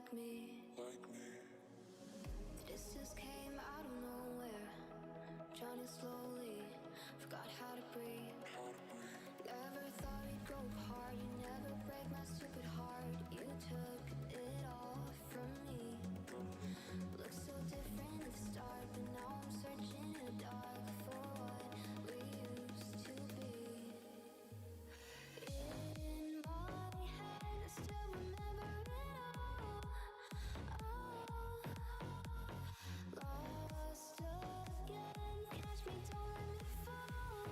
like me. The distance came out of nowhere, drowning slowly, forgot how to breathe. Never thought we'd go apart, you never break my stupid heart. You took it all from me. Looked so different at the start, but now I'm searching in the dark for what we used to be. In my head, I still remember it all. Lost again, catch me, don't let me fall.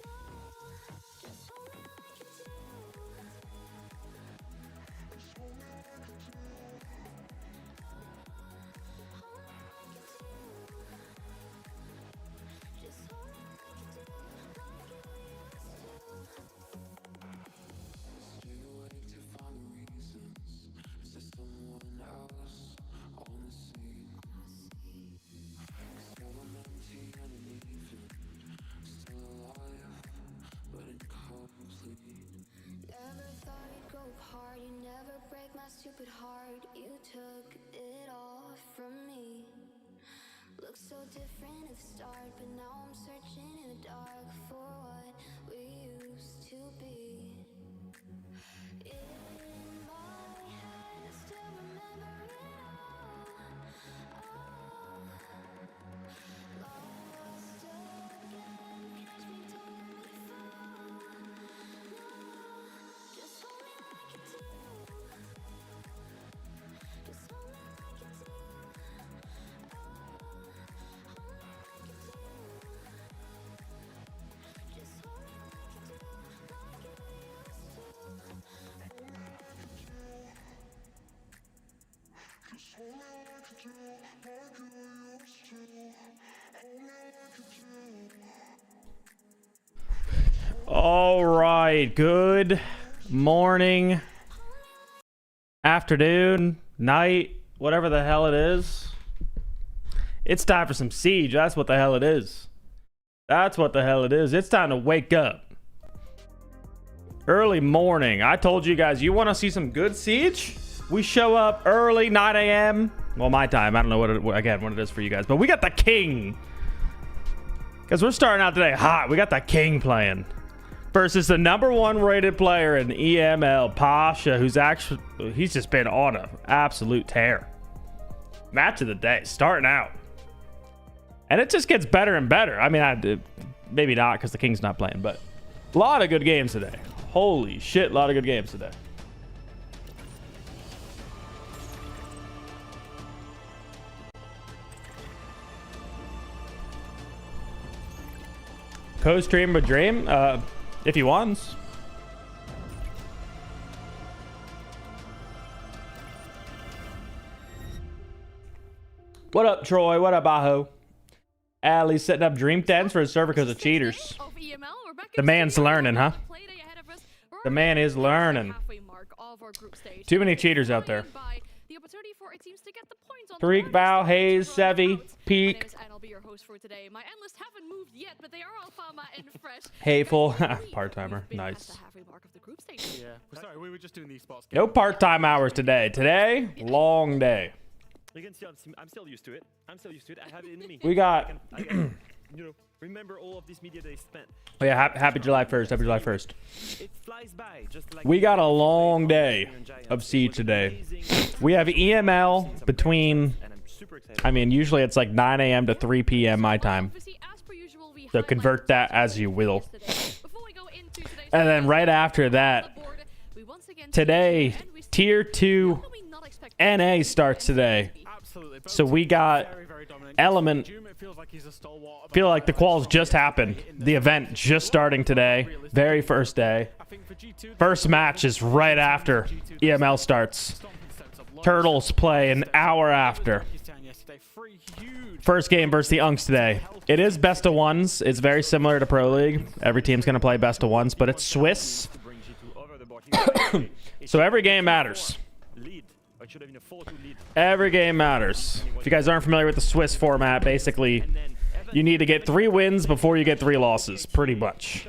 No, just hold me like you do. Just hold me like you do. Hold me like you do. Just hold me like you do, like you used to. Stay awake to find the reasons. Is there someone else on the scene? 'Cause now I'm empty and uneven, still alive, but incomplete. Never thought we'd go apart, you never break my stupid heart. You took it all from me. Looked so different at the start, but now I'm searching in the dark for what we used to be. In my head, I still remember it all. Lost again, catch me, don't let me fall. No, just hold me like you do. Just hold me like you do. Hold me like you do. Just hold me like you do, like you used to. Just hold me like you do, like you used to. Hold me like you do. All right, good morning, afternoon, night, whatever the hell it is. It's time for some Siege. That's what the hell it is. That's what the hell it is. It's time to wake up. Early morning. I told you guys, you want to see some good Siege? We show up early, 9 a.m. Well, my time. I don't know what it is for you guys, but we got the King. Because we're starting out today hot. We got the King playing versus the #1 rated player in EML, Pasha, he's just been on an absolute tear. Match of the day, starting out. And it just gets better and better. I mean, maybe not because the King's not playing, but a lot of good games today. Holy shit, a lot of good games today. Co-stream with Dream, if he wants. What up, Troy? What up, Aho? Allie's setting up Dream Tens for his server because of cheaters. The man's learning, huh? The man is learning. Too many cheaters out there. Tariq, Val, Hayes, Sevi, Peak. Hateful. Part-timer. Nice. Yeah. Sorry, we were just doing these spots. No part-time hours today. Today, long day. You can see I'm still used to it. I have it in me. We got... I can, remember all of this media days spent. Oh yeah, happy July 1st. Happy July 1st. It flies by, just like We got a long day of Siege today. We have EML between... I mean, usually it's like 9 a.m. to 3 p.m. my time. So convert that as you will. And then right after that, today, Tier 2 NA starts today. So we got Element. Feel like the quals just happened. The event just starting today. Very first day. First match is right after EML starts. Turtles play an hour after. First game versus the Unks today. It is best of ones. It's very similar to Pro League. Every team's going to play best of ones, but it's Swiss. So every game matters. Every game matters. If you guys aren't familiar with the Swiss format, basically, you need to get 3 wins before you get 3 losses, pretty much.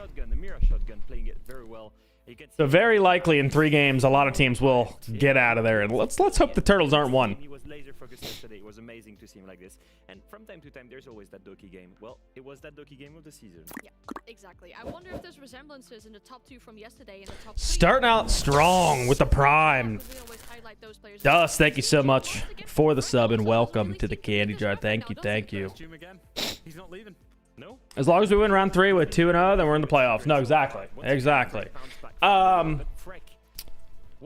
You can see So very likely in 3 games, a lot of teams will get out of there. And let's hope the Turtles aren't one. He was laser focused yesterday. It was amazing to see him like this. And from time to time, there's always that Doki game. Well, it was that Doki game of the season. Yeah, exactly. I wonder if there's resemblances in the top 2 from yesterday and the top 3. Starting out strong with the Prime. We always highlight those players. Dust, thank you so much for the sub and welcome to the candy jar. Thank you, thank you. Zoom again. He's not leaving. No. As long as we win round 3 with 2-0, then we're in the playoffs. No, exactly. Exactly.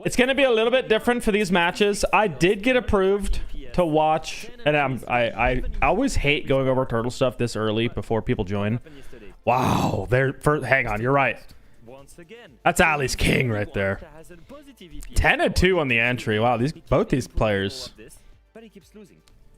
It's going to be a little bit different for these matches. I did get approved to watch, and I always hate going over Turtle stuff this early before people join. Wow, hang on, you're right. That's Ali's king right there. 10-2 on the entry. Wow, both these players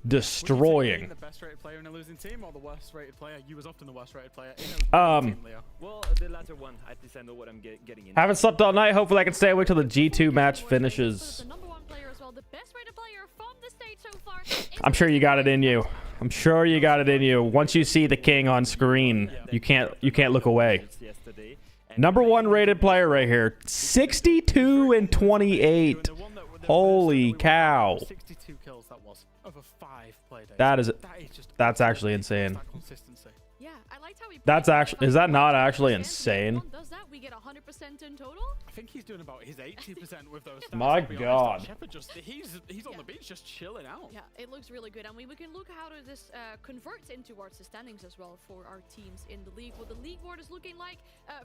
destroying. The best rated player in a losing team or the worst rated player? You was often the worst rated player in a losing team, Leo. Well, the latter one. At least I know what I'm getting in. Haven't slept all night. Hopefully I can stay awake till the G2 match finishes. The number 1 player as well, the best rated player from the stage so far. I'm sure you got it in you. I'm sure you got it in you. Once you see the king on screen, you can't look away. Number 1 rated player right here. 62 and 28. Holy cow. 62 kills that was over 5 play days. That's actually insane. Consistency. Yeah, I liked how he That's actually, is that not actually insane? Does that? We get 100% in total. I think he's doing about his 80% with those stats. My to be God. honest. Shepard he's on the beach just chilling out. Yeah, it looks really good. And we can look how this converts into towards the standings as well for our teams in the league. What the league board is looking like.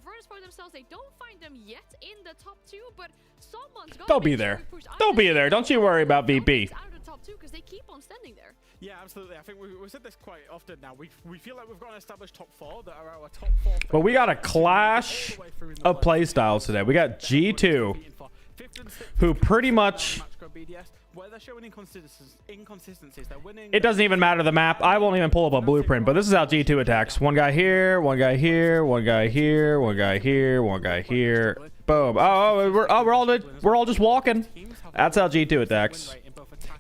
Virtus for themselves, they don't find them yet in the top 2, but someone's got They'll be there. They'll be there. Don't you worry about VP. Out of the top 2 because they keep on standing there. Yeah, absolutely. I think we've said this quite often now. We feel like we've got an established top 4 that are our top 4. But we got a clash of playstyles today. We got G2, who pretty much... Where they're showing inconsistencies. They're winning. It doesn't even matter the map. I won't even pull up a blueprint, but this is how G2 attacks. One guy here, one guy here, one guy here, one guy here, one guy here. Boom. We're all just walking. That's how G2 attacks.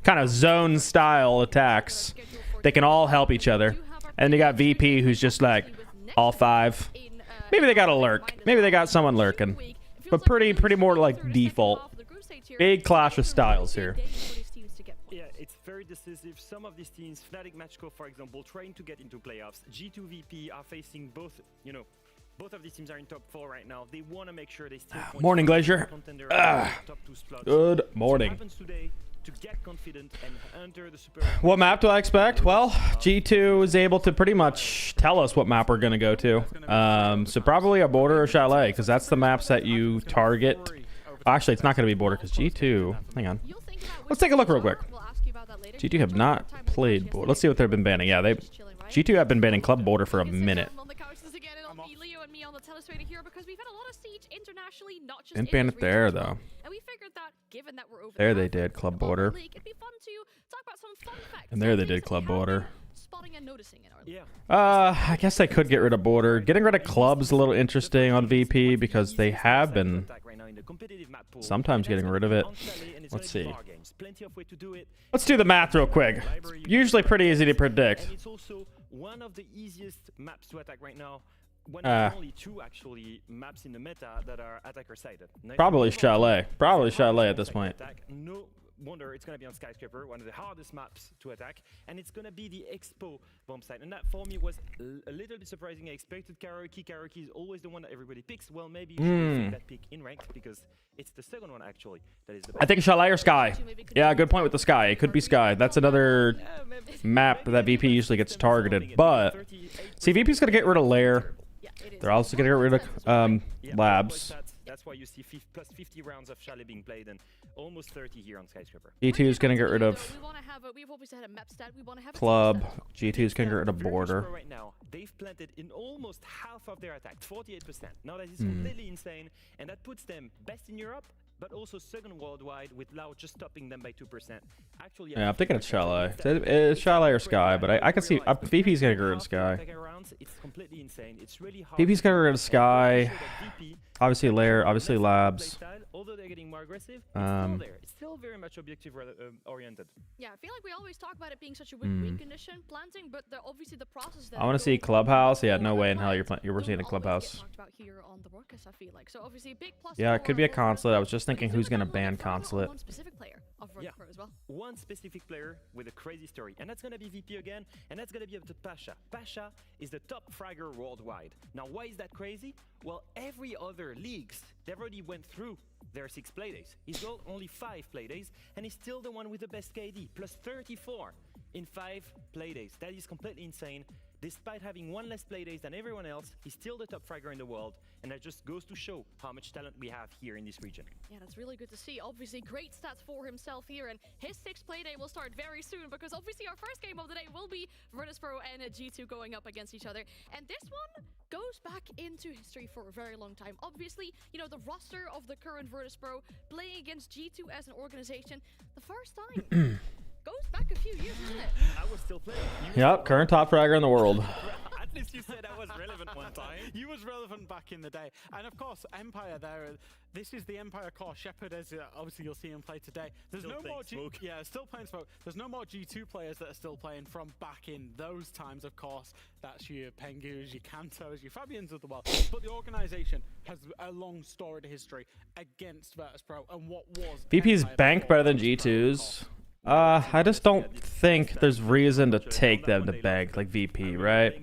Kind of zone style attacks. They can all help each other. And you got VP who's just like all 5. Maybe they got a lurk. Maybe they got someone lurking. But pretty more like default. Big clash of styles here. Yeah, it's very decisive. Some of these teams, Fnatic Matchco, for example, trying to get into playoffs. G2 VP are facing both, both of these teams are in top 4 right now. They want to make sure they still Morning, Glacier. top 2 slots. Good So morning. what happens today to get confident and enter the super... What map do I expect? Well, G2 is able to pretty much tell us what map we're going to go to. So probably a border or chalet, because that's the maps that you target. Actually, it's not going to be border, because G2... Hang on. Let's take a look real quick. G2 have not played border. Let's see what they've been banning. Yeah, G2 have been banning club border for a minute. Didn't ban it there, though. There they did, club border. And there they did, club border. I guess they could get rid of border. Getting rid of club's a little interesting on VP because they have been sometimes getting rid of it. Let's see. Let's do the math real quick. It's usually pretty easy to predict. And it's also one of the easiest maps to attack right now. When there's only 2 actually maps in the meta that are attacker sided. Probably Chalet. Probably Chalet at this point. No wonder it's going to be on Skyscraper, one of the hardest maps to attack, and it's going to be the Expo bomb site. And that for me was a little bit surprising. I expected Karaoke. Karaoke is always the one that everybody picks. Well, maybe you should take that pick in ranked because it's the second one actually that is the best. I think Chalet or Sky. Yeah, good point with the Sky. It could be Sky. That's another map that VP usually gets targeted. But see, VP's going to get rid of Lair. They're also going to get rid of Labs. That's why you see plus 50 rounds of Chalet being played and almost 30 here on Skyscraper. G2 is going to get rid of Club. G2 is going to get rid of Border. Right now, they've planted in almost half of their attack, 48%. Now that is completely insane, and that puts them best in Europe, but also second worldwide, with Lao just stopping them by 2%. Actually, yeah, I'm thinking it's Chalet. It's Chalet or Sky, but I can see VP's going to get rid of Sky. It's completely insane. It's really hard. VP's going to get rid of Sky. Obviously Lair, obviously Labs. Although they're getting more aggressive, it's still there. It's still very much objective oriented. Yeah, I feel like we always talk about it being such a win condition planting, but obviously the process. I want to see Clubhouse. Yeah, no way in hell you're seeing a Clubhouse. here on the broadcast, I feel like. So obviously a big plus. Yeah, it could be a for consulate. I was Virtus.pro, just thinking but who's it's gonna also ban for consulate. one specific player of Virtus.pro as well. One specific player with a crazy story, and that's gonna be VP again, and that's gonna be up to Pasha. Pasha is the top fragger worldwide. Now, why is that crazy? Well, every other leagues, they've already went through their 6 playdays. He's got only 5 playdays, and he's still the one with the best KD, plus 34 in 5 playdays. That is completely insane. Despite having 1 less playdays than everyone else, he's still the top fragger in the world, and that just goes to show how much talent we have here in this region. Yeah, that's really good to see. Obviously, great stats for himself here, and his 6th playday will start very soon, because obviously our first game of the day will be Virtus.pro and G2 going up against each other. And this one goes back into history for a very long time. Obviously, you know, the roster of the current Virtus.pro playing against G2 as an organization, the first time. Goes back a few years, isn't it? I was still playing. Yep, current top fragger in the world. At least you said I was relevant one time. You was relevant back in the day. And of course, Empire there, this is the Empire core. Shepard, as obviously you'll see him play today. There's Still no more playing Smoke. Yeah, still playing Smoke. There's no more G2 players that are still playing from back in those times, of course. That's your Pengus, your Kantos, your Fabians of the world. But the organization has a long storied history against Virtus.pro and what was VP's Empire banked before better than Virtus.pro, of G2's. course. I just don't think there's reason to take them to bank like VP, right?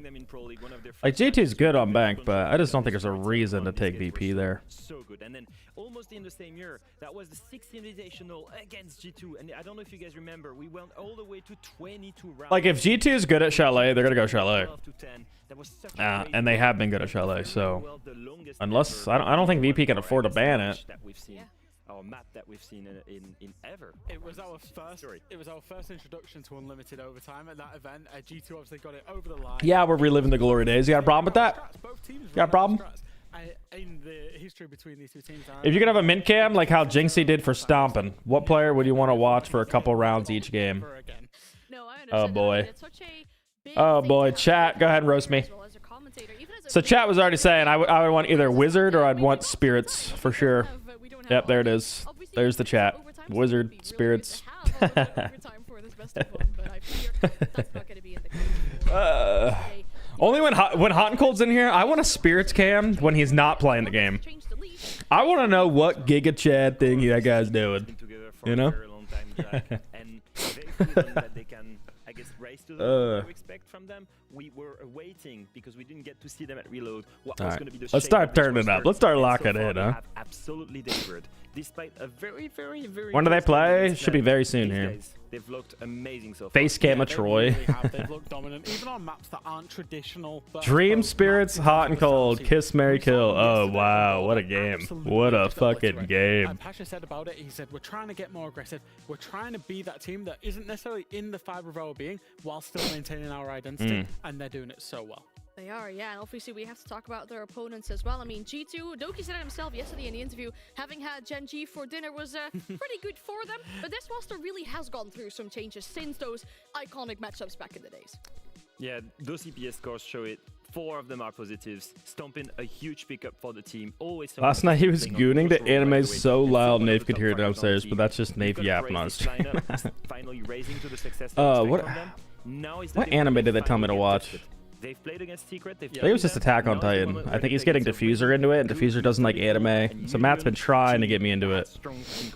Like G2's good on bank, but I just don't think there's a reason to take VP there. So good. And then almost in the same year, that was the 6th invitational against G2. And I don't know if you guys remember, we went all the way to 22 rounds. Like if G2 is good at Chalet, they're gonna go Chalet. 12 to 10. That was such a crazy And they have been good at game. Chalet, so Well, the longest unless ever I don't think VP can afford to ban it. that we've seen. Yeah. Our map that we've seen in ever. It was our first. Sorry. It was our first introduction to unlimited overtime at that event. G2 obviously got it over the line. Yeah, we're reliving the glory days. You got a problem with that? Both teams Got a problem? in the history between these two teams. If you could have a mint cam like how Jinxie did for Stompin', what player would you want to watch for a couple rounds each game? No, I understand. Oh, that. boy. I mean, it's such a big Oh thing boy, to have chat, go ahead and roast me. as well as a commentator, even as a So chat was already saying I would want either player, Wizard or I'd we want don't Spirits have- for we don't sure. have- we don't have Yep, there it all- is. obviously, There's the chat. overtime, so Wizard, it'd be really good Spirits. to have a little bit of overtime for this best of one, but I fear that's not going to be in the case for today. Only when Hot and Cold's in here, I want a Spirits cam when he's not playing the game. Change the lead. I want to know what Giga Chad thing that guy's doing. Been together for You a know? very long time, Jack, and very confident that they can, I guess, race to the level we expect from them. We were awaiting because we didn't get to see them at reload. What was Alright, going to be the let's shape start of this turning it up. roster, Let's start and locking so far in, they huh? have absolutely delivered, despite a very, very, very. When do they close game play? against Should be them. very soon These here. guys, they've looked amazing so far. Face cam of They Troy. really have. They've looked dominant, even on maps that aren't traditional. But Dream both Spirits, maps Hot and into the Cold, South Sea. Kiss, Marry, We saw Kill. them Oh yesterday wow, and what a they game. absolutely What a just got fucking to it. game. Pasha said about it, he said, we're trying to get more aggressive. We're trying to be that team that isn't necessarily in the fiber of our being while still maintaining our identity. And they're doing it so well. They are, yeah, and obviously we have to talk about their opponents as well. I mean, G2, Doki said it himself yesterday in the interview, having had Gen G for dinner was pretty good for them, but this roster really has gone through some changes since those iconic matchups back in the days. Yeah, those CPS scores show it. 4 of them are positives. Stomping a huge pickup for the team. Always. Last night he was playing on gooning close the roll, by anime way. so And loud one of Nave the could top hear it fragers on the downstairs, but team. that's just We've Nave got to yapping on praise his this lineup. It's finally raising to the success they what- expect from them. Now is the what game anime where did they tell me to finally get watch? tested. They've played against Secret. They've I think it was just Attack on Titan. I think he's getting Diffuser into it, and Diffuser doesn't like anime. So Matt's been trying to get me into it.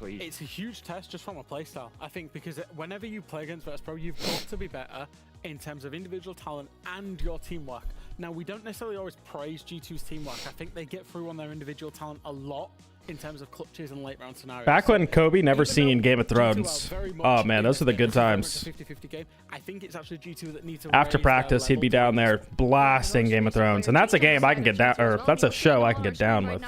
It's a huge test just from a playstyle. I think because whenever you play against Virtus.pro, you've got to be better in terms of individual talent and your teamwork. Now, we don't necessarily always praise G2's teamwork. I think they get through on their individual talent a lot in terms of clutches and late round scenarios. Back when Kobe never Even seen though Game of G2 are Thrones. very much Oh man, in those are the a good times. 50-50 game, I think it's actually G2 that need to After raise their practice, he'd be level down to there blasting Game of Thrones, and that's a game I can get down, or that's a show I can get down with.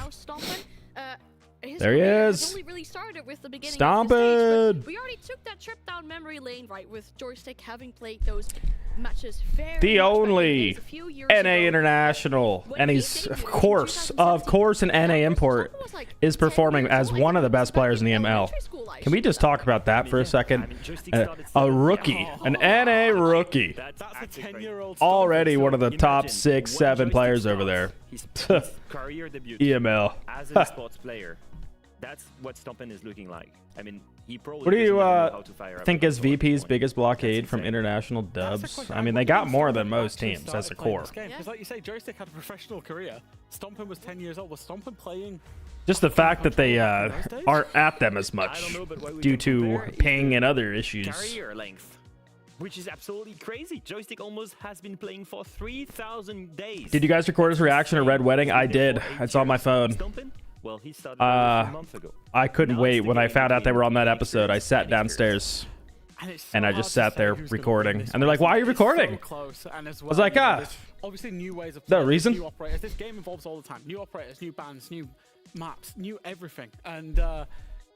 There he is. Only really started with the beginning Stompin'. of the stage, but we already took that trip down memory lane, right, with Joystick having played those matches very The much back in only days, a few years NA ago. International, When and he he's debuted in of course, an NA import Stompin' was like is 10 performing years as old. one of the best Back players in the in ML. elementary school, I Can we should just say. talk about that for a second? Joystick started A seven. rookie, an NA rookie, That's a actually great. 10-year-old already one of the top Imagine 6, when 7 Joystick players over starts, there. His career debut EML. as an esports player. That's what Stompin is looking like. I mean, He probably What do you doesn't know how to fire up think a is controller at VP's this point. biggest blockade That's from insane. international That's a dubs? question. I mean, wonder they got when more Stompin than most actually teams as a started playing core. this game, Yeah. Because like you say, Joystick had a professional career. Stompin was 10 years old. Was Stompin playing? Just the fact that they in those days? aren't at them as I much don't know, but what we due can to compare is ping the and other issues. Carrier length, which is absolutely crazy. Joystick almost has been playing for 3,000 days. Did you guys record his reaction to Red Wedding? I did. It's on my phone. Stompin? Well, he started a month ago. I couldn't Now wait it's the when I game found out they between were on that Mixers episode. I sat and downstairs And, it's so and I hard just to sat say there who's gonna recording. win this And they're like, race. "Why are you It's so recording?" close, and as I was well, like, you know, "Ah." there's obviously new ways of No playing, reason. new operators. This game evolves all the time. New operators, new bands, new maps, new everything. And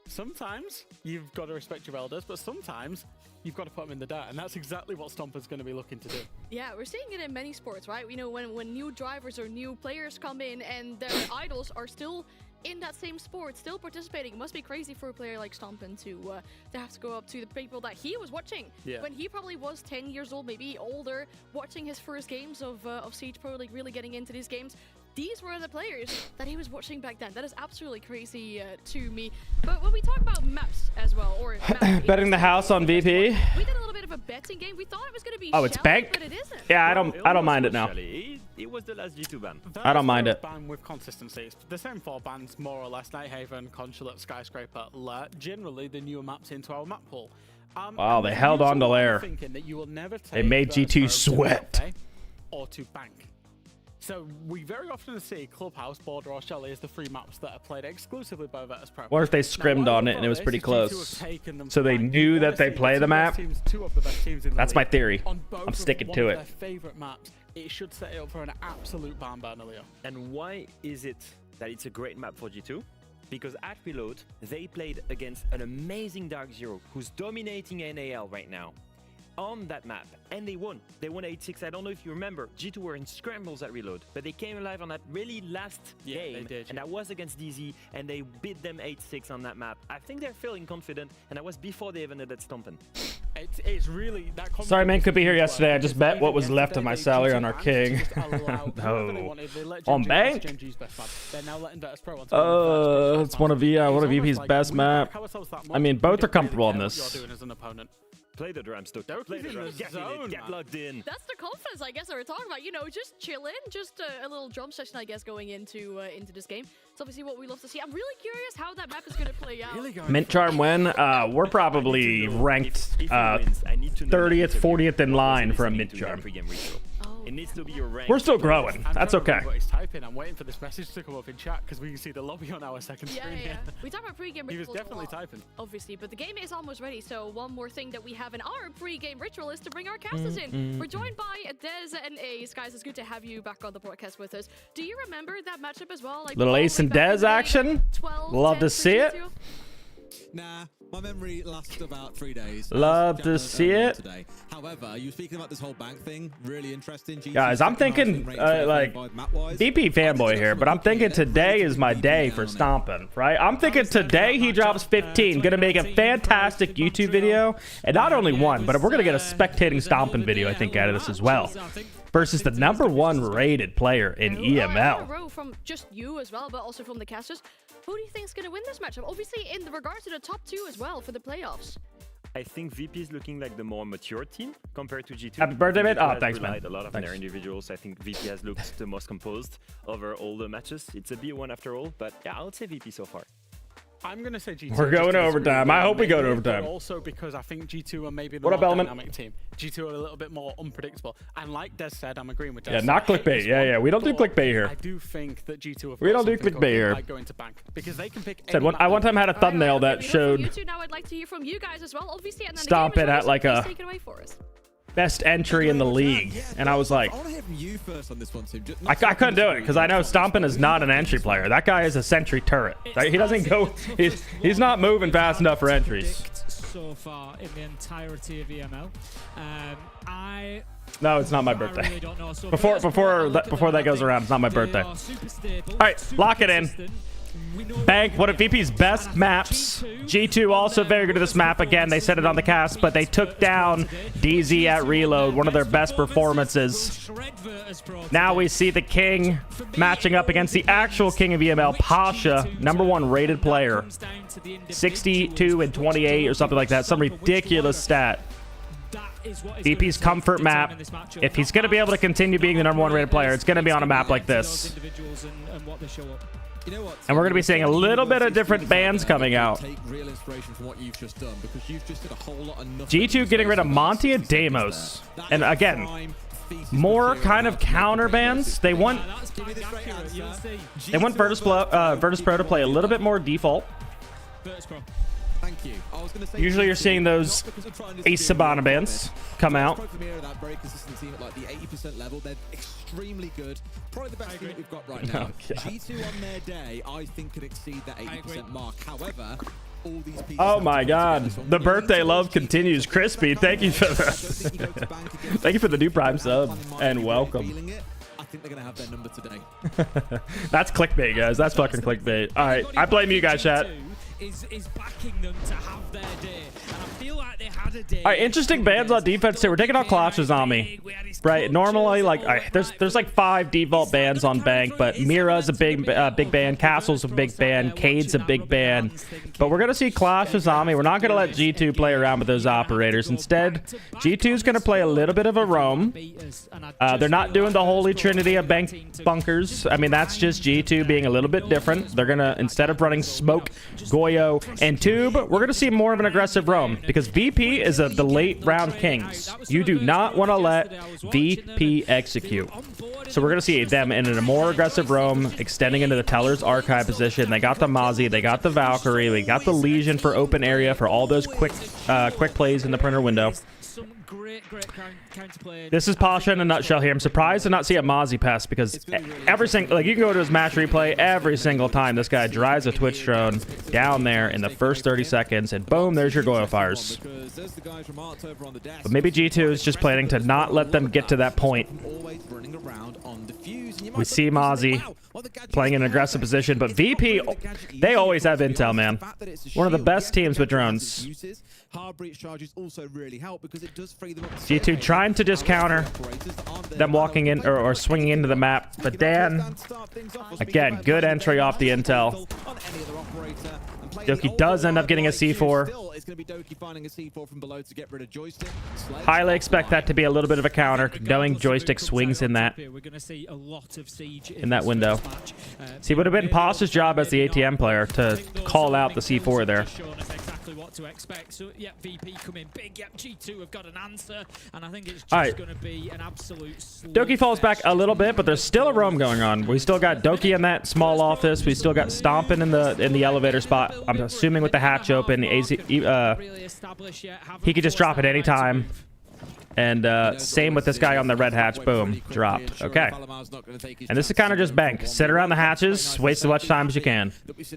sometimes you've got to respect your elders, but sometimes you've got to put them in the dirt. And that's exactly what Stomper's going to be looking to do. Yeah, we're seeing it in many sports, right? You know, when new drivers or new players come in and their idols are still in that same sport, still participating. It must be crazy for a player like Stompin to have to go up to the people that he was watching when he probably was 10 years old, maybe older, watching his first games of Siege Pro League, really getting into these games. These were the players that he was watching back then. That is absolutely crazy to me. But when we talk about maps as well, or maps Betting the house on VP. we did a little bit of a betting game. We thought it was going to be Oh, it's Shell, banked? but it isn't. Yeah, I don't mind it now. Actually, it was the last G2 ban. I don't mind Those it. ban with consistency. It's the same four bands, more or less. Nighthaven, Consulate, Skyscraper, Lair. Generally, the newer maps into our map pool. Wow, and they then held you on to two are Lair. thinking that you will never They take made Virtus G2 Pro to sweat. Pepe or to bank. So we very often see Clubhouse, Border, or Shelly as the three maps that are played exclusively by Virtus Pro. What if they Now, scrimmed why on we it and it was follow pretty this is G2 have close? taken them So for they bank. knew You that wanna they see play the two best map? teams, two of the best teams in the That's my league. theory. On both I'm of sticking one to of it. their favorite maps, it should set it up for an absolute barn burner, Leo. And why is it that it's a great map for G2? Because at Reload, they played against an amazing Dark Zero who's dominating NAL right now on that map, and they won. They won 8-6. I don't know if you remember, G2 were in scrambles at Reload, but they came alive on that really last game, they did, and that was against DZ, and they beat them 8-6 on that map. I think they're feeling confident, and that was before they even had that Stompin. It's really that. Sorry, man, could be here confidence yesterday. I just because bet even what was left of yesterday my they salary G2 on our banned king. to just allow whoever they No. wanted. They let On Gen G bank? Gen G's best map. They're now letting Virtus Pro on top of Virtus Pro's It's best one map. of It's one of almost VP's like best we map. back ourselves that I much, mean, we both are don't really comfortable care on what this. you're doing as an opponent. Play the drums, Stoke. They're Play the in drums. the Get, zone, get man. locked in. That's the confidence, I guess, that we're talking about. You know, just chill in, just a little drum session, I guess, going into this game. It's obviously what we love to see. I'm really curious how that map is going to play out. Really going Mint for Charm it. win. We're probably ranked If he wins, I need to know 30th, that 40th in what was line for a listening mint to charm. that pre-game retro. Oh. It needs to be your rank. We're still growing. I'm That's trying to okay. remember what he's typing. I'm waiting for this message to come up in chat because we can see the lobby on our second Yeah, screen yeah. here. We talk about pre-game He was rituals a definitely lot, typing. obviously, but the game is almost ready. So one more thing that we have in our pre-game ritual is to bring our casters in. We're joined by Dez and Ace. Guys, it's good to have you back on the podcast with us. Do you remember that matchup as well? Like Little Ace and Dez action. 12, Love 10 to for see it. G2? Nah, my memory lasts about 3 days. Love As to Gavin see earlier it. Today. However, you were speaking about this whole bank thing. Really interesting. G2's Guys, I'm second thinking, highest win rate, like, 25 map-wise. VP fanboy here, but I'm thinking today is my day for stomping, right? I'm thinking today he drops 15, gonna make a fantastic YouTube video, and not only one, but we're gonna get a spectating stomping video, I think, out of this as well, versus the #1 rated player in A lot in a EML. row from just you as well, but also from the casters. Who do you think is going to win this matchup? Obviously, in regards to the top two as well for the playoffs. I think VP is looking like the more mature team compared to G2. Happy birthday, mate. G2 Oh, has thanks, man. relied a lot of Thanks. their individuals. I think VP has looked the most composed over all the matches. It's a B1 after all, but yeah, I would say VP so far. I'm going to say G2. We're just going to to overtime. disagree I hope we go to maybe, but overtime. Also because I think G2 are maybe the What up, more Element? dynamic team. G2 are a little bit more unpredictable. And like Des said, I'm agreeing with Des. Yeah, not I hate clickbait. this Yeah, one, yeah, we don't do but clickbait here. I do think that G2 have We got don't do something clickbait cooking here. by going to bank because they can pick Said any one, map I they one time had a All right, thumbnail okay, that we heard from you showed two. Now I'd like to hear from you guys as well, obviously. And then Stomp the game it is at like please a- take it away for us. best entry in the league, and I was like, I want to hear from you first on this one, Tim. I couldn't do it because I know Stompin is not an entry player. That guy is a sentry turret. He doesn't go. He's not moving fast enough for entries. So far in the entirety of EML, I No, it's not my I birthday. really don't know. So Before first of all, I look at before them that and I goes think around, it's not my they birthday. are super stable, All right, super lock it in. consistent. Bank, one of VP's best maps. G2 also very good at this map. Again, they said it on the cast, but they took down DZ at reload, one of their best performances. Now we see the King matching up against the actual King of EML, Pasha, #1 rated player. 62 and 28 or something like that. Some ridiculous stat. VP's comfort map. If he's going to be able to continue being the #1 rated player, it's going to be on a map like this. You know what? And we're going to be seeing a little bit of different bands coming out. Take real inspiration from what you've just done, because you've just did a whole lot of nothing. G2 getting rid of Monty and Deimos. And again, more kind of counter bands. They want Virtus Pro to play a little bit more default. Thank you. I was going to say, Usually you're seeing those Ace Sabana bands come out. That very consistent team at like the 80% level. They're extremely good. Probably the best team that we've got right now. G2 on their day, I think, could exceed that 80% mark. However, all these pieces. Oh my God, the birthday love continues. Crispy, thank you for the thank you for the new Prime sub and welcome. I think they're gonna have their number today. That's clickbait, guys. That's fucking clickbait. All right, I blame you guys, chat. Is backing them to have their day, and I feel like they had a day. All right, interesting bands on defense too. We're taking out Clash's on me, right? Normally, like, all right, there's like 5 default bands on Bank, but Mira's a big band, Castle's a big band, Cade's a big band, but we're gonna see Clash's on me. We're not gonna let G2 play around with those operators. Instead, G2's gonna play a little bit of a roam. They're not doing the holy trinity of Bank bunkers. I mean, that's just G2 being a little bit different. They're gonna, instead of running Smoke, Goyo, and Tube, we're going to see more of an aggressive roam because VP is the late round kings. You do not want to let VP execute. So we're going to see them in a more aggressive roam, extending into the Teller's archive position. They got the Mozzie, they got the Valkyrie, they got the Legion for open area for all those quick plays in the printer window. This is Pasha in a nutshell here. I'm surprised to not see a Mozzie pass because every single, like, you can go to his match replay every single time this guy drives a Twitch drone down there in the first 30 seconds and boom, there's your Goyo fires. But maybe G2 is just planning to not let them get to that point. We see Mozzie playing in an aggressive position, but VP, they always have intel, man. One of the best teams with drones. G2 trying to just counter them walking in or swinging into the map, but Dan, again, good entry off the intel. Doki does end up getting a C4. Highly expect that to be a little bit of a counter, knowing Joystick swings in that window. So it would have been Pasha's job as the ATM player to call out the C4 there. What to expect. So yeah, VP come in big. Yep, G2 have got an answer, and I think it's just going to be an absolute Doki falls back a little bit, but there's still a roam going on. We still got Doki in that small office. We still got Stompin' in the elevator spot. I'm assuming with the hatch open, he could just drop at any time. And same with this guy on the red hatch. Boom, dropped. Okay. And this is kind of just Bank. Sit around the hatches, waste as much time as you can. As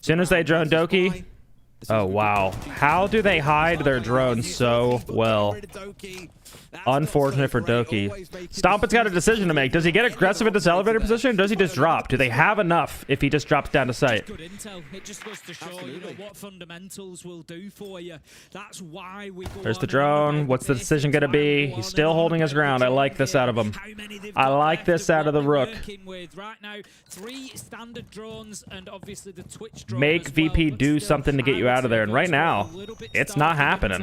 soon as they drone Doki. Oh, wow. How do they hide their drones so well? Unfortunate for Doki. Stompin's got a decision to make. Does he get aggressive at this elevator position? Or does he just drop? Do they have enough if he just drops down to sight? Good intel. It just goes to show you know what fundamentals will do for you. That's why we go. There's the drone. What's the decision going to be? He's still holding his ground. I like this out of him. I like this out of the Rook. Right now, 3 standard drones and obviously the Twitch drone. Make VP do something to get you out of there. And right now, it's not happening.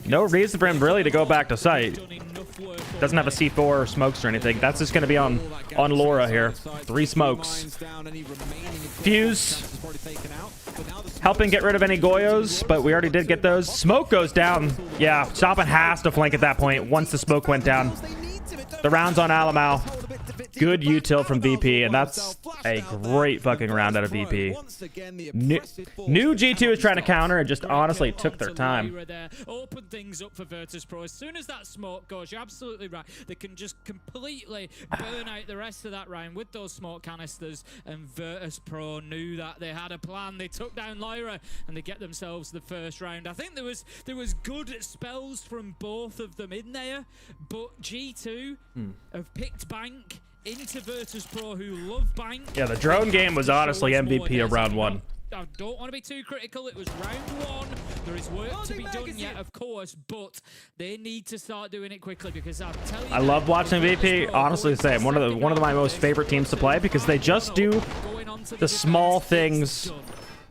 No reason for him really to go back to site. Doesn't have a C4 or smokes or anything. That's just going to be on Laura here. 3 smokes. Fuse. Helping get rid of any Goyos, but we already did get those. Smoke goes down. Yeah, Stompin has to flank at that point once the smoke went down. The round's on Alamau. Good util from VP, and that's a great fucking round out of VP. New G2 is trying to counter and just honestly took their time. Open things up for Virtus Pro. As soon as that smoke goes, you're absolutely right. They can just completely burn out the rest of that round with those smoke canisters, and Virtus Pro knew that they had a plan. They took down Lyra, and they get themselves the first round. I think there was good spells from both of them in there, but G2 have picked Bank into Virtus Pro, who love bank. Yeah, the drone game was honestly MVP of round 1. I don't want to be too critical. It was round 1. There is work to be done yet, of course, but they need to start doing it quickly because I'm telling you, I love watching VP. Honestly, the same. One of my most favorite teams to play because they just do the small things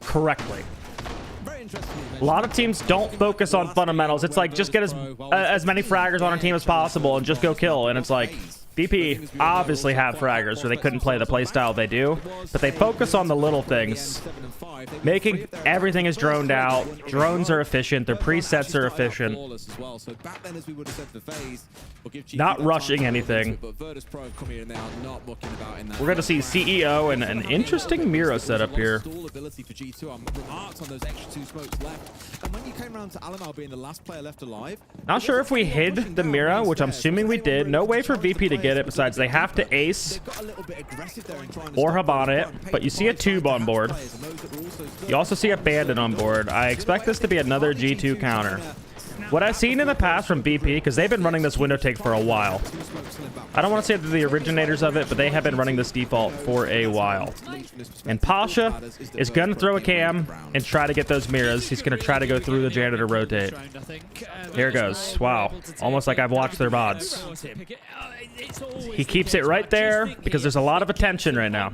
correctly. A lot of teams don't focus on fundamentals. It's like just get as many fraggers on a team as possible and just go kill. And it's like VP obviously have fraggers, or they couldn't play the playstyle they do, but they focus on the little things, making everything is droned out. Drones are efficient. Their presets are efficient. Not rushing anything. We're going to see CEO and an interesting Mira setup here. Not sure if we hid the Mira, which I'm assuming we did. No way for VP to get it, besides they have to ace or Habana it, but you see a tube on board. You also see a bandit on board. I expect this to be another G2 counter. What I've seen in the past from BP, because they've been running this window take for a while. I don't want to say they're the originators of it, but they have been running this default for a while. And Pasha is going to throw a cam and try to get those Miras. He's going to try to go through the janitor rotate. Here it goes. Wow. Almost like I've watched their VODs. He keeps it right there because there's a lot of attention right now.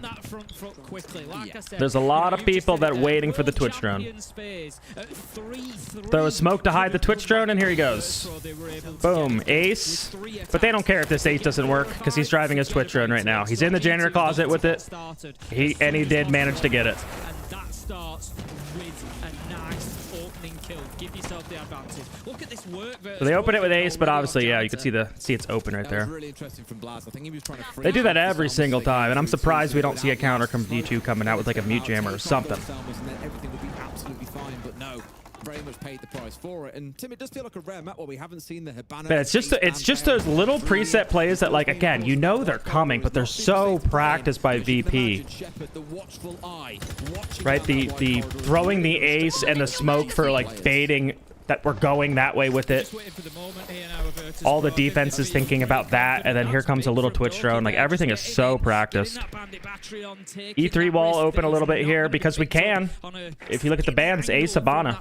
There's a lot of people that are waiting for the Twitch drone. Throw a smoke to hide the Twitch drone, and here he goes. Boom. Ace. But they don't care if this ace doesn't work because he's driving his Twitch drone right now. He's in the janitor closet with it. He did manage to get it. And that starts with a nice opening kill. Give yourself the advantage. Look at this work. So they open it with ace, but obviously, yeah, you can see it's open right there. They do that every single time, and I'm surprised we don't see a counter from D2 coming out with like a mute jammer or something. Very much paid the price for it, and Tim, it does feel like a rare map where we haven't seen the Habana. But it's just those little preset plays that, like, again, you know they're coming, but they're so practiced by VP. Right, the throwing the ace and the smoke for like baiting that we're going that way with it. All the defense is thinking about that, and then here comes a little Twitch drone. Like, everything is so practiced. E3 wall open a little bit here because we can. If you look at the bans, ace Habana.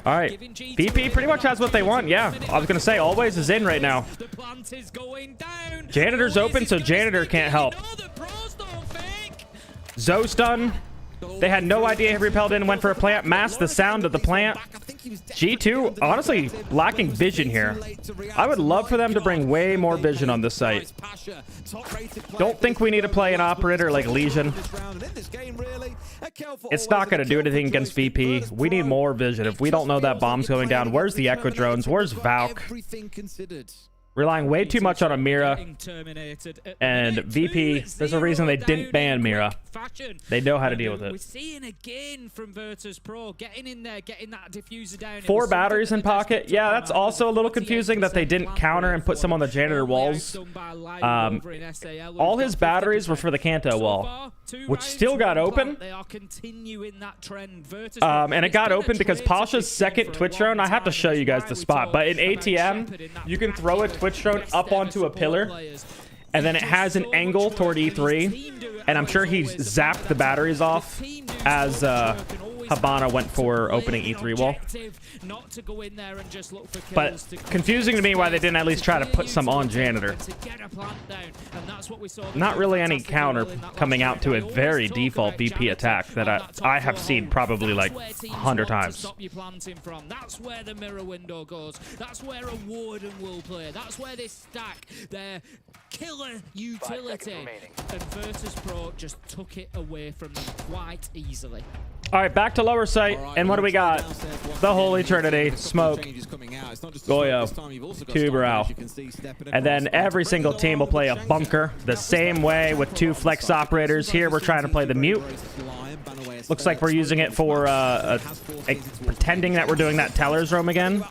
All right, VP pretty much has what they want. Yeah, I was gonna say always is in right now. Janitor's open, so janitor can't help. Zoe stun. They had no idea he repelled in and went for a plant. Masked the sound of the plant. G2, honestly, lacking vision here. I would love for them to bring way more vision on this site. Don't think we need to play an operator like Legion. It's not going to do anything against VP. We need more vision. If we don't know that bomb's going down, where's the Echo drones? Where's Valk? Relying way too much on a Mira. And VP, there's a reason they didn't ban Mira. They know how to deal with it. We're seeing again from Virtus Pro, getting in there, getting that diffuser down. 4 batteries in pocket. Yeah, that's also a little confusing that they didn't counter and put some on the janitor walls. All his batteries were for the Kanto wall, which still got open. And it got open because Pasha's second Twitch drone, I have to show you guys the spot, but in ATM, you can throw a Twitch drone up onto a pillar, and then it has an angle toward E3, and I'm sure he zapped the batteries off as Habana went for opening E3 wall. But confusing to me why they didn't at least try to put some on janitor. Not really any counter coming out to a very default VP attack that I have seen probably like 100 times. That's where the mirror window goes. That's where a warden will play. That's where they stack their killer utility. And Virtus Pro just took it away from them quite easily. All right, back to lower site, and what do we got? The Holy Trinity, Smoke, Goyo, Tuberal. And then every single team will play a bunker the same way with 2 flex operators. Here we're trying to play the mute. Looks like we're using it for pretending that we're doing that Teller's roam again.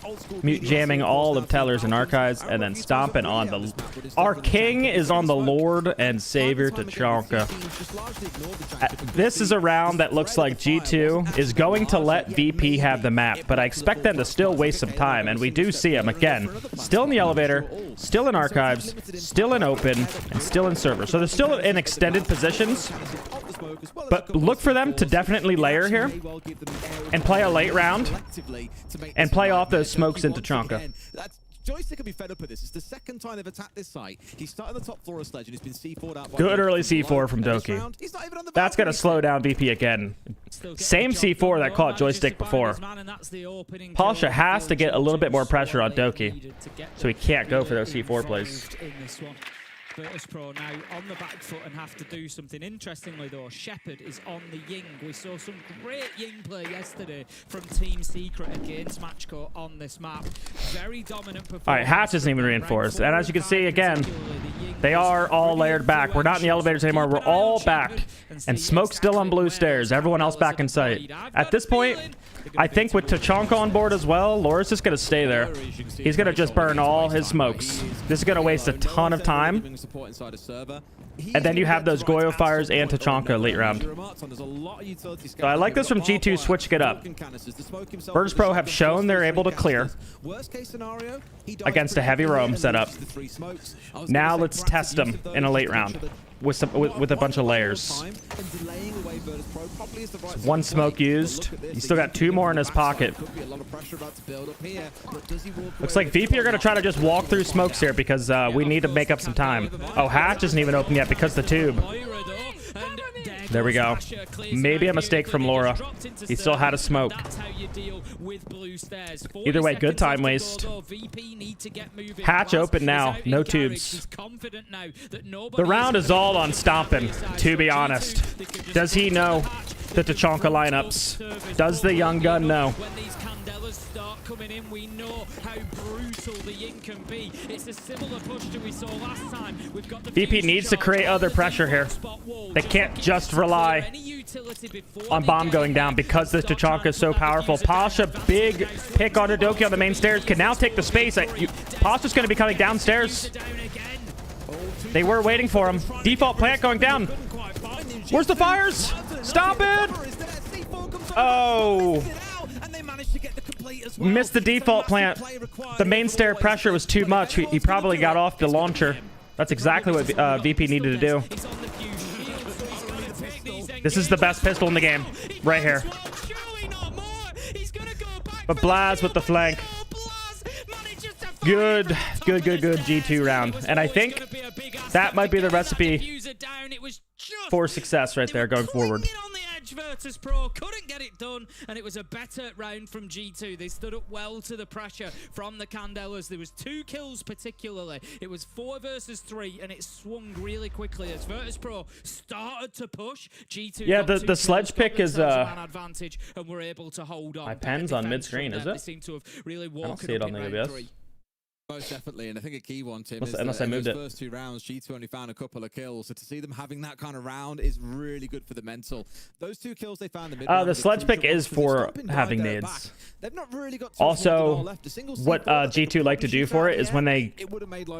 Mute jamming all of Teller's and Archives, and then stomping on the... Our king is on the Lord and Savior Tachanka. This is a round that looks like G2 is going to let VP have the map, but I expect them to still waste some time, and we do see him again. Still in the elevator, still in Archives, still in open, and still in server. So they're still in extended positions, but look for them to definitely layer here and play a late round and play off those smokes into Tachanka. Joystick could be fed up with this. It's the second time they've attacked this site. He started the top floor of Sledge and he's been C4'd out. Good early C4 from Doki. That's going to slow down VP again. Same C4 that caught Joystick before. Pasha has to get a little bit more pressure on Doki, so he can't go for those C4 plays. Virtus Pro now on the back foot and have to do something. Interestingly though, Shepard is on the Ying. We saw some great Ying play yesterday from Team Secret against Matchco on this map. Very dominant performance. All right, Hatch isn't even reinforced. And as you can see, again, they are all layered back. We're not in the elevators anymore. We're all backed. And Smoke's still on blue stairs. Everyone else back in sight. At this point, I think with Tachanka on board as well, Laura's just going to stay there. He's going to just burn all his smokes. This is going to waste a ton of time. And then you have those Goyo fires and Tachanka late round. So I like this from G2 switching it up. Virtus Pro have shown they're able to clear against a heavy roam setup. Now let's test them in a late round with a bunch of layers. One smoke used. He's still got two more in his pocket. Looks like VP are going to try to just walk through smokes here because we need to make up some time. Oh, Hatch isn't even open yet because the tube. There we go. Maybe a mistake from Laura. He still had a smoke. Either way, good time waste. Hatch open now. No tubes. The round is all on stomping, to be honest. Does he know the Tachanka lineups? Does the young gun know? Start coming in, we know how brutal the Ying can be. It's a similar push to we saw last time. We've got the VP needs to create other pressure here. They can't just rely on bomb going down because the Tachanka is so powerful. Pasha, big pick on Doki on the main stairs, can now take the space. Pasha's going to be coming downstairs. They were waiting for him. Default plant going down. Where's the fires? Stop it! Oh. Missed the default plant. The main stair pressure was too much. He probably got off the launcher. That's exactly what VP needed to do. This is the best pistol in the game. Right here. But Blaz with the flank. Good G2 round. And I think that might be the recipe for success right there going forward. Virtus Pro couldn't get it done, and it was a better round from G2. They stood up well to the pressure from the Candelas. There was 2 kills particularly. It was 4 versus 3, and it swung really quickly as Virtus Pro started to push. G2 yeah, the sledge pick is advantage, and were able to hold on. My pen's on mid screen, is it? Seem to have really I don't see it on the OBS. Most definitely, and I think a key one, Tim, unless I moved it. First 2 rounds, G2 only found a couple of kills, so to see them having that kind of round is really good for the mental. Those 2 kills they found in the mid. The sledge pick is for having nades. They've not really got also, what G2 like to do for it is when they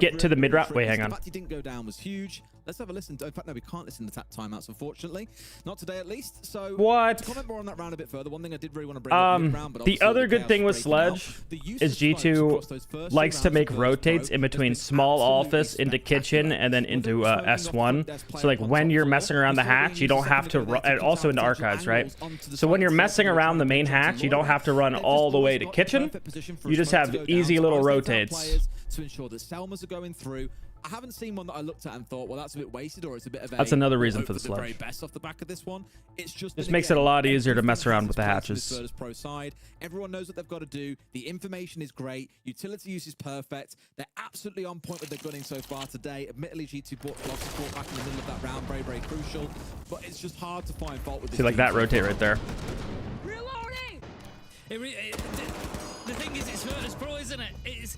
get to the mid round. Wait, hang on. The fact he didn't go down was huge. Let's have a listen. In fact, no, we can't listen to timeouts, unfortunately. Not today, at least. So, what? To comment more on that round a bit further, one thing I did really want to bring up mid-round, but the other good thing with Sledge is G2 likes to make rotates in between small office into kitchen and then into S1. So, like, when you're messing around the hatch, you don't have to run, and also into archives, right? So, when you're messing around the main hatch, you don't have to run all the way to kitchen. You just have easy little rotates. To ensure that Selmas are going through. I haven't seen one that I looked at and thought, well, that's a bit wasted, or it's a bit of a... That's another reason for the sledge. Very best off the back of this one. It's just makes it a lot easier to mess around with the hatches. Virtus Pro side. Everyone knows what they've got to do. The information is great. Utility use is perfect. They're absolutely on point with their gunning so far today. Admittedly, G2 brought a lot of support back in the middle of that round. Very, very crucial. But it's just hard to find fault with this. See, like that rotate right there. Reloading! The thing thing is, it's Virtus Pro, isn't it? It's,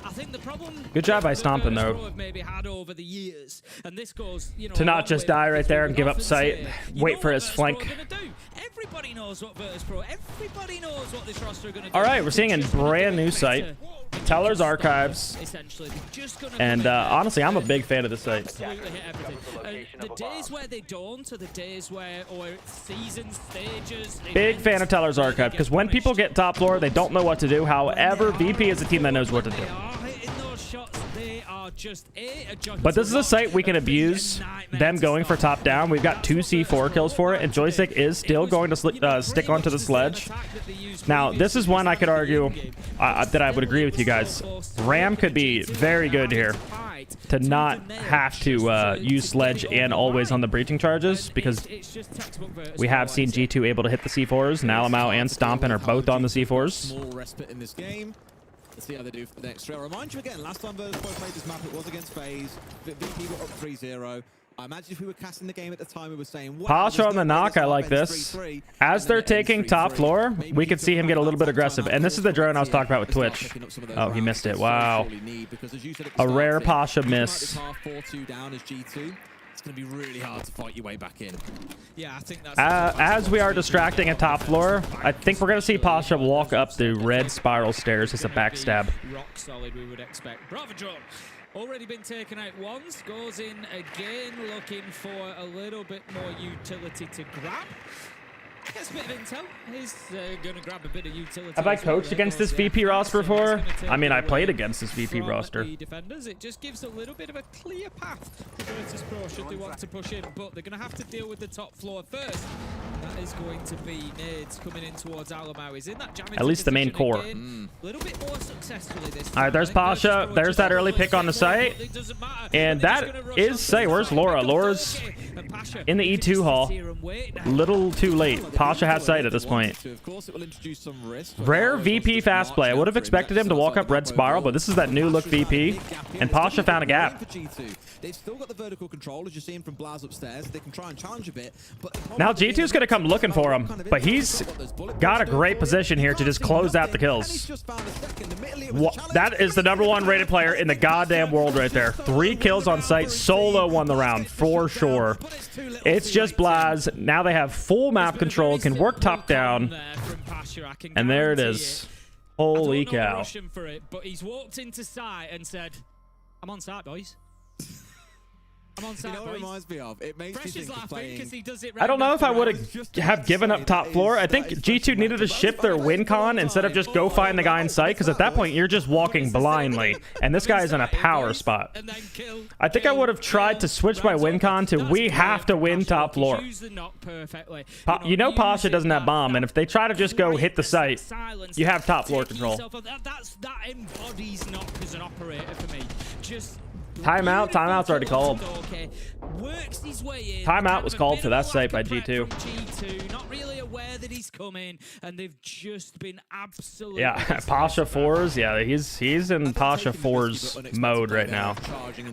I think the problem. Good job by that stomping, Virtus though. Pro have maybe had over the years, and this goes, you know, To a not long just way die back, right because there we and would give up often sight, say, wait you know for what his Virtus Pro flank. are gonna do. Everybody knows what Virtus Pro. Everybody knows what this roster are gonna do. All right, we're seeing a They just wanna do brand it new better. site. They Teller's just Archives. stop it, essentially. They're just gonna And come in there honestly, I'm a and big fan of this site. absolutely hit everything. The days where they don't, or the days where, or it's season stages. Big events, fan of Teller's where they Archive, get because when people punished. get top floor, they don't know what to do. However, VP is a team that knows what to do. They are hitting those shots. They are just But this is a site we can abuse them going for top down. We've got 2 C4 kills for it, and Joystick is still going to stick onto the sledge. Now, this is one I could argue that I would agree with you guys. Ram could be very good here to not have to use sledge and always on the breaching charges, because we have seen G2 able to hit the C4s, and Alamau and Stompin are both on the C4s. Small respite in this game. Let's see how they do for the next three. I'll remind you again, last time Virtus Pro played this map, it was against FaZe. VP were up 3-0. I imagine if we were casting the game at the time, we were saying, wow, Pasha on the knock, I like this. As they're taking top floor, we could see him get a little bit aggressive. And this is the drone I was talking about with Twitch. Oh, he missed it. Wow. A rare Pasha miss. It's going to be really hard to fight your way back in. Yeah, I think that's As we are distracting at top floor, I think we're going to see Pasha walk up the red spiral stairs as a backstab. rock solid, we would expect. Bravo drone. Already been taken out once, goes in again, looking for a little bit more utility to grab. Gets a bit of intel. He's going to grab a bit of utility. Have I as well. coached There against goes this the VP FS, roster and before? that's gonna take I mean, I away played against this VP from roster. the defenders. It just gives a little bit of a clear path to Virtus Pro should they want to push in, but they're going to have to deal with the top floor first. That is going to be Nades coming in towards Alamau. He's in that jamming At least the main position core. again. A little bit more successfully this time. All right, there's I think Virtus Pasha. Pro There's just that early got pick on the forward, site. but it doesn't matter. And They're just that gonna rush is onto say, the where's side. Laura? Pick up Laura's Turkey. And Pasha, in the he can E2 just hall. sit here and wait now. Little too late. Pasha has sight at this point. Of course, it will introduce some risk. Rare VP fast play. I would have expected him to walk up red spiral, but this is that new look VP. And Pasha found a gap. They've still got the vertical control, as you're seeing from Blaz upstairs. They can try and challenge a bit. But Now G2's going to come looking for him, but he's got a great position here to just close out the kills. That is the #1 rated player in the goddamn world right there. 3 kills on site. Solo won the round for sure. It's just Blaz. Now they have full map control, can work top down, and there it is. Holy cow. Rushing for it, but he's walked into sight and said, "I'm on site, boys. I'm on You site, know what it boys." reminds me of? It makes me Fresh is think of laughing because playing... he does it. I don't know if I would Just have given up top floor. I think G2 needed to shift their win con instead of just go find the guy in sight, because at that point you're just walking blindly, and this guy's in a power spot. And then kill, I think I would have tried to switch my win con to we have to win top floor. You know Pasha doesn't have bomb, and if they try to just go hit the site, you have top floor control. That embodies knock as an operator for me. Just Timeout. Timeout's already called. Works his way in. Timeout was called for that site by G2. G2, not really aware that he's coming, and they've just been absolutely. Yeah, Pasha 4s. Yeah, he's in Pasha 4's mode right now.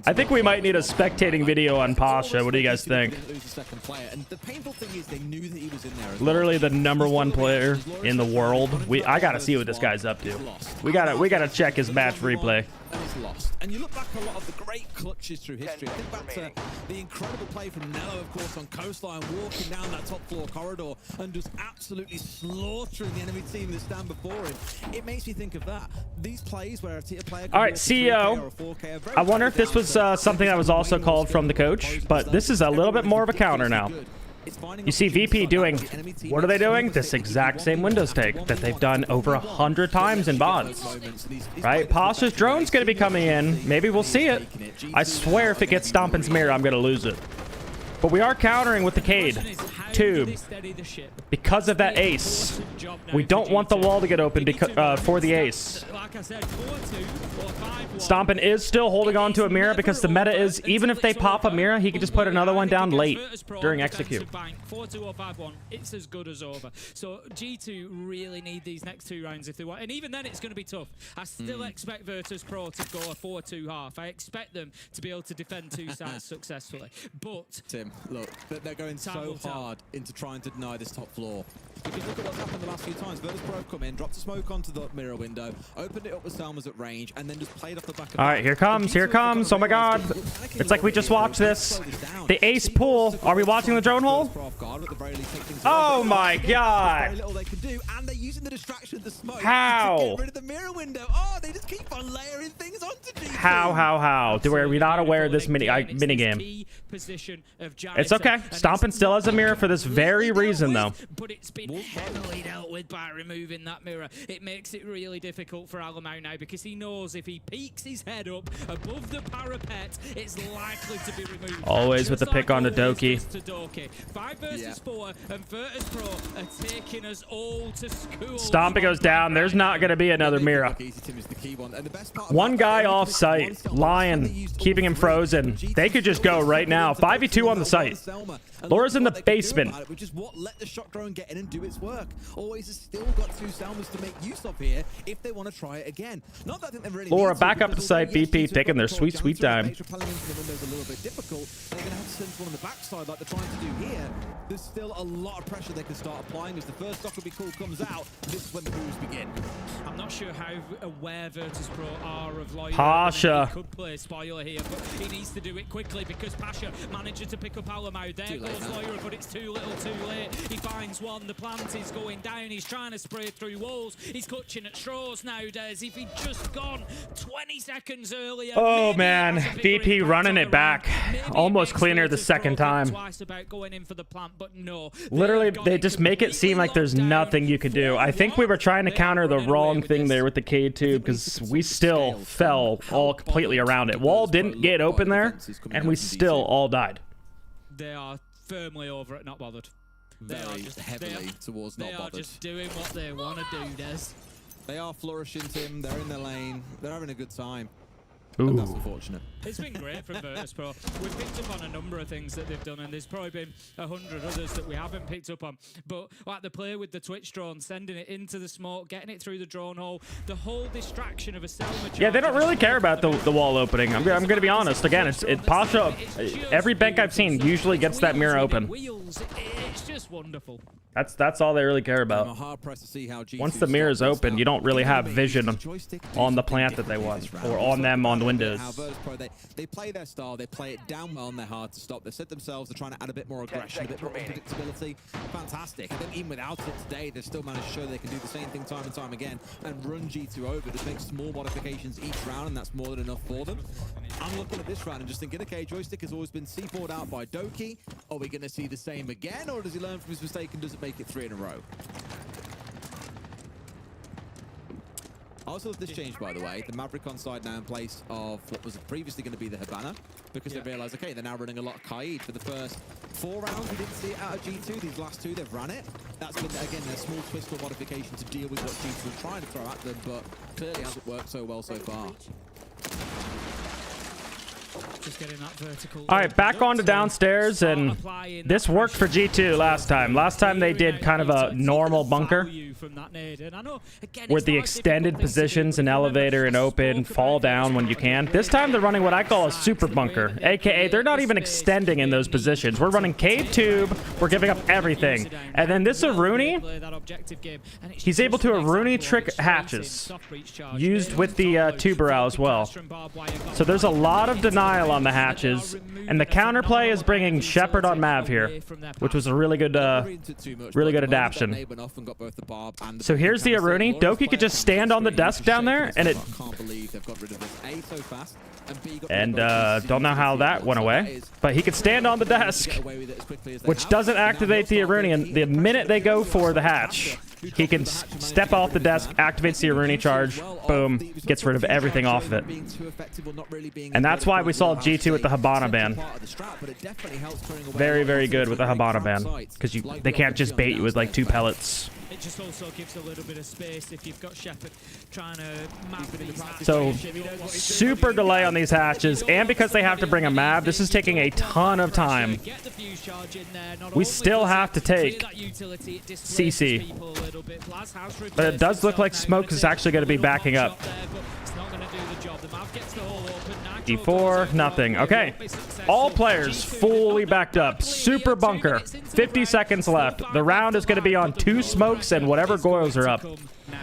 I think we might need a spectating video on Pasha. What do you guys think? Literally the #1 player in the world. I gotta see what this guy's up to. We gotta check his match replay. And he's lost. And you look back a lot of the great clutches through history. I think back to the incredible play from Nello, of course, on Coastline, walking down that top floor corridor and just absolutely slaughtering the enemy team that stand before him. It makes me think of that. These plays where a tier player can All right, walk a CEO. 3K or a 4K are very I wonder if this was down. something that was also called from the coach, but this is a little bit more of a counter now. You see VP doing, what are they doing? This exact same Windows take that they've done over 100 times in VODs. Right? Pasha's drone's going to be coming in. Maybe we'll see it. I swear if it gets Stompin's mirror, I'm going to lose it. But we are countering with the Cade Tube because of that ace. We don't want the wall to get open for the ace. Stompin is still holding on to a mirror because the meta is, even if they pop a mirror, he can just put another one down late during execute. 4-2 or 5-1, it's as good as over. So G2 really need these next 2 rounds if they want, and even then it's going to be tough. I still expect Virtus Pro to go a 4-2 half. I expect them to be able to defend 2 sides successfully. But Tim. Look, they're going Time so will tell. hard into trying to deny this top floor. Because look at what's happened the last few times. Virtus Pro have come in, dropped a smoke onto the mirror window, opened it up with Selma's at range, and then just played off the back of All right, here comes, here comes. Oh my God. It's like we just watched this. The ace pool. Are we watching the drone hole? Oh my God. Very little they can do, and they're using the distraction of the smoke How? to get rid of the mirror window. Oh, they just keep on layering things onto G2. How? Are we not aware of this mini game? It's okay. Stompin still has a mirror for this very reason, though. But it's been heavily dealt with by removing that mirror. It makes it really difficult for Alamau now because he knows if he peeks his head up above the parapet, it's likely to be removed. Always with the pick on the Doki. 5 versus 4, and Virtus Pro are taking us all to school. Stompa goes down. There's not going to be another mirror. One guy off site. Lion keeping him frozen. They could just go right now. 5v2 on the site. Laura's in the basement. Which is what let the shock drone get in and do its work. Always has still got 2 Selmas to make use of here if they want to try it again. Not that I think they really Laura need back to, up the because site. although, yes, BP G2 taking their got sweet control time. down, extra pelling into the window's a little bit difficult. They're going to have to send one on the backside like they're trying to do here. There's still a lot of pressure they can start applying as the first stock will be cool comes out. This is when the moves begin. I'm not sure how aware Virtus Pro are of Loira. Pasha. He could play spoiler here, but he needs to do it quickly because Pasha managed to pick up Alamau. There goes Loira, but it's too little too late. He finds one. The plant is going down. He's trying to spray through walls. He's clutching at straws nowadays. If he'd just gone 20 seconds earlier. Oh man, BP running it back. Almost cleaner the second time. Twice about going in for the plant, but no. Literally, they just make it seem like there's nothing you can do. I think we were trying to counter the wrong thing there with the K-tube because we still fell all completely around it. Wall didn't get open there, and we still all died. They are firmly over it, not bothered. Very heavily towards not They are bothered. just doing what they want to do, Des. They are flourishing, Tim. They're in their lane. They're having a good time. Ooh. And that's unfortunate. It's been great from Virtus Pro. We've picked up on a number of things that they've done, and there's probably been 100 others that we haven't picked up on. But like the play with the Twitch drone, sending it into the smoke, getting it through the drone hole, the whole distraction of a Selma. Yeah, they don't really care about the wall opening. I'm going to be honest. Again, Pasha, every bank I've seen usually gets that mirror open. It's just wonderful. That's all they really care I'm about. hard pressed to see how G2 Once the mirror's stop this open, now. you don't really have vision Joystick on the do plant something that they different want, this round. or on them on the windows. How Virtus Pro, they play their style, they play it down well, and they're hard to stop. They set themselves, they're trying to add a bit more aggression, a bit more unpredictability. Fantastic. I think even without it today, they've still managed to show they can do the same thing time and time again and run G2 over. Just make small modifications each round, and that's more than enough for them. I'm looking at this round and just thinking, okay, Joystick has always been C4'd out by Doki. Are we going to see the same again, or does he learn from his mistake and does it make it 3 in a row? Also, this changed, by the way. The Maverick on side now in place of what was previously going to be the Habana, because they realized, okay, they're now running a lot of Kaid. For the first 4 rounds, we didn't see it out of G2. These last 2, they've ran it. That's been, again, a small twist or modification to deal with what G2 were trying to throw at them, but clearly hasn't worked so well so far. Just getting that vertical. All right, back on to downstairs, and this worked for G2 last time. Last time they did kind of a normal bunker with the extended positions and elevator and open, fall down when you can. This time they're running what I call a super bunker, aka they're not even extending in those positions. We're running cave tube, we're giving up everything. And then this Aruni, he's able to Aruni trick hatches, used with the Tuberal as well. So there's a lot of denial on the hatches, and the counterplay is bringing Shepard on Mav here, which was a really good adaptation. So here's the Aruni. Doki could just stand on the desk down there, and it... And don't know how that went away, but he could stand on the desk, which doesn't activate the Aruni. And the minute they go for the hatch, he can step off the desk, activates the Aruni charge, boom, gets rid of everything off of it. And that's why we saw G2 with the Habana ban. Very, very good with the Habana ban, because they can't just bait you with like 2 pellets. It just also gives a little bit of space if you've got Shepard trying to map these hatches. So super delay on these hatches, and because they have to bring a map, this is taking a ton of time. We still have to take CC, but it does look like Smoke is actually going to be backing up. D4, nothing. Okay. All players fully backed up. Super bunker. 50 seconds left. The round is going to be on 2 smokes and whatever goils are up.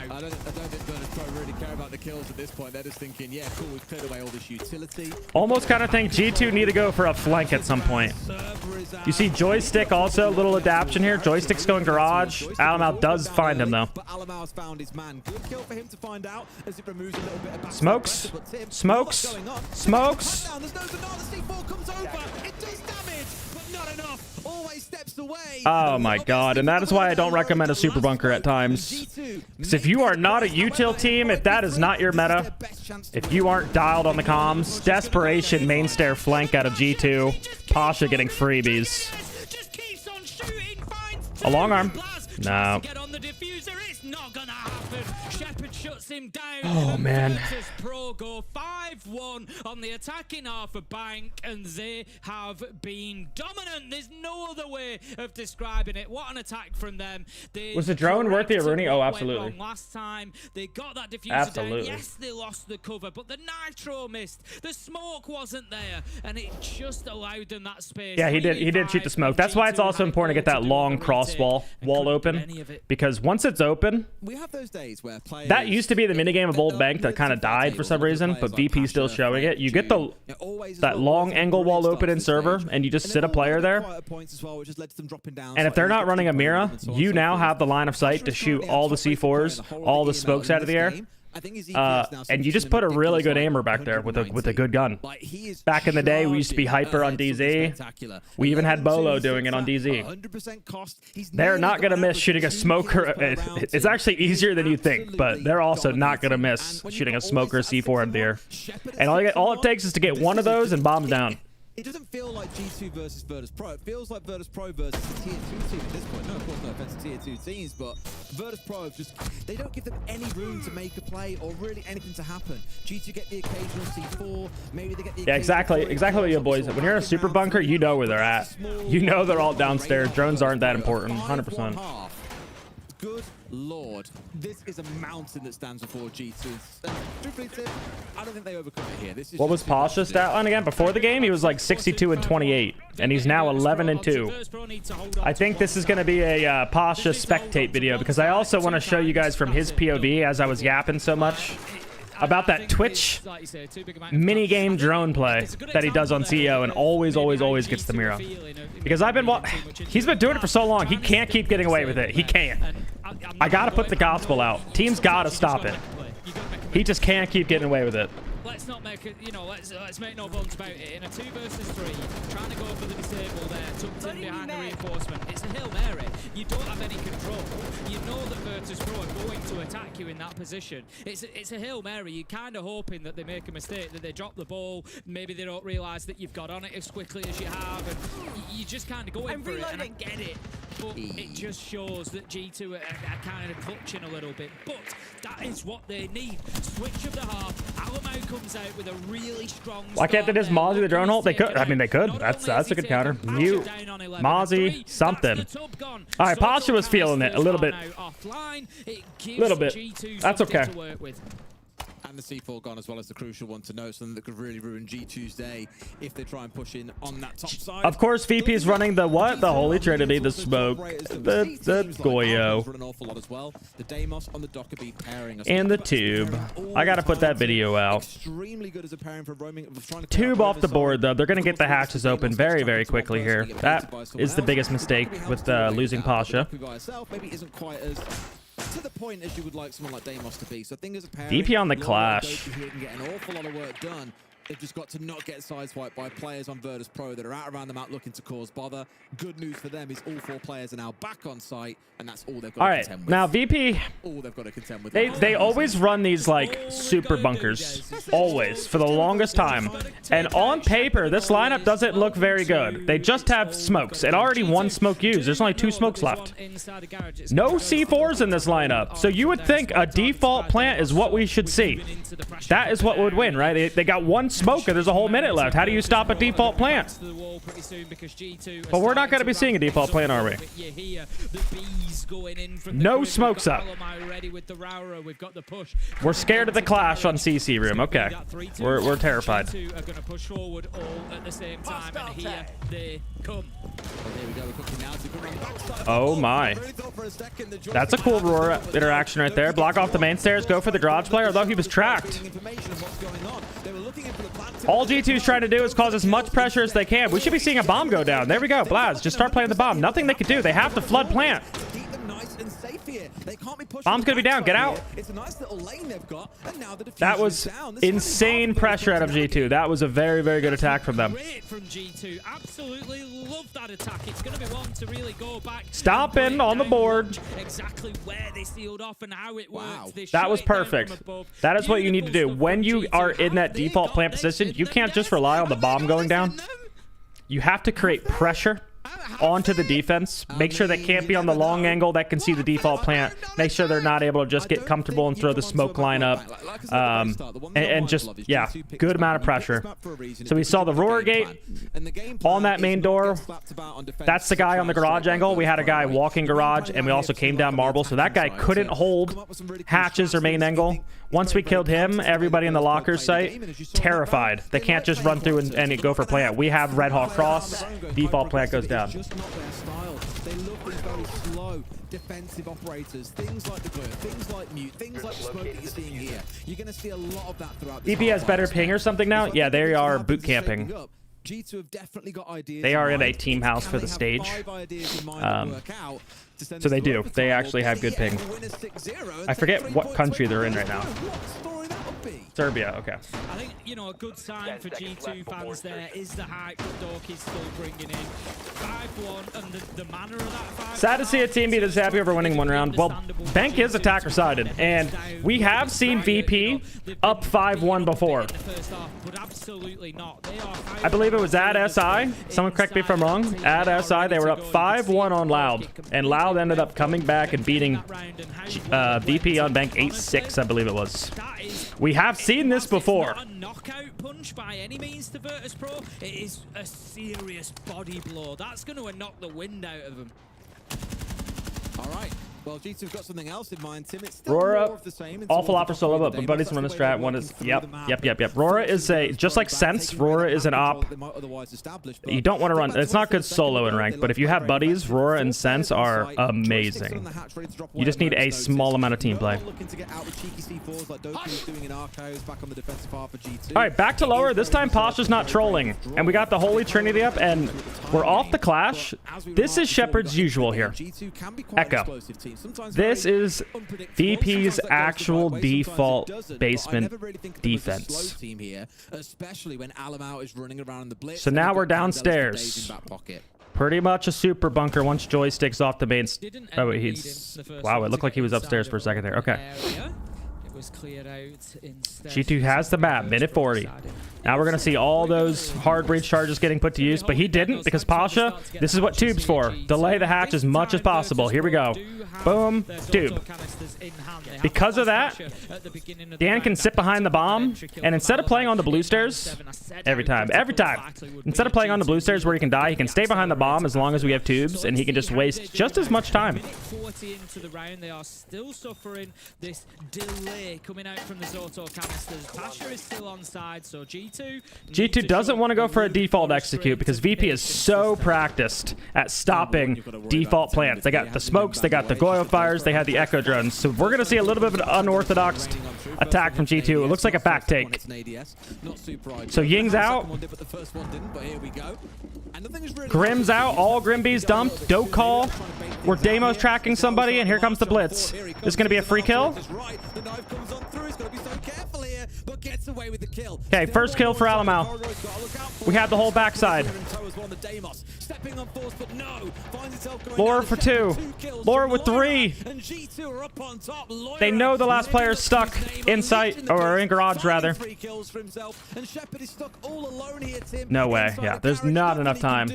I don't think Virtus Pro really care about the kills at this point. They're just thinking, yeah, cool, we've cleared away all this utility. Almost kind of think G2 need to go for a flank at some point. You see Joystick also, a little adaptation here. Joystick's going garage. Alamau does find him, though. But Alamau's found his man. Good kill for him to find out as it removes a little bit of back Smokes. pressure, but Smokes. what's going on? Smokes. Now, there's no banana. C4 comes over. It does damage, but not enough. Always steps away. Oh my god, and that is why I don't recommend a super bunker at times. Because if you are not a util team, if that is not your meta, if you aren't dialed on the comms, desperation main stair flank out of G2, Pasha getting freebies. A long arm. No. Shuts him down. Oh, man. Virtus Pro go 5-1 on the attacking half of Bank, and they have been dominant. There's no other way of describing it. What an attack from them. They Was the drone worth the Rooney? Oh, absolutely. Last time they got that diffuser Absolutely. down. Yes, they lost the cover, but the nitro missed. The smoke wasn't there, and it just allowed them that space. Yeah, he did shoot the smoke. That's why it's also important to get that long cross wall open, because once it's open, We have those days where players that used to be the minigame of Old Bank that kind of died for some reason, but VP's still showing it. You get that long angle wall open in server, and you just sit a player there. And if they're not running a Mira, you now have the line of sight to shoot all the C4s, all the smokes out of the air. And you just put a really good aimer back there with a good gun. Back in the day, we used to be hyper on DZ. We even had Bolo doing it on DZ. They're not going to miss shooting a smoker. It's actually easier than you think, but they're also not going to miss shooting a smoker C4 in the air. And all it takes is to get one of those and bombs down. It doesn't feel like G2 versus Virtus Pro. It feels like Virtus Pro versus a tier 2 team at this point. No, of course, no offense to tier 2 teams, but Virtus Pro have they don't give them any room to make a play or really anything to happen. G2 get the occasional C4, maybe they get the exactly what you boys. When you're in a super bunker, you know where they're at. You know they're all downstairs. Drones aren't that important, 100%. Good lord, this is a mountain that stands before G2. Truthfully, Tim, I don't think they overcome it here. This is what was Pasha's stat line again? Before the game, he was like 62 and 28, and he's now 11 and 2. I think this is going to be a Pasha spectate video, because I also want to show you guys from his POV, as I was yapping so much about that Twitch mini-game drone play that he does on CEO and always gets the Mira. Because he's been doing it for so long, he can't keep getting away with it. He can't. I gotta put the gospel out. Teams gotta stop it. He just can't keep getting away with it. Let's not make it, let's make no bones about it. In a 2 versus 3, trying to go for the disable there, tucked in behind the reinforcement. It's a Hail Mary. You don't have any control. You know that Virtus Pro are going to attack you in that position. It's a Hail Mary. You're kind of hoping that they make a mistake, that they drop the ball. Maybe they don't realise that you've got on it as quickly as you have, and you just kind of go in for it, and I get it. But it just shows that G2 are kind of clutching a little bit. But that is what they need. Switch of the half. Alamau comes out with a really strong Why can't they just Mozzie the drone hold? They could. I mean, they could. That's a good counter. Mute, Mozzie, something. All right, Pasha was feeling it a little bit. That's okay. And the C4 gone as well as the crucial one to note, something that could really ruin G2's day if they try and push in on that top side. Of course, VP is running the what? The Holy Trinity, the smoke, the Goyo, and the tube. I gotta put that video out. Tube off the board, though. They're gonna get the hatches open very quickly here. That is the biggest mistake with losing Pasha. Maybe isn't quite as to the point as you would like someone like Deimos to be. So I think as a pair, VP on the clash. Can get an awful lot of work done. They've just got to not get sideswiped by players on Virtus Pro that are out around the map looking to cause bother. Good news for them is all 4 players are now back on site, and that's all they've got to contend with. Now VP, all they've got to contend with. They always run these like super bunkers, always, for the longest time. And on paper, this lineup doesn't look very good. They just have smokes, and already 1 smoke used. There's only 2 smokes left. No C4s in this lineup, so you would think a default plant is what we should see. That is what would win, right? They got 1 smoke and there's a whole minute left. How do you stop a default plant? But we're not going to be seeing a default plant, are we? No smokes up. We're scared of the clash on CC room. Okay. We're terrified. Oh my. That's a cool Aurora interaction right there. Block off the main stairs, go for the garage player, although he was tracked. All G2's trying to do is cause as much pressure as they can. We should be seeing a bomb go down. There we go. Blaz, just start playing the bomb. Nothing they can do. They have to flood plant. Bomb's gonna be down. Get out. That was insane pressure out of G2. That was a very, very good attack from them. From G2. Absolutely love that attack. It's going to be one to really go back. Stomping on the board. Exactly where they sealed off and how it worked. That was perfect. That is what you need to do. When you are in that default plant position, you can't just rely on the bomb going down. You have to create pressure onto the defense. Make sure they can't be on the long angle that can see the default plant. Make sure they're not able to just get comfortable and throw the smoke line up. And just, yeah, good amount of pressure. So we saw the roar gate on that main door. That's the guy on the garage angle. We had a guy walking garage, and we also came down marble. So that guy couldn't hold hatches or main angle. Once we killed him, everybody in the locker site terrified. They can't just run through and go for plant. We have Red Hawk Cross. Default plant goes down. Just not their style. They look as very slow defensive operators. Things like the glue, things like mute, things like the smoke that you're seeing here. You're going to see a lot of that throughout. EP has better ping or something now? Yeah, they are boot camping. G2 have definitely got ideas. They are in a team house for the stage. So they do. They actually have good ping. I forget what country they're in right now. Serbia, okay. I think, you know, a good sign for G2 fans there is the hype that Dorky's still bringing in. 5-1 and the manner of that 5-1. Sad to see a team be this happy over winning one round. Well, Bank is attacker sided, and we have seen VP up 5-1 before. I believe it was at SI. Someone correct me if I'm wrong. At SI, they were up 5-1 on Loud, and Loud ended up coming back and beating VP on Bank 8-6, I believe it was. We have seen this before. Not a knockout punch by any means to Virtus Pro. It is a serious body blow. That's going to knock the wind out of them. All right. Well, G2's got something else in mind, Tim. It's still Rora, more of the same. awful lot for solo, but buddies run the strat. One is, yep. Rora is a, just like Sense, Rora is an op. You don't want to run, it's not good solo in ranked, but if you have buddies, Rora and Sense are amazing. You just need a small amount of team play. All right, back to lower. This time Pasha's not trolling, and we got the Holy Trinity up, and we're off the clash. This is Shepard's usual here. Echo. This is VP's actual default basement defense. So now we're downstairs. Pretty much a super bunker once joystick's off the main. Oh, he's. Wow, it looked like he was upstairs for a second there. Okay. G2 has the map, minute 40. Now we're going to see all those hard breach charges getting put to use, but he didn't because Pasha, this is what tube's for. Delay the hatch as much as possible. Here we go. Boom. Tube. Because of that, Dan can sit behind the bomb, and instead of playing on the blue stairs, every time, instead of playing on the blue stairs where he can die, he can stay behind the bomb as long as we have tubes, and he can just waste just as much time. 40 into the round, they are still suffering this delay coming out from the Zoto canisters. Pasha is still on side, so G2 doesn't want to go for a default execute because VP is so practiced at stopping default plants. They got the smokes, they got the Goyo fires, they had the Echo drones. So we're going to see a little bit of an unorthodox attack from G2. It looks like a back take. So Ying's out. Grim's out. All Grimby's dumped. Don't call. We're Demo's tracking somebody, and here comes the blitz. This is going to be a free kill. Okay, first kill for Alamau. We have the whole backside. Laura for 2. Laura with 3. They know the last player is stuck in sight, or in garage rather. No way. Yeah, there's not enough time.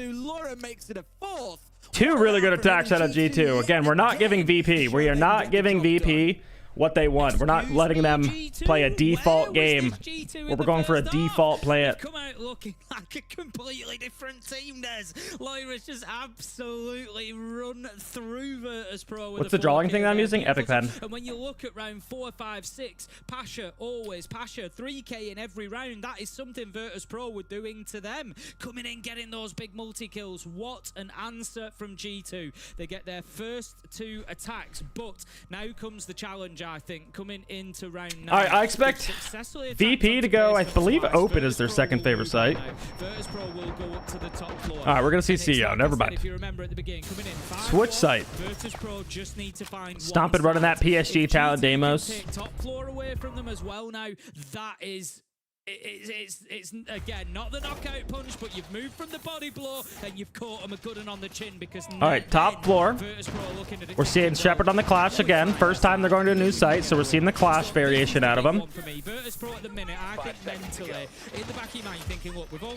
2 really good attacks out of G2. Again, we're not giving VP. We are not giving VP what they want. We're not letting them play a default game where we're going for a default plant. Come out looking like a completely different team, Des. Lyra's just absolutely run through Virtus Pro. What's the drawing thing that I'm using? Epic Pen. And when you look at round 4, 5, 6, Pasha, always Pasha, 3k in every round. That is something Virtus Pro were doing to them. Coming in, getting those big multi-kills. What an answer from G2. They get their first 2 attacks, but now comes the challenge, I think, coming into round 9. I expect VP to go, I believe open is their second favorite site. Virtus Pro will go up to the top floor. All right, we're going to see CEO. Never mind. If you remember at the beginning, coming in, Switch site. Virtus Pro just need to find Stomping, running that PSG talent Demos. Take top floor away from them as well now. That is... It's again not the knockout punch, but you've moved from the body blow and you've caught him a good one on the chin because. All right, top floor. We're seeing Shepard on the Clash again. First time they're going to a new site, so we're seeing the Clash variation out of them.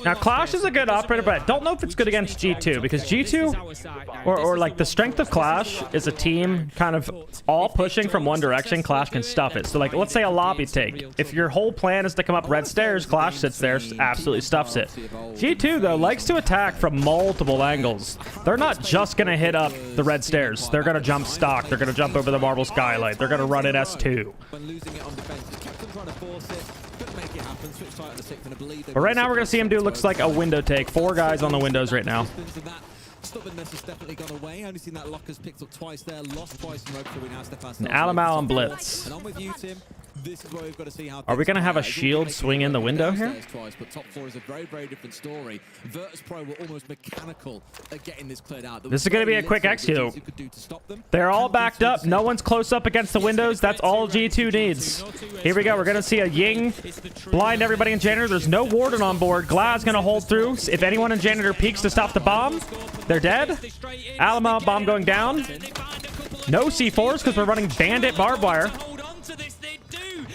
Now Clash is a good operator, but I don't know if it's good against G2 because G2 or like the strength of Clash is a team kind of all pushing from one direction. Clash can stuff it. So like let's say a lobby take. If your whole plan is to come up red stairs, Clash sits there, absolutely stuffs it. G2 though likes to attack from multiple angles. They're not just gonna hit up the red stairs. They're gonna jump stock. They're gonna jump over the marble skylight. They're gonna run it S2. But right now we're gonna see him do looks like a window take. 4 guys on the windows right now. Stubbornness has definitely gone away. Only seen that Locker's picked up twice there, lost twice in row, so we now step past. And Alamau on Blitz. And I'm with you, Tim. This is where we've got to see how. Are we going to have a shield swing in the window here? Twice, but top floor is a very, very different story. Virtus Pro were almost mechanical at getting this cleared out. This is going to be a quick execute. They're all backed up. No one's close up against the windows. That's all G2 needs. Here we go. We're going to see a Ying blind everybody in Janitor. There's no Warden on board. Glaz going to hold through. If anyone in Janitor peeks to stop the bomb, they're dead. Alamo bomb going down. No C4s because we're running Bandit barbed wire.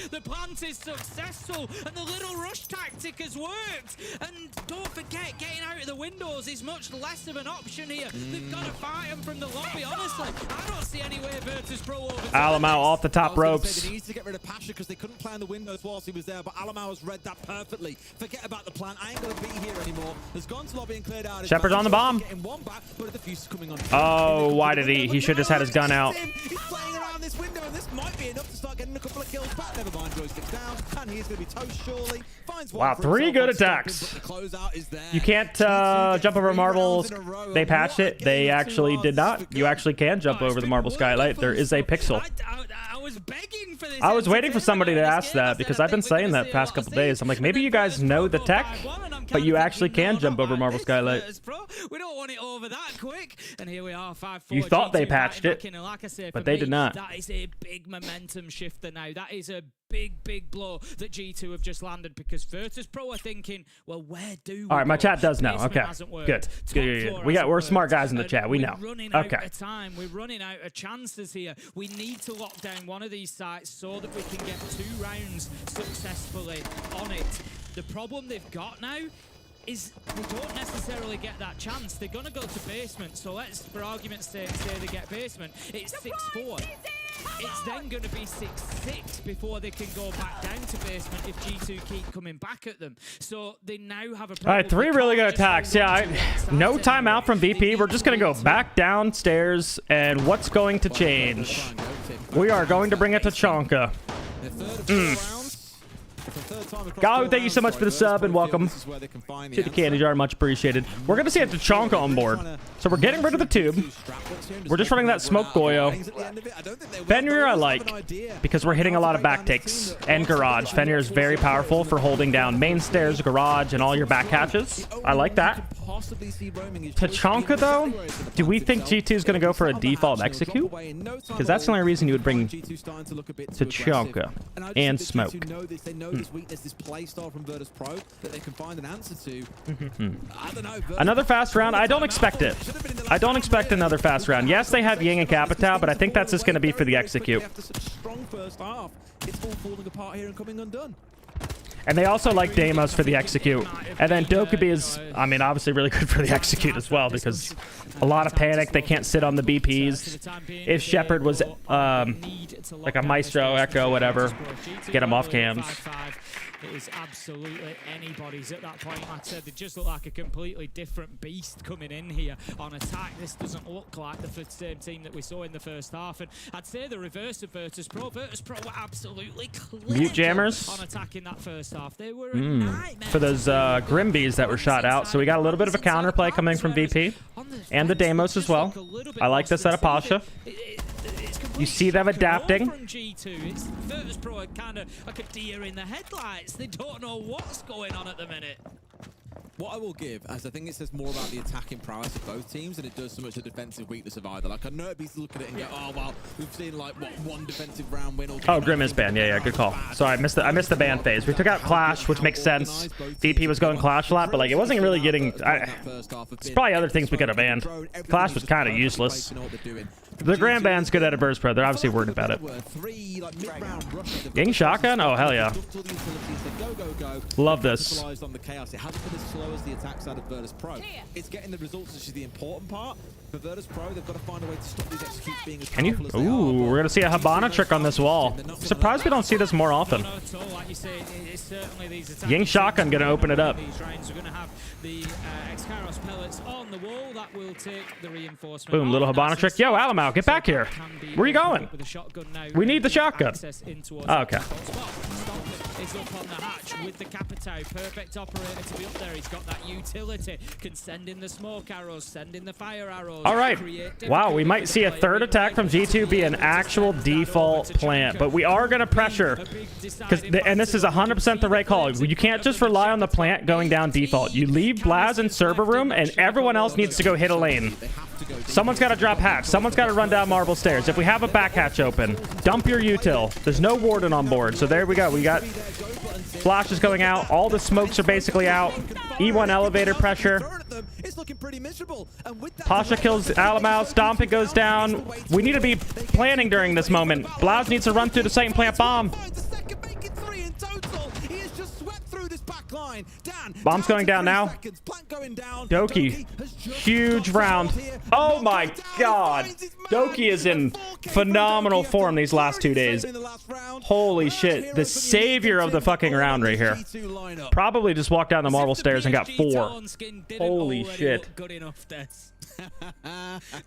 The plant is successful and the little rush tactic has worked, and don't forget, getting out of the windows is much less of an option here. They've got to fight him from the lobby. Honestly, I don't see any way Virtus Pro over. Alamau off the top ropes. They need to get rid of Pasha because they couldn't plan the windows whilst he was there, but Alamau has read that perfectly. Forget about the plan. I ain't going to be here anymore. Has gone to lobby and cleared out. Shepard's on the bomb. Oh, why did he? He should have just had his gun out. He's playing around this window, and this might be enough to start getting a couple of kills back. Never mind, joysticks down, and he's going to be toast surely. Wow, 3 good attacks. You can't jump over marbles. They patched it. They actually did not. You actually can jump over the marble skylight. There is a pixel. I was begging for this. I was waiting for somebody to ask that because I've been saying that past couple days. I'm like, maybe you guys know the tech, but you actually can jump over marble skylight. We don't want it over that quick. And here we are, 5-4. You thought they patched it, but they did not. That is a big momentum shifter now. That is a big blow that G2 have just landed because Virtus Pro are thinking, well, where do we all right, my chat does know. Okay, good. We're smart guys in the chat. We know. We're running out of time. We're running out of chances here. We need to lock down one of these sites so that we can get 2 rounds successfully on it. The problem they've got now is they don't necessarily get that chance. They're going to go to basement, so let's, for argument's sake, say they get basement. It's 6-4. It's then going to be 6-6 before they can go back down to basement if G2 keep coming back at them. So they now have a problem. All right, 3 really good attacks. Yeah, no timeout from VP. We're just going to go back downstairs, and what's going to change? We are going to bring it to Chonka. Galu, thank you so much for the sub and welcome to the candy jar. Much appreciated. We're going to see a Tachanka on board. So we're getting rid of the tube. We're just running that smoke Goyo. Fenrir I like because we're hitting a lot of back takes and garage. Fenrir is very powerful for holding down main stairs, garage, and all your back hatches. I like that. Tachanka though, do we think G2 is going to go for a default execute? Because that's the only reason you would bring Tachanka and smoke. Another fast round? I don't expect it. I don't expect another fast round. Yes, they have Ying and Capitao, but I think that's just going to be for the execute. And they also like Deimos for the execute. And then Dokkaebi is, I mean, obviously really good for the execute as well because a lot of panic. They can't sit on the BPs. If Shepard was like a Maestro, Echo, whatever, get him off cams. It is absolutely anybody's at that point. Like I said, they just look like a completely different beast coming in here on attack. This doesn't look like the same team that we saw in the first half. And I'd say the reverse of Virtus Pro. Virtus Pro were absolutely Mute jammers on attack in that first half. They were a nightmare for those Grimbees that were shot out. So we got a little bit of a counterplay coming from VP and the Deimos as well. I like this out of Pasha. You see them adapting. From G2, it's Virtus Pro are kind of like a deer in the headlights. They don't know what's going on at the minute. What I will give, as I think it says more about the attacking prowess of both teams than it does so much the defensive weakness of either. Like, I know it'd be to look at it and go, oh, well, we've seen, like, what, one defensive round win. Oh, Grim is banned. Yeah, good call. Sorry, I missed the ban phase. We took out Clash, which makes sense. VP was going Clash a lot, but, like, it wasn't really getting... It's probably other things we could have banned. Clash was kind of useless. The Grand Band's good at a Burst Pro. They're obviously worried about it. Ying Shotgun? Oh, hell yeah. Love this. As the attacks out of Virtus Pro. It's getting the results, which is the important part. For Virtus Pro, they've got to find a way to stop these executes being as powerful as they are. Ooh, we're going to see a Habana trick on this wall. Surprised we don't see this more often. Ying Shotgun going to open it up. Boom, little Habana trick. Yo, Alamau, get back here. Where are you going? We need the shotgun. Oh, okay. Is up on the hatch with the Capito. Perfect operator to be up there. He's got that utility. Can send in the smoke arrows, send in the fire arrows. All right. Wow, we might see a third attack from G2 be an actual default plant, but we are going to pressure. And this is 100% the right call. You can't just rely on the plant going down default. You leave Blaz in server room, and everyone else needs to go hit a lane. Someone's got to drop hatch. Someone's got to run down marble stairs. If we have a back hatch open, dump your util. There's no warden on board, so there we go. We got flash is going out. All the smokes are basically out. E1 elevator pressure. Pasha kills Alamau. Stomping goes down. We need to be planning during this moment. Blaz needs to run through the site and plant bomb. Bomb's going down now. Doki, huge round. Oh my god. Doki is in phenomenal form these last 2 days. Holy shit. The savior of the fucking round right here. Probably just walked down the marble stairs and got 4. Holy shit.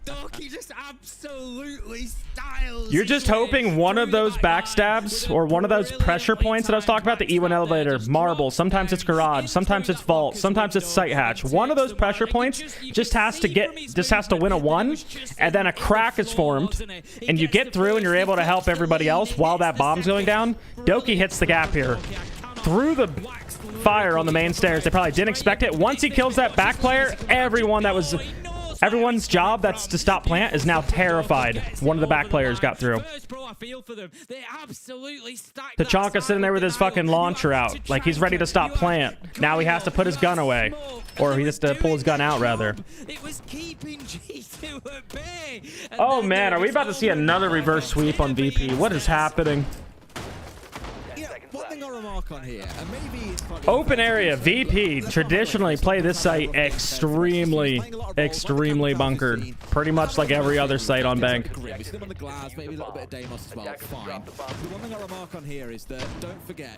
Doki just absolutely styles. You're just hoping one of those backstabs or one of those pressure points that I was talking about, the E1 elevator, marble, sometimes it's garage, sometimes it's vault, sometimes it's site hatch. One of those pressure points just has to win a 1, and then a crack is formed, and you get through and you're able to help everybody else while that bomb's going down. Doki hits the gap here. Through the fire on the main stairs. They probably didn't expect it. Once he kills that back player, everyone's job that's to stop plant is now terrified. One of the back players got through. Tachanka sitting there with his fucking launcher out. Like he's ready to stop plant. Now he has to put his gun away. Or he has to pull his gun out, rather. Oh man, are we about to see another reverse sweep on VP? What is happening? One thing I'll remark on here, and maybe it's open area. VP traditionally play this site extremely bunkered. Pretty much like every other site on Bank. We see them on the glass, maybe a little bit of Deimos as well. Fine. The one thing I'll remark on here is that, don't forget,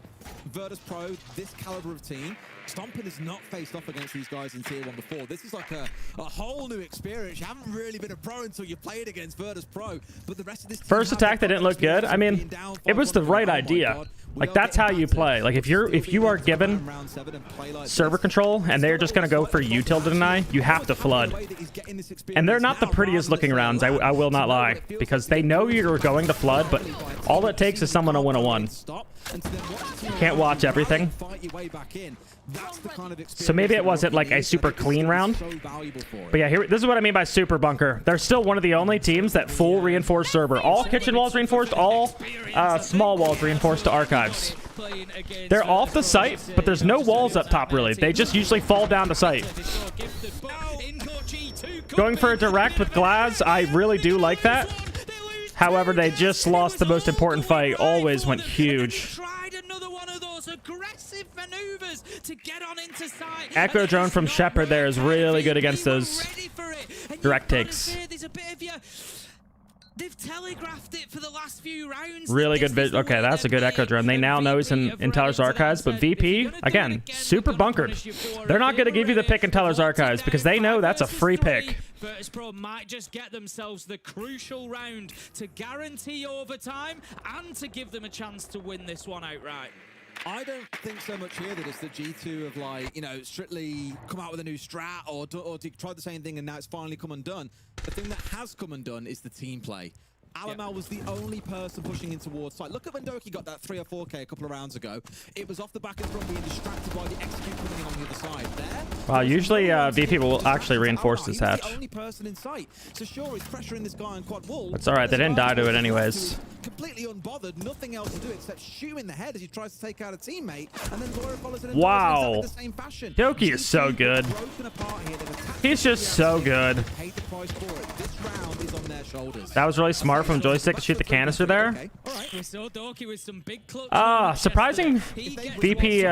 Virtus Pro, this caliber of team, Stomping has not faced off against these guys in Tier 1 before. This is like a whole new experience. You haven't really been a pro until you played against Virtus Pro. But the rest of this team first attack, they didn't look good. I mean, it was the right idea. Like, that's how you play. Like, if you are given server control and they're just going to go for util to deny, you have to flood. And they're not the prettiest looking rounds, I will not lie. Because they know you're going to flood, but all it takes is someone to win a 1. You can't watch everything. So maybe it wasn't like a super clean round. But yeah, this is what I mean by super bunker. They're still one of the only teams that full reinforced server. All kitchen walls reinforced, all small walls reinforced to archives. They're off the site, but there's no walls up top really. They just usually fall down the site. Going for a direct with Glaz, I really do like that. However, they just lost the most important fight. Always went huge. Tried another one of those aggressive canisters to get on into sight. Echo drone from Shepard there is really good against those direct takes. There's a bit of they've telegraphed it for the last few rounds. Really good vision. Okay, that's a good Echo drone. They now know he's in Teller's Archives, but VP, again, super bunkered. They're not going to give you the pick in Teller's Archives because they know that's a free pick. Virtus.pro might just get themselves the crucial round to guarantee overtime and to give them a chance to win this one outright. I don't think so much here that it's that G2 have, like, you know, strictly come out with a new strat or tried the same thing and now it's finally come undone. The thing that has come undone is the team play. Alamal was the only person pushing in towards site. Look at when Doki got that 3 or 4K a couple of rounds ago. It was off the back of the run being distracted by the execute coming in on the other side. There. Wow, usually VP will actually reinforce this hatch. The only person in sight. So sure, he's pressuring this guy on quad wall. That's all right. They didn't die to it anyways. Completely unbothered, nothing else to do except shoot in the head as he tries to take out a teammate, and then Laura follows it in Wow. the same fashion. Doki is so good. He's just so good. Paid the price for it. This round is on their shoulders. That was really smart from Joystick to shoot the canister there. Okay. All right. We saw Doki with some big clutch. Surprising VP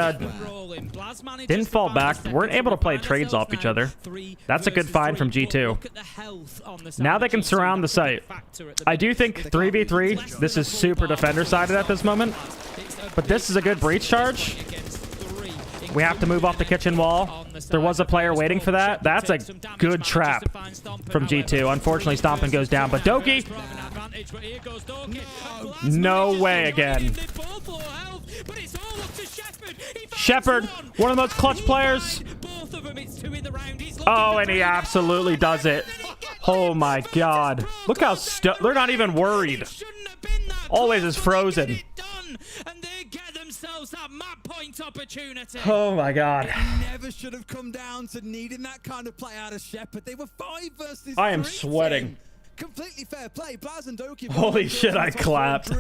didn't fall back. Weren't able to play trades off each other. That's a good find from G2. Now they can surround the site. I do think 3v3, this is super defender-sided at this moment. But this is a good breach charge. We have to move off the kitchen wall. There was a player waiting for that. That's a good trap from G2. Unfortunately, Stompin goes down, but Doki... No way again. Shepard, one of the most clutch players. Oh, and he absolutely does it. Oh my god. Look how they're not even worried. Always is frozen. Oh my god. It never should have come down to needing that kind of play out of Shepard. They were 5 versus 3. I am sweating. Completely fair play. Blaz and Doki. Holy shit, I clapped.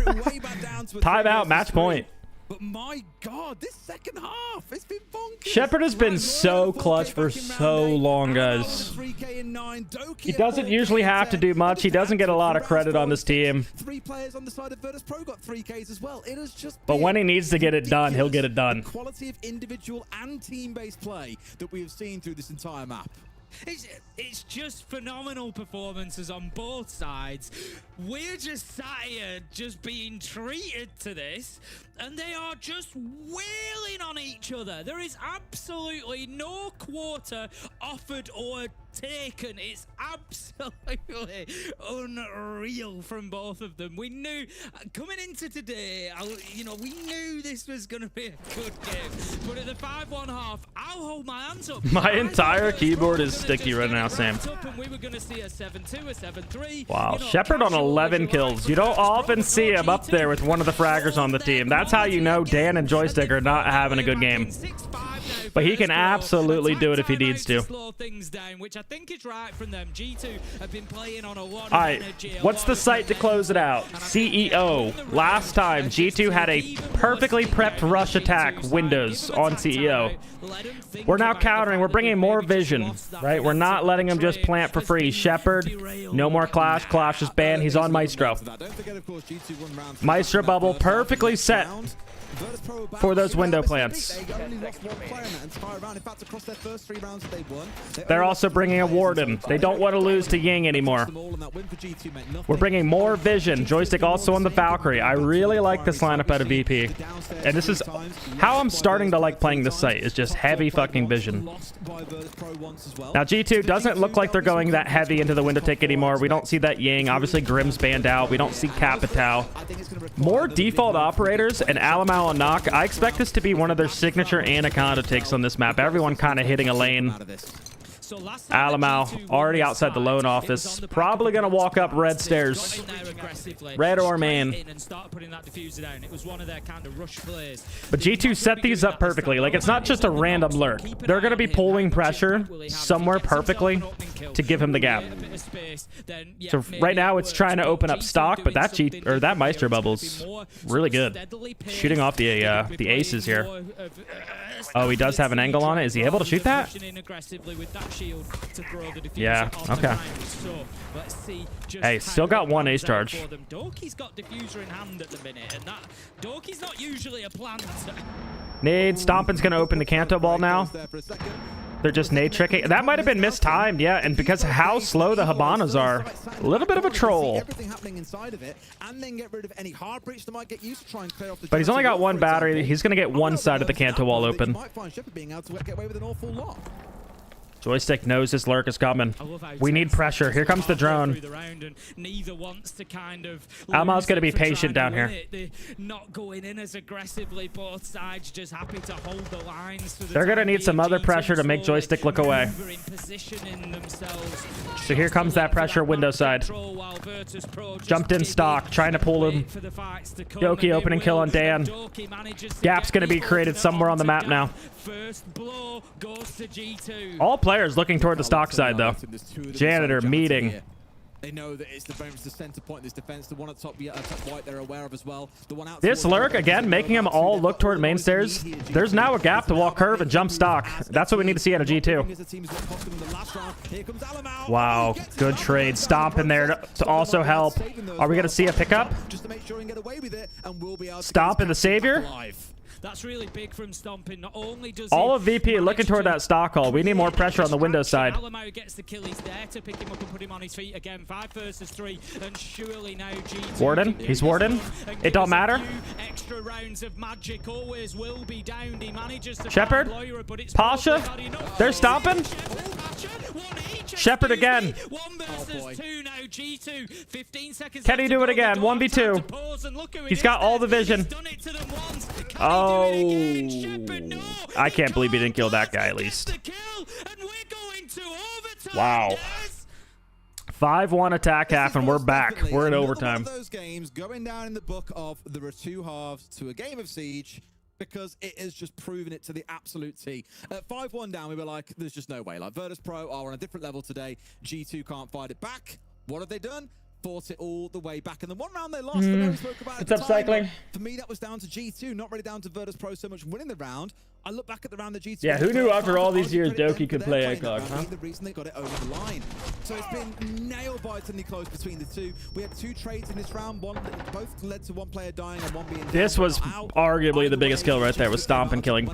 Time out, match point. But my god, this second half, it's been bonkers. Shepard has been so clutch for so long, guys. He doesn't usually have to do much. He doesn't get a lot of credit on this team. 3 players on the side of Virtus.pro got 3Ks as well. It has just But when he needs to get it done, he'll get it done. The quality of individual and team-based play that we have seen through this entire map. It's just phenomenal performances on both sides. We're just sat here just being treated to this, and they are just wailing on each other. There is absolutely no quarter offered or taken. It's absolutely unreal from both of them. We knew coming into today, we knew this was going to be a good game. But at the 5-1 half, I'll hold my hands up. My entire keyboard is sticky right now, Sam. We were going to see a 7-2, a 7-3. Wow, Shepard on 11 kills. You don't often see him up there with one of the fraggers on the team. That's how you know Dan and Joystick are not having a good game. But he can absolutely do it if he needs to. Slow things down, which I think is right from them. G2 have been playing on a lot of energy. What's the site to close it out? CEO. Last time, G2 had a perfectly prepped rush attack Windows on CEO. We're now countering. We're bringing more vision, right? We're not letting him just plant for free. Shepard, no more Clash. Clash is banned. He's on Maestro. Maestro bubble perfectly set for those window plants. They're also bringing a Warden. They don't want to lose to Ying anymore. We're bringing more vision. Joystick also on the Valkyrie. I really like this lineup out of VP. And this is how I'm starting to like playing this site, is just heavy fucking vision. Now G2 doesn't look like they're going that heavy into the window tick anymore. We don't see that Ying. Obviously Grimm's banned out. We don't see Capitao. More default operators and Alamal and Knock. I expect this to be one of their signature Anaconda takes on this map. Everyone kind of hitting a lane. Alamal already outside the loan office. Probably going to walk up red stairs. Red or main. But G2 set these up perfectly. Like, it's not just a random lurk. They're going to be pulling pressure somewhere perfectly to give him the gap. So right now it's trying to open up stock, but that Meister bubble's really good. Shooting off the aces here. Oh, he does have an angle on it. Is he able to shoot that? Yeah, okay. Hey, still got one ace charge. Doki's got diffuser in hand at the minute, and that Doki's not usually a planter. Nade. Stompin's going to open the Canto ball now. They're just nade tricking. That might have been mistimed, yeah. And because of how slow the Habanas are, a little bit of a troll. But he's only got one battery. He's going to get one side of the Canto wall open. Joystick knows this lurk is coming. We need pressure. Here comes the drone. Alma's going to be patient down here. Not going in as aggressively. Both sides just happy to hold the lines. They're going to need some other pressure to make Joystick look away. So here comes that pressure window side. Jumped in stock, trying to pull him. Doki opening kill on Dan. Gap's going to be created somewhere on the map now. All players looking toward the stock side, though. Janitor meeting. They know that it's the center point of this defense. The one at top right, they're aware of as well. The one out this lurk, again, making them all look toward main stairs. There's now a gap to wall curve and jump stock. That's what we need to see out of G2. Wow, good trade. Stomp in there to also help. Are we going to see a pickup? Stomp in the savior. That's really big from Stompin. Not only does all of VP looking toward that stock hall. We need more pressure on the window side. Alamo gets the kill. He's there to pick him up and put him on his feet again. 5 versus 3, and surely now G2 Warden. He's Warden. It don't matter. Extra rounds of magic always will be downed. He manages to Shepard. Pasha. They're stomping. Shepard again. 1 versus 2 now. G2. 15 seconds. Can he do it again? 1v2. He's got all the vision. Oh, I can't believe he didn't kill that guy at least. Wow. 5-1 attack half, and we're back. We're in overtime. One of those games going down in the book of there are 2 halves to a game of Siege, because it has just proven it to the absolute T. At 5-1 down, we were like, there's just no way. Like, Virtus Pro are on a different level today. G2 can't fight it back. What have they done? Fought it all the way back. And the one round they lost, I know we spoke about it's upcycling. For me, that was down to G2, not really down to Virtus Pro so much winning the round. I look back at the round that G2. Yeah, who knew after all these years Doki could play ACOG, huh? The reason they got it over the line. So it's been nail-bitingly close between the two. We had 2 trades in this round. Both led to 1 player dying and 1 being down. This was arguably the biggest kill right there, was Stomp and killing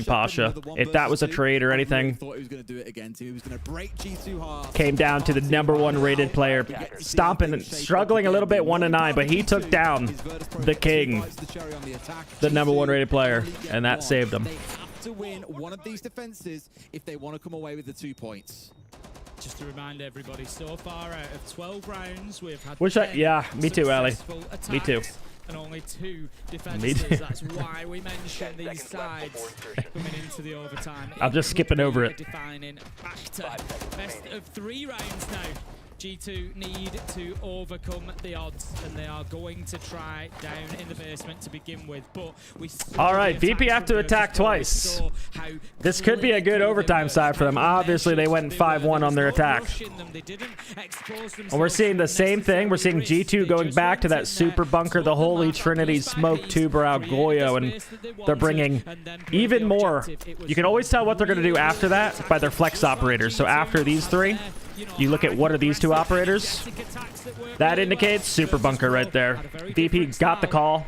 Pasha. If that was a trade or anything, thought he was going to do it again too. He was going to break G2 hard. Came down to the #1 rated player. Stomping and struggling a little bit 1-9, but he took down the king, the #1 rated player, and that saved him. To win one of these defenses if they want to come away with the 2 points. Just to remind everybody, so far out of 12 rounds, we've had yeah, me too, Ali. Me too. And only 2 defenses. That's why we mentioned these sides coming into the overtime. I'm just skipping over it. Defining factor. Best of 3 rounds now. G2 need to overcome the odds, and they are going to try down in the basement to begin with. But we all right, VP have to attack twice. This could be a good overtime side for them. Obviously, they went 5-1 on their attack. And we're seeing the same thing. We're seeing G2 going back to that super bunker, the Holy Trinity, Smoke, Tuberau, Goyo, and they're bringing even more. You can always tell what they're going to do after that by their flex operators. So after these 3, you look at what are these 2 operators. That indicates super bunker right there. VP got the call.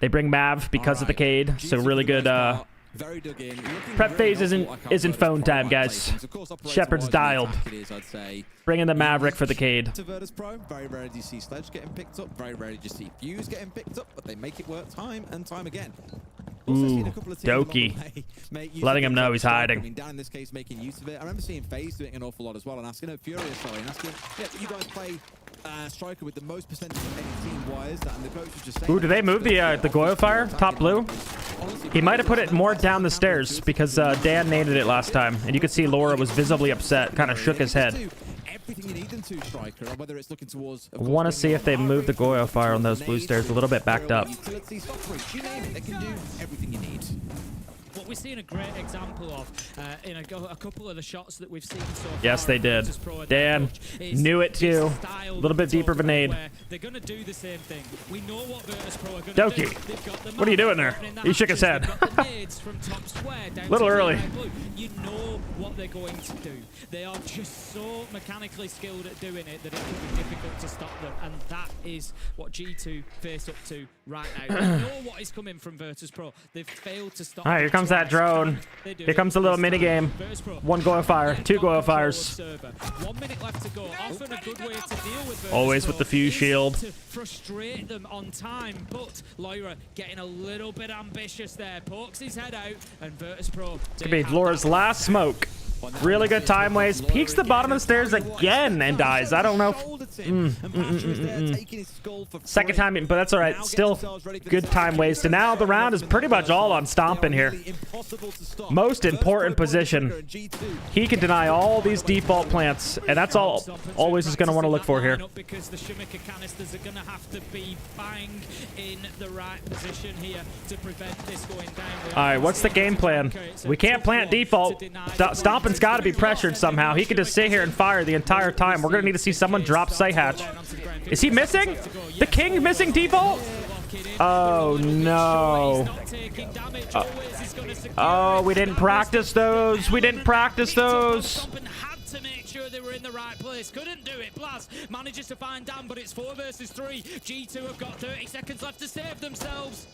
They bring Mav because of the Cade, so really good. Prep phase isn't phone time, guys. Shepard's dialed. Bringing the Maverick for the Cade. To Virtus Pro, very rarely do you see Sledge getting picked up. Very rarely do you see Fuse getting picked up, but they make it work time and time again. Ooh, Doki. Letting him know he's hiding. I mean, down in this case, making use of it. I remember seeing FaZe doing an awful lot as well, and asking, Furious, sorry, and asking, yeah, you guys play striker with the most percentage of any team. Why is that? And the coach was just saying, ooh, did they move the Goyo fire? Top blue? He might have put it more down the stairs because Dan naded it last time, and you could see Laura was visibly upset, kind of shook his head. Everything you need them to, striker, or whether it's looking towards. I want to see if they move the Goyo fire on those blue stairs a little bit backed up. You name it, they can do everything you need. what we're seeing a great example of in a couple of the shots that we've seen so far. Yes, they did. Dan knew it too. A little bit deeper of a nade. They're going to do the same thing. We know what Virtus Pro are going Doki, to do. They've got the what are you doing there? He shook his head. From top square down Little to early. blue. You know what they're going to do. They are just so mechanically skilled at doing it that it can be difficult to stop them, and that is what G2 face up to right now. They know what is coming from Virtus Pro. They've failed to stop. All right, here comes that drone. Here comes the little mini game. One go of fire, two go of fires. 1 minute left to go. Often a good way to deal with Virtus Always Pro with the fuse is shield. to frustrate them on time, but Lyra getting a little bit ambitious there. Pokes his head out, and Virtus Pro. It's gonna be Laura's last smoke. Really good time waste. Peeks the bottom of the stairs again and dies. I don't know. Second time, but that's all right. Still good time waste. And now the round is pretty much all on Stompin here. Most important position. He can deny all these default plants, and that's all always is going to want to look for here. Because the Shimika canisters are going to have to be bang in the right position here to prevent this going down. All right, what's the game plan? We can't plant default. Stompin's got to be pressured somehow. He could just sit here and fire the entire time. We're going to need to see someone drop sight hatch. Is he missing? The King missing default? Oh, no. Oh, we didn't practice those. We didn't practice those. To make sure they were in the right place. Couldn't do it. Blaz manages to find Dan, but it's 4 versus 3. G2 have got 30 seconds left to save themselves.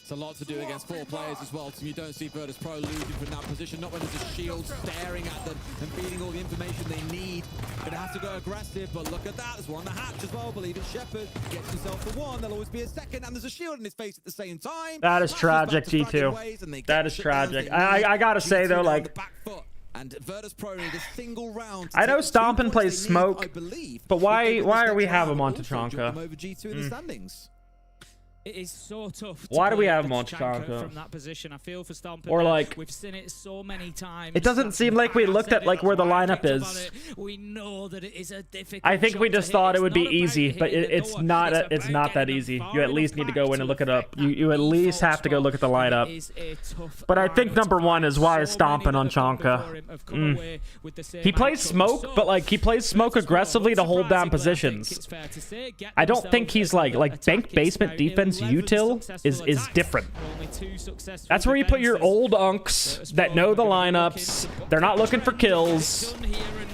It's a lot to do against 4 players as well, so you don't see Virtus Pro losing from that position, not when there's a shield staring at them and feeding all the information they need. Gonna have to go aggressive, but look at that. There's one on the hatch as well, believe it. Shepard gets himself the one. There'll always be a second, and there's a shield in his face at the same time. That is tragic, G2. That is tragic. I gotta say, though, like... And Virtus Pro need a single round. I know Stompin plays smoke, but why are we have him on Tachanka? Over G2 in the standings. It is so tough. Why do we have him on Tachanka from that position? I feel for Stompin. Or like, we've seen it so many times. It doesn't seem like we looked at like where the lineup is. We know that it is a difficult. I think we just thought it would be easy, but it's not. It's not that easy. You at least need to go in and look it up. You at least have to go look at the lineup. But I think number one is why is Stompin on Tachanka. He plays smoke, but like he plays smoke aggressively to hold down positions. I don't think he's like bank basement defense. Util is different. That's where you put your old unks that know the lineups. They're not looking for kills.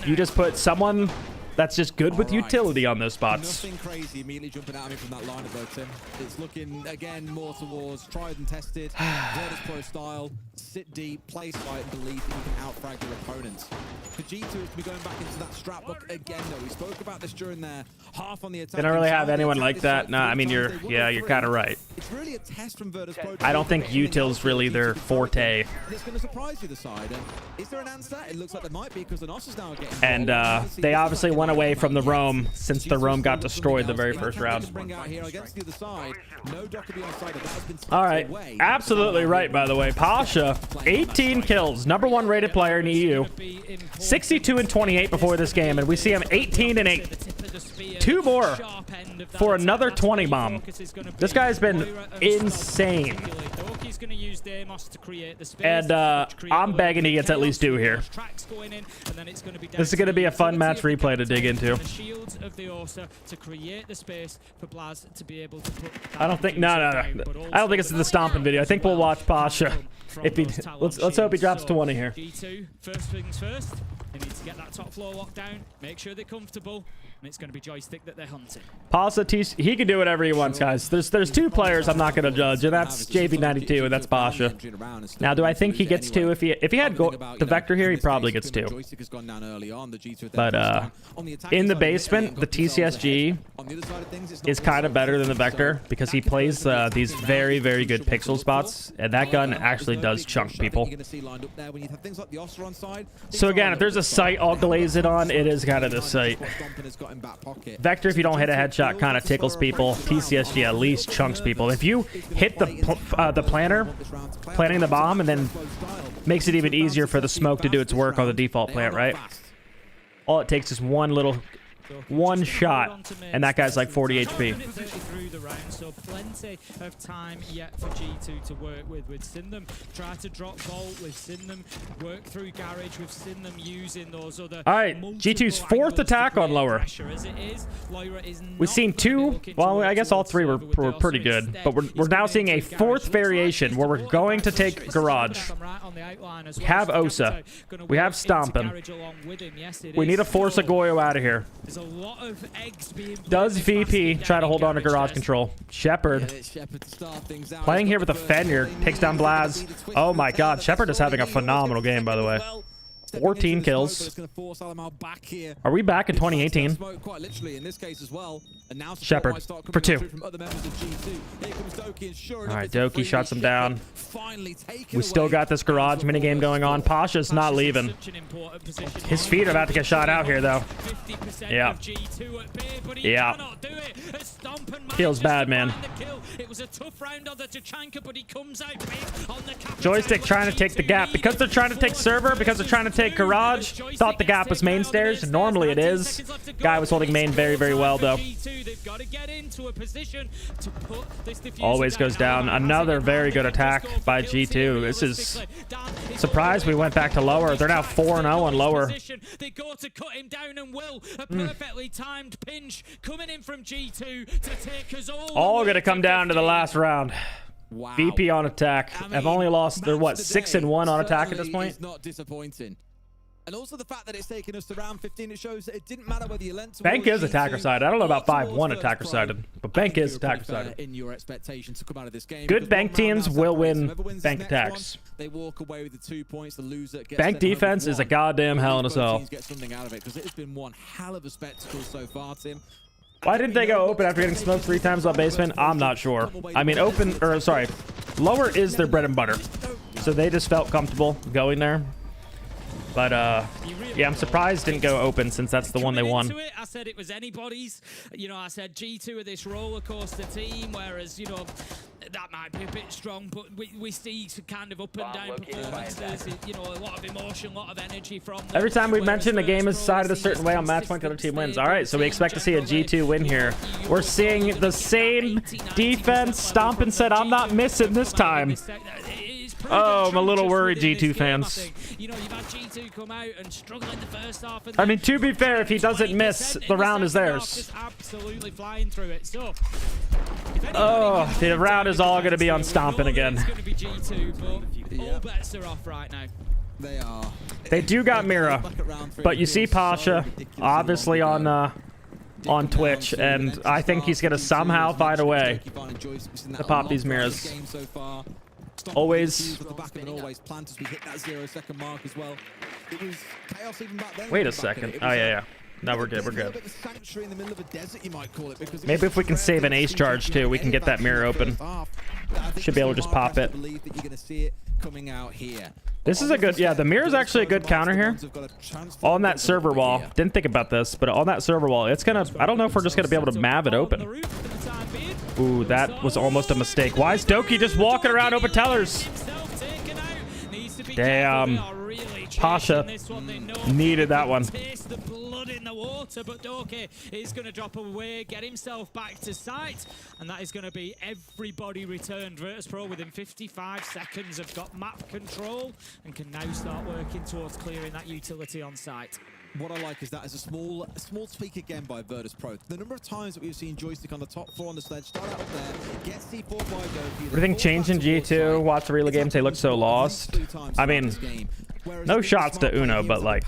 You just put someone that's just good with utility on those spots. Nothing crazy immediately jumping out at me from that lineup though, Tim. It's looking again more towards tried and tested, Virtus Pro style, sit deep, play fight, and believe that you can outfrag your opponents. For G2 is to be going back into that strap look again though. We spoke about this during their half on the attack. They don't really have anyone like that. No, I mean you're kind of right. It's really a test from Virtus Pro. I don't think util's really their forte. It's going to surprise you the side. And is there an answer? It looks like there might be because the Nos is now getting. And they obviously went away from the Roam since the Roam got destroyed the very first round. All right, absolutely right. By the way, Pasha, 18 kills, #1 rated player in EU, 62 and 28 before this game, and we see him 18 and 8. 2 more for another 20 bomb. This guy's been insane. And I'm begging he gets at least 2 here. This is going to be a fun match replay to dig into. I don't think, no. I don't think it's the Stompin video. I think we'll watch Pasha. If he, let's hope he drops 20 here. G2, first things first. They need to get that top floor locked down, make sure they're comfortable, and it's going to be Joystick that they're hunting. Pasha, he can do whatever he wants, guys. There's 2 players I'm not going to judge, and that's JB92 and that's Pasha. Now, do I think he gets 2? If he had the Vector here, he probably gets 2. But in the basement, the TCSG is kind of better than the Vector because he plays these very, very good pixel spots, and that gun actually does chunk people. So again, if there's a sight, I'll glaze it on. It is kind of the sight. Vector, if you don't hit a headshot, kind of tickles people. TCSG at least chunks people. If you hit the planting the bomb, and then makes it even easier for the smoke to do its work on the default plant, right? All it takes is one little One shot, and that guy's like 40 HP. Through the round, so plenty of time yet for G2 to work with. We've seen them try to drop Vault. We've seen them work through Garage. We've seen them using those other. All right, G2's fourth attack on lower. We've seen two. Well, I guess all three were pretty good, but we're now seeing a fourth variation where we're going to take Garage. We have Osa. We have Stompin'. We need to force a Goyo out of here. There's a lot of eggs being Does VP try to hold on to Garage control? Shepard playing here with a Fenrir, takes down Blaz. Oh my god, Shepard is having a phenomenal game, by the way. 14 kills. Are we back in 2018? Shepard for 2. Alright, Doki shuts him down. We still got this Garage minigame going on. Pasha's not leaving. His feet are about to get shot out here, though. Yeah. Yeah. Feels bad, man. Joystick trying to take the gap. Because they're trying to take server, because they're trying to take Garage. Thought the gap was main stairs. Normally it is. Guy was holding main very, very well, though. Always goes down. Another very good attack by G2. This is surprised we went back to lower. They're now 4-0 on lower. They go to cut him down and will. A perfectly timed pinch coming in from G2 to take us all gonna come down to the last round. Wow. VP on attack. I've only lost, they're what, 6-1 on attack at this point? It's not disappointing. And also the fact that it's taken us to round 15, it shows that it didn't matter whether you lent Bank is attacker sided. I don't know about 5-1 attacker sided, but Bank is attacker sided. In your expectations to come out of this game. Good Bank teams will win Bank attacks. They walk away with the 2 points. The loser gets Bank defense is a goddamn hell in a cell. Get something out of it because it has been one hell of a spectacle so far, Tim. Why didn't they go open after getting smoked 3 times on basement? I'm not sure. I mean, lower is their bread and butter. So they just felt comfortable going there. But, yeah, I'm surprised didn't go open since that's the one they won. I said it was anybody's. You know, I said G2 are this roller coaster team, whereas, you know, that might be a bit strong, but we see kind of up and down performances, you know, a lot of emotion, a lot of energy from them. Every time we mention a game is sided a certain way on match point, the other team wins. All right, so we expect to see a G2 win here. We're seeing the same defense. Stompin' said, I'm not missing this time. Oh, I'm a little worried, G2 fans. You know, you've had G2 come out and struggle in the first half. I mean, to be fair, if he doesn't miss, the round is theirs. Just absolutely flying through it. So, oh, the round is all going to be on Stompin' again. It's going to be G2, but all bets are off right now. They are. They do got Mira, but you see Pasha, obviously on Twitch, and I think he's going to somehow find a way to pop these Miras. Always. Wait a second. Oh, yeah. No, we're good. We're good. Maybe if we can save an ace charge, too, we can get that mirror open. Should be able to just pop it. This is a good... Yeah, the mirror is actually a good counter here. On that server wall. Didn't think about this, but on that server wall, it's going to... I don't know if we're just going to be able to mav it open. Ooh, that was almost a mistake. Why is Doki just walking around open tellers? Damn. Pasha needed that one. The blood in the water, but Doki is going to drop away, get himself back to sight, and that is going to be everybody returned. Virtus.pro within 55 seconds have got map control and can now start working towards clearing that utility on site. What I like is that as a small tweak again by Virtus.pro. The number of times that we've seen Joystick on the top 4 on the sledge start out there, get C4 by Doki. Everything changed in G2. Watch the real games. They look so lost. I mean, no shots to Uno, but like,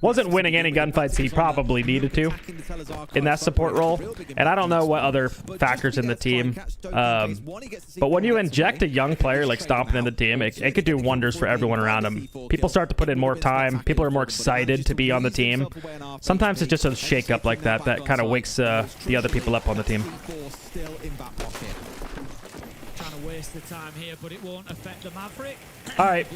wasn't winning any gunfights he probably needed to in that support role. And I don't know what other factors in the team. But when you inject a young player like Stompin' in the team, it could do wonders for everyone around him. People start to put in more time. People are more excited to be on the team. Sometimes it's just a shake-up like that that kind of wakes the other people up on the team. kind of waste the time here, but it won't affect the Maverick. All right.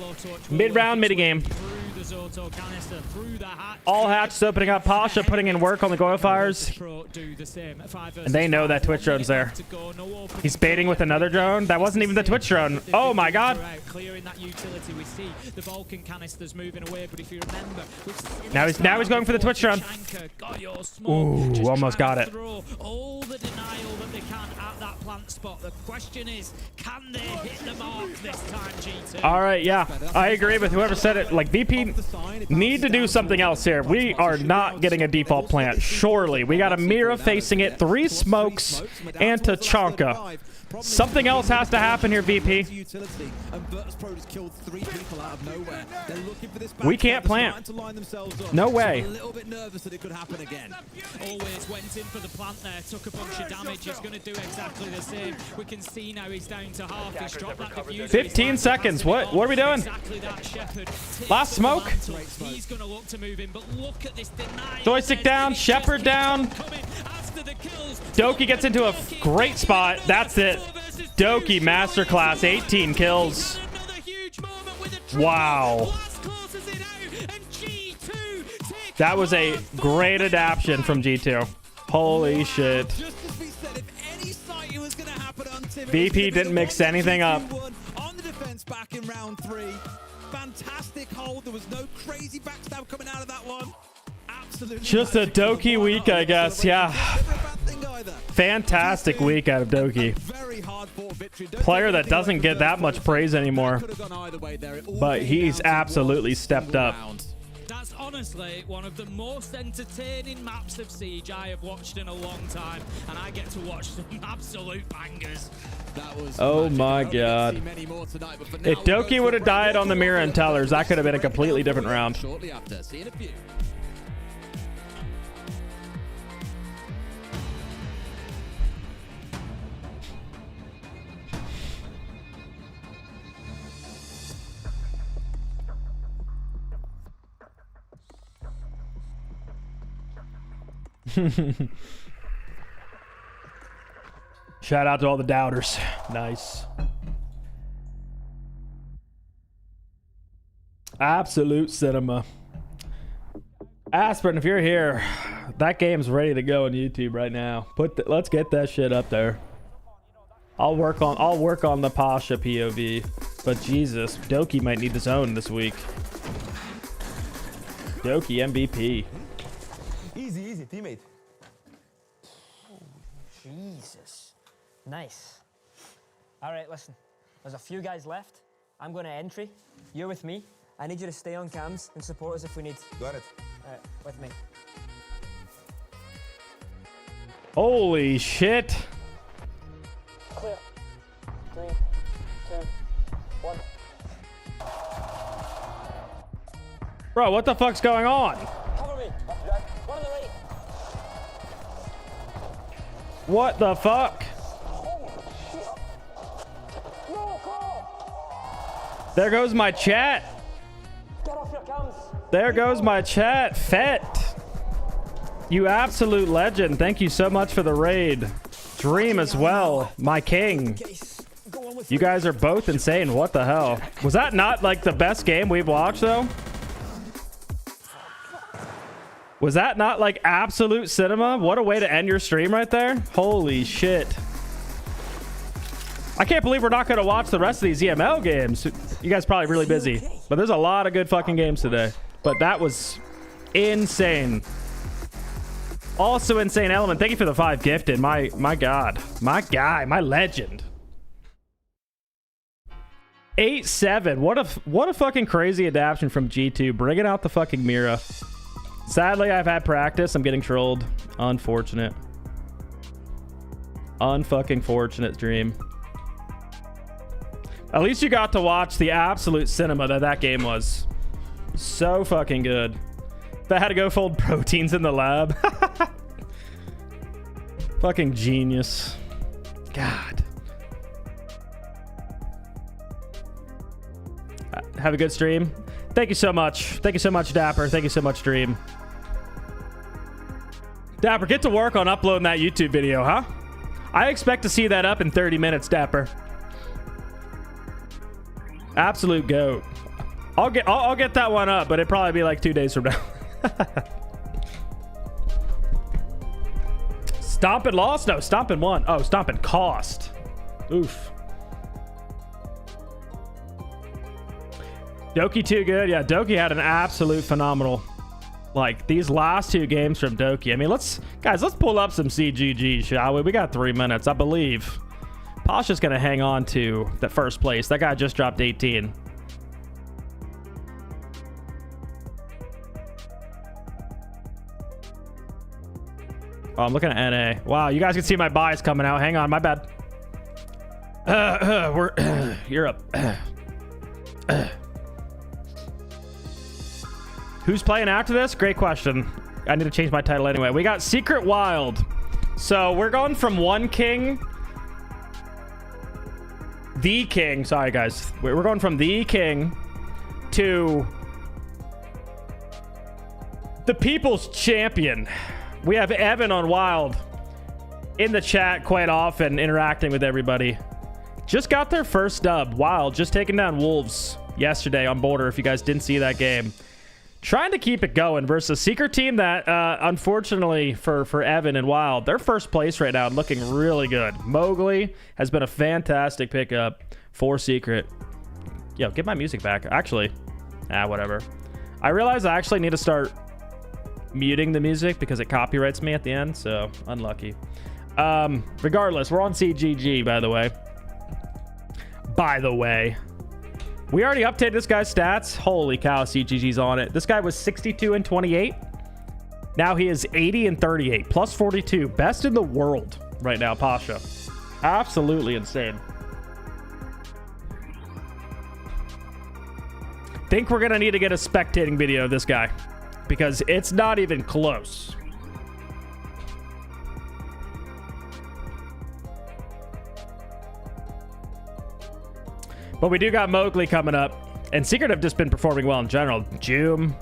Mid-round, mid-game. Through the Zoto canister, through the hatch. All hatches opening up. Pasha putting in work on the Goil Fires. Do the same. And they know that Twitch drone's there. He's baiting with another drone. That wasn't even the Twitch drone. Oh my god. Clearing that utility. We see the Vulcan canisters moving away, but if you remember, now he's going for the Twitch drone. Ooh, almost got it. All the denial that they can at that plant spot. The question is, can they hit the mark this time, G2? All right, yeah, I agree with whoever said it. Like, VP need to do something else here. We are not getting a default plant. Surely, we got a Mira facing it, 3 smokes, and Tachanka. Something else has to happen here, VP. We can't plant. No way. Always went in for the plant there, took a bunch of damage. He's going to do exactly the same. We can see now he's down to half. He's dropped that diffuser. 15 seconds. What are we doing? Exactly that, Shepard. Last smoke. He's going to look to move in, but look at this denial. Joystick down, Shepard down. Doki gets into a great spot. That's it. Doki masterclass, 18 kills. Wow. That was a great adaptation from G2. Holy shit. VP didn't mix anything up. On the defense back in round 3. Fantastic hold. There was no crazy backstab coming out of that one. Absolutely. Just a Doki week, I guess. Yeah. Fantastic week out of Doki. Player that doesn't get that much praise anymore. But he's absolutely stepped up. That's honestly one of the most entertaining maps of Siege I have watched in a long time, and I get to watch some absolute bangers. Oh my god. If Doki would have died on the Mira and Tellers, that could have been a completely different round. Shortly after, seeing a few. Shout out to all the doubters. Nice. Absolute cinema. Aspirin, if you're here, that game's ready to go on YouTube right now. Let's get that shit up there. I'll work on the Pasha POV. But Jesus, Doki might need his own this week. Doki MVP. Easy, teammate. Jesus. Nice. All right, listen. There's a few guys left. I'm going to entry. You're with me. I need you to stay on cams and support us if we need. Got it. All right, with me. Holy shit. Clear. 3, 2, 1. Bro, what the fuck's going on? Cover me. One on the right. What the fuck? There goes my chat. Get off your cams. There goes my chat. Fett. You absolute legend. Thank you so much for the raid. Dream as well. My king. You guys are both insane. What the hell? Was that not like the best game we've watched though? Was that not like absolute cinema? What a way to end your stream right there. Holy shit. I can't believe we're not going to watch the rest of these EML games. You guys are probably really busy. But there's a lot of good fucking games today. But that was insane. Also insane Element. Thank you for the 5 gifted. My god. My guy. My legend. 8-7. What a fucking crazy adaptation from G2. Bringing out the fucking Mira. Sadly, I've had practice. I'm getting trolled. Unfortunate. Unfucking fortunate dream. At least you got to watch the absolute cinema that game was. So fucking good. If I had to go fold proteins in the lab. Fucking genius. God. Have a good stream. Thank you so much. Thank you so much, Dapper. Thank you so much, Dream. Dapper, get to work on uploading that YouTube video, huh? I expect to see that up in 30 minutes, Dapper. Absolute goat. I'll get that one up, but it'd probably be like 2 days from now. Stompin' lost? No, Stompin' won. Oh, Stompin' cost. Oof. Doki too good. Yeah, Doki had an absolute phenomenal. Like, these last 2 games from Doki. I mean, let's pull up some CGG, shall we? We got 3 minutes, I believe. Pasha's going to hang on to the first place. That guy just dropped 18. Oh, I'm looking at NA. Wow, you guys can see my buys coming out. Hang on, my bad. We're Europe. Who's playing after this? Great question. I need to change my title anyway. We got Secret Wild. So we're going from one king. The king. Sorry, guys. We're going from the king to the people's champion. We have Evan on Wild in the chat quite often, interacting with everybody. Just got their first dub. Wild just taking down Wolves yesterday on Border, if you guys didn't see that game. Trying to keep it going versus a Secret team that, unfortunately for Evan and Wild, they're first place right now and looking really good. Mowgli has been a fantastic pickup for Secret. Yo, get my music back. Actually, whatever. I realize I actually need to start muting the music because it copyrights me at the end, so unlucky. Regardless, we're on CGG, by the way. We already updated this guy's stats. Holy cow, CGG's on it. This guy was 62 and 28. Now he is 80 and 38, plus 42. Best in the world right now, Pasha. Absolutely insane. Think we're gonna need to get a spectating video of this guy because it's not even close. But we do got Mowgli coming up. And Secret have just been performing well in general. Joom,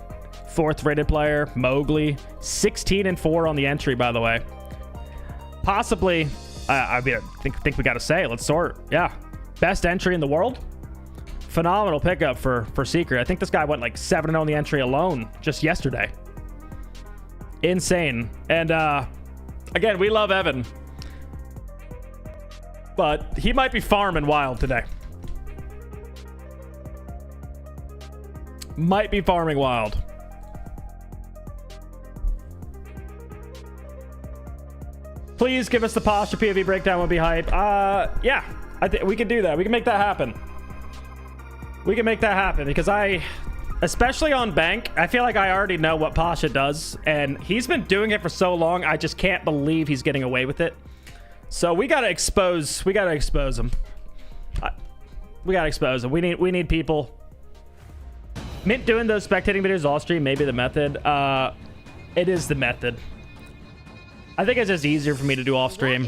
4th rated player. Mowgli, 16 and 4 on the entry, by the way. Possibly, I mean, I think we got to say, let's sort. Yeah. Best entry in the world. Phenomenal pickup for Secret. I think this guy went like 7-0 on the entry alone just yesterday. Insane. And again, we love Evan. But he might be farming Wild today. Might be farming Wild. Please give us the Pasha POV breakdown. Would be hype. Yeah, I think we can do that. We can make that happen. We can make that happen because especially on Bank, I feel like I already know what Pasha does, and he's been doing it for so long. I just can't believe he's getting away with it. So we gotta expose. We gotta expose him. We gotta expose him. We need people. Mint doing those spectating videos all stream may be the method. It is the method. I think it's just easier for me to do off stream.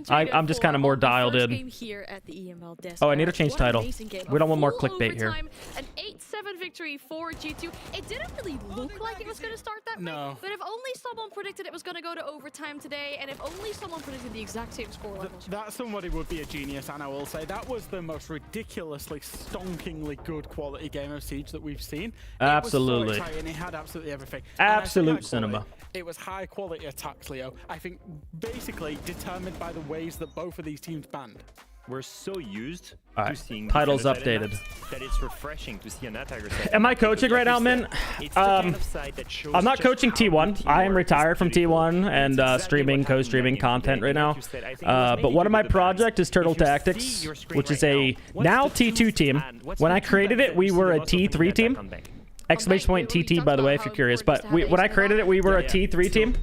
I'm just kind of more dialed in. Oh, I need to change title. We don't want more clickbait here. An 8-7 victory for G2. It didn't really look like it was going to start that way. But if only someone predicted it was going to go to overtime today, and if only someone predicted the exact same score levels. That somebody would be a genius, and I will say that was the most ridiculously, stonkingly good quality game of Siege that we've seen. Absolutely. It was so exciting. It had absolutely everything. Absolute cinema. It was high quality attacks, Leo. I think basically determined by the ways that both of these teams banned. We're so used to seeing titles updated that it's refreshing to see an attacker. Am I coaching right now, Min? I'm not coaching T1. I am retired from T1 and streaming, co-streaming content right now. But one of my projects is Turtle Tactics, which is a now T2 team. When I created it, we were a T3 team. Exclamation point TT, by the way, if you're curious. But when I created it, we were a T3 team.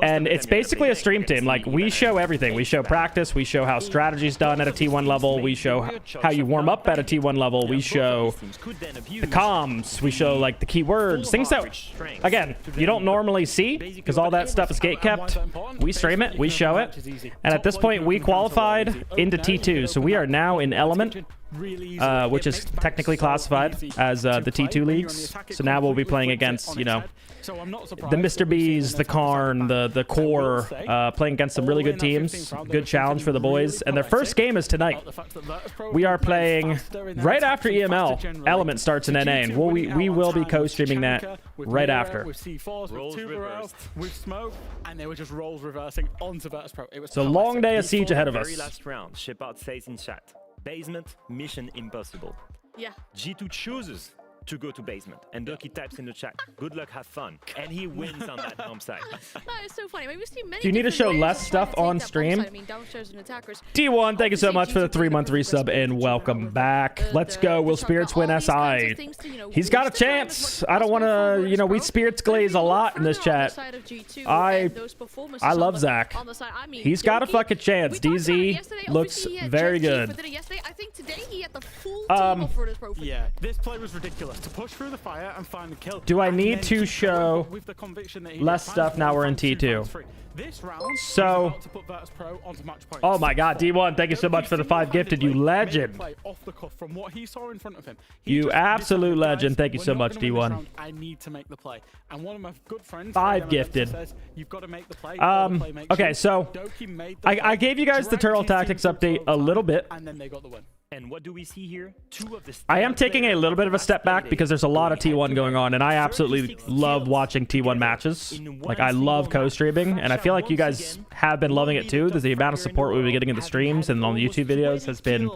And it's basically a stream team. Like, we show everything. We show practice. We show how strategy's done at a T1 level. We show how you warm up at a T1 level. We show the comms. We show, like, the keywords. Things that, again, you don't normally see because all that stuff is gatekept. We stream it. We show it. And at this point, we qualified into T2. So we are now in Element. really easily. which It is makes back technically so classified easy as to the play T2 when you're on the leagues. attack. It So now we'll be completely playing flips it against, on you its know, head. So I'm not surprised the that Mr. we've seen B's, an the attack as Karn, that the back. I will Core, say, playing against some all really in good that 15th teams. round, they Good were challenge for the feeling boys. really And their first poetic game is tonight. about the fact that Virtus.pro We were are playing faster in their right attacks after and faster EML. generally. Element starts in So NA, G2 and winning we out will on be time with co-streaming that Chanka, with right Mira, after. with C4s, Roles with Tuberals, reversed. with Smoke, and they were just roles reversing onto Virtus.pro. It was It's a long poetic. day of siege ahead of Very us. last round, Shepard says in chat, basement, mission impossible. Yeah. G2 chooses to go to basement, and Doki types in the chat, good luck, have fun, and he wins on that bomb site. That is so funny. I mean, we've seen many Do you need to different show ways less of trying stuff to take on that bomb stream? site. I mean, downstairs and attackers. D1, thank you so Obviously, much for the G2 playing 3-month the perfect resub and response welcome with back. the- Let's the- go. the Will shotgun, Spirits all win these kinds of SI? things to, you know, He's got a waste the time as chance. much I as don't want possible to, for you know, we Virtus.pro. Spirits But if glaze we a look lot in this further on the chat. side of G2 I and those performances I on love the- Zach. on the side, I mean, He's got a Doki, fucking chance. we talked about it DZ yesterday. looks Obviously, he had very Jet Chief good. within it yesterday. I think today he had the full team of Virtus.pro. Yeah, this play was ridiculous. To push through the fire and find the kill. Do I and need then to keep show going with the conviction that he less did. stuff? Now we're in T2. This round, So- he's about to put Virtus.pro onto match point. Oh my god, D1, thank you so much for the 5 gifted, you legend. Play off the cuff from what he saw in front of him. You absolute legend. Thank you so much, D1. I need to make the play. And one of my good friends, 5 gifted. says, you've got to make the play. or the play makes Okay, you. so Doki made the I play, gave you guys the dragged Turtle his team Tactics through update a overtime, little bit. and then they got the win. And what do we see here? Two of the I am taking a little bit of a step back because there's a lot of T1 going on, and I absolutely love watching T1 matches. Like, I love co-streaming, and I feel like you guys have been loving it too. The amount of support we've been getting in the streams and on the YouTube videos has been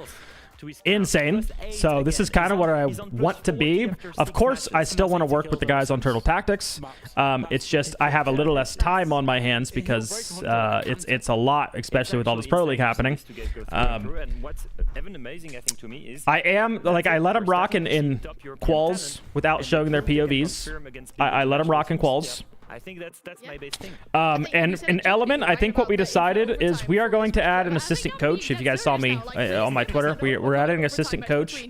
insane. So this is kind of what I want to be. Of course, I still want to work with the guys on Turtle Tactics. It's just I have a little less time on my hands because it's a lot, especially with all this Pro League happening. And what's even amazing, I think, to me is I am like I let them rock in quals without showing their POVs. I let them rock in quals. I think that's my base thing. And in Element, I think what we decided is we are going to add an assistant coach. If you guys saw me on my Twitter, we're adding an assistant coach.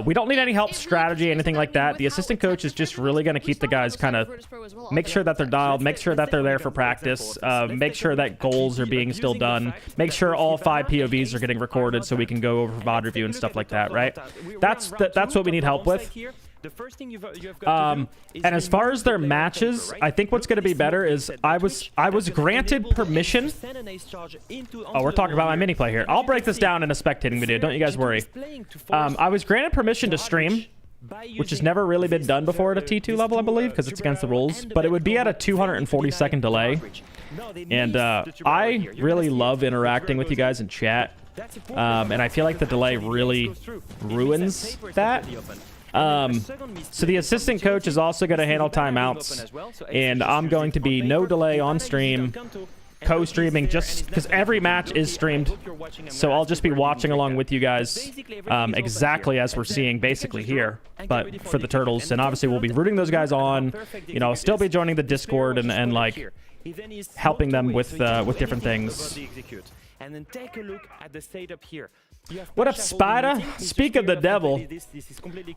We don't need any help strategy, anything like that. The assistant coach is just really going to keep the guys kind of make sure that they're dialed, make sure that they're there for practice, make sure that goals are being still done, make sure all 5 POVs are getting recorded so we can go over VOD review and stuff like that, right? That's what we need help with. The first thing you've got to do is And as far as their matches, I think what's going to be better is I was granted permission. Oh, we're talking about my mini play here. I'll break this down in a spectating video. Don't you guys worry. I was granted permission to stream, which has never really been done before at a T2 level, I believe, because it's against the rules. But it would be at a 240-second delay. And I really love interacting with you guys in chat. And I feel like the delay really ruins that. So the assistant coach is also going to handle timeouts, and I'm going to be no delay on stream, co-streaming, just because every match is streamed. So I'll just be watching along with you guys, exactly as we're seeing basically here, but for the Turtles. And obviously we'll be rooting those guys on, you know, still be joining the Discord and like helping them with different things. And then take a look at the setup here. What up, Spider? Speak of the devil.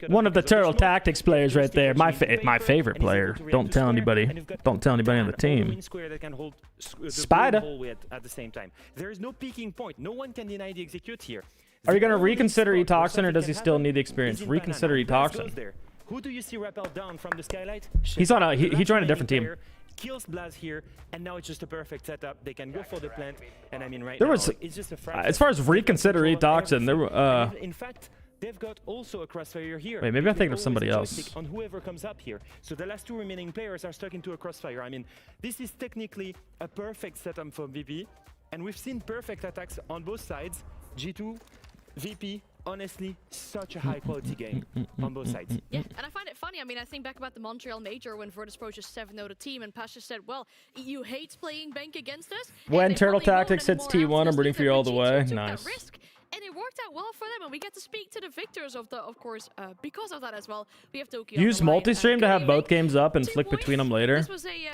One of the Turtle Tactics players right there. My favorite player. Don't tell anybody. Don't tell anybody on the team. Spider. At the same time. There is no peaking point. No one can deny the execute here. Are you going to reconsider E-Toxin, or does he still need the experience? Reconsider E-Toxin. Who do you see rappel down from the skylight? He's on he joined a different team. Kills Blaz here, and now it's just a perfect setup. They can go for the plant, and I mean right There now, was, it's just a fraction. as far as reconsider E-Toxin, there were, In fact, they've got also a crossfire here. Wait, maybe I'm thinking of somebody else. On whoever comes up here. So the last 2 remaining players are stuck into a crossfire. I mean, this is technically a perfect setup for VP, and we've seen perfect attacks on both sides. G2, VP, honestly, such a high-quality game on both sides. Yeah, and I find it funny. I mean, I think back about the Montreal Major when Virtus.pro just 7-0'd a team, and Pasha said, well, EU hates playing bank against us. When Turtle Tactics hits T1, I'm rooting for you all the way. Nice. And it worked out well for them, and we get to speak to the victors of course, because of that as well. We have Tokyo. Use multi-stream to have both games up and flick between them later.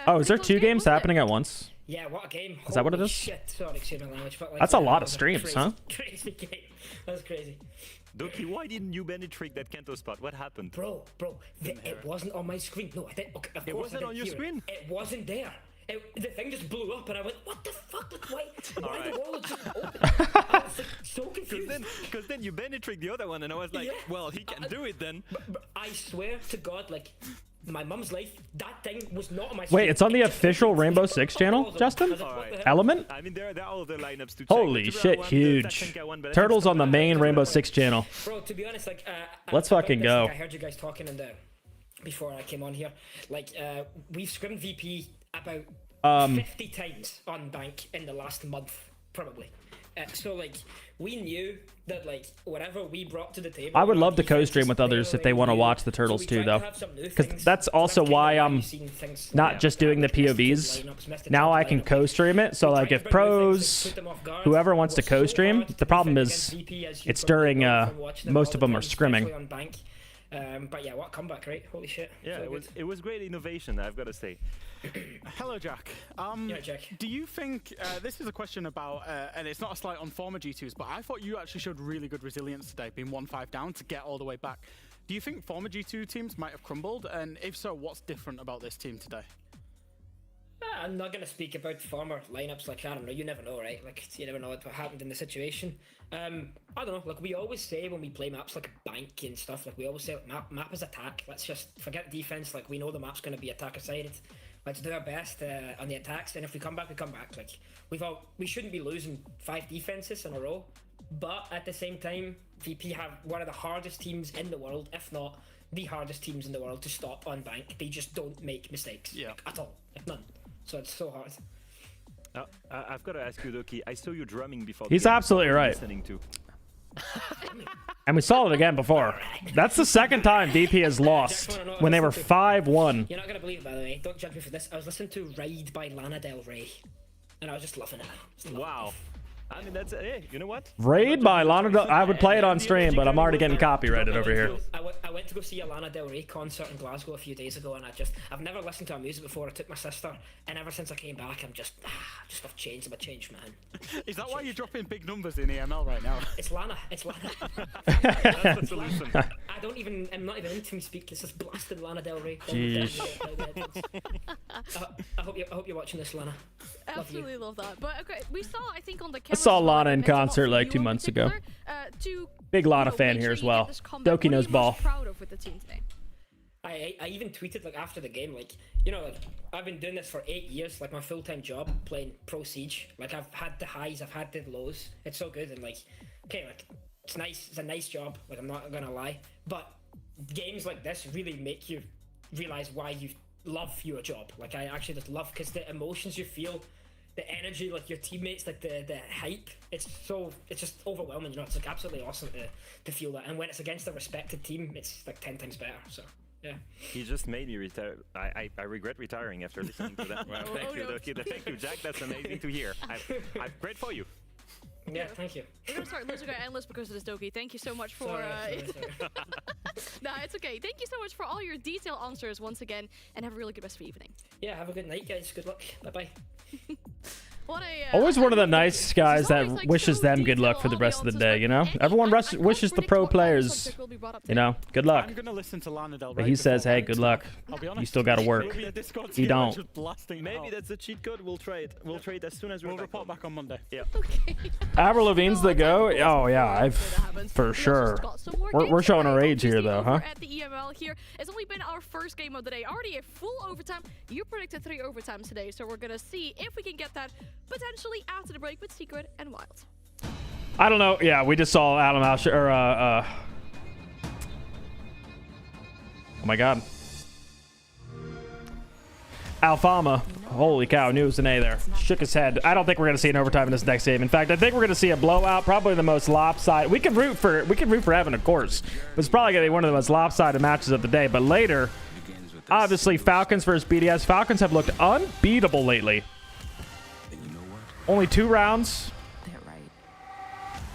Oh, is there 2 games happening at once? Yeah, what a game. Is that what it is? Shit. Sorry, excuse my language, but like, That's a lot of that was streams, crazy, huh? Crazy game. That's crazy. Doki, why didn't you Benny trick that Kanto spot? What happened? Bro, it wasn't on my screen. No, I didn't. Okay, of It course wasn't I on didn't your hear screen? It wasn't there. the thing just blew up, and I went, "What the fuck? Like, why the wall just open?" I was like, so confused. Because then you penetrate the other one, and I was like, Yeah. well, he can do it then. But I swear to God, like, my mum's life, that thing was not on my Wait, screen. it's on the It just official completely Rainbow flipped Six up. channel, I was like, Justin? what the hell? Element? I mean, there are all the lineups to check. Holy The Tibera shit, one, huge. the Tachenka one, but I think Turtles it's on the not main that Rainbow good. Six channel. Bro, to be honest, like, Let's about fucking this, go. like, I heard you guys talking before I came on here. Like, we've scrimmed VP about 50 times on bank in the last month, probably. So like, we knew that like whatever we brought to the table. I would our love to defenses, co-stream with they others were if they like want to new. watch the So Turtles we too, tried though. to have some new Because things. that's So also kinda why why I'm you've seen things not like just doing the missed POVs. lineups, missed Now I attempted can lineups. co-stream it, so We like tried if to bring new things, pros, put them off guard. whoever wants to It was so co-stream, hard to the problem defend is against VP, as you it's probably during know from watching them most all of the them are time, scrimming. especially on bank. But yeah, what a comeback, right? Holy shit. Yeah, So it was great innovation, I've got to say. Hello, Jack. Yeah, Jack. Do you think this is a question about, and it's not a slight on former G2s, but I thought you actually showed really good resilience today, being 1-5 down to get all the way back. Do you think former G2 teams might have crumbled? And if so, what's different about this team today? I'm not gonna speak about former lineups. Like, I don't know. You never know, right? Like, you never know what happened in the situation. I don't know. Like, we always say when we play maps like a bank and stuff, like we always say like, map is attack. Let's just forget defense. Like, we know the map's gonna be attacker sided. Let's do our best on the attacks. And if we come back, we come back. Like, we shouldn't be losing 5 defenses in a row. But at the same time, VP have one of the hardest teams in the world, if not the hardest teams in the world to stop on bank. They just don't make mistakes, like, at all, like none. So it's so hard. I've got to ask you, Doki. I saw you drumming before. He's the game. absolutely What were you right. Listening to. And we saw it again before. That's the second time VP has lost when they were 5-1. You're not gonna believe it, by the way. Don't judge me for this. I was listening to Ride by Lana Del Rey, and I was just loving it. Just loving it. Wow. I mean, that's hey, you know what? Raid by Lana Del... I would play it on stream, but I'm already getting copyrighted over here. I went to go see a Lana Del Rey concert in Glasgow a few days ago, and I've never listened to her music before. I took my sister, and ever since I came back, I've changed. I'm a changed man. Is that why you're dropping big numbers in EML right now? It's Lana. It's Lana. That's the solution. I'm not even into me speak. It's just blasting Lana Del Rey. Jeez. I hope you're watching this, Lana. Absolutely love that. But okay, we saw, I think, on the camera. I saw Lana in concert like 2 months ago. Big Lana fan here as well. Doki knows ball. Proud of with the team today. I even tweeted like after the game, like, you know, like, I've been doing this for 8 years, like my full-time job playing Pro Siege. Like, I've had the highs, I've had the lows. It's so good, and like, okay, like, it's nice. It's a nice job. Like, I'm not gonna lie, but games like this really make you realize why you love your job. Like, I actually just love, because the emotions you feel, the energy, like your teammates, like the hype, it's just overwhelming, you know. It's like absolutely awesome to feel that, and when it's against a respected team, it's like 10 times better. So yeah. He just made me retire. I regret retiring after listening to that. Well, thank you, Doki. Thank you, Jack. That's amazing to hear. I'm great for you. Yeah, thank you. We're gonna start losing our endless because of this, Doki. Thank you so much for. Sorry. Nah, it's okay. Thank you so much for all your detailed answers once again, and have a really good rest of the evening. Yeah, have a good night, guys. Good luck. Bye bye. What a, Always one of the nice this is guys that always, like, wishes so them good luck detailed, for the all rest of the answers, day, but you know? any- Everyone I can't wishes the predict pro what other players, subject will be brought up you today. know, good luck. I'm gonna listen to Lana Del Rey. But he says, before hey, bed good tonight. luck. I'll be honest. You still gotta work. Maybe a Discord You team don't. just blasting Maybe out. that's the cheat code. We'll try it. We'll try it as soon as we're We'll back report home. back on Monday. Yeah. Okay. Avril Lavigne's the go? Oh, yeah, Before that happens, for we also sure. just got some more We're games showing today. our age here, Obviously, though, over huh? At the EML here, it's only been our first game of the day. Already a full overtime. You predicted 3 overtimes today, so we're gonna see if we can get that potentially after the break with Secret and Wild. I don't know. Yeah, we just saw Adam Alsh, or, oh my God. Alfama. Holy cow, knew it was an A there. Shook his head. I don't think we're going to see an overtime in this next game. In fact, I think we're going to see a blowout, probably the most lopsided. We can root for Evan, of course. But it's probably going to be one of the most lopsided matches of the day. But later, obviously, Falcons versus BDS. Falcons have looked unbeatable lately. Only 2 rounds.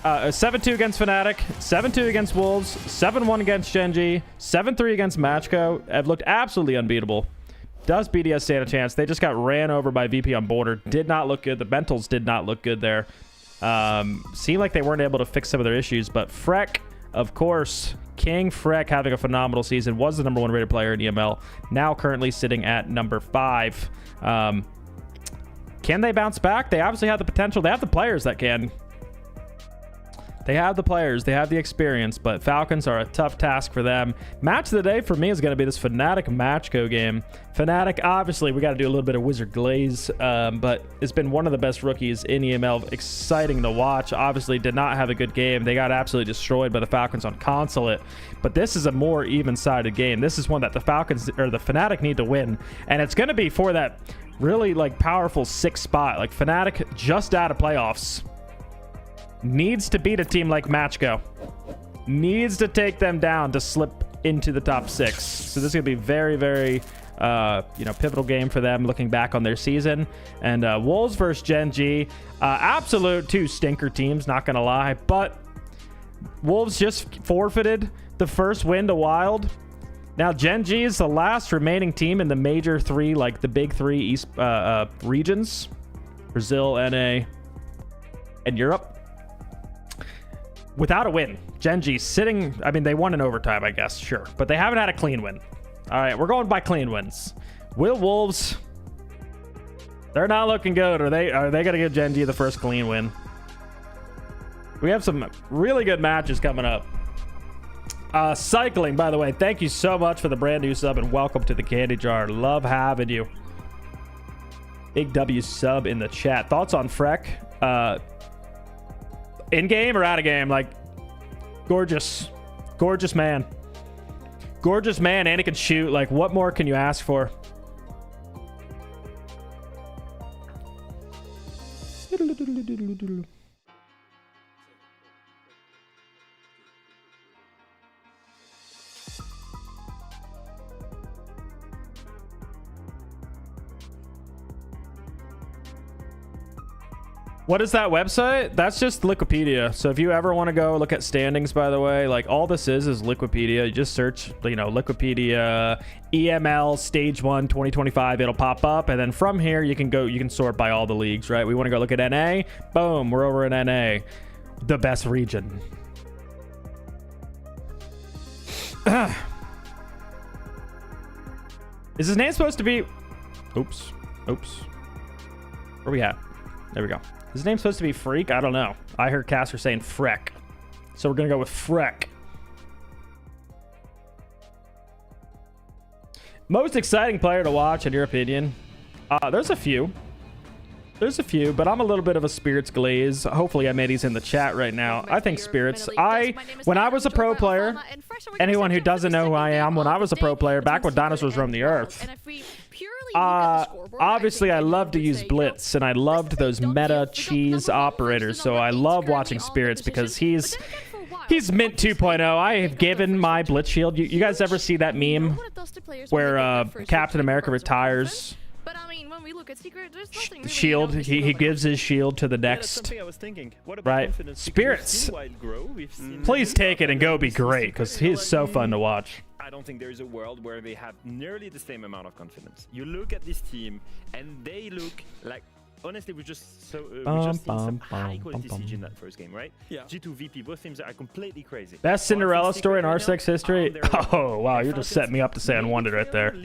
7-2 against Fnatic, 7-2 against Wolves, 7-1 against Genji, 7-3 against Matchco. Have looked absolutely unbeatable. Does BDS stand a chance? They just got ran over by VP on border. Did not look good. The Bentals did not look good there. Seemed like they weren't able to fix some of their issues. But Freck, of course, King Freck having a phenomenal season. Was the #1 rated player in EML. Now currently sitting at number 5. can they bounce back? They obviously have the potential. They have the players that can. They have the players. They have the experience, but Falcons are a tough task for them. Match of the day for me is going to be this Fnatic Matchco game. Fnatic, obviously, we got to do a little bit of Wizard Glaze, but it's been one of the best rookies in EML. Exciting to watch. Obviously, did not have a good game. They got absolutely destroyed by the Falcons on Consulate, but this is a more even-sided game. This is one that the Falcons, or the Fnatic, need to win, and it's going to be for that really, like, powerful 6th spot. Like, Fnatic just out of playoffs. Needs to beat a team like Matchco. Needs to take them down to slip into the top 6. So this is going to be very, very, pivotal game for them looking back on their season. And Wolves versus Gen G. Absolute 2 stinker teams, not going to lie. But Wolves just forfeited the first win to Wild. Now, Gen G is the last remaining team in the major 3, like the big 3 East regions. Brazil, NA, and Europe. Without a win. Gen G sitting, I mean, they won in overtime, I guess, sure. But they haven't had a clean win. All right, we're going by clean wins. Will Wolves, they're not looking good. Are they going to give Gen G the first clean win? We have some really good matches coming up. Cycling, by the way, thank you so much for the brand new sub and welcome to the Candy Jar. Love having you. Big W sub in the chat. Thoughts on Freck? In game or out of game? Like, gorgeous man, and he can shoot. Like, what more can you ask for? What is that website? That's just Liquipedia. So if you ever want to go look at standings, by the way, like all this is Liquipedia. You just search, Liquipedia EML Stage 1 2025. It'll pop up. And then from here, you can sort by all the leagues, right? We want to go look at NA. Boom, we're over in NA. The best region. Is his name supposed to be... Oops. Where we at? There we go. His name's supposed to be Freak? I don't know. I heard Caster saying Freck. So we're going to go with Freck. Most exciting player to watch, in your opinion? There's a few. But I'm a little bit of a Spirits glaze. Hopefully I made these in the chat right now. I think Spirits. When I was a pro player, anyone who doesn't know who I am, when I was a pro player, back when dinosaurs roamed the earth, obviously I love to use Blitz, and I loved those meta cheese operators, so I love watching Spirits because he's mint 2.0. I have given my Blitz shield. You guys ever see that meme where Captain America retires? But I mean, when we look at Secret, there's nothing really shield. He gives his shield to the next. That's something I was thinking. What about right. confidence? Spirits. Please take it and go be great, because he's so fun to watch. I don't think there is a world where they have nearly the same amount of confidence. You look at this team, and they look like. Honestly, we just seen some high-quality siege in that first game, right? Yeah. G2 VP, both teams are completely crazy. Best Cinderella story in R6 history? Oh, wow, you're just setting me up to say unwanted right there.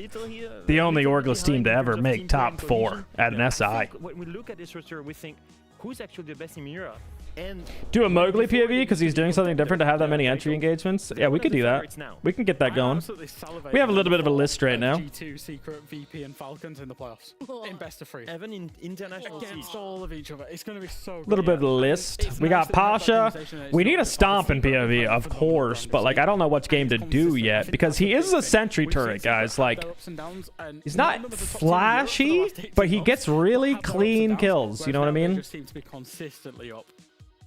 The only Orgless team to ever make top 4 at an SI. When we look at this roster, we think, who's actually the best in Europe? And do a Mowgli POV because he's doing something different to have that many entry engagements. Yeah, we could do that. We can get that going. We have a little bit of a list right now. G2, Secret, VP, and Falcons in the playoffs in best of 3. Even in international against all of each other. It's going to be so good. A little bit of a list. We got Pasha. We need a stomp in POV, of course, but like I don't know which game to do yet because he is a sentry turret, guys. Like he's not flashy, but he gets really clean kills. You know what I mean?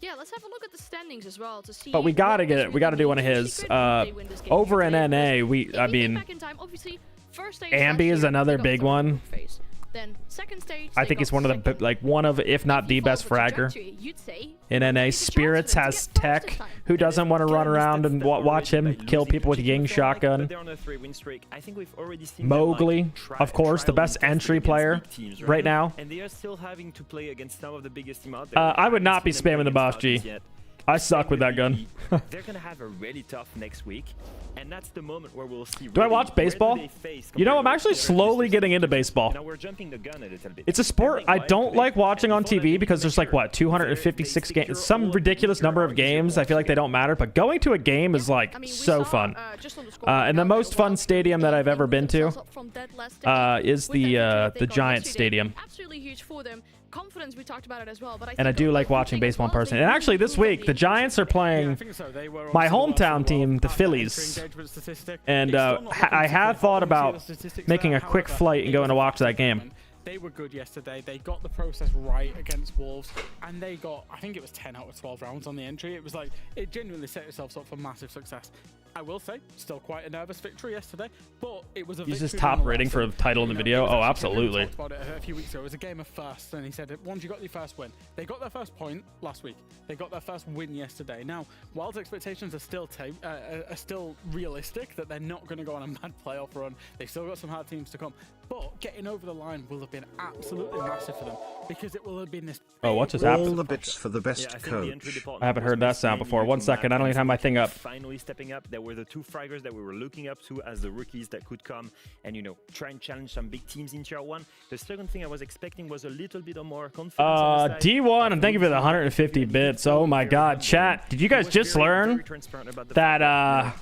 Yeah, let's have a look at the standings as well to see. But we gotta get it. We gotta do one of his. Over in NA, I mean, Ambi is another big one. Then second stage, I think he's one of the if not the best fragger in NA. Spirits has Tech, who doesn't want to run around and watch him kill people with Ying shotgun. Mowgli, of course, the best entry player right now. And they are still having to play against some of the biggest teams out there. I would not be spamming the Boss G. I suck with that gun. They're gonna have a really tough next week, and that's the moment where we'll see. Do I watch baseball? You know, I'm actually slowly getting into baseball. Now we're jumping the gun a little bit. It's a sport I don't like watching on TV because there's like, what, 256 games, some ridiculous number of games. I feel like they don't matter, but going to a game is like so fun. And the most fun stadium that I've ever been to is the Giants Stadium. Absolutely huge for them. Confidence, we talked about it as well, but And I do like watching baseball in person. And actually this week, the Giants are playing my hometown team, the Phillies. And I have thought about making a quick flight and going to watch that game. They were good yesterday. They got the process right against Wolves, and they got, I think it was 10 out of 12 rounds on the entry. It was like, it genuinely set itself up for massive success. I will say, still quite a nervous victory yesterday, but it was a He's victory just top rating for a title in the video. Oh, absolutely. Talked about it a few weeks ago. It was a game of firsts, and he said, once you got your first win, they got their first point last week. They got their first win yesterday. Now, Wild's expectations are still realistic, that they're not going to go on a mad playoff run. They've still got some hard teams to come, but getting over the line will have been absolutely massive for them, because it will have been this. Oh, what just happened? All the bits for the best coach. I haven't heard that sound before. 1 second, I don't even have my thing up. Finally stepping up. There were the two fraggers that we were looking up to as the rookies that could come and, you know, try and challenge some big teams in tier 1. The second thing I was expecting was a little bit of more confidence. D1, and thank you for the 150 bits. Oh my god, chat. Did you guys just learn that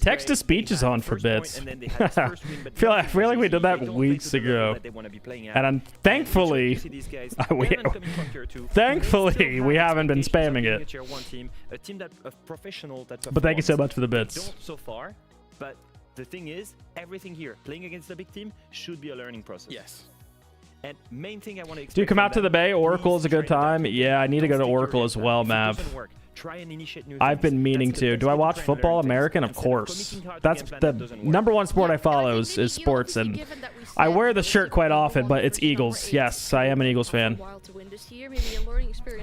text-to-speech is on for bits? I feel like we did that weeks ago. And I'm thankfully we haven't been spamming it. But thank you so much for the bits. So far, but the thing is, everything here, playing against a big team, should be a learning process. Yes. And main thing I want to Do you come out to the Bay? Oracle is a good time. Yeah, I need to go to Oracle as well, Mav. I've been meaning to. Do I watch football? American? Of course. That's the #1 sport I follow is sports, and I wear the shirt quite often, but it's Eagles. Yes, I am an Eagles fan.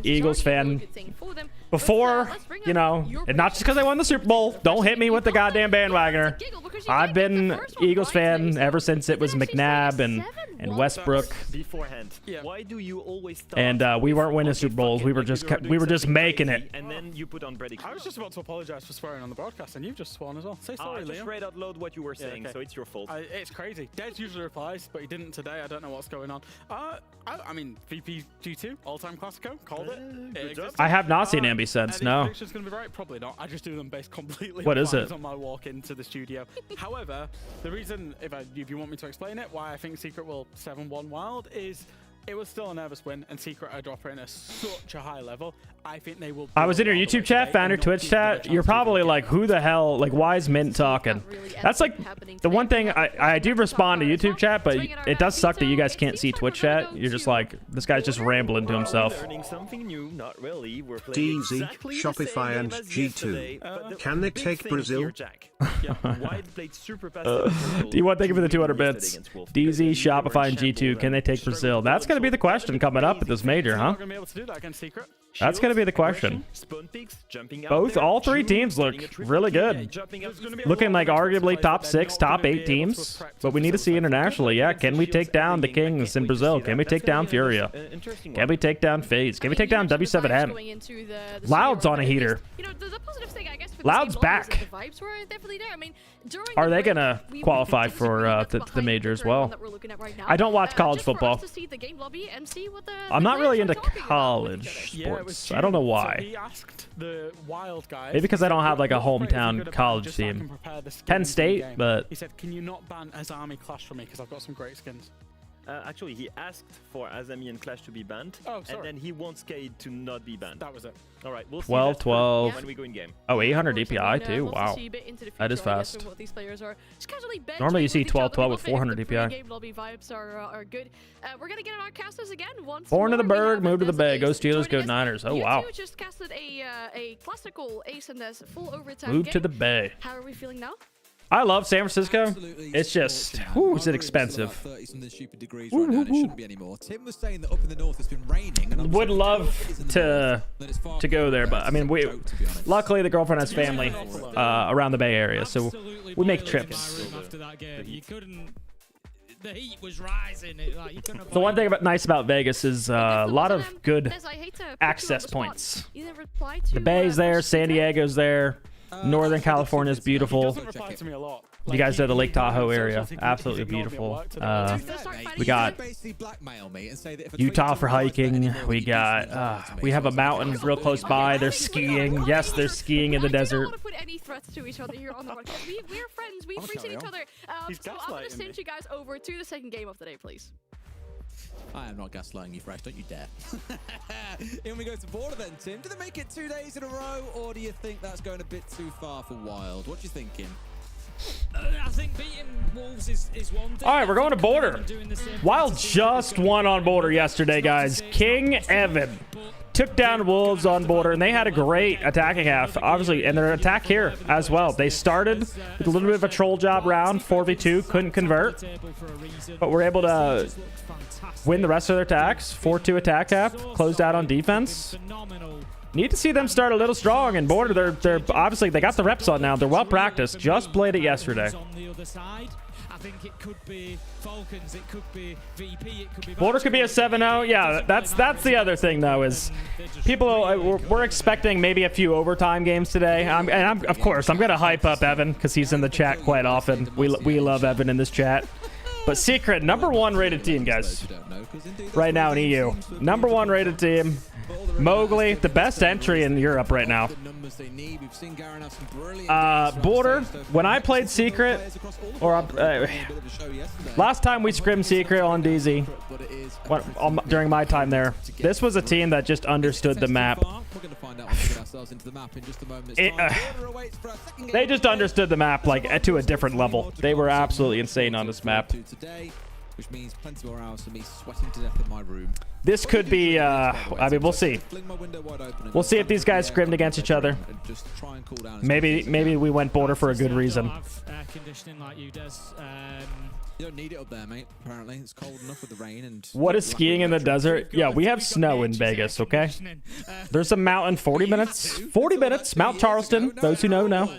Eagles fan. Before, you know, and not just because I won the Super Bowl. Don't hit me with the goddamn bandwagoner. I've been Eagles fan ever since it was McNabb and Westbrook. Beforehand. Why do you always And we weren't winning Super Bowls. We were just making it. And then you put on predictions. I was just about to apologize for swearing on the broadcast, and you've just sworn as well. Say sorry, I just Liam. read out loud what you were saying, so it's your fault. It's crazy. Des usually replies, but he didn't today. I don't know what's going on. I mean, VP G2, all-time Classico, called it. I have not seen Ambi since, no. The prediction's going to be right? Probably not. I just do them based completely What is it? on my walk into the studio. However, the reason, if you want me to explain it, why I think Secret will 7-1 Wild is it was still a nervous win, and Secret are operating at such a high level. I think they will. I was in your YouTube chat, found your Twitch chat. You're probably like, who the hell? Like, why is Mint talking? That's like the one thing I do respond to YouTube chat, but it does suck that you guys can't see Twitch chat. You're just like, this guy's just rambling to himself. Learning something new, not really. We're DZ, Shopify, and G2. Can they take Brazil? D1, thank you for the 200 bits. DZ, Shopify, and G2, can they take Brazil? That's going to be the question coming up at this major, huh? That's going to be the question. All three teams look really good. Looking like arguably top 6, top 8 teams. But we need to see internationally. Yeah, can we take down the Kings in Brazil? Can we take down Furia? Can we take down FaZe? Can we take down W7M? Loud's on a heater. Loud's back. Are they going to qualify for the major as well? I don't watch college football. I'm not really into college sports. I don't know why. He asked the Wild guys. Maybe because I don't have like a hometown college team. Penn State, but he said, "Can you not ban Azami Clash for me? Because I've got some great skins." Actually, he asked for Azami and Clash to be banned, and then he wants Cade to not be banned. That was it. All right, we'll 12, see 12. when we go in game. Oh, 800 DPI too. Wow, that is fast. Normally you see 12, 12 with 400 DPI. We're gonna get our casters again. Born to the Berg, move to the Bay. Go Steelers, go Niners. Oh wow. Just casted a classical ace in this full overtime Move game. to the Bay. How are we feeling now? I love San Francisco. It's just, whoo, is it expensive. Tim was saying that up in the north it's been raining. And Would love to go there, but I mean, luckily the girlfriend has family around the Bay Area, so we make trips. After that game, you couldn't. the heat was rising. Like, you couldn't The one avoid thing nice about Vegas is a lot of good Des, I hate to put you on access the spot. points. You didn't reply to, The Bay's there, questions San today? Diego's there, Northern California's He beautiful. doesn't reply to me a lot. You guys know the Lake Tahoe area, He's absolutely ignored me at beautiful. work today. We got basically blackmail me and say that if a Utah tweet for doesn't work hiking. anymore, We you do something wrong got to me. we have a So mountain real close by. There's skiing. Yes, there's skiing in the I do desert. not want to put any threats to each other here on the podcast. We're friends. We appreciate each other. He's So I'm going to gaslighting send me. you guys over to the second game of the day, please. I am not gaslighting you, Fresh. Don't you dare. In we go to border then, Tim. Do they make it 2 days in a row, or do you think that's going a bit too far for Wild? What you thinking? I think beating Wolves is one thing. All right, we're going to border. Wild just won on border yesterday, guys. King Evan took down Wolves on border, and they had a great attacking half, obviously, and their attack here as well. They started with a little bit of a troll job round, 4v2, couldn't convert, but were able to win the rest of their attacks. 4-2 attack half, closed out on defense. Need to see them start a little strong and border. They're obviously they got the reps on now. They're well practiced. Just played it yesterday. On the other side, I think it could be Falcons, it could be VP, it could be Border could be a 7-0. Yeah, that's the other thing though is people we're expecting maybe a few overtime games today. Of course I'm gonna hype up Evan because he's in the chat quite often. We love Evan in this chat. But Secret, #1 rated team, guys. Right now in EU, #1 rated team. Mowgli, the best entry in Europe right now. Border, when I played Secret, or last time we scrimmed Secret on DZ, during my time there, this was a team that just understood the map. They just understood the map like to a different level. They were absolutely insane on this map. Which means plenty more hours for me sweating to death in my room. This could be, I mean, we'll see. We'll see if these guys scrimmed against each other. Maybe we went border for a good reason. Air conditioning like you, Des. You don't need it up there, mate. Apparently, it's cold enough with the rain and. What is skiing in the desert? Yeah, we have snow in Vegas. Okay. There's a mountain. 40 minutes. 40 minutes. Mount Charleston. Those who know.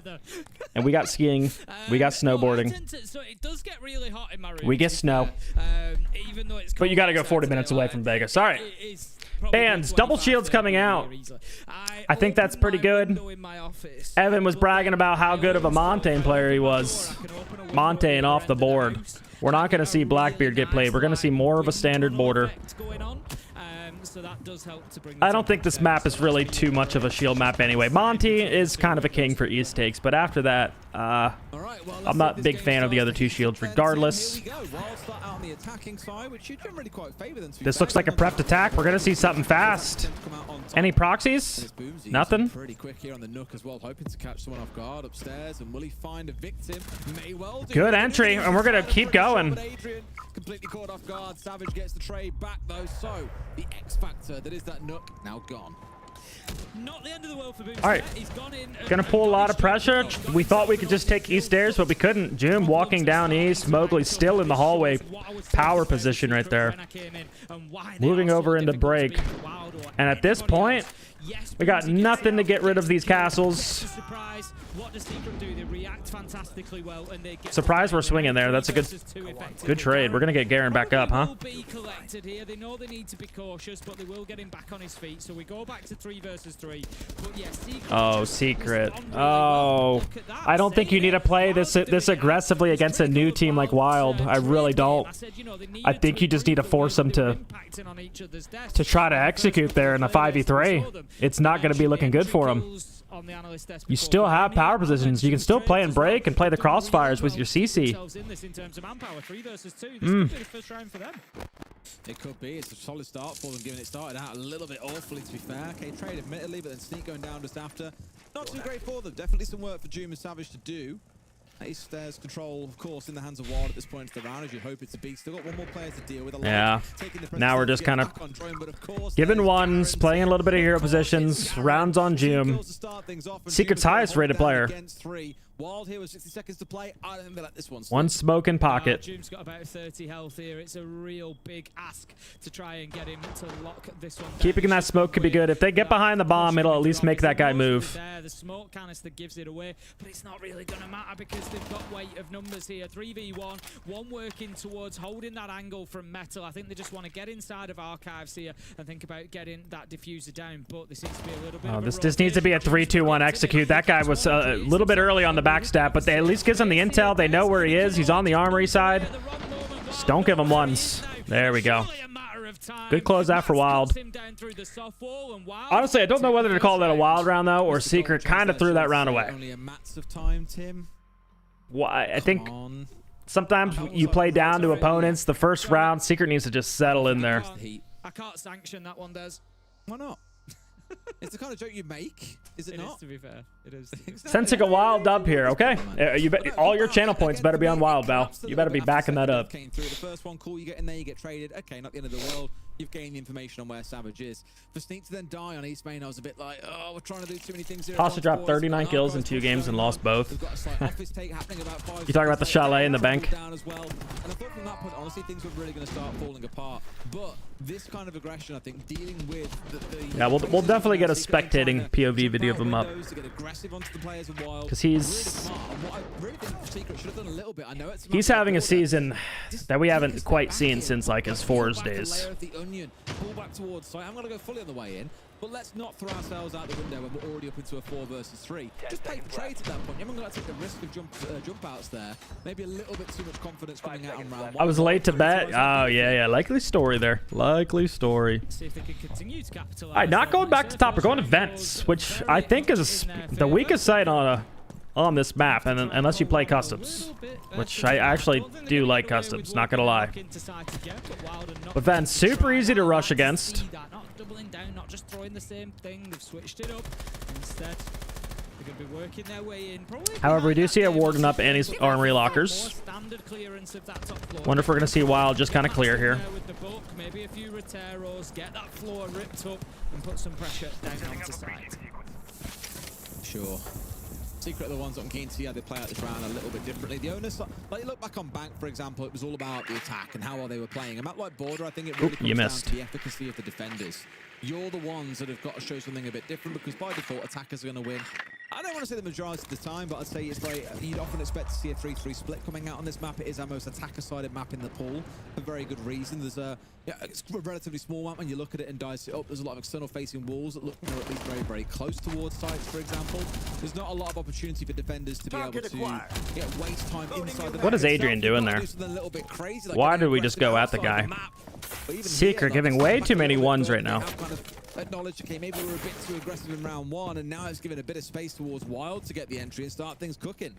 And we got skiing. We got snowboarding. So it does get really hot in my room. We get snow. Even though it's But you got to go 40 minutes away from Vegas. All right. Bands, double shields coming out. I think that's pretty good. Evan was bragging about how good of a Montaigne player he was. Montaigne off the board. We're not going to see Blackbeard get played. We're going to see more of a standard border. I don't think this map is really too much of a shield map anyway. Monty is kind of a king for East takes, but after that, I'm not a big fan of the other two shields regardless. This looks like a prepped attack. We're going to see something fast. Any proxies? Nothing. Pretty quick here on the Nook as well, hoping to catch someone off guard upstairs. And will he find a victim? May well do. Good entry, and we're going to keep going. Completely caught off guard. Savage gets the trade back though. So the X factor that is that Nook now gone. Not the end of the world for Boom. All right, gonna pull a lot of pressure. We thought we could just take East stairs, but we couldn't. June walking down East. Mowgli still in the hallway. Power position right there. Moving over into break. And at this point, we got nothing to get rid of these castles. What does Secret do? They react fantastically well, and they get Surprise, we're swinging there. That's a good trade. We're gonna get Garen back up, huh? Be collected here. They know they need to be cautious, but they will get him back on his feet. So we go back to 3 versus 3. But yeah, Secret. Oh, Secret. Oh, I don't think you need to play this aggressively against a new team like Wild. I really don't. I think you just need to force them to try to execute there in a 5v3. It's not going to be looking good for them. You still have power positions. You can still play and break and play the crossfires with your CC. It could be. It's a solid start for them, given it started out a little bit awfully, to be fair. Okay, trade admittedly, but then Sneak going down just after. Not too great for them. Definitely some work for Doom and Savage to do. Ace Stairs control, of course, in the hands of Wild at this point of the round, as you'd hope it to be. Still got one more player to deal with. Yeah. Now we're just kind of giving ones, playing a little bit of hero positions, rounds on June. Secret's highest rated player. Wild here with 60 seconds to play. I don't think they let this one slip. One smoke in pocket. Doom's got about 30 health here. It's a real big ask to try and get him to lock this one down. Keeping that smoke could be good. If they get behind the bomb, it'll at least make that guy move. The smoke canister gives it away, but it's not really going to matter because they've got weight of numbers here. 3v1, one working towards holding that angle from Metal. I think they just want to get inside of Archives here and think about getting that diffuser down, but this seems to be a little bit of a this needs to be a 3-2-1 execute. That guy was a little bit early on the backstab, but they at least gives him the intel. They know where he is. He's on the armory side. Just don't give him ones. There we go. Good close out for Wild. Honestly, I don't know whether to call that a Wild round, though, or Secret kind of threw that round away. Only a mats of time, Tim. Why? I think sometimes you play down to opponents. The first round, Secret needs to just settle in there. I can't sanction that one, Des. Why not? It's the kind of joke you make, is it not? It is, to be fair. It is. Sensing a Wild dub here, okay? All your channel points better be on Wild, Val. You better be backing that up. Came through the first one, cool. You get in there, you get traded. Okay, not the end of the world. You've gained the information on where Savage is. For Sneak to then die on East Main, I was a bit like, oh, we're trying to do too many things here. Hasta dropped 39 kills in 2 games and lost both. You talking about the chalet in the bank? Down as well. And I thought from that point, honestly, things were really going to start falling apart. But this kind of aggression, I think, dealing with the yeah, we'll definitely get a spectating POV video of him up. Because he's having a season that we haven't quite seen since like his Forest days. Pull back towards site. I'm going to go fully on the way in, but let's not throw ourselves out the window when we're already up into a 4 versus 3. Just pay for trades at that point. You're not going to take the risk of jump outs there. Maybe a little bit too much confidence coming out on round 1. I was late to bet. Oh, yeah. Likely story there. Likely story. See if they can continue to capitalize. All right, not going back to top. We're going to Vents, which I think is the weakest site on this map, and unless you play customs, which I actually do like customs, not gonna lie. But Vents, super easy to rush against. Not doubling down, not just throwing the same thing. They've switched it up. Instead, they're going to be working their way in. However, we do see a Warden up and his armory lockers. Wonder if we're gonna see Wild just kind of clear here. Maybe a few Reteros, get that floor ripped up, and put some pressure down onto site. Sure. Secret are the ones that I'm keen to see how they play out this round a little bit differently. The owners, like you look back on Bank, for example, it was all about the attack and how well they were playing. A map like Border, I think it really comes down to the efficacy of the defenders. You're the ones that have got to show something a bit different because by default, attackers are going to win. I don't want to say the majority of the time, but I'd say it's very, you'd often expect to see a 3-3 split coming out on this map. It is our most attacker-sided map in the pool for very good reason. There's it's a relatively small map when you look at it and dice it up. There's a lot of external-facing walls that look at least very, very close towards sites, for example. There's not a lot of opportunity for defenders to be able to waste time inside the map. What is Adrian doing there? Why did we just go at the guy? Secret giving way too many ones right now. Acknowledge, okay, maybe we were a bit too aggressive in round 1, and now it's given a bit of space towards Wild to get the entry and start things cooking.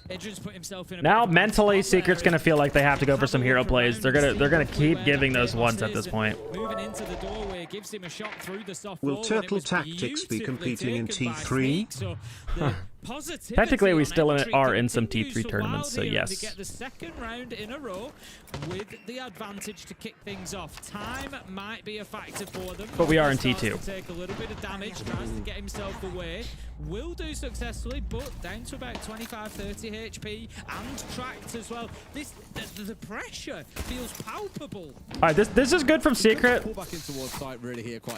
Adrian's put himself in a now mentally, Secret's gonna feel like they have to go for some hero plays. They're gonna keep giving those ones at this point. Moving into the doorway gives him a shot through the soft Will Turtle Tactics be competing in T3? Technically, we still are in some T3 tournaments, so yes. They get the second round in a row with the advantage to kick things off. Time might be a factor for them. But we are in T2. Take a little bit of damage, tries to get himself away. Will do successfully, but down to about 25-30 HP and tracked as well. The pressure feels palpable. All right, this is good from Secret.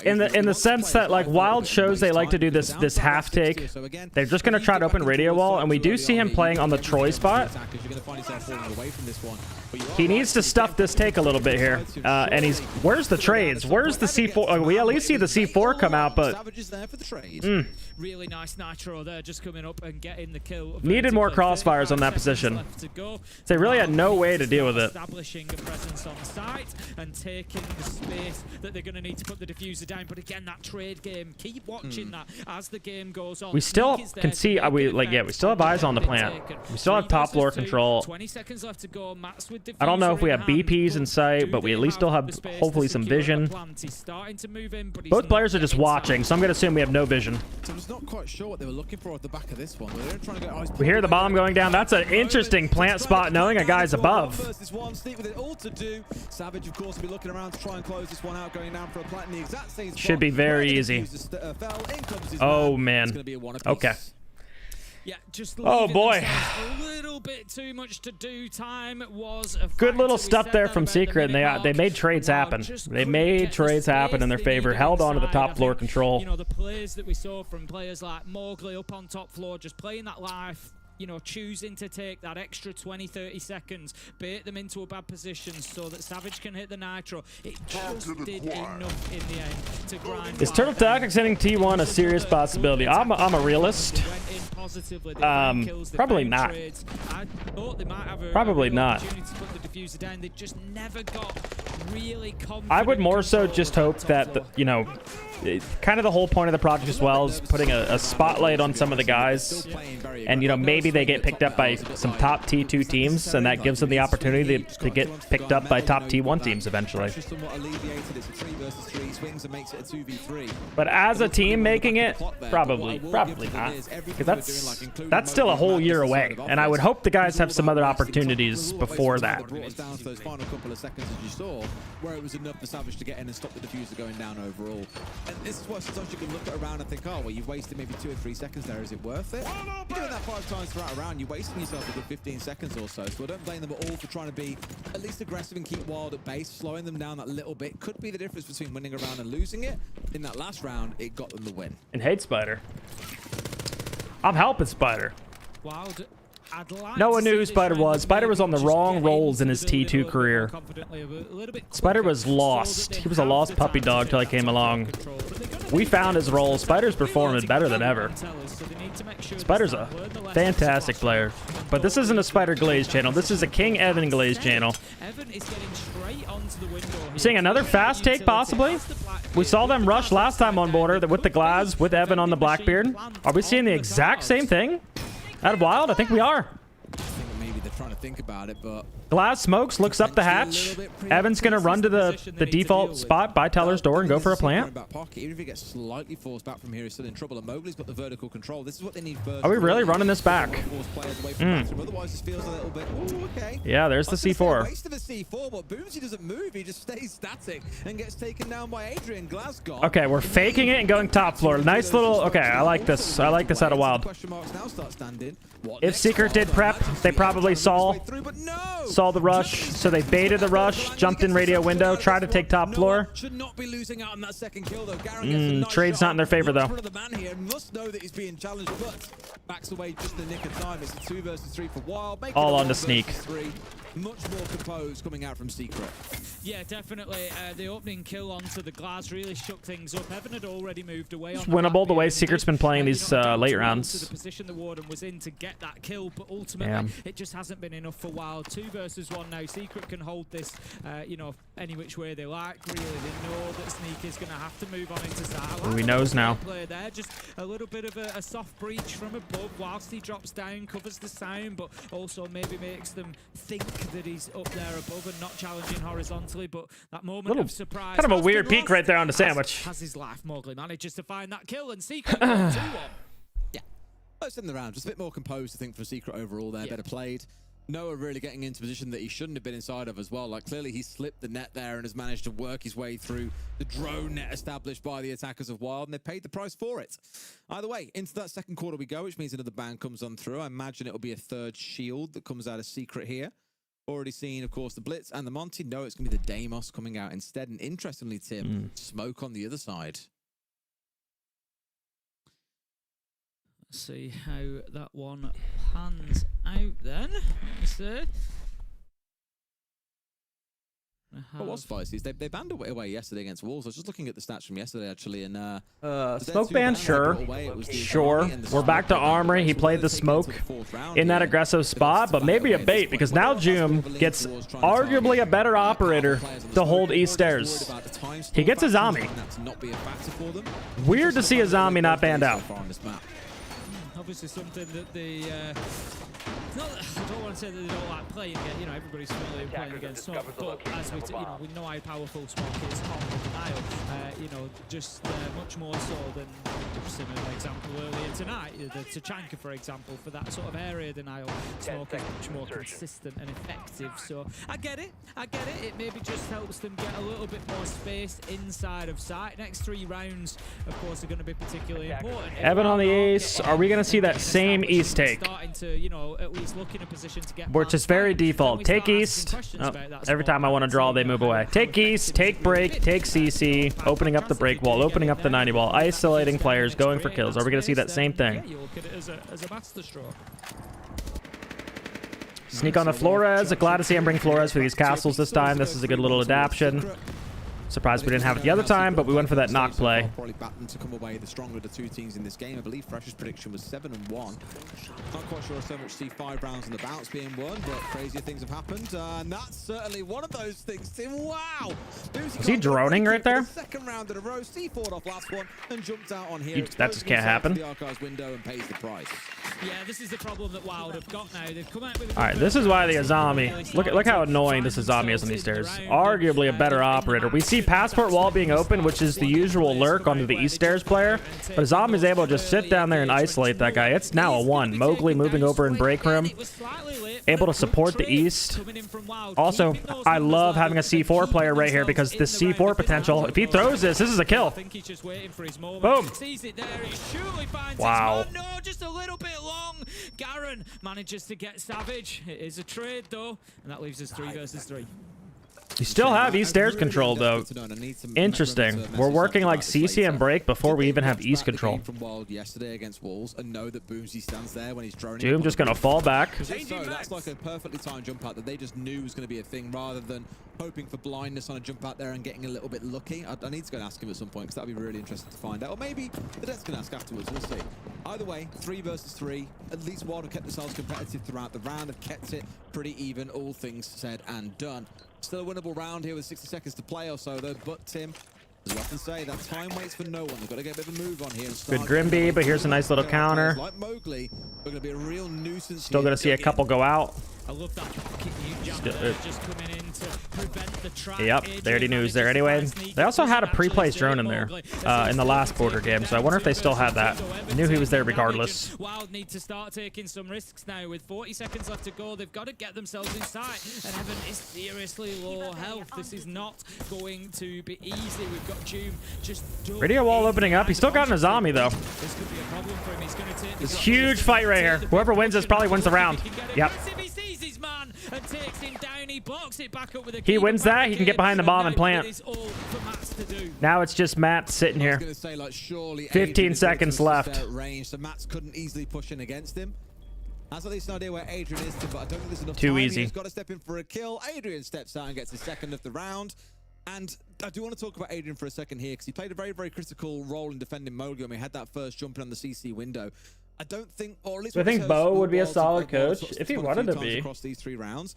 In the sense that like Wild shows they like to do this half take. They're just gonna try to open radio wall, and we do see him playing on the Troy spot. He needs to stuff this take a little bit here, and where's the trades? Where's the C4? We at least see the C4 come out, but really nice Nitro there, just coming up and getting the kill. Needed more crossfires on that position. They really had no way to deal with it. Establishing a presence on site and taking the space that they're going to need to put the diffuser down. But again, that trade game, keep watching that as the game goes on. We still can see, we still have eyes on the plant. We still have top floor control. 20 seconds left to go. Mats with I don't know if we have BPs in sight, but we at least still have hopefully some vision. Both players are just watching, so I'm going to assume we have no vision. So I'm just not quite sure what they were looking for at the back of this one. We hear the bomb going down. That's an interesting plant spot, knowing a guy's above. Savage, of course, will be looking around to try and close this one out, going down for a plant in the exact same spot. Should be very easy. Oh, man. Okay. Yeah, just Oh, boy. a little bit too much to do. Time was a Good little factor. We stuff said there that from about the Secret, and minute they mark. made trades Wow, happen. just They couldn't made get the trades happen in their space they favor. needed Held on to the inside. top I floor think, control. You know, the plays that we saw from players like Mowgli up on top floor, just playing that life, you know, choosing to take that extra 20, 30 seconds, bait them into a bad position so that Savage can hit the nitro. It just did enough in the end to grind. Is Turtle Tactics hitting T1 a serious possibility? I'm a realist. Probably not. Probably not. I would more so just hope that, you know, kind of the whole point of the project as well is putting a spotlight on some of the guys. And, you know, maybe they get picked up by some top T2 teams, and that gives them the opportunity to get picked up by top T1 teams eventually. But as a team making it, probably not. Because that's still a whole year away. And I would hope the guys have some other opportunities before that. Those final couple of seconds, as you saw, where it was enough for Savage to get in and stop the diffuser going down overall. And this is what sometimes you can look at around and think, oh, well, you've wasted maybe 2 or 3 seconds there. Is it worth it? You're doing that 5 times throughout a round. You're wasting yourself a good 15 seconds or so. So I don't blame them at all for trying to be at least aggressive and keep Wild at base. Slowing them down that little bit could be the difference between winning a round and losing it. In that last round, it got them the win. And hate Spider. I'm helping Spider. Wild. No one knew who Spider was. Spider was on the wrong roles in his T2 career. Spider was lost. He was a lost puppy dog till I came along. We found his role. Spider's performing better than ever. Spider's a fantastic player. But this isn't a Spider Glaze channel. This is a King Evan Glaze channel. You're seeing another fast take, possibly? We saw them rush last time on border with the Glaze, with Evan on the Blackbeard. Are we seeing the exact same thing out of Wild? I think we are. I think maybe they're trying to think about it, but Glass smokes, looks up the hatch. Evan's gonna run to the default spot by Teller's door and go for a plant. Even if he gets slightly forced back from here, he's still in trouble. And Mowgli's got the vertical control. This is what they need first. Are we really running this back? Otherwise, this feels a little bit. Ooh, okay. Yeah, there's the C4. Waste of a C4, but Boomsy doesn't move. He just stays static and gets taken down by Adrian. Glasgow. Okay, we're faking it and going top floor. Nice little. Okay, I like this. I like this out of Wild. If Secret did prep, they probably saw the rush, so they baited the rush, jumped in radio window, tried to take top floor. Should not be losing out on that second kill though. Trade's not in their favor though. The man here must know that he's being challenged, but backs away just in the nick of time. It's a 2 versus 3 for Wild. All on the sneak. Much more composed coming out from Secret. Yeah, definitely. The opening kill onto the Glass really shook things up. Evan had already moved away. It's winnable the way Secret's been playing these late rounds. The position the Warden was in to get that kill, but ultimately it just hasn't been enough for Wild. 2 versus 1 now. Secret can hold this, you know, any which way they like. Really, they know that Sneak is going to have to move on into side. He knows now. There, just a little bit of a soft breach from above whilst he drops down, covers the sound, but also maybe makes them think that he's up there above and not challenging horizontally. But that moment of surprise, kind of a weird peek right there on the sandwich. Has his life. Mowgli manages to find that kill, and Secret 2-1. Yeah, most in the round, just a bit more composed, I think, for Secret overall there. Better played. Noah really getting into a position that he shouldn't have been inside of as well. Like, clearly he slipped the net there and has managed to work his way through the drone net established by the attackers of Wild, and they paid the price for it. Either way, into that second quarter we go, which means another ban comes on through. I imagine it'll be a third shield that comes out of Secret here. Already seen, of course, the Blitz and the Monty. No, it's going to be the Deimos coming out instead. And interestingly, Tim, Smoke on the other side. Let's see how that one pans out then. Let's see. What was spicy is they banned away yesterday against Wolves. I was just looking at the stats from yesterday, actually, and smoke ban, sure. We're back to Armory. He played the smoke in that aggressive spot, but maybe a bait, because now Joom gets arguably a better operator to hold East Stairs. He gets a zombie. Weird to see a zombie not banned out. Obviously something that they I don't want to say that they don't like playing against, you know, everybody's familiar with playing against Smoke, but as we, you know, we know how powerful Smoke is on the denial, you know, just much more so than, just in an example earlier tonight, the Tachanka, for example, for that sort of area denial. Smoke is much more consistent and effective, so I get it, it maybe just helps them get a little bit more space inside of sight. Next 3 rounds, of course, are going to be particularly important. Evan on the ace. Are we going to see that same East take, Starting to, you know, at least look in a position to get which is very default. Take East. Oh, every time I want to draw, they move away. Take East, take break, take CC, opening up the break wall, opening up the 90 wall, isolating players, going for kills. Are we going to see that same thing? You look at it as a masterstroke. Sneak on the Flores. Glad to see him bring Flores for these castles this time. This is a good little adaptation. Surprised we didn't have it the other time, but we went for that knock play. Probably back them to come away the stronger of the two teams in this game. I believe Fresh's prediction was 7-1. Not quite sure so much see 5 rounds on the bounce being won, but crazier things have happened. And that's certainly one of those things, Tim. Wow! Is he droning right there? Second round in a row. C4'd off last one and jumped out on here. That just can't happen. The archives window and pays the price. Yeah, this is the problem that Wild have got now. They've come out with. All right, this is why the Azami. Look how annoying this Azami is on these stairs. Arguably a better operator. We see passport wall being open, which is the usual lurk onto the East stairs player, but Azami is able to just sit down there and isolate that guy. It's now a 1. Mowgli moving over in break room, able to support the East. Also, I love having a C4 player right here because this C4 potential, if he throws this is a kill. Boom. Wow. No, just a little bit long. Garen manages to get Savage. It is a trade though, and that leaves us 3 versus 3. You still have East stairs control though. Interesting. We're working like CC and break before we even have East control. From Wild yesterday against Wolves and know that Boomsy stands there when he's droning. Doom just gonna fall back. So that's like a perfectly timed jump out that they just knew was going to be a thing rather than hoping for blindness on a jump out there and getting a little bit lucky. I need to go and ask him at some point because that'd be really interesting to find out. Or maybe the Devs can ask afterwards. We'll see. Either way, 3 versus 3. At least Wild have kept themselves competitive throughout the round. They've kept it pretty even, all things said and done. Still a winnable round here with 60 seconds to play or so though, but Tim, as we often say, that time waits for no one. They've got to get a bit of a move on here. Good Grimby, but here's a nice little counter. Like Mowgli, we're going to be a real nuisance. Still going to see a couple go out. I love that just coming in to prevent the trap. Yep, they already knew he was there anyway. They also had a pre-placed drone in there in the last border game, so I wonder if they still had that. I knew he was there regardless. Wild need to start taking some risks now. With 40 seconds left to go, they've got to get themselves inside. And Evan is seriously low health. This is not going to be easy. We've got Doom just Radio wall opening up. He's still got an Azami though. This could be a problem for him. He's going to take this huge fight right here. Whoever wins this probably wins the round. Yep. His man and takes him down. He blocks it back up with a he wins that. He can get behind the bomb and plant. Now it's just Matt sitting here. 15 seconds left. Range, so Matt's couldn't easily push in against him. Has at least an idea where Adrian is, but I don't think there's enough Too time. easy. He's got to step in for a kill. Adrian steps out and gets his second of the round. And I do want to talk about Adrian for a second here because he played a very, very critical role in defending Mowgli when we had that first jump in on the CC window. I don't think, or at least I think Bo would be a solid coach if he wanted to be. Across these 3 rounds,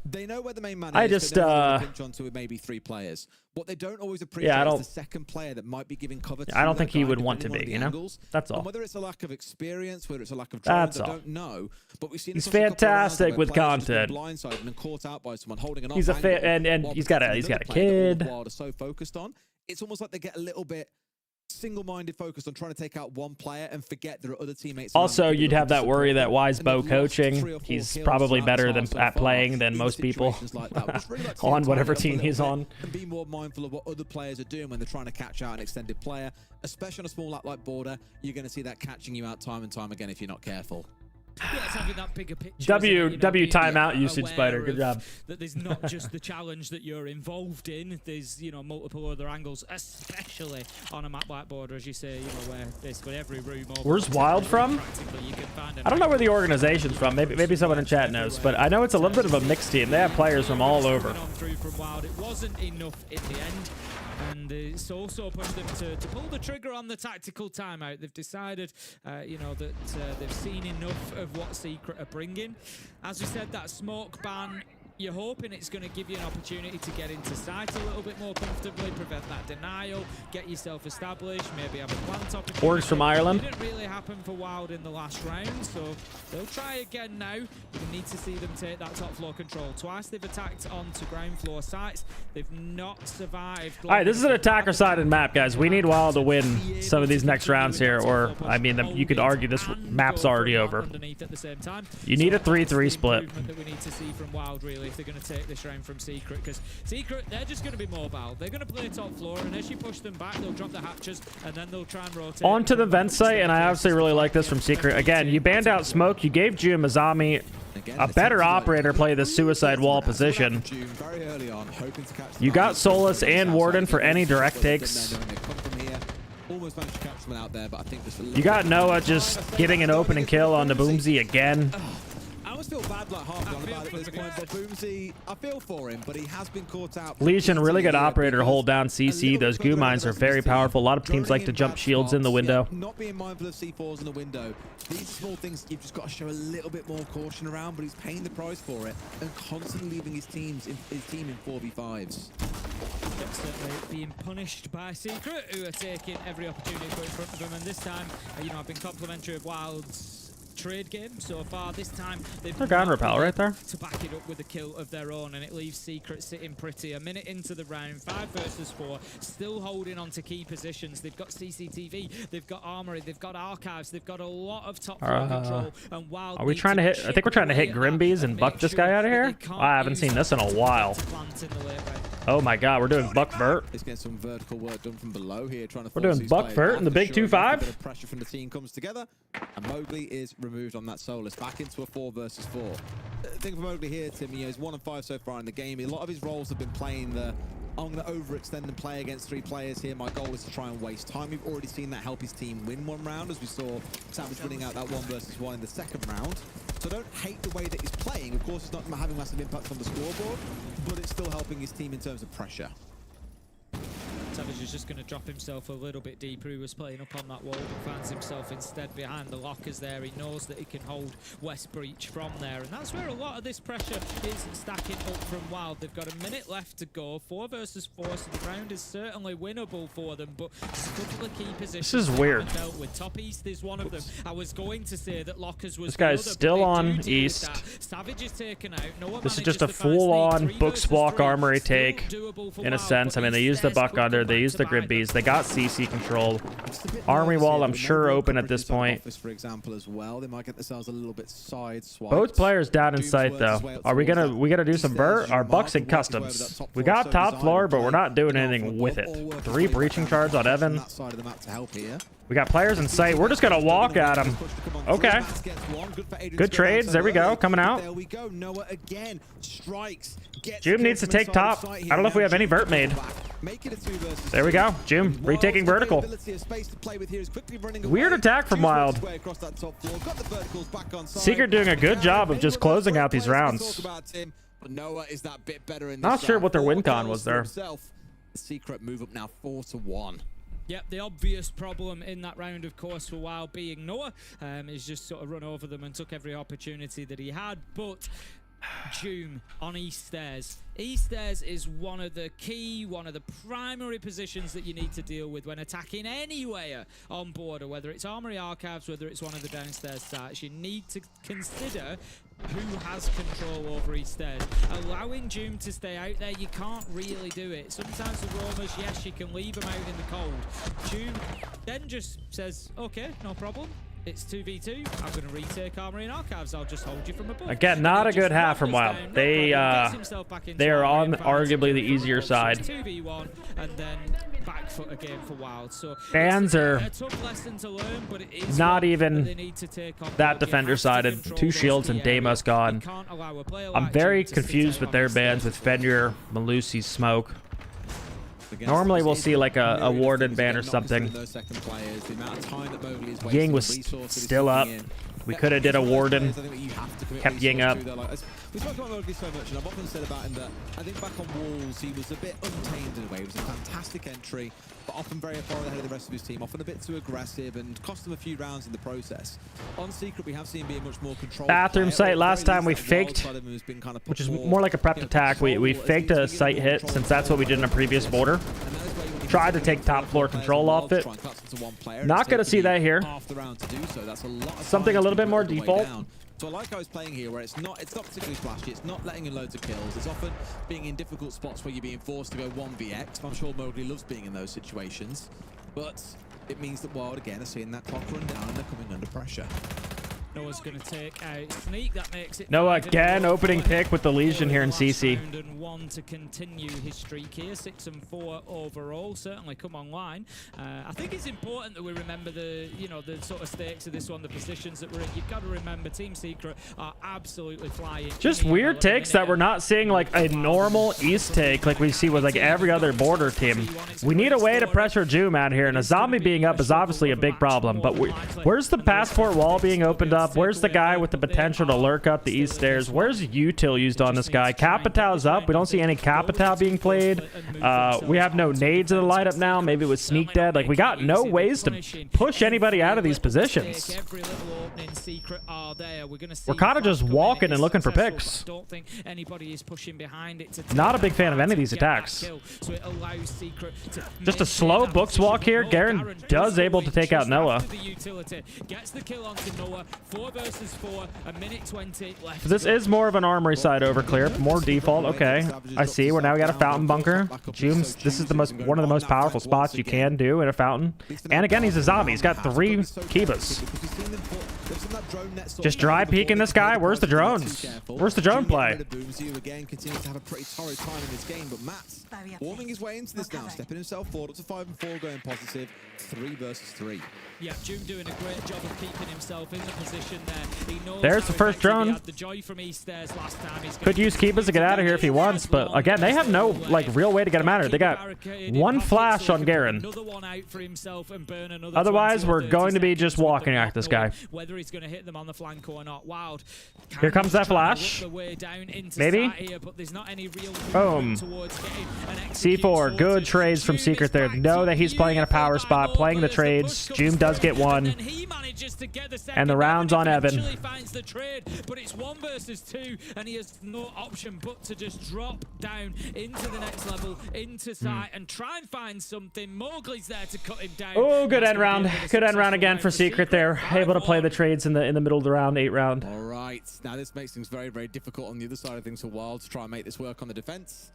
they know where the main man is. I just pinch onto maybe 3 players. What they don't always appreciate is the second player that might be giving cover to. I don't think he would want to be, you know. That's all. And whether it's a lack of experience, whether it's a lack of drones, I don't know. But we've seen he's fantastic with content. Blindsided and caught out by someone holding an he's a and he's got a kid. Wild are so focused on. It's almost like they get a little bit single-minded focused on trying to take out one player and forget there are other teammates. Also, you'd have that worry that why is Bo coaching? He's probably better than at playing than most people on whatever team he's on. And be more mindful of what other players are doing when they're trying to catch out an extended player, especially on a small map like Border. You're going to see that catching you out time and time again if you're not careful. Yeah, it's having that bigger picture. W timeout usage, Spider. Good job. That there's not just the challenge that you're involved in. There's multiple other angles, especially on a map like Border, as you say, where basically every room. Where's Wild from? I don't know where the organization's from. Maybe someone in chat knows, but I know it's a little bit of a mixed team. They have players from all over. It wasn't enough in the end. And it's also pushed them to pull the trigger on the tactical timeout. They've decided, that they've seen enough of what Secret are bringing. As we said, that smoke ban, you're hoping it's going to give you an opportunity to get into sight a little bit more comfortably, prevent that denial, get yourself established, maybe have a plant opportunity. Orgs from Ireland. It didn't really happen for Wild in the last round, so they'll try again now. We need to see them take that top floor control. Twice they've attacked onto ground floor sites. They've not survived. All right, this is an attacker-sided map, guys. We need Wild to win some of these next rounds here, or, I mean, you could argue this map's already over. You need a 3-3 split. That we need to see from Wild, really. really, if they're going to take this round from Secret, because Secret, they're just going to be mobile. They're going to play top floor, and as you push them back, they'll drop the hatches, and then they'll try and rotate. Onto the vent site, and I obviously really like this from Secret. Again, you banned out smoke. You gave June Azami a better operator play the suicide wall position. You got Solus and Warden for any direct takes. You got Noah just getting an opening kill on the Boomsy again. I always feel bad like half done about it at this point, but Boomsy, I feel for him, but he has been caught out. Legion, really good operator to hold down CC. Those goo mines are very powerful. A lot of teams like to jump shields in the window. Not being mindful of C4s in the window. These small things you've just got to show a little bit more caution around, but he's paying the price for it and constantly leaving his team in 4v5s. Certainly being punished by Secret, who are taking every opportunity to put in front of them, and this time, you know, I've been complimentary of Wild's trade game so far. This time they've got repel right there to back it up with a kill of their own, and it leaves Secret sitting pretty. A minute into the round, 5 versus 4, still holding on to key positions. They've got CCTV, they've got armory, they've got archives, they've got a lot of top floor control. And Wild, are we trying to hit? I think we're trying to hit Grimbees and buck this guy out of here. I haven't seen this in a while. Oh my god, we're doing buck vert. Let's get some vertical work done from below here, trying to we're doing buck vert in the big 2-5. Pressure from the team comes together, and Mowgli is removed on that Solus, back into a 4 versus 4. The thing for Mowgli here, Tim, he's 1 and 5 so far in the game. A lot of his roles have been playing the I'm going to overextend and play against 3 players here. My goal is to try and waste time. We've already seen that help his team win 1 round, as we saw Savage winning out that 1 versus 1 in the 2nd round. So don't hate the way that he's playing. Of course, it's not having massive impact on the scoreboard, but it's still helping his team in terms of pressure. Savage is just going to drop himself a little bit deeper. He was playing up on that wall, but finds himself instead behind the lockers there. He knows that he can hold West Breach from there, and that's where a lot of this pressure is stacking up from Wild. They've got a minute left to go, 4 versus 4, so the round is certainly winnable for them, but a couple of key positions. This is weird. Dealt with. Top East is one of them. I was going to say that Lockers was this guy's still on East. Savage is taken out. No, this is just a full-on Bookswalk armory take, in a sense. I mean, they used the buck under. They used the Grimbees. They got CC control. Armory wall, I'm sure, open at this point. For example, as well, they might get themselves a little bit side-swiped. Both players down in sight, though. Are we gonna do some vert? Our bucks and customs. We got top floor, but we're not doing anything with it. 3 breaching shards on Evan. We got players in sight. We're just gonna walk at them. Okay. Good trades. There we go. Coming out. There we go. Noah again strikes. Jum needs to take top. I don't know if we have any vert made. There we go. Jum retaking vertical. Weird attack from Wild. Secret doing a good job of just closing out these rounds. Not sure what their win con was there. Secret move up now 4-1. Yep, the obvious problem in that round, of course, for Wild being Noah, is just sort of run over them and took every opportunity that he had. But Jum on East Stairs. East Stairs is one of the primary positions that you need to deal with when attacking anywhere on border, whether it's Armory Archives, whether it's one of the downstairs sites. You need to consider who has control over East Stairs. Allowing Jum to stay out there, you can't really do it. Sometimes the roamers, yes, you can leave them out in the cold. Jum then just says, okay, no problem. It's 2v2. I'm going to retake Armory and Archives. I'll just hold you from above. Again, not a good half from Wild. They are on arguably the easier side. 2v1 and then back foot again for Wild. So fans are a tough lesson to learn, but it is not even they need to take on that defender sided. 2 shields and Deimos gone. I'm very confused with their bans with Fenrir, Malusi, Smoke. Normally we'll see like a Warden ban or something. Ying was still up. We could have did a Warden. Kept Ying up. We spoke about Mowgli so much, and I've often said about him that I think back on Walls he was a bit untamed in a way. It was a fantastic entry, but often very far ahead of the rest of his team, often a bit too aggressive and cost them a few rounds in the process. On Secret, we have seen him being much more controlled. Bathroom site last time we faked, which is more like a prepped attack. We faked a site hit since that's what we did in a previous border. Tried to take top floor control off it. Not going to see that here. Something a little bit more default. So I like how he's playing here, where it's not particularly flashy, it's not letting in loads of kills, it's often being in difficult spots where you're being forced to go 1vx. I'm sure Mowgli loves being in those situations, but it means that Wild again are seeing that clock run down and they're coming under pressure. Noah's going to take out Sneak. That makes it Noah 5 in a again row opening for pick with the Legion here in last CC. round, and 1 to continue his streak here. 6 and 4 overall. Certainly come online. I think it's important that we remember the, you know, the sort of stakes of this one, the positions that we're in. You've got to remember Team Secret are absolutely flying. Just weird takes that we're not seeing like a normal East take like we see with like every other border team. We need a way to pressure Joom out here, and a zombie being up is obviously a big problem. But where's the passport wall being opened up? Where's the guy with the potential to lurk up the east stairs? Where's util used on this guy? Capital's up. We don't see any Capital being played. We have no nades in the lineup now. Maybe it was Sneak dead. Like, we got no ways to push anybody out of these positions. We're kind of just walking and looking for picks. Not a big fan of any of these attacks. Just a slow books walk here. Garen does able to take out Noah. Gets the kill onto Noah. 4 versus 4. A minute 20 left. This is more of an armory side over clear. More default. Okay, I see. Well, now we got a fountain bunker. Joom's. This is one of the most powerful spots you can do in a fountain. And again, he's a zombie. He's got 3 Kibas. Just dry peeking this guy. Where's the drones? Where's the drone play? Again continues to have a pretty torrid time in this game, but Matt's warming his way into this now, stepping himself forward up to 5 and 4, going positive. 3 versus 3. Yeah, Joom doing a great job of keeping himself in the position there. He knows There's the first drone. The joy from East Stairs last time. Could use Kibas to get out of here if he wants, but again, they have no like real way to get him out of here. They got 1 flash on Garen. Otherwise, we're going to be just walking at this guy. Whether he's going to hit them on the flank or not. Wild. Here comes that flash. Maybe. Boom. C4. Good trades from Secret there. Know that he's playing in a power spot, playing the trades. Joom does get 1. And the round's on Evan. Finds the trade, but it's 1 versus 2, and he has no option but to just drop down into the next level, into sight, and try and find something. Mowgli's there to cut him down. Oh, good end round. Good end round again for Secret there. Able to play the trades in the middle of the round, 8 round. All right, now this makes things very, very difficult on the other side of things for Wild to try and make this work on the defense.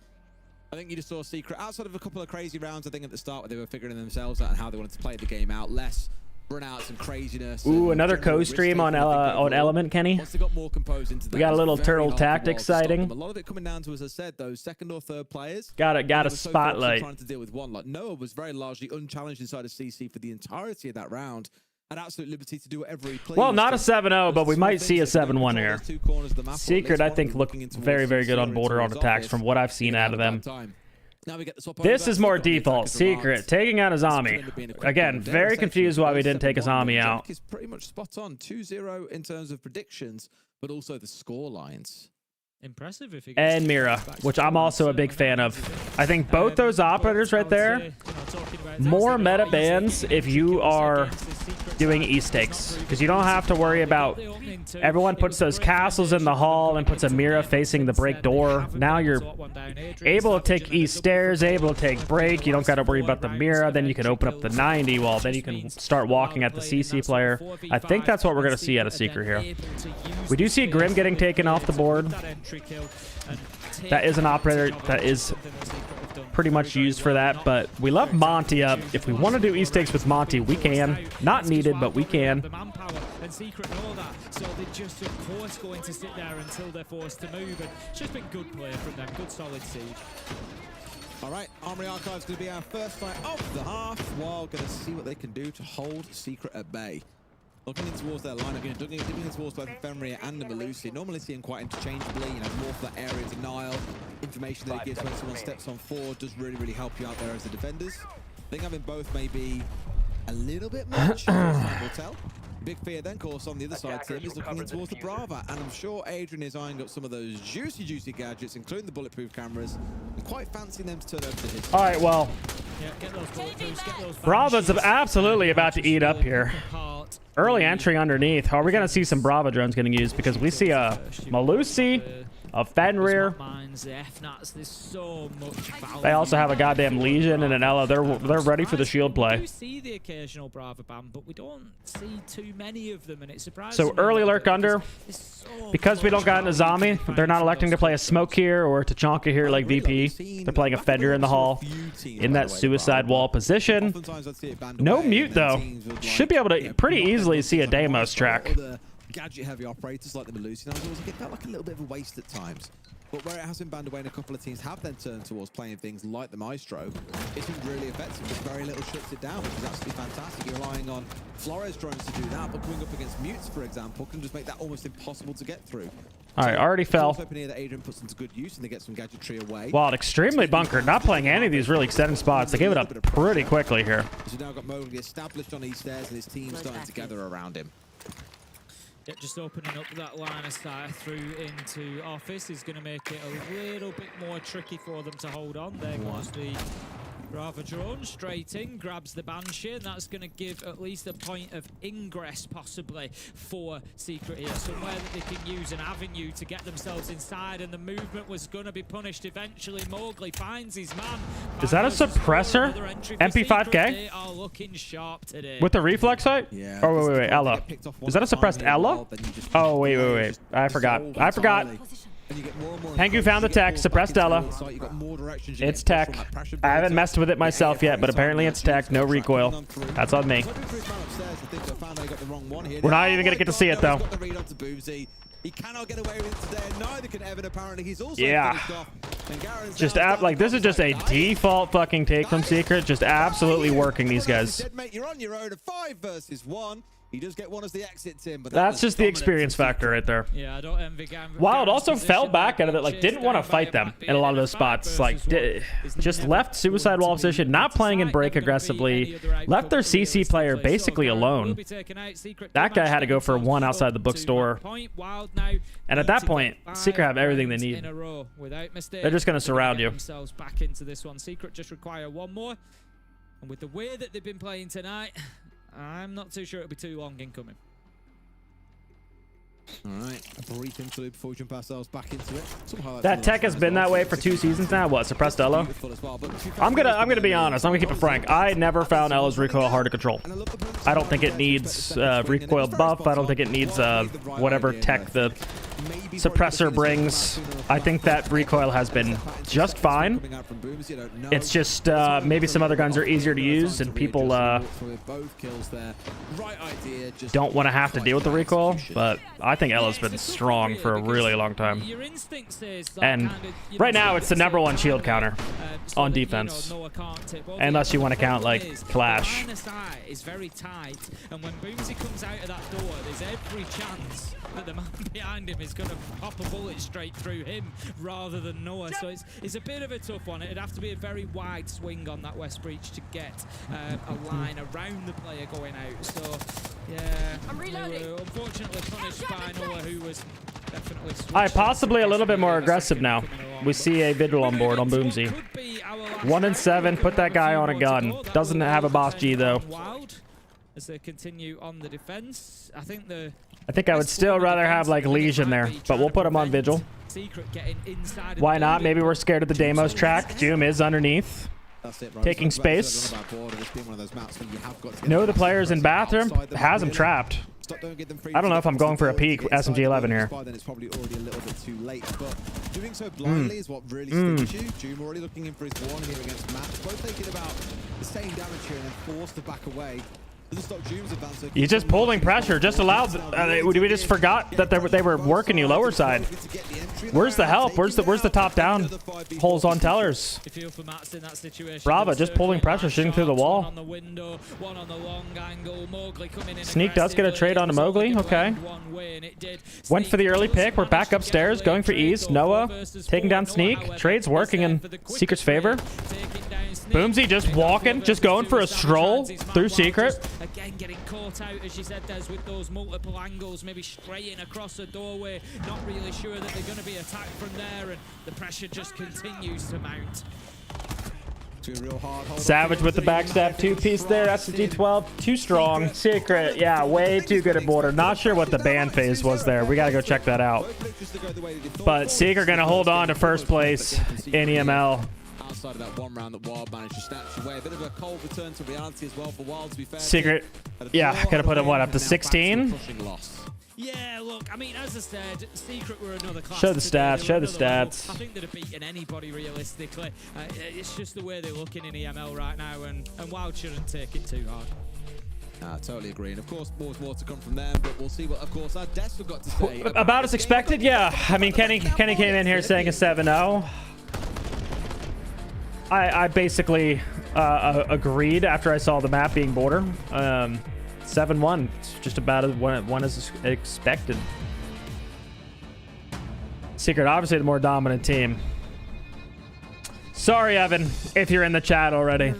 I think you just saw Secret outside of a couple of crazy rounds. I think at the start where they were figuring themselves out and how they wanted to play the game out. Less burnouts and craziness. Ooh, another co-stream on Element, Kenny. Once they got more composed into that, we got a little turtle tactics sighting. A lot of it coming down to, as I said, those 2nd or 3rd players. Got a spotlight. Trying to deal with one. Like Noah was very largely unchallenged inside of CC for the entirety of that round. Had absolute liberty to do whatever he pleased. Well, not a 7-0, but we might see a 7-1 here. Secret, I think, look very, very good on border on attacks from what I've seen out of them. This is more default. Secret taking out a zombie. Again, very confused why we didn't take a zombie out. Is pretty much spot on. 2-0 in terms of predictions, but also the score lines. Impressive if he and Mira, which I'm also a big fan of. I think both those operators right there, more meta bans if you are doing East takes, because you don't have to worry about everyone puts those castles in the hall and puts a Mira facing the break door. Now you're able to take East stairs, able to take break. You don't got to worry about the Mira. Then you can open up the 90 wall. Then you can start walking at the CC player. I think that's what we're going to see out of Secret here. We do see Grim getting taken off the board. That is an operator that is pretty much used for that, but we love Monty up. If we want to do East takes with Monty, we can. Not needed, but we can. And Secret know that, so they're just of course going to sit there until they're forced to move, and it's just been good play from them, good solid siege. All right, Armory Archive's going to be our first fight of the half, while going to see what they can do to hold Secret at bay. Looking in towards their lineup, dipping in towards both Fenrir and the Melusi. Normally see them quite interchangeably, more for that area denial. Information that it gives when someone steps on forward does really, really help you out there as the defenders. I think having both may be a little bit much, time will tell. Big fear then, of course, on the other side, Tim is looking in towards the Brava, and I'm sure Adrian is eyeing up some of those juicy gadgets, including the bulletproof cameras, and quite fancying them to turn over to his. All right, well, Brava's absolutely about to eat up here. Early entry underneath. Are we going to see some Brava drones getting used? Because we see a Melusi, a Fenrir. They also have a goddamn Legion and an Ella. They're ready for the shield play. We see the occasional Brava ban, but we don't see too many of them, and it surprises so early lurk under. Because we don't got a zombie, they're not electing to play a smoke here or Tachanka here like VP. They're playing a Fender in the hall in that suicide wall position. No mute though. Should be able to pretty easily see a Deimos track. gadget-heavy operators like the Melusian, it felt like a little bit of a waste at times. But where it has been banned away and a couple of teams have then turned towards playing things like the Maestro, it's been really effective, but very little shuts it down, which is absolutely fantastic. You're relying on Flores drones to do that, but coming up against Mutes, for example, can just make that almost impossible to get through. All right, already fell. Hoping here that Adrian puts them to good use and they get some gadgetry away. Wild, extremely bunkered. Not playing any of these really extended spots. They gave it up pretty quickly here. So now got Mowgli established on these stairs and his team starting to gather around him. Yeah, just opening up that line of sight through into office is going to make it a little bit more tricky for them to hold on. There goes the Brava drone straight in, grabs the Banshee, and that's going to give at least a point of ingress possibly for Secret here. Somewhere that they can use an avenue to get themselves inside, and the movement was going to be punished eventually. Mowgli finds his man. Is that a suppressor? MP5K? They are looking sharp today. With the reflex sight? Yeah. Oh, wait, Ella. Is that a suppressed Ella? Oh, wait. I forgot. Pengu found the tech, suppressed Ella. It's tech. I haven't messed with it myself yet, but apparently it's tech, no recoil. That's on me. We're not even going to get to see it, though. He cannot get away with it today, and neither can Evan, apparently. He's also Just like, this is just a default fucking take from Secret. Just absolutely working these guys. Mate, you're on your own. 5 versus 1. He does get one as the exit, Tim, but that's just the experience factor right there. Yeah, I don't envy Wild also fell back out of it, like didn't want to fight them in a lot of those spots. Like just left suicide wall position, not playing in break aggressively, left their CC player basically alone. That guy had to go for one outside the bookstore. And at that point, Secret have everything they need. They're just going to surround you. Back into this one. Secret just require one more. And with the way that they've been playing tonight, I'm not too sure it'll be too long in coming. All right, a brief interlude before we jump ourselves back into it. That tech has been that way for 2 seasons now. What, suppressed Ella? I'm gonna be honest. I'm gonna keep it frank. I never found Ella's recoil hard to control. I don't think it needs recoil buff. I don't think it needs whatever tech the suppressor brings. I think that recoil has been just fine. It's just maybe some other guns are easier to use and people don't want to have to deal with the recoil, but I think Ella's been strong for a really long time. And right now it's the #1 shield counter on defense, unless you want to count like Clash. Is very tight, and when Boomsy comes out of that door, there's every chance that the man behind him is going to pop a bullet straight through him rather than Noah. So it's a bit of a tough one. It'd have to be a very wide swing on that West Breach to get a line around the player going out. So yeah, they were unfortunately punished by Noah, who was definitely possibly a little bit more aggressive now. We see a Vigil on board on Boomsy. 1 and 7, put that guy on a gun. Doesn't have a boss G though. As they continue on the defense, I think I would still rather have like Legion there, but we'll put him on Vigil. Why not? Maybe we're scared of the Deimos track. Doom is underneath, taking space. Know the player's in bathroom. Has him trapped. I don't know if I'm going for a peek SMG 11 here. Then it's probably already a little bit too late, but doing so blindly is what really stings you. Doom already looking in for his one here against Matt. Both taking about the same damage here and then forced to back away. He's just pulling pressure. Just allowed. We just forgot that they were working you lower side. Where's the help? Where's the top down holes on tellers? Brava just pulling pressure, shooting through the wall. Sneak does get a trade onto Mowgli. Okay. Went for the early pick. We're back upstairs, going for ease. Noah taking down Sneak. Trade's working in Secret's favor. Boomsy just walking, just going for a stroll through Secret. Again, getting caught out, as you said, Des, with those multiple angles, maybe straying across the doorway, not really sure that they're going to be attacked from there, and the pressure just continues to mount. Savage with the backstab 2-piece there. SMG 12, too strong. Secret, yeah, way too good at border. Not sure what the ban phase was there. We got to go check that out. But Secret going to hold on to first place in EML. Outside of that one round that Wild managed to snatch away. A bit of a cold return to reality as well for Wild, to be fair. Secret, yeah, gonna put him, what, up to 16? Yeah, look, I mean, as I said, Secret were another class. Show the stats, show the stats. I think they'd have beaten anybody realistically. It's just the way they're looking in EML right now, and Wild shouldn't take it too hard. Totally agree. And of course, more to come from them, but we'll see what, of course, our Desper got to say. About as expected, yeah. I mean, Kenny came in here saying a 7-0. I basically agreed after I saw the map being border. 7-1. It's just about as one as expected. Secret, obviously the more dominant team. Sorry, Evan, if you're in the chat already.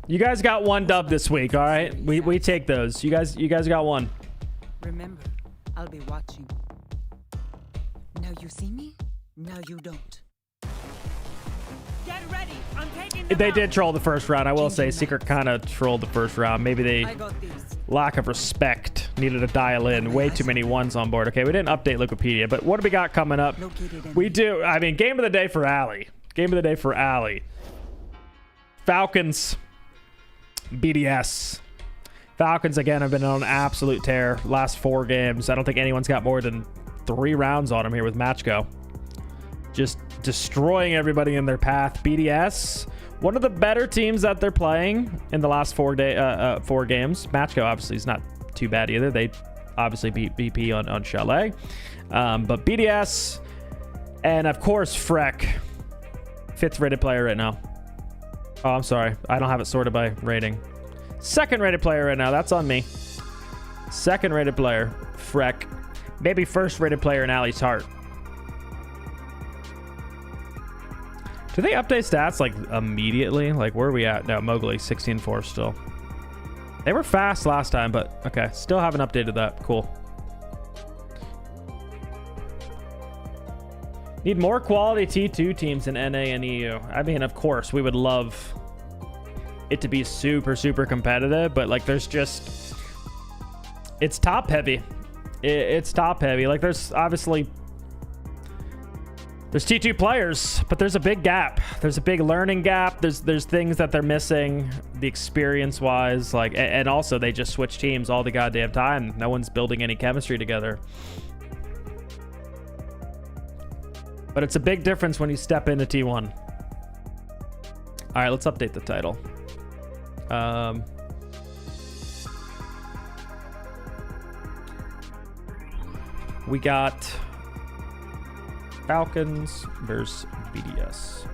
You guys got one dub this week, all right? We take those. You guys got one. Remember, I'll be watching. Now you see me, now you don't. Get ready. I'm taking They did troll the first round. I will say Secret kind of trolled the first round. Maybe they lack of respect needed to dial in. Way too many ones on board. Okay, we didn't update Wikipedia, but what do we got coming up? We do. I mean, game of the day for Ali. Game of the day for Ali. Falcons. BDS. Falcons, again, have been on an absolute tear. Last 4 games. I don't think anyone's got more than 3 rounds on them here with Matchgo. Just destroying everybody in their path. BDS, one of the better teams that they're playing in the last 4 games. Matchgo, obviously, is not too bad either. They obviously beat BP on Chalet. But BDS, and of course, Freck. 5th rated player right now. Oh, I'm sorry. I don't have it sorted by rating. 2nd rated player right now. That's on me. 2nd rated player, Freck. Maybe 1st rated player in Ali's heart. Do they update stats like immediately? Like, where are we at? No, Mowgli 16-4 still. They were fast last time, but okay. Still haven't updated that. Cool. Need more quality T2 teams in NA and EU. I mean, of course, we would love it to be super, super competitive, but like there's just... It's top heavy. It's top heavy. Like there's obviously... There's T2 players, but there's a big gap. There's a big learning gap. There's things that they're missing, the experience-wise. Like, and also they just switch teams all the goddamn time. No one's building any chemistry together. But it's a big difference when you step into T1. All right, let's update the title. We got Falcons versus BDS.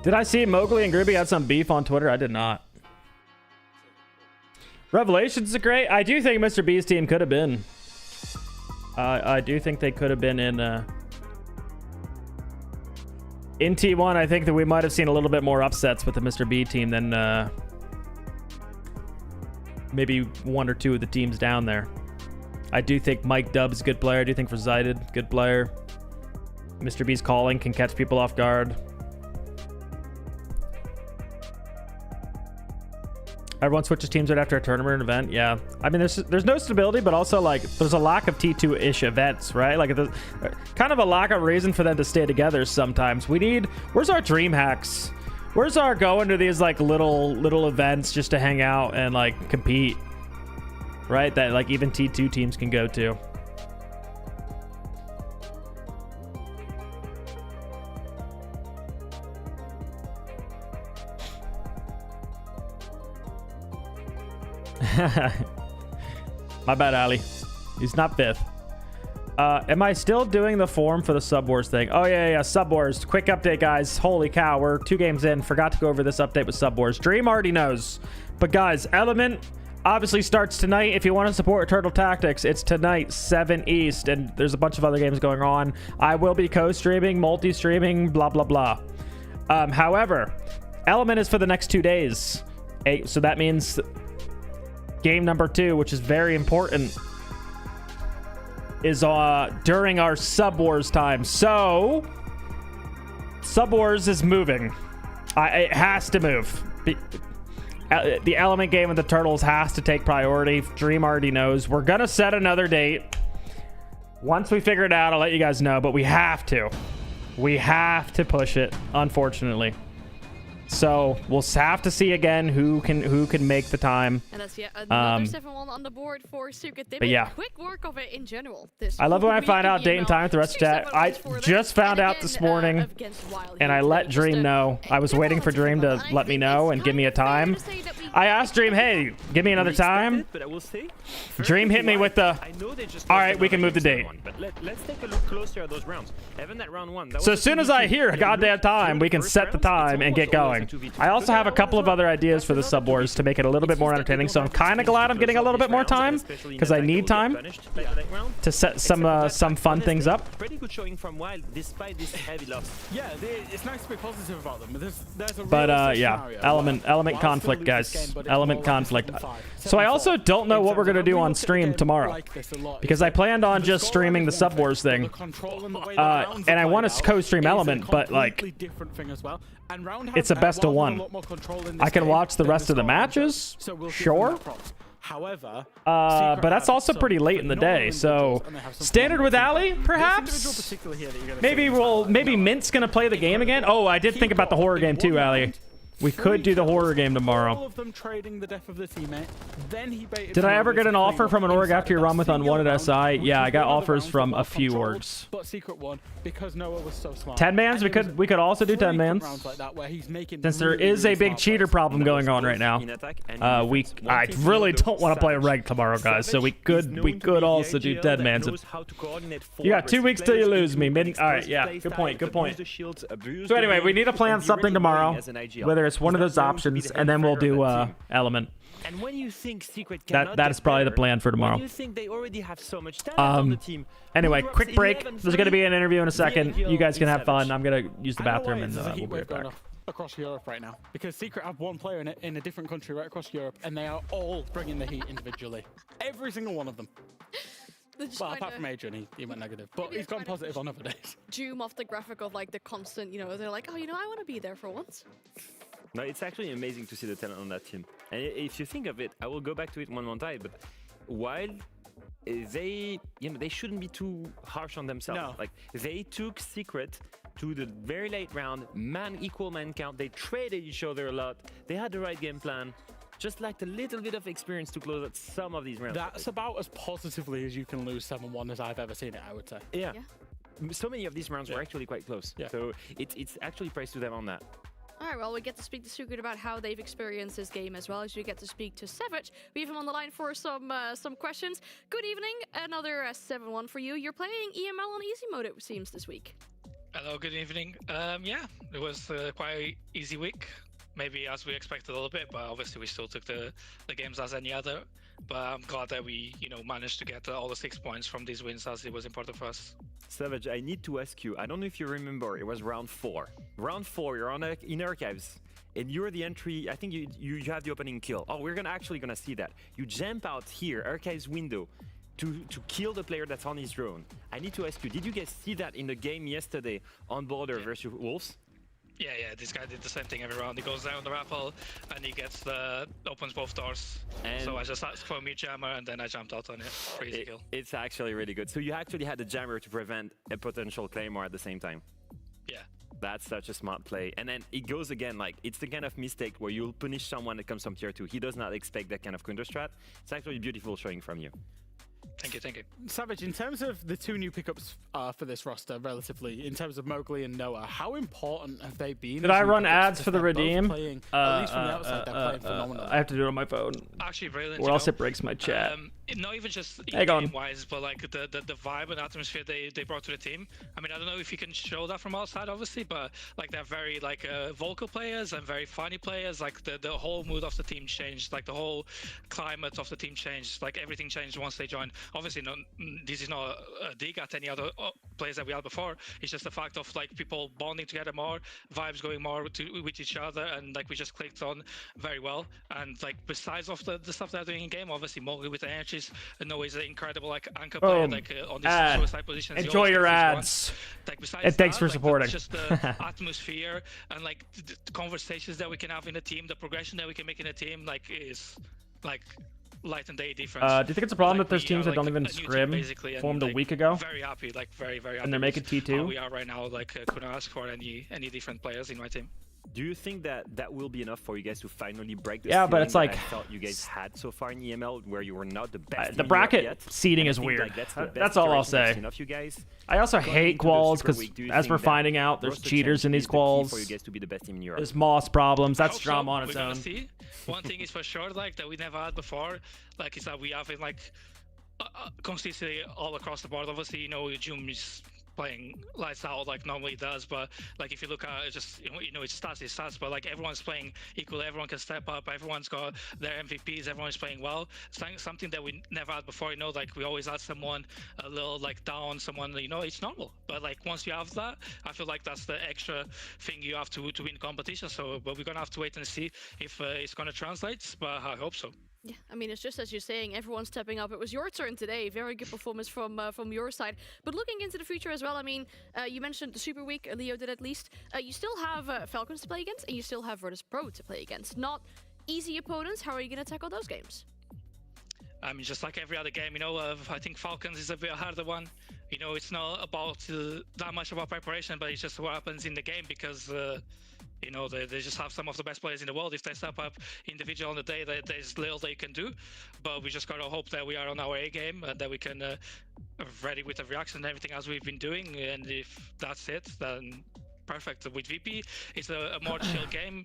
Did I see Mowgli and Gribby had some beef on Twitter? I did not. Revelations is great. I do think Mr. B's team could have been. I do think they could have been in T1. I think that we might have seen a little bit more upsets with the Mr. B team than maybe 1 or 2 of the teams down there. I do think Mike Dubb's a good player. I do think Resided, good player. Mr. B's calling can catch people off guard. Everyone switches teams right after a tournament event. Yeah, I mean, there's no stability, but also like there's a lack of T2-ish events, right? Like there's kind of a lack of reason for them to stay together sometimes. We need, where's our dream hacks? Where's our going to these like little events just to hang out and like compete, right? That like even T2 teams can go to. My bad, Ali. He's not 5th. Am I still doing the form for the Sub Wars thing? Oh, yeah. Sub Wars. Quick update, guys. Holy cow. We're 2 games in. Forgot to go over this update with Sub Wars. Dream already knows. But, guys, Element obviously starts tonight. If you want to support Turtle Tactics, it's tonight, 7 East. And there's a bunch of other games going on. I will be co-streaming, multi-streaming, blah, blah, blah. However, Element is for the next 2 days. So that means... Game number 2, which is very important, is during our Sub Wars time. So, Sub Wars is moving. It has to move. The Element game with the Turtles has to take priority. Dream already knows. We're going to set another date. Once we figure it out, I'll let you guys know. But we have to. We have to push it, unfortunately. So we'll have to see again who can make the time. And that's yet another 7-1 on the board for Secret. They but made yeah. quick work of it in general. This I love when I find out date and EML. time with the rest of chat. I just found out this morning, and I let Dream know. I was waiting for Dream to let me know and give me a time. I asked Dream, hey, give me another time. But I will say, Dream hit me with the, all right, we can move the date. But let's take a look closer at those rounds. Even that round 1. So as soon as I hear a goddamn time, we can set the time and get going. I also have a couple of other ideas for the sub wars to make it a little bit more entertaining. So I'm kind of glad I'm getting a little bit more time because I need time to set some fun things up. Pretty good showing from Wild despite this heavy loss. Yeah, it's nice to be positive about them. There's a But yeah, element conflict, guys. Element conflict. So I also don't know what we're gonna do on stream tomorrow because I planned on just streaming the sub wars thing, and I want to co-stream Element, but like it's a best of one. I can watch the rest of the matches, sure. However, but that's also pretty late in the day, so standard with Ali, perhaps. Maybe Mint's gonna play the game again. Oh, I did think about the horror game too, Ali. We could do the horror game tomorrow. Did I ever get an offer from an org after your run with Unwanted SI? Yeah, I got offers from a few orgs. 10 mans? We could also do 10 mans. Since there is a big cheater problem going on right now. I really don't want to play a reg tomorrow, guys. So we could also do 10 mans. You got 2 weeks till you lose me. All right, yeah, good point. So anyway, we need to plan something tomorrow. Whether it's one of those options, and then we'll do Element. And when you think Secret that is probably the plan for tomorrow. When you think they already have so much talent on the team. Anyway, quick break. There's going to be an interview in a second. You guys can have fun. I'm going to use the bathroom, and we'll be right back. Across Europe right now, because Secret have one player in a different country right across Europe, and they are all bringing the heat individually. Every single one of them. Well, apart from Adrian, he went negative, but he's gone positive on other days. Zoom off the graphic of like the constant, they're like, oh, I want to be there for once. No, it's actually amazing to see the talent on that team. And if you think of it, I will go back to it one more time, but while they shouldn't be too harsh on themselves. No. Like, they took Secret to the very late round, equal man count. They traded each other a lot. They had the right game plan. Just lacked a little bit of experience to close out some of these rounds. That's about as positively as you can lose 7-1 as I've ever seen it, I would say. Yeah. So many of these rounds were actually quite close. Yeah. So it's actually praise to them on that. All right, well, we get to speak to Secret about how they've experienced this game as well as we get to speak to Savage. We have him on the line for some questions. Good evening, another 7-1 for you. You're playing EML on easy mode, it seems, this week. Hello, good evening. Yeah, it was quite easy week. Maybe as we expected a little bit, but obviously we still took the games as any other. But I'm glad that we, managed to get all the 6 points from these wins, as it was important for us. Savage, I need to ask you, I don't know if you remember, it was round 4. Round 4, you're in Archives, and you're the entry, I think you have the opening kill. Oh, we're actually gonna see that. You jump out here, Archives window, to kill the player that's on his drone. I need to ask you, did you guys see that in the game yesterday on Border versus Wolves? Yeah, this guy did the same thing every round. He goes down the raffle and he opens both doors. And so I just asked for a mute jammer and then I jumped out on it. Crazy kill. It's actually really good. So you actually had the jammer to prevent a potential claymore at the same time. Yeah. That's such a smart play. And then it goes again, like, it's the kind of mistake where you'll punish someone that comes from tier 2. He does not expect that kind of counter strat. It's actually beautiful showing from you. Thank you. Savage, in terms of the 2 new pickups for this roster, relatively, in terms of Mowgli and Noah, how important have they been? Did I run ads for the redeem? At least from the outside, they're playing phenomenal. I have to do it on my phone. Actually, brilliant. Or else it breaks my chat. Not even just game-wise, but like the vibe and atmosphere they brought to the team. I mean, I don't know if you can show that from outside, obviously, but like they're very vocal players and very funny players. Like the whole mood of the team changed. Like the whole climate of the team changed. Like everything changed once they joined. Obviously, this is not a dig at any other players that we had before. It's just the fact of like people bonding together more, vibes going more with each other, and like we just clicked on very well. And like besides of the stuff they're doing in game, obviously Mowgli with the energies, and always an incredible anchor player on this suicide position. Enjoy your ads. Like besides and thanks that, for supporting. It's just the atmosphere and like the conversations that we can have in the team, the progression that we can make in the team, like is like light and day difference. Do you think it's a problem that there's teams that don't even scrim formed a week ago? Very happy, like very happy. And they're making T2? We are right now, like couldn't ask for any different players in my team. Do you think that that will be enough for you guys to finally break the Yeah, but ceiling it's that like I felt you guys had so far in EML, where you were not the best? the in bracket Europe yet? seeding And I is think, weird. like, that's the best That's all I'll direction I've say. seen of you guys. I also Going hate into the quals Super because Week, do you as think we're that finding out, there's roster cheaters change in is these the key quals. for you guys to be the best team in Europe? There's Moss problems. That's Hope drama so. on its We're gonna own. see. One thing is for sure, like that we never had before, like is that we have it like consistency all across the board. Obviously, you know, June is playing lights out like normally does, but like if you look at it, just you know it's stats, but like everyone's playing equally, everyone can step up, everyone's got their MVPs, everyone's playing well. Something that we never had before, you know, like we always had someone a little like down, someone, you know, it's normal, but like once you have that, I feel like that's the extra thing you have to win competition. So but we're gonna have to wait and see if it's gonna translate, but I hope so. Yeah, I mean, it's just as you're saying, everyone's stepping up. It was your turn today. Very good performance from your side. But looking into the future as well, I mean, you mentioned the Super Week, Leo did at least. You still have Falcons to play against, and you still have Virtus Pro to play against. Not easy opponents. How are you going to tackle those games? I mean, just like every other game, you know, I think Falcons is a bit harder one. You know, it's not about that much about preparation, but it's just what happens in the game because you know, they just have some of the best players in the world. If they step up individual on the day, there's little they can do. But we just gotta hope that we are on our A game and that we can ready with the reaction and everything as we've been doing. And if that's it, then perfect. With VP, it's a more chill game.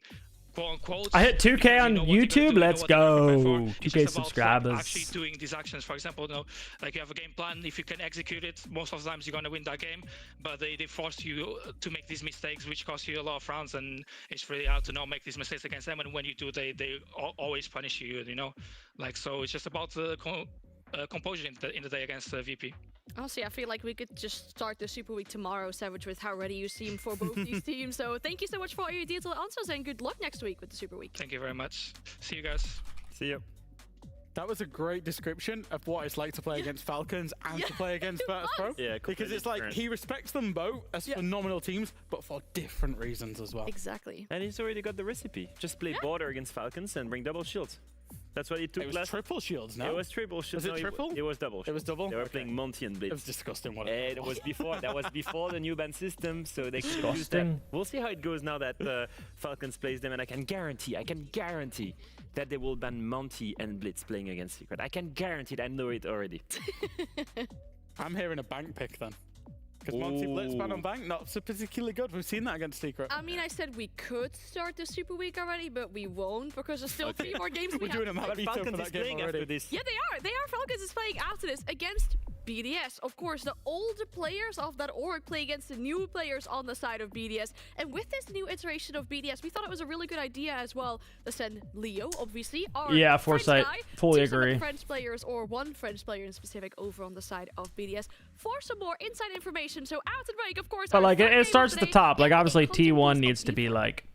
Quote unquote. I hit 2K on YouTube. Let's go. 2K subscribers. Actually doing these actions, for example, you know, like you have a game plan. If you can execute it, most of the times you're gonna win that game. But they force you to make these mistakes, which cost you a lot of rounds, and it's really hard to not make these mistakes against them. And when you do, they always punish you. You know, like so. It's just about the composure in the day against VP. Honestly, I feel like we could just start the Super Week tomorrow, Savage, with how ready you seem for both these teams. So thank you so much for all your detailed answers, and good luck next week with the Super Week. Thank you very much. See you guys. See you. That was a great description of what it's like to play against Falcons and to play against Virtus Pro. Yeah, because it's like he respects them both as phenomenal teams, but for different reasons as well. Exactly. And he's already got the recipe. Just play border against Falcons and bring double shields. That's what it took. It was triple shields, no? It was triple shields. Was it triple? It was double. It was double? They were playing Monty and Blitz. It was disgusting. What it was before. That was before the new ban system, so they could use that. We'll see how it goes now that Falcons plays them, and I can guarantee that they will ban Monty and Blitz playing against Secret. I can guarantee it. I know it already. I'm hearing a bank pick then. Because Monty Blitz ban on bank, not so particularly good. We've seen that against Secret. I mean, I said we could start the Super Week already, but we won't because there's still 3 more games. We're doing a map veto for that game already. After this. Yeah, they are. Falcons is playing after this against BDS. Of course, the older players of that org play against the new players on the side of BDS. And with this new iteration of BDS, we thought it was a really good idea as well to send Leo, obviously, our Foresight. guy, Fully to some of agree. the French players, or one French player in specific, over on the side of BDS for some more inside information. So after the break, of course, But like it starts at the top. Like obviously T1 needs to be like,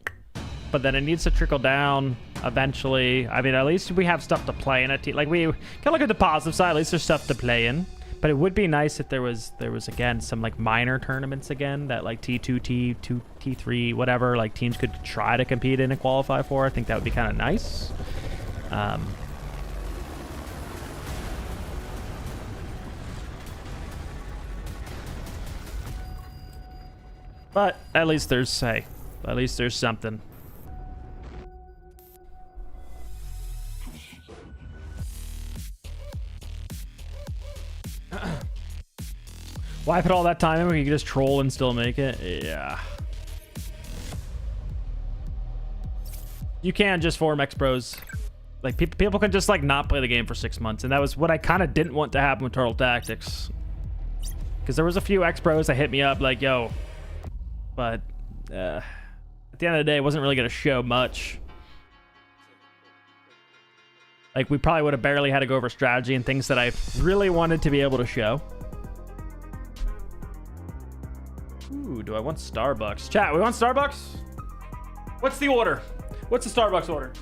but then it needs to trickle down eventually. I mean, at least we have stuff to play in it. Like we can look at the positive side. At least there's stuff to play in. But it would be nice if there was again some like minor tournaments again that like T2, T2, T3, whatever, like teams could try to compete in and qualify for. I think that would be kind of nice. But at least there's something. Why put all that time in when you can just troll and still make it? Yeah. You can just form X-Pros. Like, people can just, like, not play the game for 6 months. And that was what I kind of didn't want to happen with Turtle Tactics. Because there was a few X-Pros that hit me up like, yo. But at the end of the day, it wasn't really going to show much. Like, we probably would have barely had to go over strategy and things that I really wanted to be able to show. Ooh, do I want Starbucks? Chat, we want Starbucks? What's the order? What's the Starbucks order?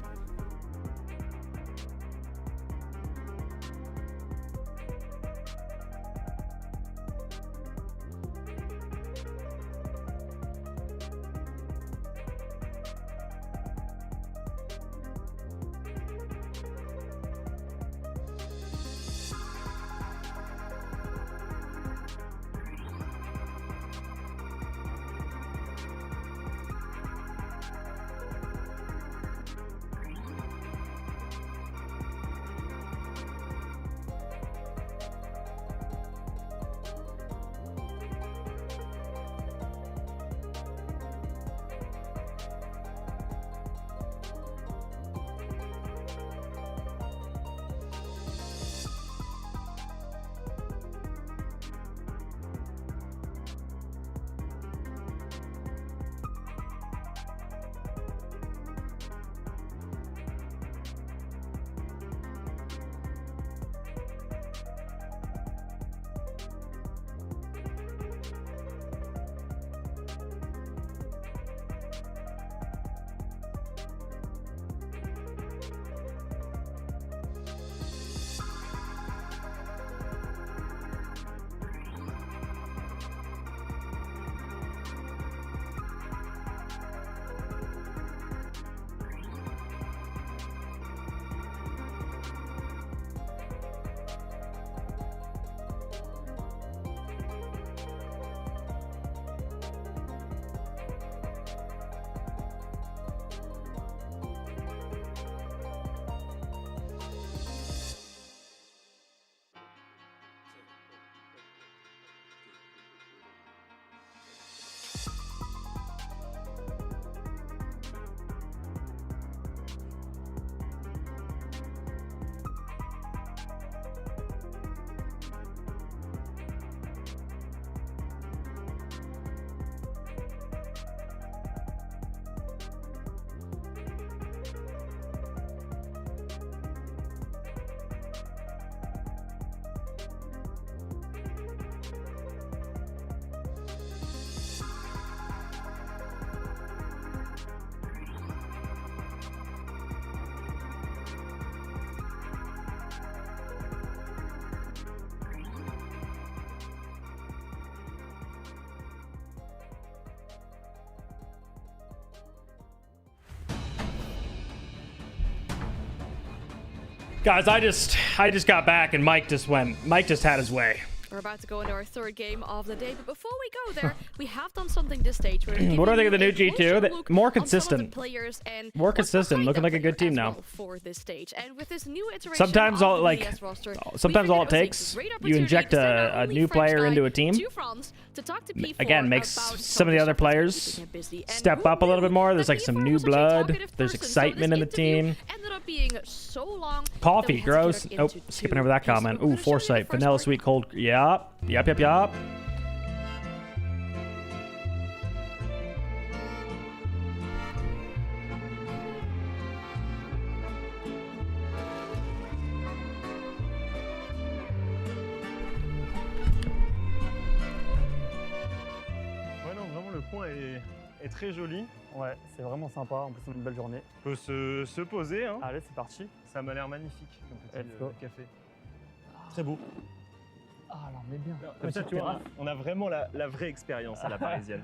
Guys, I just got back and Mike just had his way. We're about to go into our third game of the day, but before we go there, we have done something this stage. What do I think of the new G2? More consistent. More consistent, looking like a good team now. For this stage. And with this new iteration sometimes all roster, all it takes, you inject a new player into a team. Again, makes some of the other players step up a little bit more. There's like some new blood. There's excitement in the team. Being so long. Coffee, gross. Oh, skipping over that comment. Ooh, Foresight, vanilla, sweet, cold. Yup. Ouais, non, vraiment le coin est très joli. Ouais, c'est vraiment sympa, en plus on a une belle journée. On peut se poser, hein. Allez, c'est parti. Ça m'a l'air magnifique, comme petit café. Très beau. Ah, alors on est bien. Comme ça, tu vois, on a vraiment la vraie expérience à la parisienne.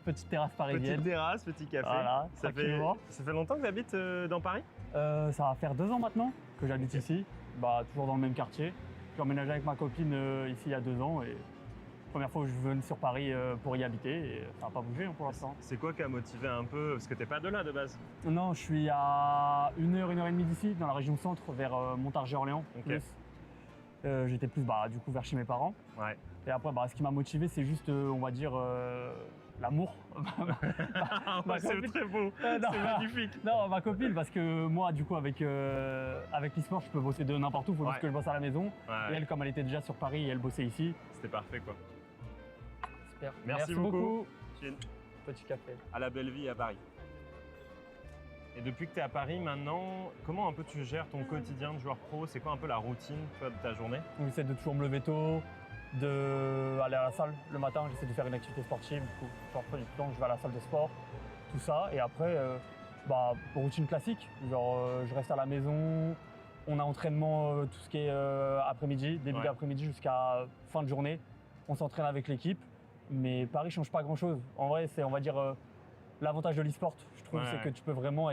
Petite terrasse parisienne. Petite terrasse, petit café. Voilà, ça fait longtemps que tu habites dans Paris? Ça va faire 2 ans maintenant que j'habite ici. Bah, toujours dans le même quartier. J'ai emménagé avec ma copine ici il y a 2 ans et première fois où je venais sur Paris pour y habiter et ça n'a pas bougé pour l'instant. C'est quoi qui a motivé un peu? Parce que t'es pas de là de base. Non, je suis à 1h30 d'ici, dans la région centre, vers Montargis-Orléans. Okay. J'étais plus du coup vers chez mes parents. Ouais. Et après, ce qui m'a motivé, c'est juste, on va dire, l'amour. C'est très beau, c'est magnifique. Non, ma copine, parce que moi, du coup, avec l'e-sport, je peux bosser de n'importe où, il faut juste que je bosse à la maison. Ouais. Et elle, comme elle était déjà sur Paris, elle bossait ici. C'était parfait, quoi. Super. Merci beaucoup. Petit café. À la belle vie à Paris. Et depuis que tu es à Paris maintenant, comment un peu tu gères ton quotidien de joueur pro? C'est quoi un peu la routine de ta journée? J'essaie de toujours me lever tôt, d'aller à la salle le matin, j'essaie de faire une activité sportive, du coup, du temps je vais à la salle de sport, tout ça. Et après, routine classique, genre je reste à la maison, on a entraînement tout ce qui est après-midi, début d'après-midi jusqu'à fin de journée. On s'entraîne avec l'équipe, mais Paris change pas grand-chose. En vrai, c'est, on va dire, l'avantage de l'e-sport, je trouve, c'est que tu peux vraiment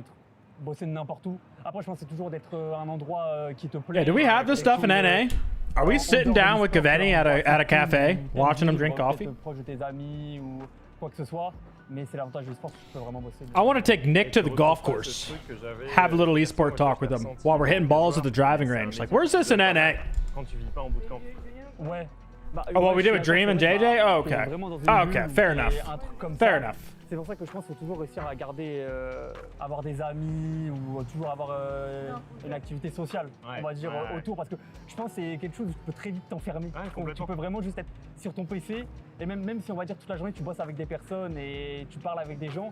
bosser de n'importe où. Après, je pense que c'est toujours d'être un endroit qui te plaît. Yeah, do we have this stuff in NA? Are we sitting down with Cavani at a cafe, watching him drink coffee? Proche de tes amis ou quoi que ce soit, mais c'est l'avantage du sport, tu peux vraiment bosser. I want to take Nick to the golf course, have a little esport talk with him while we're hitting balls at the driving range. Like, where's this in NA? Quand tu vis pas en bootcamp. Ouais. Oh, what we did with Dream and JJ? Oh, okay. Oh, okay, fair enough. Fair enough. C'est pour ça que je pense qu'il faut toujours réussir à garder, avoir des amis ou toujours avoir une activité sociale, on va dire, autour. Parce que je pense que c'est quelque chose où tu peux très vite t'enfermer. Tu peux vraiment juste être sur ton PC et même si on va dire toute la journée tu bosses avec des personnes et tu parles avec des gens,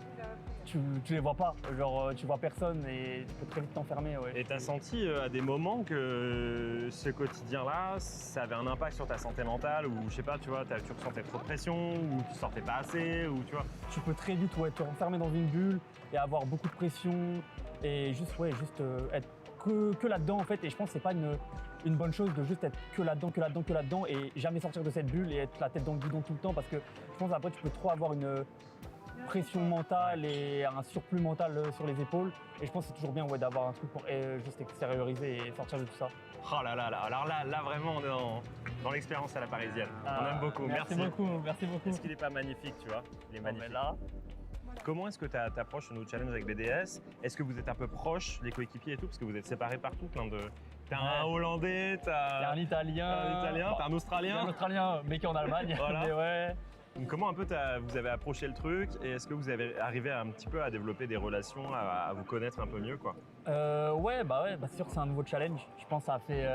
tu les vois pas. Genre tu vois personne et tu peux très vite t'enfermer. Ouais. Et t'as senti à des moments que ce quotidien-là, ça avait un impact sur ta santé mentale ou je sais pas, tu vois, tu ressentais trop de pression ou tu sortais pas assez ou tu vois? Tu peux très vite te renfermer dans une bulle et avoir beaucoup de pression et juste être que là-dedans en fait. Et je pense que c'est pas une bonne chose de juste être que là-dedans et jamais sortir de cette bulle et être la tête dans le guidon tout le temps parce que je pense après tu peux trop avoir une pression mentale et un surplus mental sur les épaules et je pense que c'est toujours bien d'avoir un truc pour juste extérioriser et sortir de tout ça. Oh là là là, alors là vraiment on est dans l'expérience à la parisienne. On aime beaucoup, merci beaucoup. Est-ce qu'il n'est pas magnifique, tu vois? Il est magnifique. Là. Comment est-ce que tu approches nos challenges avec BDS? Est-ce que vous êtes un peu proches, les coéquipiers et tout? Parce que vous êtes séparés partout, T'as un Hollandais, t'as un Italien, t'as un Australien. Un Australien, mais qui est en Allemagne. Voilà. Mais ouais. Donc comment un peu vous avez approché le truc et est-ce que vous avez arrivé un petit peu à développer des relations, à vous connaître un peu mieux, quoi? Ouais, c'est sûr que c'est un nouveau challenge. Je pense que ça a fait,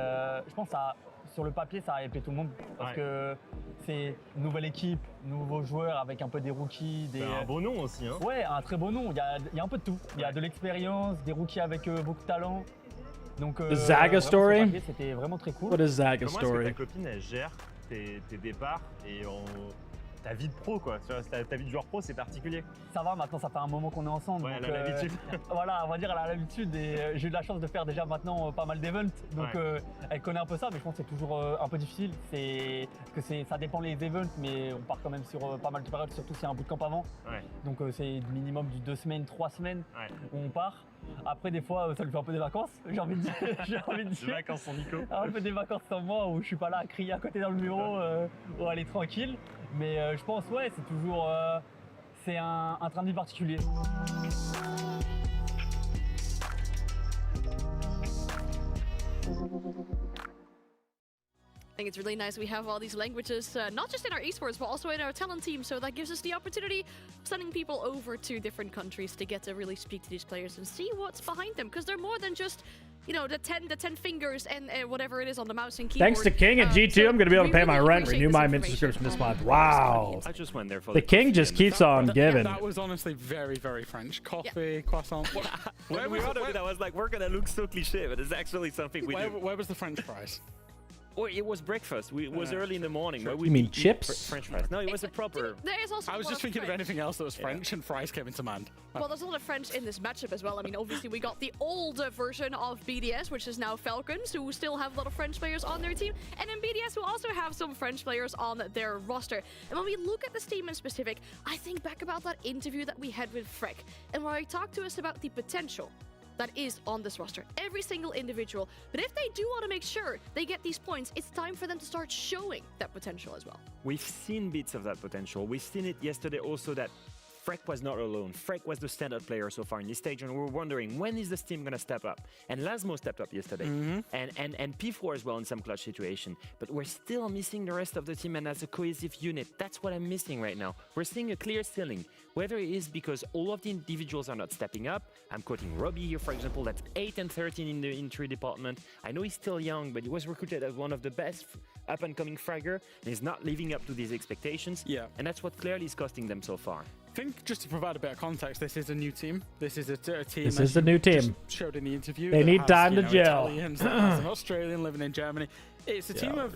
sur le papier, ça a hypé tout le monde parce que c'est une nouvelle équipe, nouveaux joueurs avec un peu des rookies, un beau nom aussi, hein? Ouais, un très beau nom. Il y a un peu de tout. Il y a de l'expérience, des rookies avec beaucoup de talent. Donc, Zaga story. C'était vraiment très cool. What is Zaga story? Comment est-ce que ta copine elle gère tes départs et ta vie de pro, quoi? Ta vie de joueur pro, c'est particulier. Ça va, maintenant ça fait un moment qu'on est ensemble. Ouais, donc, elle a l'habitude. Voilà, on va dire elle a l'habitude et j'ai eu de la chance de faire déjà maintenant pas mal d'events. Donc elle connaît un peu ça, mais je pense que c'est toujours un peu difficile. Ça dépend les events, mais on part quand même sur pas mal de périodes, surtout s'il y a un bootcamp avant. Ouais. Donc c'est minimum du 2 semaines, 3 semaines où on part. Après, des fois, ça lui fait un peu des vacances, j'ai envie de dire. Des vacances sans Nico. Un peu des vacances sans moi où je suis pas là à crier à côté dans le bureau ou aller tranquille. Mais je pense, ouais, c'est toujours. C'est un train de vie particulier. I think it's really nice we have all these languages, not just in our esports, but also in our talent team. So that gives us the opportunity of sending people over to different countries to get to really speak to these players and see what's behind them. Because they're more than just, you know, the 10 fingers and whatever it is on the mouse and keyboard. Thanks to King and G2, so I'm going to be able to pay my really rent, appreciate renew this my mint information. subscription this month. Wow. I just went there for The King just keeps on giving. That was honestly very, very French. Coffee, croissant. When we were out of it, I was like, we're gonna look so cliche, but it's actually something we do. Where was the French fries? Or it was breakfast. It was early in the morning. Where we You mean eat chips? French fries. No, it was a proper. There is also I was a lot just thinking of anything else that was French, and fries came into mind. Well, there's a lot of French in this matchup as well. I mean, obviously, we got the older version of BDS, which is now Falcons, who still have a lot of French players on their team. And in BDS, who also have some French players on their roster. And when we look at this team in specific, I think back about that interview that we had with Freck, and where he talked to us about the potential that is on this roster, every single individual. But if they do want to make sure they get these points, it's time for them to start showing that potential as well. We've seen bits of that potential. We've seen it yesterday also that Freck was not alone. Freck was the standout player so far in this stage, and we were wondering, when is this team going to step up? And Lasmo stepped up yesterday, and P4 as well in some clutch situation. But we're still missing the rest of the team, and as a cohesive unit, that's what I'm missing right now. We're seeing a clear ceiling, whether it is because all of the individuals are not stepping up. I'm quoting Robbie here, for example, that's 8 and 13 in the entry department. I know he's still young, but he was recruited as one of the best up-and-coming fragger, and he's not living up to these expectations. Yeah. And that's what clearly is costing them so far. I think just to provide a bit of context, this is a new team. This is a team. This is the new team. Showed in the interview. They that need has, time to gel. Italians, that has an Australian living in Germany. It's a team of,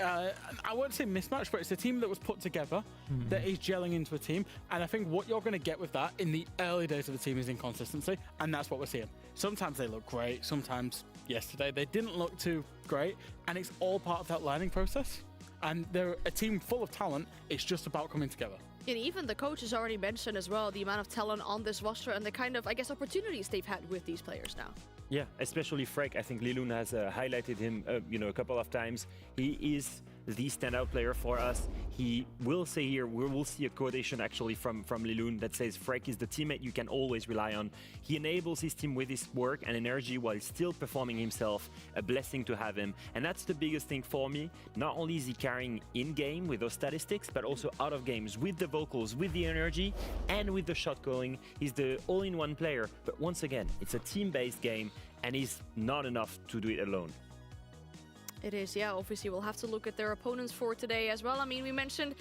I won't say mismatch, but it's a team that was put together that is gelling into a team. And I think what you're going to get with that in the early days of the team is inconsistency, and that's what we're seeing. Sometimes they look great. Sometimes yesterday they didn't look too great, and it's all part of that learning process. And they're a team full of talent. It's just about coming together. And even the coach has already mentioned as well the amount of talent on this roster and the kind of, I guess, opportunities they've had with these players now. Yeah, especially Freck. I think Liloon has highlighted him, a couple of times. He is the standout player for us. He will say here, we will see a quotation actually from Liloon that says Freck is the teammate you can always rely on. He enables his team with his work and energy while still performing himself. A blessing to have him. And that's the biggest thing for me. Not only is he carrying in-game with those statistics, but also out of games with the vocals, with the energy, and with the shot calling. He's the all-in-one player. But once again, it's a team-based game, and he's not enough to do it alone. It is, yeah. Obviously, we'll have to look at their opponents for today as well. I mean, we mentioned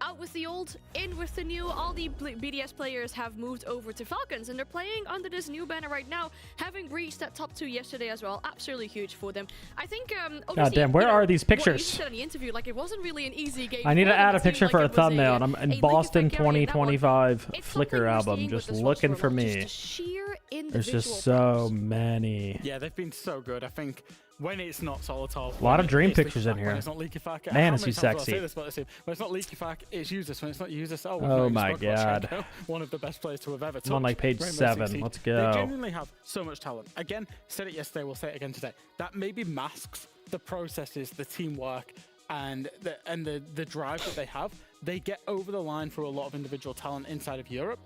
out with the old, in with the new. All the BDS players have moved over to Falcons, and they're playing under this new banner right now, having reached that top 2 yesterday as well. Absolutely huge for them. I think, God damn, where are these what you pictures? said in the interview, like, it wasn't really an easy game. I need to for them. add a It seemed picture like for a it was thumbnail, and I'm in League of Boston Valkyrie, that one. 2025 It's Flickr something we're album, seeing just with this looking roster for alone, me. just sheer There's just individual so many. Yeah, they've been so good. I think when it's not Solitol, A lot of dream it's pictures in Leaky Fack, here. when it's not Leaky Fack, Man, how is many he times will I sexy. say this about this team? When it's not Leaky Fack, it's Useless. When it's not Useless, Oh my God. One of the best players to have ever touched. I'm on like page Rainbow 7. Six Siege. Let's They go. genuinely have so much talent. Again, said it yesterday, we'll say it again today. That maybe masks the processes, the teamwork, and the drive that they have. They get over the line through a lot of individual talent inside of Europe.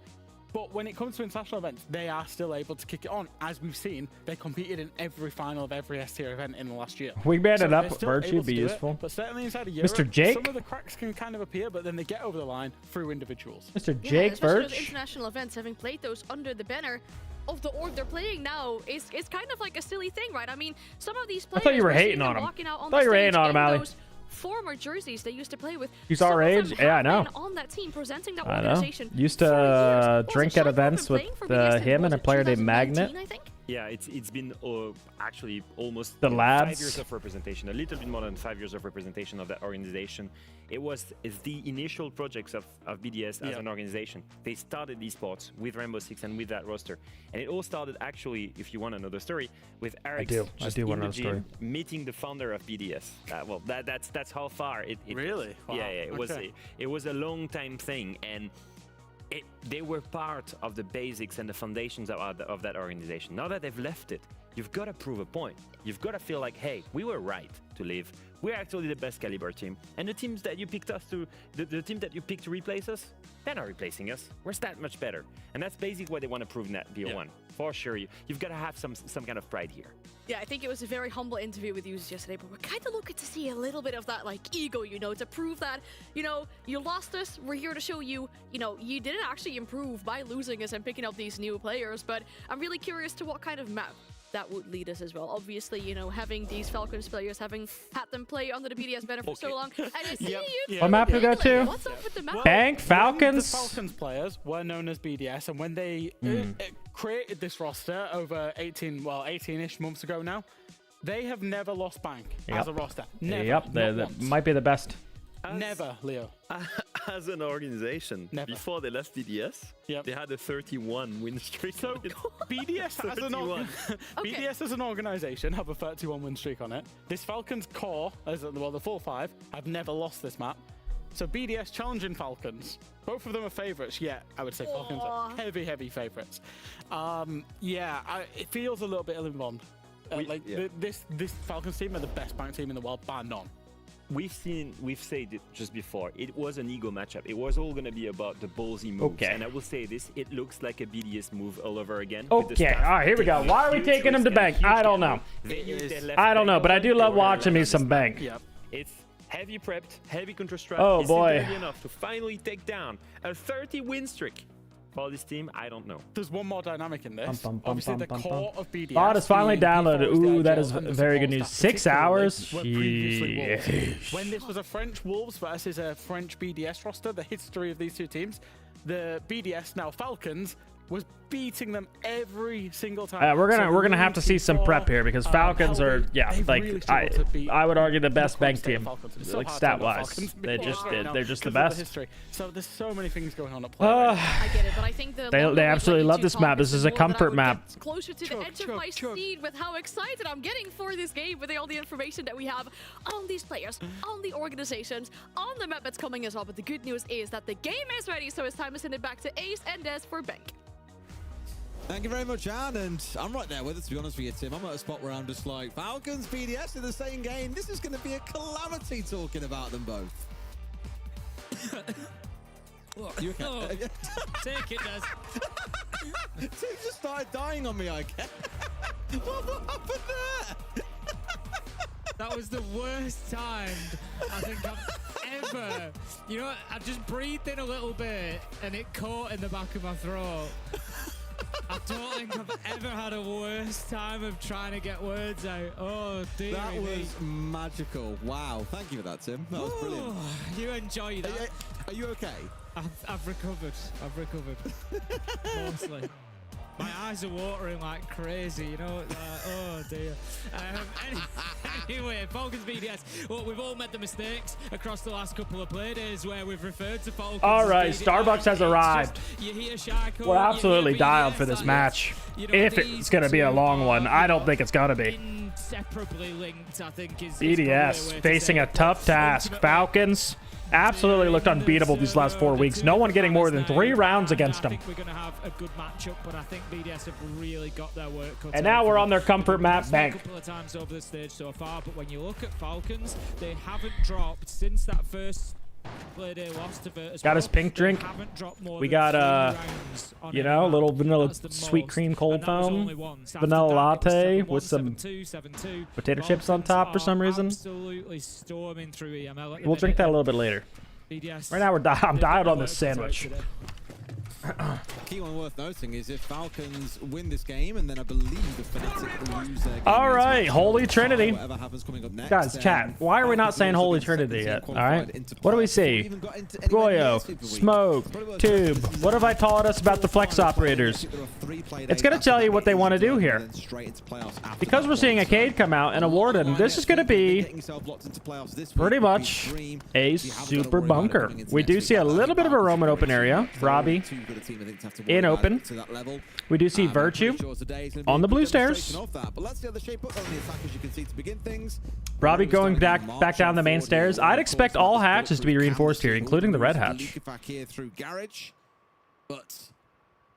But when it comes to international events, they are still able to kick it on. As we've seen, they competed in every final of every S-tier event in the last year. We banned it they're up, still Virtue, able to be do it, useful. but certainly inside of Europe, Mr. Jake? some of the cracks can kind of appear, but then they get over the line through individuals. Mr. Yeah, Jake especially those Birch? international events, having played those under the banner of the org they're playing now is kind of like a silly thing, right? I mean, some of these players, thought you were we're seeing hating them on him. walking out on Thought the you were stage hating on him, in Ali. those former jerseys they used to play with. He's Some our of them age? Yeah, I have know. been on that team presenting that I know. organization Used for years. to Was drink it at Shaipo events been with playing for BDS since, him and a was it player named 2019, Magnet. I think? Yeah, it's been actually almost The 5 lads. years of representation, a little bit more than 5 years of representation of that organization. It's the initial projects of BDS as an organization. They started esports with Rainbow Six and with that roster. And it all started actually, if you want to know the story, with Eric do just want in to know the the story. gym meeting the founder of BDS. Well, that's how far it Really? Wow. Yeah, it was Okay. it was a long time thing, and they were part of the basics and the foundations of that organization. Now that they've left it, you've got to prove a point. You've got to feel like, hey, we were right to leave. We're actually the best caliber team. And the teams that you picked us to, the team that you picked to replace us, they're not replacing us. We're that much better. And that's basically what they want to prove in that BO1. For sure, you've got to have some kind of pride here. Yeah, I think it was a very humble interview with users yesterday, but we're kind of looking to see a little bit of that, like, ego, you know, to prove that, you know, you lost us, we're here to show you, you know, you didn't actually improve by losing us and picking up these new players, but I'm really curious to what kind of map that would lead us as well. Obviously, you know, having these Falcons players, having had them play under the BDS banner for so long, and I see you. What map we go to? What's up with the map? Bank Falcons. The Falcons players were known as BDS, and when they created this roster over 18-ish months ago now, they have never lost Bank as a roster. Never. Yep, they might be the best. Never, Leo. As an organization, before they left BDS, they had a 31 win streak. So BDS BDS as an organization have a 31 win streak on it. This Falcons core, the full 5, have never lost this map. So BDS challenging Falcons. Both of them are favorites. Yeah, I would say Falcons are heavy favorites. It feels a little bit ill-informed. This Falcons team are the best bank team in the world, bar none. We've said it just before. It was an ego matchup. It was all going to be about the ballsy moves. And I will say this: it looks like a BDS move all over again. Okay, all right, here we go. Why are we taking him to Bank? I don't know. I don't know, but I do love watching me some Bank. Yep. It's heavy prepped, heavy control strat. Oh boy! Early enough to finally take down a 30 win streak. For this team, I don't know. There's one more dynamic in this. Obviously, the core of BDS. Bot is finally downloaded. Ooh, that is very good news. 6 hours? When this was a French Wolves versus a French BDS roster, the history of these two teams, the BDS, now Falcons, was beating them every single time. We're gonna have to see some prep here because Falcons are I would argue the best bank team, like stat wise. They're just the best. So there's so many things going on at play. I get it, but I think they absolutely love this map. This is a comfort map. Closer to the edge of my seat with how excited I'm getting for this game, with all the information that we have on these players, on the organizations, on the map that's coming as well. But the good news is that the game is ready, so it's time to send it back to Ace and Des for Bank. Thank you very much, Anne, and I'm right there with it, to be honest with you, Tim. I'm at a spot where I'm just like, Falcons, BDS in the same game. This is going to be a calamity talking about them both. You okay? Oh, take it, Des. Tim just started dying on me, I guess. What happened there? That was the worst time I think I've ever. You know what? I just breathed in a little bit and it caught in the back of my throat. I don't think I've ever had a worse time of trying to get words out. Oh, dear. That was magical. Wow. Thank you for that, Tim. That was brilliant. You enjoyed that. Are you okay? I've recovered. I've recovered. Mostly. My eyes are watering like crazy, you know? Oh, dear. Anyway, Falcons BDS. Well, we've all made the mistakes across the last couple of play days where we've referred to Falcons. All right, Starbucks has arrived. We're absolutely dialed for this match. If it's going to be a long one, I don't think it's going to be. Inseparably linked, I think, is BDS facing a tough task. Falcons absolutely looked unbeatable these last 4 weeks. No one getting more than 3 rounds against them. I think we're going to have a good matchup, but I think BDS have really got their work cut out. And now we're on their comfort map, Bank. A couple of times over the stage so far, but when you look at Falcons, they haven't dropped since that first play day loss to Virtus. Got his pink drink. We got you know, a little vanilla sweet cream cold foam, vanilla latte with some potato chips on top for some reason. Absolutely storming through EML. We'll drink that a little bit later. Right now I'm dialed on this sandwich. Key one worth noting is if Falcons win this game, and then I believe the Fnatic lose their game. All right, Holy Trinity. Whatever happens coming up next, guys, chat. Why are we not saying Holy Trinity yet? All right. What do we see? Goyo, Smoke, Tube. What have I taught us about the flex operators? It's going to tell you what they want to do here. Because we're seeing a Cade come out and a Warden, this is going to be pretty much a super bunker. We do see a little bit of a Roman open area. Robbie in open. We do see Virtue on the blue stairs. Robbie going back down the main stairs. I'd expect all hatches to be reinforced here, including the red hatch. But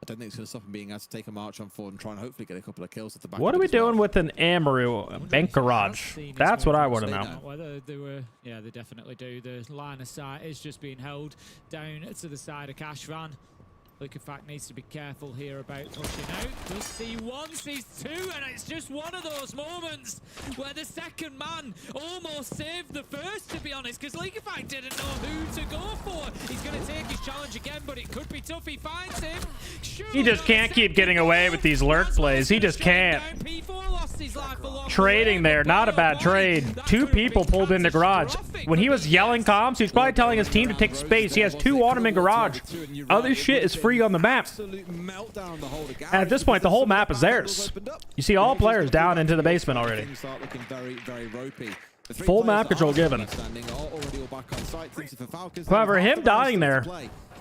I don't think it's going to stop him being able to take a march on forward and try and hopefully get a couple of kills at the back. What are we doing with an Amaru bank garage? That's what I want to know. Whether they were, yeah, they definitely do. The line of sight is just being held down to the side of Cashvan. Liquefact needs to be careful here about pushing out. Does see one, sees two, and it's just one of those moments where the second man almost saved the first, to be honest, because Liquefact didn't know who to go for. He's going to take his challenge again, but it could be tough. He finds him. He just can't keep getting away with these lurk plays. He just can't. Trading there, not a bad trade. Two people pulled into garage. When he was yelling comms, he was probably telling his team to take space. He has two on him in garage. Other shit is free on the map. And at this point, the whole map is theirs. You see all players down into the basement already. Full map control given. However, him dying there.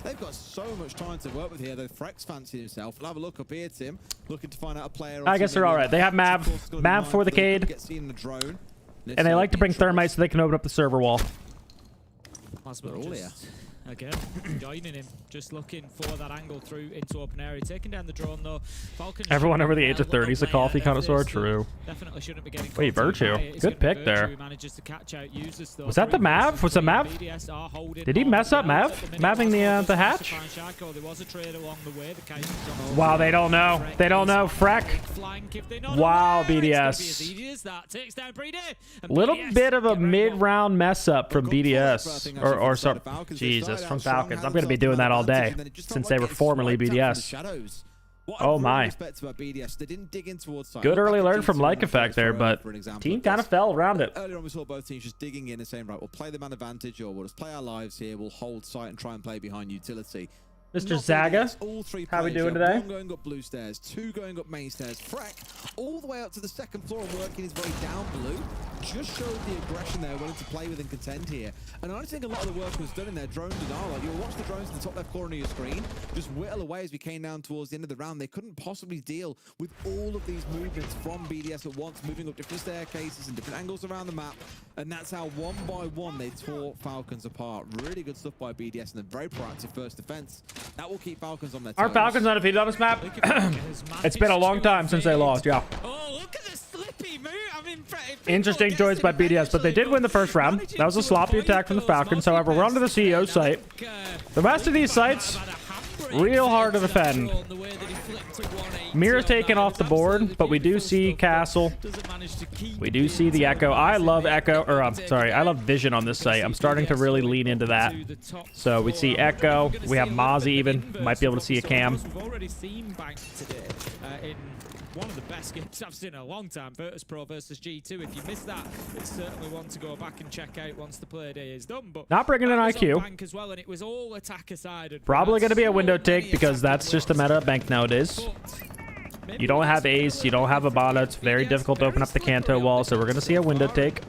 They've got so much time to work with here, though. Frex fancy himself. We'll have a look up here, Tim. Looking to find out a player. I guess they're all right. They have Mav for the Cade. And they like to bring thermite so they can open up the server wall. Again, joining him, just looking for that angle through into open area, taking down the drone though. Falcon Everyone over the age of 30 is a coffee connoisseur. True. Definitely shouldn't be getting. Wait, Virtue. Good pick there. Was that the Mav? Was it Mav? Did he mess up Mav? Mapping the hatch? Wow, they don't know. They don't know. Freck. Wow, BDS. Little bit of a mid-round mess up from BDS. Or sorry. Jesus. From Falcons. I'm going to be doing that all day since they were formerly BDS. Oh my. Good early learn from Like Effect there, but team kind of fell around it. Earlier on we saw both teams just digging in and saying, right, we'll play the man advantage or we'll just play our lives here, we'll hold site and try and play behind utility. Mr. Zaga, how we doing today? One going up blue stairs, two going up main stairs. Freck all the way up to the second floor and working his way down blue. Just showed the aggression they're willing to play with and contend here. And I think a lot of the work was done in their drone denial. Like, you'll watch the drones in the top left corner of your screen just whittle away as we came down towards the end of the round. They couldn't possibly deal with all of these movements from BDS at once, moving up different staircases and different angles around the map. And that's how one by one they tore Falcons apart. Really good stuff by BDS and a very proactive first defense. That will keep Falcons on their toes. Are Falcons undefeated on this map? It's been a long time since they lost, yeah. Oh, look at the slippy move. I mean, interesting choice by BDS, but they did win the first round. That was a sloppy attack from the Falcons. However, we're onto the CEO site. The rest of these sites, real hard to defend. Mira's taken off the board, but we do see Castle. We do see the Echo. I love Echo, or I'm sorry, I love Vision on this site. I'm starting to really lean into that. So we see Echo. We have Mozzie even. Might be able to see a Cam. We've already seen Bank today in one of the best games I've seen in a long time. Virtus Pro versus G2. If you missed that, it's certainly one to go back and check out once the play day is done. But not bringing an IQ. Bank as well, and it was all attacker sided. Probably going to be a window take because that's just a meta of Bank nowadays. You don't have Ace, you don't have Abana. It's very difficult to open up the Kanto wall, so we're going to see a window take.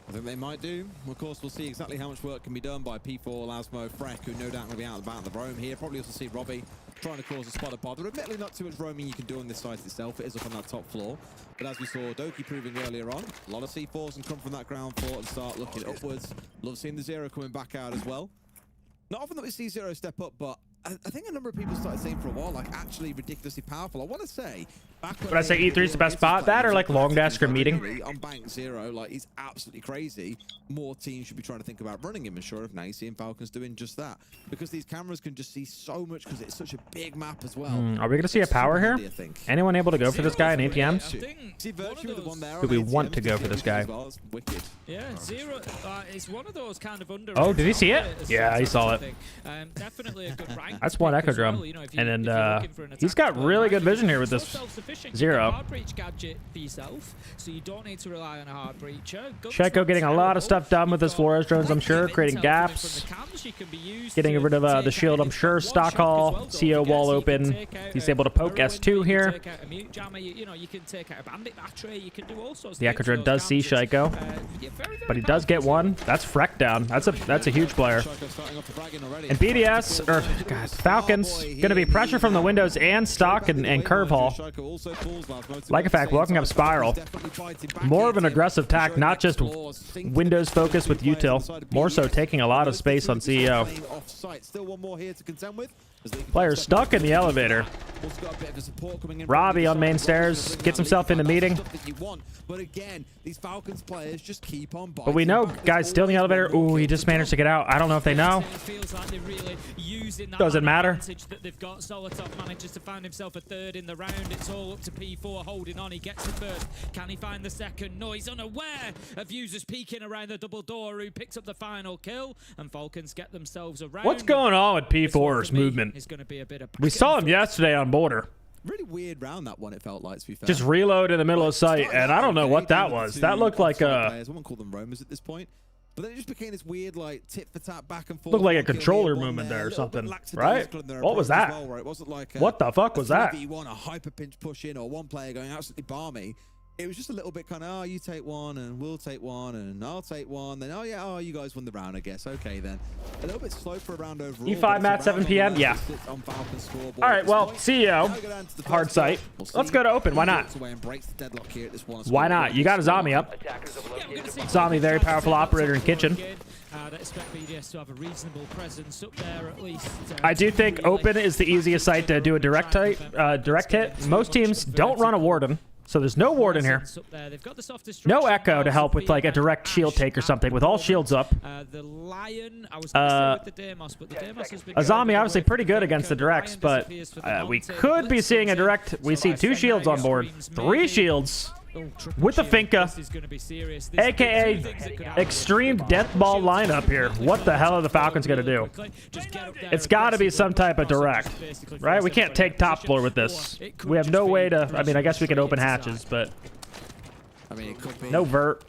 I think they might do. Of course, we'll see exactly how much work can be done by P4, Lasmo, Freck, who no doubt will be out of the roam here. Probably also see Robbie trying to cause a spot of bother. Admittedly, not too much roaming you can do on this site itself. It is up on that top floor. But as we saw Doki proving earlier on, a lot of C4s can come from that ground floor and start looking upwards. Love seeing the Zero coming back out as well. Not often that we see Zero step up, but I think a number of people started saying for a while, like, actually ridiculously powerful. I want to say, would I say E3's the best spot? That or like long dash scrim meeting? On Bank Zero, like, he's absolutely crazy. More teams should be trying to think about running him, and sure enough, now you see Falcons doing just that. Because these cameras can just see so much because it's such a big map as well. Are we going to see a power here? Anyone able to go for this guy in ATMs? Do we want to go for this guy? Yeah, Zero is one of those kind of under. Oh, did he see it? Yeah, he saw it. Definitely a good rank. That's one Echo Drum. And then he's got really good vision here with this Zero. Hard breach gadget for yourself, so you don't need to rely on a hard breacher. Checo getting a lot of stuff done with his Flores drones, I'm sure, creating gaps. Getting rid of the shield, I'm sure. Stock Hall, CO wall open. He's able to poke S2 here. The Echo Drone does see Shaiko, but he does get one. That's Freck down. That's a huge player. And BDS, or God, Falcons, going to be pressure from the windows and Stock and Curve Hall. also falls. Like a fact, walking up Spiral. More of an aggressive tack, not just Windows focus with util. More so taking a lot of space on CEO. Still one more here to contend with. Player stuck in the elevator. Robbie on main stairs gets himself into meeting. But again, these Falcons players just keep on But we know guys still in the elevator. Ooh, he just managed to get out. I don't know if they know. Doesn't matter. That they've got. Solotov manages to find himself a third in the round. It's all up to P4 holding on. He gets the first. Can he find the second? No, he's unaware of users peeking around the double door, who picks up the final kill, and Falcons get themselves around. What's going on with P4's movement? Is going to be a bit of We saw him yesterday on border. Really weird round that one, it felt like, to be fair. Just reload in the middle of sight, and I don't know what that was. That looked like I wouldn't call them roamers at this point. But then it just became this weird, like, tit for tat back and forth. Looked like a controller movement there or something, right? What was that? What the fuck was that? A hyper pinch push in, or one player going absolutely balmy. It was just a little bit kind of, oh, you take one, and we'll take one, and I'll take one. Then, oh, yeah, oh, you guys won the round, I guess. Okay, then. A little bit slow for a round overall. E5 mat 7 p.m. Yeah. All right, well, CEO, hard sight. Let's go to open. Why not? Why not? You got a zombie up. Zombie, very powerful operator in kitchen. I'd expect BDS to have a reasonable presence up there at least. I do think open is the easiest site to do a direct hit. Most teams don't run a warden. So there's no ward in here. No echo to help with like a direct shield take or something. With all shields up. The Lion, I was going to say with the Deimos, but the Deimos has been a zombie obviously pretty good against the directs, but we could be seeing a direct. We see 2 shields on board, 3 shields with the Finka, aka extreme death ball lineup here. What the hell are the Falcons gonna do? It's got to be some type of direct, right? We can't take top floor with this. We have no way to. I mean, I guess we could open hatches, but no vert.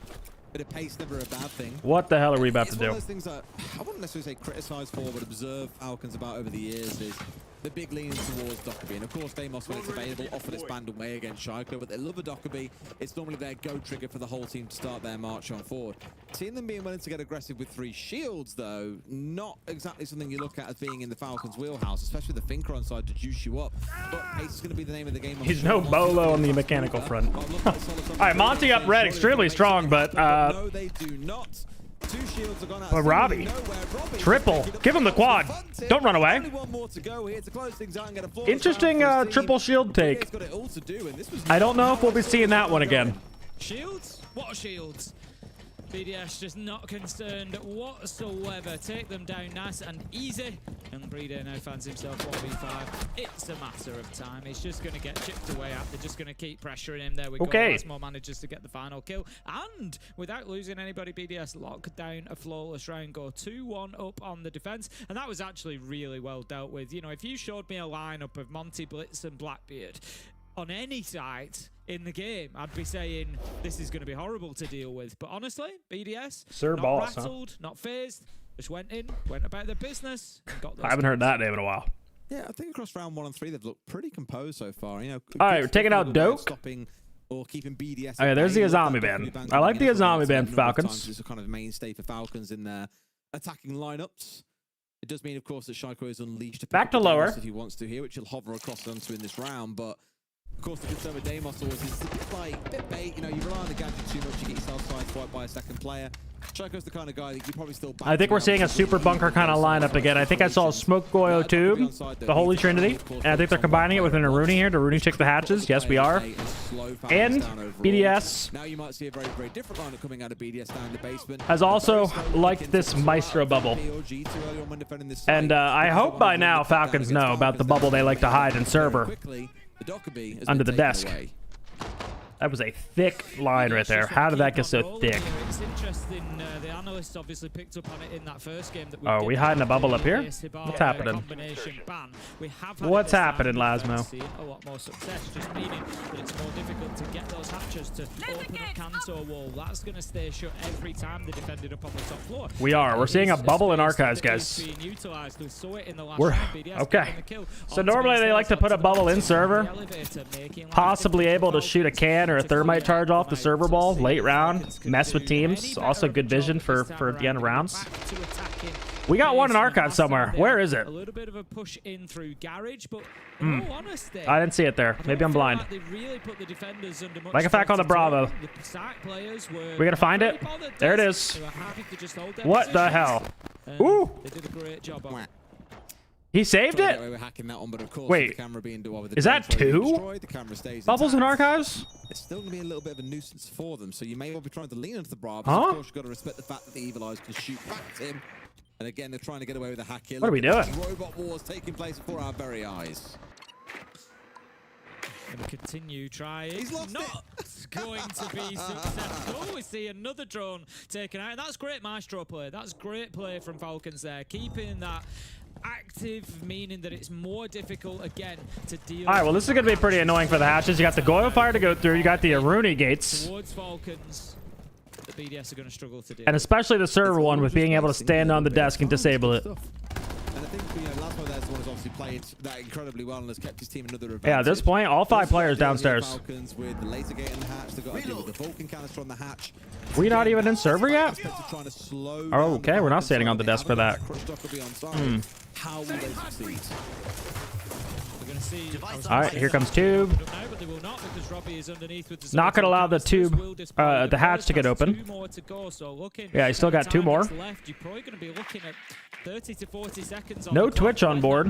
Bit of pace, never a bad thing. What the hell are we about to do? One of those things that I wouldn't necessarily say criticize for, but observe Falcons about over the years is the big leaning towards Dockerby. And of course, Deimos, when it's available, offer this band away against Shaiko, but they love a Dockerby. It's normally their go trigger for the whole team to start their march on forward. Seeing them being willing to get aggressive with 3 shields, though, not exactly something you look at as being in the Falcons' wheelhouse, especially the Finker on side to juice you up. But pace is going to be the name of the game. He's no Bolo on the mechanical front. All right, Monty up red, extremely strong, but no, they do not. 2 shields have gone out. But Robbie, triple. Give him the quad. Don't run away. Interesting triple shield take. I don't know if we'll be seeing that one again. Shields? What shields? BDS just not concerned whatsoever. Take them down nice and easy. And Breeder now finds himself 1v5. It's a matter of time. He's just going to get chipped away at. They're just going to keep pressuring him. There we go. Asmo manages to get the final kill. And without losing anybody, BDS lock down a flawless round. Go 2-1 up on the defense. And that was actually really well dealt with. You know, if you showed me a lineup of Monty, Blitz, and Blackbeard on any site in the game, I'd be saying this is going to be horrible to deal with. But honestly, BDS, Sir not Boss, rattled, not phased, just went in, went about their business, and got those I haven't heard that name in a while. Yeah, I think across round 1 and 3, they've looked pretty composed so far. You know, all right, we're taking out Doke. Stopping or keeping BDS. Okay, there's the Azami band. I like the Azami band for Falcons. It's a kind of mainstay for Falcons in their attacking lineups. It does mean, of course, that Shaiko is unleashed to back to lower if he wants to here, which he'll hover across onto in this round, but of course, the concern with Deimos always is a bit like, bit bait, you know, you rely on the gadget too much, you get yourself sideswiped by a second player. Shaiko's the kind of guy that you probably still I think we're seeing a super bunker kind of lineup again. I think I saw Smoke Goyo Tube, the Holy Trinity, and I think they're combining it with an Aruni here. Aruni check the hatches. Yes, we are. And BDS now you might see a very, very different lineup coming out of BDS down in the basement. Has also liked this Maestro bubble. And I hope by now Falcons know about the bubble they like to hide in server under the desk. That was a thick line right there. How did that get so thick? It's interesting. The analysts obviously picked up on it in that first game that we are we hiding a bubble up here? What's happening? What's happening, Lasmo? A lot more success, just meaning that it's more difficult to get those hatches to open a Kanto wall. That's going to stay shut every time they're defended up on the top floor. We are. We're seeing a bubble in archives, guys. We're okay. So normally they like to put a bubble in server, possibly able to shoot a can or a thermite charge off the server ball late round, mess with teams. Also good vision for the end of rounds. We got one in archive somewhere. Where is it? A little bit of a push in through garage, but in all honesty, I didn't see it there. Maybe I'm blind. They really put the defenders under much Like a fact on the Bravo. The SAC players were We gotta find it. There it is. They were happy to just hold their What the positions, hell? and Ooh. They did a great job on it. He saved it? Wait, is that two bubbles in archives? It's still going to be a little bit of a nuisance for them, so you may well be trying to lean into the Bravos. Huh? Of course, you've got to respect the fact that the Evil Eyes can shoot back at him. And again, they're trying to get away with a hack here. What are we doing? Robot wars taking place before our very eyes. Going to continue trying. He's lost Not going to be successful. We see another drone taken out. And that's great Maestro play. That's great play from Falcons there. Keeping that active, meaning that it's more difficult again to deal. All right, well, this is going to be pretty annoying for the hatches. You got the Goyle fire to go through. You got the Aruni gates. Towards Falcons, the BDS are going to struggle to deal. And especially the server one with being able to stand on the desk and disable it. And I think, Lasmo there's one has obviously played that incredibly well and has kept his team another advantage. Yeah, at this point, all 5 players downstairs. Falcons with the laser gate in the hatch. They've got to deal with the Vulcan canister on the hatch. We not even in server yet? Oh, okay, we're not standing on the desk for that. How will they succeed? We're going to see. All right, here comes Tube. But they will not because Robbie is underneath with the Not going to allow the tube, the hatch to get open. 2 more to go, so looking Yeah, he's still got 2 more. left. You're probably going to be looking at 30 to 40 seconds on No the clock Twitch on board.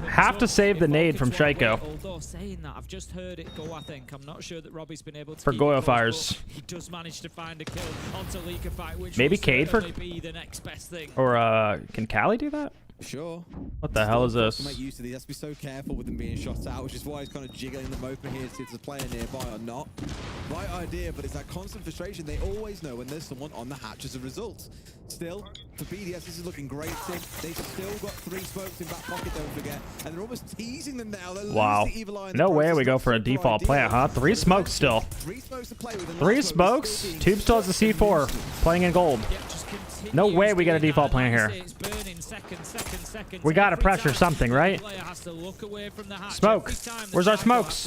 Have to save the nade from Shaco. Although saying that, I've just heard it go, I think. I'm not sure that Robbie's been able to For keep Goyle it close, fires. but he does manage to find a kill onto Leaker Fight, which Maybe will Cade for... certainly be the next best thing. Or, can Callie do that? Sure. What the hell is To this? make use of these, has to be so careful with them being shot out, which is why he's kind of jiggling them open here to see if there's a player nearby or not. Right idea, but it's that constant frustration. They always know when there's someone on the hatch as a result. Still, for BDS, this is looking great. They've still got 3 smokes in back pocket, don't forget. And they're almost teasing them now. Wow. No way we go for a default plant, huh? 3 smokes still. 3 smokes to play with. 3 smokes? Tube still has a C4, playing in gold. No way we get a default plant here. We gotta pressure something, right? Smoke. Where's our smokes?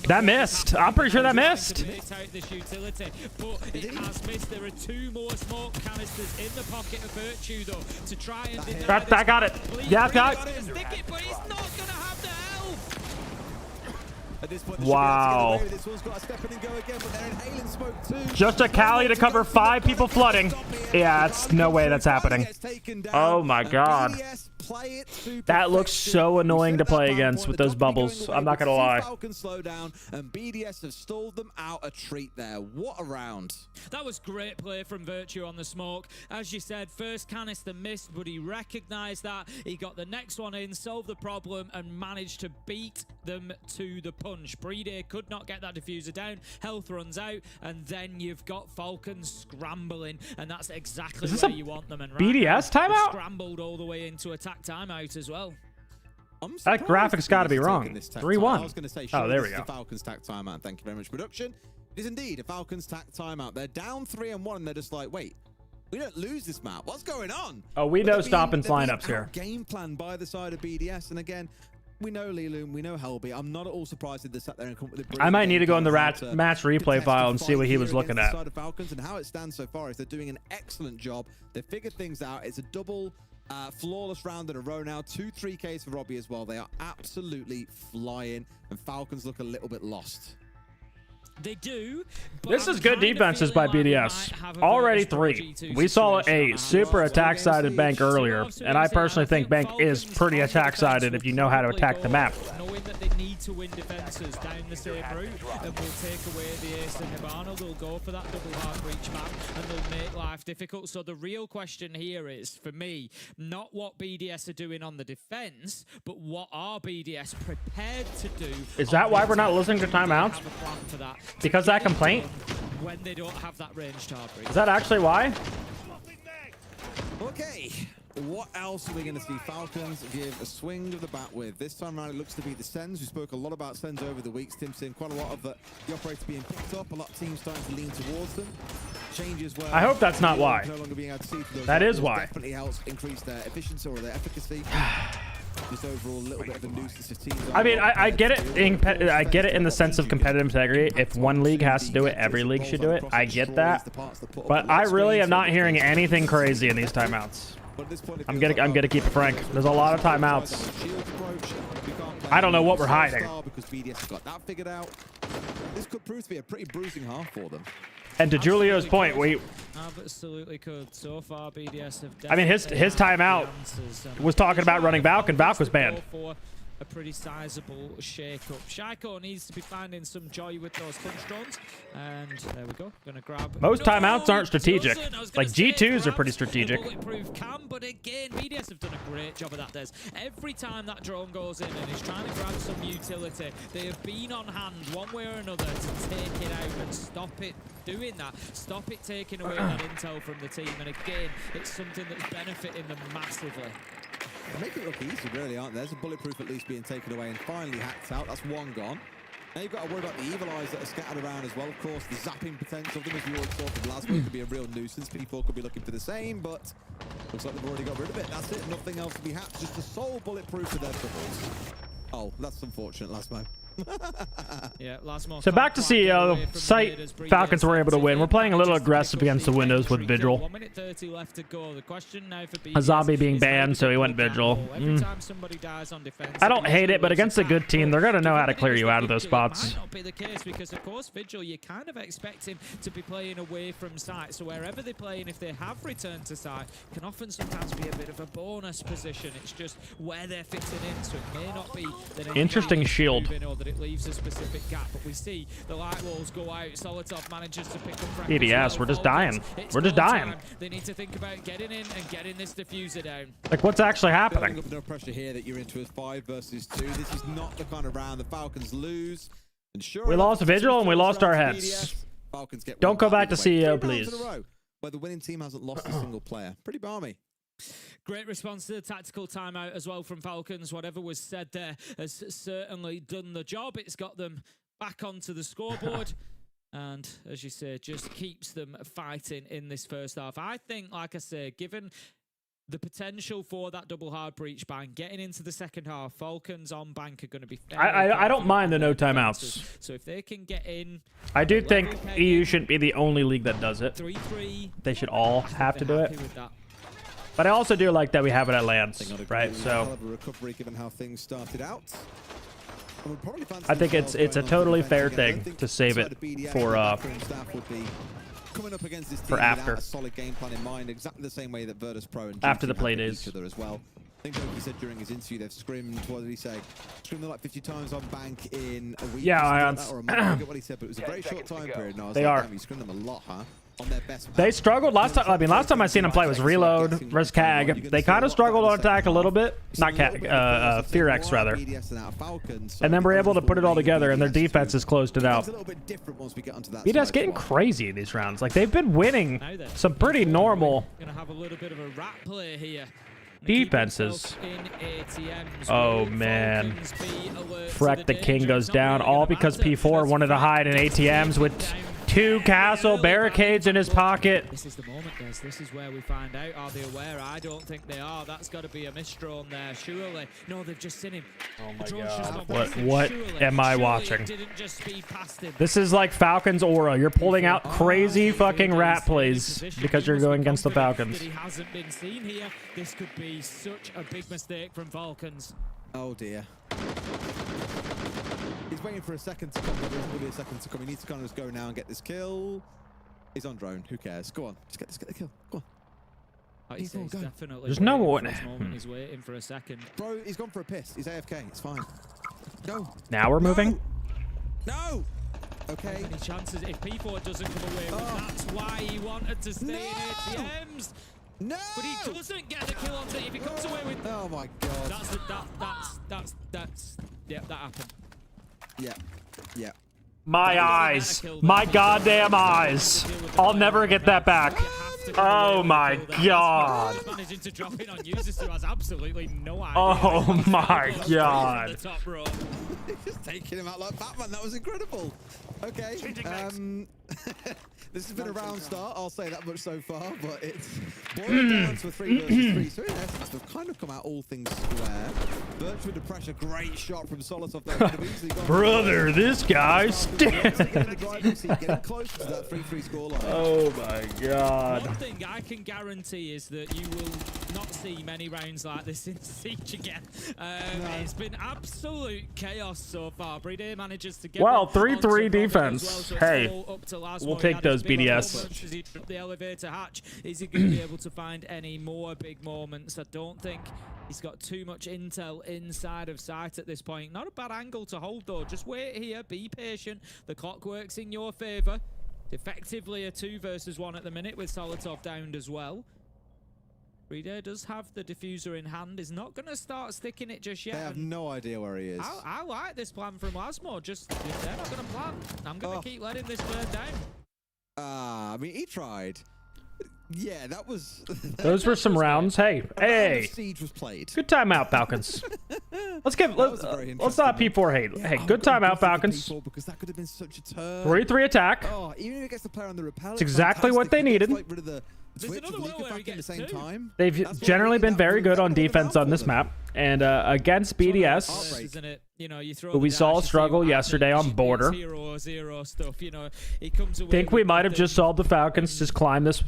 That missed. I'm pretty sure that missed. But it has missed. There are 2 more smoke canisters in the pocket of Virtue, though, to try and deny I got it. Yeah, got it. stick it, but he's not going to have the health. Wow. Just a Callie to cover 5 people flooding. Yeah, that's no way that's happening. Oh my god. That looks so annoying to play against with those bubbles. I'm not gonna lie. Falcons slow down, and BDS have stalled them out a treat there. What a round. That was great play from Virtue on the smoke. As you said, first canister missed, but he recognized that. He got the next one in, solved the problem, and managed to beat them to the punch. Brede could not get that diffuser down. Health runs out, and then you've got Falcons scrambling, and that's exactly where you want them. And BDS timeout? Scrambled all the way into attack timeout as well. That graphics got to be wrong. 3-1. I was going to say, oh, there we this go. is a Falcons tack timeout. Thank you very much, production. It is indeed a Falcons tack timeout. They're down 3-1, and they're just like, wait, we don't lose this map. What's going on? Oh, we know Stompin's lineups here. Game plan by the side of BDS, and again, we know Liloom, we know Helby. I'm not at all surprised that they sat there and come up with I might need to go in the match replay file and see what he was looking at. The side of Falcons, and how it stands so far is they're doing an excellent job. They figured things out. It's a double flawless round in a row now. 2 3Ks for Robbie as well. They are absolutely flying, and Falcons look a little bit lost. They do. This is good defenses by BDS. Already 3. We saw a super attack-sided Bank earlier, and I personally think Bank is pretty attack-sided if you know how to attack the map. Knowing that they need to win defenses down the same route, and will take away the ace to Hibana. They'll go for that double hard breach map, and they'll make life difficult. So the real question here is, for me, not what BDS are doing on the defense, but what are BDS prepared to do? Is that why we're not listening to timeouts? Because that complaint? When they don't have that ranged hard breach. Is that actually why? Okay, what else are we going to see Falcons give a swing of the bat with? This time around, it looks to be the Sens. We spoke a lot about Sens over the weeks. Tim's seen quite a lot of the operators being picked up. A lot of teams starting to lean towards them. Changes where I hope that's not why. no longer being able to see through those that is options why. definitely helps increase their efficiency or their efficacy. Just overall, a little bit of a nuisance if teams. I mean, I get it. I get it in the sense of competitive integrity. If one league has to do it, every league should do it. I get that. But I really am not hearing anything crazy in these timeouts. I'm gonna keep it frank. There's a lot of timeouts. I don't know what we're hiding. Because BDS got that figured out. This could prove to be a pretty bruising half for them. And to Julio's point, we absolutely could. So far, BDS have. I mean, his timeout was talking about running Valk, and Valk was banned. A pretty sizable shake-up. Shaiko needs to be finding some joy with those punch drones. And there we go. Gonna grab. Most timeouts aren't strategic. Like G2s are pretty strategic. Bulletproof cam, but again, BDS have done a great job of that. There's every time that drone goes in and is trying to grab some utility, they have been on hand one way or another to take it out and stop it doing that. Stop it taking away that intel from the team. And again, it's something that's benefiting them massively. They make it look easy, really, aren't there? There's a bulletproof at least being taken away and finally hacked out. That's one gone. Now you've got to worry about the evil eyes that are scattered around as well. Of course, the zapping potential of them, as we already saw from last week, could be a real nuisance. P4 could be looking for the same, but looks like they've already got rid of it. That's it. Nothing else to be hacked. Just the sole bulletproof for their troubles. Oh, that's unfortunate, Lasmo. Yeah, Lasmo. So back to CEO. Sight Falcons were able to win. We're playing a little aggressive against the Windows with Vigil. 1 minute 30 left to go. The question now for A zombie being banned, so he went Vigil. Every time somebody dies on defense, I don't hate it, but against a good team, they're going to know how to clear you out of those spots. Might not be the case because, of course, Vigil, you kind of expect him to be playing away from site. So wherever they're playing, if they have returned to site, can often sometimes be a bit of a bonus position. It's just where they're fitting in, so it may not be that Interesting shield. or that it leaves a specific gap, but we see the light walls go out. Solitov manages to pick up BDS, we're just dying. We're just dying. They need to think about getting in and getting this diffuser down. Like, what's actually happening? No pressure here that you're into a 5 versus 2. This is not the kind of round the Falcons lose. And sure, We lost Vigil and we lost our heads. Don't go back to CEO, please. Where the winning team hasn't lost a single player. Pretty balmy. Great response to the tactical timeout as well from Falcons. Whatever was said there has certainly done the job. It's got them back onto the scoreboard. And as you say, just keeps them fighting in this first half. I think, like I say, given the potential for that double hard breach ban, getting into the second half, Falcons on bank are going to be I don't mind the no timeouts. So if they can get in, I do think EU shouldn't be the only league that does it. 3-3. They should all have to do it. But I also do like that we have it at lands, right? So recovery given how things started out. I think it's a totally fair thing to save it for coming up against this team for after. A solid game plan in mind, exactly the same way that Virtus Pro and after the G2 play have days each other as well. I think he said during his interview they've scrimmed, what did he say? Scrimmed like 50 times on bank in a week. Yeah, I forget what he said, but it was a very short time period. And I was they like, are. damn, you scrimmed them a lot, huh? On their best They struggled last time. I mean, last time I seen them play was Reload versus CAG. They kind of struggled on attack a little bit. Not CAG, FearX rather. And then we're able to put it all together, and their defense has closed it out. BDS getting crazy in these rounds. Like, they've been winning some pretty normal Gonna have a little bit of a rat play here. defenses. Oh man. Freck the King goes down, all because P4 wanted to hide in ATMs with 2 castle barricades in his pocket. This is the moment, guys. This is where we find out. Are they aware? I don't think they are. That's got to be a misdrawn there, surely. No, they've just seen him. Oh my god. What am I watching? This is like Falcons aura. You're pulling out crazy fucking rat plays because you're going against the Falcons. He hasn't been seen here. This could be such a big mistake from Falcons. Oh dear. He's waiting for a second to come, but there's really a second to come. He needs to kind of just go now and get this kill. He's on drone. Who cares? Go on. Just get the kill. Go on. He's definitely There's no one. He's waiting for a second. Bro, he's gone for a piss. He's AFK. It's fine. Go. Now we're moving. No. Okay. Any chances if P4 doesn't come away with that's why he wanted to stay in ATMs. No! But he doesn't get the kill on it. If he comes away with... Oh my god. Yeah, that happened. Yeah. Yeah. My eyes. My goddamn eyes. I'll never get that back. Oh my god. Managing to drop in on users who has absolutely no idea. Oh my god. Just taking him out like Batman. That was incredible. Okay. This has been a round start, I'll say that much so far, but it's boiled down to a 3 versus 3. So in essence, they've kind of come out all things square. Birch with the pressure, great shot from Solotov there. Brother, this guy stinks. Getting close to that 3-3 scoreline. Oh my god. One thing I can guarantee is that you will not see many rounds like this in Siege again. It's been absolute chaos so far. Brede manages to get well, 3-3 defense. Well, so hey, we'll take those BDS. As he dropped the elevator hatch, is he going to be able to find any more big moments? I don't think he's got too much intel inside of sight at this point. Not a bad angle to hold though. Just wait here, be patient. The clock works in your favor. Effectively a 2 versus 1 at the minute with Solotov downed as well. Brede does have the diffuser in hand. Is not going to start sticking it just yet. They have no idea where he is. I like this plan from Lasmo. Just if they're not going to plan, I'm going to keep letting this burn down. I mean, he tried. Yeah, that was... Those were some rounds. Hey, hey. Siege was played. Good timeout, Falcons. let's not P4 hate. Yeah, hey, good timeout, Falcons. Because that could have been such a turn. 3-3 attack. Oh, even if it gets the player on the repel, it's exactly what they needed. They've generally been very good on defense on this map. And against BDS, Isn't it? You know, you throw who we saw struggle yesterday on border. Stuff, you know, he comes away Think we might have just saw the Falcons just climb this,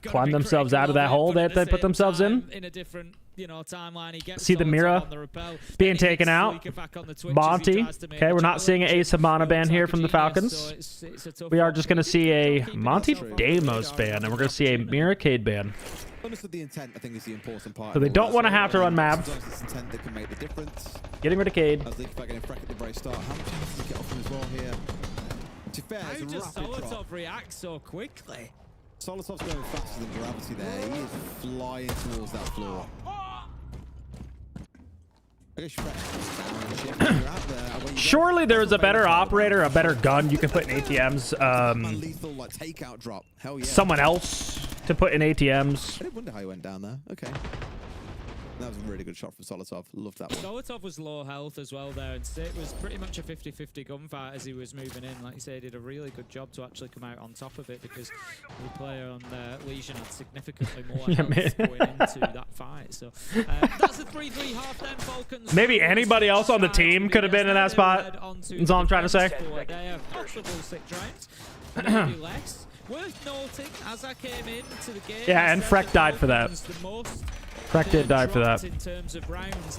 climb themselves out of that hole that they put themselves in. In a different, you know, timeline. He gets See the Mira being taken out. Monty. Okay, we're not seeing an Ace of Mana ban here from the Falcons. We are just going to see a Monty Damos ban, and we're going to see a Miracade ban. Understood the intent, I think, is the important part. So they don't want to have to run map. It's intent that can make the difference. Getting rid of Cade. I think if I get Freck at the very start, how much does he get off him as well here? To be fair, How it's a does rapid Solotov drop. react so quickly? Solotov's going faster than gravity there. He is flying towards that floor. I guess Freck down and shit. You're out there. Surely there's a better operator, a better gun you can put in ATMs. Lethal, like, takeout drop. Hell yeah. Someone else to put in ATMs. I did wonder how he went down there. Okay. That was a really good shot from Solotov. Loved that one. Solotov was low health as well there, and it was pretty much a 50-50 gunfight as he was moving in. Like you say, he did a really good job to actually come out on top of it because the player on Legion had significantly more health going into that fight. So that's a 3-3 half then, Falcons. Maybe anybody else on the team could have been in that spot. That's all I'm trying to say. They have possible 6 rounds, maybe less. Worth noting, as I came into the game, yeah, and Freck died for that. Freck did die for that.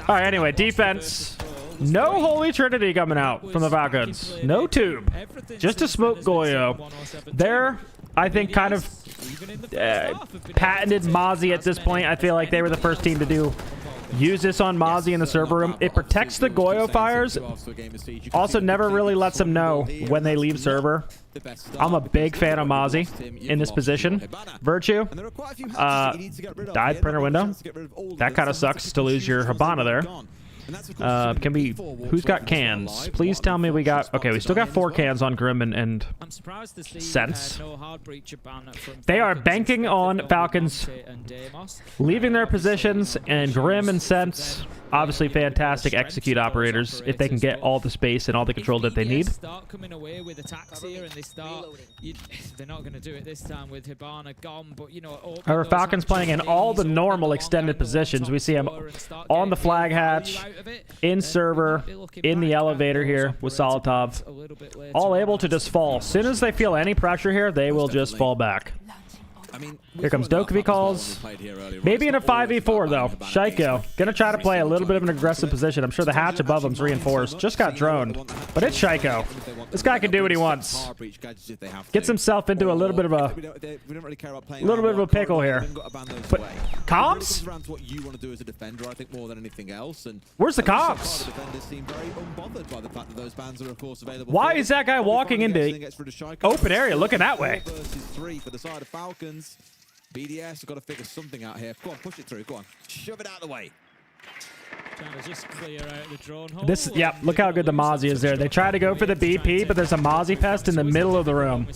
All right, anyway, defense. No Holy Trinity coming out from the Falcons. No tube. Just a smoke Goyo. They're, I think, kind of patented Mozzie at this point. I feel like they were the first team to use this on Mozzie in the server room. It protects the Goyo fires. Also never really lets them know when they leave server. I'm a big fan of Mozzie in this position. Virtue. Died printer window. That kind of sucks to lose your Hibana there. Can we... Who's got cans? Please tell me we got... Okay, we still got 4 cans on Grim and Sense. They are banking on Falcons leaving their positions, and Grim and Sense, obviously fantastic execute operators if they can get all the space and all the control that they need. Start coming away with attacks here, and they start... They're not going to do it this time with Hibana gone, but you know... Our Falcons playing in all the normal extended positions. We see him on the flag hatch, in server, in the elevator here with Solotov. All able to just fall. As soon as they feel any pressure here, they will just fall back. Here comes Dokkavi calls. Maybe in a 5v4 though. Shaiko gonna try to play a little bit of an aggressive position. I'm sure the hatch above him's reinforced. Just got droned, but it's Shaiko. This guy can do what he wants. Gets himself into a little bit of a pickle here. But comps? Where's the comps? Why is that guy walking into open area looking that way? BDS has got to figure something out here. Go on, push it through. Go on, shove it out of the way. Trying to just clear out the drone hole. This, yeah, look how good the Mozzie is there. They try to go for the BP, but there's a Mozzie pest in the middle of the room.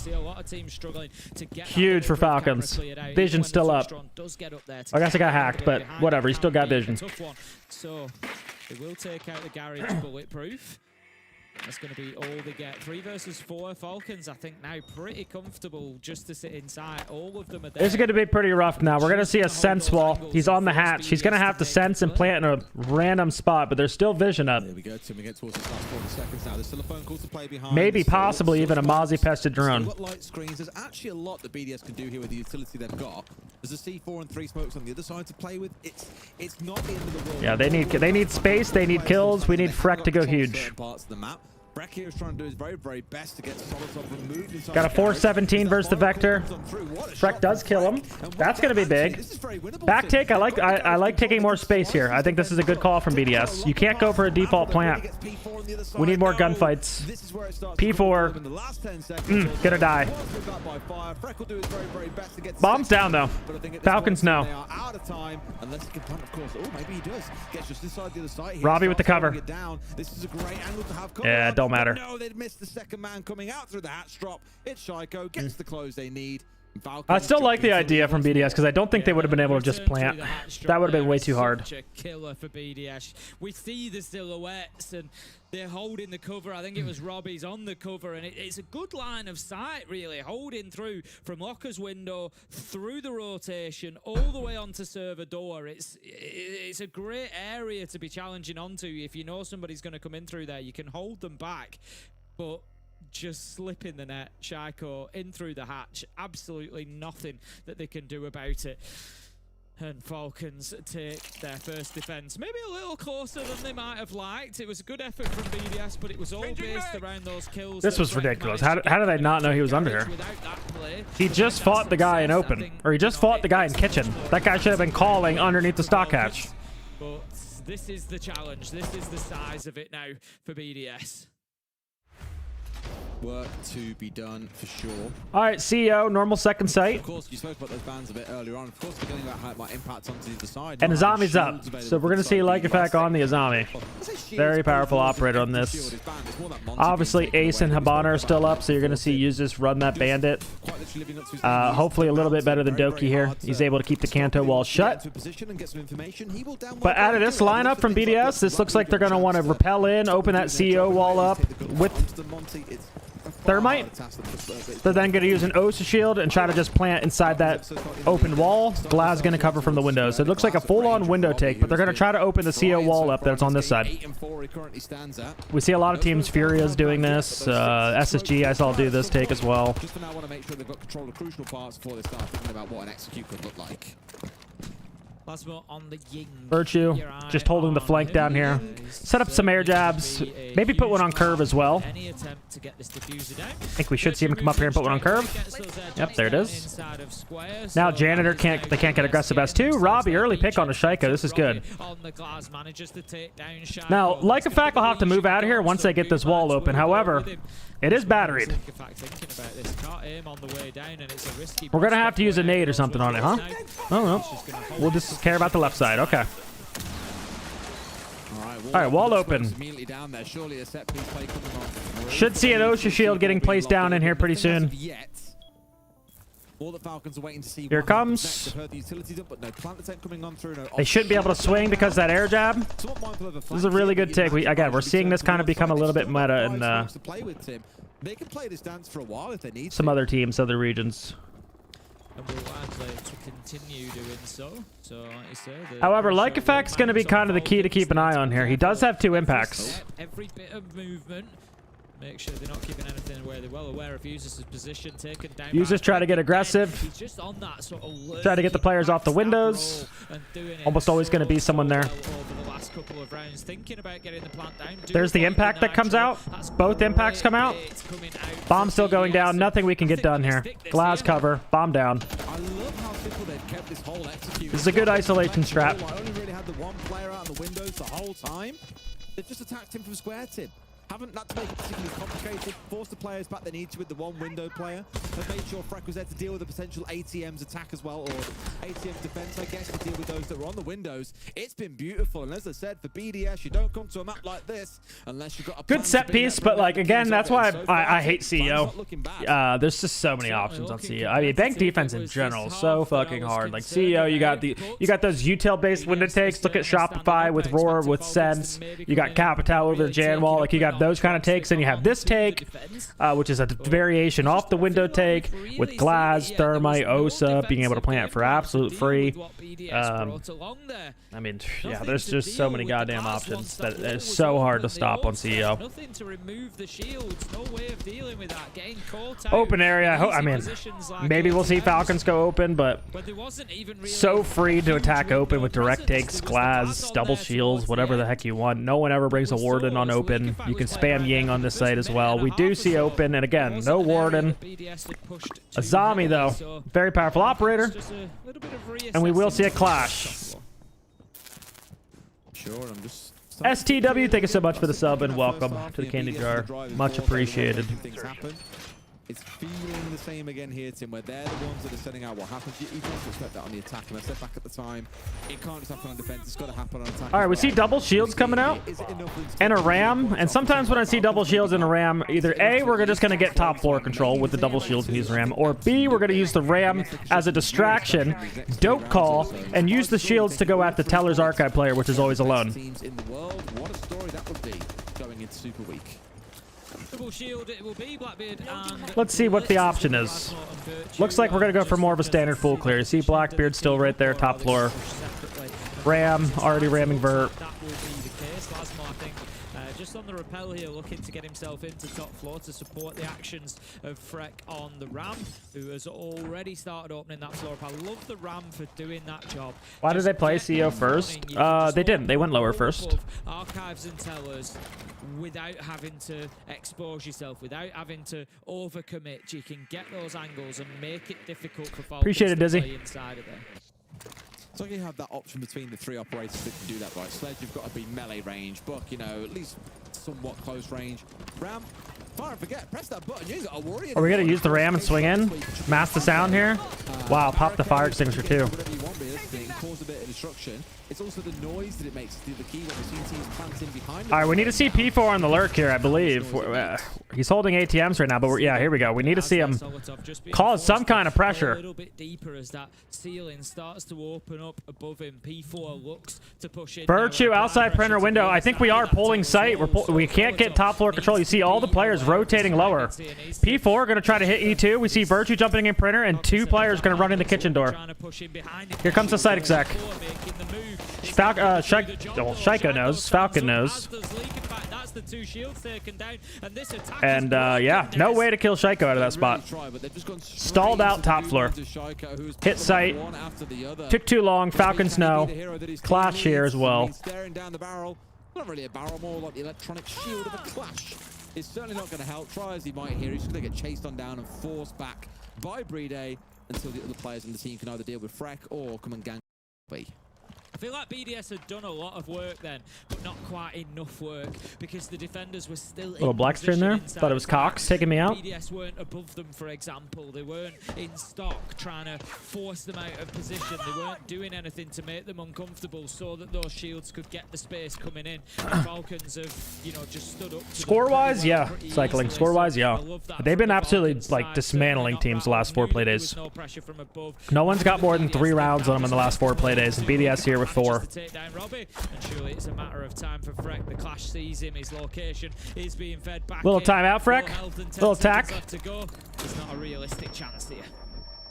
Huge for Falcons. Vision still up. I guess I got hacked, but whatever. He still got vision. So they will take out the garage bulletproof. That's going to be all they get. 3 versus 4 Falcons, I think now pretty comfortable just to sit inside. All of them are there. This is going to be pretty rough now. We're going to see a sense wall. He's on the hatch. He's going to have to sense and plant in a random spot, but there's still vision up. There we go, Tim. We get towards the last 40 seconds now. There's still a phone call to play behind. Maybe, possibly even a Mozzie-pested drone. Got light screens. There's actually a lot that BDS can do here with the utility they've got. There's a C4 and 3 smokes on the other side to play with. It's not the end of the world. Yeah, they need space. They need kills. We need Freck to go huge. Parts of the map. Breck here is trying to do his very, very best to get Solitov removed inside. Got a 417 versus the Vector. Freck does kill him. That's going to be big. Back take. I like taking more space here. I think this is a good call from BDS. You can't go for a default plant. We need more gunfights. P4. Gonna die. Bomb's down though. Falcons no. Robbie with the cover. Yeah, don't matter. No, they'd missed the second man coming out through the hatch drop. It's Shaiko, gets the close they need. I still like the idea from BDS because I don't think they would have been able to just plant. That would have been way too hard. Such a killer for BDS. We see the silhouettes and they're holding the cover. I think it was Robbie's on the cover, and it's a good line of sight, really, holding through from Locker's window, through the rotation, all the way onto server door. It's a great area to be challenging onto. If you know somebody's going to come in through there, you can hold them back, but just slip in the net. Shaiko in through the hatch. Absolutely nothing that they can do about it. And Falcons take their first defense. Maybe a little closer than they might have liked. It was a good effort from BDS, but it was all based around those kills. This was ridiculous. How did I not know he was under here? He just fought the guy in open. Or he just fought the guy in kitchen. That guy should have been calling underneath the stock hatch. But this is the challenge. This is the size of it now for BDS. Work to be done for sure. All right, CEO, normal second sight. Of course, you spoke about those bans a bit earlier on. Of course, we're getting about how it might impact onto the other side. And Azami's up, so we're going to see Lycofak on the Azami. Very powerful operator on this. Obviously, Ace and Habana are still up, so you're going to see Usus run that Bandit. Hopefully a little bit better than Doki here. He's able to keep the Kanto wall shut. But out of this lineup from BDS, this looks like they're going to want to repel in, open that CEO wall up with Thermite. They're then going to use an Osa shield and try to just plant inside that open wall. Glaz going to cover from the windows. So it looks like a full-on window take, but they're going to try to open the CO wall up that's on this side. We see a lot of teams. Furia's doing this. SSG I saw do this take as well. Just for now, I want to make sure they've got control of crucial parts before they start thinking about what an execute could look like. On the Ying. Virtue, just holding the flank down here. Set up some air jabs. Maybe put one on curve as well. I think we should see him come up here and put one on curve. Yep, there it is. Now Janitor can't get aggressive S2. Robbie, early pick on a Shaiko. This is good. Now, Lycofak will have to move out of here once they get this wall open. However, it is batteried. We're going to have to use a nade or something on it, huh? Oh, no. We'll just care about the left side. Okay. All right, wall open. Should see an OSHA shield getting placed down in here pretty soon. Here it comes. They should be able to swing because that air jab. This is a really good take. Again, we're seeing this kind of become a little bit meta in they can play this dance for a while if they need some other teams, other regions. And will likely to continue doing so. So, like you say, however, Lycofak's going to be kind of the key to keep an eye on here. He does have 2 impacts. Every bit of movement. Make sure they're not keeping anything away. They're well aware of Usus' position taken down. Usus try to get aggressive. He's just on that sort of try to get the players off the windows. Almost always going to be someone there. Over the last couple of rounds, thinking about getting the plant down. There's the impact that comes out. Both impacts come out. Bomb still going down. Nothing we can get done here. Glass cover. Bomb down. I love how simple they've kept this whole execute. This is a good isolation strat. I only really had the one player out in the windows the whole time. They've just attacked him from square tip. Haven't had to make it particularly complicated. Forced the players back they need to with the one window player. Have made sure Freck was there to deal with the potential ATM's attack as well, or ATM's defense, I guess, to deal with those that were on the windows. It's been beautiful, and as I said, for BDS, you don't come to a map like this unless you've got a good set piece, but like again, that's why I hate CEO. There's just so many options on CEO. I mean, bank defense in general is so fucking hard. Like CEO, you got those util-based window takes. Look at Shopify with Roar with Sense. You got Capital over the Jan wall. Like you got have those kind of takes. Then you have this take, which is a variation off the window take with Glass, Thermite, Osa, being able to plant for absolute free. I mean, yeah, there's just so many goddamn options that it's so hard to stop on CEO. Nothing to remove the shields, no way of dealing with that. Getting caught out. Open area. I mean, maybe we'll see Falcons go open, but so free to attack open with direct takes, Glass, double shields, whatever the heck you want. No one ever brings a Warden on open. You can spam Ying on this site as well. We do see open, and again, no Warden. A zombie, though. Very powerful operator. And we will see a clash. Sure, I'm just... STW, thank you so much for the sub, and welcome to the candy jar. Much appreciated. It's feeling the same again here, Tim, where they're the ones that are setting out what happens. You don't expect that on the attack, and I said back at the time, it can't just happen on defense, it's got to happen on attack. All right, we see double shields coming out and a ram, and sometimes when I see double shields and a ram, either A, we're just going to get top floor control with the double shields and use ram, or B, we're going to use the ram as a distraction, dope call, and use the shields to go at the Teller's Archive player, which is always alone. What a story that would be going into Super Week. Shield, it will be Blackbeard and let's see what the option is. Looks like we're going to go for more of a standard full clear. You see Blackbeard still right there, top floor. Ram, already ramming vert. That will be the case. Lasmo, I think, just on the rappel here, looking to get himself into top floor to support the actions of Freck on the ram, who has already started opening that floor up. I love the ram for doing that job. Why did they play CEO first? They didn't. They went lower first. Archives and Tellers without having to expose yourself, without having to overcommit. You can get those angles and make it difficult for Falcons Appreciate it, Dizzy. to play inside of there. So you have that option between the three operators that can do that, right? Sledge, you've got to be melee range. Buck, you know, at least somewhat close range. Ram, fire and forget. Press that button. You got a warrior. Are we going to use the ram and swing in? Mask the sound here? Wow, pop the fire extinguisher too. Cause a bit of destruction. It's also the noise that it makes the key when we've seen teams planting behind. All right, we need to see P4 on the lurk here, I believe. He's holding ATMs right now, but yeah, here we go. We need to see him cause some kind of pressure. A little bit deeper as that ceiling starts to open up above him. P4 looks to push in. Virtue outside printer window. I think we are pulling sight. We can't get top floor control. You see all the players rotating lower. P4 going to try to hit E2. We see Virtue jumping in printer, and two players going to run in the kitchen door. Here comes the site exec. Shaiko knows. Falcon knows. And yeah, no way to kill Shaiko out of that spot. Stalled out top floor. Hit site. Took too long. Falcons know. Clash here as well. Not really a barrel, more like the electronic shield of a clash. It's certainly not going to help. Try as he might here. He's going to get chased on down and forced back by Brede until the other players on the team can either deal with Freck or come and gang B. I feel like BDS had done a lot of work then, but not quite enough work because the defenders were still little black screen there. Thought it was Cox taking me out. BDS weren't above them, for example. They weren't in stock trying to force them out of position. They weren't doing anything to make them uncomfortable so that those shields could get the space coming in. And Falcons have, you know, just stood up. Score-wise, yeah. Cycling. Score-wise, yeah. They've been absolutely, like, dismantling teams the last 4 play days. No one's got more than 3 rounds on them in the last 4 play days. And BDS here with 4. And surely it's a matter of time for Freck. The clash sees him. His location is being fed back. Little timeout, Freck. Little attack. There's not a realistic chance here.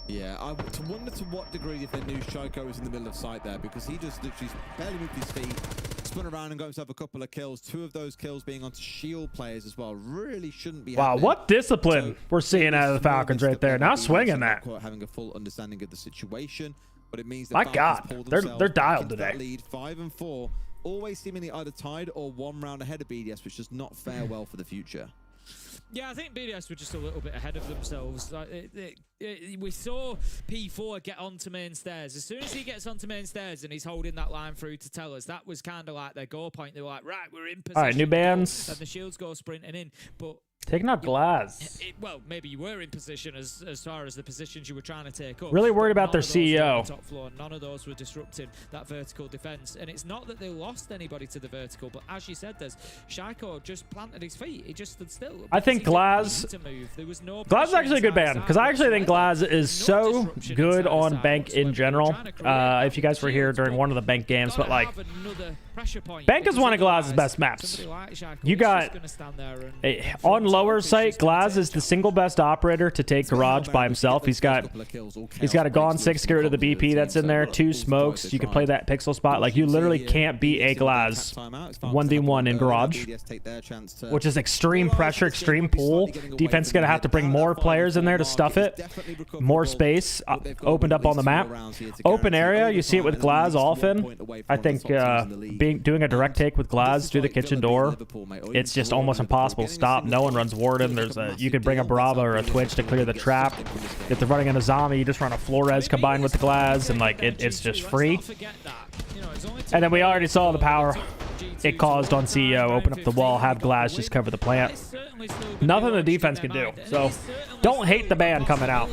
Yeah, I wonder to what degree if they knew Shaiko was in the middle of sight there, because he just literally barely moved his feet, spun around and got himself a couple of kills. 2 of those kills being onto shield players as well. Really shouldn't be. Wow, what discipline we're seeing out of the Falcons right there. Now swinging that. Having a full understanding of the situation. But it means that my God, they're dialed today. Lead 5 and 4, always seemingly either tied or 1 round ahead of BDS, which does not fare well for the future. Yeah, I think BDS were just a little bit ahead of themselves. We saw P4 get onto main stairs. As soon as he gets onto main stairs and he's holding that line through to tell us, that was kind of like their goal point. They were like, right, we're in position. All right, new bands. And the shields go sprinting in. But taking out Glass. Well, maybe you were in position as far as the positions you were trying to take up. Really worried about their CEO. Top floor. None of those were disrupting that vertical defense. And it's not that they lost anybody to the vertical, but as you said, there's Shaiko just planted his feet. He just stood still. I think Glass. Glass is actually a good band because I actually think Glass is so good on bank in general. If you guys were here during one of the bank games, but like pressure point. Bank is one of Glaz's best maps. You got on lower site. Glaz is the single best operator to take garage by himself. He's got a Gone 6 get rid of the BP that's in there. 2 smokes. You can play that pixel spot. Like you literally can't beat a Glaz 1v1 in garage, which is extreme pressure, extreme pull. Defense is gonna have to bring more players in there to stuff it. More space opened up on the map. Open area. You see it with Glaz often. I think doing a direct take with Glaz through the kitchen door, it's just almost impossible to stop. No one runs Warden. You could bring a Brava or a Twitch to clear the trap. If they're running in a zombie, you just run a Flores combined with the Glaz, and like it's just free. And then we already saw the power it caused on CEO. Open up the wall, have Glaz just cover the plant. Nothing the defense can do. So don't hate the ban coming out.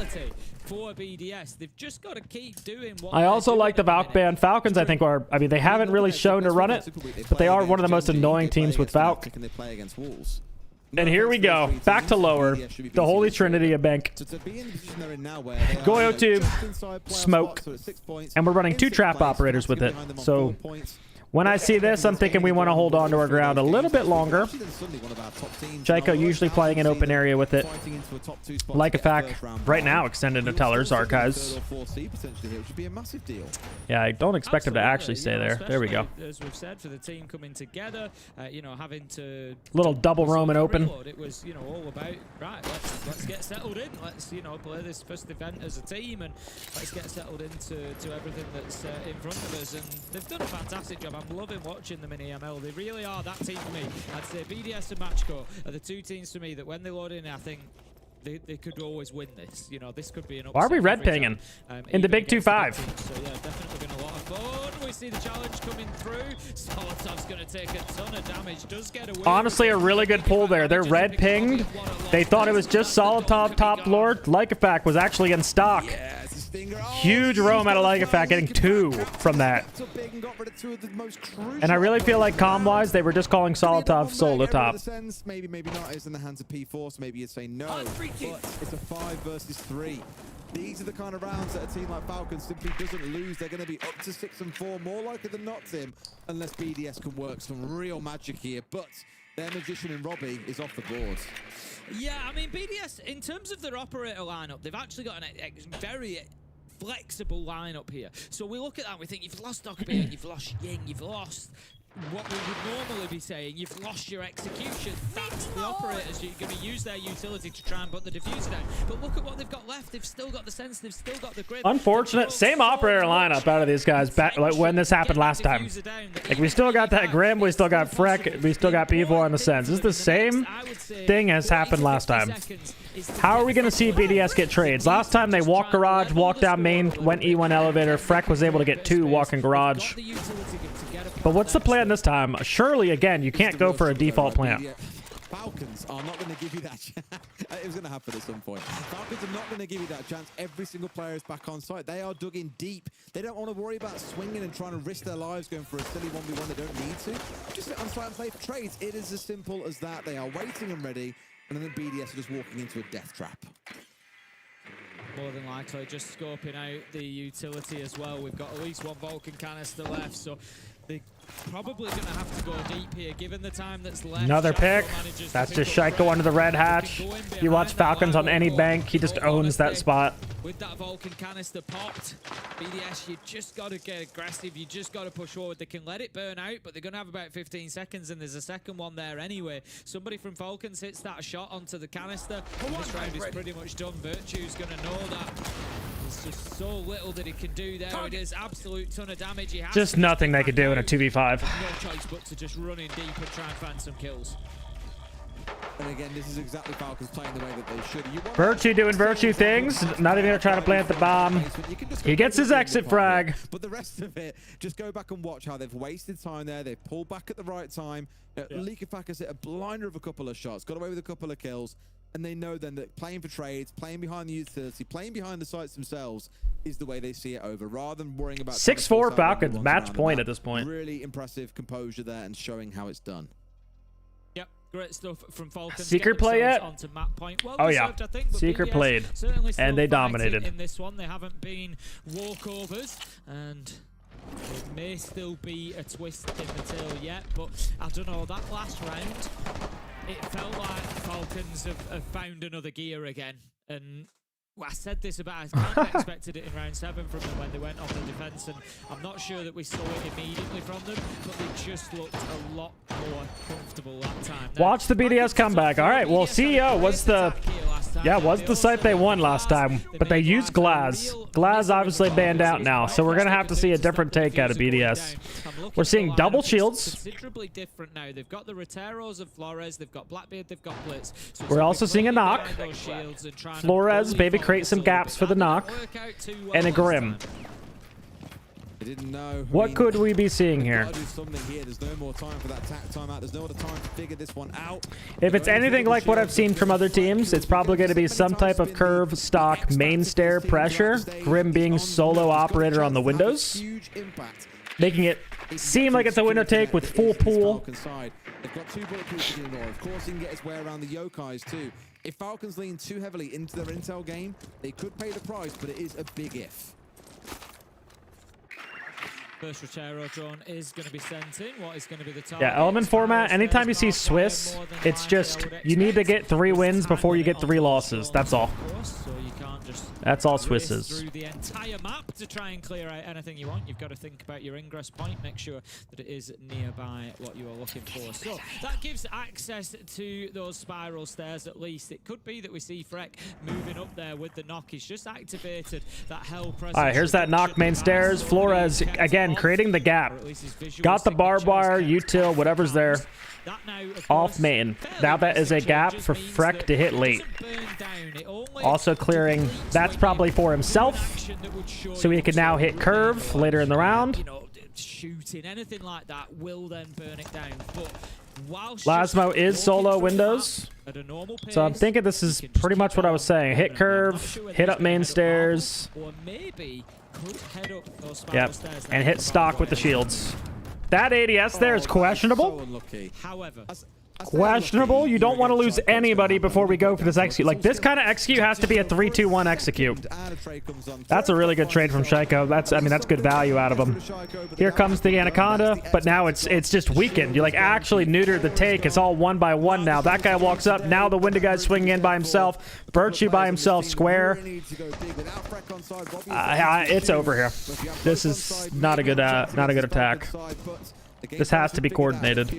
For BDS, they've just got to keep doing what I also like the Valk ban. Falcons, I think, are, I mean, they haven't really shown to run it, but they are one of the most annoying teams with Valk. And here we go. Back to lower. The Holy Trinity of Bank. Goyo Tube, Smoke, and we're running 2 trap operators with it. So when I see this, I'm thinking we want to hold on to our ground a little bit longer. Jaiko usually playing an open area with it. Like a fact, right now extended to Teller's Archives. Yeah, I don't expect him to actually stay there. There we go. As we've said, for the team coming together, you know, having to little double roam and open. It was, you know, all about right. Let's get settled in. Let's, you know, play this first event as a team, and let's get settled into everything that's in front of us. And they've done a fantastic job. I'm loving watching them in EML. They really are that team for me. I'd say BDS and Matchcore are the 2 teams for me that when they load in, I think they could always win this. You know, this could be an upset. Why are we red pinging in the big 2-5? So yeah, definitely been a lot of fun. We see the challenge coming through. Solotov's going to take a ton of damage. Does get away. Honestly, a really good pull there. They're red pinged. They thought it was just Solotov top lord. Lycofac was actually in stock. Huge roam out of Lycofac, getting 2 from that. And I really feel like comm-wise, they were just calling Solotov solo top. Maybe not. It's in the hands of P4, so maybe you'd say no. But it's a 5 versus 3. These are the kind of rounds that a team like Falcons simply doesn't lose. They're going to be up to 6 and 4, more likely than not, Tim, unless BDS can work some real magic here. But their magician in Robbie is off the board. Yeah, I mean, BDS, in terms of their operator lineup, they've actually got a very flexible lineup here. So we look at that and we think you've lost Dokkaebi, you've lost Ying, you've lost what we would normally be saying, you've lost your execution. That's the operators. You're going to use their utility to try and put the diffuser down. But look at what they've got left. They've still got the sense. They've still got the grip. Unfortunate. Same operator lineup out of these guys back like when this happened last time. Like we still got that Grim, we still got Freck, we still got P4 on the sense. This is the same thing as happened last time. How are we going to see BDS get trades? Last time they walked garage, walked down main, went E1 elevator. Freck was able to get 2 walking garage. But what's the plan this time? Surely, again, you can't go for a default plan. Falcons are not going to give you that chance. It was going to happen at some point. Falcons are not going to give you that chance. Every single player is back on site. They are dug in deep. They don't want to worry about swinging and trying to risk their lives going for a silly 1v1 they don't need to. Just sit on site and play for trades. It is as simple as that. They are waiting and ready, and then the BDS are just walking into a death trap. More than likely, just scoping out the utility as well. We've got at least 1 Vulcan canister left, so they're probably going to have to go deep here, given the time that's left. Another pick. That's just Shaiko under the red hatch. You watch Falcons on any bank, he just owns that spot. With that Vulcan canister popped, BDS, you just got to get aggressive. You just got to push forward. They can let it burn out, but they're going to have about 15 seconds, and there's a second one there anyway. Somebody from Falcons hits that shot onto the canister. This round is pretty much done. Virtue's going to know that. There's just so little that he can do there. It is absolute ton of damage. He has just nothing they could do in a 2v5. No choice but to just run in deep and try and find some kills. And again, this is exactly Falcons playing the way that they should. Virtue doing Virtue things. Not even going to try to plant the bomb. He gets his exit frag. But the rest of it, just go back and watch how they've wasted time there. They've pulled back at the right time. Lycofac has hit a blinder of a couple of shots, got away with a couple of kills. And they know then that playing for trades, playing behind the utility, playing behind the sites themselves is the way they see it over, rather than worrying about 6-4 Falcons, match point at this point. Really impressive composure there and showing how it's done. Yep, great stuff from Falcons. Secret play yet? Onto map point. Well oh yeah, I think, Secret played, and they dominated. In this one, they haven't been walkovers, and It may still be a twist in the tail yet, but I don't know. That last round, it felt like Falcons have found another gear again. And I said this about, I kind of expected it in round 7 from them when they went off the defense, and I'm not sure that we saw it immediately from them, but they just looked a lot more comfortable that time. Now, watch the BDS comeback. All right, well, CEO was the site they won last time, but they used Glaz. Glaz obviously banned out now, so we're gonna have to see a different take out of BDS. We're seeing double shields. Considerably different now. They've got the Roteros of Flores, they've got Blackbeard, they've got Blitz. So we're also seeing a knock. Flores maybe create some gaps for the knock, and a Grim. What could we be seeing here? There's no more time for that tack timeout. There's no other time to figure this one out. If it's anything like what I've seen from other teams, it's probably going to be some type of curve, stock, main stair pressure. Grim being solo operator on the windows, making it seem like it's a window take with full pool. They've got 2 bulletproofs to ignore. Of course, he can get his way around the Yokais too. If Falcons lean too heavily into their intel game, they could pay the price, but it is a big if. First Rotero drone is going to be sent in. What is going to be the target? Yeah, element format, anytime you see Swiss, it's just, you need to get 3 wins before you get 3 losses. That's all. That's all Swiss is. Through the entire map to try and clear out anything you want. You've got to think about your ingress point. Make sure that it is nearby what you are looking for. So that gives access to those spiral stairs at least. It could be that we see Freck moving up there with the knock. He's just activated that hell presence. All right, here's that knock main stairs. Flores, again, creating the gap. Got the barbed wire, util, whatever's there. Off main. Now that is a gap for Freck to hit late. Also clearing, that's probably for himself, so he can now hit curve later in the round. Shooting, anything like that will then burn it down. But Lasmo is solo windows, so I'm thinking this is pretty much what I was saying. Hit curve, hit up main stairs. Yep, and hit stock with the shields. That ADS there is questionable. However, questionable. You don't want to lose anybody before we go for this execute. Like, this kind of execute has to be a 3-2-1 execute. That's a really good trade from Shaiko. That's good value out of him. Here comes the Anaconda, but now it's just weakened. You like actually neutered the take. It's all 1 by 1 now. That guy walks up. Now the window guy's swinging in by himself. Virtue by himself. Square. It's over here. This is not a good attack. This has to be coordinated.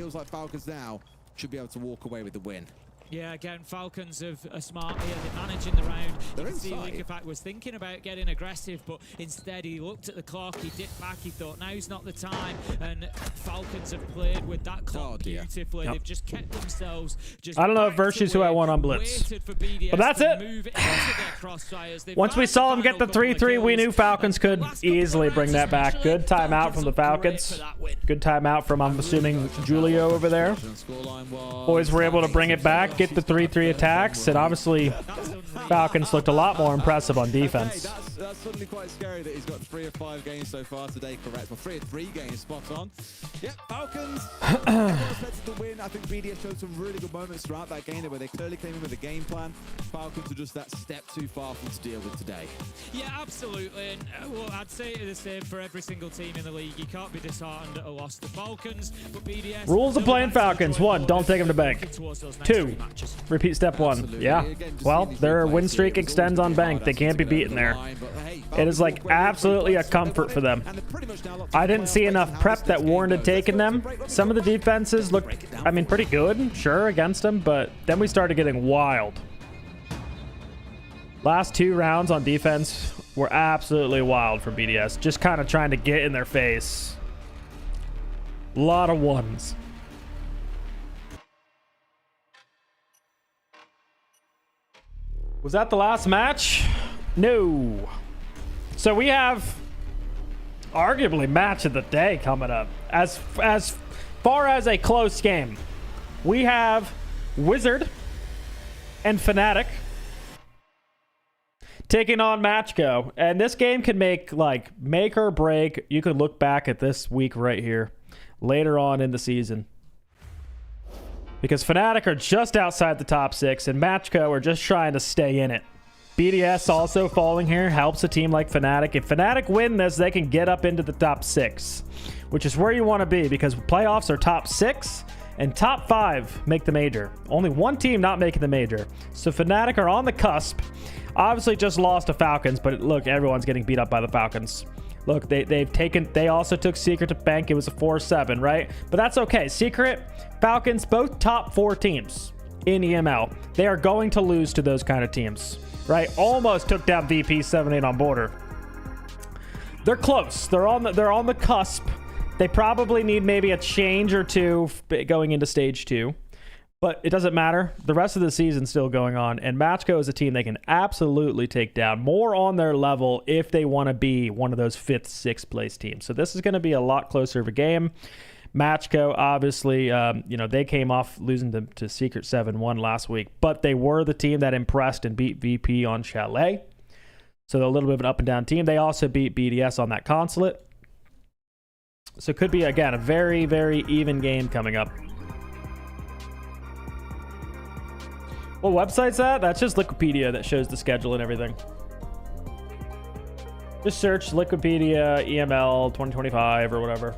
Should be able to walk away with the win. Yeah, again, Falcons are smart here. They're managing the round. You can see Linkerpack was thinking about getting aggressive, but instead he looked at the clock, he dipped back, he thought, now's not the time. And Falcons have played with that clock beautifully. Yep. They've just kept themselves I don't know if Virtue's who I want on Blitz. But that's it. Once we saw him get the 3-3, we knew Falcons could easily bring that back. Good timeout from the Falcons. Good timeout from, I'm assuming, Julio over there. Boys were able to bring it back, get the 3-3 attacks, and obviously Falcons looked a lot more impressive on defense. That's suddenly quite scary that he's got 3 of 5 games so far today, correct? Well, 3 of 3 games, spot on. Yep, Falcons expected to win. I think BDS showed some really good moments throughout that game where they clearly came in with a game plan. Falcons are just that step too far for them to deal with today. Yeah, absolutely. And well, I'd say the same for every single team in the league. You can't be disheartened at a loss to Falcons, but BDS... Rules of playing Falcons. 1, don't take them to bank. 2, repeat step 1. Absolutely. Yeah. Well, their win streak extends on bank. They can't be beaten there. It is like absolutely a comfort for them. I didn't see enough prep that warranted taking them. Some of the defenses looked, pretty good, sure, against them, but then we started getting wild. Last 2 rounds on defense were absolutely wild for BDS. Just kind of trying to get in their face. A lot of ones. Was that the last match? No. So we have arguably match of the day coming up. As far as a close game, we have Wizard and Fnatic taking on Matchgo. And this game can make or break. You could look back at this week right here later on in the season. Because Fnatic are just outside the top 6 and Matchgo are just trying to stay in it. BDS also falling here helps a team like Fnatic. If Fnatic win this, they can get up into the top 6, which is where you want to be, because playoffs are top 6 and top 5 make the major. Only one team not making the major. So Fnatic are on the cusp. Obviously just lost to Falcons, but look, everyone's getting beat up by the Falcons. Look, they also took Secret to bank. It was a 4-7, right? But that's okay. Secret, Falcons, both top 4 teams in EML. They are going to lose to those kind of teams, right? Almost took down VP 7-8 on border. They're close. They're on the cusp. They probably need maybe a change or two going into stage 2. But it doesn't matter. The rest of the season's still going on. And Matchco is a team they can absolutely take down. More on their level if they want to be one of those 5th, 6th place teams. So this is going to be a lot closer of a game. Matchco, obviously, they came off losing to Secret 7-1 last week. But they were the team that impressed and beat VP on Chalet. So they're a little bit of an up and down team. They also beat BDS on that consulate. So it could be, again, a very, very even game coming up. What website's that? That's just Liquipedia that shows the schedule and everything. Just search Liquipedia EML 2025 or whatever.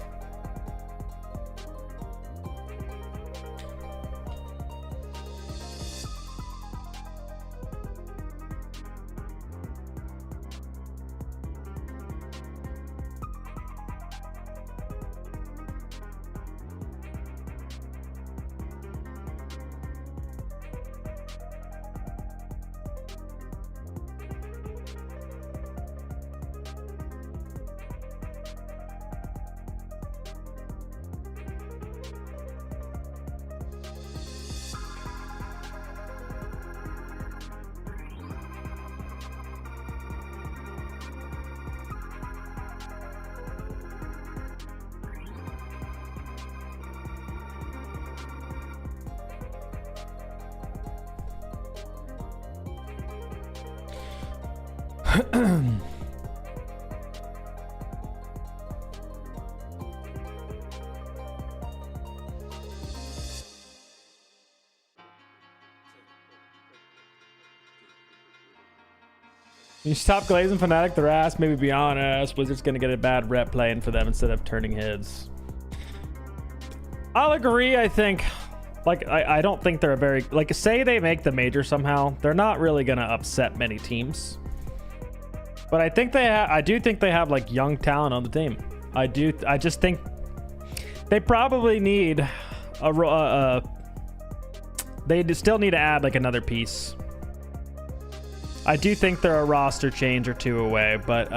You stop glazing Fnatic their ass, maybe be honest. Wizards gonna get a bad rep playing for them instead of turning heads. I'll agree, I think. Like, I don't think they're a very... Like, say they make the major somehow, they're not really gonna upset many teams. But I think I do think they have, like, young talent on the team. I just think they probably need they still need to add, like, another piece. I do think they're a roster change or two away, but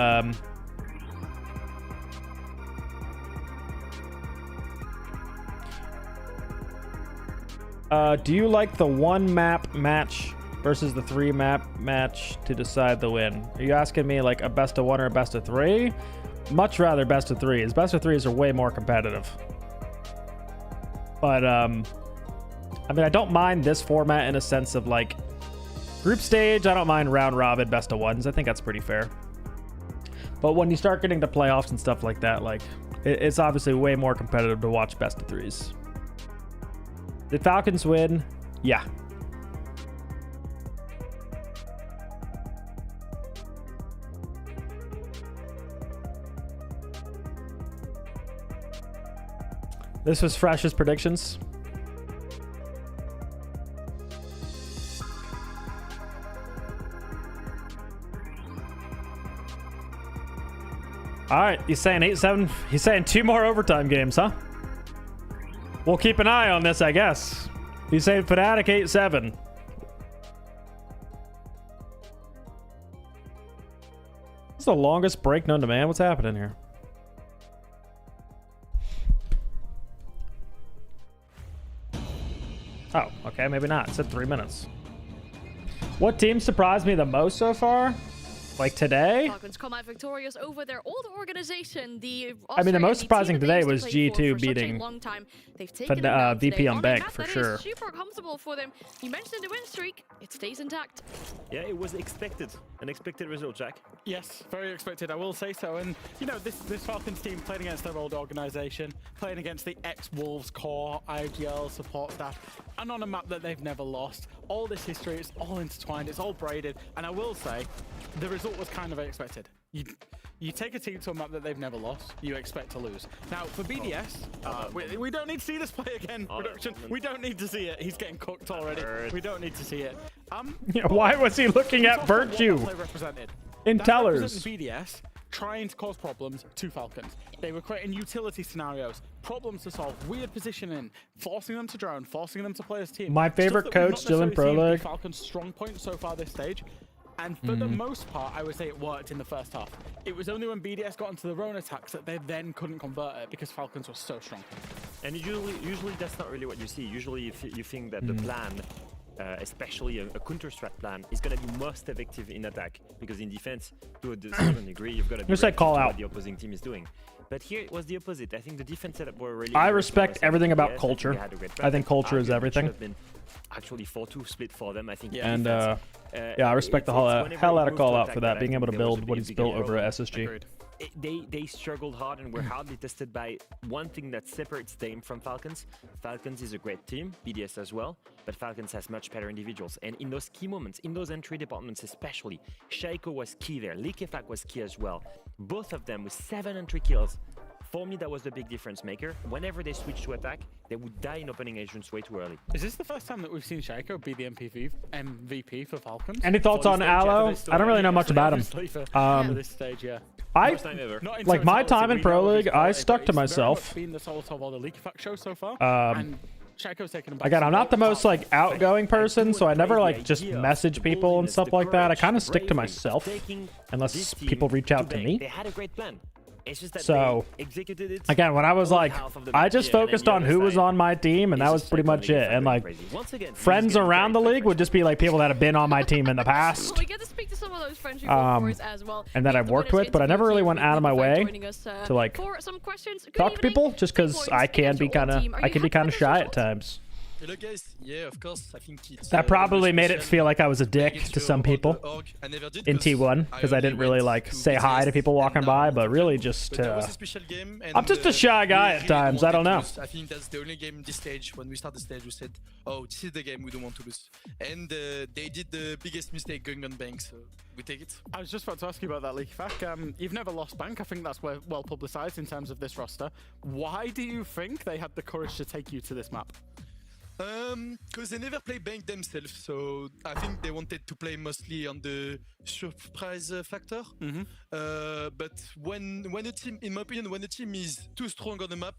do you like the 1-map match versus the 3-map match to decide the win? Are you asking me like a best of 1 or a best of 3? Much rather best of 3s. Best of 3s are way more competitive. But I mean, I don't mind this format in a sense of like group stage. I don't mind round robin best of 1s. I think that's pretty fair. But when you start getting to playoffs and stuff like that, like it's obviously way more competitive to watch best of 3s. Did Falcons win? Yeah. This was Fresh's predictions. All right, he's saying 8-7. He's saying 2 more overtime games, huh? We'll keep an eye on this, I guess. He's saying Fnatic 8-7. It's the longest break known to man. What's happening here? Oh, okay, maybe not. It said 3 minutes. What team surprised me the most so far? Like today? Falcons come out victorious over their old organization. The most surprising today was G2 beating VP on Bank for sure. Super comfortable for them. You mentioned the win streak. It stays intact. Yeah, it was expected. An expected result, Jack. Yes, very expected, I will say so. And, you know, this Falcons team playing against their old organization, playing against the ex-Wolves core, IGL, support staff, and on a map that they've never lost. All this history, it's all intertwined, it's all braided. And I will say, the result was kind of expected. You take a team to a map that they've never lost, you expect to lose. Now, for BDS, we don't need to see this play again, production. We don't need to see it. He's getting cooked already. We don't need to see it. Yeah, why was he looking at Virtue? In tellers. BDS trying to cause problems to Falcons. They were creating utility scenarios, problems to solve, weird positioning, forcing them to drone, forcing them to play as team. My favorite coach still in Pro League. Falcons' strong point so far this stage. And for the most part, I would say it worked in the first half. It was only when BDS got into the Rone attacks that they then couldn't convert it because Falcons were so strong. And usually that's not really what you see. Usually you think that the plan, especially a counter-strat plan, is going to be most effective in attack. Because in defense, to a certain degree, you've got to be ready to what the opposing team is doing. But here it was the opposite. I think the defense setup were really... I respect everything about culture. I think culture is everything. Actually 4-2 split for them, I think. Yeah, and yeah, I respect the hell out of call out for that, being able to build what he's built over at SSG. They struggled hard and were hardly tested by one thing that separates them from Falcons. Falcons is a great team, BDS as well, but Falcons has much better individuals. And in those key moments, in those entry departments especially, Shaiko was key there, Likeflak was key as well. Both of them with 7 entry kills. For me, that was the big difference maker. Whenever they switched to attack, they would die in opening agents way too early. Is this the first time that we've seen Shaiko be the MVP for Falcons? Any thoughts on Aloe? I don't really know much about him. This stage, yeah. Like my time in Pro League, I stuck to myself. Been the source of all the Likeflak shows so far. Again, I'm not the most like outgoing person, so I never like just message people and stuff like that. I kind of stick to myself unless people reach out to me. They had a great plan. It's just that so they executed it again, when I was like, I just focused on who was on my team, and that was pretty much it. And like, friends around the league would just be like people that have been on my team in the past. We get to speak to some of those friends we've worked for as well. And that I've worked with, but I never really went out of my way to like talk to people, just because I can be kind of shy at times. Hello guys, yeah, of course. I think it's that probably made it feel like I was a dick to some people in T1 because I didn't really like say hi to people walking by, but really just I'm just a shy guy at times. I don't know. I think that's the only game this stage. When we start the stage, we said, "Oh, this is the game we don't want to lose," and they did the biggest mistake going on Bank, so we take it. I was just about to ask you about that, Likeflak. You've never lost Bank. I think that's well publicized in terms of this roster. Why do you think they had the courage to take you to this map? Because they never play Bank themselves, so I think they wanted to play mostly on the surprise factor. But when a team, in my opinion, when a team is too strong on the map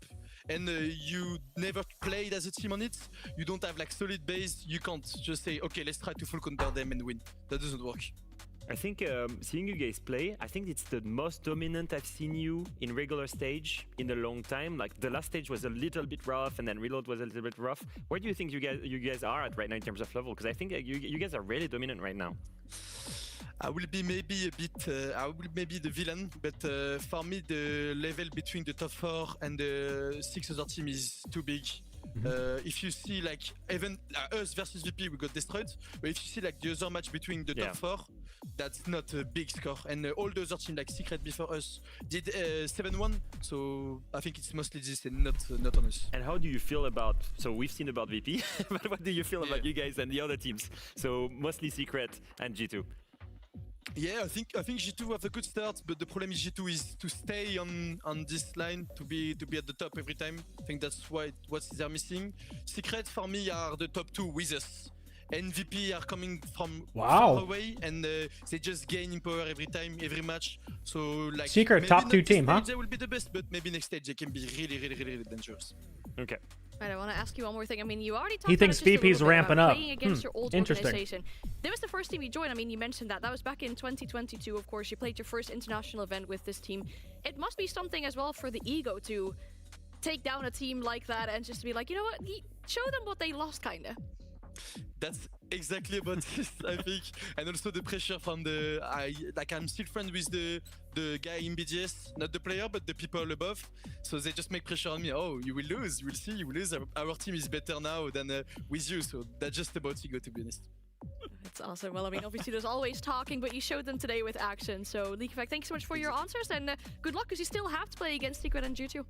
and you never played as a team on it, you don't have like solid base, you can't just say, okay, let's try to full counter them and win. That doesn't work. I think seeing you guys play, I think it's the most dominant I've seen you in regular stage in a long time. Like the last stage was a little bit rough, and then reload was a little bit rough. Where do you think you guys are at right now in terms of level? Because I think you guys are really dominant right now. I will be maybe a bit, I will maybe the villain, but for me the level between the top 4 and the 6 other team is too big. If you see like even us versus VP, we got destroyed, but if you see like the other match between the top 4, that's not a big score, and all the other teams like Secret before us did 7-1, so I think it's mostly this and not on us. And how do you feel about, so we've seen about VP, but what do you feel about you guys and the other teams? So mostly Secret and G2. Yeah, I think G2 have a good start, but the problem is G2 is to stay on this line, to be at the top every time. I think that's what they're missing. Secret for me are the top 2 with us. MVP are coming from far away, and they just gain in power every time, every match. So like Secret top 2 team, huh? They will be the best, but maybe next stage they can be really dangerous. Okay. Right, I want to ask you one more thing. I mean, you already talked he thinks VP's ramping up. Playing against your old organization. That was the first team you joined. I mean, you mentioned that. That was back in 2022, of course. You played your first international event with this team. It must be something as well for the ego to take down a team like that and just to be like, you know what? Show them what they lost, kind of. That's exactly about it, I think, and also the pressure from the I'm still friends with the guy in BDS, not the player but the people above. So they just make pressure on me. Oh, you will lose. You will see. You will lose. Our team is better now than with you. So that's just about ego, to be honest. It's awesome. Well, I mean, obviously there's always talking, but you showed them today with action. So, Leak Effect, thanks so much for your answers, and good luck, because you still have to play against Secret and G2.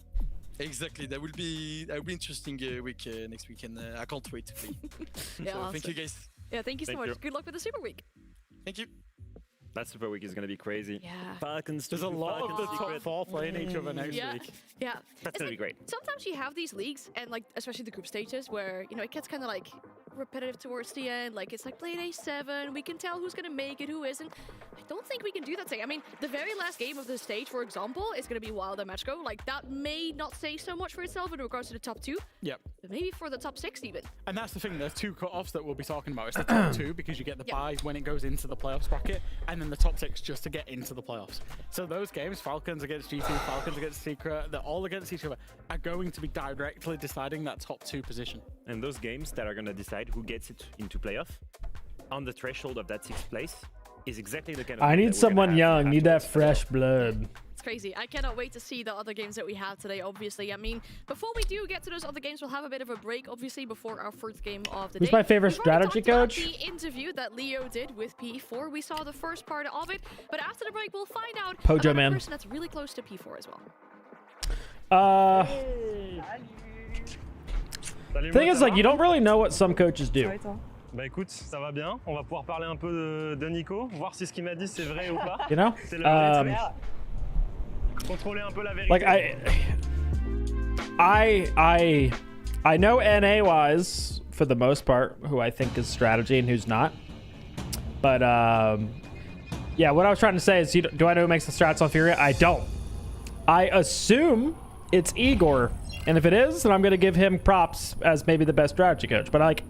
Exactly. That will be interesting week next week, and I can't wait to play. Yeah, so awesome. Thank you, guys. Yeah, thank you so much. you. Good luck with the Super Week. Thank you. That Super Week is going to be crazy. Yeah. Falcons. There's a lot of the top 4 playing each other next week. Yeah. That's going to be great. Sometimes you have these leagues, and like, especially the group stages, where, you know, it gets kind of like repetitive towards the end. Like, it's like play day 7, we can tell who's gonna make it, who isn't. I don't think we can do that today. I mean, the very last game of the stage, for example, is gonna be Wild and Matchgo. Like, that may not say so much for itself in regards to the top 2. Yep. But maybe for the top 6 even. And that's the thing, there's 2 cut-offs that we'll be talking about. It's the top 2 because you get the bye when it goes into the playoffs bracket, and then the top 6 just to get into the playoffs. So those games, Falcons against G2, Falcons against Secret, they're all against each other, are going to be directly deciding that top 2 position. And those games that are going to decide who gets it into playoff on the threshold of that 6th place is exactly the kind of I need someone young, need that fresh blood. It's crazy. I cannot wait to see the other games that we have today, obviously. I mean, before we do get to those other games, we'll have a bit of a break, obviously, before our first game of the day. Who's my favorite strategy coach? The interview that Leo did with P4. We saw the first part of it, but after the break, we'll find out Pojo about man. a person that's really close to P4 as well. Thing is, like, you don't really know what some coaches do. Bah écoute, ça va bien. On va pouvoir parler un peu de Nico, voir si ce qu'il m'a dit c'est vrai ou pas. You know? C'est le contrôler un peu la vérité. Like, I know NA wise for the most part who I think is strategy and who's not. But yeah, what I was trying to say is, do I know who makes the strats on Furia? I don't. I assume it's Igor, and if it is, then I'm gonna give him props as maybe the best strategy coach. But like,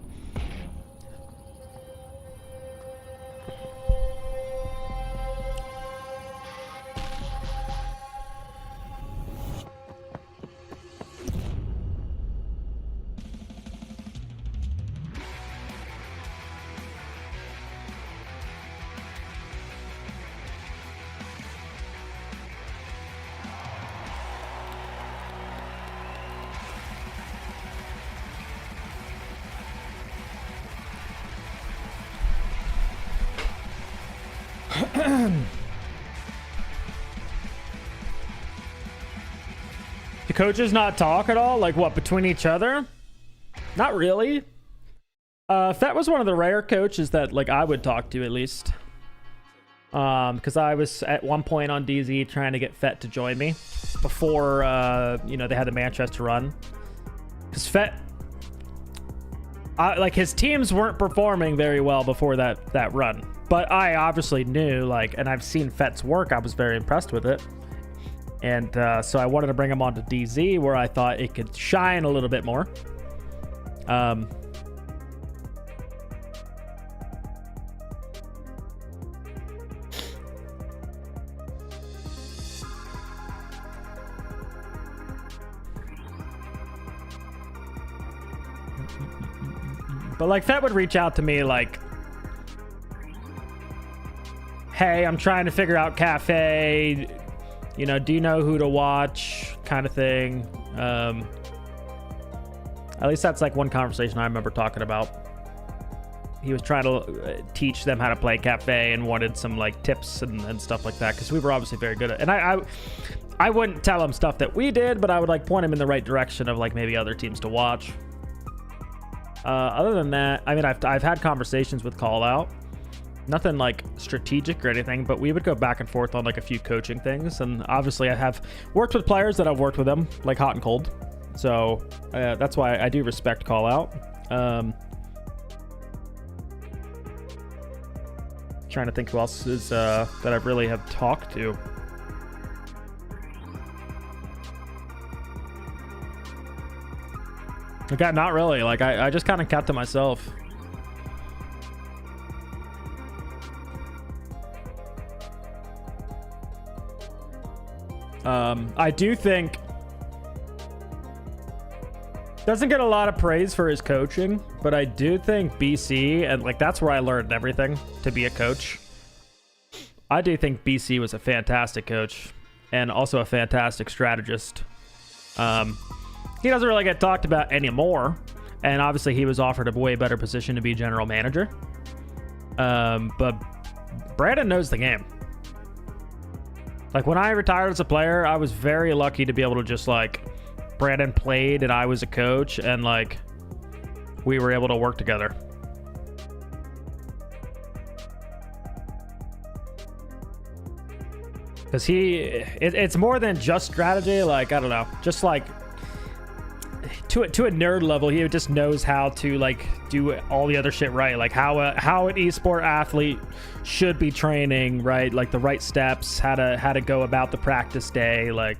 do coaches not talk at all? Like, what, between each other? Not really. Fet was one of the rare coaches that, like, I would talk to, at least. Because I was at one point on DZ trying to get Fet to join me before, you know, they had the Manchester run. Because Fet, like, his teams weren't performing very well before that run. But I obviously knew, like, and I've seen Fet's work. I was very impressed with it. And so I wanted to bring him onto DZ, where I thought it could shine a little bit more. But like, Fet would reach out to me like, hey, I'm trying to figure out Cafe, you know, do you know who to watch, kind of thing. At least that's like one conversation I remember talking about. He was trying to teach them how to play Cafe and wanted some like tips and stuff like that, because we were obviously very good at it. And I wouldn't tell him stuff that we did, but I would like point him in the right direction of like maybe other teams to watch. Other than that, I mean, I've had conversations with Call Out. Nothing like strategic or anything, but we would go back and forth on like a few coaching things. And obviously I have worked with players that I've worked with them, like hot and cold. So that's why I do respect Call Out. Trying to think who else is that I really have talked to. Okay, not really. Like, I just kind of kept to myself. I do think Doesn't get a lot of praise for his coaching, but I do think BC, and like that's where I learned everything to be a coach. I do think BC was a fantastic coach and also a fantastic strategist. He doesn't really get talked about anymore, and obviously he was offered a way better position to be general manager. But Brandon knows the game. Like when I retired as a player, I was very lucky to be able to just like Brandon played and I was a coach, and like we were able to work together. Because it's more than just strategy. Like, I don't know, just like to a nerd level, he just knows how to like do all the other shit right. Like how an esport athlete should be training, right? Like the right steps, how to go about the practice day. Like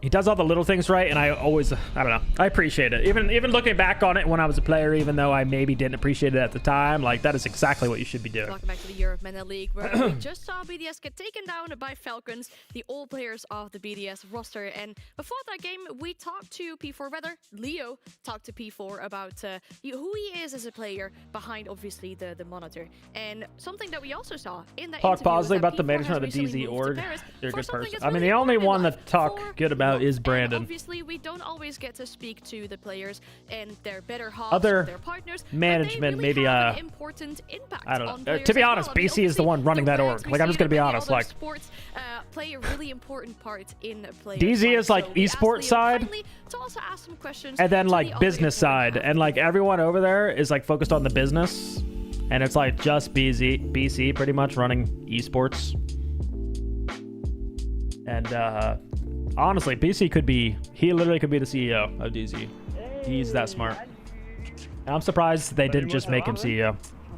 he does all the little things right, and I don't know, I appreciate it. Even looking back on it when I was a player, even though I maybe didn't appreciate it at the time, like that is exactly what you should be doing. Welcome back to the Europe Meta League, where we just saw BDS get taken down by Falcons, the all players of the BDS roster. And before that game, we talked to P4, rather Leo talked to P4 about who he is as a player behind obviously the monitor. And something that we also saw in that talk positively about the management of the DZ org. They're a good person. I mean, the only one that talk good about is Brandon. And obviously, we don't always get to speak to the players and their better halves, other their partners, management, but they really maybe have an important impact. I don't on know. To be honest, BC is the one running that org. Like I'm just gonna be honest. Like sports play a really important part in players' DZ life. is like So we asked esports Leo side, kindly to also ask some questions and then to like the other business side, and like everyone over there is like focused on the business, and it's like just BC pretty much running esports. And honestly, BC he literally could be the CEO of DZ. He's that smart. And I'm surprised they didn't just make him CEO.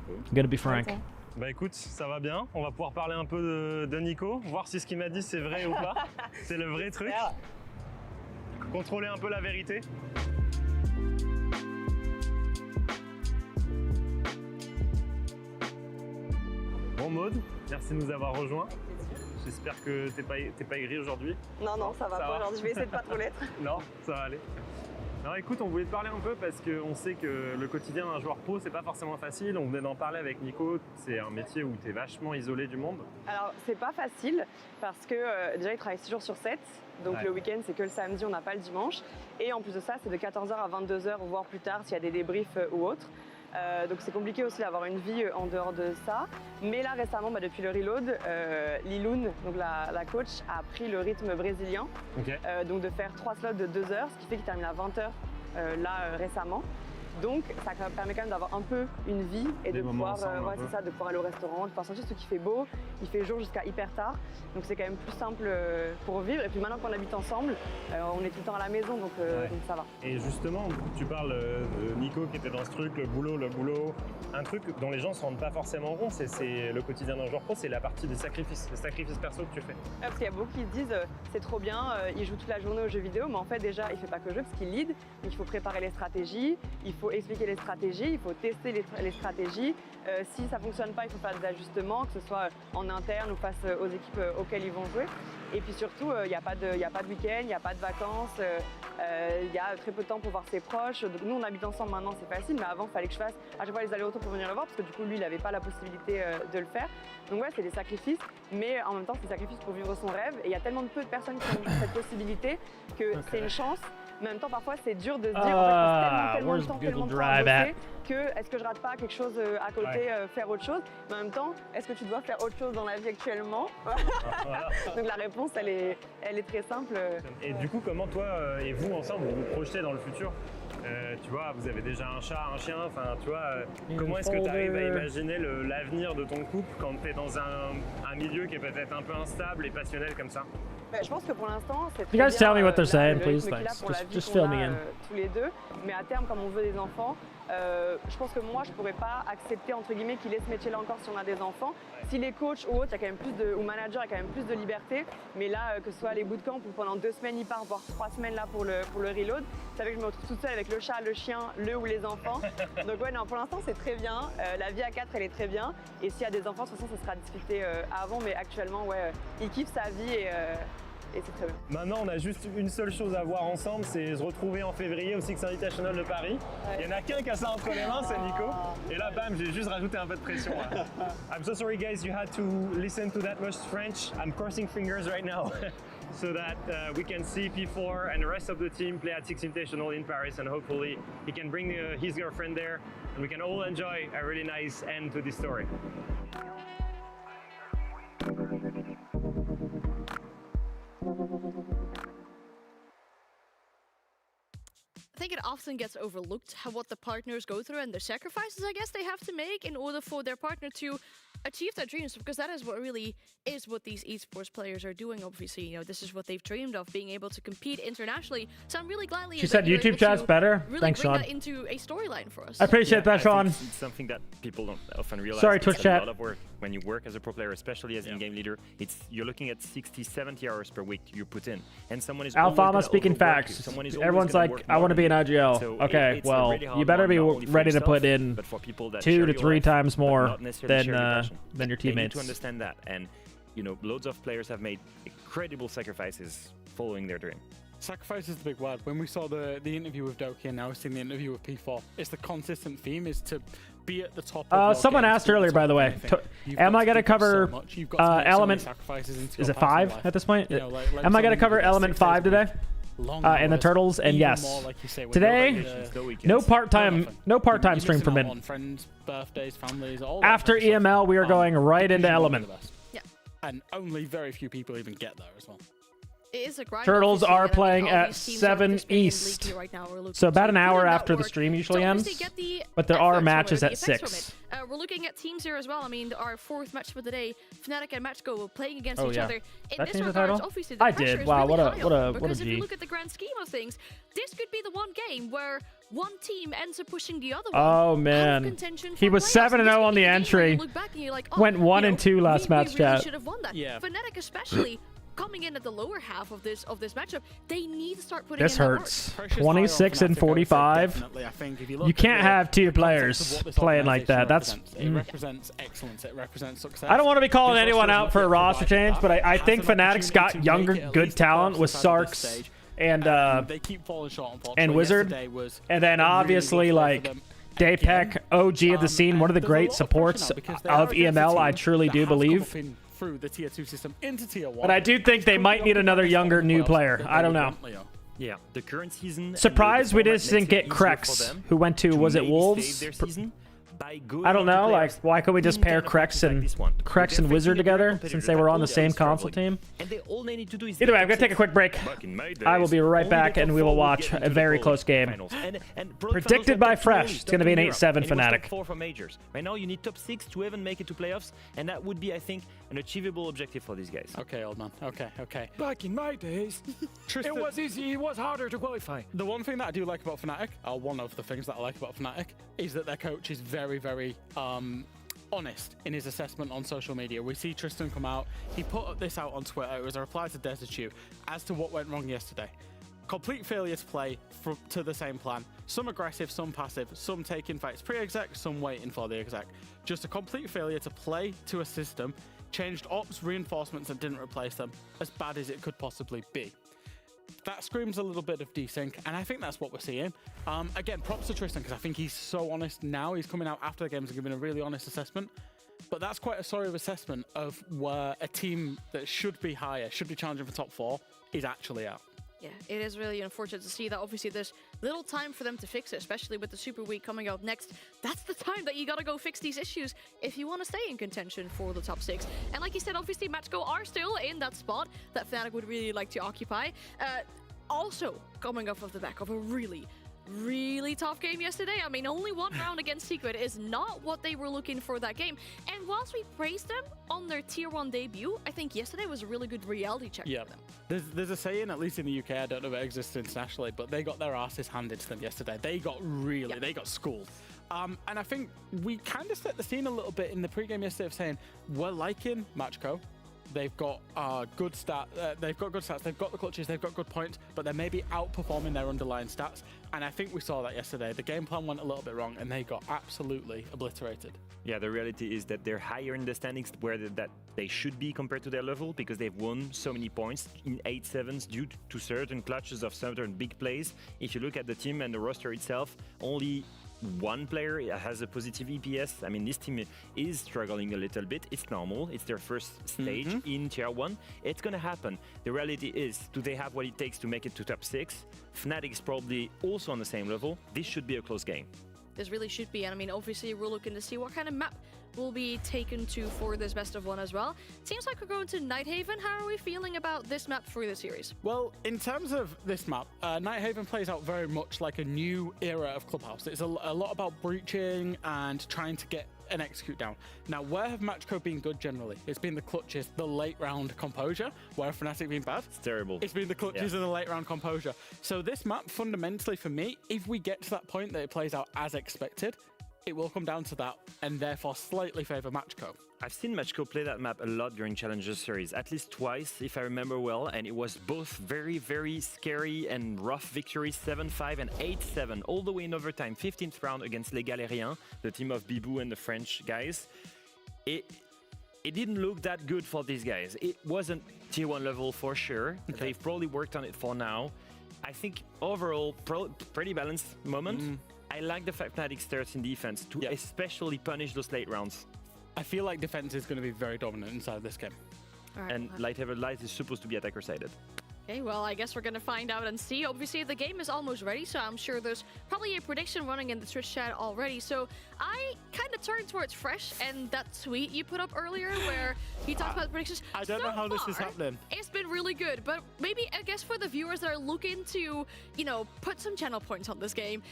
I'm gonna be frank. Bah écoute, ça va bien. On va pouvoir parler un peu de Nico, voir si ce qu'il m'a dit c'est vrai ou pas. C'est le vrai truc. Contrôler un peu la vérité. Bon Maud, merci de nous avoir rejoints. J'espère que t'es pas aigri aujourd'hui. Non, ça va pas aujourd'hui. Je vais essayer de pas trop l'être. Non, ça va aller. Alors écoute, on voulait te parler un peu parce qu'on sait que le quotidien d'un joueur pro, c'est pas forcément facile. On venait d'en parler avec Nico. C'est un métier où tu es vachement isolé du monde. Alors, c'est pas facile parce que déjà, il travaille 6 jours sur 7. Donc le week-end, c'est que le samedi, on n'a pas le dimanche. Et en plus de ça, c'est de 14h à 22h, voire plus tard s'il y a des débriefs ou autres. Donc c'est compliqué aussi d'avoir une vie en dehors de ça. Mais là récemment, depuis le reload, Liloun, donc la coach, a pris le rythme brésilien. Donc de faire 3 slots de 2 heures, ce qui fait qu'il termine à 20h récemment. Donc ça permet quand même d'avoir un peu une vie et de pouvoir, de pouvoir aller au restaurant, de pouvoir sortir, surtout qu'il fait beau, il fait jour jusqu'à hyper tard. Donc c'est quand même plus simple pour vivre. Et puis maintenant qu'on habite ensemble, on est tout le temps à la maison, donc ça va. Et justement, tu parles de Nico qui était dans ce truc, le boulot. Un truc dont les gens ne se rendent pas forcément compte, c'est le quotidien d'un joueur pro, c'est la partie des sacrifices, les sacrifices perso que tu fais. Parce qu'il y a beaucoup qui se disent c'est trop bien, il joue toute la journée aux jeux vidéo, mais en fait déjà il fait pas que jouer parce qu'il lead, donc il faut préparer les stratégies, il faut expliquer les stratégies, il faut tester les stratégies. Si ça fonctionne pas, il faut faire des ajustements, que ce soit en interne ou face aux équipes auxquelles ils vont jouer. Et puis surtout, il n'y a pas de week-end, il n'y a pas de vacances, il y a très peu de temps pour voir ses proches. Donc nous, on habite ensemble maintenant, c'est facile, mais avant, il fallait que je fasse à chaque fois les allers-retours pour venir le voir, parce que du coup, lui, il n'avait pas la possibilité de le faire. Donc ouais, c'est des sacrifices, mais en même temps, c'est des sacrifices pour vivre son rêve. Et il y a tellement de peu de personnes qui ont cette possibilité que c'est une chance. Mais en même temps, parfois, c'est dur de se dire, en fait, tellement de temps, tellement de temps à bosser, que est-ce que je rate pas quelque chose à côté, faire autre chose. Mais en même temps, est-ce que tu dois faire autre chose dans la vie actuellement? Donc la réponse, elle est très simple. Et du coup, comment toi et vous, ensemble, vous vous projetez dans le futur? Tu vois, vous avez déjà un chat, un chien, enfin, tu vois, comment est-ce que tu arrives à imaginer l'avenir de ton couple quand tu es dans un milieu qui est peut-être un peu instable et passionnel comme ça? Je pense que pour l'instant, c'est très You guys bien, tell me what they're saying, le please. rythme qu'il a Thanks. pour la vie Just qu'on fill me a, in. tous les deux. Mais à terme, comme on veut des enfants, je pense que moi, je pourrais pas accepter entre guillemets qu'il ait ce métier-là encore si on a des enfants. S'il est coach ou autre, il y a quand même plus de, ou manager, il y a quand même plus de liberté. Mais là, que ce soit les bootcamps où pendant 2 semaines il part, voire 3 semaines là pour le reload, ça fait que je me retrouve toute seule avec le chat, le chien, le ou les enfants. Donc ouais, non, pour l'instant c'est très bien. La vie à 4, elle est très bien. Et s'il y a des enfants, de toute façon, ça sera discuté avant. Mais actuellement, ouais, il kiffe sa vie et c'est très bien. Maintenant, on a juste une seule chose à voir ensemble, c'est se retrouver en février au Six Invitational de Paris. Il n'y en a qu'un qui a ça entre les mains, c'est Nico. Et là, bam, j'ai juste rajouté un peu de pression. Là. I'm so sorry, guys, you had to listen to that much French. I'm crossing fingers right now so that we can see P4 and the rest of the team play at Six Invitational in Paris, and hopefully he can bring his girlfriend there, and we can all enjoy a really nice end to this story. I think it often gets overlooked what the partners go through and the sacrifices I guess they have to make in order for their partner to achieve their dreams, because that is what really is what these esports players are doing. Obviously, you know, this is what they've dreamed of, being able to compete internationally. So I'm really glad She said YouTube chat's better. Really Thanks, bring Sean. that into a storyline for us. I appreciate that, Sean. It's something that people don't often realize. Sorry, it's Twitch a chat. lot of work when you work as a pro player, especially as in-game leader. You're looking at 60, 70 hours per week you put in, and someone is always Alfama gonna speaking overwork you. facts. Someone is always Everyone's gonna like, work I want to more be an than you. IGL. So Okay, it's a well, really hard you better one, be not only for ready to yourself, put in but for people that 2 share to your 3 life, times but more not necessarily share your passion. than your They need teammates. to understand that, and you know, loads of players have made incredible sacrifices following their dream. Sacrifice is the big word. When we saw the interview with Doki and now we're seeing the interview with P4, it's the consistent theme is to be at the top of your Someone game, asked to be at the earlier, top by the of way, anything. You've am got I to going to give up so cover much. You've got to make so many Element? sacrifices into Is your it personal 5 life. at this point? You know, like Am I going to someone cover who does Element 6 5 days a today? week, long In the hours, Turtles, and even yes. more, like you say, when Today, you're no part-time You're stream for missing out mid. on friends, birthdays, families, all that After kind of stuff. EML, we are going right into usually one of Element. the best. And only very few people even get there as well. It is a grind, Turtles obviously, are and I mean, playing all at these teams are 7 participating in East. League here right now. We're looking So about to an put hour in that after the work stream usually to ends. obviously get the But there are efforts from matches it, at the effects 6. from it. We're looking at teams here as well. I mean, our 4th match for the day, Fnatic and Matchgo playing against Oh, each yeah. other. In That this changed the regard, title? obviously the I pressure did. is Wow, really what a- high what on a- them, what a because if G. you look at the grand scheme of things, this could be the one game where one team ends up pushing the other one. Oh, out of man. contention He for was playoffs. 7-0 This on could be the game where you entry. look back and you're like, oh, Went 1 you and know, 2 last we match, really chat. should have won that. Yeah. Fnatic especially coming in at the lower half of this matchup, they need to start putting This in that work. hurts. Pressure's higher on 26 and Fnatic, I would say, 45. definitely. I think if you look You at can't the- have 2 the context of players what this playing like that. organisation That's. represents, it represents excellence. It represents success. I don't want to be calling This anyone roster out is for a looking roster to change, provide but that. I Has think an Fnatic's opportunity got to younger, make it at good least to talent with playoffs side of this Sarks stage. and They keep falling short, unfortunately. and Wizard, Yesterday was and then a really obviously good play for like them. Daypek, OG of the scene, one of the There's a great lot of supports pressure now because they of are against a EML. I team truly that do has come believe. up in through the tier 2 system into tier 1. But I do think they might need another younger new player. I don't know. Yeah, the current season. Surprised we just didn't get Krex, who went to, was it Wolves? I don't know, like, why could we just pair Krex and Wizard together, since they were on the same console team? Either way, I'm going to take a quick break. I will be right back, and we will watch a very close game. Predicted by Fresh, it's going to be an 8-7 Fnatic. 4 for majors. Right now, you need top 6 to even make it to playoffs, and that would be, I think, an achievable objective for these guys. Okay, old man. Okay. Back in my days, it was easy, it was harder to qualify. The one thing that I do like about Fnatic, or one of the things that I like about Fnatic, is that their coach is very, very honest in his assessment on social media. We see Tristan come out. He put this out on Twitter. It was a reply to Desertu as to what went wrong yesterday. Complete failure to play to the same plan. Some aggressive, some passive, some taking fights pre-exec, some waiting for the exec. Just a complete failure to play to a system, changed ops, reinforcements, and didn't replace them, as bad as it could possibly be. That screams a little bit of desync, and I think that's what we're seeing. Again, props to Tristan, because I think he's so honest now. He's coming out after the games and giving a really honest assessment. But that's quite a sorry assessment of where a team that should be higher, should be challenging for top 4, is actually at. Yeah, it is really unfortunate to see that. Obviously, there's little time for them to fix it, especially with the Super Week coming up next. That's the time that you gotta go fix these issues if you want to stay in contention for the top 6. And like you said, obviously, Matchgo are still in that spot that Fnatic would really like to occupy. Also, coming off of the back of a really tough game yesterday. I mean, only 1 round against Secret is not what they were looking for that game. And whilst we praised them on their tier 1 debut, I think yesterday was a really good reality check for them. There's a saying, at least in the UK, I don't know if it exists internationally, but they got their asses handed to them yesterday. They got they got schooled. And I think we kind of set the scene a little bit in the pregame yesterday of saying, we're liking Matchco. They've got good stats. They've got good stats. They've got the clutches. They've got good points, but they're maybe outperforming their underlying stats. And I think we saw that yesterday. The game plan went a little bit wrong, and they got absolutely obliterated. Yeah, the reality is that they're higher in the standings where that they should be compared to their level because they've won so many points in 8-7s due to certain clutches of certain big plays. If you look at the team and the roster itself, only one player has a positive EPS. I mean, this team is struggling a little bit. It's normal. It's their first stage in Tier 1. It's going to happen. The reality is, do they have what it takes to make it to top 6? Fnatic is probably also on the same level. This should be a close game. This really should be, and I mean, obviously we're looking to see what kind of map will be taken to for this best of one as well. Seems like we're going to Nighthaven. How are we feeling about this map for the series? Well, in terms of this map, Nighthaven plays out very much like a new era of Clubhouse. It's a lot about breaching and trying to get an execute down. Now, where have Matchco been good generally? It's been the clutches, the late round composure. Where have Fnatic been bad? It's terrible. It's been the clutches and the late round composure. So this map, fundamentally for me, if we get to that point that it plays out as expected, it will come down to that and therefore slightly favor Matchco. I've seen Matchco play that map a lot during Challenger Series, at least twice, if I remember well, and it was both very, very scary and rough victories, 7-5 and 8-7, all the way in overtime, 15th round against Les Galériens, the team of Bibou and the French guys. It didn't look that good for these guys. It wasn't Tier 1 level for sure. Okay. They've probably worked on it for now. I think overall, pretty balanced moment. I like the fact Fnatic starts in defense to especially punish those late rounds. I feel like defense is going to be very dominant inside this game. All right, and Lighthaven Light is supposed to be attacker-sided. Okay, well, I guess we're going to find out and see. Obviously, the game is almost ready, so I'm sure there's probably a prediction running in the Twitch chat already. So I kind of turned towards Fresh and that tweet you put up earlier where he talked about predictions. I don't know how this is happening. It's been really good, but maybe, I guess, for the viewers that are looking to, you know, put some channel points on this game,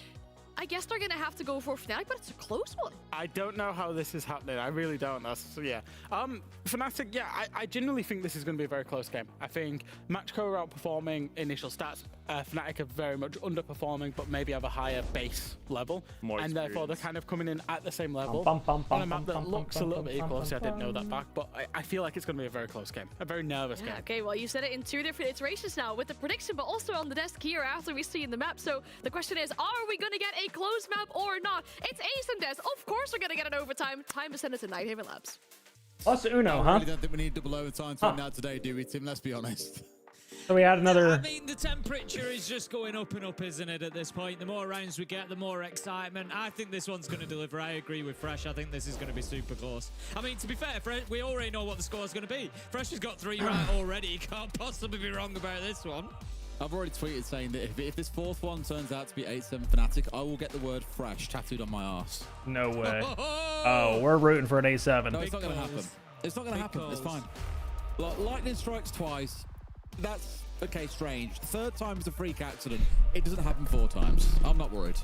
I guess they're going to have to go for Fnatic, but it's a close one. I don't know how this is happening. I really don't. Yeah. Fnatic, I genuinely think this is going to be a very close game. I think Matchco are outperforming initial stats. Fnatic are very much underperforming, but maybe have a higher base level. And therefore, they're kind of coming in at the same level on a map that looks a little bit equal. Obviously, I didn't know that back, but I feel like it's going to be a very close game. A very nervous game. Okay, well, you said it in 2 different iterations now with the prediction, but also on the desk here after we see in the map. So the question is, are we going to get a close map or not? It's Ace and Des. Of course we're going to get an overtime. Time to send it to Nighthaven Labs. Plus Uno, huh? I really don't think we need double overtime to win out today, do we, Tim? Let's be honest. So we had another... I mean, the temperature is just going up and up, isn't it, at this point? The more rounds we get, the more excitement. I think this one's going to deliver. I agree with Fresh. I think this is going to be super close. I mean, to be fair, we already know what the score is going to be. Fresh has got 3 right already. You can't possibly be wrong about this one. I've already tweeted saying that if this 4th one turns out to be 8-7 Fnatic, I will get the word Fresh tattooed on my arse. No way. Oh, we're rooting for an 8-7. No, it's not going to happen. It's not going to happen. It's fine. Lightning strikes twice. That's, okay, strange. 3rd time is a freak accident. It doesn't happen 4 times. I'm not worried.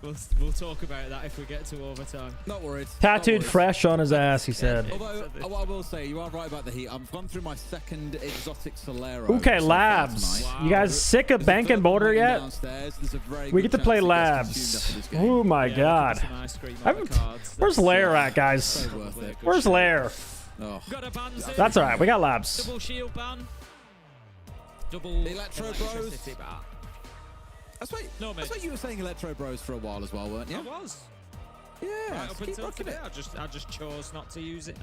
We'll talk about that if we get to overtime. Not worried. Tattooed Fresh on his ass, he said. Although, what I will say, you are right about the heat. I've gone through my 2nd exotic Solero. Okay, Labs. Wow. You guys sick of banking Boulder yet? We get to play Labs. Oh my god. Where's Lair at, guys? Where's Lair? Oh. That's alright, we got Labs. Double shield ban. Double Electro Bros. That's why you were saying Electro Bros for a while as well, weren't you? I was. Yeah. Right up until today, I just chose not to use it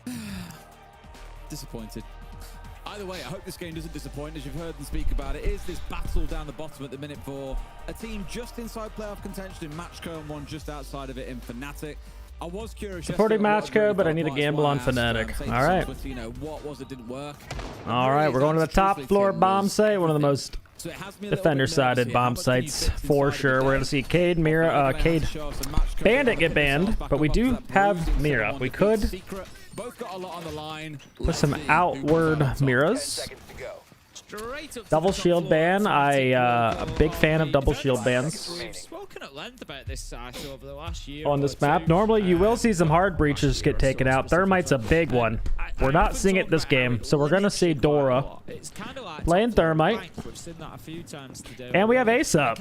now. Disappointed. Either way, I hope this game doesn't disappoint. As you've heard them speak about it, is this battle down the bottom at the minute for a team just inside playoff contention in Matchco and one just outside of it in Fnatic. I was curious. Supporting Matchco, but I need to gamble on Fnatic. All right. You know, what was it didn't work? All right, we're going to the top floor bomb site, one of the most defender-sided bomb sites for sure. We're going to see Cade, Mira, Cade, Bandit get banned, but we do have Mira. We could both got a lot on the line. put some outward Miras. straight up. Double shield ban. A big fan of double shield bans. We've spoken at length about this site over the last year. On this map, normally you will see some hard breaches get taken out. Thermite's a big one. We're not seeing it this game, so we're gonna see Dora playing Thermite. We've seen that a few times today. And we have Ace up.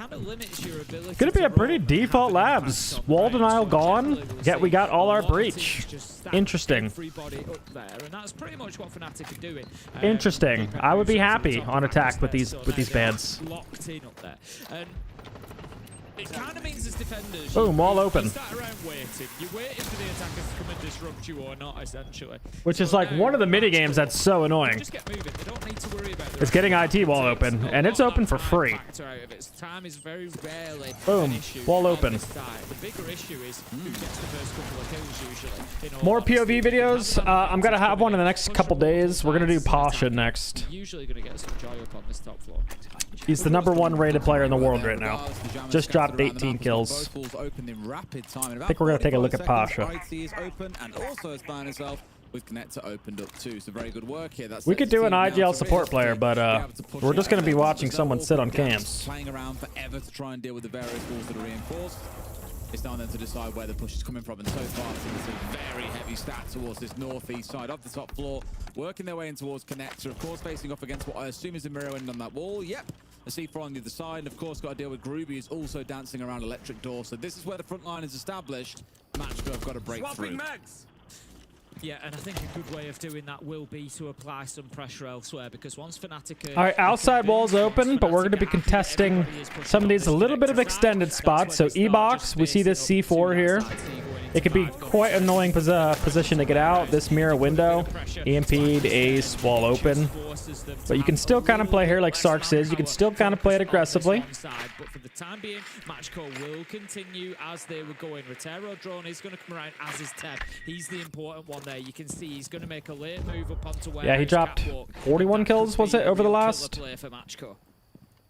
Gonna be a pretty default labs. Wall denial gone, yet we got all our breach. Interesting. Everybody up there, and that's pretty much what Fnatic are doing. Interesting. I would be happy on attack with these bans. Locked in up there. And it kind of means as defenders, boom, wall open. You sat around waiting. You're waiting for the attackers to come and disrupt you or not, essentially. Which is like one of the mini games that's so annoying. Just get moving. They don't need to worry about It's getting IT wall open, and it's open for free. Time is very rarely boom, wall open. The bigger issue is who gets the first couple of kills usually. More POV videos. I'm gonna have one in the next couple days. We're gonna do Pasha next. Usually gonna get some joy up on this top floor. He's the #1 rated player in the world right now. Just dropped 18 kills. I think we're going to take a look at Pasha. We could do an IGL support player, but we're just going to be watching someone sit on cams. Playing around forever to try and deal with the various walls that are reinforced. It's now then to decide where the push is coming from, and so far it's a very heavy stack towards this northeast side of the top floor, working their way in towards Connector, of course facing off against what I assume is a mirror end on that wall. Yep, a C4 on the other side, and of course got to deal with Groovy, who's also dancing around Electric Door. So this is where the front line is established. Matchco have got to break through. Yeah, and I think a good way of doing that will be to apply some pressure elsewhere, because once Fnatic all right, outside wall's open, but we're going to be contesting some of these a little bit of extended spots. So E-Box, we see this C4 here. It could be quite an annoying position to get out. This mirror window, EMP'd, Ace, wall open. But you can still kind of play here like Sarks is. You can still kind of play it aggressively. But for the time being, Matchco will continue as they were going. Rotero drone is going to come around, as is Teb. He's the important one there. You can see he's going to make a late move up onto where. Yeah, he dropped 41 kills, was it, over the last?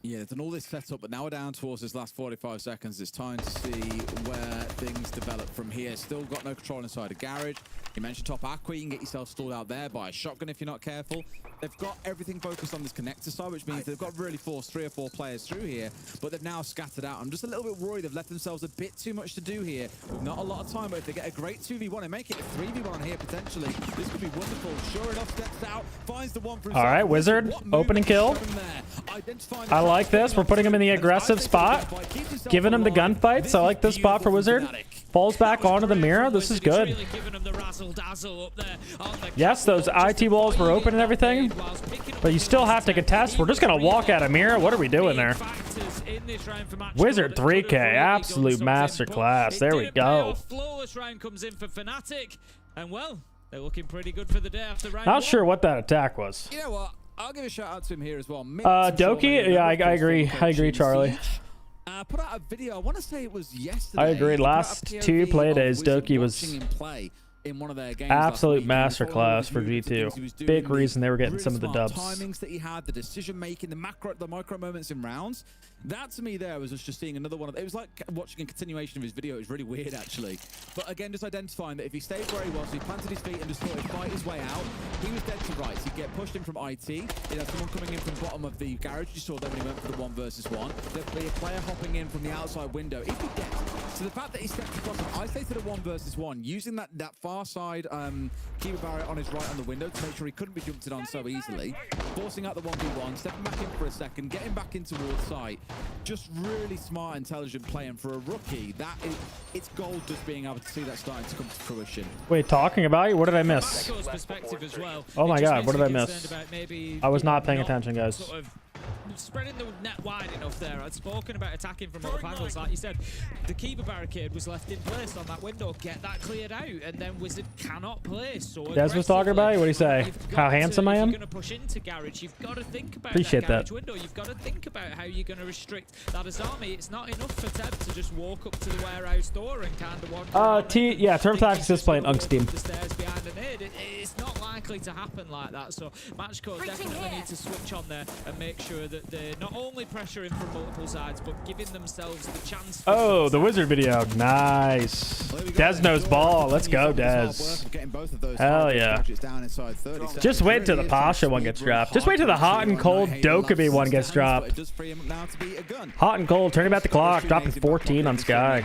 Yeah, they've done all this setup, but now we're down towards this last 45 seconds. It's time to see where things develop from here. Still got no control inside a garage. You mentioned top aqua. You can get yourself stalled out there by a shotgun if you're not careful. They've got everything focused on this connector side, which means they've got really forced 3 or 4 players through here, but they've now scattered out. I'm just a little bit worried they've left themselves a bit too much to do here. With not a lot of time, but if they get a great 2v1 and make it a 3v1 here potentially, this could be wonderful. Sure enough, steps out, finds the one for all right, Wizard, opening kill. I like this. We're putting him in the aggressive spot, giving him the gunfights. I like this spot for Wizard. Falls back onto the mirror. This is good. Yes, those IT walls were open and everything, but you still have to contest. We're just going to walk out of mirror. What are we doing there? Wizard 3K, absolute masterclass. There we go. Flawless round comes in for Fnatic, and well, they're looking pretty good for the day after round Not sure what that attack was. You know what? I'll give a shout out to him here as well. Doki, yeah, I agree. I agree, Charlie. Put out a video. I want to say it was yesterday. I agree. Last 2 play days, Doki was in one of their games absolute masterclass for G2. Big reason they were getting some of the dubs. Timings that he had, the decision making, the micro moments in rounds. That to me there was just seeing another one of. It was like watching a continuation of his video. It was really weird actually. But again, just identifying that if he stayed where he was, he planted his feet and just thought he'd fight his way out. He was dead to rights. He'd get pushed in from IT. He'd have someone coming in from the bottom of the garage. You saw that when he went for the 1 versus 1. There'd be a player hopping in from the outside window. He'd be dead. So the fact that he stepped across and isolated a 1 versus 1, using that far side keeper barrier on his right on the window to make sure he couldn't be jumped in on so easily, forcing out the 1v1, stepping back in for a second, getting back in towards site. Just really smart, intelligent play, and for a rookie, it's gold just being able to see that starting to come to fruition. Wait, talking about you? What did I miss? Oh my god, what did I miss? I was not paying attention, guys. Spreading the net wide enough there. I'd spoken about attacking from other angles. Like you said, the keeper barricade was left in place on that window. Get that cleared out, and then Wizard cannot play. So Des was talking about you. What do you say? How handsome I am? You're going to push into garage. You've got to think about Appreciate that garage that. window. You've got to think about how you're going to restrict that as army. It's not enough for Teb to just walk up to the warehouse door and kind of wander. Yeah, Turbo Tactics is playing Unk's team. The stairs behind the nade. It's not like likely to happen like that. So Matchcore definitely need to switch on there and make sure that they're not only pressuring from multiple sides, but giving themselves the chance. Oh, the wizard video. Nice. Des knows ball. Let's go, Des. Hell yeah. Just wait till the Pasha one gets dropped. Just wait till the hot and cold Dokkaebi one gets dropped. Hot and cold, turning back the clock, dropping 14 on Sky.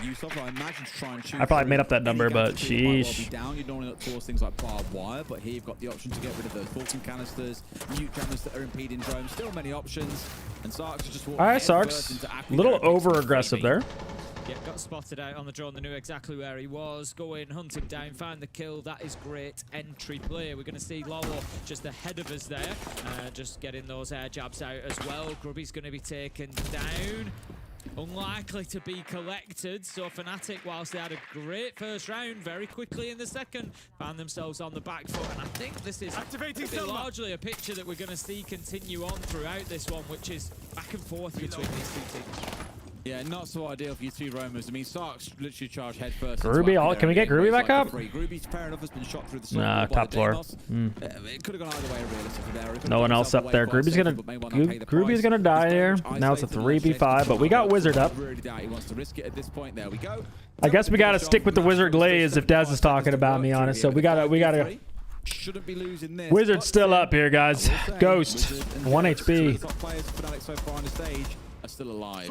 I probably made up that number, but sheesh. You normally look towards things like barbed wire, but here you've got the option to get rid of those Vulcan canisters, mute jammers that are impeding drones. Still many options, and Sarks just walked. All right, Sarks. A little over aggressive there. Yeah, got spotted out on the drone. They knew exactly where he was. Going, hunting down, find the kill. That is great entry play. We're going to see Lolo just ahead of us there. Just getting those air jabs out as well. Grubby's going to be taken down. Unlikely to be collected. So Fnatic, whilst they had a great first round, very quickly in the second, found themselves on the back foot. And I think this is largely a picture that we're going to see continue on throughout this one, which is back and forth between these two teams. Yeah, not so ideal for you two roamers. I mean, Sarks literally charged head first. Groovy, can we get Groovy back up? Groovy's fair enough has been shot through the Nah, top floor. It could have gone either way realistically there. No one else up there. Groovy's gonna die here. Now it's a 3v5, but we got Wizard up. I guess we gotta stick with the Wizard glaze if Daz is talking about me on it. So we gotta. Shouldn't be losing this. Wizard's still up here, guys. Ghost, 1 HP. Are still alive.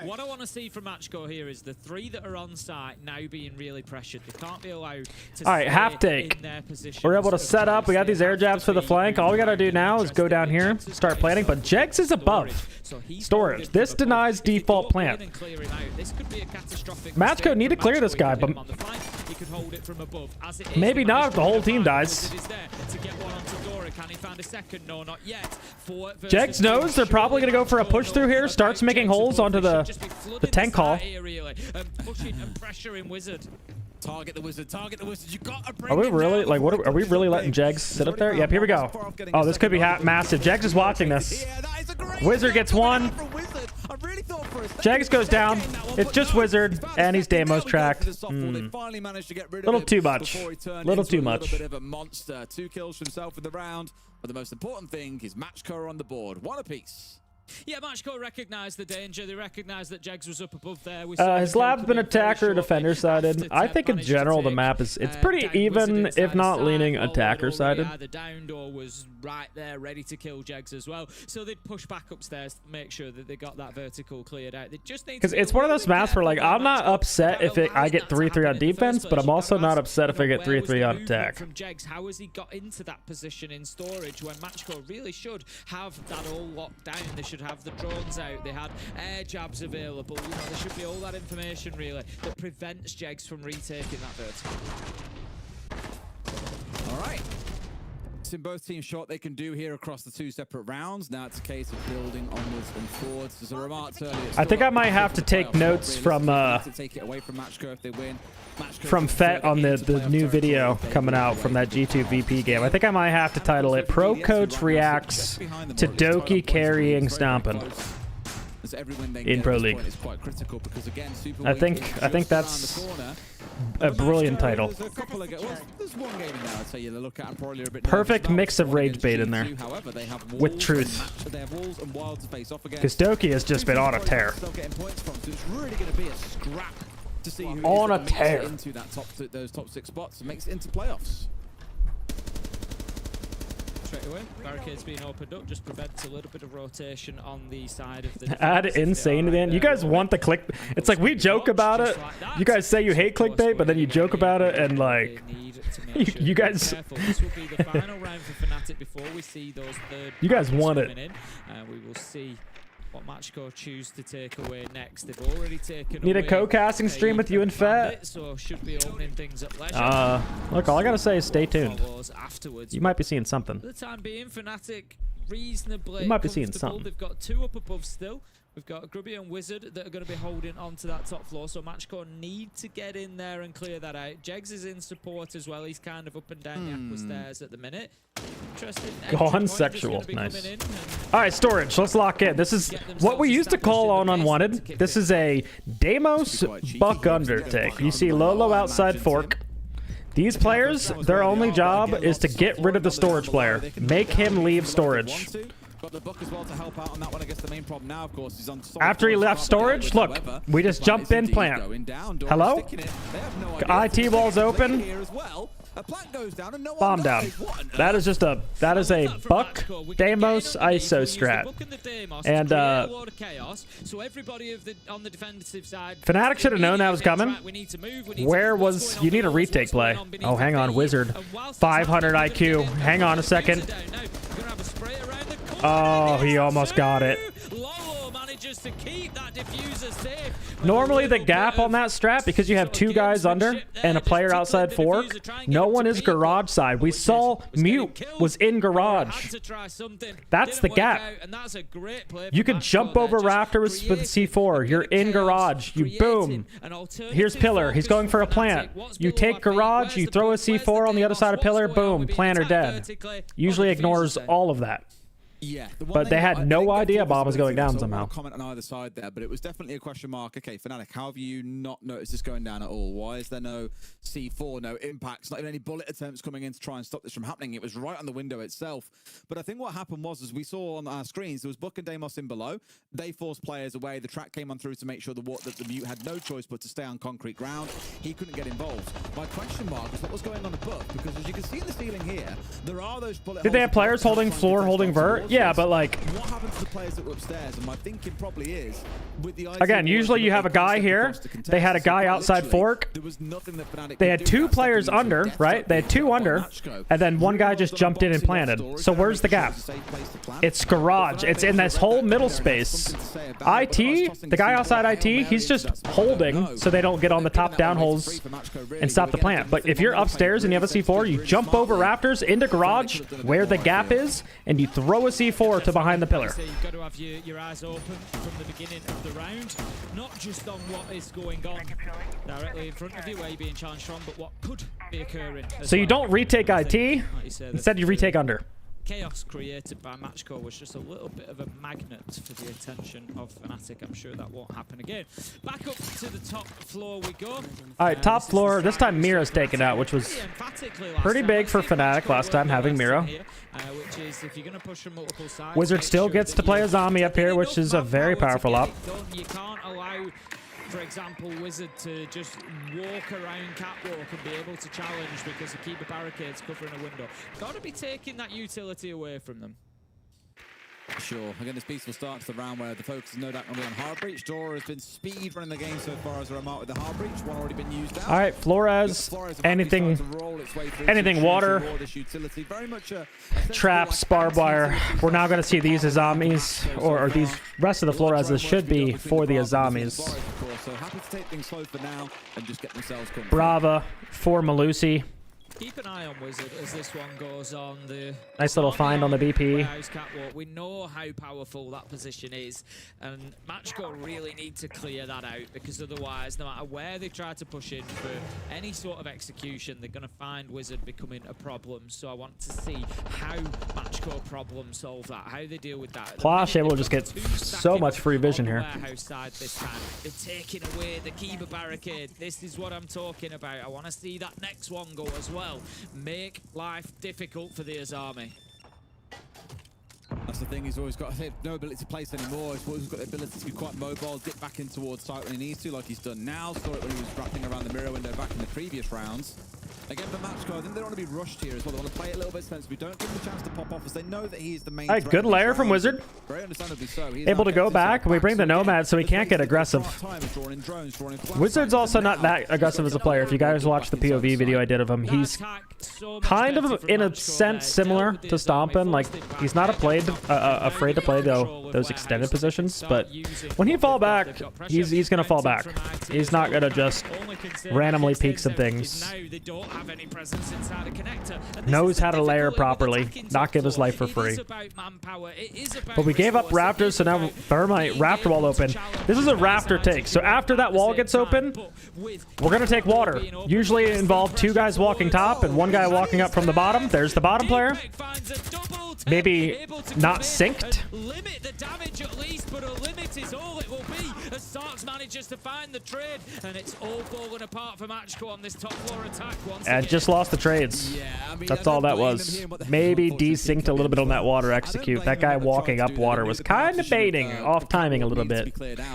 What I want to see from Matchcore here is the three that are on site now being really pressured. They can't be allowed to all right, half take. In their position. We're able to set up. We got these air jabs for the flank. All we got to do now is go down here, start planting. But Jegs is above. Storage. This denies default plant. Matchcore need to clear this guy, but maybe not if the whole team dies. Jegs knows they're probably going to go for a push through here. Starts making holes onto the tank hall. Target the wizard. Target the wizard. You got to bring. Are we really like? What are we really letting Jegs sit up there? Yep. Here we go. Oh, this could be massive. Jegs is watching this. Wizard gets one. Jegs goes down. It's just Wizard, and he's Deimos tracked. Little too much. Little too much. A bit of a monster. 2 kills for himself in the round. But the most important thing is Matchcore on the board. 1 apiece. Yeah, Matchcore recognized the danger. They recognized that Jegs was up above there. His lab's been attacker defender sided. I think in general the map is pretty even, if not leaning attacker sided. The down door was right there, ready to kill Jegs as well. So they'd push back upstairs to make sure that they got that vertical cleared out. They just need because it's one of those maps where like I'm not upset if I get 3-3 on defense, but I'm also not upset if I get 3-3 on attack. From Jegs, how has he got into that position in storage when Matchcore really should have that all locked down? They should have the drones out. They had air jabs available. You know, there should be all that information really that prevents Jegs from retaking that vertical. All right. It's in both teams shot they can do here across the 2 separate rounds. Now it's a case of building onwards and forwards. As I remarked earlier, I think I might have to take notes from take it away from Matchcore if they win. From Fet on the new video coming out from that G2 VP game. I think I might have to title it Pro Coach Reacts to Doki Carrying Stompin' in Pro League. I think that's a brilliant title. Perfect mix of rage bait in there with truth. Because Doki has just been on a tear. On a tear. Into those top 6 spots and makes it into playoffs. Straight away, barricades being opened up just prevents a little bit of rotation on the side of the add insane to the end. You guys want the click. It's like we joke about it. You guys say you hate clickbait, but then you joke about it and like you guys. This will be the final round for Fnatic before we see those third. You guys want it. We will see what Matchcore choose to take away next. They've already taken Need a co-casting stream with you and Fat? So should be opening things at leisure. Look, all I gotta say is stay tuned. Afterwards. You might be seeing something. For the time being, Fnatic reasonably you might be seeing something. They've got 2 up above still. We've got Grubby and Wizard that are going to be holding onto that top floor, so Matchcore need to get in there and clear that out. Jegs is in support as well. He's kind of up and down the aqua stairs at the minute. Interesting. Gone sexual. Nice. All right, storage. Let's lock in. This is what we used to call on unwanted. This is a Deimos buck under take. You see Lolo outside fork. These players, their only job is to get rid of the storage player. Make him leave storage. Got the book as well to help out on that one. I guess the main problem now, of course, is on After he left storage, look, we just jump in plant. Hello? IT wall's open. Bomb down. That is just a, that is a Buck Deimos ISO strat. And Fnatic should have known that was coming. Where was, you need a retake play. Oh, hang on, Wizard. 500 IQ. Hang on a second. Oh, he almost got it. Normally the gap on that strat, because you have two guys under and a player outside fork, no one is garage side. We saw Mute was in garage. That's the gap. You could jump over rafters with C4. You're in garage. You boom. Here's Pillar. He's going for a plant. You take garage, you throw a C4 on the other side of Pillar, boom, planter dead. Usually ignores all of that. Yeah, but they had no idea bomb was going down somehow. Comment on either side there, but it was definitely a question mark. Okay, Fnatic, how have you not noticed this going down at all? Why is there no C4, no impacts, not even any bullet attempts coming in to try and stop this from happening? It was right on the window itself. But I think what happened was, as we saw on our screens, there was Buck and Deimos in below. They forced players away. The track came on through to make sure that the Mute had no choice but to stay on concrete ground. He couldn't get involved. My question mark is what was going on at Buck, because as you can see in the ceiling here, there are those bullet. Did they have players holding floor, holding vert? Yeah, but like, what happened to the players that were upstairs? And my thinking probably is, with the again, usually you have a guy here. They had a guy outside fork. There was nothing that Fnatic they had two players under, right? They had two under, and then one guy just jumped in and planted. So where's the gap? It's garage. It's in this whole middle space. IT, the guy outside IT, he's just holding so they don't get on the top down holes and stop the plant. But if you're upstairs and you have a C4, you jump over rafters into garage where the gap is, and you throw a C4 to behind the pillar. You've got to have your eyes open from the beginning of the round, not just on what is going on directly in front of you where you're being challenged from, but what could be occurring. So you don't retake IT, instead you retake under. Chaos created by Matchcore was just a little bit of a magnet for the attention of Fnatic. I'm sure that won't happen again. Back up to the top floor we go. All right, top floor. This time Mira's taken out, which was pretty big for Fnatic last time having Mira. Which is if you're going to push from multiple sides, Wizard still gets to play a zombie up here, which is a very powerful op. You can't allow, for example, Wizard to just walk around catwalk and be able to challenge because the keeper barricades covering a window. Got to be taking that utility away from them. Sure. Again, this peaceful start to the round where the focus is no doubt going to be on hard breach. Dora has been speed running the game so far as a remark with the hard breach. One already been used out. All right, Flores, anything water, traps, barbed wire. We're now going to see these Azamis, or these rest of the Flores should be for the Azamis. So happy to take things slow for now and just get themselves comfortable. Brava for Malusi. Keep an eye on Wizard as this one goes on. The nice little find on the BP. Catwalk. We know how powerful that position is, and Matchcore really need to clear that out, because otherwise, no matter where they try to push in for any sort of execution, they're going to find Wizard becoming a problem. So I want to see how Matchcore problem solve that, how they deal with that. Clash able to just get so much free vision here. Warehouse side this time. They're taking away the keeper barricade. This is what I'm talking about. I want to see that next one go as well. Make life difficult for the Azami. That's the thing, he's always got no ability to place anymore. He's always got the ability to be quite mobile, dip back in towards site when he needs to, like he's done now. Saw it when he was wrapping around the mirror window back in the previous rounds. Again, for Matchcore, I think they don't want to be rushed here as well. They want to play it a little bit sensibly. Don't give him the chance to pop off, as they know that he's the main. All right, good layer from Wizard. Very understandably so. Able to go back. We bring the Nomad so he can't get aggressive. Wizard's also not that aggressive as a player. If you guys watch the POV video I did of him, he's kind of, in a sense, similar to Stompin'. Like, he's not afraid to play those extended positions, but when he fall back, he's gonna fall back. He's not gonna just randomly peek some things. Knows how to layer properly, not give his life for free. But we gave up Raptors, so now Thermite, Raptor wall open. This is a Raptor take, so after that wall gets open, we're gonna take water. Usually it involves two guys walking top and one guy walking up from the bottom. There's the bottom player. maybe able to not come in synced. and limit the damage at least, but a limit is all it will be as Sarks manages to find the trade, and it's all falling apart for Matchco on this top floor attack once And again. just lost the trades. Yeah, I mean, That's all that was. Maybe desynced a little bit on that water execute. That guy walking up water was kind of baiting, off timing a little bit.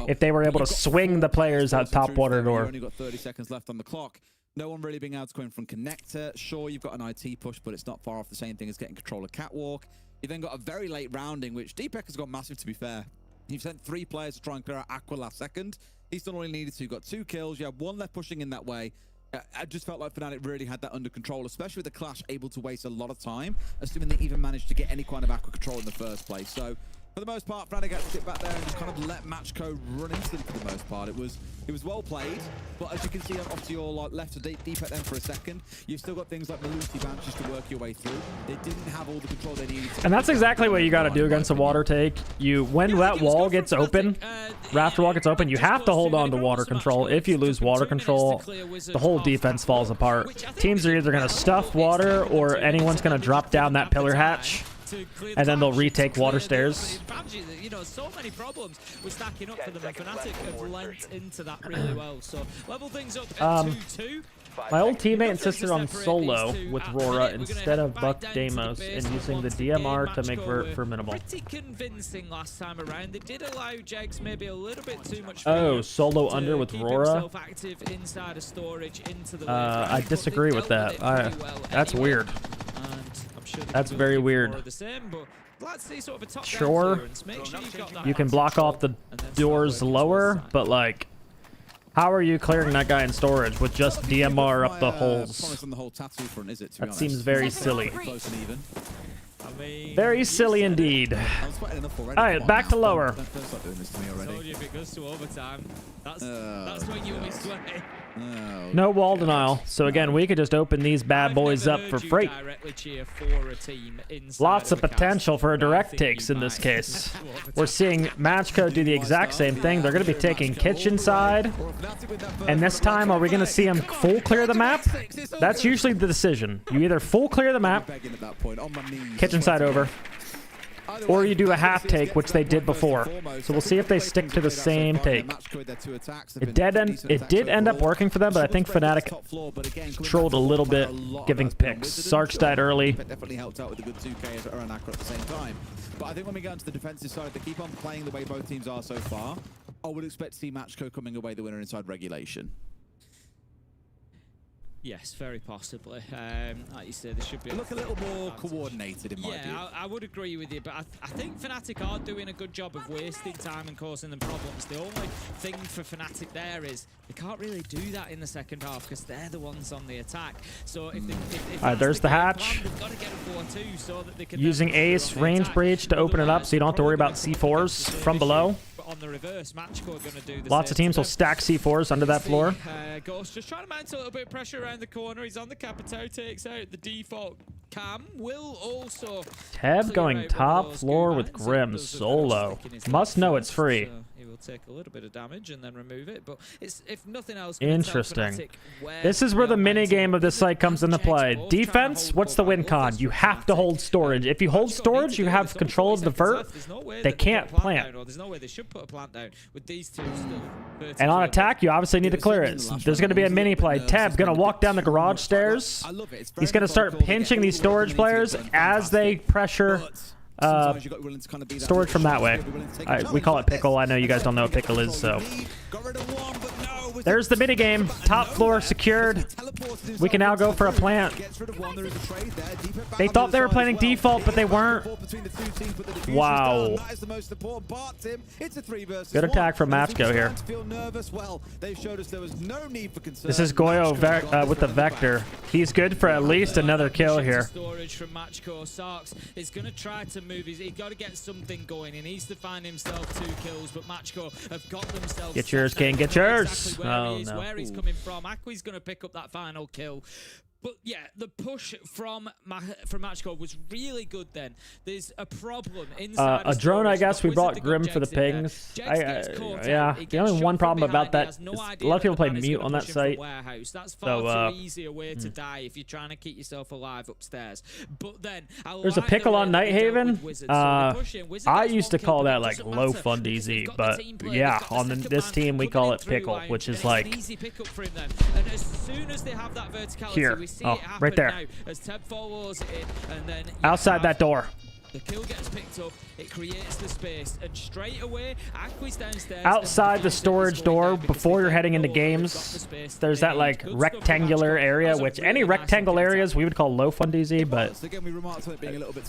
If they were able to swing the players out top water door. Only got 30 seconds left on the clock. No one really being able to come in from connector. Sure, you've got an IT push, but it's not far off the same thing as getting control of catwalk. You then got a very late rounding, which Deepek has got massive, to be fair. You've sent 3 players to try and clear out Aqua last second. He's done all he needed to. Got 2 kills. You have 1 left pushing in that way. I just felt like Fnatic really had that under control, especially with the Clash able to waste a lot of time, assuming they even managed to get any kind of Aqua control in the first place. So, for the most part, Fnatic had to sit back there and just kind of let Matchco run into them for the most part. It was well played, but as you can see, obviously you're like left to deep at them for a second. You've still got things like Malusi Banshees to work your way through. They didn't have all the control they needed. And that's exactly what you got to do against a water take. When that wall gets open, rafter wall gets open, you have to hold on to water control. If you lose water control, the whole defense falls apart. Teams are either going to stuff water or anyone's going to drop down that pillar hatch. And then they'll retake water stairs. You know, so many problems were stacking up for them, and Fnatic have lent into that really well. So level things up at 2-2. My old teammate insisted on solo with Rora instead of Buck Deimos and using the DMR to make vert for minimal. Pretty convincing last time around. They did allow Jegs maybe a little bit too much. Oh, solo under with Rora? Inside of storage into the I disagree with that. That's weird. That's very weird. Sure, you can block off the doors lower, but like, how are you clearing that guy in storage with just DMR up the holes? That seems very silly. Very silly indeed. Alright, back to lower. Told you if it goes to overtime, that's when you always play. No wall denial. So again, we could just open these bad boys up for free. Lots of potential for a direct takes in this case. We're seeing Matchco do the exact same thing. They're going to be taking kitchen side. And this time, are we going to see them full clear the map? That's usually the decision. You either full clear the map, kitchen side over, or you do a half take, which they did before. So we'll see if they stick to the same take. It did end up working for them, but I think Fnatic trolled a little bit, giving picks. Sarks died early. Definitely helped out with a good 2K around Aqua at the same time. But I think when we go into the defensive side, they keep on playing the way both teams are so far. I would expect to see Matchco coming away the winner inside regulation. Yes, very possibly. Like you say, they should be. Look a little more coordinated in my view. Yeah, I would agree with you, but I think Fnatic are doing a good job of wasting time and causing them problems. The only thing for Fnatic there is they can't really do that in the second half because they're the ones on the attack. So if there's the hatch. They've got to get a 4-2 so that they can using Ace range breach to open it up, so you don't have to worry about C4s from below. On the reverse, Matchco are going to do the Lots of teams will stack C4s under that floor. Ghost just trying to mount a little bit of pressure around the corner. He's on the Capito, takes out the default cam. Will also Teb going top floor with Grim solo. Must know it's free. He will take a little bit of damage and then remove it, but it's, if nothing else, interesting. This is where the mini game of this site comes into play. Defense, what's the win con? You have to hold storage. If you hold storage, you have control of the vert. They can't plant. There's no way they should put a plant down with these two still. And on attack, you obviously need to clear it. There's going to be a mini play. Teb's going to walk down the garage stairs. He's going to start pinching these storage players as they pressure storage from that way. We call it pickle. I know you guys don't know what pickle is, so. There's the minigame. Top floor secured. We can now go for a plant. They thought they were planning default, but they weren't. Wow. Good attack from Matchco here. This is Goyo with the Vector. He's good for at least another kill here. Storage from Matchco. Sarks is going to try to move. He's got to get something going. He needs to find himself 2 kills, but Matchco have got themselves. Get yours, King. Get yours. Exactly where he is, where he's coming from. Aqua's going to pick up that final kill. But yeah, the push from Matchcore was really good then. There's a problem inside a drone, I guess. We brought Grim for the pings. Yeah, the only one problem about that is a lot of people play mute on that site. That's far too easy a way to die if you're trying to keep yourself alive upstairs. But then there's a pickle on Nighthaven. I used to call that like low fund easy, but yeah, on this team we call it pickle, which is like and as soon as they have that verticality, here. we see Oh, it happen right there. now as Teb follows it, and then Outside that door. the kill gets picked up, it creates the space, and straight away, Aqua's downstairs. Outside the storage door, before you're heading into games, there's that like rectangular area, which any rectangle areas we would call low fund easy, but we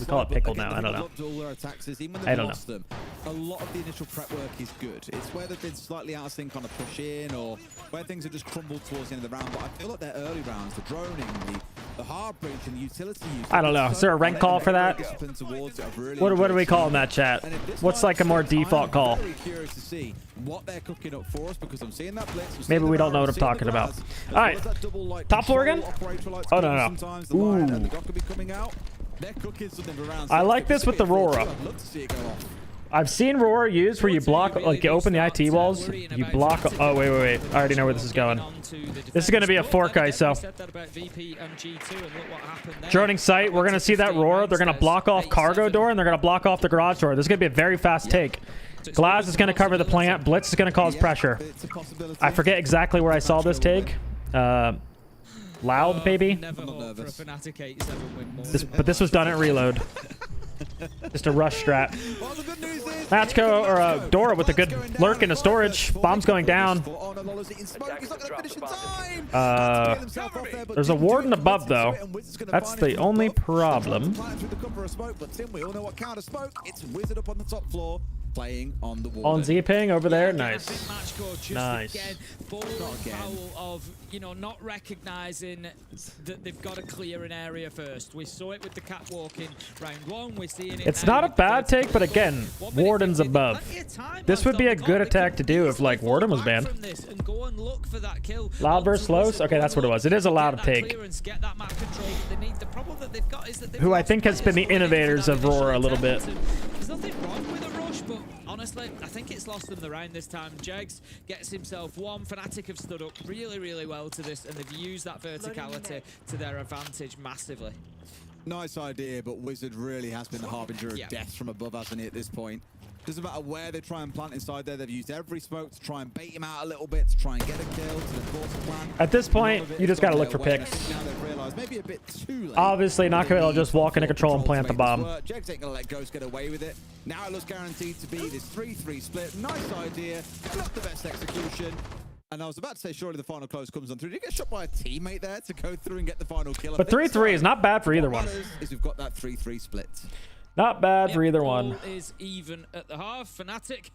call it pickle now. I don't know. I don't know. A lot of the initial prep work is good. It's where they've been slightly out of sync on a push in, or where things have just crumbled towards the end of the round. But I feel like their early rounds, the droning, the hard breach, and the utility use. I don't know. Is there a rank call for that? What do we call in that chat? What's like a more default call? I'm very curious to see what they're cooking up for us, because I'm seeing that blitz. Maybe we don't know what I'm talking about. All right, top floor again? Oh no, no. I like this with the Aurora. I've seen Roar used where you block, like you open the IT walls, you block. Oh wait. I already know where this is going. This is going to be a fork ISO. Droning sight. We're going to see that Roar. They're going to block off cargo door and they're going to block off the garage door. This is going to be a very fast take. Glass is going to cover the plant. Blitz is going to cause pressure. I forget exactly where I saw this take. Loud, maybe. But this was done at reload. Just a rush strat. Matchco or Dora with a good lurk into storage. Bomb's going down. There's a warden above though. That's the only problem. Playing on the wall. On Z-ping over there, nice. Nice. Of, you know, not recognizing that they've got to clear an area first. We saw it with the catwalking round one. We're seeing it. It's not a bad take, but again, Warden's above. This would be a good attack to do if like Warden was banned. Loud versus Los? Okay, that's what it was. It is a loud take. Who I think has been the innovators of Roar a little bit. There's nothing wrong with a rush, but honestly, I think it's lost them the round this time. Jegs gets himself one. Fnatic have stood up really, really well to this, and they've used that verticality to their advantage massively. Nice idea, but Wizard really has been the harbinger of death from above, hasn't he, at this point? Doesn't matter where they try and plant inside there. They've used every smoke to try and bait him out a little bit, to try and get a kill, to enforce a plan. At this point, you just got to look for picks. Now they've realized maybe a bit too late. Obviously, not going to just walk into control and plant the bomb. Jegs ain't going to let Ghost get away with it. Now it looks guaranteed to be this 3-3 split. Nice idea. Not the best execution. And I was about to say, surely the final close comes on through. Did you get shot by a teammate there to go through and get the final kill? But 3-3 is not bad for either one. Is we've got that 3-3 split. Not bad for either one. Is even at the half. Fnatic,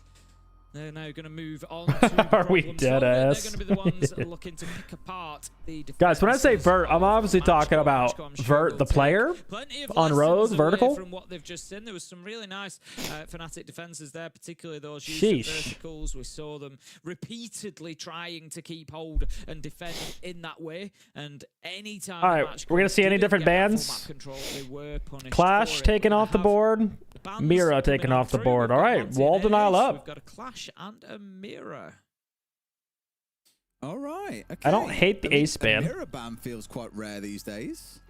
they're now going to move on to Are we dead ass? They're going to be the ones looking to pick apart the Guys, when I say Vert, I'm obviously talking about Vert the player on Rose vertical. From what they've just seen, there was some really nice Fnatic defenses there, particularly those using verticals. We saw them repeatedly trying to keep hold and defend in that way. And anytime, all right, we're gonna see any different bans. Clash taken off the board. Mira taken off the board. All right, wall denial up. We've got a Clash and a Mira. All right. Okay. I don't hate the ace ban. Mirror ban feels quite rare these days.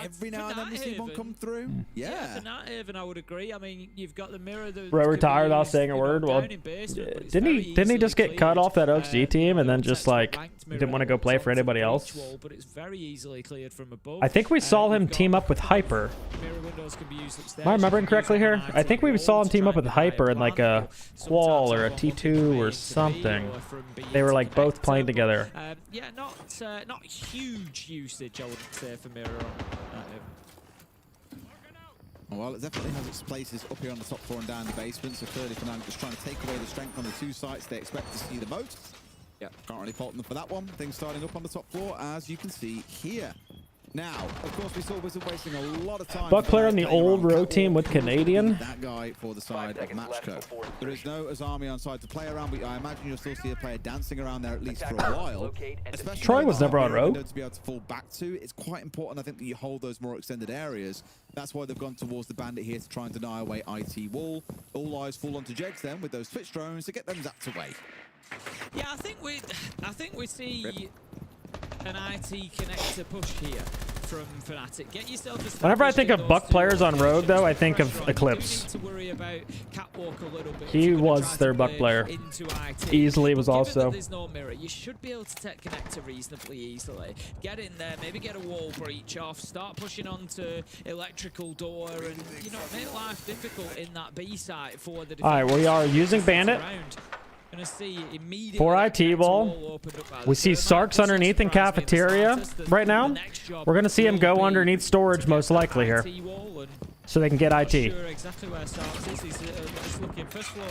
Every now and then we see one come through. Yeah. For Nighthaven, I would agree. I mean, you've got the Mirror. Bro retired without saying a word. Well, didn't he just get cut off that OXG team and then just like didn't want to go play for anybody else? But it's very easily cleared from above. I think we saw him team up with Hyper. Am I remembering correctly here? I think we saw him team up with Hyper in like a Qual or a T2 or something. They were like both playing together. Yeah, not huge usage, I would say, for Mirror. Well, it definitely has its places up here on the top floor and down in the basement, so clearly Fnatic just trying to take away the strength on the two sites they expect to see the most. Yeah, can't really fault them for that one. Things starting up on the top floor, as you can see here. Now, of course, we saw Wizard wasting a lot of time. Buck player on the old road team with Canadian. That guy for the side of Matchco. There is no Azami on side to play around, but I imagine you'll still see a player dancing around there at least for a while. Especially Troy was never on road. To be able to fall back to, it's quite important, I think, that you hold those more extended areas. That's why they've gone towards the bandit here to try and deny away IT wall. All eyes fall onto Jegs then with those Twitch drones to get them zapped away. Yeah, I think we see an IT connector push here from Fnatic. Get yourself. Whenever I think of Buck players on road, though, I think of Eclipse. To worry about Catwalk a little bit. He was their Buck player. Easily was also. There's no mirror. You should be able to take connector reasonably easily. Get in there, maybe get a wall breach off, start pushing onto electrical door, and make life difficult in that B site for the. All right, we are using Bandit. Gonna see immediately for IT wall. We see Sarks underneath in cafeteria right now. We're gonna see him go underneath storage most likely here, so they can get IT. Sure exactly where Sarks is. He's just looking first floor,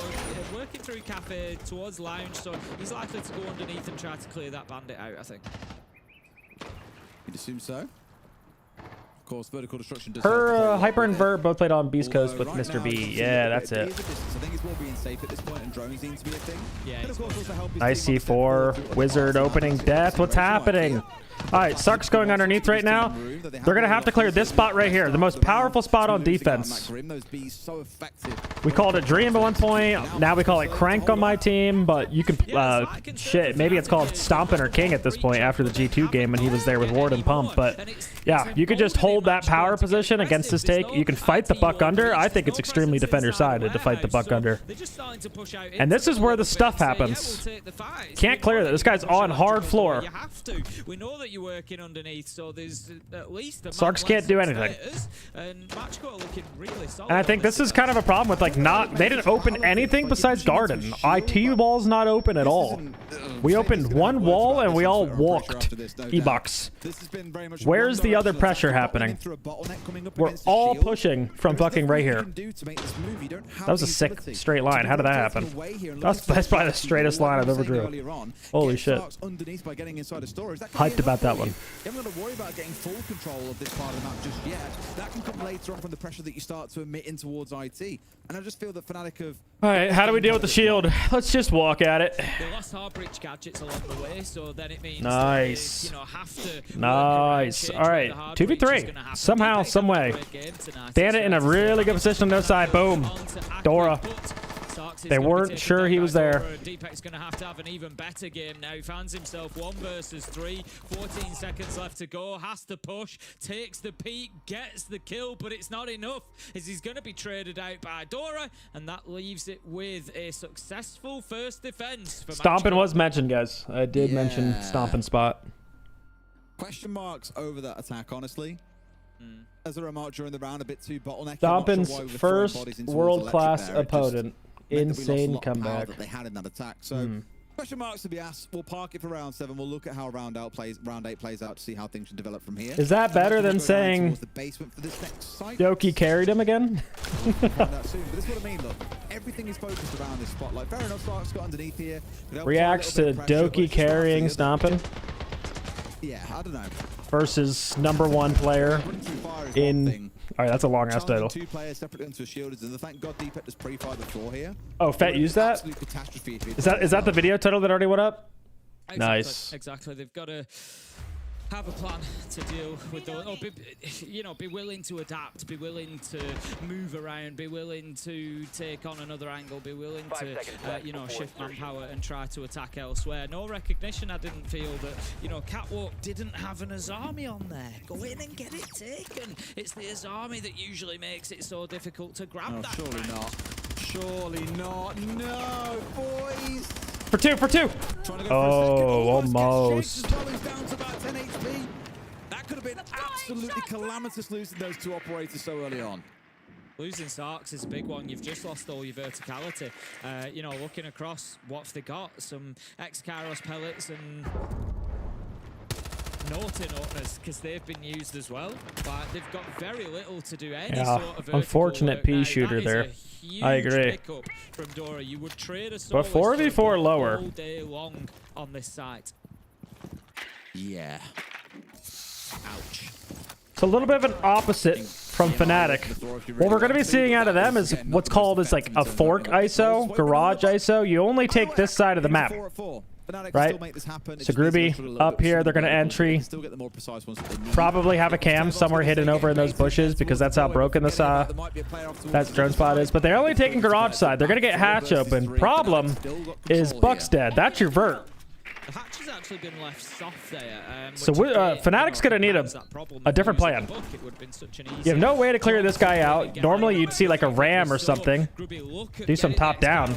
working through cafe towards lounge, so he's likely to go underneath and try to clear that bandit out. I think. You'd assume so. Of course, vertical destruction does Her Hyper and Vert both played on Beast Coast with Mr. B. Yeah, that's it. I think it's more being safe at this point, and drones seem to be a thing. Yeah, Nice C4. Wizard opening death. What's happening? All right, Sark's going underneath right now. They're going to have to clear this spot right here, the most powerful spot on defense. We called it Dream at one point. Now we call it Crank on my team, but you can, shit, maybe it's called Stompin' or King at this point after the G2 game when he was there with Ward and Pump. But yeah, you could just hold that power position against this take. You can fight the Buck under. I think it's extremely defender-sided to fight the Buck under. And this is where the stuff happens. Can't clear that. This guy's on hard floor. We know that you're working underneath, so there's at least a Sarks can't do anything. And Matchco are looking really solid. And I think this is kind of a problem with, like, they didn't open anything besides Garden. IT wall's not open at all. We opened one wall and we all walked. E-Box. Where's the other pressure happening? We're all pushing from fucking right here. That was a sick straight line. How did that happen? That's probably the straightest line I've ever drew. Holy shit. Hyped about that one. You haven't got to worry about getting full control of this part of the map just yet. That can come later on from the pressure that you start to emit in towards IT. And I just feel that Fnatic have... All right, how do we deal with the shield? Let's just walk at it. They lost hard breach gadgets along the way, so then it means nice. That they, have to nice. All right, 2v3. Somehow, some way. Bandit in a really good position on their side. Boom. Dora. They weren't sure he was there. Deepak's going to have an even better game now. He finds himself 1 versus 3. 14 seconds left to go. Has to push. Takes the peak. Gets the kill, but it's not enough as he's going to be traded out by Dora. And that leaves it with a successful first defense. For Stompin' was mentioned, guys. I did mention Stompin' spot. Question marks over that attack, honestly. As a remark during the round, a bit too bottleneck. Stompin's first world-class opponent. Insane comeback. That they had in that attack. So question marks to be asked. We'll park it for round 7. We'll look at how round 8 plays out to see how things should develop from here. Is that better than saying Doki carried him again? We'll find out soon. But this is what I mean. Look, everything is focused around this spotlight. Fair enough. Sark's got underneath here. Reacts to Doki carrying Stompin'. Yeah, I don't know. Versus #1 player in. All right, that's a long ass title. 2 players separately onto a shield is the thank God Deepet just pre-fired the floor here. Oh, Fett used that? Is that the video title that already went up? Exactly, nice. Exactly. They've got to have a plan to deal with those. Or be willing to adapt, be willing to move around, be willing to take on another angle, be willing to shift manpower and try to attack elsewhere. No recognition. I didn't feel that Catwalk didn't have an Azami on there. Go in and get it taken. It's the Azami that usually makes it so difficult to grab that. Surely not. Surely not. No, boys. For two. Oh, almost. That could have been absolutely calamitous losing those 2 operators so early on. Losing Sarks is a big one. You've just lost all your verticality. Looking across, what have they got? Some X-Kairos pellets and Naughty openers, because they've been used as well. But they've got very little to do any sort of vertical unfortunate P shooter there. I agree. From Dora. You would trade a but 4v4 lower. All day long on this site. Yeah. Ouch. It's a little bit of an opposite from Fnatic. What we're going to be seeing out of them is what's called is like a fork ISO, garage ISO. You only take this side of the map, right? So Groovy up here, they're going to entry. Probably have a cam somewhere hidden over in those bushes because that's how broken this that drone spot is. But they're only taking garage side. They're going to get hatch open. Problem is Buck's dead. That's your vert. The hatch has actually been left soft there. So Fnatic's going to need a different plan. You have no way to clear this guy out. Normally you'd see like a ram or something. Do some top down.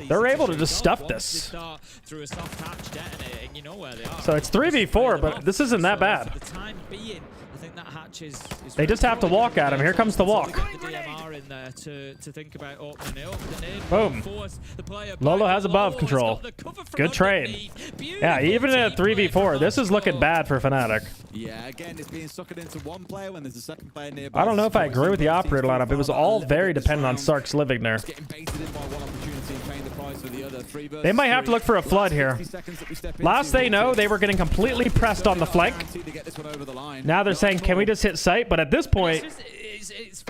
They're able to just stuff this. So it's 3v4, but this isn't that bad. They just have to walk at him. Here comes the walk. Boom. Lolo has above control. Good trade. Yeah, even in a 3v4, this is looking bad for Fnatic. Yeah, again, it's being suckered into one player when there's a second player nearby. I don't know if I agree with the operator lineup. It was all very dependent on Sark's living there. They might have to look for a flood here. Last they know, they were getting completely pressed on the flank. Now they're saying, can we just hit site? But at this point,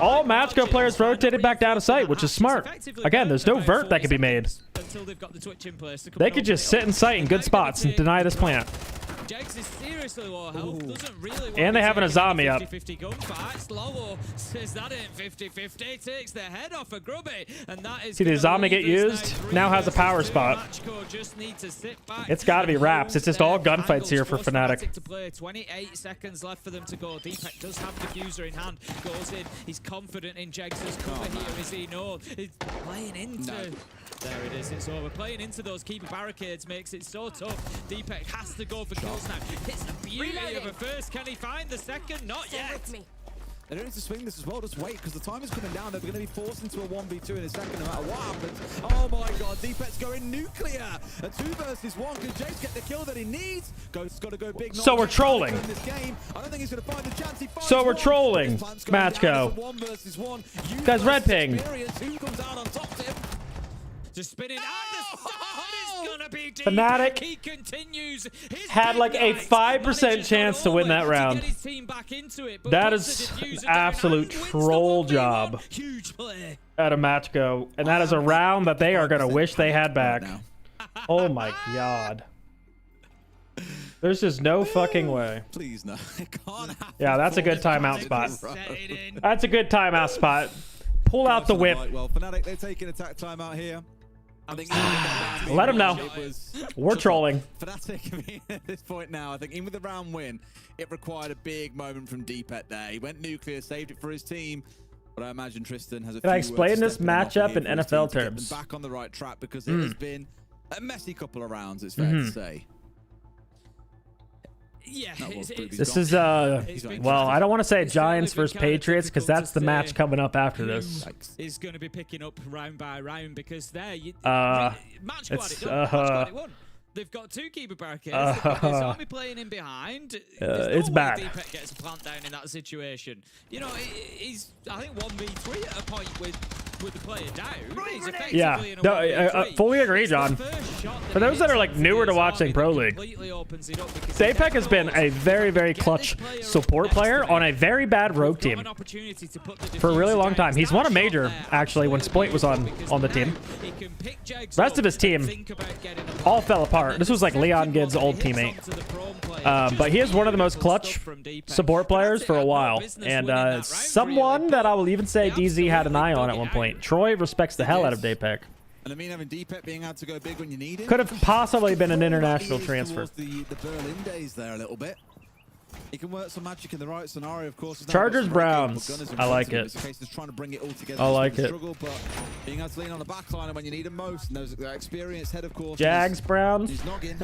all Matchgo players rotated back down to site, which is smart. Again, there's no vert that can be made. They could just sit in site in good spots and deny this plant. Jags is seriously low health, doesn't really and they have an Azami up. 50-50 gunfights. Lolo says that ain't 50-50, takes the head off of Grubby, and that is. See the Azami get used, now has a power spot. It's gotta be wraps, it's just all gunfights here for Fnatic. 28 seconds left for them to go. Deepak does have the diffuser in hand, goes in, he's confident in Jags' cover here, is he known? He's playing into... There it is, it's over. Playing into those keeper barricades makes it so tough. Deepak has to go for kills now. It's the beauty of a first. Can he find the second? Not yet. They don't need to swing this as well, just wait, because the time is coming down. They're going to be forced into a 1v2 in a second, no matter what happens. Oh my god, Deepak's going nuclear! A 2 versus 1, can Jace get the kill that he needs? Ghost's got to go big. So we're trolling. In this game. I don't think he's going to find the chance. He finds so we're trolling. Matchgo. 1 versus 1. Guys, red ping. Who comes out on top to him? Just spinning out the start is gonna be Fnatic he continues had like a 5% chance to win that round. That is an absolute troll job out of Matchgo, and that is a round that they are gonna wish they had back. Oh my god. There's just no fucking way. Please no. Yeah, that's a good timeout spot. That's a good timeout spot. Pull out the whip. Well, Fnatic, they're taking attack timeout here. I think let them know. We're trolling. Fnatic at this point now, I think even with the round win, it required a big moment from Deepak there. He went nuclear, saved it for his team. But I imagine Tristan has a few Can I explain this matchup in NFL terms? Back on the right track because it has been a messy couple of rounds, it's fair to say. Yeah, this is well, I don't want to say Giants versus Patriots because that's the match coming up after this. Is going to be picking up round by round because there they've got 2 keeper barricades. There's Army playing in behind. It's bad. Deepak gets a plant down in that situation. You know, he's I think 1v3 at a point with the player down. He's effectively in a 1v3. Fully agree, John. For those that are like newer to watching Pro League, Deepak has been a very, very clutch support player on a very bad rogue team for a really long time. He's won a major actually when Spoit was on the team. Rest of his team all fell apart. This was like Leon Gidd's old teammate. But he is one of the most clutch support players for a while. And someone that I will even say DZ had an eye on at one point. Troy respects the hell out of Deepak. And I mean, having Deepak being able to go big when you need it. Could have possibly been an international transfer. The Berlin days there a little bit. He can work some magic in the right scenario, of course. Chargers Browns. I like it. Trying to bring it all together. I like it. Struggle, but being able to lean on the back line when you need him most, and those experienced head, of course. Jags Browns. He's noggin.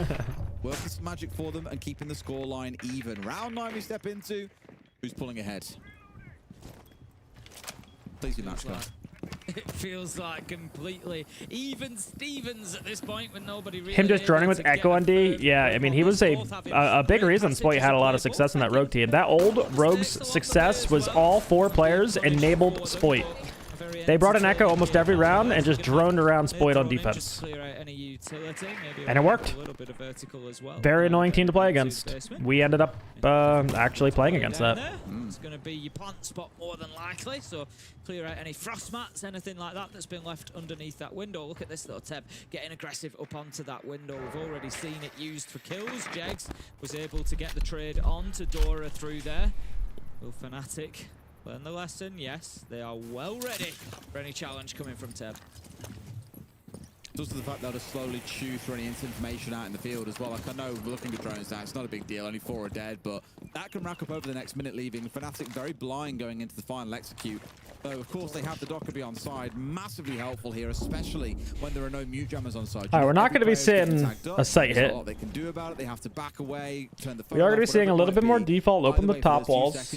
Working some magic for them and keeping the score line even. Round 9 we step into. Who's pulling ahead? Please be Matchgo. It feels like completely even Stevens at this point when nobody really. Him just droning with Echo on D. Yeah, I mean he was a big reason Spoit had a lot of success in that rogue team. That old rogue's success was all 4 players enabled Spoit. They brought in Echo almost every round and just droned around Spoit on defense. utility. Maybe And it worked. A little bit of vertical as well. Very annoying team to play against. We ended up actually playing against that. It's going to be your plant spot more than likely, so clear out any frost mats, anything like that that's been left underneath that window. Look at this though, Teb getting aggressive up onto that window. We've already seen it used for kills. Jegs was able to get the trade on to Dora through there. Will Fnatic learn the lesson? Yes, they are well ready for any challenge coming from Teb. Just the fact they'll just slowly chew through any information out in the field as well. Like, I know we're looking at drones now, it's not a big deal, only 4 are dead, but that can rack up over the next minute, leaving Fnatic very blind going into the final execute. Though, of course, they have the Dockerby on side. Massively helpful here, especially when there are no mute jammers on side. All right, we're not going to be seeing a site hit. They can do about it. They have to back away, turn the We are going to be seeing a little bit more default. Open the top walls.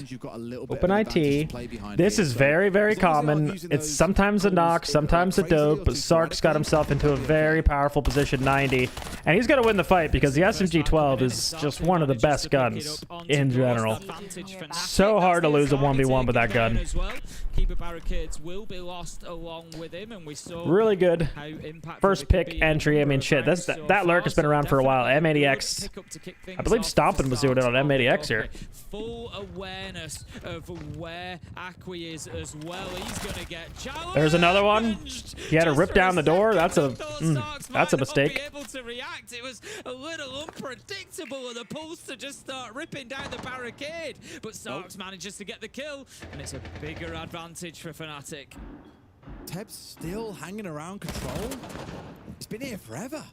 Open IT. This is very, very common. It's sometimes a knock, sometimes a dope. But Sark's got himself into a very powerful position, 90. And he's going to win the fight because the SMG-12 is just one of the best guns in general. So hard to lose a 1v1 with that gun. Keeper barricades will be lost along with him, and we saw really good first pick entry. I mean, shit, that lurk has been around for a while. M80X, I believe Stompin was doing it on M80X here. Full awareness of where Acqui is as well. He's gonna get challenged. There's another one. He had to rip down the door. That's a mistake. Able to react. It was a little unpredictable of the pulse to just start ripping down the barricade, but Sarks manages to get the kill, and it's a bigger advantage for Fnatic. Teb's still hanging around control. He's been here forever.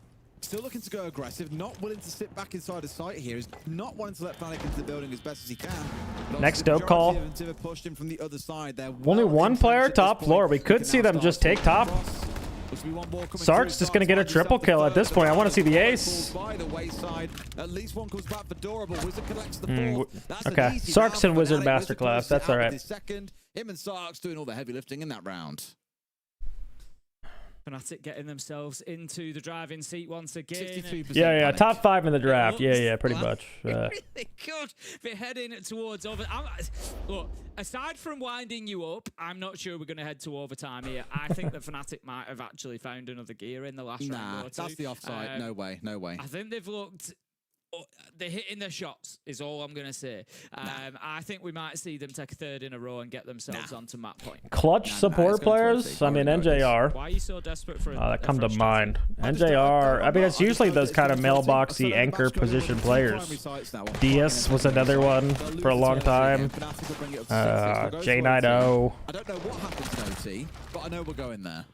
Still looking to go aggressive, not willing to sit back inside the site here. He's not wanting to let Fnatic into the building as best as he can. Next dope call. Pushed him from the other side. Only one player top floor. We could see them just take top. Sark's just going to get a triple kill at this point. I want to see the ace. Okay, Sark's in Wizard Masterclass. That's all right. Him and Sark's doing all the heavy lifting in that round. Fnatic getting themselves into the driving seat once again. Yeah, top 5 in the draft. Yeah, pretty much. Really could be heading towards over. Look, aside from winding you up, I'm not sure we're going to head to overtime here. I think that Fnatic might have actually found another gear in the last round or two. That's the offside. No way. I think they've looked. They're hitting their shots is all I'm going to say. I think we might see them take a 3rd in a row and get themselves onto map point. Clutch support players? I mean, NJR. Why are you so desperate for that come to mind. NJR. I mean, it's usually those kind of mailboxy anchor position players. DS was another one for a long time. J90. I don't know what happened to OT, but I know we're going there.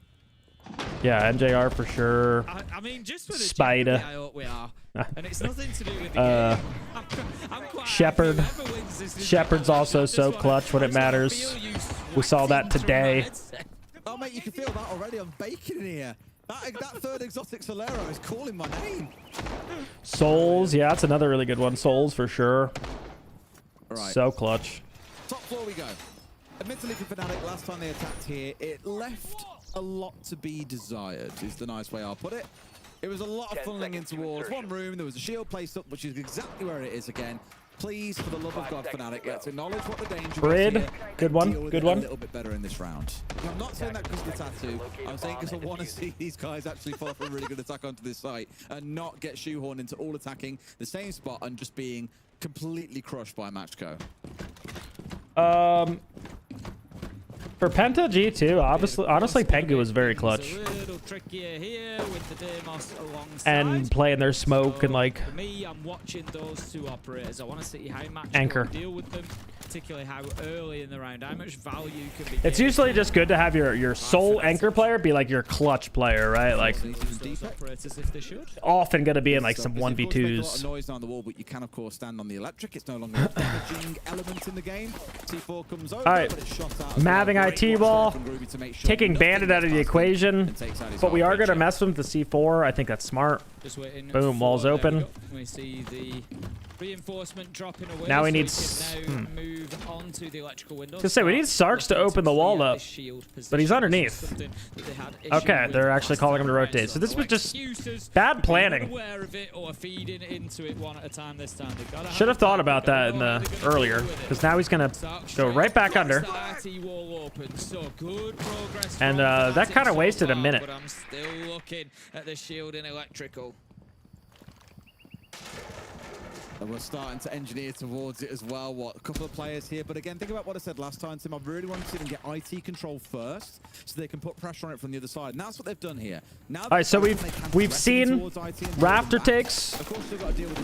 Yeah, NJR for sure. I mean, just for the Spider. I hope we are. And it's nothing to do with the game. I'm quite Shepard. Shepard's also so clutch when it matters. We saw that today. Oh, mate, you can feel that already. I'm baking in here. That 3rd exotic Solero is calling my name. Souls, yeah, that's another really good one. Souls for sure. Right. So clutch. Top floor we go. Admittedly for Fnatic, last time they attacked here, it left a lot to be desired, is the nice way I'll put it. It was a lot of funneling in towards one room. There was a shield placed up, which is exactly where it is again. Please, for the love of God, Fnatic, let's acknowledge what the danger is here. Good one. Good one. A little bit better in this round. I'm not saying that because of the tattoo. I'm saying because I want to see these guys actually follow up a really good attack onto this site and not get shoehorned into all attacking the same spot and just being completely crushed by Matchco. For Penta G2, honestly, Pengu was very clutch. And playing their smoke and like. For me, I'm watching those two operators. I want to see how much Anchor. deal with them, particularly how early in the round, how much value can be. It's usually just good to have your sole anchor player be like your clutch player, right? Like operators if they should. Often gonna be in like some 1v2s. A lot of noise down the wall, but you can of course stand on the electric. It's no longer a damaging element in the game. T4 comes over, all right, but it's shot out. Mapping IT ball, taking Bandit out of the equation, but we are gonna mess with the C4. I think that's smart. Boom, walls open. We see the reinforcement dropping away. Now we need move on onto the electrical window. To say we need Sarks to open the wall up, but he's underneath. Okay, they're actually calling him to rotate. So this was just bad planning. Aware of it or feeding into it one at a time this time. Should have thought about that in the earlier, because now he's gonna go right back under. And that kind of wasted a minute. But I'm still looking at the shield in electrical. And we're starting to engineer towards it as well. What, a couple of players here. But again, think about what I said last time, Tim. I really want to see them get IT control first so they can put pressure on it from the other side. And that's what they've done here. Now all right, so we've seen Rafter takes.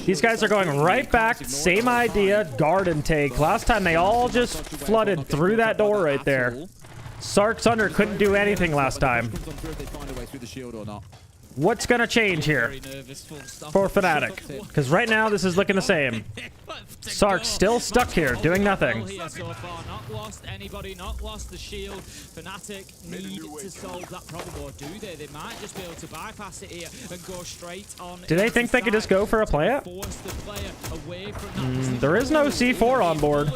These guys are going right back. Same idea, garden take. Last time they all just flooded through that door right there. Sark's under couldn't do anything last time. What's going to change here for Fnatic? Because right now, this is looking the same. Sark's still stuck here, doing nothing. So far, not lost anybody, not lost the shield. Fnatic need to solve that problem, or do they? They might just be able to bypass it here and go straight on. Do they think they could just go for a plant? There is no C4 on board.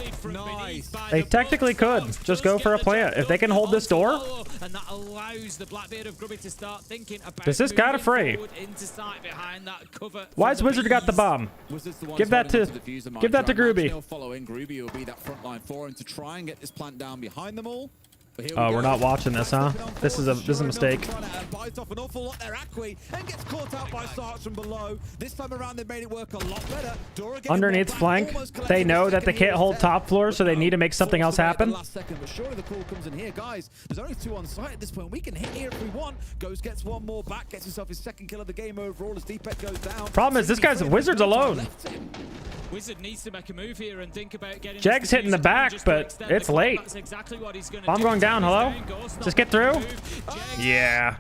They technically could just go for a plant. If they can hold this door, and that allows the Blackbeard of Grubby to start thinking about this is kind of free. Why has Wizard got the bomb? Give that to Groovy. Following Groovy will be that front line for him to try and get this plant down behind them all. Oh, we're not watching this, huh? This is a mistake. Bites off an awful lot there, Akwi, and gets caught out by Sarks from below. This time around, they made it work a lot better. Underneath flank, they know that they can't hold top floor, so they need to make something else happen. Last second, but surely the call comes in here, guys. There's only 2 on site at this point. We can hit here if we want. Ghost gets one more back, gets himself his 2nd kill of the game overall as Deepek goes down. Problem is, this guy's Wizard's alone. Wizard needs to make a move here and think about getting. Jeg's hitting the back, but it's late. I'm going down. Hello? Just get through? Yeah.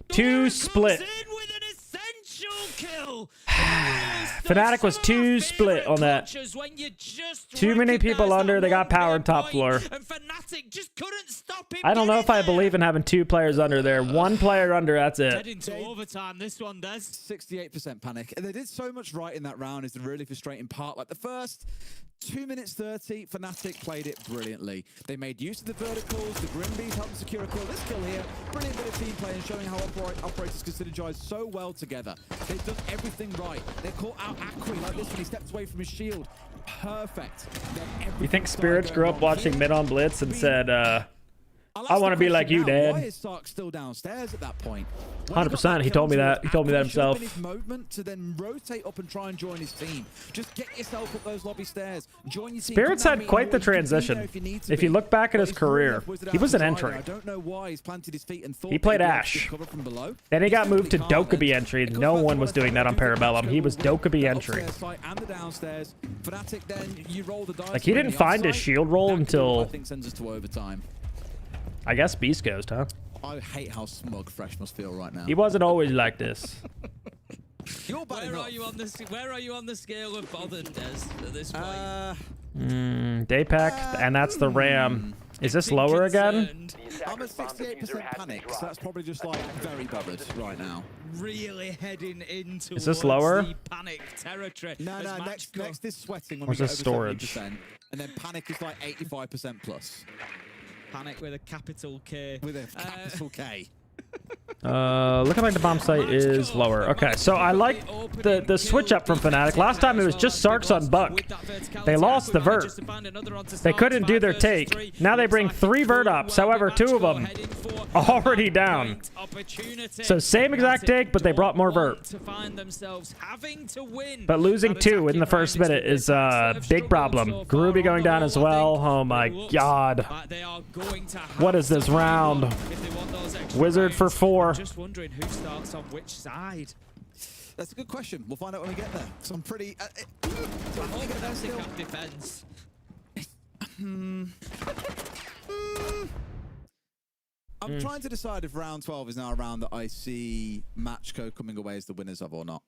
2 split. Fnatic was 2 split on that. Too many people under. They got powered top floor. I don't know if I believe in having 2 players under there. 1 player under, that's it. Into overtime, this one does. 68% panic. And they did so much right in that round is the really frustrating part. Like the first 2 minutes 30, Fnatic played it brilliantly. They made use of the verticals, the Grimbees helped secure a kill. This kill here, brilliant bit of team play and showing how operators can synergize so well together. They've done everything right. They caught out Akwi like this when he steps away from his shield. Perfect. You think Spirits grew up watching Mid on Blitz and said, I want to be like you, Dad? Why is Sark still downstairs at that point? 100%. He told me that. He told me that himself. His movement to then rotate up and try and join his team. Just get yourself up those lobby stairs. Join your team. Spirits had quite the transition. If you look back at his career, he was an entry. I don't know why he's planted his feet and thought he played Ashe. Then he got moved to Dokkaebi entry. No one was doing that on Parabellum. He was Dokkaebi entry. Like, he didn't find his shield roll until, I guess, Beast Ghost, huh? I hate how smug Fresh must feel right now. He wasn't always like this. Where are you on the scale of bothered, Des, at this point? Daypack, and that's the Ram. Is this lower again? I'm at 68% panic, so that's probably just like very bothered right now. Really heading into this lower? Panic territory. No, next is sweating when Where's we this get over storage? 70%, and then panic is like 85% plus. Panic with a capital K. With a capital K. Looking like the bomb site is lower. Okay, so I like the switch up from Fnatic. Last time it was just Sarks on Buck. They lost the vert. They couldn't do their take. Now they bring 3 vert ups. However, 2 of them already down. So same exact take, but they brought more vert. But losing 2 in the first minute is a big problem. Groovy going down as well. Oh my god. What is this round? Wizard for 4. Just wondering who starts on which side. That's a good question. We'll find out when we get there. So I'm pretty. Defense. I'm trying to decide if round 12 is now a round that I see Matchco coming away as the winners of or not.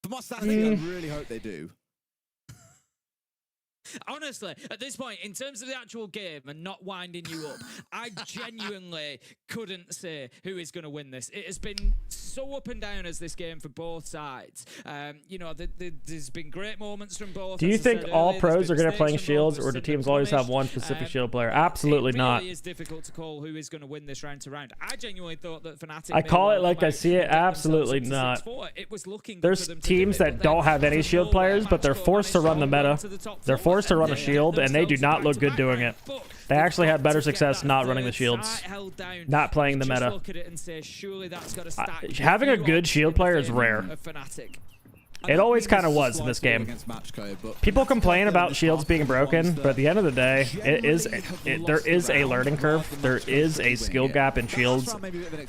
For my sanity, I really hope they do. honestly, at this point, in terms of the actual game and not winding you up, I genuinely couldn't say who is going to win this. It has been so up and down as this game for both sides. You know, there's been great moments from both. Do you think all pros are going to play shields, or do teams always have one specific shield player? Absolutely not. It really is difficult to call who is going to win this round to round. I genuinely thought that Fnatic. I call it like I see it. Absolutely not. There's teams that don't have any shield players, but they're forced to run the meta. They're forced to run a shield, and they do not look good doing it. They actually have better success not running the shields, not playing the meta. Having a good shield player is rare. It always kind of was in this game. People complain about shields being broken, but at the end of the day, there is a learning curve. There is a skill gap in shields,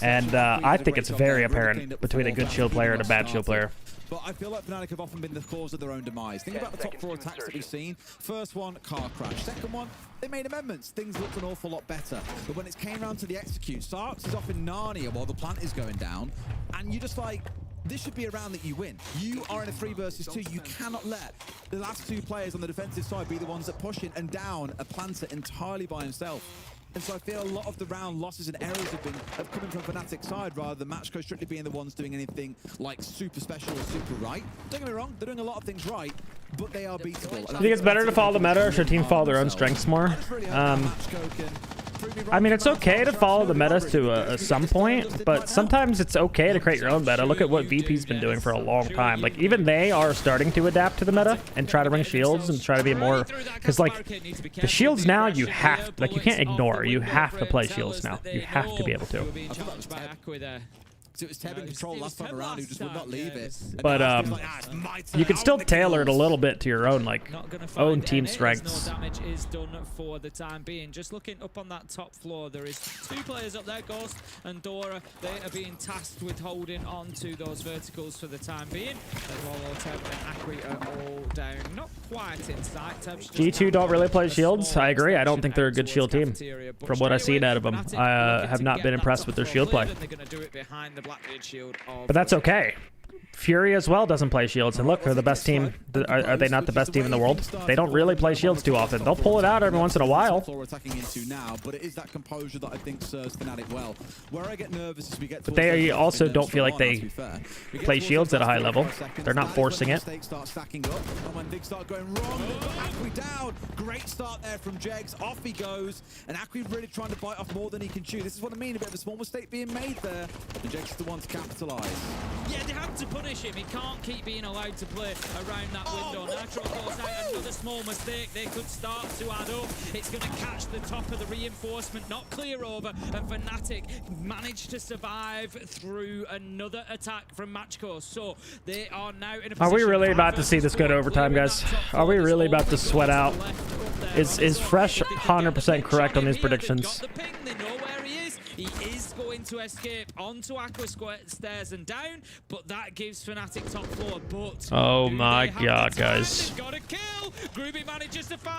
and I think it's very apparent between a good shield player and a bad shield player. But I feel like Fnatic have often been the cause of their own demise. Think about the top 4 attacks that we've seen. First one, car crash. Second one, they made amendments. Things looked an awful lot better. But when it came around to the execute, Sarks is off in Narnia while the plant is going down. And you're just like, this should be a round that you win. You are in a 3 versus 2. You cannot let the last 2 players on the defensive side be the ones that push in and down a planter entirely by himself. And so I feel a lot of the round losses and errors have come from Fnatic's side, rather than Matchco strictly being the ones doing anything like super special or super right. Don't get me wrong, they're doing a lot of things right, but they are beatable. Do you think it's better to follow the meta, or should teams follow their own strengths more? I mean, it's okay to follow the meta to some point, but sometimes it's okay to create your own meta. Look at what VP's been doing for a long time. Like, even they are starting to adapt to the meta and try to bring shields and try to be more, because like the shields now you can't ignore. You have to play shields now. You have to be able to. So it was Teb in control last time around who just would not leave it. But you can still tailor it a little bit to your own own team strengths. Damage is done for the time being. Just looking up on that top floor, there is 2 players up there, Ghost and Dora. They are being tasked with holding on to those verticals for the time being. While Teb and Akri are all down, not quite in sight. G2 don't really play shields. I agree. I don't think they're a good shield team. From what I've seen out of them, I have not been impressed with their shield play. They're going to do it behind the Blackbeard shield. But that's okay. Fury as well doesn't play shields, and look, they're the best team. Are they not the best team in the world? They don't really play shields too often. They'll pull it out every once in a while. Attacking into now, but it is that composure that I think serves Fnatic well. Where I get nervous is we get. But they also don't feel like they play shields at a high level. They're not forcing it. Start stacking up, and when things start going wrong, they've got Akri down. Great start there from Jegs. Off he goes, and Akri really trying to bite off more than he can chew. This is what I mean, a bit of a small mistake being made there. And Jegs is the one to capitalise. Yeah, they have to punish him. He can't keep being allowed to play around that window. Nitro goes out, another small mistake. They could start to add up. It's going to catch the top of the reinforcement, not clear over, and Fnatic managed to survive through another attack from Matchco. So they are now in a position. Are we really about to see this go to overtime, guys? Are we really about to sweat out? Is Fresh 100% correct on these predictions? He is going to escape onto Aqua stairs and down, but that gives Fnatic top floor. But oh my god, guys.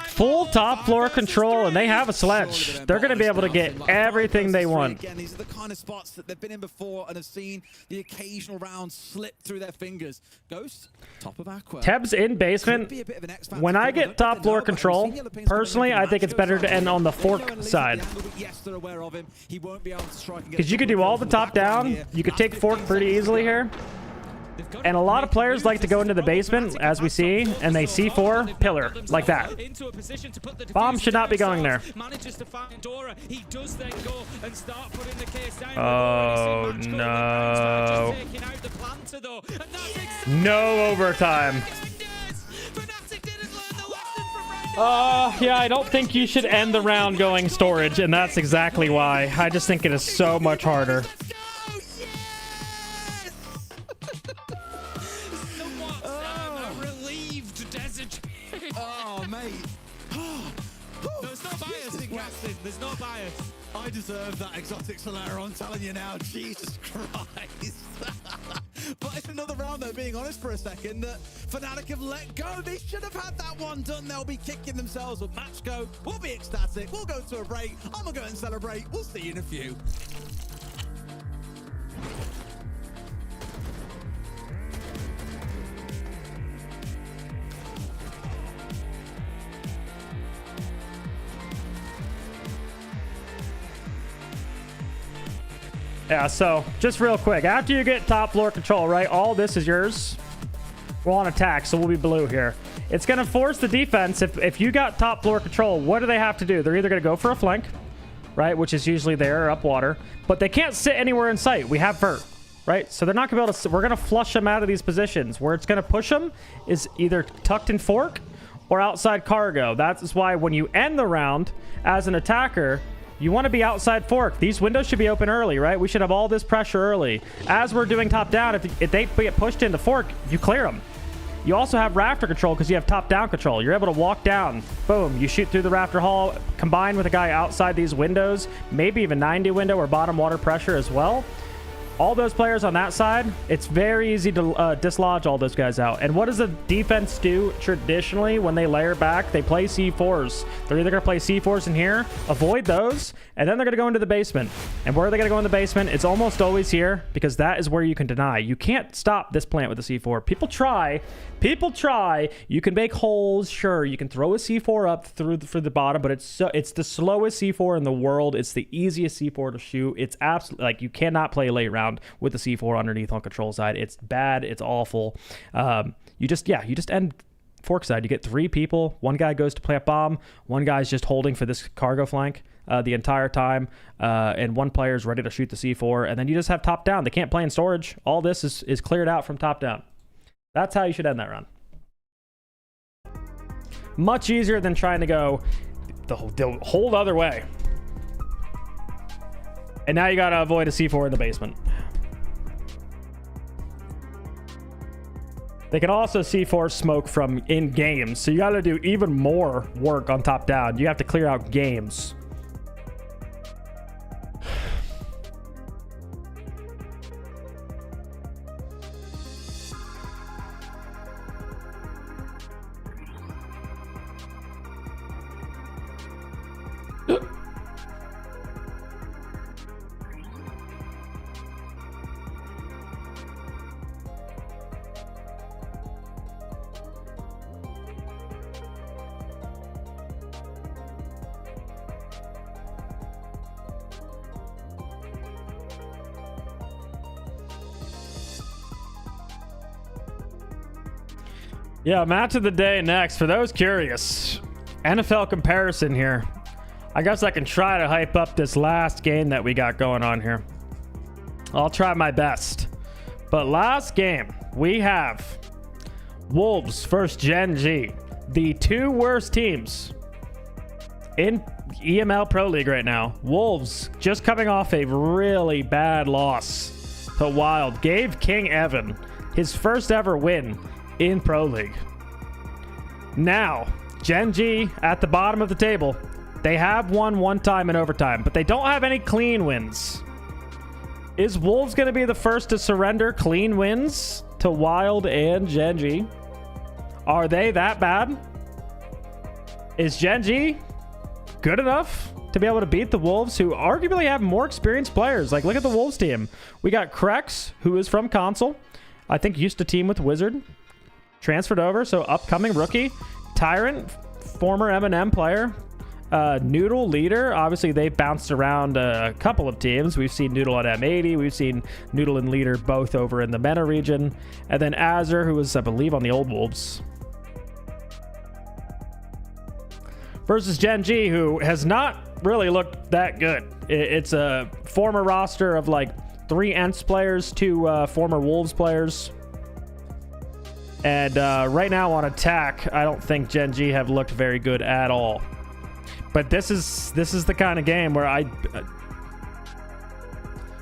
Full top floor control, and they have a sledge. They're going to be able to get everything they want. Again, these are the kind of spots that they've been in before and have seen the occasional round slip through their fingers. Ghost, top of Aqua. Teb's in basement. When I get top floor control, personally, I think it's better to end on the fork side. Yes, they're aware of him. He won't be able to strike and get. Because you could do all the top down. You could take fork pretty easily here. And a lot of players like to go into the basement, as we see, and they C4 pillar like that. Bomb should not be going there. Oh no. No overtime. Yeah, I don't think you should end the round going storage, and that's exactly why. I just think it is so much harder. Oh, mate. There's no bias in casting. There's no bias. I deserve that exotic Solera, I'm telling you now. Jesus Christ. But it's another round, though, being honest for a second, that Fnatic have let go. They should have had that one done. They'll be kicking themselves with match go. We'll be ecstatic. We'll go to a break. I'm going to go and celebrate. We'll see you in a few. Yeah, so just real quick, after you get top floor control, right, all this is yours. We're on attack, so we'll be blue here. It's going to force the defense. If you got top floor control, what do they have to do? They're either going to go for a flank, right, which is usually there or up water, but they can't sit anywhere in sight. We have vert, right? So they're not going to be able to, we're going to flush them out of these positions. Where it's going to push them is either tucked in fork or outside cargo. That's why when you end the round as an attacker, you want to be outside fork. These windows should be open early, right? We should have all this pressure early. As we're doing top down, if they get pushed into fork, you clear them. You also have rafter control because you have top down control. You're able to walk down. Boom. You shoot through the rafter hall, combined with a guy outside these windows, maybe even 90 window or bottom water pressure as well. All those players on that side, it's very easy to dislodge all those guys out. And what does the defense do traditionally when they layer back? They play C4s. They're either going to play C4s in here, avoid those, and then they're going to go into the basement. And where are they going to go in the basement? It's almost always here, because that is where you can deny. You can't stop this plant with a C4. People try. People try. You can make holes, sure. You can throw a C4 up through the bottom, but it's the slowest C4 in the world. It's the easiest C4 to shoot. It's absolutely, like, you cannot play late round with the C4 underneath on control side. It's bad. It's awful. You just end fork side. You get 3 people. One guy goes to plant bomb. One guy's just holding for this cargo flank the entire time. And one player is ready to shoot the C4. And then you just have top down. They can't play in storage. All this is cleared out from top down. That's how you should end that round. Much easier than trying to go the whole other way. And now you got to avoid a C4 in the basement. They can also C4 smoke from in games, so you got to do even more work on top down. You have to clear out games. Yeah, match of the day next. For those curious, NFL comparison here. I guess I can try to hype up this last game that we got going on here. I'll try my best. But last game, we have Wolves versus Gen G. The 2 worst teams in EML Pro League right now. Wolves just coming off a really bad loss to Wild. Gave King Evan his first ever win in Pro League. Now, Gen G at the bottom of the table. They have won one time in overtime, but they don't have any clean wins. Is Wolves going to be the first to surrender clean wins to Wild and Gen G? Are they that bad? Is Gen G good enough to be able to beat the Wolves, who arguably have more experienced players? Like, look at the Wolves team. We got Krex, who is from Console. I think used to team with Wizard. Transferred over, so upcoming rookie. Tyrant, former M&M player. Noodle, leader. Obviously, they bounced around a couple of teams. We've seen Noodle on M80. We've seen Noodle and leader both over in the MENA region. And then Azur, who was, I believe, on the old Wolves. Versus Gen G, who has not really looked that good. It's a former roster of like 3 ENTS players, 2 former Wolves players. And right now on attack, I don't think Gen G have looked very good at all. But this is the kind of game where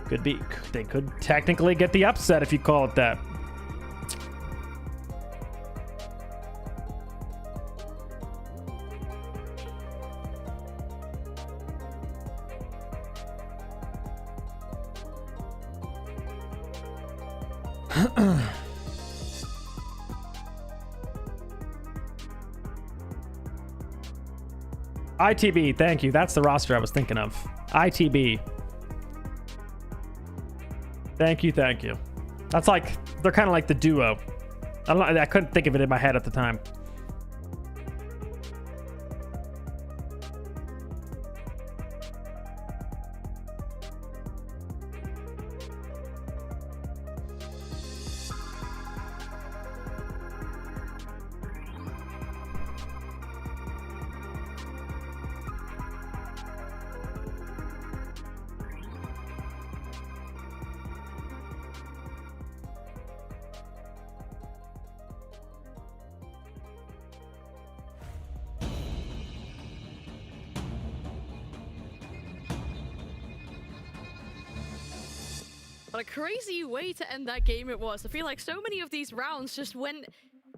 they could technically get the upset if you call it that. ITB, thank you. That's the roster I was thinking of. ITB. Thank you, thank you. That's like, they're kind of like the duo. I couldn't think of it in my head at the time. What a crazy way to end that game it was. I feel like so many of these rounds just went...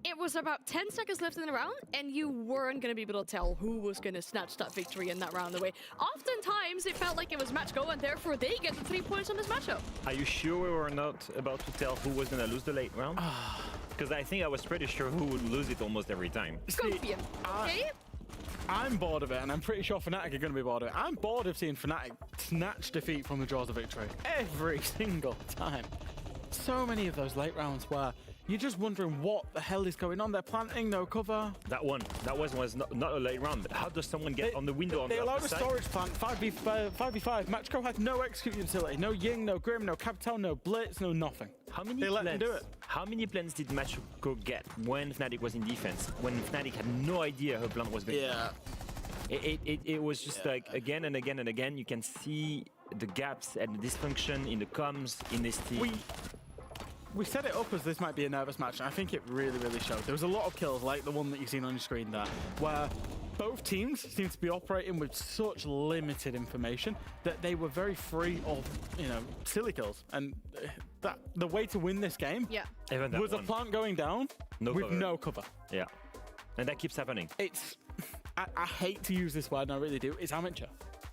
It was about 10 seconds left in the round, and you weren't going to be able to tell who was going to snatch that victory in that round away. Oftentimes, it felt like it was match go, and therefore they get the 3 points on this matchup. Are you sure we were not about to tell who was going to lose the late round? Because I think I was pretty sure who would lose it almost every time. Scorpion, okay? I'm bored of it, and I'm pretty sure Fnatic are going to be bored of it. I'm bored of seeing Fnatic snatch defeat from the jaws of victory every single time. So many of those late rounds where you're just wondering what the hell is going on. They're planting, no cover. That was not a late round, but how does someone get on the window on the They allowed a side? storage plant, 5v5. Matchco had no execute utility, no Ying, no Grim, no Capital, no Blitz, no nothing. They let them do it. How many plans did Matchco get when Fnatic was in defense? When Fnatic had no idea her plan was going to It was just like again and again and again. You can see the gaps and the dysfunction in the comms in this team. We set it up as this might be a nervous match, and I think it really, really showed. There was a lot of kills, like the one that you've seen on your screen there, where both teams seem to be operating with such limited information that they were very free of, silly kills. And that the way to win this game was a plant going down with no cover. Yeah, and that keeps happening. I hate to use this word, and I really do. It's amateur,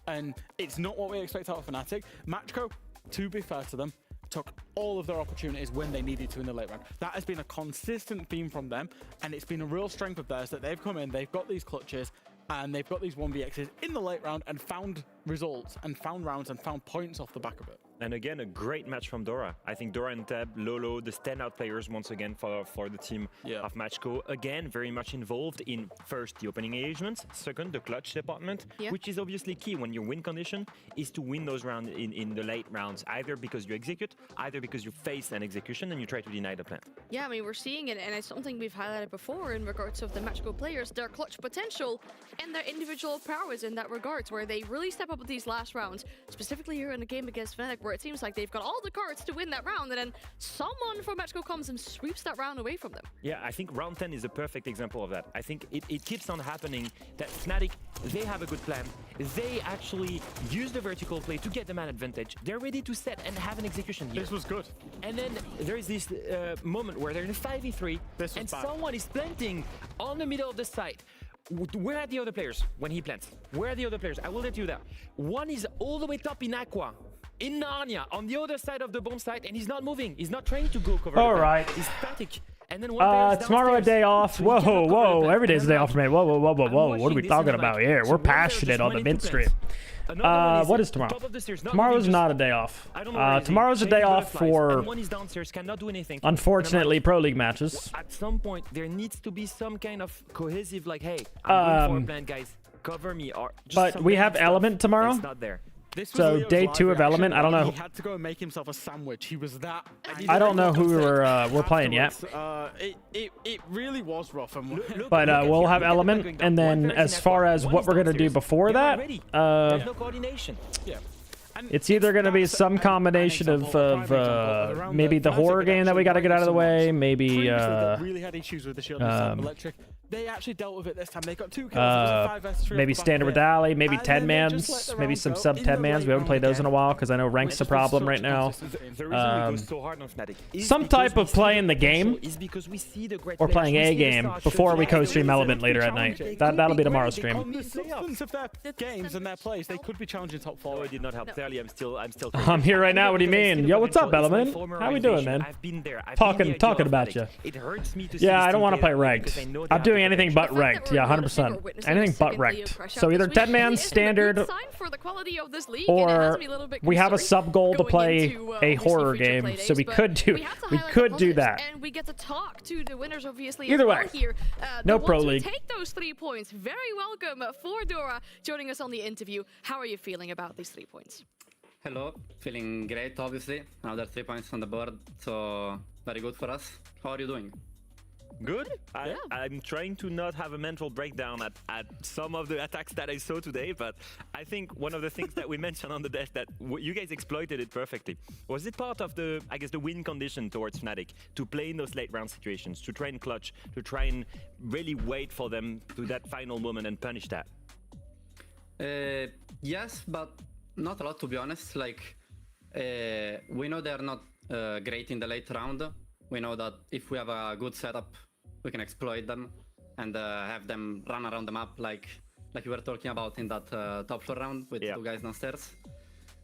and it's not what we expect out of Fnatic. Matchco, to be fair to them, took all of their opportunities when they needed to in the late round. That has been a consistent theme from them, and it's been a real strength of theirs that they've come in, they've got these clutches, and they've got these 1vx's in the late round and found results and found rounds and found points off the back of it. And again, a great match from Dora. I think Dora and Tab, Lolo, the standout players once again for the team of Matchco. Again, very much involved in first the opening engagements, second the clutch department, which is obviously key when your win condition is to win those rounds in the late rounds, either because you execute, either because you face an execution and you try to deny the plan. Yeah, I mean, we're seeing it, and it's something we've highlighted before in regards of the Matchco players, their clutch potential and their individual prowess in that regards, where they really step up with these last rounds, specifically here in the game against Fnatic, where it seems like they've got all the cards to win that round, and then someone from Matchco comes and sweeps that round away from them. Yeah, I think round 10 is a perfect example of that. I think it keeps on happening that Fnatic, they have a good plan. They actually use the vertical play to get the man advantage. They're ready to set and have an execution here. This was good. And then there is this moment where they're in a 5v3 and someone is planting on the middle of the site. Where are the other players when he plants? Where are the other players? I will let you that. One is all the way top in Aqua, in Narnia, on the other side of the bomb site, and he's not moving. He's not trying to go cover. All right. He's static. And then one tomorrow a day off. Whoa. Every day's a day off for me. Whoa. What are we talking about here? We're passionate on the mid stream. What is tomorrow? Tomorrow's not a day off. Tomorrow's a day off for, unfortunately, Pro League matches. At some point, there needs to be some kind of cohesive, like, hey, I'm going for a plan, guys. Cover me. Or but we have Element tomorrow. It's not there. So day 2 of Element, I don't know. He had to go and make himself a sandwich. He was that. I don't know who we're playing yet. It really was rough. But we'll have Element, and then as far as what we're gonna do before that, there's no coordination. Yeah. It's either going to be some combination of maybe the horror game that we got to get out of the way, maybe really had issues with the shield and electric. They actually dealt with it this time. They got 2 kills. Maybe standard with Dali, maybe 10 mans, maybe some sub 10 mans. We haven't played those in a while because I know rank's a problem right now. Some type of play in the game or playing a game before we co-stream Element later at night. That'll be tomorrow's stream. On the substance of their games and their plays, they could be challenging top 4. It did not help. I'm still. I'm here right now. What do you mean? Yo, what's up, Element? How we doing, man? I've been there. Talking about you. It hurts me to see I don't want to play ranked. I'm doing anything but ranked. Yeah, 100%. Anything but ranked. So either 10 man standard, or we have a sub goal to play a horror game. So we could do that. And we get to talk to the winners, obviously. Either way, no Pro League. Take those 3 points. Very welcome for Dora joining us on the interview. How are you feeling about these 3 points? Hello, feeling great, obviously. Another 3 points on the board, so very good for us. How are you doing? Good. I'm trying to not have a mental breakdown at some of the attacks that I saw today, but I think one of the things that we mentioned on the desk that you guys exploited it perfectly. Was it part of the, I guess, the win condition towards Fnatic to play in those late round situations, to try and clutch, to try and really wait for them to that final moment and punish that? Yes, but not a lot, to be honest. Like, we know they're not great in the late round. We know that if we have a good setup, we can exploit them and have them run around the map like you were talking about in that top floor round with two guys downstairs.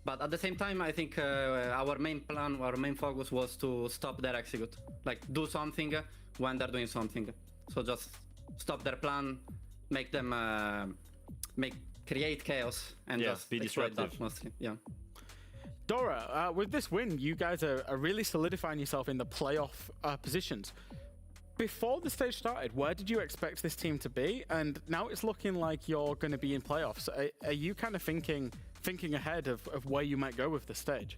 But at the same time, I think our main plan, our main focus was to stop their execute. Like, do something when they're doing something. So just stop their plan, make them create chaos, and just be exploit disruptive. that mostly. Yeah. Dora, with this win, you guys are really solidifying yourself in the playoff positions. Before the stage started, where did you expect this team to be? And now it's looking like you're going to be in playoffs. Are you kind of thinking ahead of where you might go with the stage?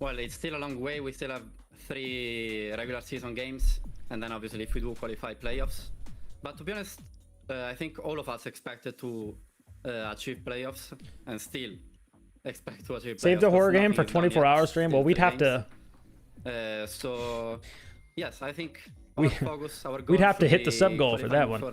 Well, it's still a long way. We still have 3 regular season games, and then obviously if we do qualify playoffs. But to be honest, I think all of us expected to achieve playoffs, and still expect to achieve playoffs. Save the horror game for 24-hour stream. Well, we'd have to. So yes, I think We- our focus, our goal we'd have to should hit the be sub goal for that qualifying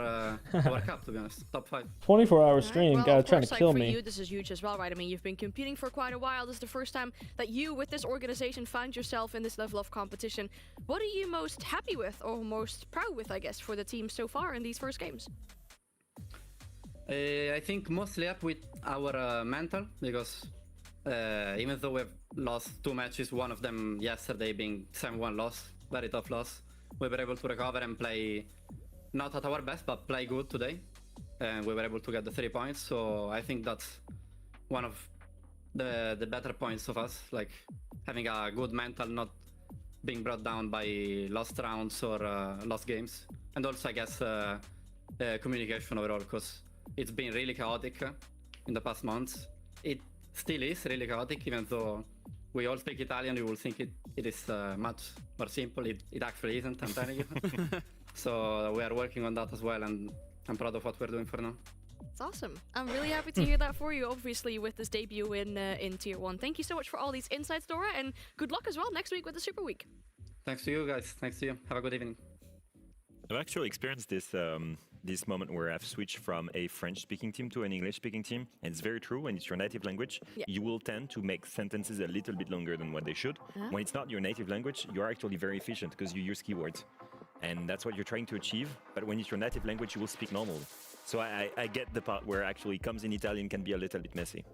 one. For our cup, to be honest, top 5. 24-hour stream, Well, guy of trying course, to like, kill for me. you, this is huge as well, right? I mean, you've been competing for quite a while. This is the first time that you, with this organization, found yourself in this level of competition. What are you most happy with, or most proud with, I guess, for the team so far in these first games? I think mostly up with our mental, because even though we've lost 2 matches, one of them yesterday being 7-1 loss, very tough loss, we were able to recover and play not at our best, but play good today. And we were able to get the 3 points, so I think that's one of the better points of us, like having a good mental, not being brought down by lost rounds or lost games. And also, I guess, communication overall, because it's been really chaotic in the past months. It still is really chaotic, even though we all speak Italian. You will think it is much more simple. It actually isn't, I'm telling you. So we are working on that as well, and I'm proud of what we're doing for now. It's awesome. I'm really happy to hear that for you, obviously, with this debut in Tier 1. Thank you so much for all these insights, Dora, and good luck as well next week with the Super Week. Thanks to you guys. Thanks to you. Have a good evening. I've actually experienced this moment where I've switched from a French-speaking team to an English-speaking team. And it's very true, when it's your native language, you will tend to make sentences a little bit longer than what they should. When it's not your native language, you're actually very efficient because you use keywords. And that's what you're trying to achieve. But when it's your native language, you will speak normally. So I get the part where actually comes in Italian can be a little bit messy.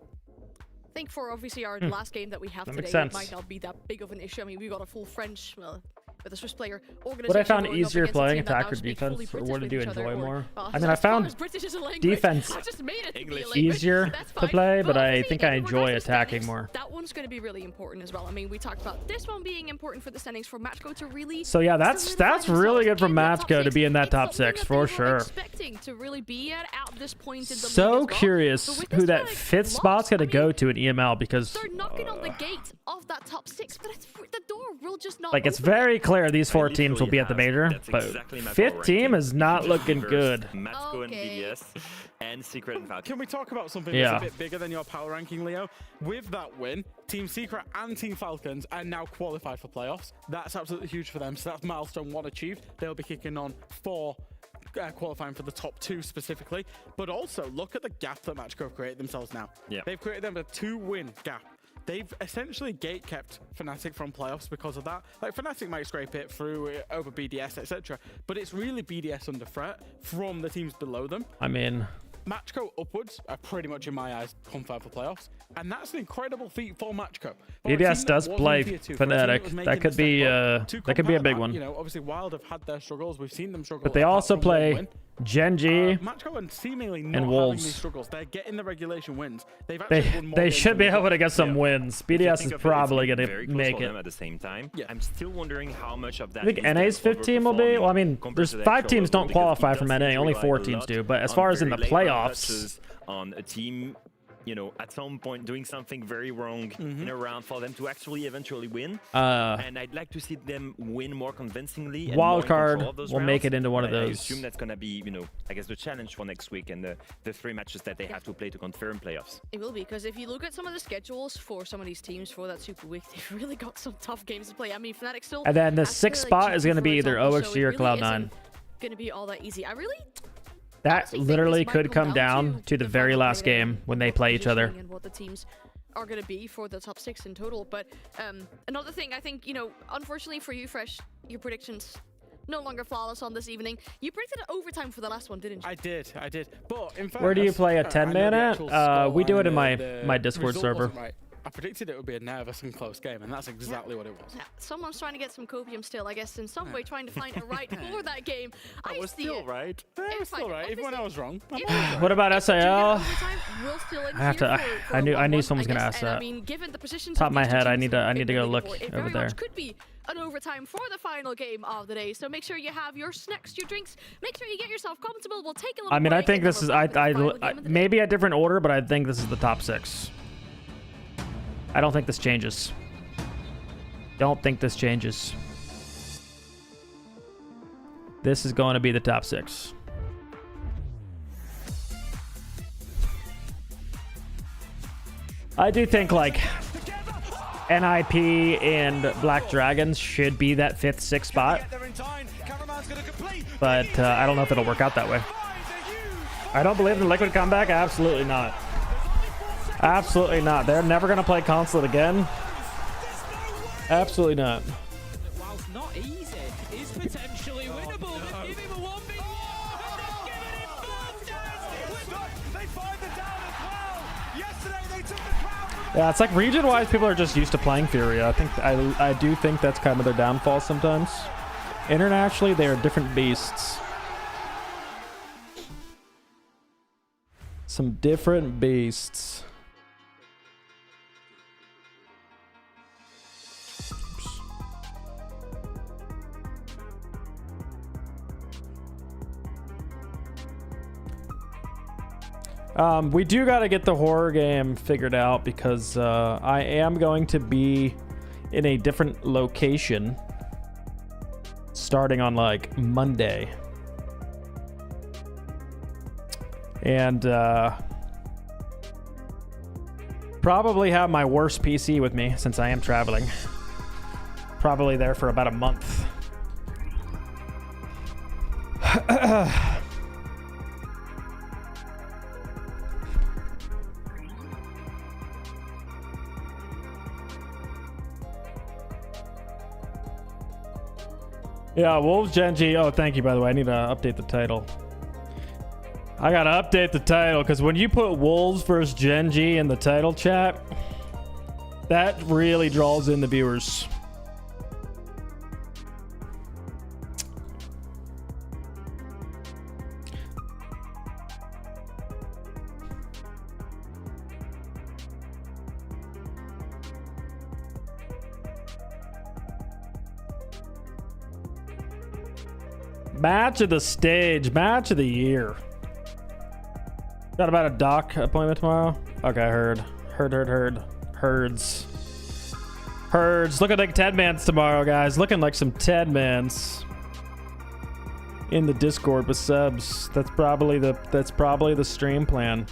I think for obviously our last game that we have That today, makes it sense. might not be that big of an issue. I mean, we got a full French, well, with a Swiss player organization. What I found going up easier against a playing team that attack now or speak fully defense, or British what did you with each other, enjoy or- more? well, I mean, I as far found as British is a language, defense I just made it to be a English language. easier That's to fine. play, but I obviously, think I in regards enjoy to attacking standings, more. That one's going to be really important as well. I mean, we talked about this one being important for the standings for Matchco to really. So yeah, that's really good for Matchco to be in that top 6 for sure. Expecting to really be at this point in the league So as well. curious But with who this that kind of 5th spot's gonna go to in EML, because they're knocking on the gate of that top 6, but the door will just not. like it's open. very clear these 4 teams will be at the major, but exactly my 5th power team ranking. is not looking good. Matchco and BLS and Secret and Falcon. Can we talk about something Yeah. that's a bit bigger than your power ranking, Leo? With that win, Team Secret and Team Falcons are now qualified for playoffs. That's absolutely huge for them. So that's milestone 1 achieved. They'll be kicking on for qualifying for the top 2 specifically. But also, look at the gap that Matchco have created themselves now. Yeah. They've created them a 2-win gap. They've essentially gate-kept Fnatic from playoffs because of that. Like, Fnatic might scrape it through over BDS, etc. But it's really BDS under threat from the teams below them. I mean, Matchco upwards are pretty much, in my eyes, confirmed for playoffs. And that's an incredible feat for Matchco. For a team BDS that does wasn't play tier 2, for a team that Fnatic. was That making could the be step up, to that could be a combat big that, one. You know, obviously Wild have had their struggles. We've seen them struggle. But they apart also from one play win. Genji Matchco and seemingly and not having Wolves. these struggles. They're getting the regulation wins. They've actually won more They games should than be they've able to lost. get some wins. If you BDS think is of it, probably it's going very to close make for it. them at the same time. Yeah. I'm still wondering how much of that. I think is NA's them 5th team will be. overperforming Well, I mean, compared there's to the 5 actual teams level, don't because qualify it from does NA. seem to Only rely 4 a teams lot do. But as on far as in the very late round playoffs, touches, on a team, you know, at some point doing something very wrong in a round for them to actually eventually win. And I'd like to see them win more convincingly. And Wild more in card control of those will make rounds. it into one of I those. assume that's going to be, you know, I guess the challenge for next week and the 3 matches that they have to play to confirm playoffs. It will be, because if you look at some of the schedules for some of these teams for that Super Week, they've really got some tough games to play. I mean, Fnatic still. and then the has to play, 6th like, spot G2, is going to for be either example, OXG so it or really Cloud9. isn't going to be all that easy. I really. That honestly think literally this might could come down to the very final last grading game when they and play each other. positioning and what the teams are going to be for the top 6 in total. But another thing, I think, you know, unfortunately for you, Fresh, your predictions no longer flawless on this evening. You predicted overtime for the last one, didn't you? I did. But in fact, Where do you play a 10-man at? We do it in my Discord server. Right. I predicted it would be a nervous and close game, and that's exactly what it was. Yeah, someone's trying to get some copium still, I guess, in some way, trying to find a right for that game. I was see still it. right. I was still right, even when I was wrong. What about SAL? We'll still I have to. I knew someone was gonna ask that. I mean, given the positions Top of my head, I need to go in look the leaderboard, it over very there. much could be an overtime for the final game of the day. So make sure you have your snacks, your drinks. Make sure you get yourself comfortable. We'll take a little. I mean, I break think and this then is. we're back with the final game of the day. Maybe a different order, but I think this is the top 6. I don't think this changes. Don't think this changes. This is going to be the top 6. I do think like NIP and Black Dragons should be that 5th, 6th spot. But I don't know if it'll work out that way. I don't believe in the Liquid comeback. Absolutely not. Absolutely not. They're never going to play Consulate again. Absolutely not. Whilst not easy, is potentially winnable. But give him a 1v1. They find the down as well. Yesterday they took the crowd. Yeah, it's like region-wise, people are just used to playing Fury. I do think that's kind of their downfall sometimes. Internationally, they are different beasts. Some different beasts. We do got to get the horror game figured out because I am going to be in a different location starting on like Monday. And probably have my worst PC with me since I am traveling. Probably there for about a month. Yeah, Wolves Genji. Oh, thank you, by the way. I need to update the title. I gotta update the title, because when you put Wolves versus Genji in the title chat, that really draws in the viewers. Match of the stage, match of the year. Got about a doc appointment tomorrow? Okay, heard. Herds. Looking like Ted-mans tomorrow, guys. Looking like some Ted-mans. In the Discord with subs. That's probably the stream plan.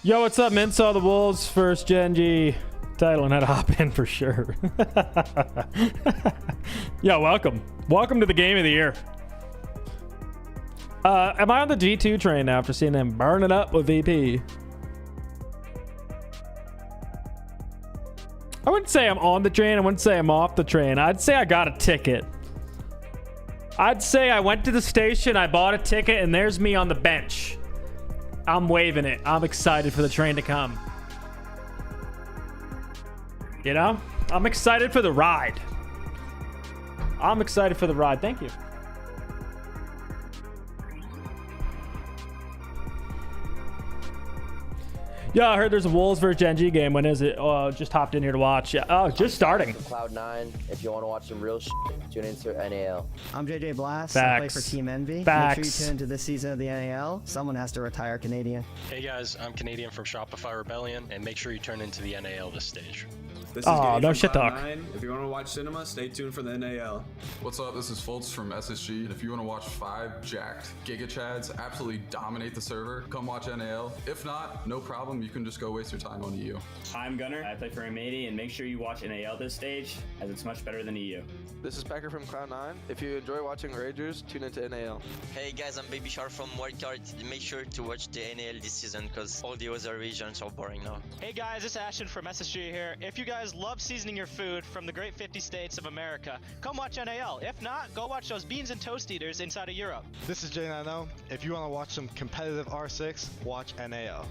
Yo, what's up, man? Saw the Wolves first Genji title and had to hop in for sure. Yo, welcome. Welcome to the game of the year. Am I on the G2 train now after seeing them burn it up with VP? I wouldn't say I'm on the train. I wouldn't say I'm off the train. I'd say I got a ticket. I'd say I went to the station, I bought a ticket, and there's me on the bench. I'm waving it. I'm excited for the train to come. You know? I'm excited for the ride. I'm excited for the ride. Thank you. Yeah, I heard there's a Wolves versus Genji game. When is it? Oh, just hopped in here to watch. Yeah. Oh, just starting. Cloud9. If you want to watch some real shit, tune into NAL. I'm JJ Blast. Facts. I play for Team Envy. Facts. Make sure you tune into this season of the NAL. Someone has to retire Canadian. Hey guys, I'm Canadian from Shopify Rebellion, and make sure you turn into the NAL this stage. This is Oh, Gabe no from shit talk. Cloud9. If you want to watch cinema, stay tuned for the NAL. What's up? This is Foltz from SSG. And if you want to watch 5 jacked Giga Chads absolutely dominate the server, come watch NAL. If not, no problem. You can just go waste your time on EU. I'm Gunnar. I play for Amady, and make sure you watch NAL this stage, as it's much better than EU. This is Packer from Cloud9. If you enjoy watching Ragers, tune into NAL. Hey guys, I'm Baby Shark from Wildcard. Make sure to watch the NAL this season because all the other regions are boring now. Hey guys, it's Ashton from SSG here. If you guys love seasoning your food from the great 50 states of America, come watch NAL. If not, go watch those beans and toast eaters inside of Europe. This is J90. If you want to watch some competitive R6, watch NAL.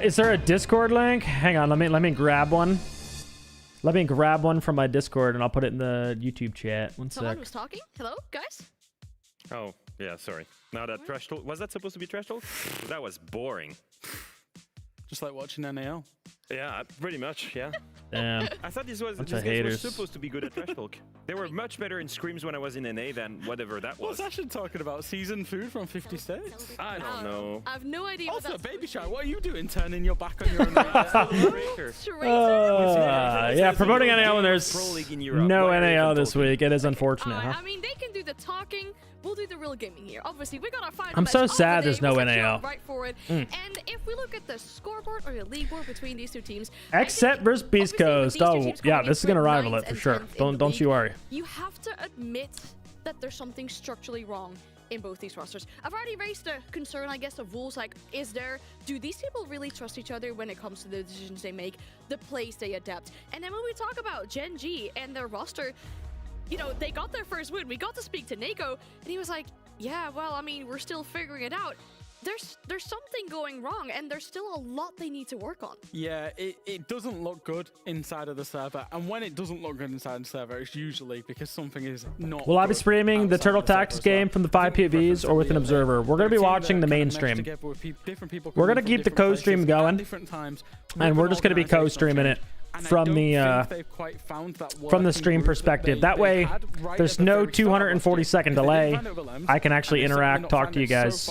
Is there a Discord link? Hang on, let me grab one. Let me grab one from my Discord and I'll put it in the YouTube chat. One Someone sec. was talking. Hello, guys. Oh, yeah, sorry. Now that trash talk, was that supposed to be trash talk? That was boring. Just like watching NAL. Yeah, pretty much, yeah. Damn. I thought these guys were supposed to be good at trash talk. They were much better in scrims when I was in NA than whatever that was. What's Ashton talking about? Seasoned food from 50 states? I don't know. I have no idea what Also, that's Baby Shark, what are you doing turning your back on your own? Yeah, promoting NAL when there's no NAL this week. It is unfortunate, huh? I mean, they can do the talking. We'll do the real gaming here. Obviously, we got our final I'm match so of the sad day. there's no We'll start NAL. right forward. And if we look at the scoreboard or the league board between these two teams, Except versus Beast Coast. Oh, yeah, this is gonna rival it for sure. Don't you worry. you have to admit that there's something structurally wrong in both these rosters. I've already raised the concern, I guess, of Wolves. Like, do these people really trust each other when it comes to the decisions they make, the plays they adapt? And then when we talk about Gen G and their roster, you know, they got their first win. We got to speak to Nako, and he was like, yeah, well, I mean, we're still figuring it out. There's something going wrong, and there's still a lot they need to work on. Yeah, it doesn't look good inside of the server, and when it doesn't look good inside the server, it's usually because something is not. Will I be streaming the Turtle Tactics game from the 5 PVs or with an observer? We're going to be watching the main stream. We're going to keep the co-stream going, and we're just going to be co-streaming it from the stream perspective. That way, there's no 240-second delay. I can actually interact, talk to you guys,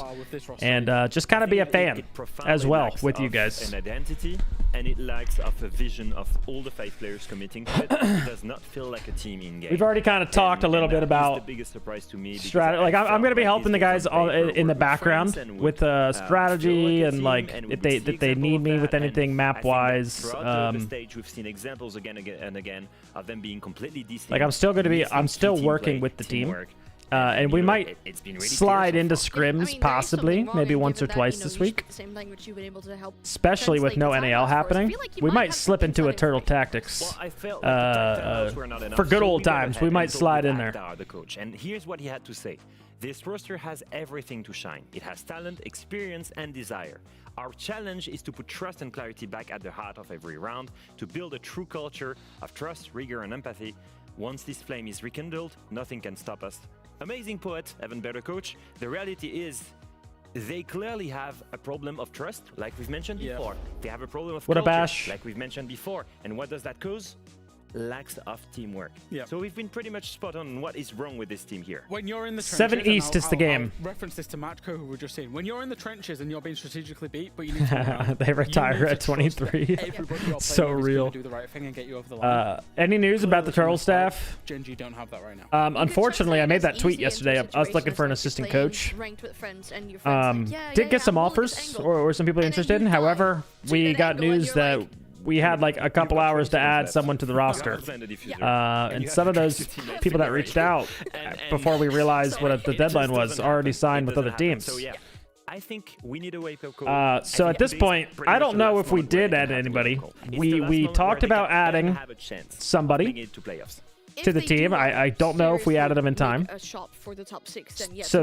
and just kind of be a fan as well with you guys. An identity, and it lacks of a vision of all the 5 players committing to it. It does not feel like a team in game. We've already kind of talked a little bit about the biggest surprise to me. strategy. Like I'm going to be helping the guys in the background with strategy and like if they need me with anything map wise. The stage we've seen examples again and again of them being completely decent. Like I'm still working with the team. And we might slide into scrims possibly, maybe once or twice this week. Especially with no NAL happening. We might slip into a Turtle Tactics. For good old times, we might slide in there. The coach. And here's what he had to say. This roster has everything to shine. It has talent, experience, and desire. Our challenge is to put trust and clarity back at the heart of every round, to build a true culture of trust, rigor, and empathy. Once this flame is rekindled, nothing can stop us. Amazing poet, even better coach. The reality is, they clearly have a problem of trust, like we've mentioned before. They have a problem of What a culture, bash. like we've mentioned before. And what does that cause? Lacks of teamwork. So we've been pretty much spot on what is wrong with this team here. When you're in the trenches, 7 East is the game. I'll reference this to Matchco, who we're just saying. When you're in the trenches and you're being strategically beat, but you need to They retire at 23. So real. Do the right thing and get you over the line. Any news about the Turtle staff? Gen G don't have that right now. Unfortunately, I made that tweet yesterday. I was looking for an assistant coach. Did get some offers or some people interested. However, we got news that we had like a couple hours to add someone to the roster. And some of those people that reached out before we realized what the deadline was already signed with other teams. So yeah, I think we need a wake-up call. So at this point, I don't know if we did add anybody. We talked about adding somebody to the team. I don't know if we added them in time. So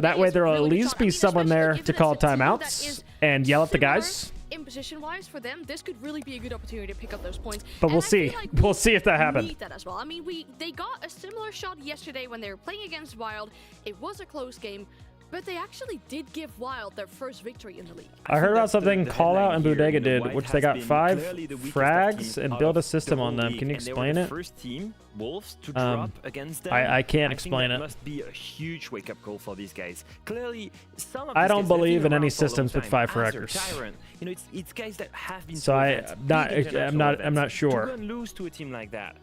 that way there will at least be someone there to call timeouts and yell at the guys. In position-wise for them, this could really be a good opportunity to pick up those points. But we'll see. We'll see if that happens. Need that as well. I mean, they got a similar shot yesterday when they were playing against Wild. It was a close game. But they actually did give Wild their first victory in the league. I heard about something Call Out and Bodega did, which they got 5 frags and build a system on them. Can you explain it? First team, Wolves, to drop against them. I can't explain it. it. Must be a huge wake-up call for these guys. Clearly, some of I these don't guys have believe been in any around for a long systems with time. 5 Azure, fraggers. Tyrant, you know, it's guys that have been. So I'm not sure. To go and lose to a team like that.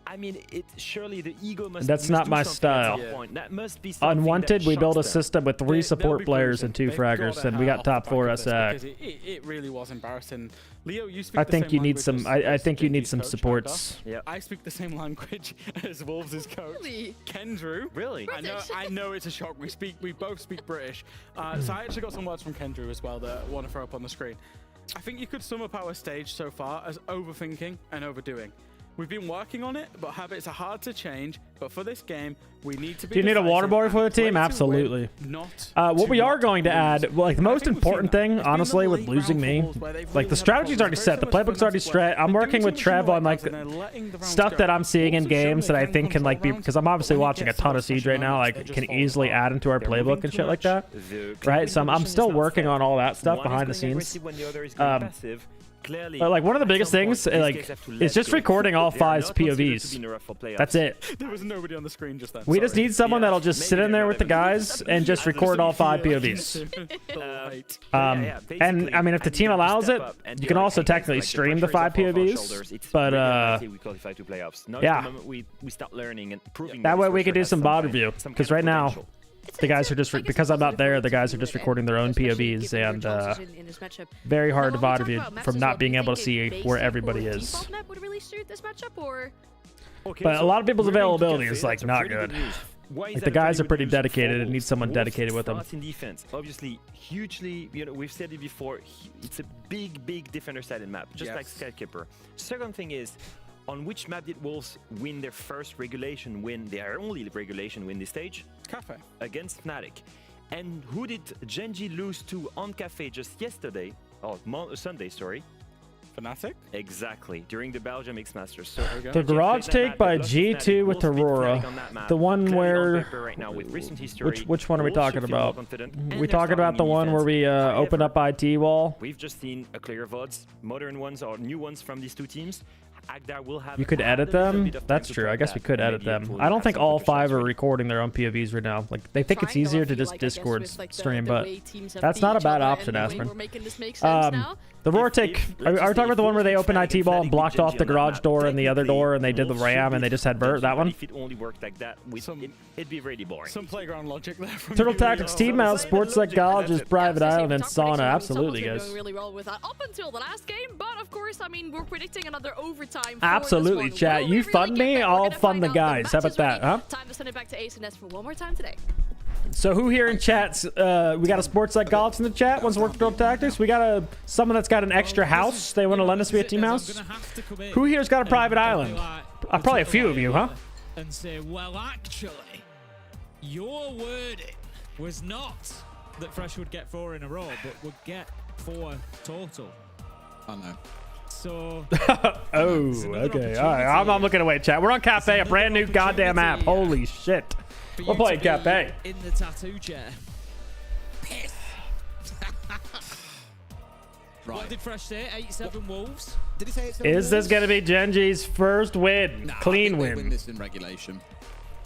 I mean, surely the ego must. That's not my style. That must be Unwanted, we build a system with 3 support players and 2 fraggers, and we got top 4 SAC. It really was embarrassing. Leo, you speak I the think same you need language some. as I think you need some coach, supports. Yeah. I speak the same language as Wolves' coach, Really? Kendrew. Really? I know it's a shock. We both speak British. So I actually got some words from Kendrew as well that I want to throw up on the screen. I think you could sum up our stage so far as overthinking and overdoing. We've been working on it, but habits are hard to change. But for this game, we need to be. Do you need a water boy for the team? Absolutely. What we are going to add, like the most important thing, honestly, with losing me, like the strategy's already set, the playbook's already straight. I'm working with Trev on like stuff that I'm seeing in games that I think can like be, because I'm obviously watching a ton of Siege right now, like can easily add into our playbook and shit like that, right? So I'm still working on all that stuff behind the scenes. But like one of the biggest things, like, is just recording all 5's POVs. That's it. There was nobody on the screen just then. We just need someone that'll just sit in there with the guys and just record all 5 POVs. And I mean, if the team allows it, you can also technically stream the 5 POVs. But yeah, that way we could do some VOD review. Because right now, the guys are just because I'm not there. The guys are just recording their own POVs, and very hard to VOD review from not being able to see where everybody is. But a lot of people's availability is like not good. Like the guys are pretty dedicated and need someone dedicated with them. In defense, obviously, hugely. You know, we've said it before. It's a big defender-sided map, just like Skykeeper. Second thing is, on which map did Wolves win their first regulation win, their only regulation win this stage? Cafe. Against Fnatic. And who did Genji lose to on Cafe just yesterday? Oh, Sunday, sorry. Fnatic? Exactly, during the Belgium Mixed Masters. So The garage take by G2 with Aurora. The one where... Which one are we talking about? We talking about the one where we open up IT wall? We've just seen a clear VODs, modern ones or new ones from these 2 teams. You could edit them? That's true. I guess we could edit them. I don't think all 5 are recording their own POVs right now. Like they think it's easier to just Discord stream, but that's not a bad option, Aspen. The roar take. Are we talking about the one where they opened IT ball and blocked off the garage door and the other door, and they did the ram and they just had Bert? That one? If it only worked like that, it'd be really boring. Some playground logic there. Turtle Tactics, Team House, Sports Psychologist, Private Island, and Sauna. Absolutely, guys. Going really well with that up until the last game, but of course, I mean, we're predicting another overtime. Absolutely, chat. You fund me, I'll fund the guys. How about that, huh? Time to send it back to Ace and S for one more time today. So who here in chat's, we got a sports psychologist in the chat, wants to work Turtle Tactics. We got someone that's got an extra house. They want to lend us to be a team house. Who here's got a private island? Probably a few of you, huh? And say, well, actually, your wording was not that Fresh would get 4 in a row, but would get 4 total. I know. So. Oh, okay. All right. I'm looking away, chat. We're on Cafe, a brand new goddamn app. Holy shit. We're playing Cafe. In the tattoo chair. Right. What did Fresh say? 8-7 Wolves? Did he say 8-7 Is this going to be Genji's first win? Nah, Clean I think they win. win this in regulation.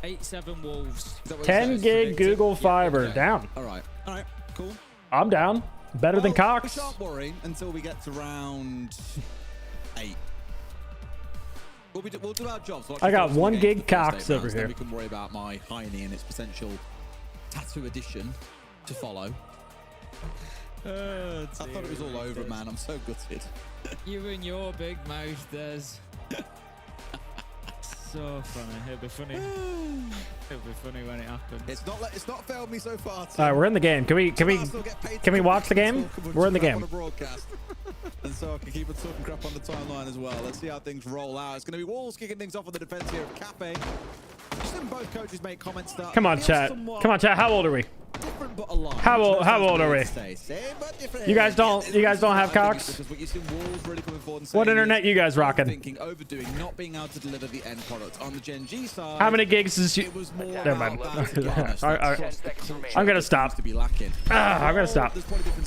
8-7 Wolves. 10 gig Google Fiber. Okay. Down. All right, cool. I'm down. Better than Cox. We shan't worry until we get to round 8. We'll do our jobs. I got 1 gig Cox over here. Then we can worry about my Heine and its potential tattoo edition to follow. Oh, I thought it was all over, man. I'm so gutted. You and your big mouth, Des. So funny. It'll be funny. It'll be funny when it happens. It's not failed me so far. All right, we're in the game. Can we watch the game? We're in the game. And so I can keep it talking crap on the timeline as well. Let's see how things roll out. It's going to be Wolves kicking things off on the defense here of Cafe. Just both coaches make comments that Come on, chat. Come on, chat. How old are we? Different but alive. How old are we? You guys don't have cocks? What internet you guys rocking? Thinking, overdoing, not being able to deliver the end product on the Gen G side. How many gigs is you? Never mind. I'm gonna stop. I'm gonna stop.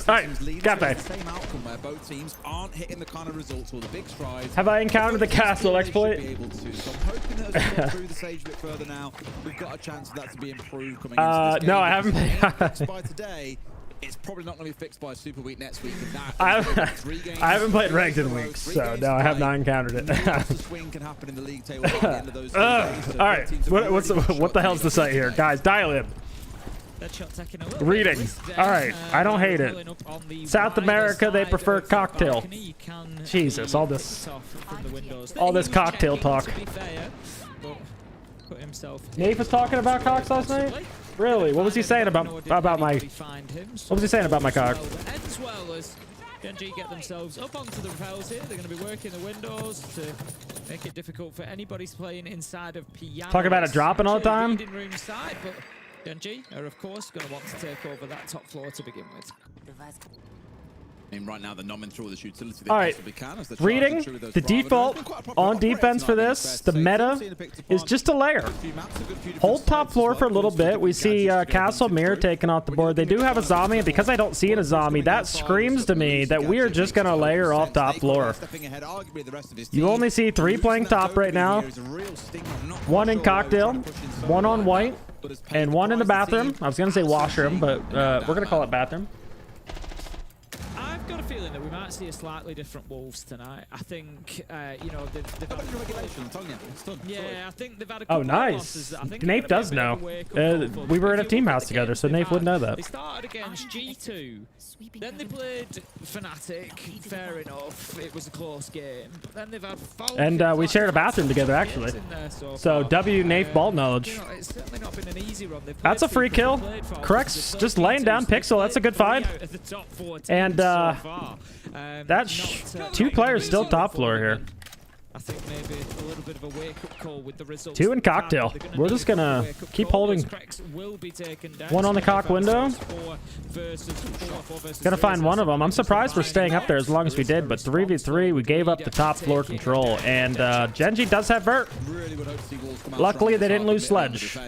All right, Cafe. Same outcome where both teams aren't hitting the kind of results or the big strides. Have I encountered the castle exploit? So I'm hoping that as we go through the stage a bit further now, we've got a chance for that to be improved coming into this game. No, I haven't. Fixed by today, it's probably not going to be fixed by Super Week next week. And that I haven't played ranked in weeks, so no, I have not encountered it. Swing can happen in the league table at the end of those all right, what the hell's the site here, guys? Dial in. Reading. All right, I don't hate it. South America, they prefer cocktail. Jesus, all this cocktail talk. Nate was talking about cocks last night. Really? What was he saying about my? What was he saying about my cock? As well as Gen G get themselves up onto the repels here. They're going to be working the windows to make it difficult for anybody playing inside of piano. Talk about it dropping all the time. Room side, but Gen G are of course going to want to take over that top floor to begin with. I mean, right now they're numbing through all this utility they all right, possibly can. reading the default on defense for this, the meta is just a layer. Hold top floor for a little bit. We see Castle Mirror taken off the board. They do have a zombie, and because I don't see a zombie, that screams to me that we are just going to layer off top floor. You only see 3 playing top right now. 1 in cocktail, 1 on white, and 1 in the bathroom. I was going to say washroom, but we're going to call it bathroom. I've got a feeling that we might see a slightly different Wolves tonight. I think, you know, they've had yeah, I think they've had a couple oh, nice. Nafe does know. We were in a team house together, so Nafe would know that. They started against G2, then they played Fnatic. Fair enough, it was a close game. But then they've had Falcons, and we shared a bathroom together, actually. So W Nafe ball knowledge. You know, it's certainly not been an easy run. That's a free kill. Correct's just laying down Pixel. That's a good find. And that's 2 players still top floor here. I think maybe a little bit of a wake-up call with the results. 2 in cocktail. We're just gonna keep holding. 1 on the cock window. Gonna find 1 of them. I'm surprised we're staying up there as long as we did, but 3v3, we gave up the top floor control, and Gen G does have vert. Luckily, they didn't lose sledge.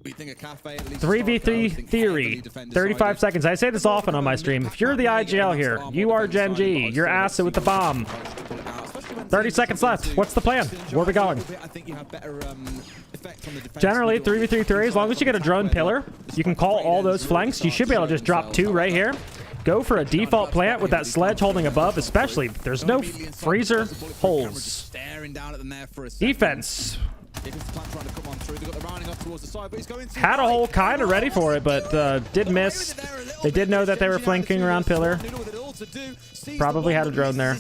3v3 theory, 35 seconds. I say this often on my stream. If you're the IGL here, you are Gen G. You're acid with the bomb. 30 seconds left. What's the plan? Where are we going? Generally, 3v3 theory, as long as you get a drone pillar, you can call all those flanks. You should be able to just drop 2 right here. Go for a default plant with that sledge holding above, especially if there's no freezer holes. Defense. Had a hole kind of ready for it, but did miss. They did know that they were flanking around pillar. Probably had a drone there.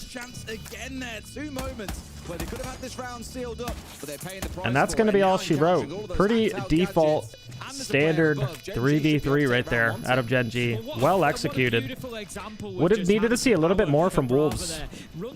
And that's going to be all she wrote. Pretty default, standard 3v3 right there out of Gen G. Well executed. Would have needed to see a little bit more from Wolves.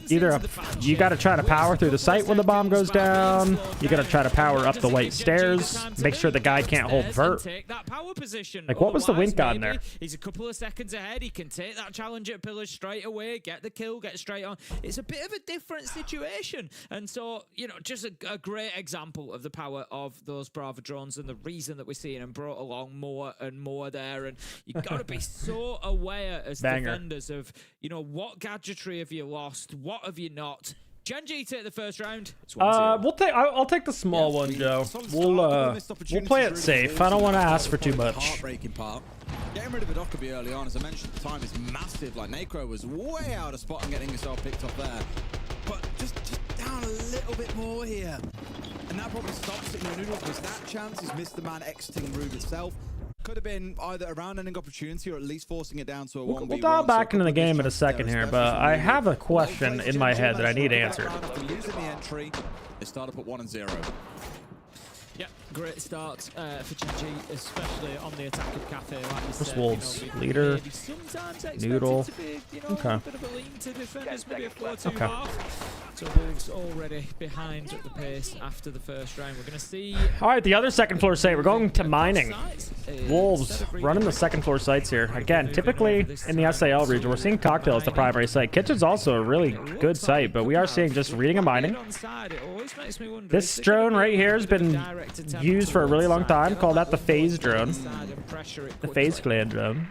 Either you got to try to power through the site when the bomb goes down. You got to try to power up the white stairs. Make sure the guy can't hold vert. Like, what was the wink on there? He's a couple of seconds ahead. He can take that challenge at pillars straight away, get the kill, get straight on. It's a bit of a different situation. And so, you know, just a great example of the power of those Brava drones and the reason that we're seeing them brought along more and more there. And you've got to be so aware as defenders of, you know, what gadgetry have you lost? What have you not? Gen G take the first round. I'll take the small one, Joe. We'll play it safe. I don't want to ask for too much. Getting rid of Adokabi early on, as I mentioned, the time is massive. Like, Necro was way out of spot and getting himself picked up there. But just down a little bit more here. And that probably stops it. Noodles was that chance. He's missed the man exiting room itself. Could have been either a round-ending opportunity or at least forcing it down to a 1v1. We'll dial back into the game in a second here, but I have a question in my head that I need answered. After losing the entry, they start up at 1-0. Yep, great start for Genji, especially on the attack of Cafe. Like you Where's said, Wolves? you know, Leader, maybe sometimes Noodle. expected to be, you know, Okay. a bit of a lean to defenders, maybe a 4-2 Okay. half. So Wolves already behind at the pace after the first round. We're going to see. All right, the other second floor site. We're going to mining. Wolves running the second floor sites here. Again, typically in the SAL region, we're seeing Cocktail as the primary site. Kitchen's also a really good site, but we are seeing just reading and mining. This drone right here has been used for a really long time. Call that the phase drone. The phase clan drone.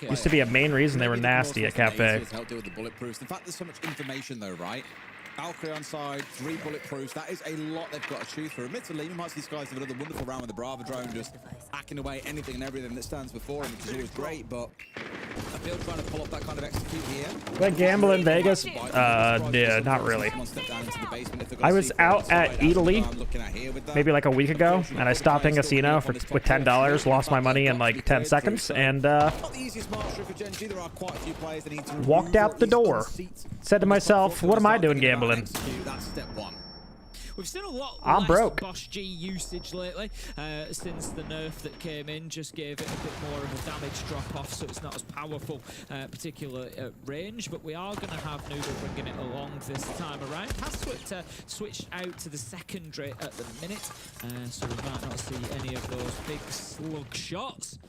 Used to be a main reason they were nasty at Cafe. In fact, there's so much information though, right? Valkyrie on side, 3 bulletproofs. That is a lot they've got to choose for. Admittedly, we might see these guys have another wonderful round with the Bravo drone, just hacking away anything and everything that stands before him, which is always great, but I feel trying to pull off that kind of execute here. Did I gamble in Vegas? Yeah, not really. I was out at Italy maybe like a week ago, and I stopped in casino with $10, lost my money in like 10 seconds, and walked out the door. Said to myself, what am I doing gambling? That's step 1. We've seen a lot I'm less broke. Bosch G usage lately since the nerf that came in just gave it a bit more of a damage drop off, so it's not as powerful particular range, but we are going to have Noodle bringing it along this time around. Has switched out to the secondary at the minute, so we might not see any of those big slug shots.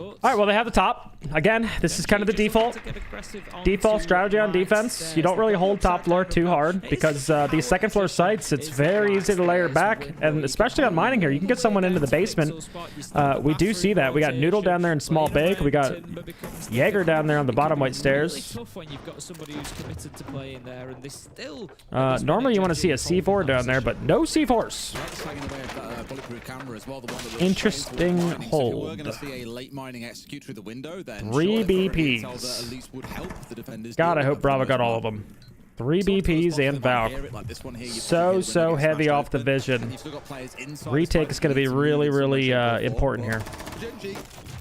All right, well, they have the top. Again, this is kind of the default strategy on defense. You don't really hold top floor too hard because these second floor sites, it's very easy to layer back, and especially on mining here, you can get someone into the basement. We do see that. We got Noodle down there in small bake. We got Jaeger down there on the bottom white stairs. Normally you want to see a C4 down there, but no C4s. Interesting hold. Late mining execute through the window, then 3 BPs. At least would help the defenders. God, I hope Bravo got all of them. 3 BPs and Valk. So heavy off the vision. Retake is going to be really, really important here.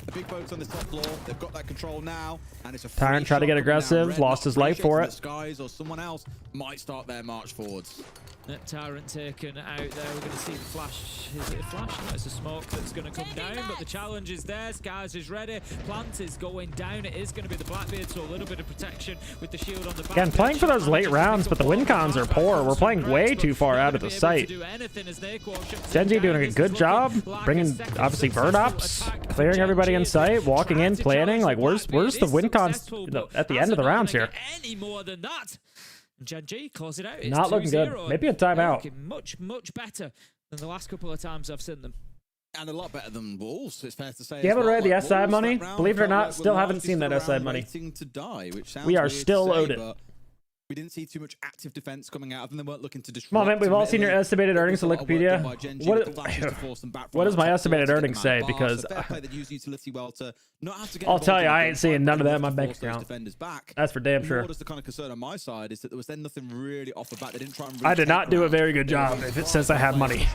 A big focus on this top floor. They've got that control now, and it's a Tyron tried to get aggressive, lost his life for it. Skies or someone else might start their march forwards. Tyrant taken out there. We're going to see the flash. Is it a flash? No, it's a smoke that's going to come down, but the challenge is there. Skies is ready. Plant is going down. It is going to be the Blackbeard, so a little bit of protection with the shield on the back. Again, playing for those late rounds, but the win cons are poor. We're playing way too far out of the site. Genji doing a good job, bringing, obviously, bird ops, clearing everybody in sight, walking in, planning. Like, where's the win cons at the end of the rounds here? Any more than that? Genji close it out. It's Not looking good. Maybe a timeout. Much better than the last couple of times I've seen them. And a lot better than Wolves, it's fair to say. You haven't read the SI money? Believe it or not, still haven't seen that SI money. We are still loaded. We didn't see too much active defense coming out of them. They weren't looking to disrupt. Come on, man. We've all seen your estimated earnings on Wikipedia. What does my estimated earnings say? Because I'll tell you, I ain't seeing none of that in my bank account. That's for damn sure. The kind of concern on my side is that there was then nothing really off the bat. They didn't try and. I did not do a very good job if it says I have money.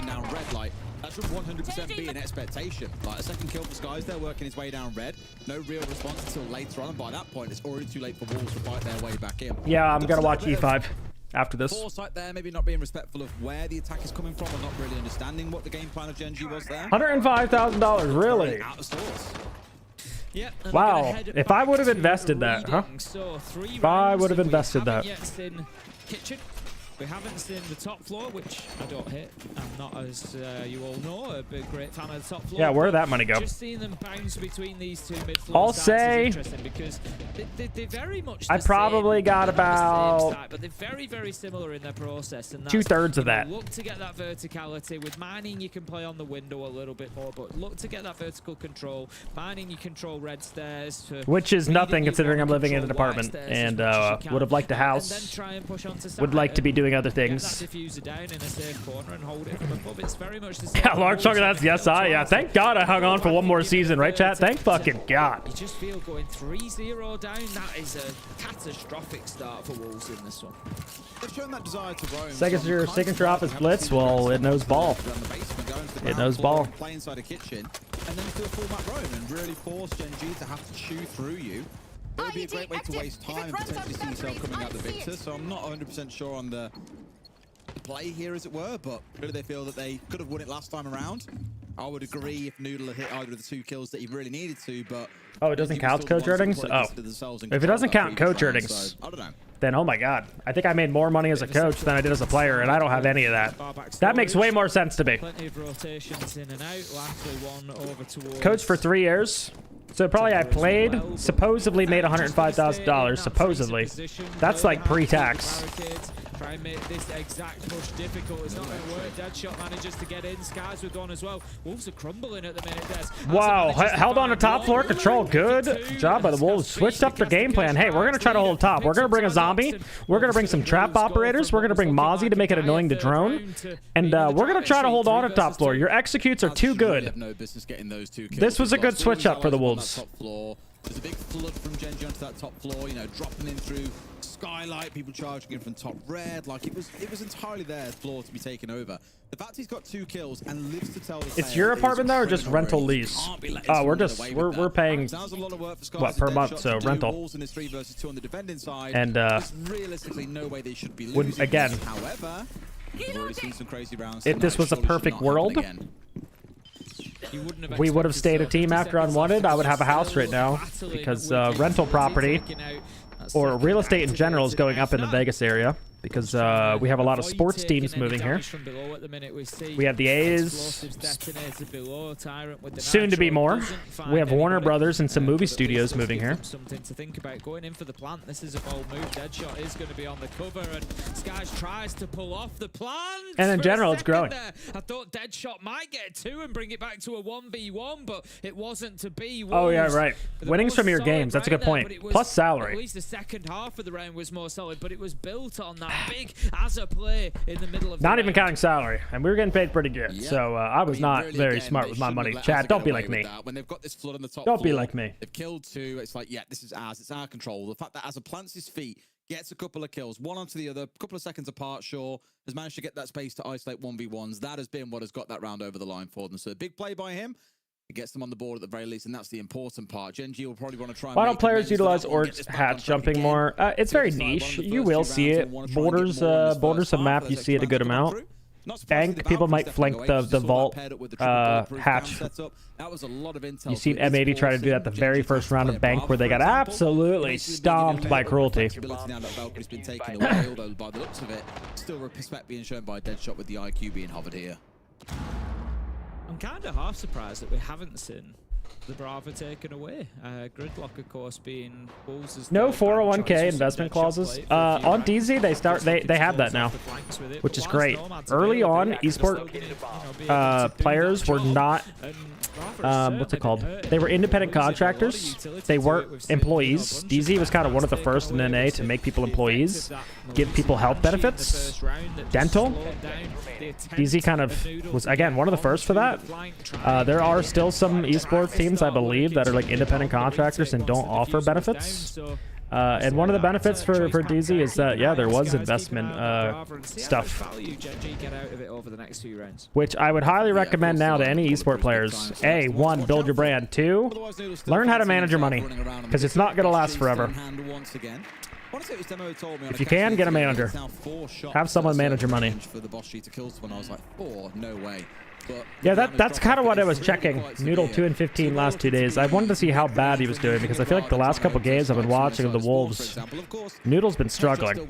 That should 100% be an expectation. Like a second kill for Skies, they're working his way down red. No real response until later on, and by that point, it's already too late for Wolves to fight their way back in. Yeah, I'm gonna watch E5 after this. Foresight there, maybe not being respectful of where the attack is coming from, or not really understanding what the game plan of Genji was there. $105,000, really? Out of sorts. Yeah, wow, if I would have invested that, huh? If I would have invested that. Kitchen. We haven't seen the top floor, which I don't hate. I'm not, as you all know, a big great fan of the top floor. Yeah, where'd that money go? Just seeing them bounce between these two mid-floor I'll say, is interesting because they're very much I probably got about style, but they're very, very similar in their process. And 2/3 of that. Look to get that verticality. With mining, you can play on the window a little bit more, but look to get that vertical control. Mining, you control red stairs. Which is nothing considering I'm living in an apartment and would have liked a house. Would like to be doing other things. Yeah, large chunk of that's the SI. Yeah, thank God I hung on for one more season, right, chat? Thank fucking God. You just feel going 3-0 down. That is a catastrophic start for Wolves in this one. They've shown that desire to roam. Signature off his blitz. Well, it knows ball. It knows ball. Play inside a kitchen, and then do a full map roam and really force Genji to have to chew through you. It would be a great way to waste time and potentially see yourself coming out the victor, so I'm not 100% sure on the play here, as it were, but really they feel that they could have won it last time around. I would agree if Noodle had hit either of the 2 kills that he really needed to, but... Oh, it doesn't count coach earnings? Oh. If it doesn't count coach earnings, I don't know. then oh my god. I think I made more money as a coach than I did as a player, and I don't have any of that. That makes way more sense to me. Plenty of rotations in and out. Likely one over towards... Coach for 3 years. So probably I played, supposedly made $105,000, supposedly. That's like pre-tax. Try and make this exact push difficult. It's not going to work. Deadshot manages to get in. Skies with one as well. Wolves are crumbling at the minute, Des. Wow, held on to top floor control. Good job by the Wolves. Switched up their game plan. Hey, we're going to try to hold top. We're going to bring a zombie. We're going to bring some trap operators. We're going to bring Mozzie to make it annoying to drone. And we're going to try to hold on to top floor. Your executes are too good. This was a good switch up for the Wolves. There's a big flood from Genji onto that top floor, you know, dropping in through Skylight, people charging in from top red. Like, it was entirely their floor to be taken over. The fact he's got 2 kills and lives to tell the It's your apartment though, or just rental lease? Oh, we're paying what per month, so rental. And realistically no way they should be would losing. again, However, we've already seen some crazy rounds. if this was a perfect world, we would have stayed a team after Unwanted. I would have a house right now because rental property or real estate in general is going up in the Vegas area because we have a lot of sports teams moving here. We have the A's, soon to be more. We have Warner Brothers and some movie studios moving here. Something to think about going in for the plant. This is a bold move. Deadshot is going to be on the cover, and Skies tries to pull off the plant. And in general, it's growing. I thought Deadshot might get 2 and bring it back to a 1v1, but it wasn't to be. Oh yeah, right. Winnings from your games. That's a good point. Plus salary. At least the second half of the round was more solid, but it was built on that big as a play in the middle of not even counting salary, and we were getting paid pretty good. So I was not very smart with my money. Chad, don't be like me. When they've got this flood on the top don't be floor, like me. They've killed 2. It's like, yeah, this is ours. It's our control. The fact that Asa plants his feet, gets a couple of kills, one onto the other, a couple of seconds apart, sure, has managed to get that space to isolate 1v1s. That has been what has got that round over the line for them. So a big play by him. It gets them on the board at the very least, and that's the important part. Genji will probably want to try and why don't players utilize orcs hatch jumping more? It's very niche. You will see it. Borders of map, you see it a good amount. Bank, people might flank the vault hatch. You seen M80 try to do that the very first round of Bank where they got absolutely stomped by Cruelty. By the looks of it, still respect being shown by Deadshot with the IQ being hovered here. I'm kind of half surprised that we haven't seen the Brava taken away. Gridlock, of course, being Wolves' no 401k investment clauses. On DZ, they have that now, which is great. Early on, esport players were not what's it called? They were independent contractors. They weren't employees. DZ was kind of one of the first in NA to make people employees, give people health benefits, dental. DZ kind of was, again, one of the first for that. There are still some esports teams, I believe, that are like independent contractors and don't offer benefits. And one of the benefits for DZ is that, yeah, there was investment stuff, which I would highly recommend now to any esport players. A, 1, build your brand. 2, learn how to manage your money, because it's not going to last forever. If you can, get a manager. Have someone manage your money. Yeah, that's kind of what I was checking. Noodle 2 and 15 last 2 days. I wanted to see how bad he was doing because I feel like the last couple games I've been watching of the Wolves, Noodle's been struggling.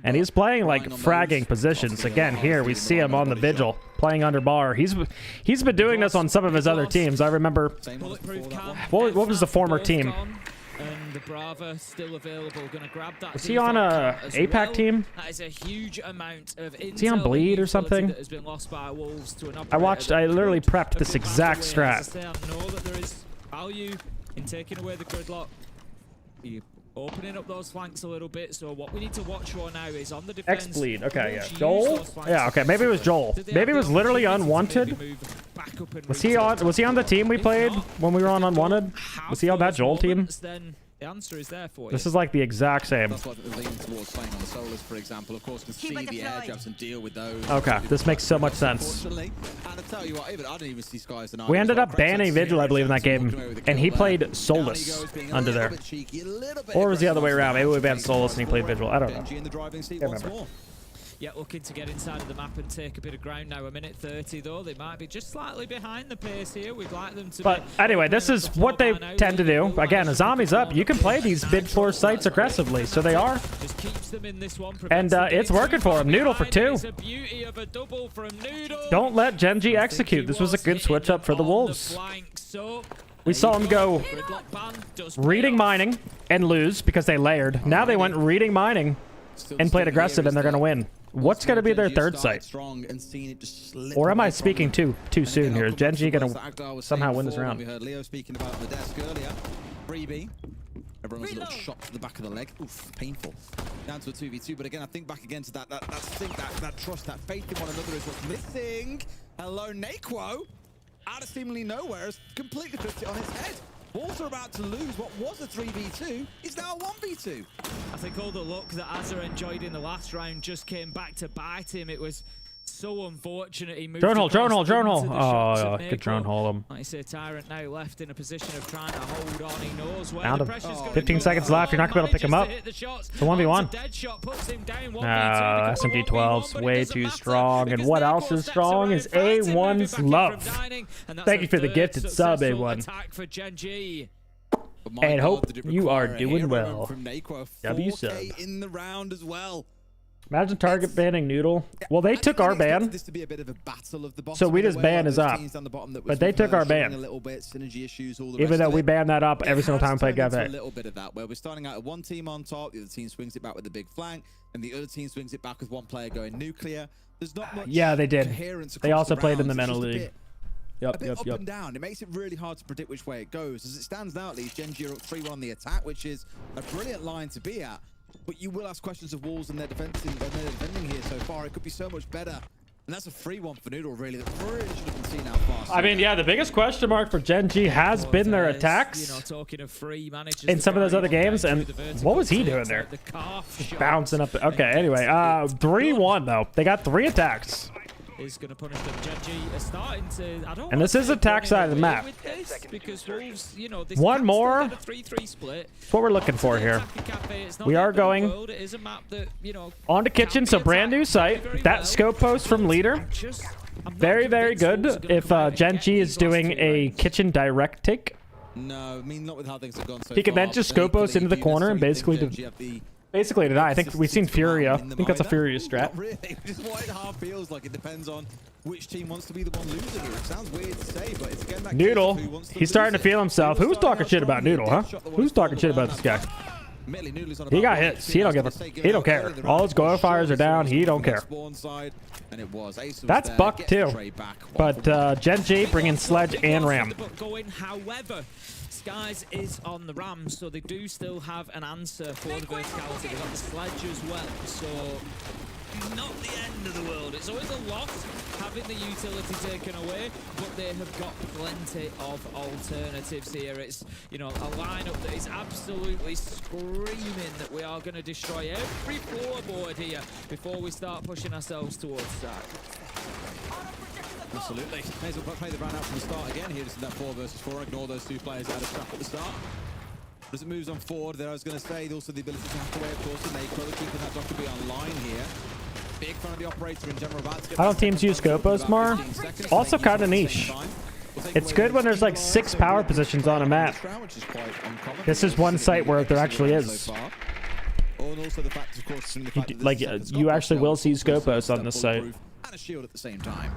And he's playing like fragging positions. Again, here we see him on the Vigil playing under bar. He's been doing this on some of his other teams. I remember, what was the former team? And the Brava still available. Gonna grab that. Was he on a APAC team? That is a huge amount of intel. Is he on Bleed or something? That has been lost by Wolves to an I literally prepped this exact strat. I know that there is value in taking away the gridlock. Opening up those flanks a little bit, so what we need to watch for now is on the defense. X-Bleed, okay, yeah. Joel? Yeah, okay, maybe it was Joel. Maybe it was literally Unwanted. Was he on the team we played when we were on Unwanted? Was he on that Joel team? The answer is there for you. This is like the exact same. That's what they're leaning towards playing on the Solas, for example. Of course, can see the air jabs and deal with those. Okay, this makes so much sense. And I tell you what, I didn't even see Skies tonight. We ended up banning Vigil, I believe, in that game, and he played Solus under there. Or was the other way around? Maybe we banned Solus and he played Vigil. I don't know. Can't remember. yet looking to get inside of the map and take a bit of ground now. A minute 30 though, they might be just slightly behind the pace here. We'd like them to. But anyway, this is what they tend to do. Again, a zombie's up. You can play these mid-floor sites aggressively, so they are. Just keeps them in this one. And it's working for him. Noodle for 2. It's a beauty of a double from Noodle. Don't let Genji execute. This was a good switch up for the Wolves. We saw him go reading mining and lose because they layered. Now they went reading mining and played aggressive, and they're going to win. What's going to be their third site? Or am I speaking too soon here? Is Genji going to somehow win this round? We heard Leo speaking about the desk earlier. Freebie. Everyone was a little shot to the back of the leg. Oof, painful. Down to a 2v2, but again, I think back again to that sync, that trust, that faith in one another is what's missing. Hello, Naquo. Out of seemingly nowhere, has completely flipped it on its head. Wolves are about to lose what was a 3v2. It's now a 1v2. I think all the luck that Azza enjoyed in the last round just came back to bite him. It was so unfortunate. He moved drone hole. Oh, good drone hole him. Like you say, Tyrant now left in a position of trying to hold on. He knows where Down the to pressure's going. 15 seconds left. You're not going to be able to pick him up. It's a 1v1. SMG-12's way too strong. And what else is strong is A1's love. Thank you for the gifted sub, A1. And hope you are doing well. W sub. In the round as well. Imagine target banning Noodle. Well, they took our ban, so we just banned his up. But they took our ban, even though we banned that up every single time we played Gav. A little bit of that, where we're starting out with one team on top, the other team swings it back with a big flank, and the other team swings it back with one player going nuclear. There's not much. Yeah, they did. They also played in the mental league. Up and down. It makes it really hard to predict which way it goes. As it stands now, at least, Genji are up 3-1 on the attack, which is a brilliant line to be at. But you will ask questions of Wolves and their defending here so far. It could be so much better. And that's a free one for Noodle, really. That really should have been seen out fast. I mean, yeah, the biggest question mark for Genji has been their attacks in some of those other games. And what was he doing there? Just bouncing up. Okay, anyway, 3-1 though. They got 3 attacks. Is going to punish them. Genji is starting to. I don't. And this is attack side of the map. Because Wolves, you know, this one more. 3-3 split. That's what we're looking for here. We are going on to kitchen, so brand new site. That scope post from leader. Very, very good. If Genji is doing a kitchen direct take. No, I mean not with how things have gone so far. He can then just scope post into the corner and basically deny. I think we've seen Furia. I think that's a Furia strat. Not really, which is what it half feels like. It depends on which team wants to be the one losing here. It sounds weird to say, but it's again that Noodle, he's starting to feel himself. Who's talking shit about Noodle, huh? Who's talking shit about this guy? He got hits. He don't care. All his goil fires are down. He don't care. That's Buck too. But Genji bringing Sledge and Ram. However, Skies is on the Ram, so they do still have an answer for the verticality. They've got the Sledge as well, so not the end of the world. It's always a loss having the utility taken away, but they have got plenty of alternatives here. It's, you know, a lineup that is absolutely screaming that we are going to destroy every floorboard here before we start pushing ourselves towards that. Absolutely. May as well play the round out from the start again here. Just in that 4 versus 4. Ignore those 2 players that had a scrap at the start. As it moves on forward, there I was going to say, also the ability to hack away, of course, and Naquo keeping that Doctor online here. Big fan of the operator in general. How don't teams use Scopos more? Also kind of niche. It's good when there's like 6 power positions on a map. This is one site where there actually is. You actually will see Scopos on this site. And a shield at the same time.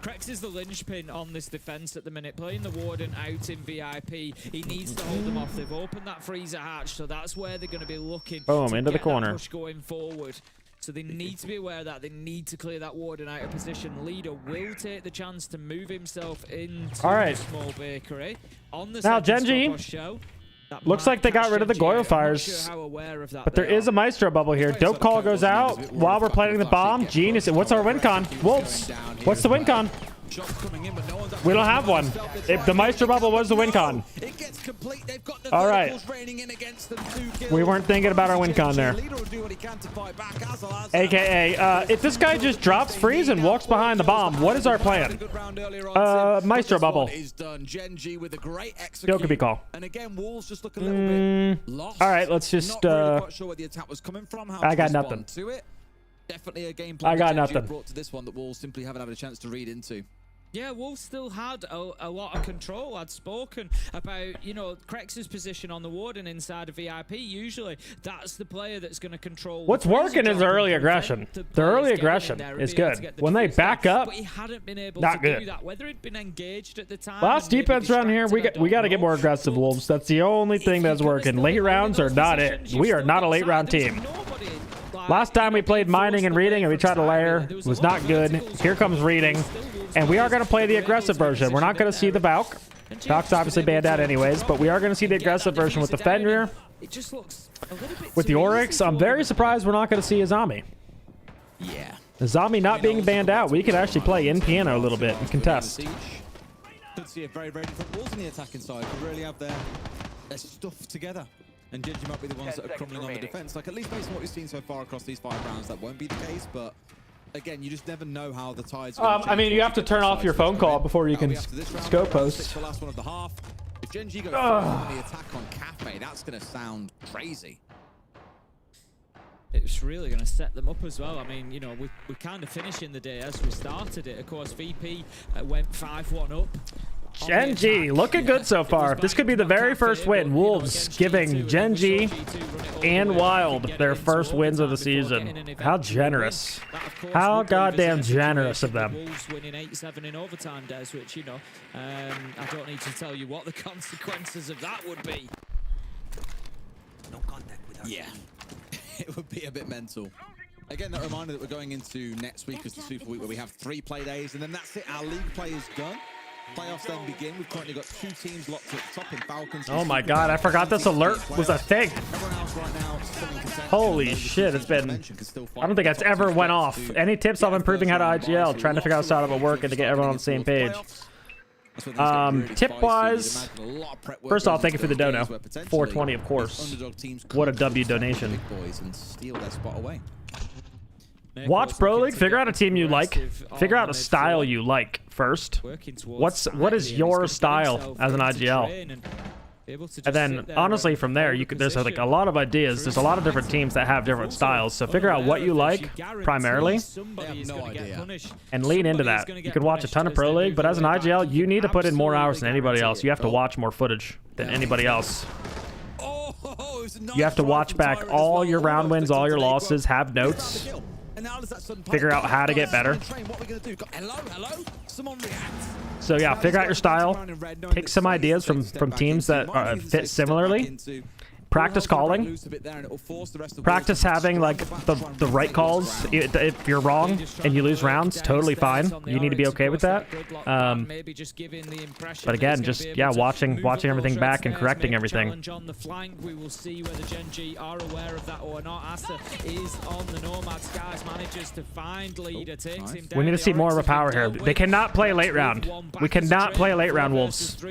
Krex is the linchpin on this defense at the minute, playing the Warden out in VIP. He needs to hold them off. They've opened that freezer hatch, so that's where they're going to be looking. Boom, into the corner. Push going forward. So they need to be aware of that. They need to clear that Warden out of position. Leader will take the chance to move himself into the small bakery. On the now, Genji. Looks like they got rid of the Goyle fires, but there is a Maestro bubble here. Dope call goes out while we're planting the bomb. Genius. What's our win con? Wolves. What's the win con? We don't have one. If the Maestro bubble was the win con. All right. We weren't thinking about our win con there. AKA, if this guy just drops freeze and walks behind the bomb, what is our plan? Maestro bubble. Still could be call. All right, let's just. I got nothing. Definitely a game I got plan that nothing. brought to this one that we'll simply haven't had a chance to read into. Yeah, Wolves still had a lot of control. I'd spoken about, you know, Crex's position on the Warden inside of VIP. Usually, that's the player that's going to control. What's working is early aggression. The early aggression is good. When they back up, but he hadn't been able not to good. do that. Whether he'd been engaged at the time. Last defense round here, we got to get more aggressive, Wolves. That's the only thing that's working. Late rounds are not it. We are not a late round team. Last time we played mining and reading and we tried to layer, it was not good. Here comes reading. And we are going to play the aggressive version. We're not going to see the Valk. Valk's obviously banned out anyways, but we are going to see the aggressive version with the Fenrir. With the Oryx, I'm very surprised we're not going to see a zombie. Yeah. The zombie not being banned out, we could actually play in piano a little bit and contest. Could see a very different Wolves in the attacking side. Could really have their stuff together. And Genji might be the ones that are crumbling on the defense. Like, at least based on what we've seen so far across these 5 rounds, that won't be the case, but again, you just never know how the tides I mean, you have to turn off your phone call before you can scope post. The last one of the half. If Genji goes on the attack on Cafe, that's going to sound crazy. It's really going to set them up as well. I mean, you know, we're kind of finishing the day as we started it. Of course, VP went 5-1 up. Genji, looking good so far. This could be the very first win. Wolves giving Genji and Wild their first wins of the season. How generous. How goddamn generous of them. Wolves winning 8-7 in overtime, Des, which, you know, I don't need to tell you what the consequences of that would be. No contact with us. Yeah. It would be a bit mental. Again, that reminder that we're going into next week as the Super Week where we have 3 play days, and then that's it. Our league play is done. Playoffs then begin. We've currently got 2 teams locked at the top in Falcons. Oh my god, I forgot this alert was a thing. Holy shit, it's been... I don't think that's ever went off. Any tips on improving how to IGL? Trying to figure out how to work and to get everyone on the same page. Tip-wise, first off, thank you for the dono. 420, of course. What a W donation. Watch Pro League, figure out a team you like, figure out a style you like first. What is your style as an IGL? And then honestly from there there's like a lot of ideas. There's a lot of different teams that have different styles, so figure out what you like primarily and lean into that. You can watch a ton of Pro League, but as an IGL you need to put in more hours than anybody else. You have to watch more footage than anybody else. You have to watch back all your round wins, all your losses, have notes, figure out how to get better. So yeah, figure out your style, pick some ideas from teams that fit similarly. Practice calling. Practice having like the right calls. If you're wrong and you lose rounds, totally fine. You need to be okay with that. But again, just watching everything back and correcting everything. On the flank, we will see whether Genji are aware of that or not. Asa is on the Nomad. Skies manages to find leader, takes him down. We need to see more of a power here. They cannot play late round. We cannot play late round, Wolves.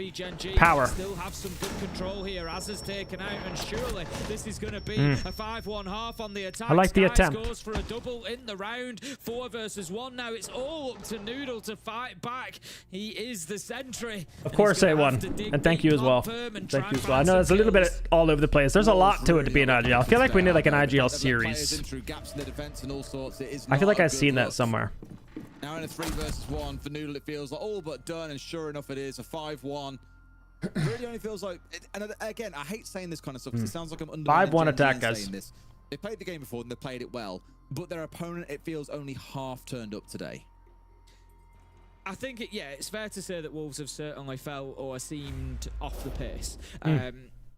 Power. Still have some good control here. Asa's taken out, and surely this is going to be a 5-1 half on the attack. I like the attempt. Goes for a double in the round. 4 versus 1 now. It's all up to Noodle to fight back. He is the sentry. Of course, A1. And thank you as well. Thank you as well. I know it's a little bit all over the place. There's a lot to it to be an IGL. I feel like we need like an IGL series. I feel like I've seen that somewhere. Now in a 3 versus 1 for Noodle, it feels like all but done, and sure enough it is a 5-1. Really only feels like, and again, I hate saying this kind of stuff because it sounds like I'm undermining 5-1 attack, guys. This. They played the game before and they played it well, but their opponent, it feels, only half turned up today. I think, it's fair to say that Wolves have certainly felt or seemed off the pace.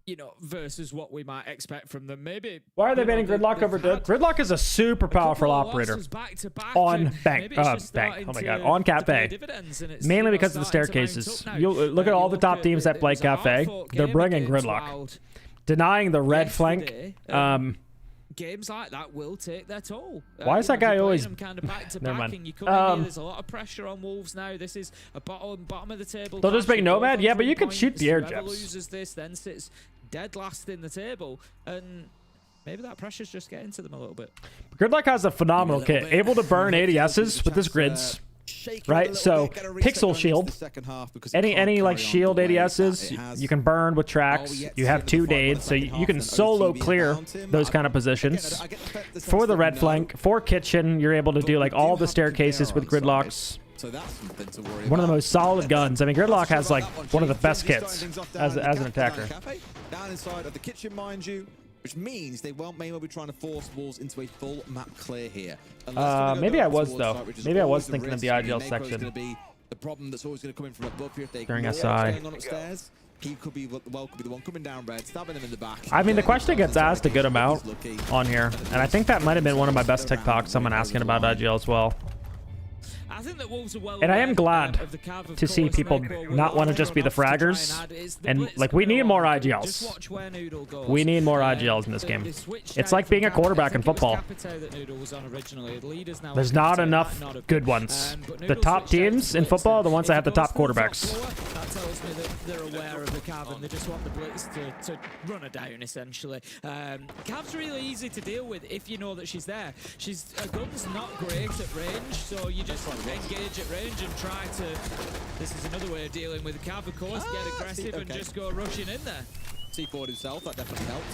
You know, versus what we might expect from them. Maybe. Why are they banning Gridlock over Dud? Gridlock is a super powerful operator on Bank. Oh my god, on Cafe. Mainly because of the staircases. You'll look at all the top teams that play Cafe. They're bringing Gridlock, denying the red flank. Games like that will take their toll. Why is that guy always? Kind of back to back, and you come in here, there's a lot of pressure on Wolves now. This is a bottom of the table. They'll just make Nomad, yeah, but you can shoot the air jets. Loses this, then sits dead last in the table, and maybe that pressure's just getting to them a little bit. Gridlock has a phenomenal kit, able to burn ADSs with his grids. right? So pixel shield, any like shield ADSs, you can burn with tracks. You have 2 nades, so you can solo clear those kind of positions. For the red flank, for kitchen, you're able to do like all the staircases with gridlocks. One of the most solid guns. I mean, Gridlock has like one of the best kits as an attacker. Down inside of the kitchen, mind you, which means they may well be trying to force Wolves into a full map clear here. Maybe I was though. Maybe I was thinking of the IGL section. The problem that's always going to come in from above here if they during SI. Going on upstairs. He could be the one coming down red, stabbing him in the back. I mean, the question gets asked a good amount on here, and I think that might have been one of my best TikToks. Someone asking about IGL as well. I think that Wolves are well and I am glad to see people not want to just be the fraggers. And, like, we need more IGLs. We need more IGLs in this game. It's like being a quarterback in football. There's not enough good ones. The top teams in football are the ones that have the top quarterbacks. That tells me that they're aware of the Cav and they just want the Blitz to run her down, essentially. Cav's really easy to deal with if you know that she's there. Her gun's not great at range, so you just engage at range and try to... This is another way of dealing with the Cav, of course. Get aggressive and just go rushing in there. C4 himself, that definitely helps.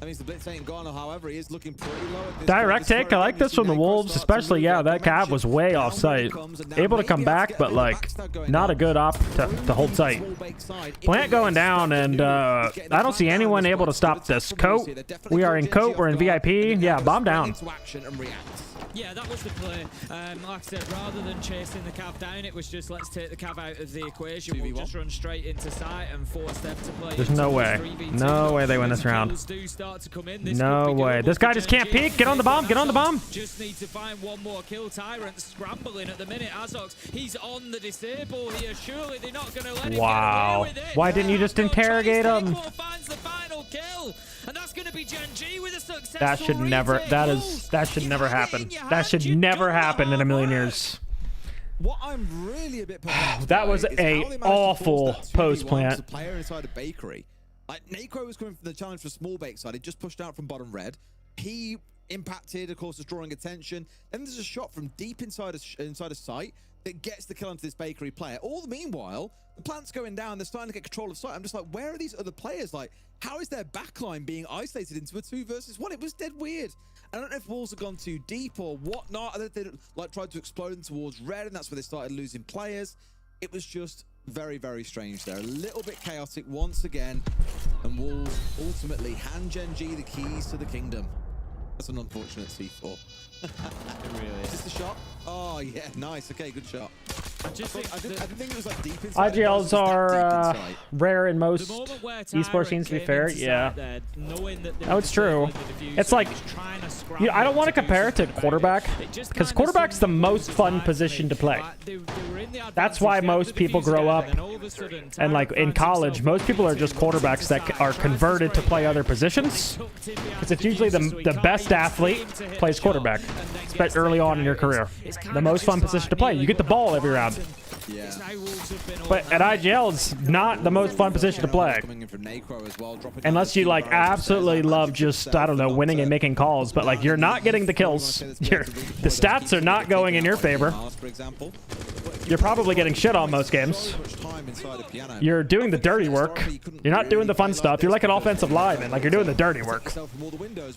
That means the Blitz ain't gone, however, he is looking pretty low at this Direct take, I like this from the Wolves, especially, yeah, that Cav was way off site. Able to come back, but, like, not a good op to hold site. Plant going down, and I don't see anyone able to stop this. Coat, we are in Coat, we're in VIP. Yeah, bomb down. Yeah, that was the play. Like I said, rather than chasing the Cav down, it was just let's take the Cav out of the equation. We'll just run straight into site and force them to play. There's no way. No way they win this round. No way. This guy just can't peek. Get on the bomb. Get on the bomb. Just need to find one more kill. Tyrant scrambling at the minute. Azox, he's on the disable here. Surely they're not going to let him get away with it. Why didn't you just interrogate him? Finds the final kill, and that's going to be Gen G with a successful that should never. That should never happen. That should never happen in a million years. What I'm really a bit that was a awful post plant. Player inside a bakery. Like Nacro was coming from the challenge for small bake side. He just pushed out from bottom red. He impacted, of course, is drawing attention. Then there's a shot from deep inside a site that gets the kill onto this bakery player. All the meanwhile, the plant's going down. They're starting to get control of site. I'm just like, where are these other players? Like, how is their backline being isolated into a 2 versus 1? It was dead weird. I don't know if Wolves have gone too deep or whatnot. I don't think they like tried to explode them towards red, and that's where they started losing players. It was just very, very strange there. A little bit chaotic once again, and Wolves ultimately hand Gen G the keys to the kingdom. That's an unfortunate C4. It really is. Is this the shot? Oh, yeah, nice. Okay, good shot. I didn't think it was like deep inside. IGLs are rare in most esports scenes, to be fair. Yeah. No, it's true. It's like, you know, I don't want to compare it to quarterback, because quarterback's the most fun position to play. That's why most people grow up, and like in college, most people are just quarterbacks that are converted to play other positions, because it's usually the best athlete plays quarterback, especially early on in your career. The most fun position to play. You get the ball every round. Yeah. But at IGL, it's not the most fun position to play. Unless you like absolutely love just, I don't know, winning and making calls. But like, you're not getting the kills. The stats are not going in your favor. You're probably getting shit on most games. You're doing the dirty work. You're not doing the fun stuff. You're like an offensive lineman. Like, you're doing the dirty work.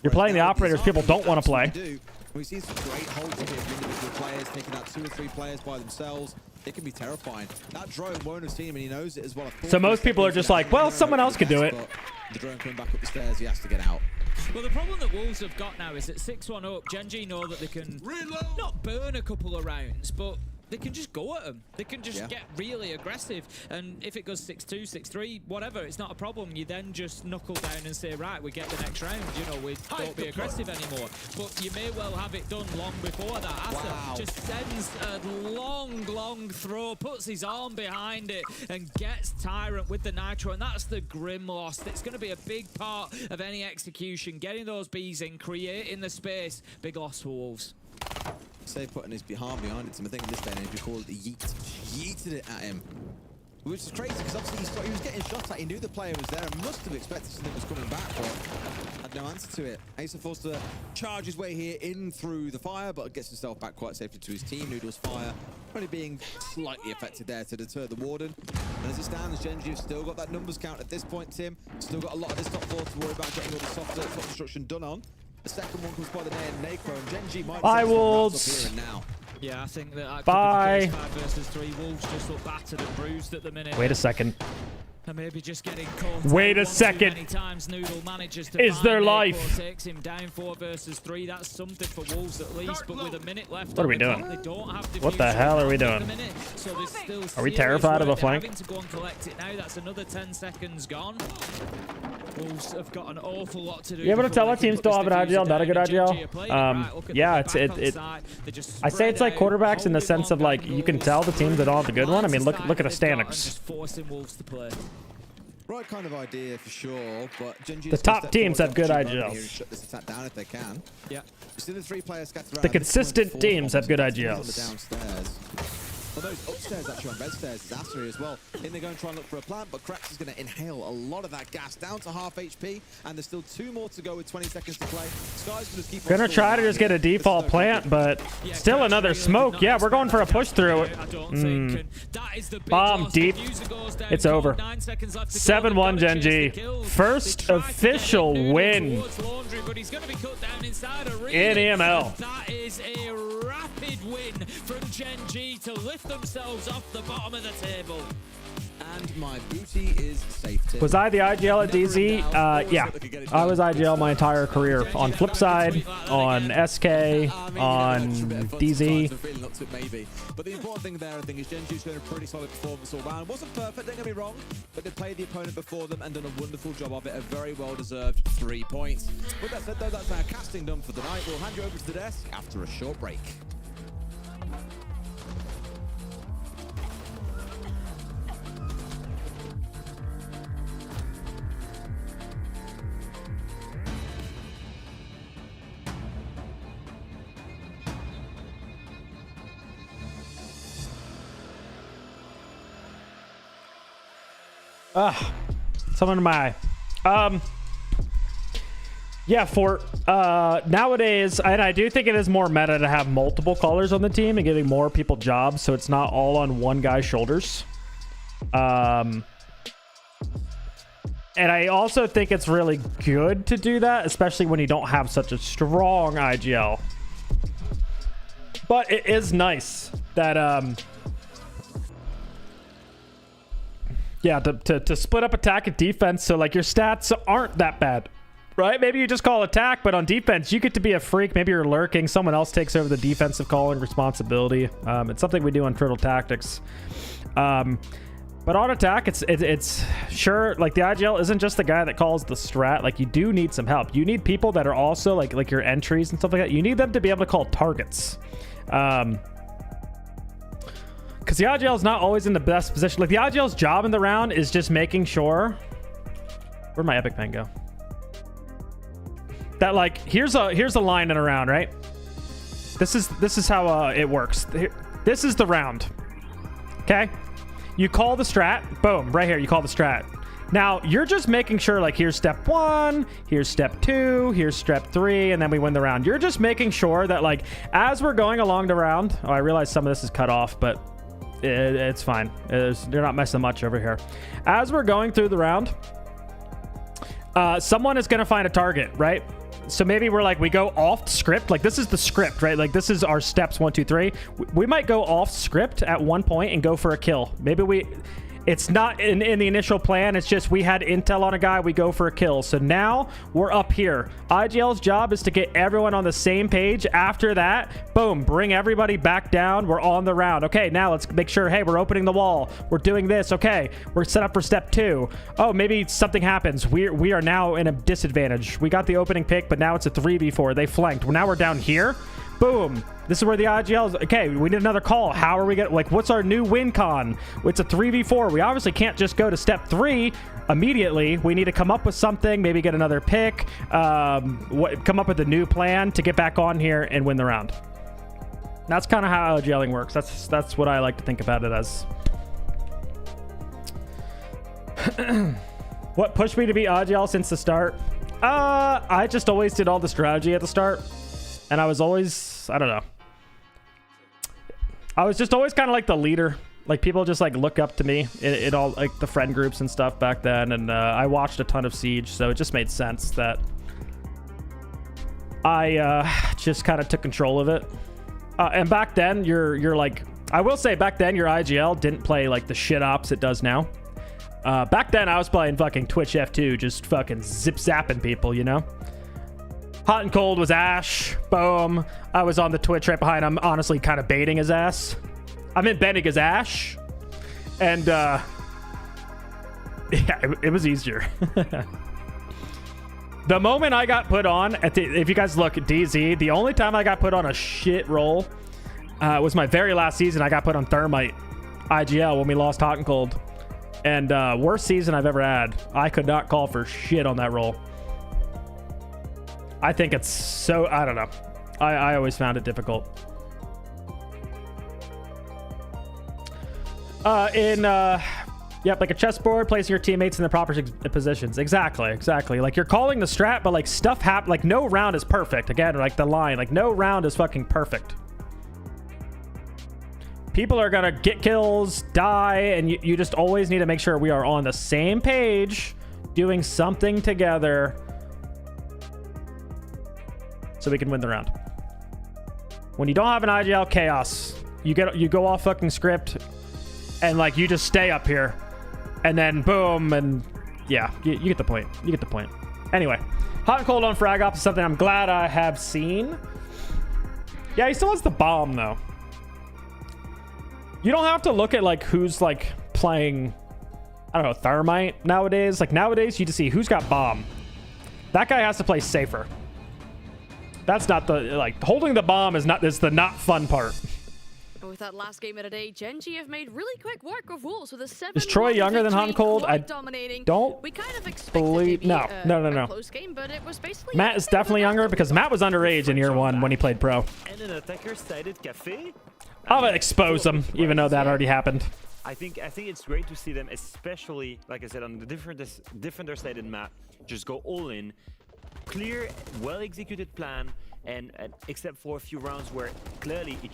You're playing the operators people don't want to play. We've seen some great holds here from individual players, taking out 2 or 3 players by themselves. It can be terrifying. That drone won't have seen him, and he knows it as well. So most people are just like, well, someone else could do it. The drone coming back up the stairs, he has to get out. Well, the problem that Wolves have got now is that 6-1 up, Gen G know that they can not burn a couple of rounds, but they can just go at them. They can just get really aggressive. And if it goes 6-2, 6-3, whatever, it's not a problem. You then just knuckle down and say, right, we get the next round. You know, we don't be aggressive anymore. But you may well have it done long before that. Asa just sends a long, long throw, puts his arm behind it, and gets Tyrant with the Nitro. And that's the grim loss. It's going to be a big part of any execution. Getting those Bs in, creating the space. Big loss for Wolves. Say putting his arm behind it, so I think in this day and age we call it the yeet. Yeeted it at him. Which is crazy, because obviously he was getting shot at, he knew the player was there and must have expected something was coming back, but had no answer to it. Ace forced to charge his way here in through the fire, but gets himself back quite safely to his team. Noodle's fire only being slightly affected there to deter the Warden. And as it stands, Gen.G have still got that numbers count at this point, Tim. Still got a lot of this top 4 to worry about getting all the soft construction done on. The second one comes by the name Necro, and Gen.G might Bye, take some Wolves. wraps up here and now. Yeah, I think that Bye. could be the case. 5 versus 3. Wolves just look battered and bruised at the minute. Wait a second. And maybe just getting caught. Wait a second. Many times Noodle manages to Is there life? Takes him down 4 versus 3. That's something for Wolves at least. But with a minute left, What are we on the doing? clock, they don't have What the hell are we doing? at the minute. So there's still Are we serious terrified of work. a flank? They're having to go and collect it now. That's another 10 seconds gone. Wolves have got an awful lot to do. You able to tell what teams still have an IGL, not a good IGL? Yeah, I say it's like quarterbacks in the sense of like you can tell the teams that don't have the good one. I mean, look at the standings. Forcing Wolves to play. Right kind of idea for sure, but Gen.G The top teams have good IGLs. Shut this attack down if they can. Yeah. You see the 3 players scattered around. The consistent teams have good IGLs. Downstairs. Well, those upstairs, actually, on bedstairs, is Assery as well. In they go and try and look for a plant, but Krax is going to inhale a lot of that gas down to half HP, and there's still 2 more to go with 20 seconds to play. Sky's going to keep on Gonna try to just get a default plant, but still another smoke. Yeah, we're going for a push through. Bomb deep. It's over. 7-1 Gen.G. First official win in EML. That is a rapid win from Gen.G to lift themselves off the bottom of the table. And my booty is safe. Was I the IGL at DZ? Yeah, I was IGL my entire career. On Flipside, on SK, on DZ. But the important thing there, I think, is Gen.G's doing a pretty solid performance all round. Wasn't perfect, don't get me wrong, but they played the opponent before them and done a wonderful job of it. A very well-deserved 3 points. With that said, though, that's our casting done for the night. We'll hand you over to the desk after a short break. Something in my eye. Yeah, for nowadays, and I do think it is more meta to have multiple callers on the team and giving more people jobs, so it's not all on one guy's shoulders. And I also think it's really good to do that, especially when you don't have such a strong IGL. But it is nice that yeah, to split up attack and defense, so like your stats aren't that bad, right? Maybe you just call attack, but on defense you get to be a freak. Maybe you're lurking, someone else takes over the defensive calling responsibility. It's something we do on Turtle Tactics. But on attack, it's sure, like the IGL isn't just the guy that calls the strat. Like you do need some help. You need people that are also like your entries and stuff like that. You need them to be able to call targets. Because the IGL is not always in the best position. Like the IGL's job in the round is just making sure. Where'd my epic pen go? That like here's a line in a round, right? This is how it works. This is the round. Okay, you call the strat. Boom, right here. You call the strat. Now you're just making sure like here's step 1, here's step 2, here's step 3, and then we win the round. You're just making sure that like as we're going along the round. Oh, I realize some of this is cut off, but it's fine. They're not messing much over here. As we're going through the round, someone is going to find a target, right? So maybe we're like, we go off script. Like this is the script, right? Like this is our steps 1, 2, 3. We might go off script at one point and go for a kill. Maybe it's not in the initial plan. It's just we had intel on a guy. We go for a kill. So now we're up here. IGL's job is to get everyone on the same page. After that, boom, bring everybody back down. We're on the round. Okay, now let's make sure, hey, we're opening the wall. We're doing this. Okay, we're set up for step 2. Oh, maybe something happens. We are now in a disadvantage. We got the opening pick, but now it's a 3v4. They flanked. Now we're down here. Boom. This is where the IGL is. Okay, we need another call. How are we going to, like, what's our new win con? It's a 3v4. We obviously can't just go to step 3 immediately. We need to come up with something, maybe get another pick, come up with a new plan to get back on here and win the round. That's kind of how IGLing works. That's what I like to think about it as. What pushed me to be IGL since the start? I just always did all the strategy at the start, and I was always, I don't know. I was just always kind of like the leader. Like people just like look up to me in all like the friend groups and stuff back then, and I watched a ton of Siege, so it just made sense that I just kind of took control of it. And back then, you're like, I will say back then your IGL didn't play like the shit ops it does now. Back then I was playing fucking Twitch F2, just fucking zip zapping people, you know. Hot and Cold was Ash. Boom. I was on the Twitch right behind him, honestly kind of baiting his ass. I meant bending his ash. And, yeah, it was easier. The moment I got put on, if you guys look at DZ, the only time I got put on a shit role was my very last season. I got put on Thermite IGL when we lost Hot and Cold. And worst season I've ever had. I could not call for shit on that role. I think it's so, I don't know. I always found it difficult. Yep, like a chessboard, placing your teammates in the proper positions. Exactly. Like you're calling the strat, but like stuff happen. Like no round is perfect. Again, like the line, like no round is fucking perfect. People are gonna get kills, die, and you just always need to make sure we are on the same page, doing something together, so we can win the round. When you don't have an IGL, chaos. You go off fucking script, and like you just stay up here, and then boom, and yeah, you get the point. You get the point. Anyway, Hot and Cold on frag ops is something I'm glad I have seen. Yeah, he still has the bomb though. You don't have to look at like who's like playing, I don't know, Thermite nowadays. Like nowadays, you just see who's got bomb. That guy has to play safer. That's not the, like, holding the bomb is the not fun part. With that last game of the day, Genji have made really quick work of Wolves with a 7-1 Is Troy younger than Hot and Cold? I don't We kind of believe. No. a close game, but it was basically Matt is definitely younger because Matt was underage in year 1 when he played pro. And an attacker-sided Cafe. I'll expose him, even though that already happened. I think it's great to see them, especially, like I said, on the defender-sided map, just go all in. Clear, well-executed plan, and except for a few rounds where clearly it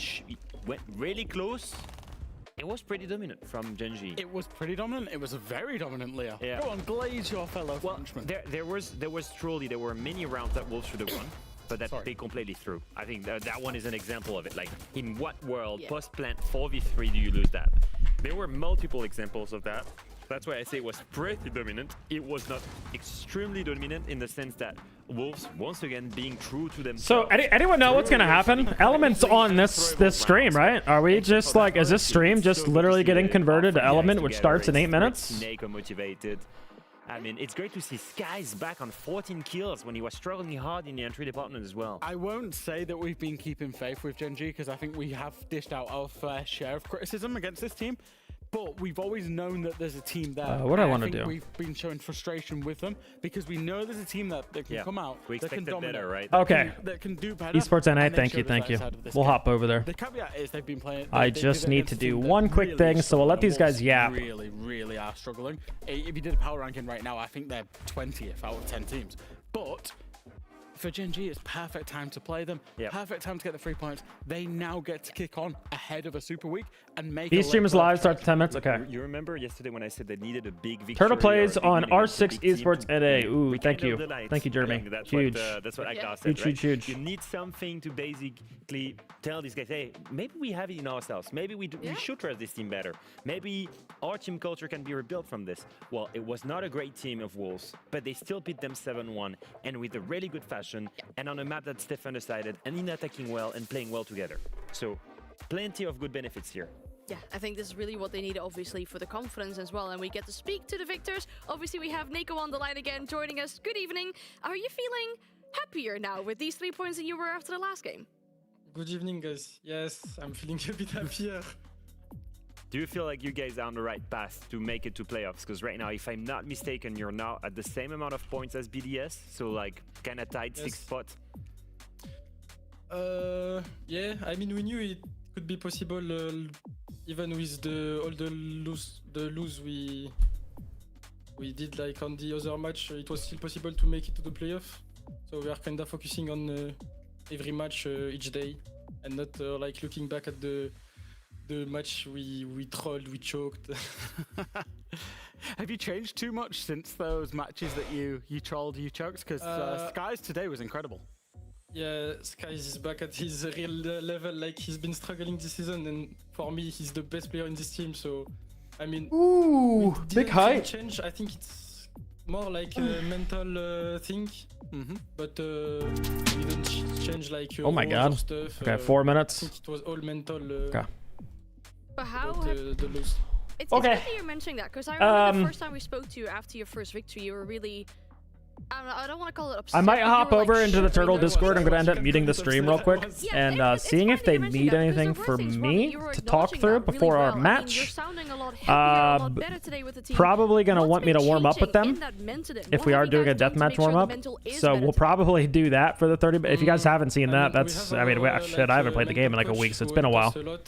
went really close, it was pretty dominant from Genji. It was pretty dominant. It was a very dominant Leo. Yeah. Go on, glaze your fellow Frenchman. There were many rounds that Wolves should have won, but that they completely threw. I think that one is an example of it. Like, in what world, post-plant 4v3, do you lose that? There were multiple examples of that. That's why I say it was pretty dominant. It was not extremely dominant in the sense that Wolves, once again, being true to themselves. So, anyone know what's gonna happen? Element's on this stream, right? Are we just like, is this stream just literally getting converted to Element, which starts in 8 minutes? Motivated. I mean, it's great to see Sky's back on 14 kills when he was struggling hard in the entry department as well. I won't say that we've been keeping faith with Genji because I think we have dished out our fair share of criticism against this team. But we've always known that there's a team there. What do I want to do? We've been showing frustration with them because we know there's a team that can come out. We that can expected dominate, better, right? Okay. That can do better. Esports NA, and thank you. We'll hop over there. The caveat is they've been playing. I just need to do one quick thing, so we'll let these guys yap. Really are struggling. If you did a power ranking right now, I think they're 20th out of 10 teams. But for Genji, it's perfect time to play them. Perfect time to get the 3 points. They now get to kick on ahead of a super week and make. These streams live starts 10 minutes. Okay. You remember yesterday when I said they needed a big victory? Turtle plays on R6 Esports NA. Ooh, thank you. Thank you, Jeremy. Huge. That's what Akbar said, Huge. You need something to basically tell these guys, hey, maybe we have it in ourselves. Maybe we should trust this team better. Maybe our team culture can be rebuilt from this. Well, it was not a great team of Wolves, but they still beat them 7-1 and with a really good fashion and on a map that's defender-sided and in attacking well and playing well together. So plenty of good benefits here. Yeah, I think this is really what they need, obviously, for the confidence as well. And we get to speak to the victors. Obviously, we have Nico on the line again, joining us. Good evening. Are you feeling happier now with these 3 points than you were after the last game? Good evening, guys. Yes, I'm feeling a bit happier. Do you feel like you guys are on the right path to make it to playoffs? Because right now, if I'm not mistaken, you're now at the same amount of points as BDS. So, like, kind of tied 6 spots. Yeah, I mean, we knew it could be possible even with all the lose we we did like on the other match, it was still possible to make it to the playoff. So we are kind of focusing on every match each day, and not like looking back at the match we trolled, we choked. Have you changed too much since those matches that you trolled, you choked? Because Skies today was incredible. Yeah, Skies is back at his real level. Like, he's been struggling this season, and for me, he's the best player in this team. So, I mean, ooh, big hype. Change. I think it's more like a mental thing. But we didn't change like oh my god stuff. Okay, 4 minutes. I think it was all mental. Okay. But how the loss. It's okay. good that you're mentioning that, because I remember the first time we spoke to you after your first victory, you were really, I don't want to call it upset. I might hop over like into the Turtle Discord. I'm going to end up muting the stream real quick and seeing if they need anything from me to talk through before our match. Probably going to want me to warm up with them if we are doing a deathmatch warm up. So we'll probably do that for the 30. If you guys haven't seen that, that's, I mean, shit, I haven't played the game in like a week, so it's been a while. So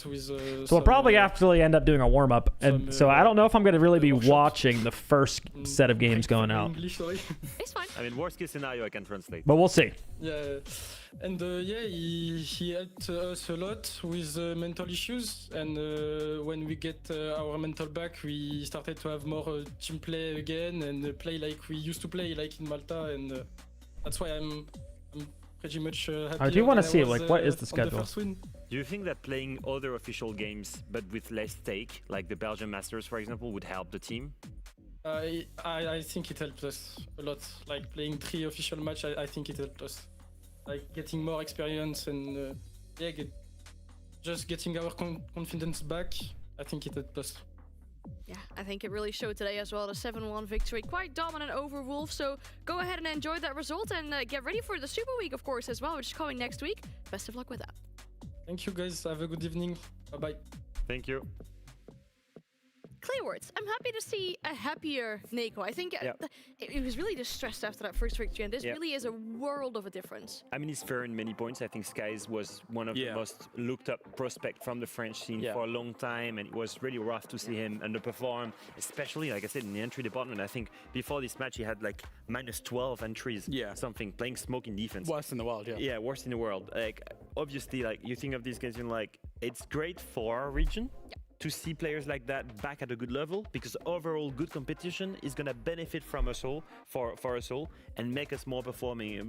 we'll probably actually end up doing a warm up. And so I don't know if I'm going to really be watching the first set of games going out. It's fine. I mean, worst case scenario, I can translate. But we'll see. Yeah, and yeah, he helped us a lot with mental issues. And when we get our mental back, we started to have more team play again and play like we used to play, like in Malta. And that's why I'm pretty much happy. I do want to see, like, what is the schedule? Do you think that playing other official games, but with less stake, like the Belgian Masters, for example, would help the team? I think it helped us a lot. Like playing 3 official matches, I think it helped us. Like getting more experience and yeah, just getting our confidence back. I think it helped us. Yeah, I think it really showed today as well. The 7-1 victory, quite dominant over Wolf. So go ahead and enjoy that result and get ready for the Super Week, of course, as well, which is coming next week. Best of luck with that. Thank you, guys. Have a good evening. Bye-bye. Thank you. Clear words. I'm happy to see a happier Neko. I think it was really distressed after that first victory, and this really is a world of a difference. I mean, he's fair in many points. I think Skies was one of the most looked up prospect from the French scene for a long time, and it was really rough to see him underperform, especially, like I said, in the entry department. I think before this match, he had like -12 entries, something, playing smoke in defense. Worst in the world, Yeah, worst in the world. Like, obviously, like, you think of these guys and like, it's great for our region. To see players like that back at a good level, because overall good competition is going to benefit from us all, for us all, and make us more performing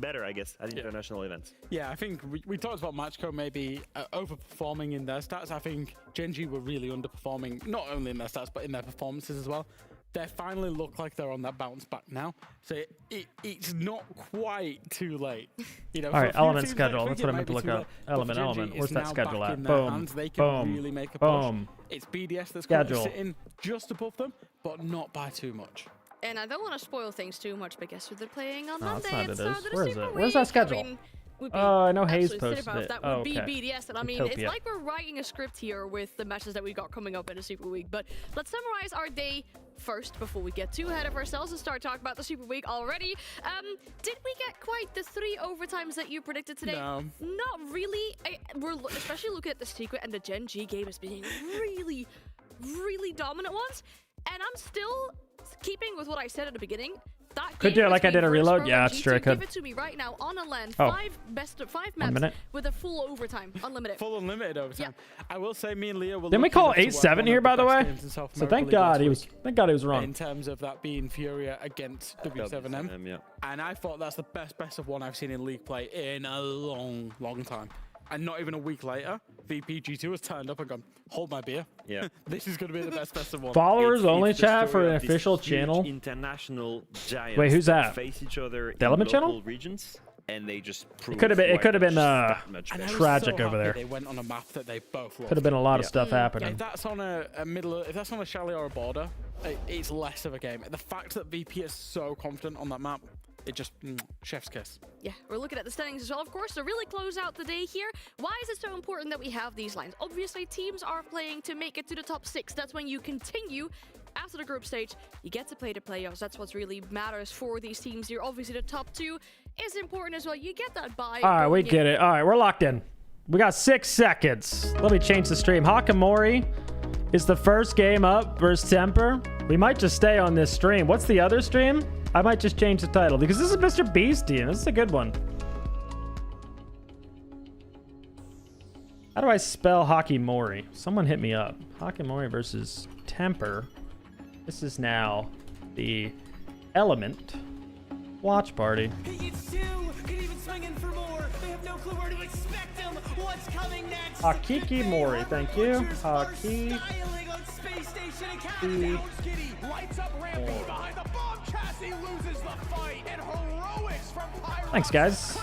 better, I guess, at international events. Yeah, I think we talked about Matchco maybe overperforming in their stats. I think Genji were really underperforming, not only in their stats, but in their performances as well. They finally look like they're on that bounce back now. So it's not quite too late. You know, all right, element schedule. That's what I meant to look up. Element. Where's that schedule at? Boom. Really make a push. It's BDS that's sitting just above them, but not by too much. And I don't want to spoil things too much, but guess who they're playing on Monday? That's not it is. Where is it? Where's that schedule? I know Hayes posted it. That would be BDS, and I mean, it's like we're writing a script here with the matches that we got coming up in the Super Week. But let's summarize our day first before we get too ahead of ourselves and start talking about the Super Week already. Did we get quite the 3 overtimes that you predicted today? No. Not really. We're especially looking at the Secret and the Gen G game as being really, really dominant ones. And I'm still keeping with what I said at the beginning. Could do it like I did a reload? Yeah, it's true. I could. Give it to me right now on a LAN. 5 maps with a full overtime, unlimited. Full unlimited overtime. Yeah. I will say, me and Leo will. Didn't we call 8-7 here, by the way? So thank God he was. Thank God he was wrong. In terms of that being Furia against W7M, and I thought that's the best of one I've seen in league play in a long time. And not even a week later, VPG2 has turned up and gone, hold my beer. Yeah. This is going to be the best of one. Followers only chat for an official channel. International giants. Wait, who's that? Face each other the Element in channel? Regions, and they just it could have been tragic over there. They went on a map that they both lost. Could have been a lot of stuff happening. If that's on if that's on a chalet or a border, it's less of a game. The fact that VP is so confident on that map, it just chef's kiss. Yeah, we're looking at the standings as well, of course, to really close out the day here. Why is it so important that we have these lines? Obviously, teams are playing to make it to the top 6. That's when you continue after the group stage. You get to play the playoffs. That's what really matters for these teams here. Obviously, the top 2 is important as well. You get that bye. All right, we get it. All right, we're locked in. We got 6 seconds. Let me change the stream. Hakamori is the first game up versus Temper. We might just stay on this stream. What's the other stream? I might just change the title because this is Mr. B's team. This is a good one. How do I spell Hockey Mori? Someone hit me up. Hockey Mori versus Temper. This is now the Element watch party. Hakiki Mori, thank you. Hakiki Mori. Thanks, guys.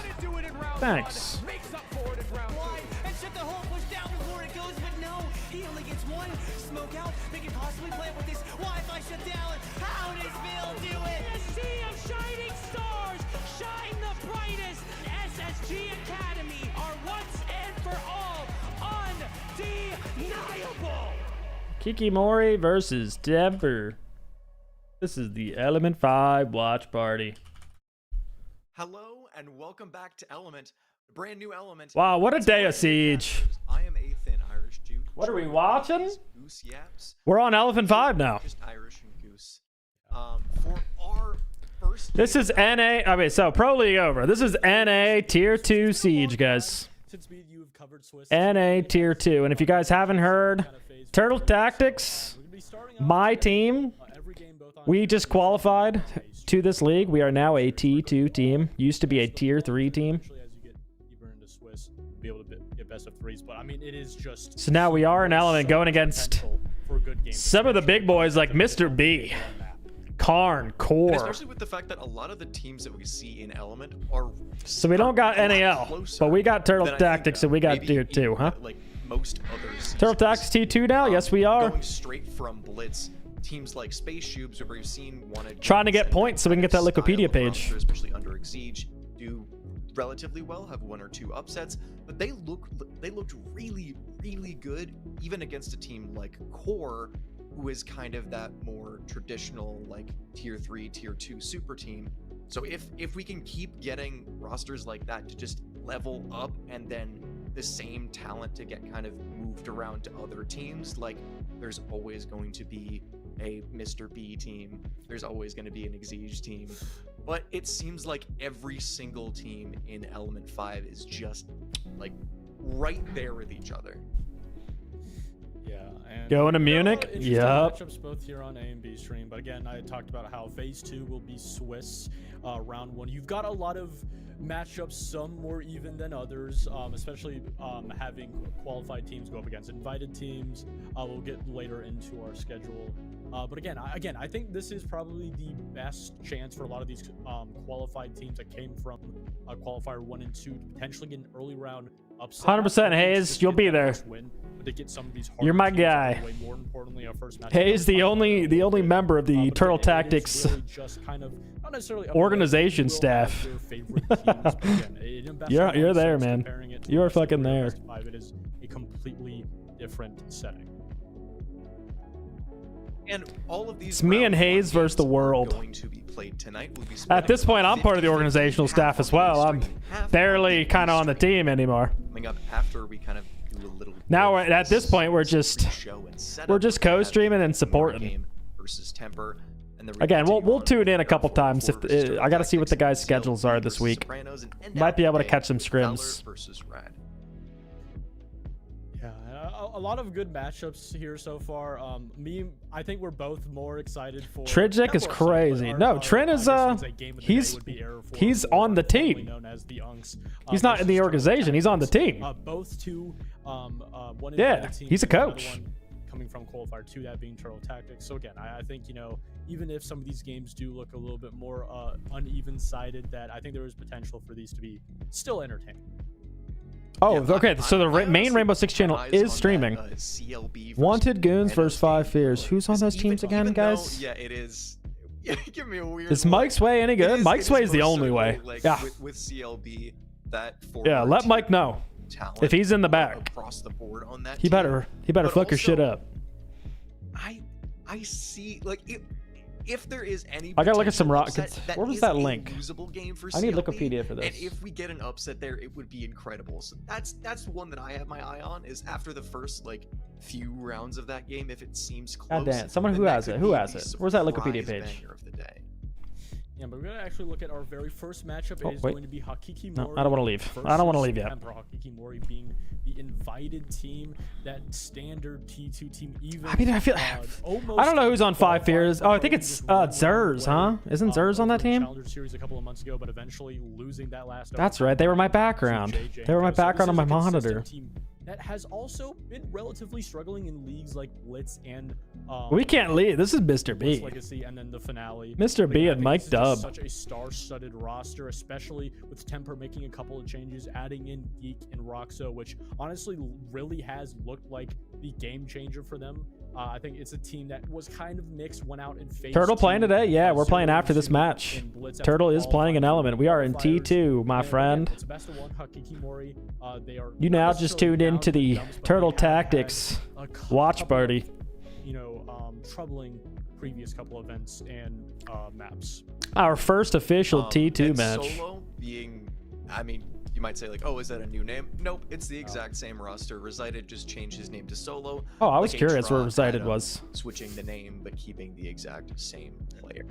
Thanks. Shine the brightest. SSG Academy are once and for all undeniable. Kiki Mori versus Temper. This is the Element 5 watch party. Hello and welcome back to Element, brand new Element. Wow, what a day of Siege. I am a thin Irish Jew. What are we watching? Goose yaps. We're on Elephant 5 now. Just Irish and Goose. For our first. This is NA. Okay, so Pro League over. This is NA Tier 2 Siege, guys. NA Tier 2. And if you guys haven't heard, Turtle Tactics, my team, we just qualified to this league. We are now a T2 team. Used to be a Tier 3 team. Be able to get best of threes, but I mean, it is just. So now we are an Element going against some of the big boys like Mr. B, Karn, QOR. And especially with the fact that a lot of the teams that we see in Element are. So we don't got NAL, but we got Turtle Tactics and we got Tier 2, huh? Like most others. Turtle Tactics T2 now? Yes, we are. Going straight from Blitz. Teams like Space Tubes, where we've seen wanted. Trying to get points so we can get that Wikipedia page. Especially under Siege, do relatively well, have one or two upsets, but they looked really good even against a team like QOR, who is kind of that more traditional like Tier 3, Tier 2 super team. So if we can keep getting rosters like that to just level up and then the same talent to get kind of moved around to other teams, like there's always going to be a Mr. B team, there's always going to be an Exige team. But it seems like every single team in Element 5 is just like right there with each other. Yeah, and going to Munich. Yep. Matchups both here on A and B stream, but again, I talked about how Phase 2 will be Swiss. Round 1, you've got a lot of matchups, some more even than others, especially having qualified teams go up against invited teams. We'll get later into our schedule. But again, I think this is probably the best chance for a lot of these qualified teams that came from qualifier 1 and 2 to potentially get an early round upset. 100% Hayes, you'll be there. Win, but to get some of these you're my guy. way more importantly, our first match. Hayes, the only member of the Turtle Tactics really just kind of, not necessarily organization staff. You're there, man. You are fucking there. It is a completely different setting. And all of these it's me and Hayes versus the world. Going to be played tonight. We'll be at this point, I'm part of the organizational staff as well. I'm barely kind of on the team anymore. Coming up after we kind of do a little. Now at this point, we're just co-streaming and supporting. Versus Temper. Again, we'll tune in a couple times. If I got to see what the guys' schedules are this week. Might be able to catch some scrims. Yeah, a lot of good matchups here so far. I think we're both more excited for. Trigic is crazy. No, Trin is he's on the team. He's not in the organization. He's on the team. Both two. Yeah, he's a coach. Coming from qualifier 2, that being Turtle Tactics. So again, I think, you know, even if some of these games do look a little bit more uneven sided, that I think there is potential for these to be still entertaining. Oh, okay. So the main Rainbow Six channel is streaming. Wanted Goons versus 5 Fears. Who's on those teams again, guys? Yeah, it is. Give me a weird. Is Mike's way any good? Mike's way is the only way. Yeah. With CLB, that. Yeah, let Mike know. If he's in the back, across the board on that he better fuck your shit up. I see, like, if there is any, I gotta look at some rockets. Where was that link? Game for I need CLB, Wikipedia for this. And if we get an upset there, it would be incredible. So that's one that I have my eye on. Is after the first like few rounds of that game if it seems close. God damn, someone then who that has could it. Who be has the it? Where's that Wikipedia surprise page? banger of the day. Yeah, but we're gonna actually look at our very first matchup. It is wait. going to be Hakiki No, Mori. I don't want to leave. I don't want to leave yet. Temper. Hakiki Mori being the invited team, that standard T2 team. Even I mean, I feel. I don't know who's on 5 Fears. Oh, I think it's Zers, huh? Isn't Zers on that team? Challenger Series a couple of months ago, but eventually losing that last. That's right. They were my background. They were my background on my monitor. That has also been relatively struggling in leagues like Blitz and We can't leave. This is Mr. B. Legacy, and then the finale. Mr. B and Mike Dub. Such a star-studded roster, especially with Temper making a couple of changes, adding in Geek and Roxo, which honestly really has looked like the game changer for them. I think it's a team that was kind of mixed, went out and faced. Turtle playing today? Yeah, we're playing after this match. Turtle is playing an element. We are in T2, my friend. It's best of one. Hakiki Mori. They are. You now just tuned into the Turtle Tactics watch party. Troubling previous couple events and maps. Our first official T2 and match. Solo being, I mean, you might say like, oh, is that a new name? Nope, it's the exact same roster. Resided just changed his name to Solo. Oh, I was Like curious where Atra Resided had, was. Switching the name, but keeping the exact same player.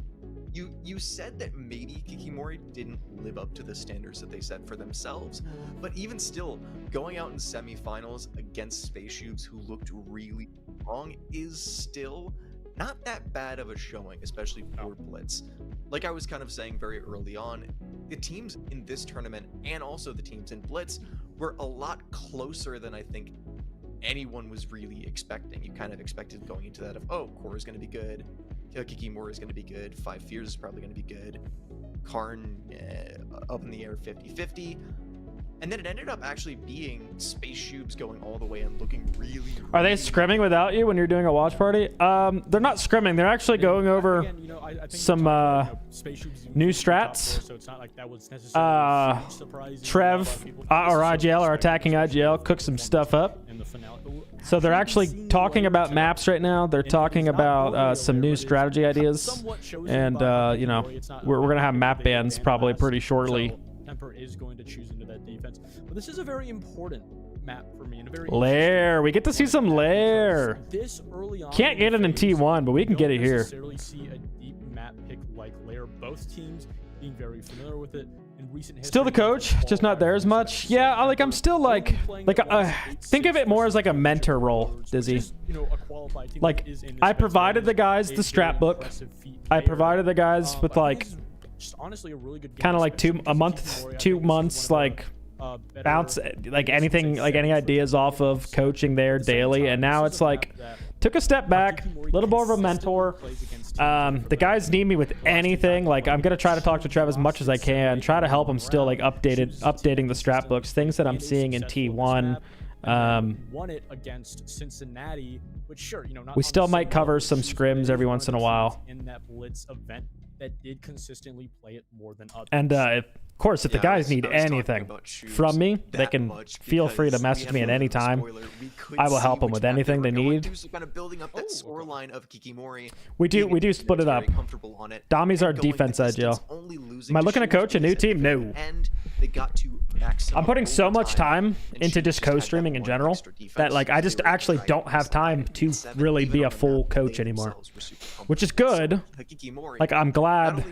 You said that maybe Kikimori didn't live up to the standards that they set for themselves, but even still, going out in semifinals against Space Shoes who looked really strong is still not that bad of a showing, especially for Blitz. Like I was kind of saying very early on, the teams in this tournament and also the teams in Blitz were a lot closer than I think anyone was really expecting. You kind of expected going into that of, oh, Core is going to be good, Kikimori is going to be good, 5 Fears is probably going to be good, Karn up in the air 50-50. And then it ended up actually being Space Shoes going all the way and looking really Are they scrimming without you when you're doing a watch party? They're not scrimming. They're actually going over some new strats. Trev or IGL are attacking IGL, cook some stuff up. So they're actually talking about maps right now. They're talking about some new strategy ideas. And, we're going to have map bans probably pretty shortly. Temper is going to choose into that defense, but this is a very important map for me and a very Lair. We get to see some Lair. This early on, can't get it in T1, but we can get it here. Necessarily see a deep map pick like Lair. Both teams being very familiar with it in recent history. Still the coach, just not there as much. Yeah, I'm still like think of it more as like a mentor role, Dizzy. Like I provided the guys the strat book. I provided the guys with like honestly a really good kind of like 2 months like bounce like anything, like any ideas off of coaching there daily, and now it's like took a step back, a little more of a mentor. The guys need me with anything. Like I'm gonna try to talk to Trev as much as I can, try to help him still like updating the strat books, things that I'm seeing in T1. Won it against Cincinnati, which sure, not we still might cover some scrims every once in a while. In that Blitz event that did consistently play it more than others. And of course, if the guys need anything from me, they can feel free to message me at any time. I will help them with anything they need. Kind of building up that score line of Kikimori. We do split it up. Dami's our defense edge, yo. Am I looking to coach a new team? No. They got to I'm putting so much time into just co-streaming in general that like I just actually don't have time to really be a full coach anymore, which is good. Like I'm glad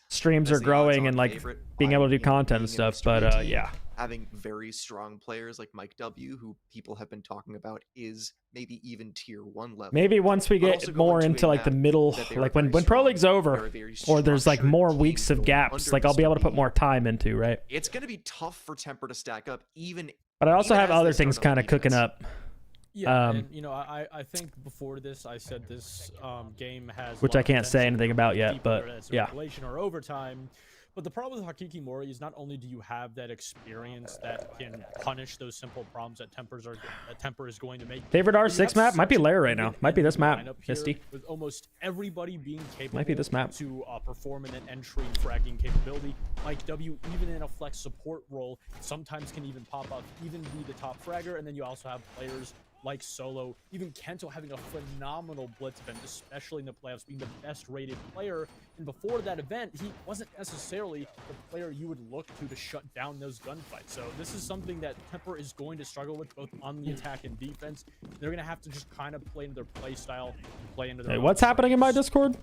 streams are growing and like being able to do content and stuff, but yeah. Having very strong players like Mike W, who people have been talking about, is maybe even tier 1 level. Maybe once we get more into like the middle, like when Pro League's over, or there's like more weeks of gaps, like I'll be able to put more time into, right? It's going to be tough for Temper to stack up, even. But I also have other things kind of cooking up. Yeah, and, I think before this, I said this game has, which I can't say anything about yet, but yeah. Or overtime. But the problem with Hakiki Mori is not only do you have that experience that can punish those simple problems that Temper is going to make. Favorite R6 map might be Lair right now. Might be this map. Misty. With almost everybody being capable might be this map to perform in an entry fragging capability. Mike W, even in a flex support role, sometimes can even pop up, even be the top fragger, and then you also have players like Solo, even Kento having a phenomenal Blitz event, especially in the playoffs, being the best rated player. And before that event, he wasn't necessarily the player you would look to shut down those gunfights. So this is something that Temper is going to struggle with both on the attack and defense. They're going to have to just kind of play into their play style, play into their what's happening in my Discord?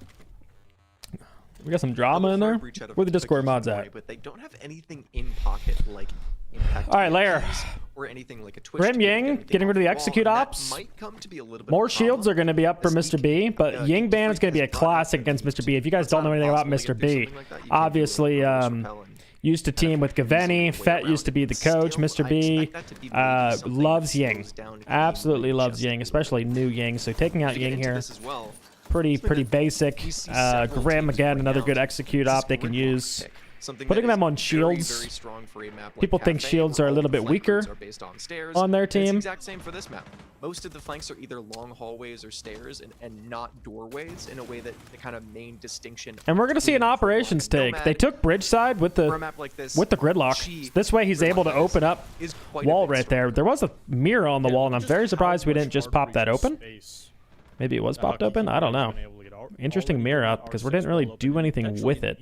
We got some drama in there. Where the Discord mods at? But they don't have anything in pocket like Impact. All right, Lair. Or anything like a Twitch. Grim Ying getting rid of the execute ops. More shields are going to be up for Mr. B, but Ying ban is going to be a classic against Mr. B. If you guys don't know anything about Mr. B, obviously used to team with Gaveni. Fett used to be the coach. Mr. B loves Ying. Absolutely loves Ying, especially new Ying. So taking out Ying here, pretty basic. Grim, again, another good execute op they can use. Putting them on shields. People think shields are a little bit weaker on their team. It's the exact same for this map. Most of the flanks are either long hallways or stairs and not doorways in a way that the kind of main distinction. And we're going to see an operations take. They took bridge side with the gridlock. This way he's able to open up wall right there. There was a mirror on the wall, and I'm very surprised we didn't just pop that open. Maybe it was popped open? I don't know. Interesting mirror up because we didn't really do anything with it.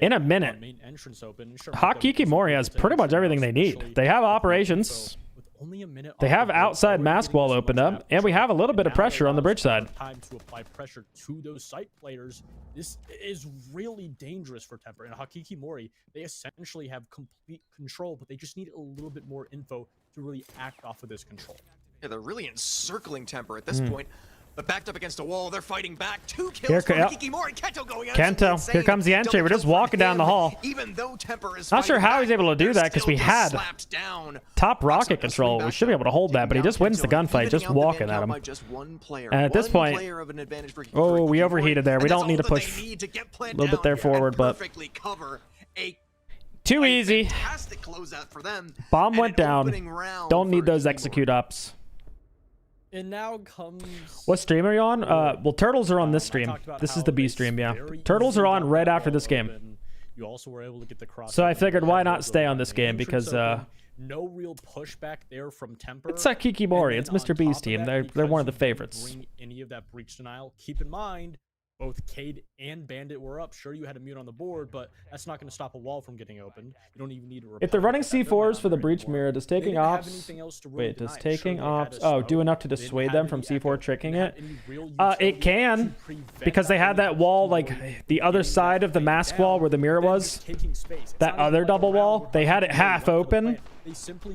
In a minute, Hakikimori has pretty much everything they need. They have operations. They have outside mask wall opened up, and we have a little bit of pressure on the bridge side. Time to apply pressure to those site players. This is really dangerous for Temper. And Hakikimori, they essentially have complete control, but they just need a little bit more info to really act off of this control. Yeah, they're really encircling Temper at this point. But backed up against a wall, they're fighting back. 2 kills for Hakikimori. Kento going out. Kento, here comes the entry. We're just walking down the hall. Even though Temper is not sure how he's able to do that because we had top rocket control. We should be able to hold that, but he just wins the gunfight just walking at him. And at this point, oh, we overheated there. We don't need to push a little bit there forward, but too easy. Bomb went down. Don't need those execute ups. And now comes... What stream are you on? Well, Turtles are on this stream. This is the B stream, yeah. Turtles are on right after this game. You also were able to get the cross. So I figured why not stay on this game because no real pushback there from Temper. It's Hakikimori. It's Mr. B's team. They're one of the favorites. Bring any of that breach denial. Keep in mind, both Cade and Bandit were up. Sure, you had a mute on the board, but that's not going to stop a wall from getting opened. You don't even need to. If they're running C4s for the breach mirror, does taking ops... Wait, does taking ops... Oh, do enough to dissuade them from C4 tricking it? It can, because they had that wall, like, the other side of the mask wall where the mirror was. That other double wall, they had it half open.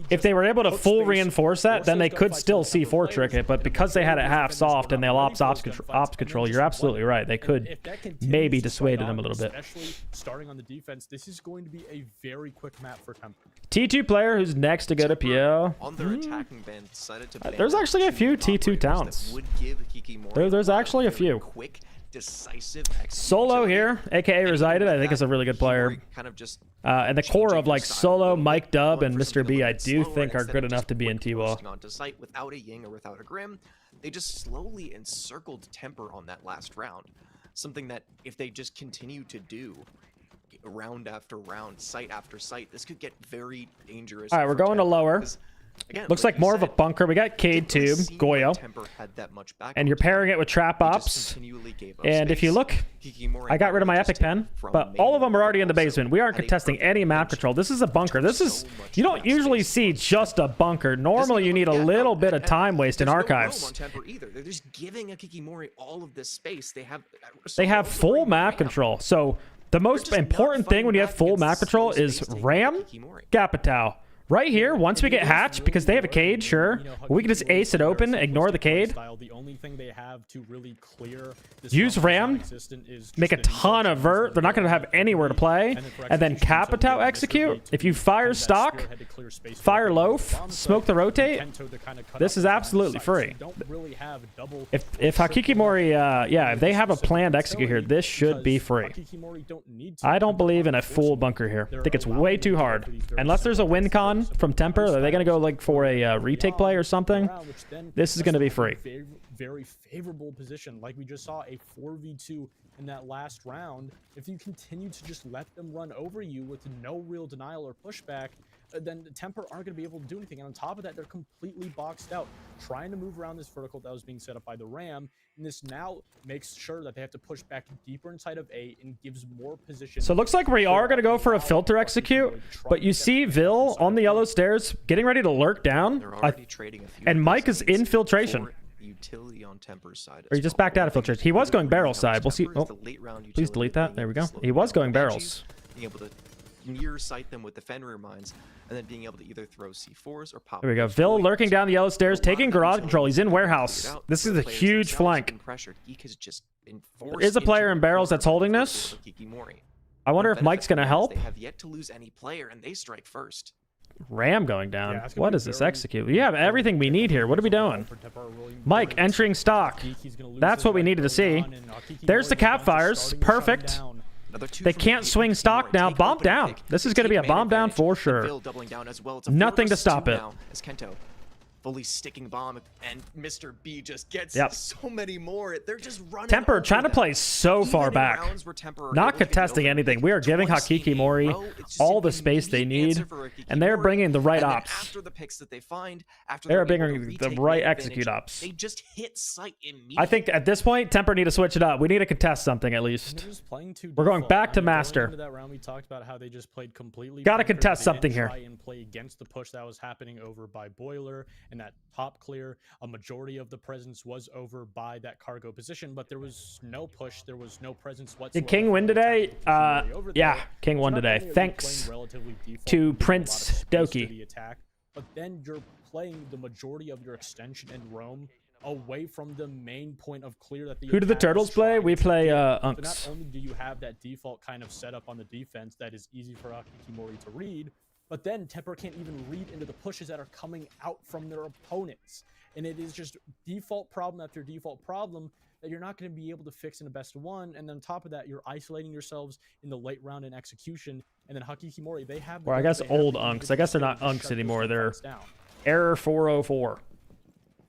If they were able to full reinforce that, then they could still C4 trick it, but because they had it half soft and they lost ops control, you're absolutely right. They could maybe dissuade them a little bit. Especially starting on the defense, this is going to be a very quick map for Temper. T2 player who's next to go to PO. On their attacking band, decided to there's actually a few T2 towns. There's actually a few. Quick, decisive Solo here, aka Resided, I think is a really good player. And the core of like Solo, Mike Dub, and Mr. B, I do think are good enough to be in T-Wall. Onto site without a Ying or without a Grim, they just slowly encircled Temper on that last round. Something that if they just continue to do round after round, site after site, this could get very dangerous. All right, we're going to lower. Again, looks like more of a bunker. We got Cade too, Goyo. And you're pairing it with Trap Ops. And if you look, I got rid of my Epic Pen, but all of them are already in the basement. We aren't contesting any map control. This is a bunker. This is, you don't usually see just a bunker. Normally you need a little bit of time waste in archives. They're just giving Hakikimori all of this space. They have full map control. So the most important thing when you have full map control is Ram, Capitao. Right here, once we get Hatch, because they have a Cade, sure, we can just ace it open, ignore the Cade. Use Ram, make a ton of Vert. They're not going to have anywhere to play. And then Capitao execute. If you fire stock, fire loaf, smoke the rotate, this is absolutely free. If Hakikimori, yeah, if they have a planned execute here, this should be free. I don't believe in a full bunker here. I think it's way too hard. Unless there's a win con from Temper, are they going to go like for a retake play or something? This is going to be free. Very favorable position, like we just saw a 4v2 in that last round, if you continue to just let them run over you with no real denial or pushback, then Temper aren't going to be able to do anything. And on top of that, they're completely boxed out, trying to move around this vertical that was being set up by the Ram. And this now makes sure that they have to push back deeper inside of A and gives more position. So it looks like we are going to go for a filter execute, but you see Vil on the yellow stairs getting ready to lurk down. And Mike is infiltration. Utility on Temper's side. Or he just backed out of filtration. He was going barrel side. We'll see. Oh, please delete that. There we go. He was going barrels. Being able to near sight them with the Fenrir mines, and then being able to either throw C4s or pop. There we go. Vil lurking down the yellow stairs, taking garage control. He's in warehouse. This is a huge flank. There is a player in barrels that's holding this. I wonder if Mike's going to help. They have yet to lose any player, and they strike first. Ram going down. What is this execute? You have everything we need here. What are we doing? Mike entering stock. That's what we needed to see. There's the cap fires. Perfect. They can't swing stock now. Bomb down. This is going to be a bomb down for sure. Nothing to stop it. Fully sticking bomb, and Mr. B just gets so many more. They're just running. Temper trying to play so far back, not contesting anything. We are giving Hakikimori all the space they need, and they're bringing the right ops. After the picks that they find, after they're bringing the right execute ops. They just hit sight immediately. I think at this point, Temper need to switch it up. We need to contest something at least. We're going back to master. Into that round, we talked about how they just played completely. Got to contest something here. Try and play against the push that was happening over by Boiler. And that top clear, a majority of the presence was over by that cargo position, but there was no push, there was no presence whatsoever. Did King win today? Yeah, King won today. Thanks to Prince Doki. But then you're playing the majority of your extension and roam away from the main point of clear that the Who do the Turtles play? We play Unks. So not only do you have that default kind of setup on the defense that is easy for Hakikimori to read, but then Temper can't even read into the pushes that are coming out from their opponents. And it is just default problem after default problem that you're not going to be able to fix in a best of one. And then on top of that, you're isolating yourselves in the late round in execution. And then Hakikimori, they have... Or I guess old Unks. I guess they're not Unks anymore. They're Error 404.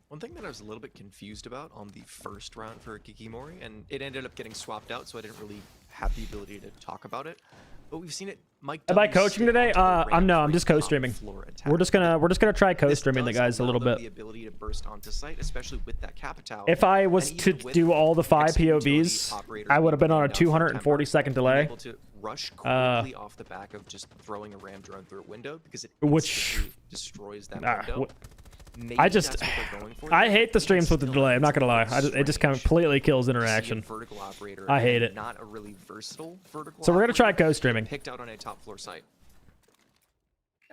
One thing that I was a little bit confused about on the first round for Hakikimori, and it ended up getting swapped out, so I didn't really have the ability to talk about it. But we've seen it. Mike, am I coaching today? I'm just co-streaming. We're just gonna try co-streaming the guys a little bit. The ability to burst onto site, especially with that Capitao. If I was to do all the 5 POVs, I would have been on a 240-second delay. Able to rush quickly off the back of just throwing a ram drone through a window because it destroys that window. I hate the streams with the delay. I'm not gonna lie. It just completely kills interaction. I hate it. Not a really versatile vertical. So we're gonna try co-streaming. Picked out on a top floor site.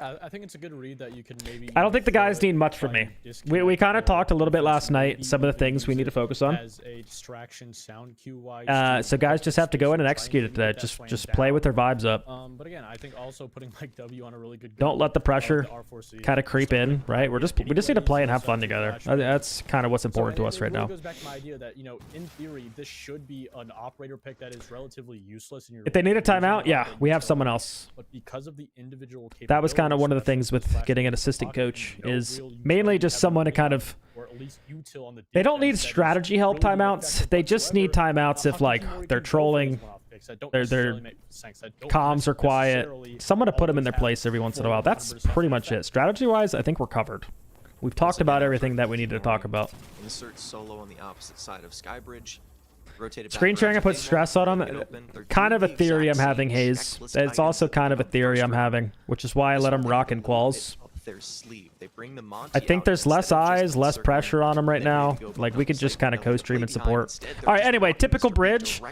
I think it's a good read that you can maybe... I don't think the guys need much from me. We kind of talked a little bit last night, some of the things we need to focus on. As a distraction sound cue-wise. So guys just have to go in and execute it today. Just play with their vibes up. But again, I think also putting Mike W on a really good... Don't let the pressure kind of creep in, right? We just need to play and have fun together. That's kind of what's important to us right now. It goes back to my idea that, you know, in theory, this should be an operator pick that is relatively useless. If they need a timeout, yeah, we have someone else. But because of the individual that was kind of one of the things with getting an assistant coach is mainly just someone to kind of... They don't need strategy help timeouts. They just need timeouts if, like, they're trolling, their comms are quiet. Someone to put them in their place every once in a while. That's pretty much it. Strategy-wise, I think we're covered. We've talked about everything that we needed to talk about. Insert solo on the opposite side of Skybridge. Screen sharing, I put stress on them. Kind of a theory I'm having, Hayes. It's also kind of a theory I'm having, which is why I let them rock in quals. I think there's less eyes, less pressure on them right now. Like, we could just kind of co-stream and support. All right, anyway, typical bridge.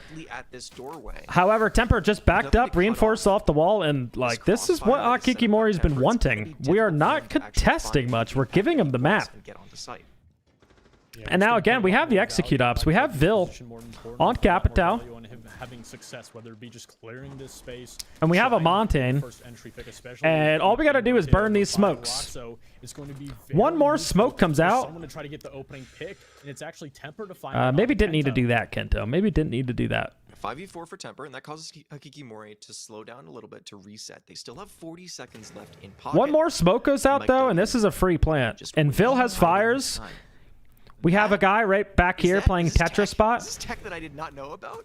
However, Temper just backed up, reinforced off the wall, and, like, this is what Hakikimori's been wanting. We are not contesting much. We're giving him the map. And now, again, we have the execute ops. We have Vil on Capitao. Having success, whether it be just clearing this space, and we have a Montane, and all we got to do is burn these smokes. So it's going to be one more smoke comes out. Someone to try to get the opening pick, and it's actually Temper to find maybe didn't need to do that, Kento. Maybe didn't need to do that. 5v4 for Temper, and that causes Hakikimori to slow down a little bit to reset. They still have 40 seconds left in pocket. One more smoke goes out, though, and this is a free plant. And Vil has fires. We have a guy right back here playing Tetra Spot. Is this tech that I did not know about?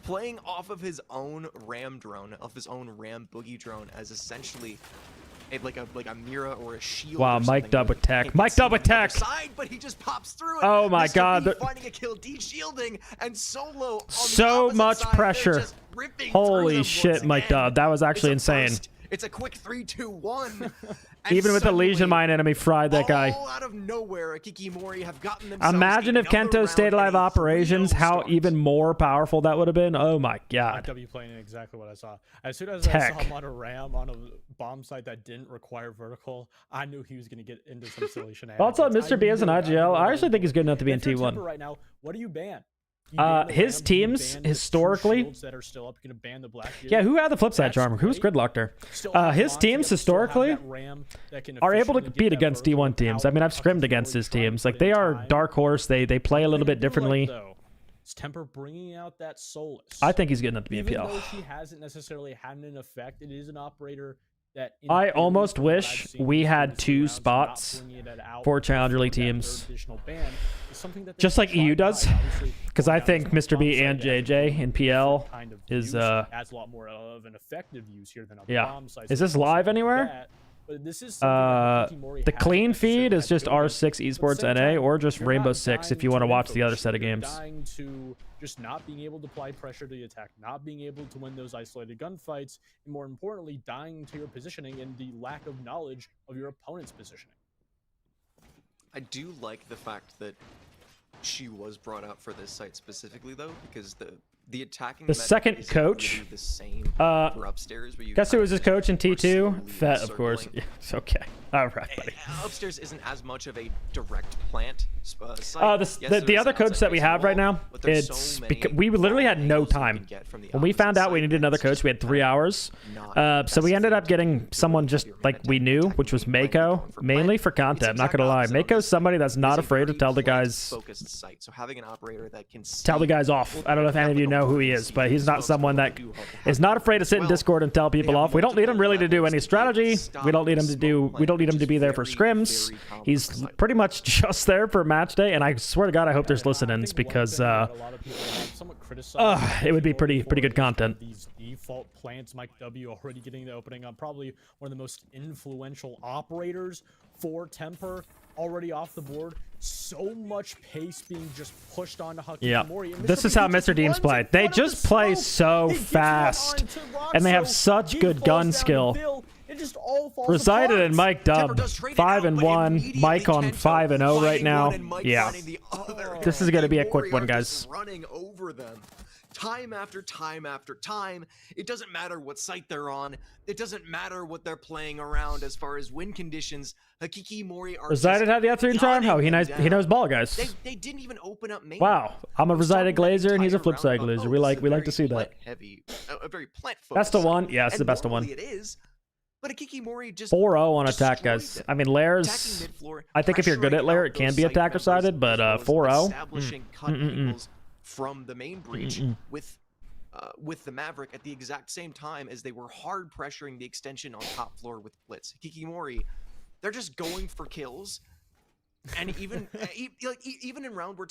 playing off of his own ram drone, off his own ram boogie drone as essentially like a Mira or a shield. Wow, mic'd up with tech. Mic'd up with tech. Side, but he just pops through it. Oh my Mr. god. B finding a kill, de-shielding, and Solo on So the much side, pressure. Holy shit, mic'd up. That was actually insane. It's a quick 3-2-1. Even with the Legion Mine enemy, fried that guy. All out of nowhere, Kikimori have gotten themselves Imagine if Kento stayed alive operations, how even more powerful that would have been. Oh my god. W playing exactly what I saw. As soon as I saw him on a ram on a bomb site that didn't require vertical, I knew he was going to get into some silly shenanigans. Also, Mr. B as an IGL, I actually think he's good enough to be in T1. Right now, what do you ban? His teams historically, yeah, who had the flip side charmer? Who was gridlocked there? His teams historically are able to compete against D1 teams. I mean, I've scrimmed against his teams. Like, they are dark horse. They play a little bit differently. Is Temper bringing out that Solus? I think he's good enough to be in PL. Even though he hasn't necessarily had an effect, it is an operator that I almost wish we had 2 spots for Challenger League teams, just like EU does, because I think Mr. B and JJ in PL is adds a lot more of an effective use here than other bomb sites. Is this live anywhere? But this is the clean feed is just R6 Esports NA or just Rainbow Six if you want to watch the other set of games. Dying to just not being able to apply pressure to the attack, not being able to win those isolated gunfights, and more importantly, dying to your positioning and the lack of knowledge of your opponent's positioning. I do like the fact that she was brought out for this site specifically, though, because the attacking. The second coach. Really the same for upstairs. Where you guess who was his coach in T2? Fett, of course. Yeah, it's okay. All right, buddy. Upstairs isn't as much of a direct plant site. The other coach that we have right now, it's because we literally had no time. When we found out we needed another coach, we had 3 hours. So we ended up getting someone just like we knew, which was Mako, mainly for content. I'm not gonna lie, Mako's somebody that's not afraid to tell the guys. So having an operator that can tell the guys off. I don't know if any of you know who he is, but he's not someone that is not afraid to sit in Discord and tell people off. We don't need him really to do any strategy. We don't need him to do. We don't need him to be there for scrims. He's pretty much just there for match day. And I swear to God, I hope there's listen-ins because it would be pretty good content. These default plants, Mike W already getting the opening on probably one of the most influential operators for Temper already off the board. So much pace being just pushed onto Hakimori. Yeah, this is how Mr. Deems play. They just play so fast, and they have such good gun skill. Resided and Mike Dub, 5-1. Mike on 5-0 right now. Yeah, this is gonna be a quick one, guys. Running over them. Time after time after time. It doesn't matter what site they're on. It doesn't matter what they're playing around as far as win conditions. Hakikimori are Resided had the F3 charm. Oh, he knows ball, guys. They didn't even open up main. Wow, I'm a Resided Glazer and he's a flip side Glazer. We like to see that. Heavy, a very plant focused. Best of one. Yeah, it's the best of one. It is. But Hakikimori just 4-0 on attack, guys. I mean, Lair's. I think if you're good at Lair, it can be attacker sided, but 4-0. Establishing cut angles from the main breach with the Maverick at the exact same time as they were hard pressuring the extension on top floor with Blitz. Hakikimori, they're just going for kills, and even in rounds where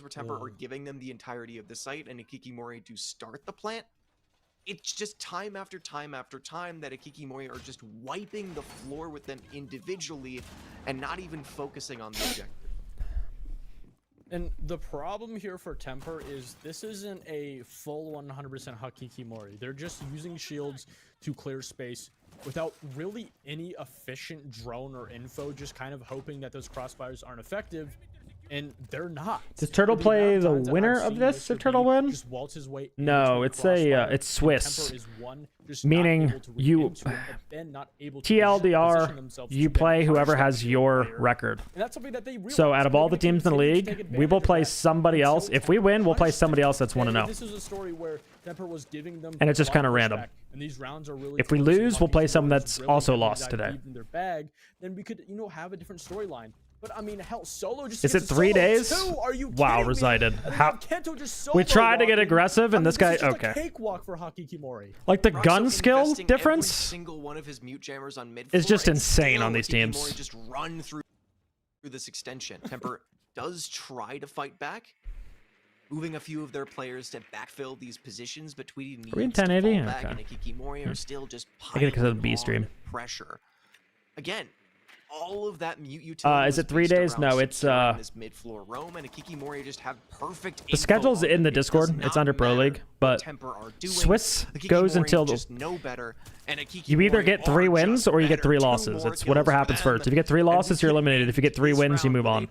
Temper are giving them the entirety of the site and Hakikimori to start the plant, it's just time after time after time that Hakikimori are just wiping the floor with them individually and not even focusing on the objective. And the problem here for Temper is this isn't a full 100% Hakikimori. They're just using shields to clear space without really any efficient drone or info, just kind of hoping that those crossfires aren't effective. And they're not. Does Turtle play the winner of this if Turtle win? No, it's it's Swiss. Meaning you TLDR, you play whoever has your record. So out of all the teams in the league, we will play somebody else. If we win, we'll play somebody else that's 1-0. And it's just kind of random. If we lose, we'll play someone that's also lost today. Then we could, have a different storyline. But I mean, hell, Solo just is it 3 days? Are you wow, Resided. How we tried to get aggressive, and this guy okay. Cakewalk for Hakikimori. Like the gun skill difference single one of his mute jammers on mid is just insane on these teams. Just run through this extension. Temper does try to fight back, moving a few of their players to backfill these positions, but Tweedy needs we in to 1080? fall back, Okay. and Ikikimori are still just I get it because of the piling B stream. on pressure. Again, all of that mute utility Is it was 3 based days? around No, it's securing this mid-floor roam, and Ikikimori just have perfect the schedule's in the Discord. It's under Pro League, but Swiss goes until you either get 3 wins or you get 3 losses. It's whatever happens first. If you get 3 losses, you're eliminated. If you get 3 wins, you move on.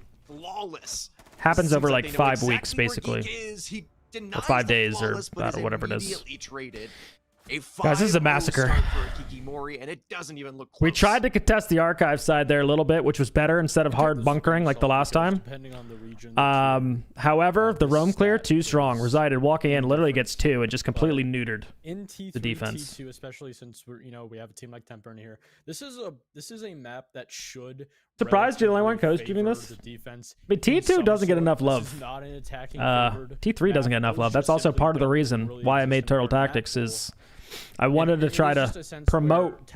Happens over like 5 weeks, basically, or 5 days, or whatever it is. Guys, this is a massacre. And it doesn't even look close. We tried to contest the archive side there a little bit, which was better instead of hard bunkering like the last time. However, the roam clear, too strong. Resided walking in literally gets 2 and just completely neutered in T3, the defense. T2, especially since we have a team like Temper in here. This is a map that should. Surprised you're the only one coach giving this. But T2 doesn't get enough love. T3 doesn't get enough love. That's also part of the reason why I made Turtle Tactics is I wanted to try to promote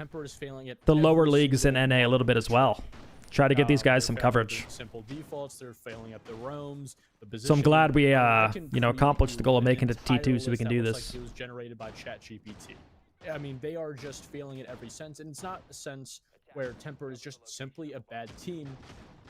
the lower leagues in NA a little bit as well. Try to get these guys some coverage. Simple defaults, they're failing at the roams, So I'm glad we accomplished the goal of making it to T2 so we can do this. It was generated by ChatGPT. I mean, they are just failing at every sense, and it's not a sense where Temper is just simply a bad team.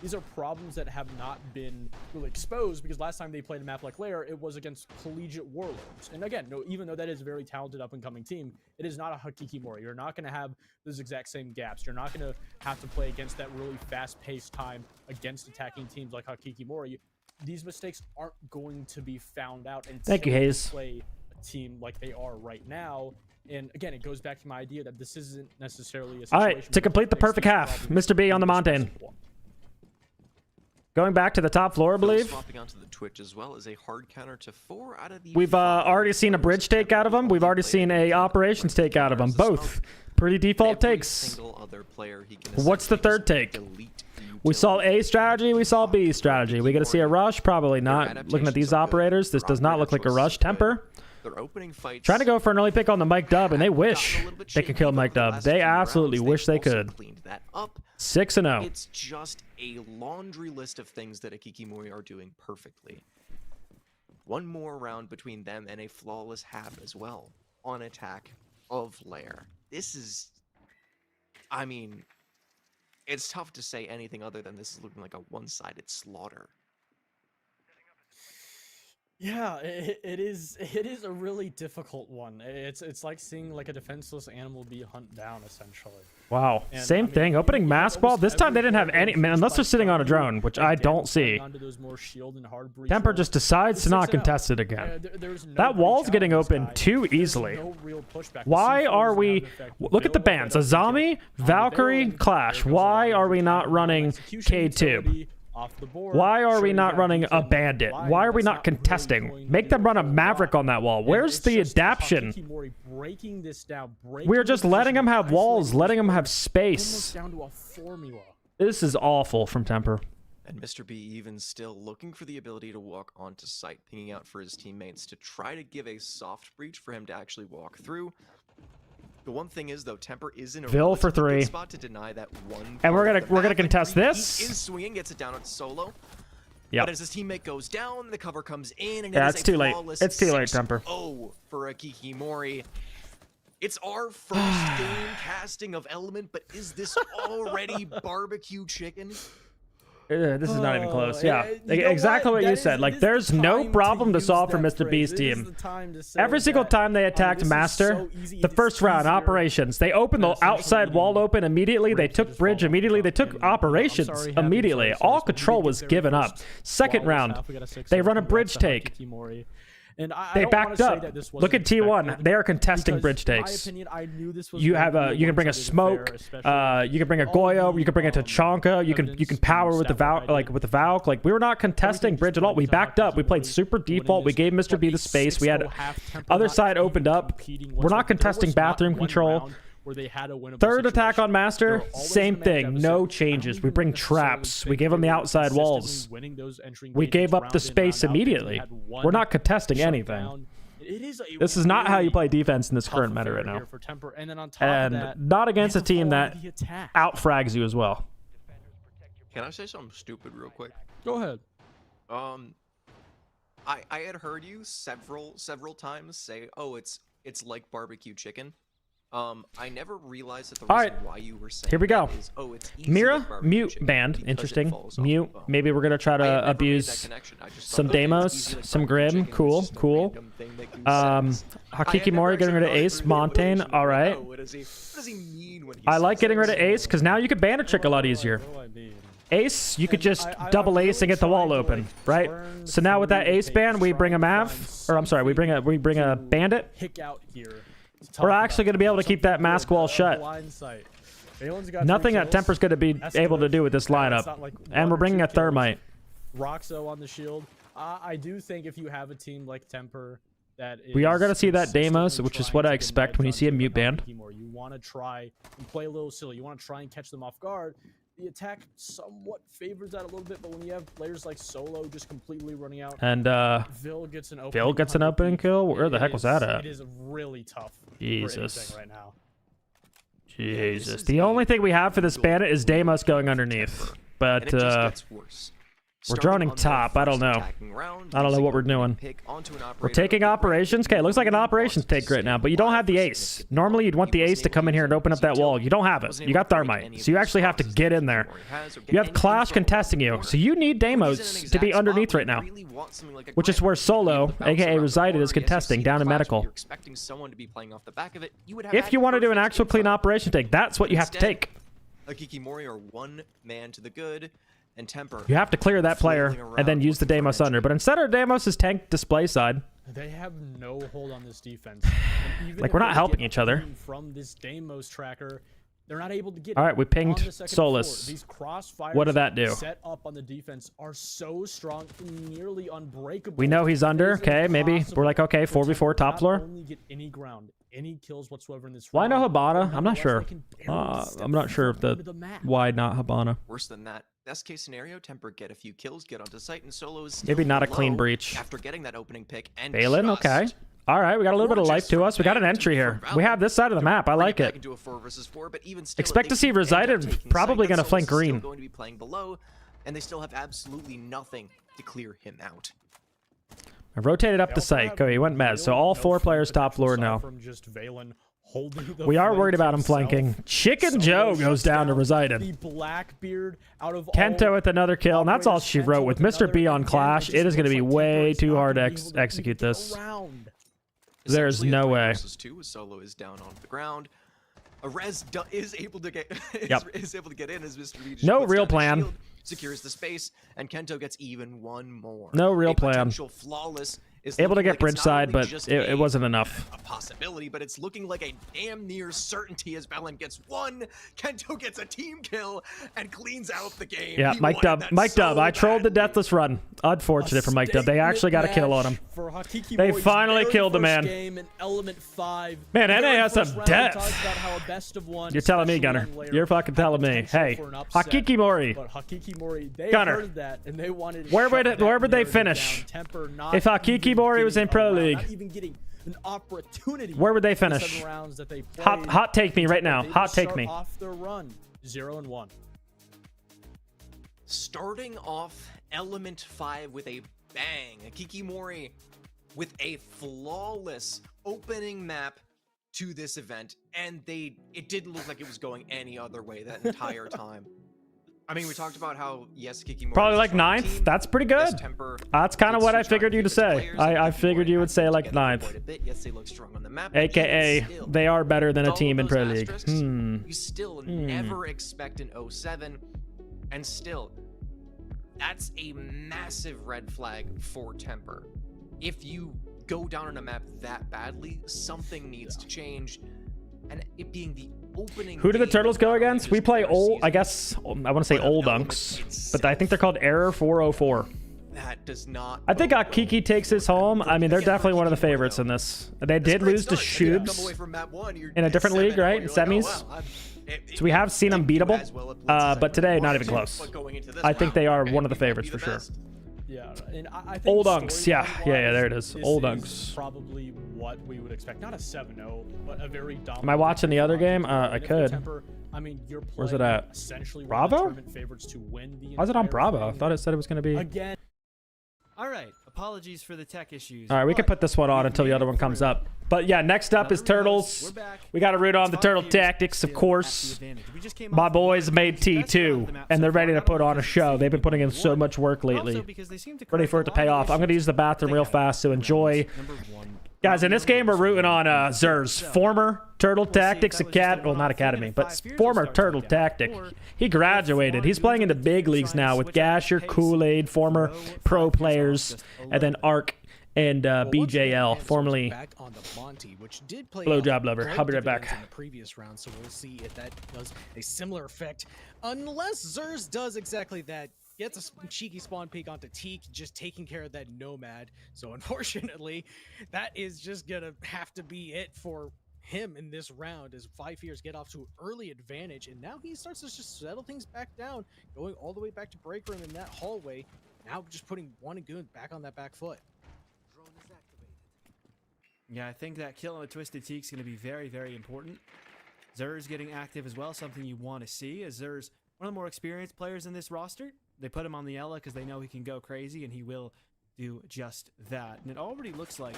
These are problems that have not been really exposed because last time they played a map like Lair, it was against collegiate warlords. And again, no, even though that is a very talented up-and-coming team, it is not a Hakikimori. You're not going to have those exact same gaps. You're not going to have to play against that really fast-paced time against attacking teams like Hakikimori. These mistakes aren't going to be found out until Thank you, Hayes. you play a team like they are right now. And again, it goes back to my idea that this isn't necessarily a situation. All right, to complete the perfect half, Mr. B on the mountain. Going back to the top floor, I believe. Swapping onto the Twitch as well as a hard counter to 4 out of the We've already seen a bridge take out of him. We've already seen a operations take out of him. Both pretty default takes. What's the third take? We saw A strategy. We saw B strategy. We get to see a rush? Probably not. Looking at these operators, this does not look like a rush. Temper. Trying to go for an early pick on the Mike Dub, and they wish they could kill Mike Dub. They absolutely wish they could. 6-0. It's just a laundry list of things that Ikikimori are doing perfectly. One more round between them and a flawless half as well on attack of Lair. This is, I mean, it's tough to say anything other than this is looking like a one-sided slaughter. Yeah, it is a really difficult one. It's like seeing like a defenseless animal be hunted down, essentially. Wow. Same thing. Opening mask wall. This time they didn't have any, man, unless they're sitting on a drone, which I don't see. Temper just decides to not contest it again. That wall's getting open too easily. Why are we... Look at the bans. Azami, Valkyrie, Clash. Why are we not running K2? Why are we not running a Bandit? Why are we not contesting? Make them run a Maverick on that wall. Where's the adaption? We're just letting them have walls, letting them have space. This is awful from Temper. And Mr. B even still looking for the ability to walk onto site, pinging out for his teammates to try to give a soft breach for him to actually walk through. The one thing is, though, Temper is in a Vil for 3. spot to deny that one. And we're gonna contest this. He is swinging, gets it down on solo. Yep. But as his teammate goes down, the cover comes in, and yeah, it is it's too late. It's too late, Temper. Oh, for Ikikimori. It's our first game casting of Element, but is this already barbecue chicken? This is not even close. Yeah, exactly what you said. Like, there's no problem to solve for Mr. B's team. Every single time they attacked Master, the first round, operations, they opened the outside wall open immediately. They took bridge immediately. They took operations immediately. All control was given up. Second round, they run a bridge take. And they backed up. Look at T1. They are contesting bridge takes. You have you can bring a smoke. You can bring a Goyo. You can bring a Tachanka. You can power with the Valk. Like, we were not contesting bridge at all. We backed up. We played super default. We gave Mr. B the space. We had other side opened up. We're not contesting bathroom control. Third attack on Master, same thing, no changes. We bring traps. We gave them the outside walls. We gave up the space immediately. We're not contesting anything. This is not how you play defense in this current meta right now. And not against a team that outfrags you as well. Can I say something stupid real quick? Go ahead. I had heard you several times say, "Oh, it's like barbecue chicken." I never realized that the reason why you were saying here we go. that is, "Oh, it's easy Mira, like barbecue mute chicken banned. because it Interesting. falls off Mute. the bone." Maybe we're gonna try I had to never made that abuse connection. I just some thought, "Oh, it's demos, easy like some barbecue grim. chicken, it's Cool, just a cool. random thing that you said." Hakiki Mori getting rid of Ace. Montaigne. All right. What does he mean when he I says like getting that? rid of Ace because now you could ban a trick a lot easier. Ace, you could just double Ace and get the wall open, right? So now with that Ace ban, we bring a Mav, or I'm sorry, we bring a Bandit. Pick out here. We're actually going to be able to keep that mask wall shut. Nothing that Temper's going to be able to do with this lineup. And we're bringing a Thermite. Roxo on the shield. I do think if you have a team like Temper that is We are going to see that Deimos, which is what I expect when you see a mute band. You want to try and play a little silly. You want to try and catch them off guard. The attack somewhat favors that a little bit, but when you have players like Solo just completely running out, And Vil gets an opening kill. Where the heck was that at? It is really tough Jesus. for anything right now. Jesus. The only thing we have for this Bandit is Deimos going underneath. But we're droning top. I don't know. I don't know what we're doing. We're taking operations. Okay, it looks like an operations take right now, but you don't have the Ace. Normally, you'd want the Ace to come in here and open up that wall. You don't have it. You got Thermite, so you actually have to get in there. You have Clash contesting you, so you need Deimos to be underneath right now, which is where Solo, aka Resided, is contesting down in medical. If you want to do an actual clean operation take, that's what you have to take. Hakiki Mori are one man to the good. And Temper. You have to clear that player and then use the Deimos under. But instead of Deimos' tank display side. They have no hold on this defense. Like, we're not helping each other. From this Deimos tracker, they're not able to get all right, we pinged Solus. These crossfires what did that do? Set up on the defense are so strong, nearly unbreakable. We know he's under. Okay, maybe we're like, okay, 4v4 top floor. Only get any ground, any kills whatsoever in this. Why no Hibana? I'm not sure. I'm not sure if why not Hibana. Worse than that. Best case scenario, Temper get a few kills, get onto site, and Solo is maybe not a clean breach. After getting that opening pick and Balin, okay. All right, we got a little bit of life to us. We got an entry here. We have this side of the map. I like it. Expect to see Resided probably going to flank green. Going to be playing below, and they still have absolutely nothing to clear him out. I rotated up the site. Go, he went Mez. So all 4 players top floor now. We are worried about him flanking. Chicken Joe goes down to Resided. Kento with another kill, and that's all she wrote. With Mr. B on Clash, it is going to be way too hard to execute this. There's no way. Solo is down on the ground. Rez is able to get is able to get in as Mr. B. No real plan. Secures the space, and Kento gets even one more. No real plan. Flawless is able to get like bridge side, but it wasn't enough. A possibility, but it's looking like a damn near certainty as Balin gets one. Kento gets a team kill and cleans out the game. Yeah, Mike Dub. Mike Dub. I trolled the deathless run. Unfortunate for Mike Dub. They actually got a kill on him. They finally killed the man. Man, NA has some depth. You're telling me, Gunner. You're fucking telling me. Hey, Hakiki Mori. Gunner. Where would they finish? If Hakiki Mori was in Pro League, where would they finish? Hot take me right now. Hot take me. Off the run, 0-1. Starting off Element 5 with a bang. Hakiki Mori with a flawless opening map to this event, and it didn't look like it was going any other way that entire time. I mean, we talked about how, yes, Hakiki Mori probably like 9th. That's pretty good. That's kind of what I figured you to say. I figured you would say like 9th. Yes, they look strong on the map. AKA, they are better than a team in Pro League. You still never expect an 07, and still, that's a massive red flag for Temper. If you go down on a map that badly, something needs to change, and it being the opening. Who do the Turtles go against? We play old, I guess, I want to say Old Unks, but I think they're called Error 404. That does not. I think Akiki takes this home. I mean, they're definitely one of the favorites in this. They did lose to Shubes in a different league, right? In semis. So we have seen them beatable, but today, not even close. I think they are one of the favorites for sure. Yeah, and I think Old Unks, yeah, there it is. Old Unks. Probably what we would expect. Not a 7-0, but a very dominant. Am I watching the other game? I could. I mean, you're playing where's it at? Bravo? Favorites to win the Why is it on Bravo? I thought it said it was going to be. Again. All right, Apologies for the tech issues. All right, we can put this one on until the other one comes up. But yeah, next up is Turtles. We got to root on the Turtle Tactics, of course. My boys made T2, and they're ready to put on a show. They've been putting in so much work lately. Ready for it to pay off. I'm going to use the bathroom real fast to enjoy. Guys, in this game, we're rooting on Zer's former Turtle Tactics Academy. Well, not Academy, but former Turtle Tactic. He graduated. He's playing in the big leagues now with Gasher, Kool-Aid, former pro players, and then Ark and BJL, formerly Blowjob Lover. I'll be right back. In the previous round, so we'll see if that does a similar effect. Unless Zers does exactly that. Gets a cheeky spawn peek onto Teak, just taking care of that Nomad. So unfortunately, that is just gonna have to be it for him in this round as 5 Fears get off to an early advantage. And now he starts to just settle things back down, going all the way back to break room in that hallway. Now just putting Goon back on that back foot. Yeah, I think that kill on the Twisted Teak is going to be very, very important. Zer's getting active as well, something you want to see, as Zer's one of the more experienced players in this roster. They put him on the Ela because they know he can go crazy, and he will do just that. And it already looks like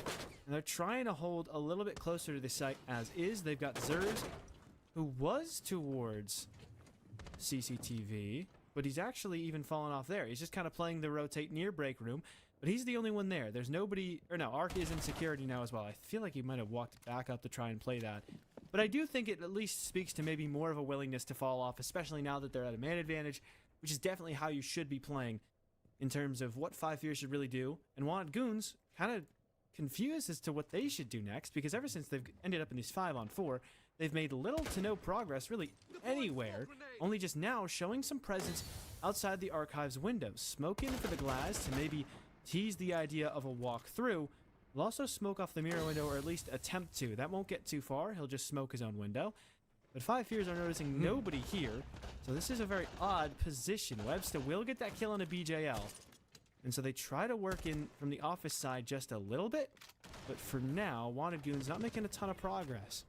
they're trying to hold a little bit closer to the site as is. They've got Zers, who was towards CCTV, but he's actually even fallen off there. He's just kind of playing the rotate near break room, but he's the only one there. There's nobody, or no, Ark is in security now as well. I feel like he might have walked back up to try and play that. But I do think it at least speaks to maybe more of a willingness to fall off, especially now that they're at a man advantage, which is definitely how you should be playing in terms of what 5 Fears should really do. And Wanted Goons kind of confused as to what they should do next, because ever since they've ended up in these 5-on-4, they've made little to no progress really anywhere, only just now showing some presence outside the Archives window. Smoke in for the glass to maybe tease the idea of a walk through. He'll also smoke off the mirror window, or at least attempt to. That won't get too far. He'll just smoke his own window. But 5 Fears are noticing nobody here, so this is a very odd position. Webster will get that kill on a BJL, and so they try to work in from the office side just a little bit, but for now, Wanted Goon's not making a ton of progress.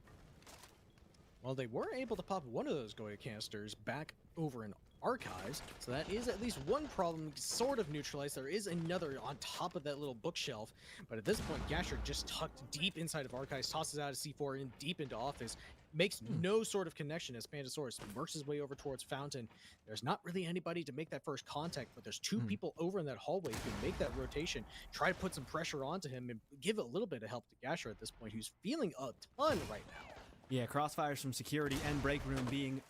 Well, they were able to pop one of those Goya canisters back over in Archives, so that is at least one problem sort of neutralized. There is another on top of that little bookshelf, but at this point, Gasher just tucked deep inside of Archives, tosses out a C4 and deep into office. Makes no sort of connection as Pandasaurus works his way over towards Fountain. There's not really anybody to make that first contact, but there's two people over in that hallway who can make that rotation, try to put some pressure onto him, and give a little bit of help to Gasher at this point, who's feeling a ton right now. Yeah, crossfires from security and break room being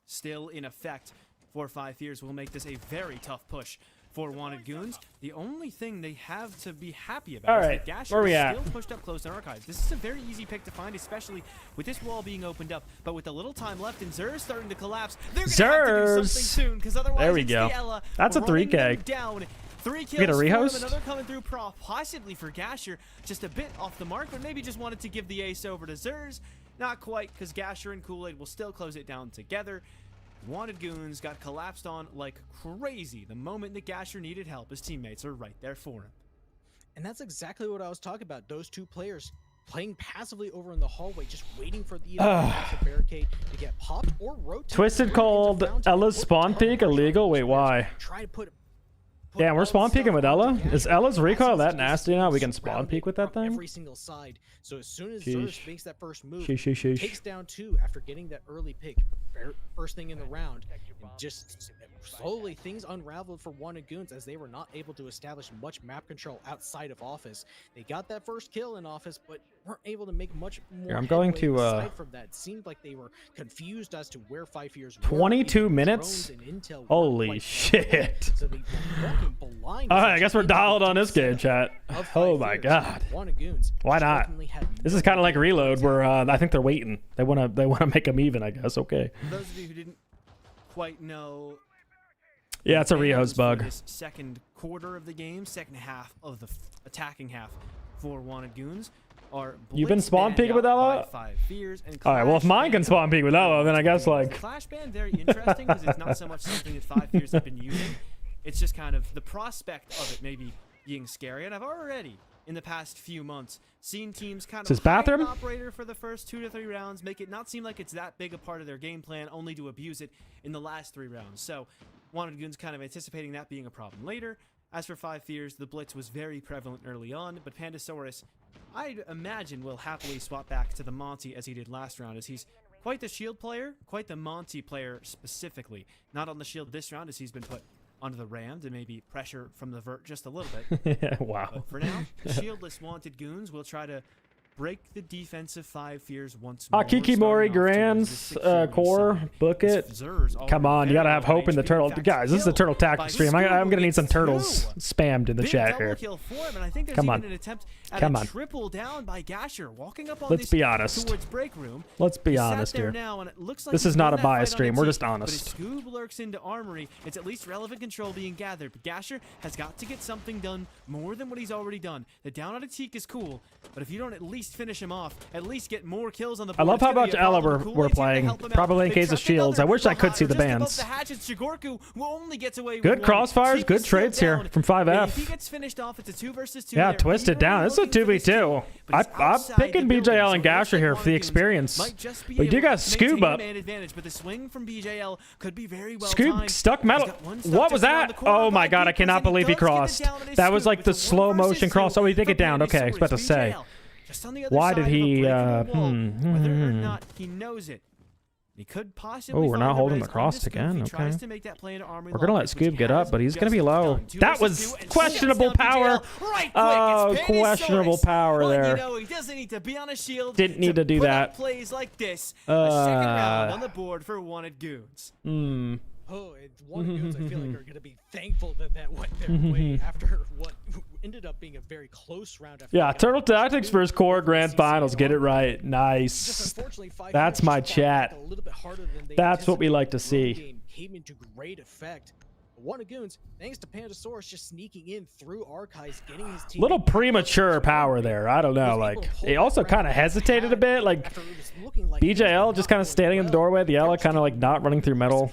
still in effect for 5 Fears will make this a very tough push for Wanted Goons. The only thing they have to be happy about is that Gasher is still pushed up close to Archives. This is a very easy pick to find, especially with this wall being opened up. But with a little time left and Zer's starting to collapse, they're going to have to do something soon, because otherwise there we go. That's a 3K. Down. 3 kills get a rehost? Another coming through, possibly for Gasher. Just a bit off the mark, but maybe just wanted to give the ace over to Zers. Not quite, because Gasher and Kool-Aid will still close it down together. Wanted Goons got collapsed on like crazy the moment that Gasher needed help. His teammates are right there for him. And that's exactly what I was talking about. Those two players playing passively over in the hallway, just waiting for the barricade to get popped or rotated. Twisted called Ella's spawn peek illegal? Wait, why? Try to put Damn, we're spawn peeking with Ela? Is Ella's recoil that nasty now? We can spawn peek with that thing? Every single side. So as soon as Zerus makes that first move, sheesh. takes down 2 after getting that early pick, first thing in the round, and just slowly things unraveled for Wanted Goons as they were not able to establish much map control outside of Office. They got that first kill in Office, but weren't able to make much more. Here, I'm going to aside from that. It seemed like they were confused as to where 5 Fears were. 22 minutes? Holy shit. So they were blind. Alright, I guess we're dialed on this game, chat. Oh my god. Why not? This is kind of like Reload, where I think they're waiting. They wanna make them even, I guess. Okay. For those of you who didn't quite know, yeah, it's a rehost bug. This second quarter of the game, second half of the attacking half for Wanted Goons are. You've been spawn peeking with Ela? 5 Fears and all right, well if mine can spawn peek with Ela, then I guess like. Clash Band very interesting because it's not so much something that 5 Fears have been using. It's just kind of the prospect of it maybe being scary, and I've already in the past few months seen teams kind of bathroom operator for the first 2 to 3 rounds, make it not seem like it's that big a part of their game plan, only to abuse it in the last 3 rounds. So Wanted Goons kind of anticipating that being a problem later, As for 5 Fears, the Blitz was very prevalent early on, but Pandasaurus, I'd imagine, will happily swap back to the Monty as he did last round, as he's quite the shield player, quite the Monty player specifically. Not on the shield this round, as he's been put onto the ram to maybe pressure from the vert just a little bit. Wow. But for now, the shieldless wanted goons will try to break the defensive 5 Fears once more. Kikimori Grands core, book it. Come on, you gotta have hope in the turtle. Guys, this is a turtle tactic stream. I'm gonna need some turtles spammed in the chat here. Come on. Come on. Triple down by Gasher, walking up on Let's be honest. towards break room. Let's be honest here. This is not a bias stream. We're just honest. But if Scoob lurks into Armory, it's at least relevant control being gathered. But Gasher has got to get something done more than what he's already done. The down on a Teak is cool, but if you don't at least finish him off, at least get more kills on the board. I love how much Ella we're playing. Probably in case of shields. I wish I could see the bans. Good crossfires, good trades here from 5F. If he gets finished off, it's a 2 versus 2. Yeah, twist it down. It's a 2v2. I'm picking BJL and Gasher here for the experience. But you got Scoob up. But the swing from BJL could be very well Scoob timed. stuck metal. What was that? Oh my god, I cannot believe he crossed. That was like the slow motion cross. Oh, he did get down. Okay, I was about to say. Why did he? Whether or not he knows it. He could possibly. Oh, we're not holding the cross again. Okay. We're gonna let Scoob get up, but he's gonna be low. That was questionable power. Oh, questionable power there. He doesn't need to be on a shield. Didn't need to do that. Plays like this. A second round on the board for Wanted Goons. Oh, it's Wanted Goons, I feel like, are going to be thankful that that went their way after what ended up being a very close round. Yeah, Turtle Tactics versus Core Grand Finals. Get it right. Nice. That's my chat. That's what we like to see. Came into great effect. Wanted Goons, thanks to Pandasaurus just sneaking in through Archives, getting his team. Little premature power there. I don't know. Like, he also kind of hesitated a bit. Like, BJL just kind of standing in the doorway. The Ella kind of like not running through metal.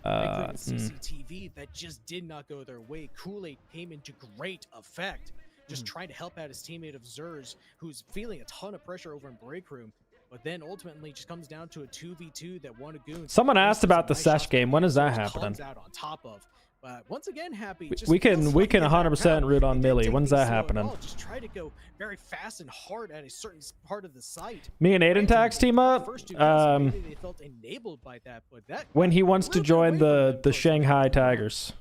CCTV that just did not go their way. Kool-Aid came into great effect, just trying to help out his teammate of Zers, who's feeling a ton of pressure over in break room. But then ultimately just comes down to a 2v2 that Wanted Goons. Someone asked about the Sesh game. When is that happening? Out on top of. But once again, Happy. We can 100% root on Millie. When's that happening? Just try to go very fast and hard at a certain part of the site. Me and Aiden Tax team up. They felt enabled by that, but that when he wants to join the Shanghai Tigers.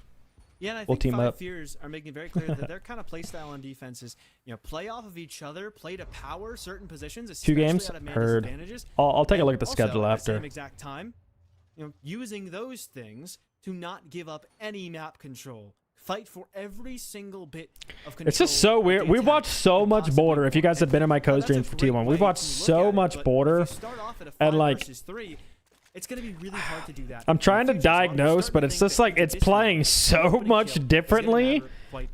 Yeah, and I we'll think team 5 up. Fears are making very clear that their kind of playstyle on defense is, play off of each other, play to power certain positions, especially 2 games. out of Manda's Heard. advantages. I'll take a look at the Also, schedule at the after. same exact time, using those things to not give up any map control. Fight for every single bit of control. It's just so weird. We've watched so much Border. If you guys have been in my co-streams for T1, we've watched so much Border, and like, it's going to be really hard to do that. I'm trying to diagnose, but it's just like it's playing so much differently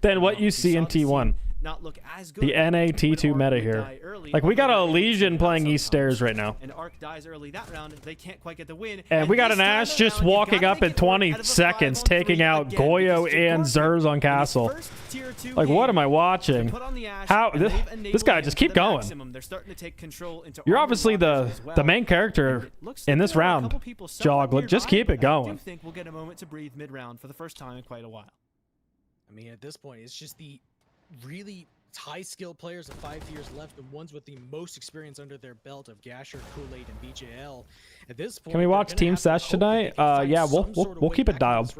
than what you see in T1. The NA T2 meta here. Like, we got a Legion playing East Stairs right now. And Arc dies early that round. They can't quite get the win. And we got an Ash just walking up in 20 seconds, taking out Goyo and Zers on Castle. Like, what am I watching? How this guy just keep going. You're obviously the main character in this round, Jog. Just keep it going. I do think we'll get a moment to breathe mid-round for the first time in quite a while. I mean, at this point, it's just the really high skill players of 5 years left, the ones with the most experience under their belt of Gasher, Kool-Aid, and BJL. At this point, can we watch Team Sesh tonight? Yeah, we'll keep it dialed.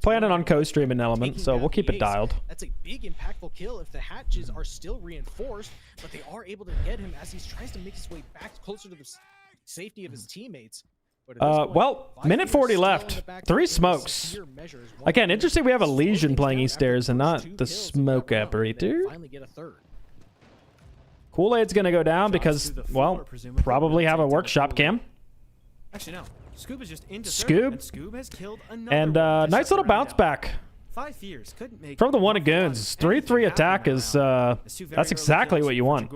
Playing it on co-stream in Element, so we'll keep it dialed. That's a big impactful kill if the hatches are still reinforced, but they are able to get him as he tries to make his way back closer to the safety of his teammates. Well, minute 40 left. 3 smokes. Again, interesting we have a Legion playing East Stairs and not the Smoke Operator. Kool-Aid's going to go down because, well, probably have a workshop cam. Actually, no. Scoob is just into Scoob. and Scoob has killed another And nice little bounce back. 5 Fears couldn't make from the Wanted Goons. 3-3 attack is that's exactly what you want.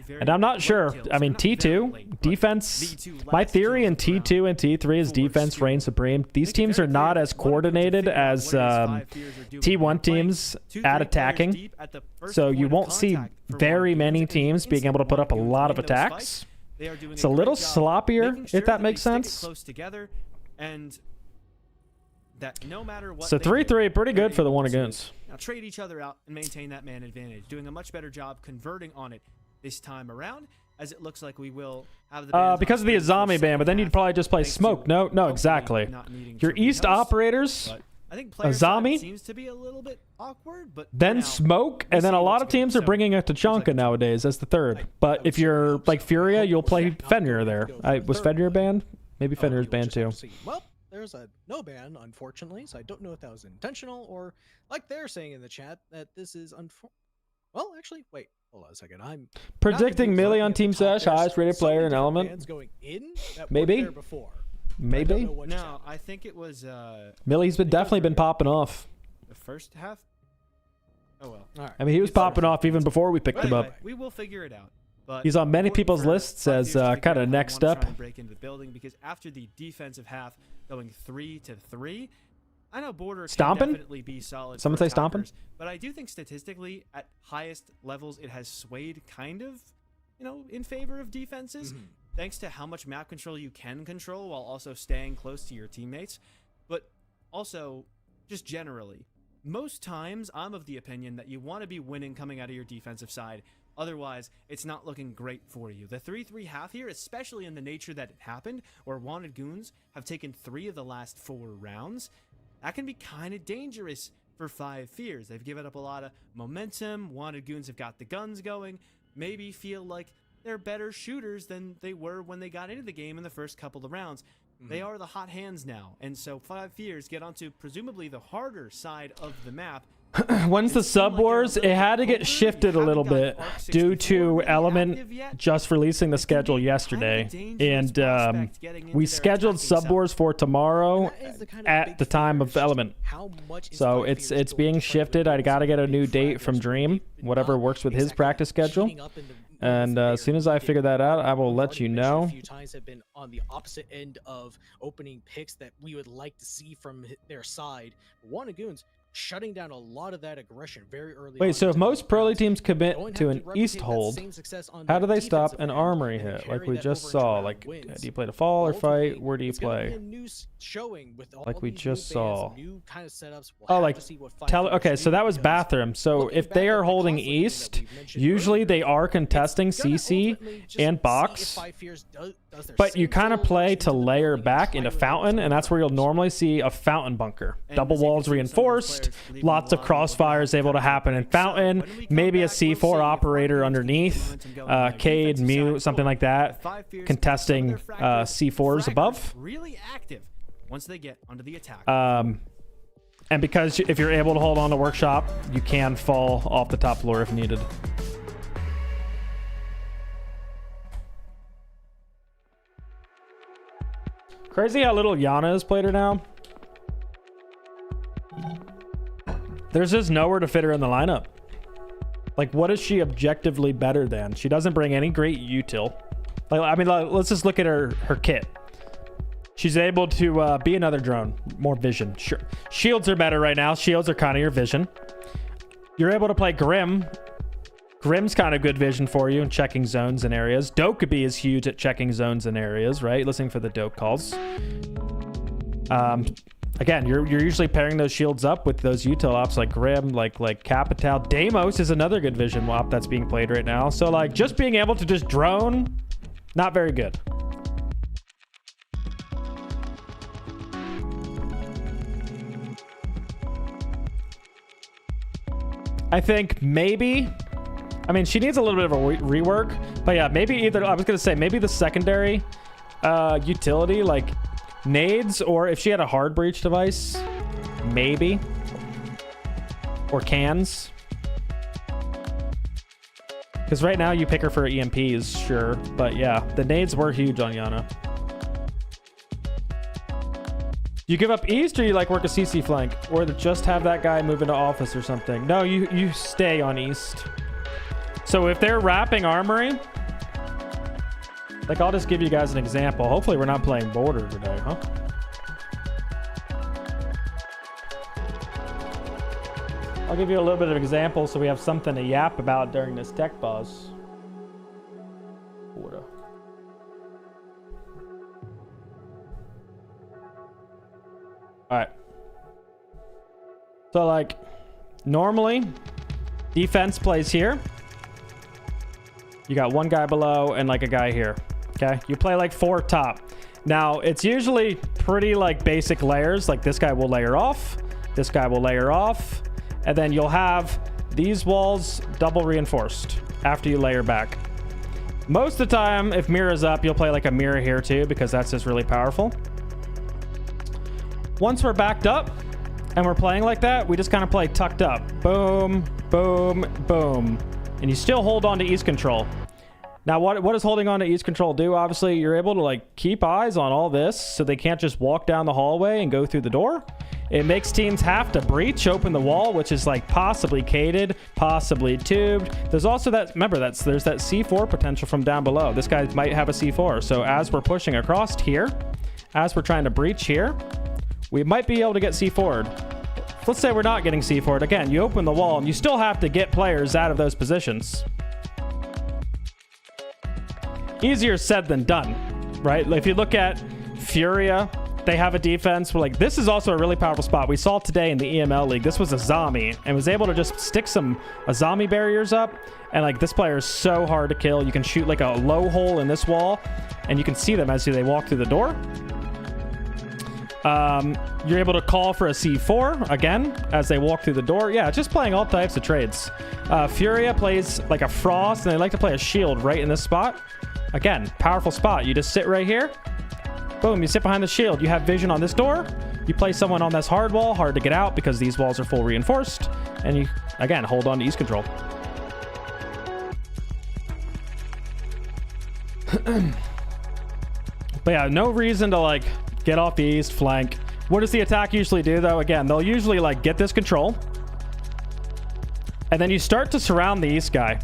And I'm not sure. I mean, T2 defense. My theory in T2 and T3 is defense reigns supreme. These teams are not as coordinated as T1 teams at attacking, so you won't see very many teams being able to put up a lot of attacks. It's a little sloppier, if that makes sense. Close together, and that no matter what. So they do, 3-3, pretty they're good for the able one to against. now trade each other out and maintain that man advantage, doing a much better job converting on it this time around, as it looks like we will have the Because of the Azami ban, but then you'd probably just play Smoke. No, exactly. Your East operators, I think player Azami, seems to be a little bit awkward, but then Smoke, and then a lot of teams are bringing a Tachanka nowadays as the third. But if you're like Furia, you'll play Fenrir there. Was Fenrir banned? Maybe Fenrir's banned too. Well, there's a no ban, unfortunately, so I don't know if that was intentional or, like they're saying in the chat, that this is well, actually, wait, hold on a second. I'm predicting Millie on Team Sash, highest rated player in Element. Maybe. Maybe. No, I think it was. Millie's definitely been popping off. The first half. Oh well. All right. I mean, he was popping off even before we picked him up. We will figure it out. But he's on many important people's for lists as kind of next try up. and break into the building, because after the defensive half going 3-3, I know Border Stomping? can definitely be solid. Someone for say stomping? attackers, but I do think statistically at highest levels it has swayed kind of, in favor of defenses, thanks to how much map control you can control while also staying close to your teammates. But also, just generally, most times I'm of the opinion that you want to be winning coming out of your defensive side. Otherwise, it's not looking great for you. The 3-3 half here, especially in the nature that it happened, where Wanted Goons have taken 3 of the last 4 rounds, that can be kind of dangerous for 5 Fears. They've given up a lot of momentum. Wanted Goons have got the guns going. Maybe feel like they're better shooters than they were when they got into the game in the first couple of rounds. They are the hot hands now. And so 5 Fears get onto presumably the harder side of the map. When's the sub wars? It had to get shifted a little bit due to Element just releasing the schedule yesterday, and we scheduled sub wars for tomorrow at the time of Element. So it's being shifted. I gotta get a new date from Dream, whatever works with his practice schedule. And as soon as I figure that out, I will let you know. A few times have been on the opposite end of opening picks that we would like to see from their side. Wanted Goons shutting down a lot of that aggression very early. Wait, so if most pro league teams commit to an East hold, how do they stop an Armory hit? Like we just saw. Like, do you play the fall or fight? Where do you play? Like we just saw. Oh, like okay, so that was bathroom. So if they are holding East, usually they are contesting CC and box, but you kind of play to layer back into Fountain, and that's where you'll normally see a Fountain bunker. Double walls reinforced, lots of crossfires able to happen in Fountain, maybe a C4 operator underneath, Cade, Mute, something like that, contesting C4s above. Really active once they get onto the attack. And because if you're able to hold on to Workshop, you can fall off the top floor if needed. Crazy how little Yana has played her now. There's just nowhere to fit her in the lineup. Like, what is she objectively better than? She doesn't bring any great util. Like, I mean, let's just look at her kit. She's able to be another drone. More vision. Sure. Shields are better right now. Shields are kind of your vision. You're able to play Grim. Grim's kind of good vision for you and checking zones and areas. Dokkaebi is huge at checking zones and areas, right? Listening for the dope calls. Again, you're usually pairing those shields up with those util ops like Grim, like Capital. Deimos is another good vision op that's being played right now. So like just being able to just drone, not very good. I think maybe, I mean, she needs a little bit of a rework, but yeah, maybe either, I was going to say maybe the secondary utility, like nades, or if she had a hard breach device, maybe, or cans. Because right now you pick her for EMPs, sure, but yeah, the nades were huge on Yana. You give up East, or you like work a CC flank, or just have that guy move into office or something? No, you stay on East. So if they're wrapping Armory, like I'll just give you guys an example. Hopefully we're not playing Border today, huh? I'll give you a little bit of example so we have something to yap about during this tech pause. Border. All right. So like normally defense plays here. You got one guy below and like a guy here. Okay, you play like 4 top. Now it's usually pretty like basic layers. Like this guy will layer off, this guy will layer off, and then you'll have these walls double reinforced after you layer back. Most of the time, if mirror's up, you'll play like a mirror here too, because that's just really powerful. Once we're backed up and we're playing like that, we just kind of play tucked up. Boom, boom, boom. And you still hold on to east control. Now, what does holding on to east control do? Obviously, you're able to like keep eyes on all this so they can't just walk down the hallway and go through the door. It makes teams have to breach open the wall, which is like possibly cated, possibly tubed. There's also that, remember, there's that C4 potential from down below. This guy might have a C4. So as we're pushing across here, as we're trying to breach here, we might be able to get C4'd. Let's say we're not getting C4'd. Again, you open the wall and you still have to get players out of those positions. Easier said than done, right? If you look at Furia, they have a defense where like this is also a really powerful spot. We saw today in the EML league, this was a zombie and was able to just stick some zombie barriers up. And like this player is so hard to kill. You can shoot like a low hole in this wall and you can see them as they walk through the door. You're able to call for a C4 again as they walk through the door. Yeah, just playing all types of trades. Furia plays like a Frost and they like to play a shield right in this spot. Again, powerful spot. You just sit right here. Boom, you sit behind the shield. You have vision on this door. You play someone on this hard wall, hard to get out because these walls are full reinforced. And you, again, hold on to east control. But yeah, no reason to like get off the east flank. What does the attack usually do though? Again, they'll usually like get this control. And then you start to surround the east guy.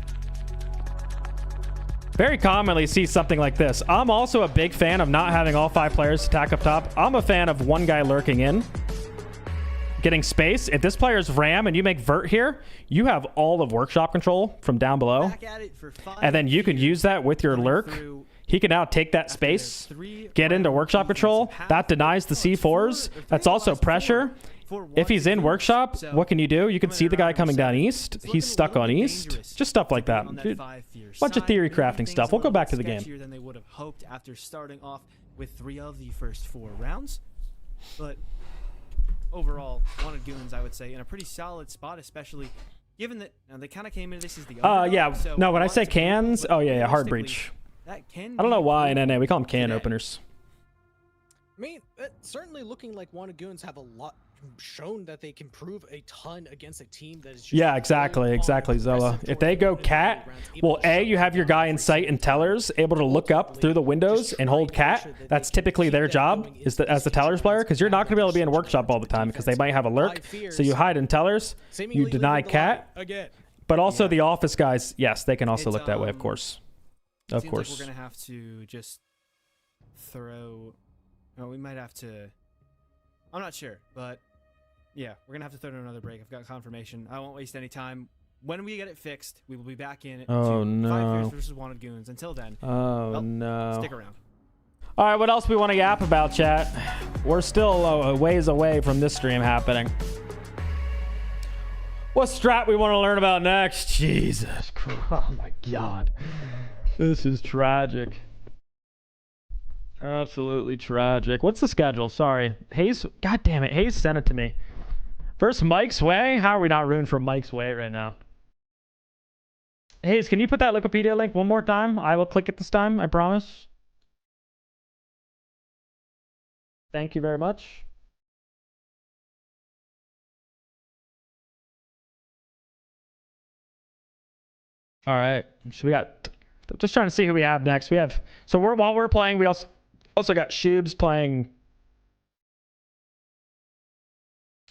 Very commonly see something like this. I'm also a big fan of not having all 5 players attack up top. I'm a fan of one guy lurking in, getting space. If this player's ram and you make vert here, you have all of workshop control from down below. And then you can use that with your lurk. He can now take that space, get into workshop control. That denies the C4s. That's also pressure. If he's in workshop, what can you do? You can see the guy coming down east. He's stuck on east. Just stuff like that. Dude, bunch of theory crafting stuff. We'll go back to the game. Than they would have hoped after starting off with 3 of the first 4 rounds. But overall, Wanted Goons, I would say, in a pretty solid spot, especially given that they kind of came into this as the underdog. Yeah. So No, when I say cans, oh yeah, hard breach. That can I don't know why in NA we call them can openers. I mean, certainly looking like Wanted Goons have a lot shown that they can prove a ton against a team that is just exactly Zola. If they go cat, well, you have your guy in sight and tellers able to look up through the windows and hold cat. That's typically their job is as the tellers player, because you're not going to be able to be in workshop all the time because they might have a lurk. So you hide in tellers, you deny cat, but also the office guys, yes, they can also look that way, of course. Of course. Like we're going to have to just throw... Oh, we might have to... I'm not sure, but yeah, we're going to have to throw in another break. I've got confirmation. I won't waste any time. When we get it fixed, we will be back in Oh, to no. 5 Fears versus Wanted Goons. Until then, no. Stick around. All right, what else we want to yap about, chat? We're still a ways away from this stream happening. What strat we want to learn about next? Jesus Christ. Oh, my God. This is tragic. Absolutely tragic. What's the schedule? Sorry. Hayes, God damn it. Hayes sent it to me. First, Mike's Way? How are we not rooting for Mike's Way right now? Hayes, can you put that Wikipedia link one more time? I will click it this time, I promise. Thank you very much. All right. So we got... Just trying to see who we have next. We have... So while we're playing, we also got Shubes playing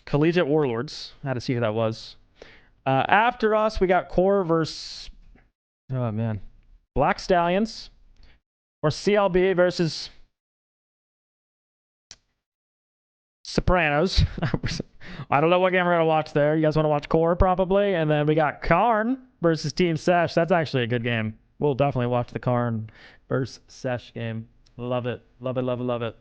Collegiate Warlords. I had to see who that was. After us, we got QOR versus... Oh, man. Black Stallions. Or CLB versus... Sopranos. I don't know what game we're going to watch there. You guys want to watch QOR, probably? And then we got Karn versus Team Sesh. That's actually a good game. We'll definitely watch the Karn versus Sesh game. Love it. Love it, love it, love it.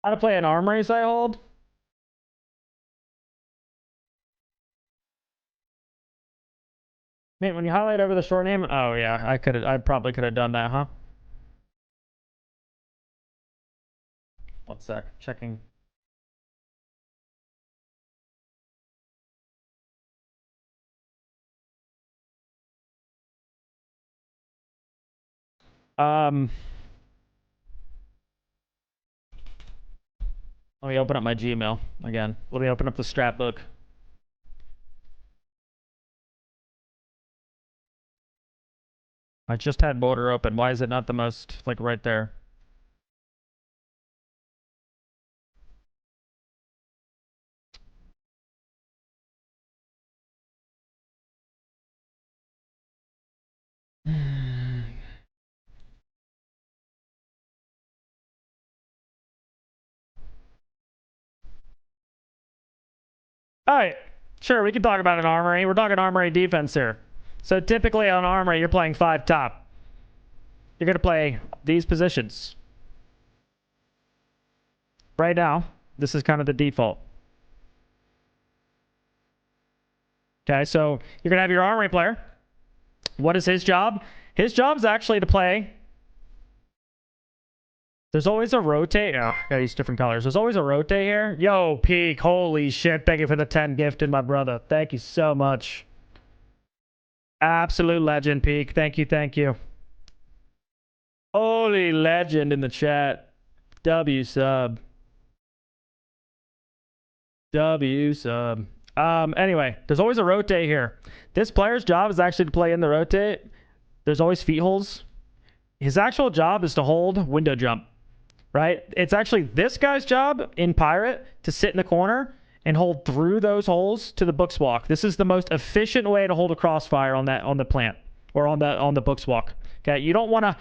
How to play an arm race I hold? Man, when you highlight over the short name, oh yeah, I probably could have done that, huh? One sec, checking. Let me open up my Gmail again. Let me open up the scrapbook. I just had border open. Why is it not the most, like, right there? Alright, sure, we can talk about an armory. We're talking armory defense here. So typically on armory, you're playing 5 top. You're going to play these positions. Right now, this is kind of the default. Okay, so you're going to have your armory player. What is his job? His job is actually to play. There's always a rotate. Oh, gotta use different colors. There's always a rotate here. Yo, Peak. Holy shit. Thank you for the 10 gifted, my brother. Thank you so much. Absolute legend, Peak. Thank you, thank you. Holy legend in the chat. W sub. W sub. Anyway, there's always a rotate here. This player's job is actually to play in the rotate. There's always feet holes. His actual job is to hold window jump, right? It's actually this guy's job in Pirate to sit in the corner and hold through those holes to the books walk. This is the most efficient way to hold a crossfire on the plant or on the books walk. Okay, you don't want to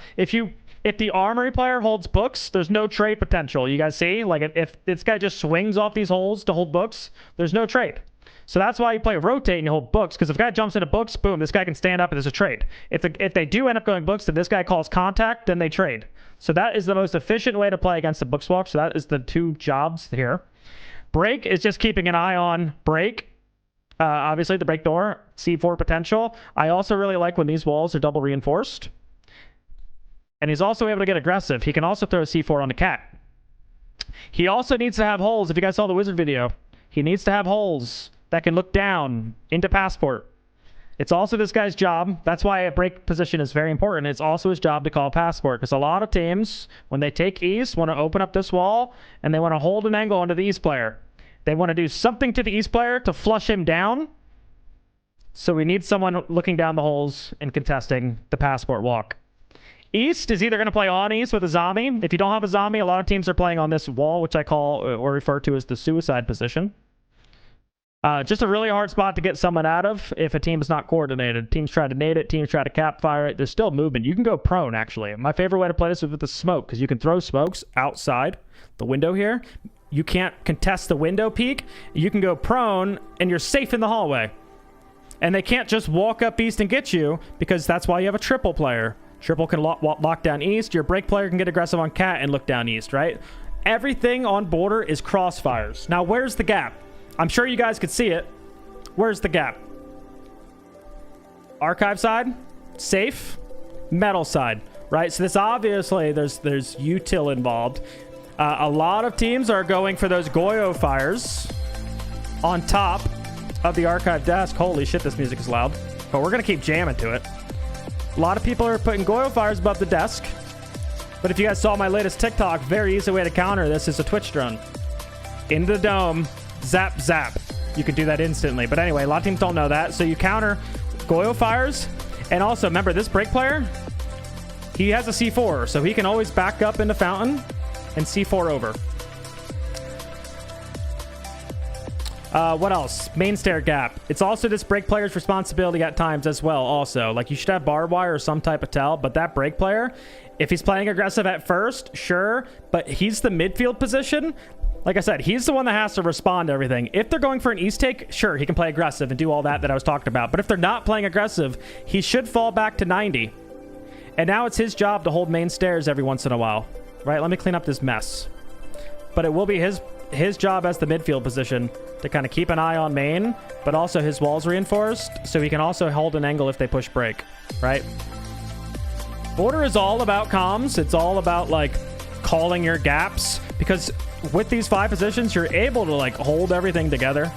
if the armory player holds books, there's no trade potential. You guys see? Like if this guy just swings off these holes to hold books, there's no trade. So that's why you play rotate and you hold books, because if a guy jumps into books, boom, this guy can stand up and there's a trade. If they do end up going books, then this guy calls contact, then they trade. So that is the most efficient way to play against the books walk. So that is the 2 jobs here. Break is just keeping an eye on break. Obviously, the break door, C4 potential. I also really like when these walls are double reinforced. And he's also able to get aggressive. He can also throw a C4 on the cat. He also needs to have holes. If you guys saw the wizard video, he needs to have holes that can look down into passport. It's also this guy's job. That's why a break position is very important. It's also his job to call passport, because a lot of teams, when they take east, want to open up this wall and they want to hold an angle onto the east player. They want to do something to the east player to flush him down. So we need someone looking down the holes and contesting the passport walk. East is either going to play on east with a zombie. If you don't have a zombie, a lot of teams are playing on this wall, which I call or refer to as the suicide position. Just a really hard spot to get someone out of if a team is not coordinated. Teams try to nade it. Teams try to cap fire it. There's still movement. You can go prone, actually. My favorite way to play this is with the smoke, because you can throw smokes outside the window here. You can't contest the window peak. You can go prone, and you're safe in the hallway. And they can't just walk up east and get you, because that's why you have a triple player. Triple can lock down east. Your break player can get aggressive on cat and look down east, right? Everything on border is crossfires. Now, where's the gap? I'm sure you guys could see it. Where's the gap? Archive side, safe, metal side, right? So this obviously, there's util involved. A lot of teams are going for those Goyo fires on top of the archive desk. Holy shit, this music is loud. But we're going to keep jamming to it. A lot of people are putting Goyo fires above the desk. But if you guys saw my latest TikTok, very easy way to counter this is a Twitch drone. Into the dome. Zap, zap. You can do that instantly. But anyway, a lot of teams don't know that. So you counter Goyo fires. And also, remember, this break player, he has a C4. So he can always back up into fountain and C4 over. What else? Main stair gap. It's also this break player's responsibility at times as well also. Like, you should have barbed wire or some type of tell. But that break player, if he's playing aggressive at first, sure. But he's the midfield position. Like I said, he's the one that has to respond to everything. If they're going for an east take, sure, he can play aggressive and do all that I was talking about. But if they're not playing aggressive, he should fall back to 90. And now it's his job to hold main stairs every once in a while. Right, let me clean up this mess. but it will be his job as the midfield position to kind of keep an eye on main, but also his wall's reinforced, so he can also hold an angle if they push break, right? Border is all about comms. It's all about, like, calling your gaps, because with these 5 positions, you're able to, like, hold everything together.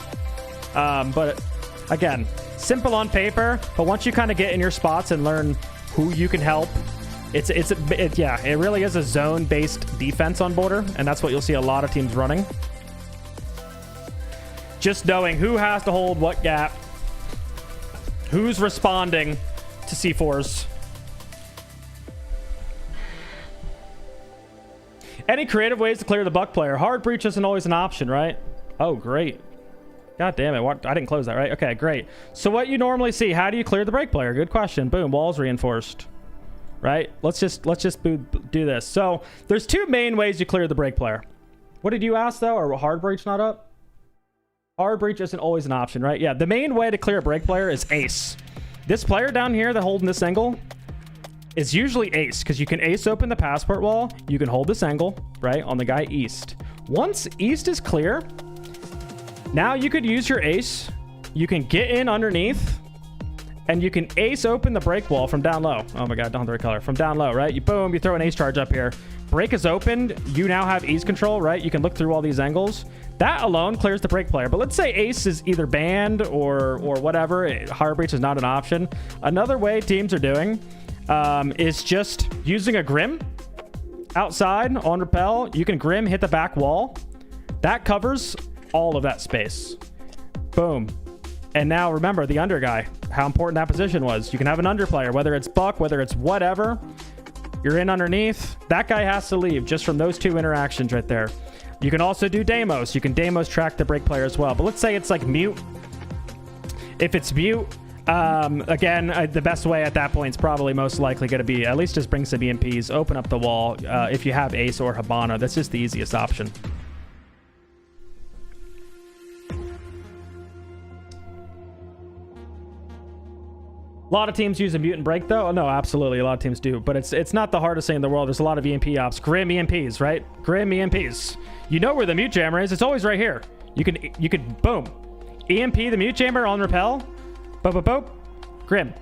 But, again, simple on paper, but once you kind of get in your spots and learn who you can help, yeah, it really is a zone-based defense on Border, and that's what you'll see a lot of teams running. Just knowing who has to hold what gap, who's responding to C4s. Any creative ways to clear the Buck player? Hard breach isn't always an option, right? Oh, great. God damn it. What? I didn't close that, right? Okay, great. So what you normally see, how do you clear the break player? Good question. Boom, walls reinforced. Right? Let's just do this. So there's 2 main ways you clear the break player. What did you ask, though? Are hard breach not up? Hard breach isn't always an option, right? Yeah, the main way to clear a break player is ace. This player down here that holding this angle is usually ace, because you can ace open the passport wall. You can hold this angle, right, on the guy east. Once east is clear, now you could use your ace. You can get in underneath, and you can ace open the break wall from down low. Oh my god, don't have the right color. From down low, right? You boom, you throw an ace charge up here. Break is opened. You now have ease control, right? You can look through all these angles. That alone clears the break player. But let's say ace is either banned or whatever. Hard breach is not an option. Another way teams are doing is just using a Grim outside on repel. You can Grim hit the back wall. That covers all of that space. Boom. And now remember the under guy, how important that position was. You can have an under player, whether it's Buck, whether it's whatever. You're in underneath. That guy has to leave just from those 2 interactions right there. You can also do Deimos. You can Deimos track the break player as well. But let's say it's like mute. If it's mute, again, the best way at that point is probably most likely going to be at least just bring some EMPs, open up the wall. If you have Ace or Habana, that's just the easiest option. A lot of teams use a mutant break, though. Oh, no, absolutely. A lot of teams do. But it's not the hardest thing in the world. There's a lot of EMP ops. Grim EMPs, right? Grim EMPs. You know where the mute jammer is. It's always right here. You could boom. EMP the mute jammer on repel. Boop, boop, boop. Grim.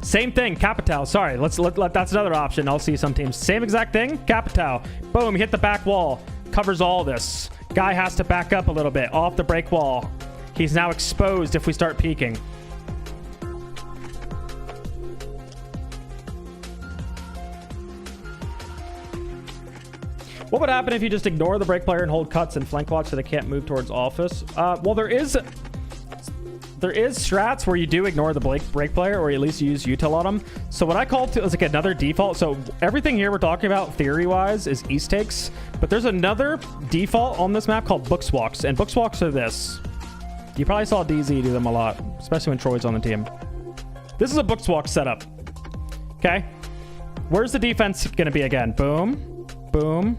Same thing. Capital. Sorry. That's another option. I'll see some teams. Same exact thing. Capital. Boom. Hit the back wall. Covers all this. Guy has to back up a little bit off the break wall. He's now exposed if we start peeking. What would happen if you just ignore the break player and hold cuts and flank watch so they can't move towards office? Well, there is strats where you do ignore the break player, or at least you use util on them. So what I call is like another default. So everything here we're talking about theory-wise is east takes, but there's another default on this map called books walks, and books walks are this. You probably saw DZ do them a lot, especially when Troy's on the team. This is a books walk setup. Okay, where's the defense gonna be again? Boom, boom,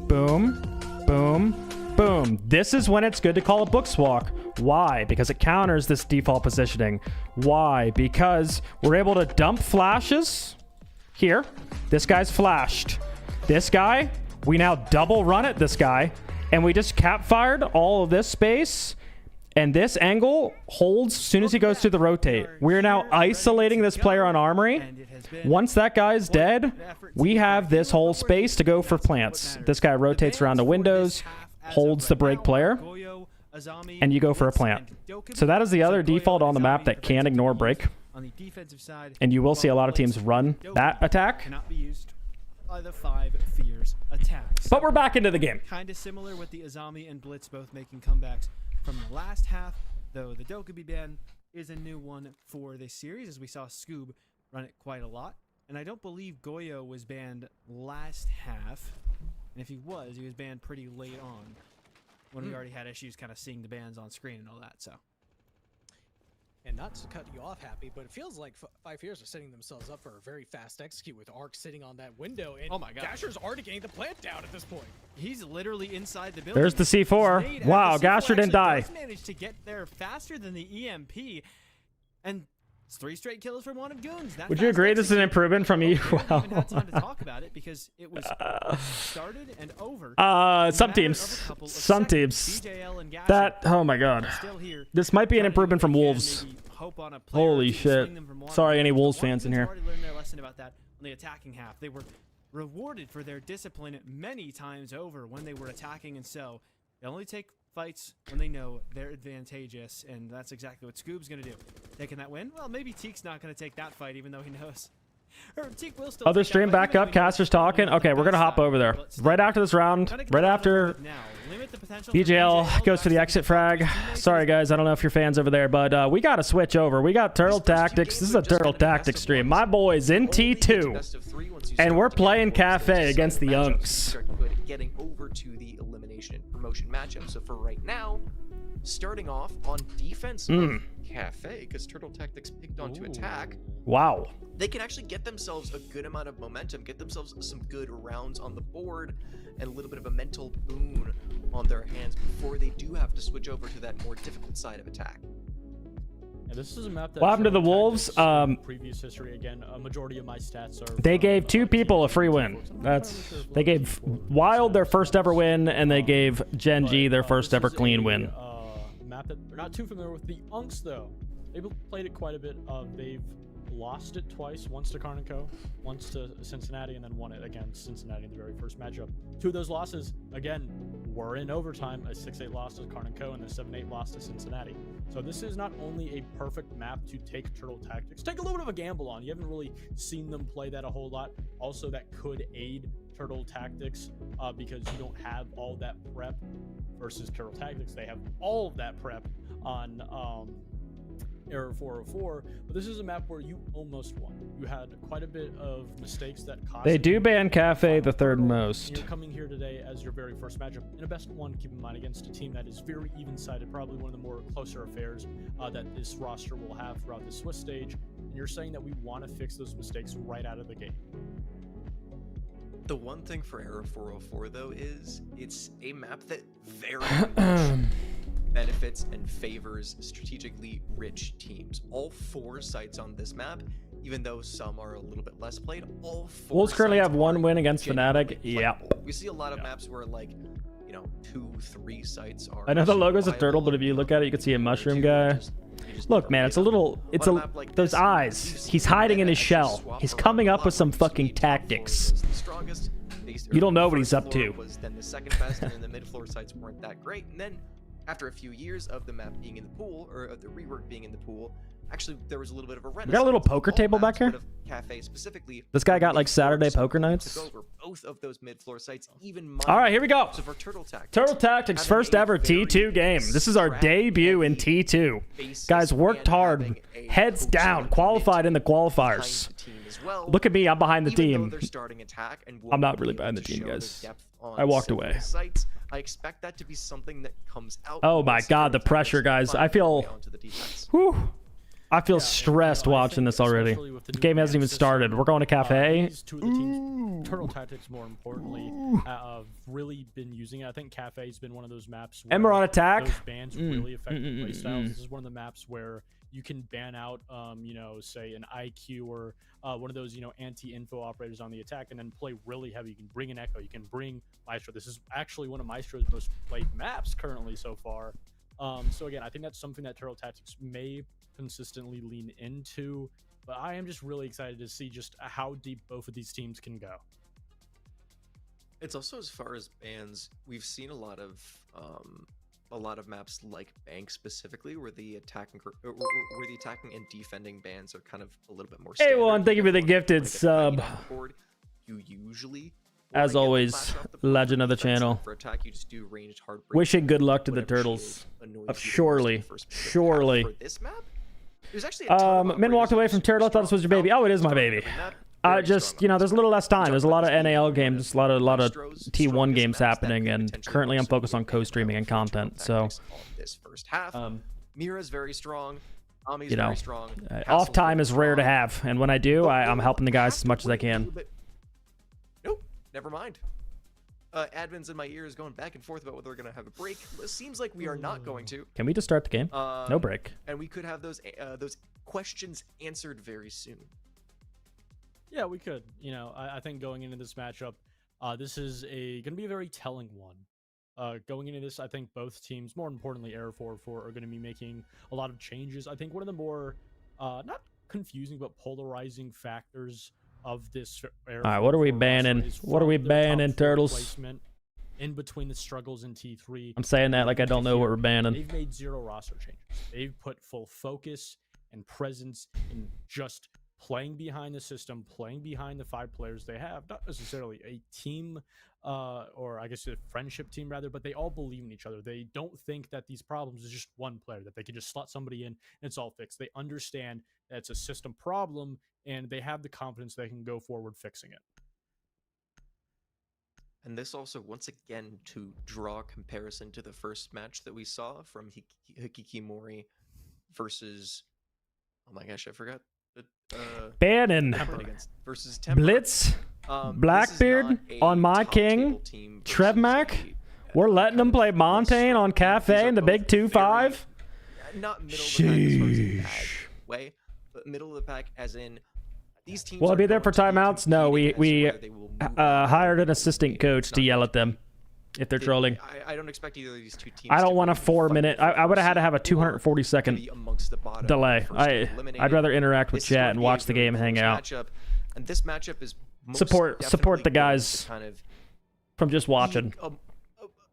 boom, boom, boom. This is when it's good to call a books walk. Why? Because it counters this default positioning. Why? Because we're able to dump flashes here. This guy's flashed. This guy, we now double run at this guy, and we just cap fired all of this space, and this angle holds as soon as he goes through the rotate. We're now isolating this player on armory. Once that guy's dead, we have this whole space to go for plants. This guy rotates around the windows, holds the break player, and you go for a plant. So that is the other default on the map that can ignore break. And you will see a lot of teams run that attack. But we're back into the game. Kind of similar with the Azami and Blitz both making comebacks from the last half, though the Dokkaebi ban is a new one for this series, as we saw Scoob run it quite a lot. And I don't believe Goyo was banned last half. And if he was banned pretty late on, when we already had issues kind of seeing the bans on screen and all that. So, and not to cut you off, Happy, but it feels like 5 years are setting themselves up for a very fast execute with Arc sitting on that window, and oh my god, Gasher's already getting the plant down at this point. He's literally inside the building. There's the C4. Wow, Gasher didn't die. Managed to get there faster than the EMP, and It's 3 straight kills from Wanted Goons. That Would you agree this is an improvement from you? We haven't even had time to talk about it because it was started and over. Some teams. Some teams. That, oh my god. This might be an improvement from Wolves. Holy shit. Sorry, any Wolves fans in here. Already learned their lesson about that on the attacking half. They were rewarded for their discipline many times over when they were attacking, and so they only take fights when they know they're advantageous, and that's exactly what Scoob's gonna do. Taking that win? Well, maybe Teek's not gonna take that fight, even though he knows. Or Teek will still Other take stream that fight, back up. even though he knows Caster's talking. Okay, we're gonna hop over there right after this round. Right after BJL goes for the exit frag. Sorry guys, I don't know if you're fans over there, but we gotta switch over. We got Turtle Tactics. This is a Turtle Tactics stream. My boys in T2, and we're playing Cafe against the Younks. Getting over to the elimination and promotion matchup. So for right now, starting off on defense of Cafe, because Turtle Tactics picked on to attack. Wow. They can actually get themselves a good amount of momentum, get themselves some good rounds on the board, and a little bit of a mental boon on their hands before they do have to switch over to that more difficult side of attack. And this is a map that What happened to the Wolves? Previous history again. A majority of my stats are. They gave 2 people a free win. They gave Wild their first ever win, and they gave Gen G their first ever clean win. Map that they're not too familiar with. The Unks though, they've played it quite a bit. They've lost it twice, once to Carnico, once to Cincinnati, and then won it against Cincinnati in the very first matchup. 2 of those losses, again, were in overtime, a 6-8 loss to Carnico and a 7-8 loss to Cincinnati. So this is not only a perfect map to take Turtle Tactics, take a little bit of a gamble on. You haven't really seen them play that a whole lot. Also, that could aid Turtle Tactics because you don't have all that prep versus Turtle Tactics. They have all of that prep on Error 404, but this is a map where you almost won. You had quite a bit of mistakes that cost. They do ban Cafe the third most. You're coming here today as your very first matchup in a best of 1. Keep in mind against a team that is very even-sided, probably one of the more closer affairs that this roster will have throughout the Swiss stage. And you're saying that we want to fix those mistakes right out of the gate. The one thing for Error 404 though is it's a map that very much benefits and favors strategically rich teams. All 4 sites on this map, even though some are a little bit less played, all 4 Wolves currently sites have 1 win against genuinely Fnatic. Yep. We see a lot of maps where like, you know, 2-3 sites are. I know the logo's a turtle, but if you look at it, you can see a mushroom guy. Look, man, it's those eyes. He's hiding in his shell. He's coming up with some fucking tactics. You don't know what he's up to. Was then the second best, and then the mid floor sites weren't that great. And then after a few years of the map being in the pool, or of the rework being in the pool, actually there was a little bit of a renaissance. We got a little poker table back here. Cafe specifically. This guy got like Saturday poker nights. Took over both of those mid floor sites, even. All right, here we go. So for Turtle Tactics, first ever T2 game. This is our debut in T2. Guys worked hard, heads down, qualified in the qualifiers. Look at me, I'm behind the team. I'm not really behind the team, guys. I walked away. I expect that to be something that comes out. Oh my god, the pressure, guys. I feel stressed watching this already. The game hasn't even started. We're going to Cafe. Turtle Tactics, more importantly, have really been using it. I think Cafe's been one of those maps where and we're on attack. Those bans really affect playstyles. This is one of the maps where you can ban out, you know, say an IQ or one of those, you know, anti-info operators on the attack, and then play really heavy. You can bring an Echo, you can bring Maestro. This is actually one of Maestro's most played maps currently so far. So again, I think that's something that Turtle Tactics may consistently lean into, but I am just really excited to see just how deep both of these teams can go. It's also, as far as bans, we've seen a lot of maps like Bank specifically, where the attacking and defending bans are kind of a little bit more Hey, standard. well, thank you for the gifted sub. You usually, as always, legend of the channel. For attack, you just do ranged hard. Wishing good luck to the turtles. Surely. For this map, there's actually a Min walked away from Turtle. I thought this was your baby. Oh, it is my baby. Just, you know, there's a little less time. There's a lot of NAL games, a lot of T1 games happening, and currently I'm focused on co-streaming and content. So, this first half, Mira's very strong. Ami's you know, very strong. Off time is rare to have, and when I do, I'm helping the guys as much as I can. Nope, never mind. Admin's in my ears going back and forth about whether we're going to have a break. It seems like we are not going to. Can we just start the game? No break. And we could have those questions answered very soon. Yeah, we could. You know, I think going into this matchup, this is going to be a very telling one. Going into this, I think both teams, more importantly, Air 404, are going to be making a lot of changes. I think one of the more, not confusing, but polarizing factors of this Air 404 All right, what are we banning? What are we banning, Turtles? Placement in between the struggles in T3. I'm saying that like I don't know what we're banning. They've made 0 roster changes. They've put full focus and presence in just playing behind the system, playing behind the 5 players they have. Not necessarily a team, or I guess a friendship team rather, but they all believe in each other. They don't think that these problems is just one player, that they can just slot somebody in and it's all fixed. They understand that it's a system problem, and they have the confidence they can go forward fixing it. And this also, once again, to draw a comparison to the first match that we saw from Hikikimori versus, oh my gosh, I forgot. Bannon versus Temper. Blitz, Blackbeard on my king, Trevmac. We're letting them play Montaigne on Cafe in the Big 2-5. Not middle of the pack as far as a bad way, but middle of the pack as in these teams. Will I be there for timeouts? No, we hired an assistant coach to yell at them if they're trolling. I don't expect either of these two teams. I don't want a 4-minute. I would have had to have a 240-second delay. I'd rather interact with chat and watch the game and hang out. And this matchup is Support the guys kind of from just watching.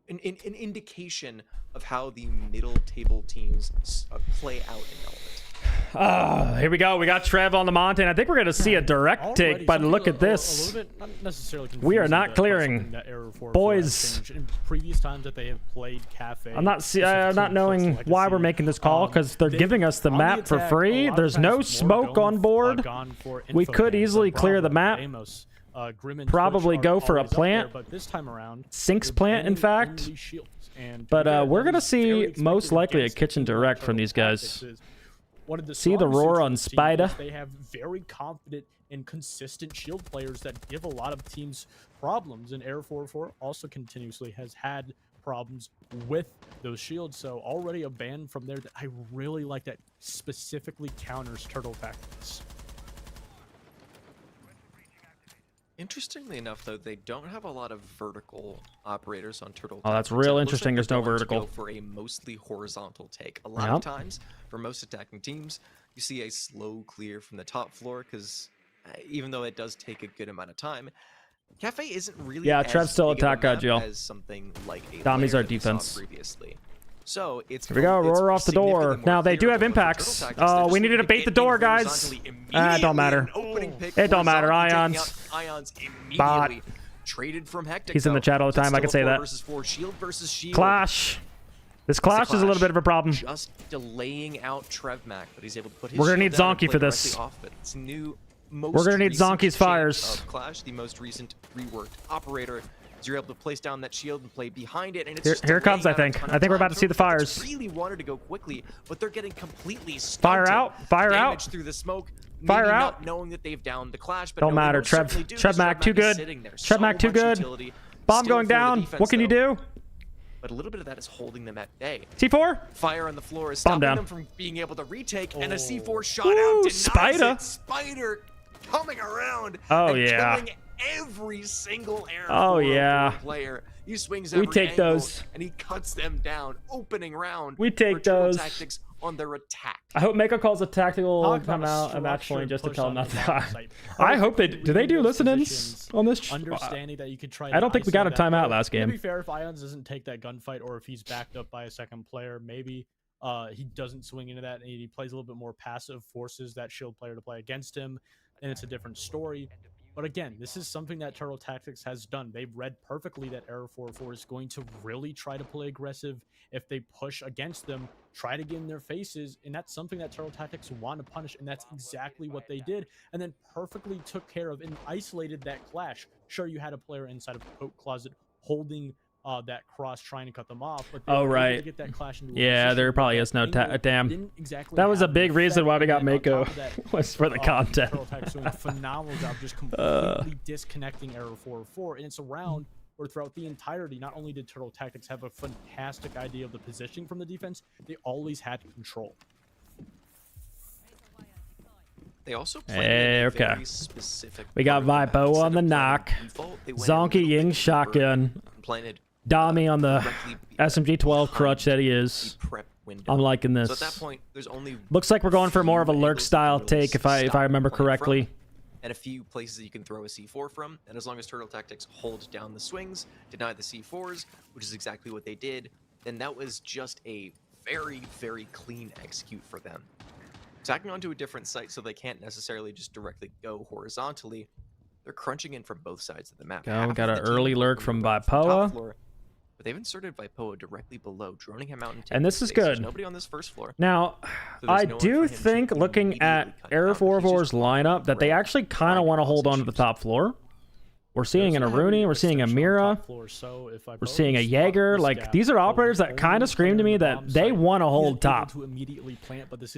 An indication of how the middle table teams play out in Element. Here we go. We got Trev on the Mountain. I think we're going to see a direct take by the look at this. A little bit, not necessarily we are not clearing. Boys. In previous times that they have played Cafe. I'm not knowing why we're making this call, because they're giving us the map for free. There's no smoke on board. We could easily clear the map. Probably go for a plant. But this time around, Sinks plant, in fact. But we're going to see most likely a kitchen direct from these guys. See the roar on Spider. They have very confident and consistent shield players that give a lot of teams problems, and Air 404 also continuously has had problems with those shields. So already a ban from there that I really like, that specifically counters Turtle Tactics. Interestingly enough, though, they don't have a lot of vertical operators on Turtle. Oh, that's real interesting. There's no vertical. Go for a mostly horizontal take. A lot of times, for most attacking teams, you see a slow clear from the top floor, because even though it does take a good amount of time, Cafe isn't really Trev's still attack guy, Jill. as something like a Tommy's our layer that we saw defense. Previously. So it's Here we go, roar off the door. Now they do have impacts. Oh, we needed to bait the door, guys. It don't matter. It don't matter. Ions. Bot. Traded from Hectic. He's in the chat all the time. I can say that. Clash. This clash is a little bit of a problem. Just delaying out Trevmac, but he's able to put his We're gonna need Zonky for this. We're gonna need Zonky's fires. Clash, the most recent reworked operator. You're able to place down that shield and play behind it, and it's here comes. I think we're about to see the fires. Really wanted to go quickly, but they're getting completely stunted. Fire out! Fire out! Through the smoke. Fire out! Not knowing that they've downed the Clash, but don't matter. Trevmac too good. Trevmac too good. Bomb going down. What can you do? But a little bit of that is holding them at bay. T4? Fire on the floor is stopping them from being able to retake, and a C4 shot out denies Spider. it. Spider coming around. Oh and yeah. Killing every single air player. He swings every we take angle, those, and he cuts them down. Opening round. We take those. those. Tactics on their attack. I hope Mako calls a tactical timeout a match point just to tell him not to die. I hope they do. They do listen-ins on this? Understanding that you could try. I don't think we got a timeout last game. To be fair, if Ions doesn't take that gunfight, or if he's backed up by a second player, maybe he doesn't swing into that and he plays a little bit more passive, forces that shield player to play against him, and it's a different story. But again, this is something that Turtle Tactics has done. They've read perfectly that Error 404 is going to really try to play aggressive. If they push against them, try to get in their faces, and that's something that Turtle Tactics want to punish, and that's exactly what they did, and then perfectly took care of and isolated that clash. Sure, you had a player inside of a coat closet holding that cross, trying to cut them off, but they were able to get that clash into there probably is no damn. That was a big reason why we got Mako, was for the content. Turtle Tactics doing a phenomenal job just completely disconnecting Error 404, and it's a round where throughout the entirety, not only did Turtle Tactics have a fantastic idea of the positioning from the defense, they always had control. They also played a okay. very specific We got part of the map. Vipo Instead on the of playing knock. default, they went Zonky a little Ying bit shotgun. deeper and planted Dami on the directly SMG-12 crutch that he is. prep window. I'm liking this. So at that point, there's only Looks like we're going for more of a few lurk angles style you can really take if I remember stop playing correctly. from, and a few places that you can throw a C4 from. And as long as Turtle Tactics hold down the swings, deny the C4s, which is exactly what they did, then that was just a very, very clean execute for them. Tacking onto a different site so they can't necessarily just directly go horizontally. They're crunching in from both sides of the map. Go, got an an early lurk from Vipoa. But they've inserted Vipoa directly below, droning him out. And this is space. There's good. nobody on this first floor. Now, So there's I no one do for him think, to looking at Air 404's lineup, that they actually kind of want to hold on to the top floor. We're seeing an Aruni, we're seeing a Mira, we're seeing a Jaeger. Like, these are operators that kind of scream to me that they want to hold top.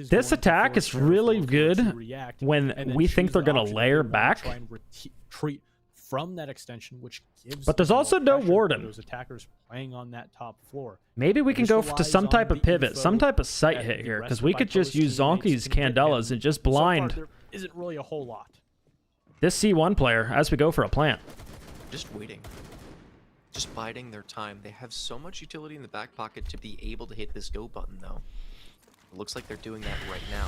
This attack is really good when we think they're going to layer back. From that extension, which gives But there's also no warden. those attackers playing on that top floor. Maybe we can go to some type of pivot, some type of sight hit here, because we could just use Zonky's Candelas and just blind There isn't really a whole lot. this C1 player as we go for a plant. Just waiting. Just biding their time. They have so much utility in the back pocket to be able to hit this go button, though. It looks like they're doing that right now.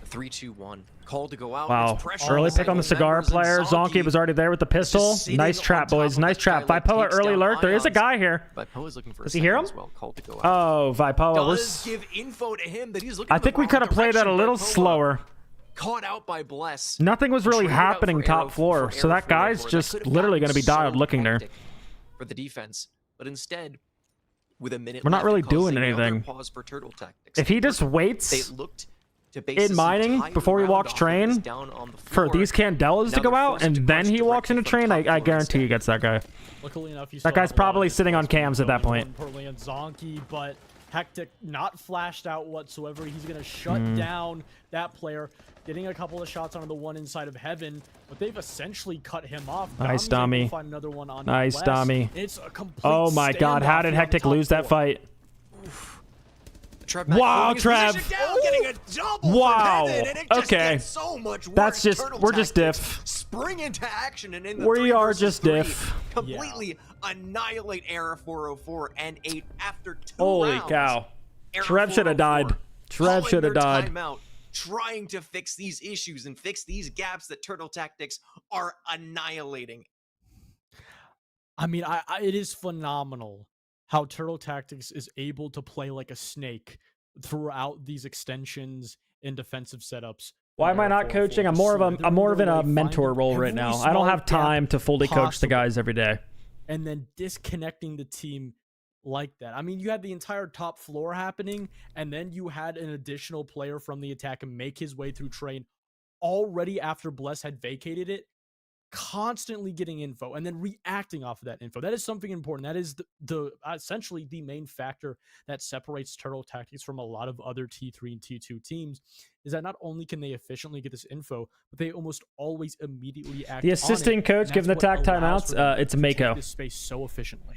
3, 2, 1. Call to go out. Wow. It's pressure Early on pick on the single cigar members, and player. Zonky was already there with the pistol. sitting Nice on trap, top boys. of Nice that trap. guy, like, Vipoa takes early down alert. There is a Ions. guy here. Vipoa's looking for a Does he hear him? second as well. Call to go out. Oh, Vipoa. Does give info to him that he's looking I the think we wrong could have played that a direction. little Vipoa slower. Caught out by Bless. Nothing was really Traded out happening for top Arrow- floor, for so Arrow that guy's 404. That just could have literally gotten going to be dialed so looking there. hectic for the defense, but instead, with a minute We're not left, really it caused doing another anything. pause for Turtle Tactics. If he just waits They looked to base in this mining entire before he round walks off of train this down on the for floor. these Candelas to Now go they're out, forced and to then crunch he walks directly into from train, top I floor guarantee he gets that guy. Luckily enough, you That still guy's have a lot probably of sitting on disposal cams at that going point. Importantly on Zonky, but Hectic not flashed out whatsoever. He's going to shut Mm. down that player, getting a couple of shots onto the one inside of Heaven, but they've essentially cut him off. Nice, Dami's able to Dami. find another one on Nice, West. Dami. It's a complete Oh my god, how standoff did here on the Hectic top lose that floor. fight? Trev back Wow, holding his Trev. position down, getting a double from Wow. Heaven, and it just Okay. gets so much worse. That's just, Turtle we're just Tactics diff. Spring into action, and in the We 3 are versus just 3, diff. completely annihilate Era 404 and 8 after 2 Holy rounds. cow. Era Trev should have 404 died. Trev calling should have their died. timeout, trying to fix these issues and fix these gaps that Turtle Tactics are annihilating. I mean, it is phenomenal how Turtle Tactics is able to play like a snake throughout these extensions and defensive setups. Why am I not coaching? I'm more of in a mentor role right now. I don't have time to fully coach the guys every day. And then disconnecting the team like that. I mean, you had the entire top floor happening, and then you had an additional player from the attack make his way through train already after Bless had vacated it, constantly getting info and then reacting off of that info. That is something important. That is the essentially the main factor that separates Turtle Tactics from a lot of other T3 and T2 teams, is that not only can they efficiently get this info, but they almost always immediately act The on assisting it, coach and giving the that's what attack allows timeouts, for them it's to take Mako. this space so efficiently.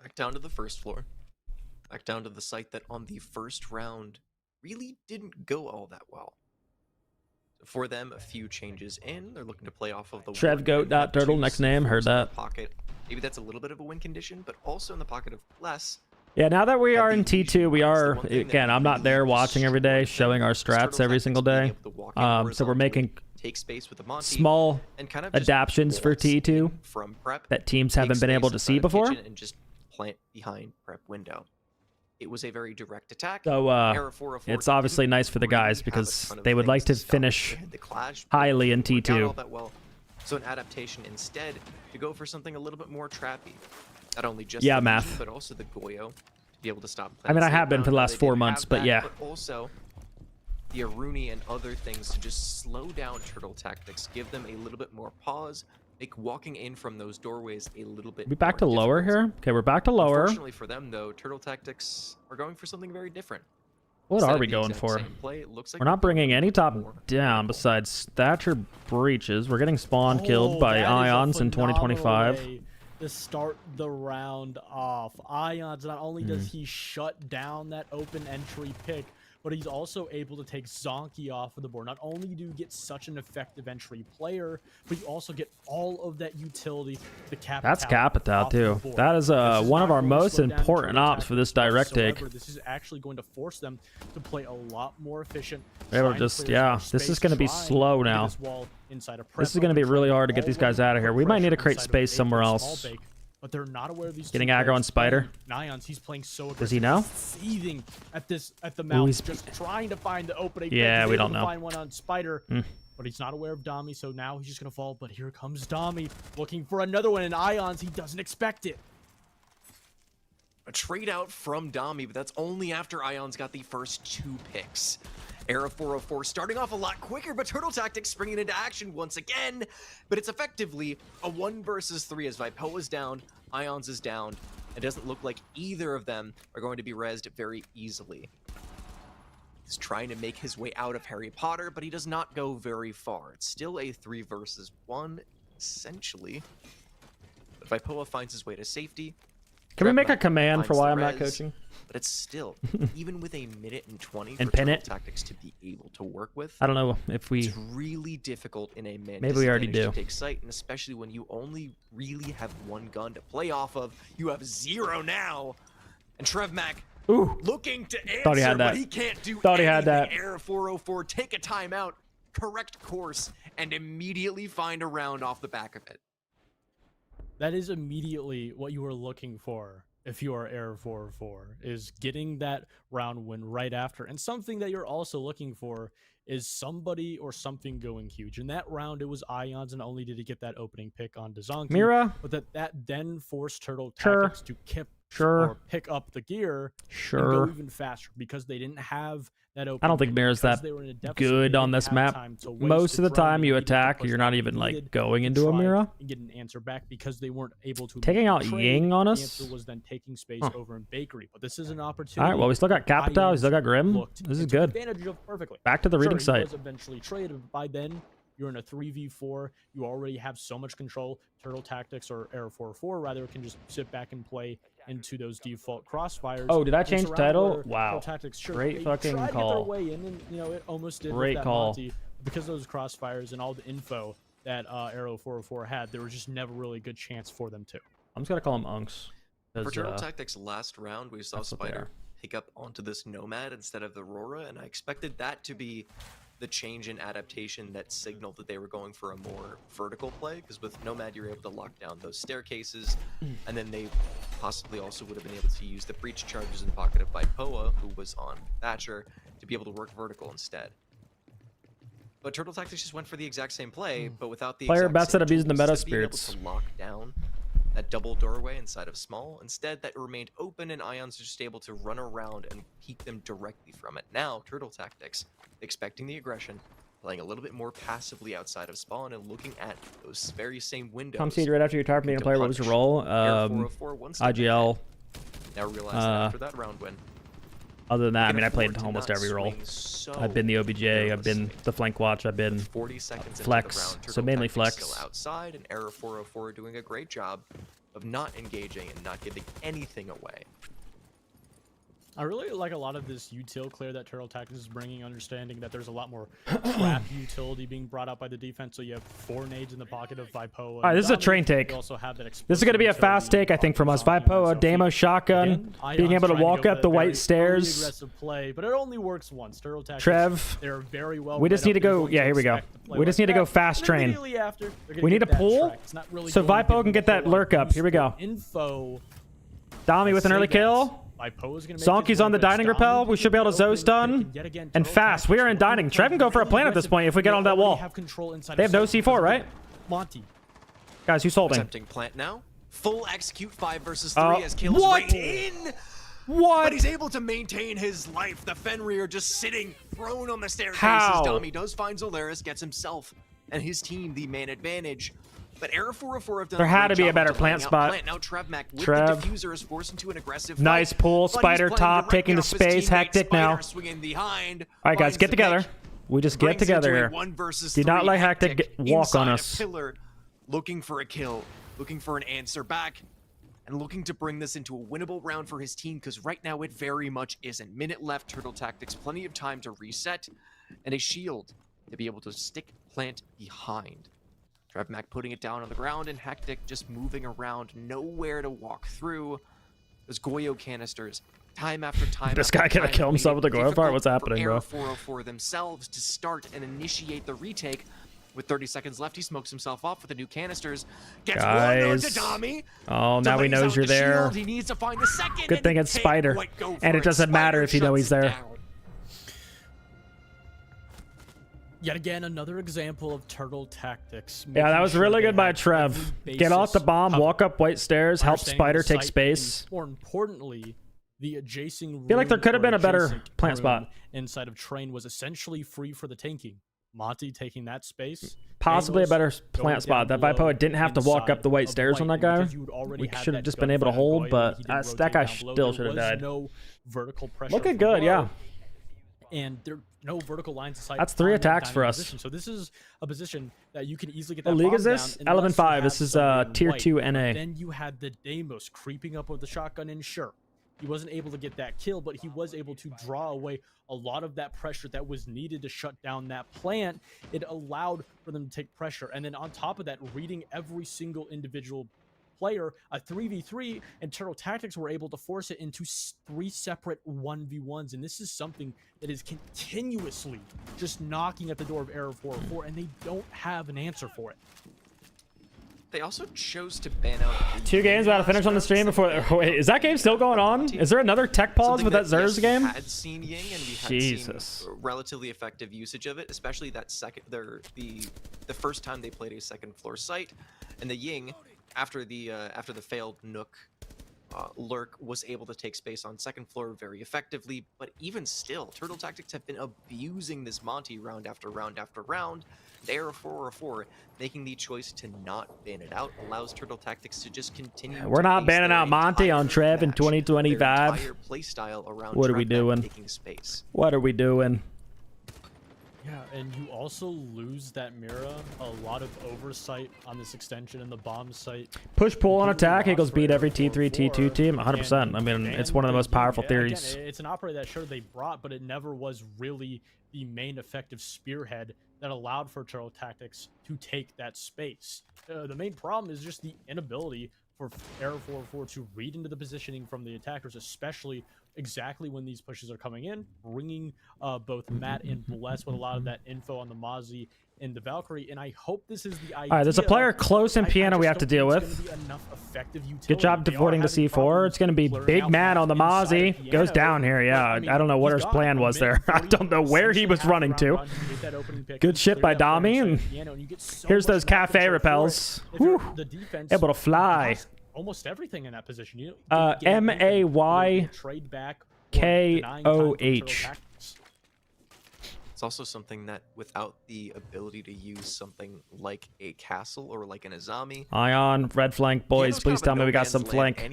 Back down to the first floor. Back down to the site that on the first round really didn't go all that well. For them, a few changes in. They're looking to play off of the Trev one Goat and dot have Turtle, two next name, heard C4s in the that. Pocket. Maybe that's a little bit of a win condition, but also in the pocket of Bless. Yeah, now that we are in T2, we are, again, I'm not there watching every day, showing our strats every single day. So we're making Take space with the Monty, small and kind of just adaptions for waltz in T2 from prep, that teams take haven't been space able to inside see of before. kitchen and just plant behind prep window. It was a very direct attack. So Era 404 it's obviously didn't nice for the really guys have a because ton of they would things like to stop. finish They had the clash, but highly in it didn't work out all T2. that well. So an adaptation instead to go for something a little bit more trappy. Not only just Yeah, the math. Legion, but also the Goyo to be able to stop. I mean, I have been for the last They 4 did months, have but that, yeah. But also the Aruni and other things to just slow down Turtle Tactics, give them a little bit more pause, make walking in from those doorways a little bit We back to more lower here? Okay, we're back to lower. Unfortunately for them, though, Turtle Tactics are going for something very different. What Instead are of we the going exact for? same play, it looks like We're not bringing any top down besides Thatcher Breaches. We're getting spawn killed by that is a Ions in phenomenal 2025. way to start the round off. Ions, not only does he shut down that open entry pick, but he's also able to take Zonky off of the board. Not only do you get such an effective entry player, but you also get all of that utility. The Capitao. That's Capitao too. That is one of our most important ops for this direct take. This is actually going to force them to play a lot more efficient. They were just, yeah, this is going to be slow now. This is going to be really hard to get these guys out of here. We might need to create space somewhere else. But they're not aware of these. Getting aggro on Spider. Nions, he's playing so aggressive. Does he know? Seething at the mouth, just trying to find the opening. Yeah, we don't know. Find one on Spider, but he's not aware of Dami, so now he's just gonna fall. But here comes Dami, looking for another one in Ions. He doesn't expect it. A trade out from Dami, but that's only after Ions got the first 2 picks. Era 404 starting off a lot quicker, but Turtle Tactics springing into action once again. But it's effectively a 1 versus 3 as Vipo is down, Ions is down. It doesn't look like either of them are going to be rezzed very easily. He's trying to make his way out of Harry Potter, but he does not go very far. It's still a 3 versus 1, essentially. But Vipoa finds his way to safety. Can we make a command for why I'm not coaching? But it's still, even with a minute and 20 and for pin it. Tactics to be able to work with. I don't know if we... It's really difficult in a man maybe we already do. to take sight, and especially when you only really have 1 gun to play off of. You have 0 now. And TrevMac looking to answer, Thought he had that. But he can't do Thought he anything. had that. Era 404, take a timeout, correct course, and immediately find a round off the back of it. That is immediately what you were looking for. If you are Air 404, is getting that round win right after. And something that you're also looking for is somebody or something going huge. In that round, it was Ions, and only did he get that opening pick on Dazonki. Mira. But that then forced Turtle Tactics to or pick up the gear and go even faster because they didn't have that opening. I don't think Mira's that good on this map. Most of the time you attack, you're not even like going into a Mira. And get an answer back because they weren't able to. Taking out Ying on us. The answer was then taking space over in Bakery, but this is an opportunity. All right, well we still got Capitao, we still got Grim. This is good. Perfectly. Back to the reading site. He was eventually traded, but by then you're in a 3v4. You already have so much control. Turtle Tactics or Air 404 rather can just sit back and play into those default crossfires. Oh, did I change the title? Wow. Tactics, sure, great fucking call. call. Get their way in, and you know it almost did. Great with that call. Monty, because of those crossfires and all the info that Aero 404 had, there was just never really a good chance for them to. I'm just gonna call him Unks. For Turtle Tactics last round, we saw Spider pick up onto this Nomad instead of the Aurora, and I expected that to be the change in adaptation that signaled that they were going for a more vertical play, because with Nomad you're able to lock down those staircases, and then they possibly also would have been able to use the breach charges in the pocket of Vipoa, who was on Thatcher, to be able to work vertical instead. But Turtle Tactics just went for the exact same play, but without the player exact best same at abusing the tools meta to be able spirits. to lock down that double doorway inside of small. Instead, that remained open, and Ions are just able to run around and peek them directly from it. Now, Turtle Tactics, expecting the aggression, playing a little bit more passively outside of spawn and looking at those very same windows. Come see right after your target being a player. What was your role? IGL. Now realize that after that round win. Other than that, I mean, I played almost every role. I've been the OBJ, I've been the flank watch, I've been 40 seconds flex, so mainly flex. Still outside, and Error 404 doing a great job of not engaging and not giving anything away. I really like a lot of this util clear that Turtle Tactics is bringing, understanding that there's a lot more trap utility being brought out by the defense. So you have 4 nades in the pocket of Vipoa. All right, this is a train take. Also have that this is going to be a fast take, I think, from us. Vipoa, Damo, shotgun, being able to walk up the white stairs. Aggressive play, but it only works once. Turtle Tactics, Trev, they're very well. We just need to go. Yeah, here we go. We just need to go fast train. We need to pull so Vipo can get that lurk up. Here we go. Dami with an early kill. Zonky's on the dining rappel. We should be able to Zoe stun. And fast. We are in dining. Trev can go for a plant at this point if we get on that wall. They have no C4, right? Monty. Guys, who's holding? Attempting plant now. Full execute 5 versus 3 as kills right in. What? But he's able to maintain his life. The Fenrir just sitting prone on the staircases. How? Dami does find Zolaris, gets himself and his team the man advantage. But Era 404 have done there had to be a better plant spot. Now TrevMac with Trev. the diffuser is forced into an aggressive nice fight, pull. Spider top, taking the space. Hectic now. All right, guys, get together. We just get together here. Do not let Hectic walk on us. Pillar, looking for a kill, looking for an answer back. and looking to bring this into a winnable round for his team, because right now it very much isn't. Minute left, Turtle Tactics, plenty of time to reset, and a shield to be able to stick plant behind. TrevMac putting it down on the ground, and Hectic just moving around, nowhere to walk through. Those Goyo canisters, time after time. This guy gonna kill himself with the Goyo part? What's happening, bro? 404 themselves to start and initiate the retake. With 30 seconds left, he smokes himself off with the new canisters. Gets one on to Dami. Oh, now he Delays knows out you're the there. shield. He needs to find the second. Good thing it's Spider. And it doesn't matter if you know he's there. Yet again, another example of Turtle Tactics. Yeah, that was really good by Trev. Get off the bomb, covered. walk up white stairs, help Understanding Spider the take site, space. and more importantly, the adjacent Feel like there room could have or been a better adjacent plant room spot. inside of Train was essentially free for the tanking. Monty taking that space. Possibly a better plant spot. That Vipo didn't have to walk up the white stairs on that guy. We should have just been able to hold, but that guy still should have died. No vertical pressure. Looking from good, below, yeah. And there are no vertical lines of sight. That's 3 on that attacks diamond for us. position. So this is a position that you can easily get What that league bomb is this? down unless you 11-5. have This is somebody in tier white. 2 NA. Then you had the Deimos creeping up with the shotgun in. Sure, he wasn't able to get that kill, but he was able to draw away a lot of that pressure that was needed to shut down that plant. It allowed for them to take pressure. And then on top of that, reading every single individual player, a 3v3, and Turtle Tactics were able to force it into 3 separate 1v1s. And this is something that is continuously just knocking at the door of Error 404, and they don't have an answer for it. They also chose to ban out 2 games about to finish on the stream before. Wait, is that game still going on? Is there another tech pause with that Zers game? We had seen Ying, and we had Jesus. seen relatively effective usage of it, especially that the first time they played a second floor site, and the Ying, after the failed Nook lurk, was able to take space on second floor very effectively. But even still, Turtle Tactics have been abusing this Monty round after round after round. The Error 404 making the choice to not ban it out allows Turtle Tactics to just continue. We're not banning out Monty on Trev in 2025. What are we doing? Space. What are we doing? Yeah, and you also lose that Mira, a lot of oversight on this extension and the bomb site. Push pull on attack equals beat every T3 T2 team 100%. I mean, it's one of the most powerful theories. Again, it's an operator that sure they brought, but it never was really the main effective spearhead that allowed for Turtle Tactics to take that space. The main problem is just the inability for Error 404 to read into the positioning from the attackers, especially exactly when these pushes are coming in, bringing both Matt and BLS with a lot of that info on the Mozzie and the Valkyrie. And I hope this is the idea. All right, there's a player close in piano we have to deal with. Good job deporting the C4. It's going to be Big Matt on the Mozzie. Goes down here, yeah. I don't know what his plan was there. I don't know where he was running to. Good shit by Dami. And here's those cafe repels. Whew. Able to fly. Almost everything in that position. You MAYKOH. It's also something that without the ability to use something like a castle or like an Azami. Ion, red flank, boys. Please tell me we got some flank.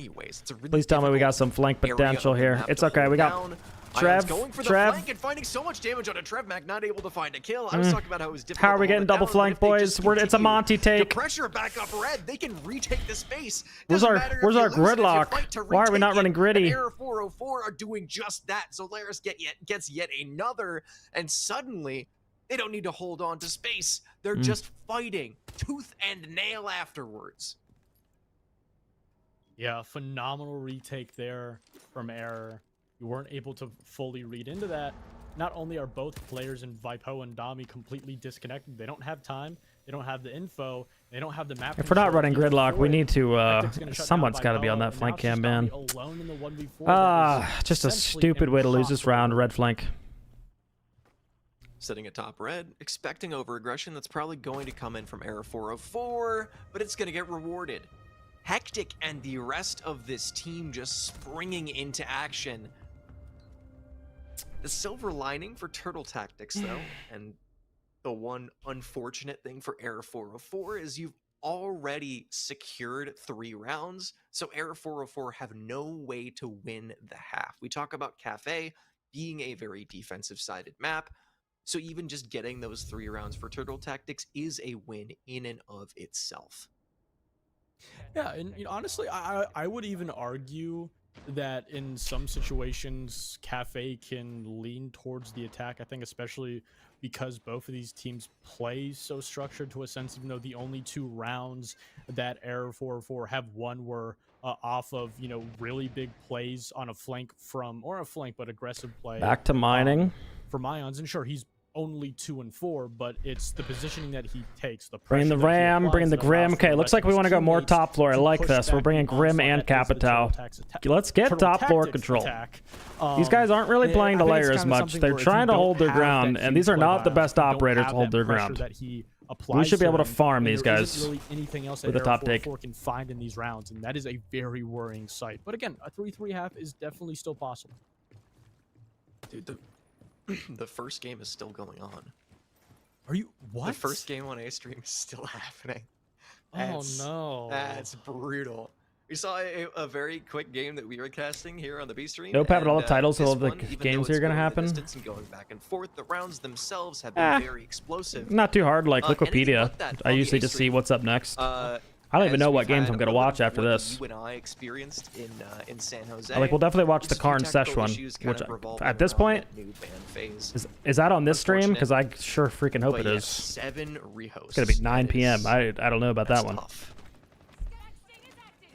Please tell me we got some flank potential here. It's okay. We got Trev. Going for the flank and finding so much damage on a TrevMac, not able to find a kill. I was talking about how it was difficult. How are we getting double flank, boys? It's a Monty take. The pressure back up red. They can retake the space. Where's our gridlock? Why are we not running gritty? Error 404 are doing just that. Solaris gets yet another, and suddenly they don't need to hold on to space. They're just fighting tooth and nail afterwards. Yeah, phenomenal retake there from Error. You weren't able to fully read into that. Not only are both players in Vipo and Dami completely disconnected, they don't have time, they don't have the info, they don't have the map. If we're not running gridlock, we need to, someone's got to be on that flank cam, man. Just a stupid way to lose this round, red flank. Sitting atop red, expecting over-aggression that's probably going to come in from Error 404, but it's going to get rewarded. Hectic and the rest of this team just springing into action. The silver lining for Turtle Tactics, though, and the one unfortunate thing for Error 404 is you've already secured 3 rounds, so Error 404 have no way to win the half. We talk about Cafe being a very defensive-sided map, so even just getting those 3 rounds for Turtle Tactics is a win in and of itself. Yeah, and honestly, I would even argue that in some situations, Cafe can lean towards the attack. I think especially because both of these teams play so structured to a sense, even though the only 2 rounds that Error 404 have won were off of, you know, really big plays on a flank but aggressive play. Back to mining. For Myons, and sure, he's only 2 and 4, but it's the positioning that he takes. Bringing the Ram, bringing the Grim. Okay, looks like we want to go more top floor. I like this. We're bringing Grim and Capitao. Let's get top floor control. These guys aren't really playing to layer as much. They're trying to hold their ground, and these are not the best operators to hold their ground. We should be able to farm these guys really anything else with a top take. Can find in these rounds, and that is a very worrying sight. But again, a 3-3 half is definitely still possible. Dude, the first game is still going on. Are you what? The first game on A stream is still happening. No. That's brutal. We saw a very quick game that we were casting here on the B stream. Nope, having all the titles of all the one, games here are gonna happen. And going back and forth, the rounds themselves have been very explosive. Not too hard, like Wikipedia. I usually just see what's up next. I don't even know what games I'm gonna watch after this. You and I experienced in San Jose. Like we'll definitely watch the Karn Sesh one, which at this point is that on this stream? Because I sure freaking hope it is. 7 rehosts. It's gonna be 9 p.m. I don't know about that one.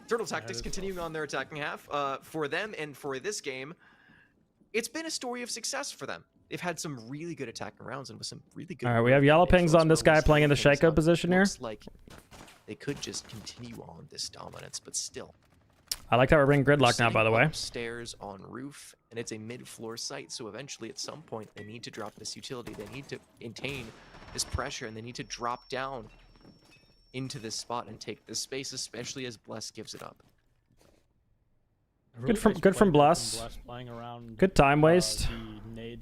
Turtle Tactics continuing on their attacking half. For them and for this game, it's been a story of success for them. They've had some really good attacking rounds and with some really good. All right, we have yellow pings on this guy playing in the Shaco position here. Looks like they could just continue on this dominance, but still. I like how we're bringing Gridlock now, by the way. Upstairs on roof, and it's a mid-floor site, so eventually at some point they need to drop this utility. They need to maintain this pressure, and they need to drop down into this spot and take this space, especially as Bless gives it up. Good from Bless. Good time waste. We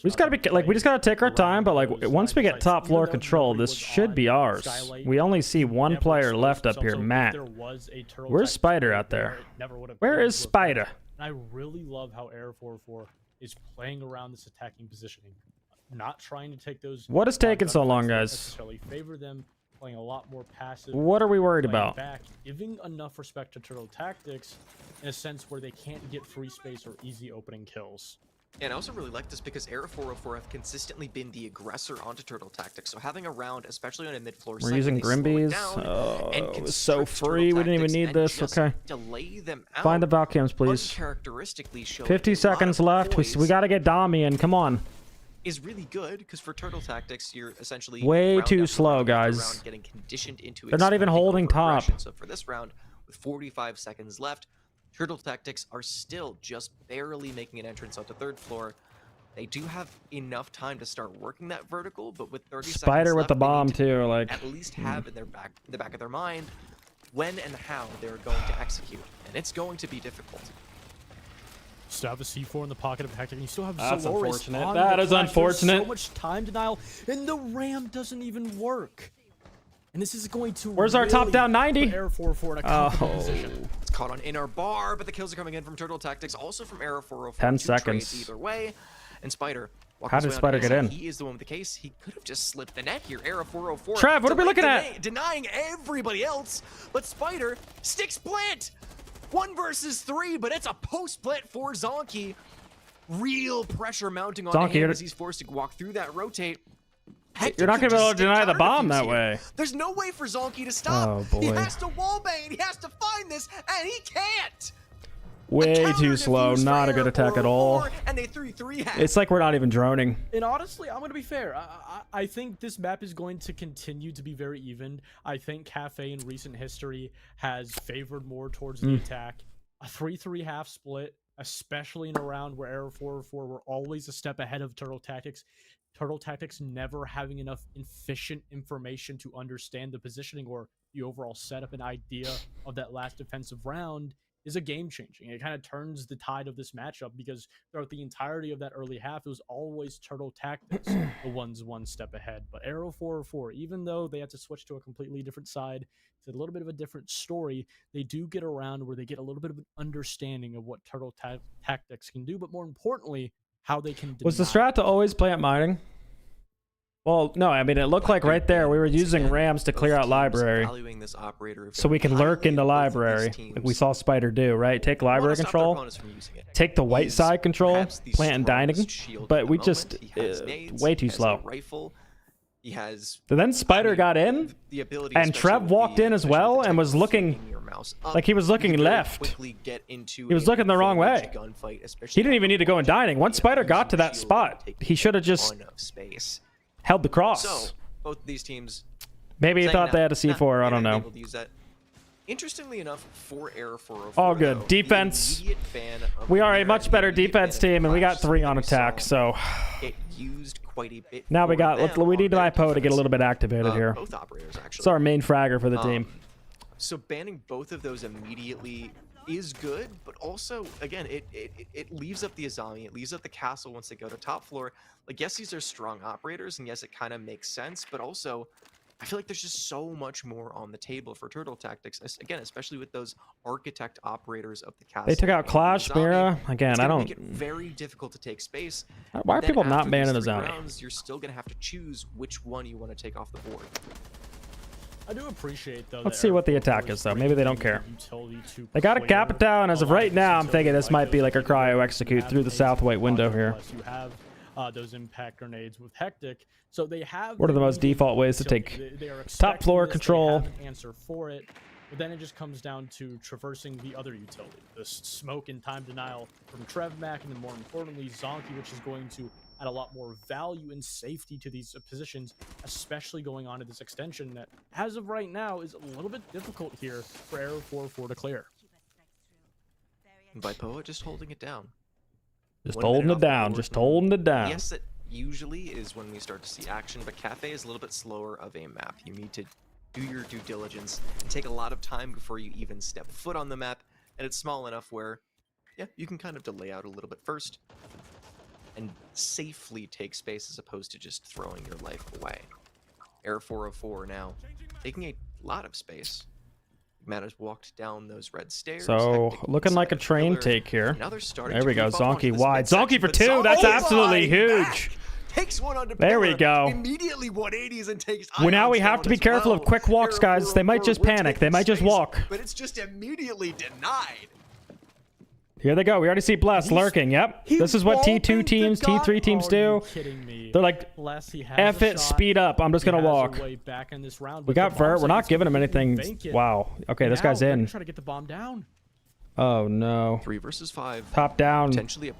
just gotta be like, we just gotta take our time, but like once we get top floor control, this should be ours. We only see one player left up here, Matt. Where's Spider out there? Where is Spider? I really love how Air 44 is playing around this attacking positioning, not trying to take those. What is taking so long, guys? Favor them. Playing a lot more passive. What are we worried about? Back, giving enough respect to Turtle Tactics in a sense where they can't get free space or easy opening kills. And I also really like this because Era 404 have consistently been the aggressor onto Turtle Tactics. So having a round, especially on a mid-floor site, we're using Grimbies. Oh, it was so free. We didn't even need this. Okay. Delay them out, find the Valcams, please. 50 seconds left. We got to get Dami in. Come on. Is really good because for Turtle Tactics, you're essentially way too slow, guys. Getting conditioned into they're not even holding top. So for this round, with 45 seconds left, Turtle Tactics are still just barely making an entrance onto third floor. They do have enough time to start working that vertical, but with 30 seconds Spider with left, the bomb too, like at least have in the back of their mind when and how they're going to execute, and it's going to be difficult. Still have a C4 in the pocket of Hector, and you still have That's Zoloris unfortunate. on That the is flash. unfortunate. There's so much time denial, and the Ram doesn't even work. And this is going to. Where's our top down 90? Air 404 in a comfortable position. It's caught on inner bar, but the kills are coming in from Turtle Tactics, also from Air 404. 10 Two seconds. trades either way, and Spider. How did Spider get in? He is the one with the case. He could have just slipped the net here. Air 404. Trav, what are we looking at? Denying everybody else, but Spider sticks plant. 1 versus 3, but it's a post plant for Zonky. Real pressure mounting on him as he's forced to walk through that rotate. You're not going to be able to deny the bomb that way. There's no way for Zonky to stop. Oh, boy. He has to wallbang, and he has to find this, and he can't. Way too slow. Not a good attack at all. And they threw 3 hats. It's like we're not even droning. And honestly, I'm going to be fair. I think this map is going to continue to be very even. I think Cafe in recent history has favored more towards the attack. A 3-3 half split, especially in a round where Air 404 were always a step ahead of Turtle Tactics. Turtle Tactics never having enough efficient information to understand the positioning or the overall setup and idea of that last defensive round is a game-changing. It kind of turns the tide of this matchup because throughout the entirety of that early half, it was always Turtle Tactics, the ones one step ahead. But Aero 404, even though they had to switch to a completely different side, it's a little bit of a different story, they do get around where they get a little bit of an understanding of what Turtle Tactics can do, but more importantly, how they can deny. Was the strat to always play at mining? Well, no, I mean, it looked like right there we were using Rams to clear out library. So we can lurk into library, like we saw Spider do, right? Take library control, take the white side control, plant and dining, but we just, way too slow. He has. So then Spider got in, and Trev walked in as well and was looking like he was looking left. He was looking the wrong way. He didn't even need to go in dining. Once Spider got to that spot, he should have just held the cross. So both of these teams. Maybe he thought they had a C4. I don't know. Interestingly enough, for Error 404, all good. Defense. We are a much better defense team, and we got 3 on attack. So it used quite a bit. Now we got. We need IPO to get a little bit activated here. Both operators actually. It's our main fragger for the team. So banning both of those immediately is good, but also again, it leaves up the Azami, it leaves up the castle once they go to top floor. Like, yes, these are strong operators, and yes, it kind of makes sense, but also I feel like there's just so much more on the table for Turtle Tactics. Again, especially with those architect operators of the castle. They took out Clash, Mira. Again, I don't. Make it very difficult to take space. Why are people not banning Azami? You're still gonna have to choose which one you want to take off the board. I do appreciate though. Let's see what the attack is though. Maybe they don't care. They got a Capitao, and as of right now, I'm thinking this might be like a cryo execute through the south white window here. You have those impact grenades with Hectic, so they have. What are the most default ways to take top floor control? They have an answer for it, but then it just comes down to traversing the other utility, the smoke and time denial from Trevmac, and then more importantly Zonky, which is going to add a lot more value and safety to these positions, especially going on to this extension that, as of right now, is a little bit difficult here for Error 404 to clear. Vipoa just holding it down. Just holding it down. Just holding it down. Yes, that usually is when we start to see action, but Cafe is a little bit slower of a map. You need to do your due diligence and take a lot of time before you even step foot on the map, and it's small enough where, yeah, you can kind of delay out a little bit first and safely take space as opposed to just throwing your life away. Air 404 now taking a lot of space. Matt has walked down those red stairs. So looking like a train take here. Now they're starting there we go. to Zonky wide. Zonky for 2. That's absolutely huge. Takes one on there we go. Immediately 180s and takes. Well, now we have to be careful of quick walks, guys. They might just panic. They might just walk. But it's just immediately denied. Here they go. We already see Bless lurking. Yep. This is what T2 teams, T3 teams do. They're like, F it, speed up. I'm just going to walk. We got Vert. We're not giving him anything. Wow. Okay, this guy's in. Trying to get the bomb down. Oh, no. 3 versus 5. Top down.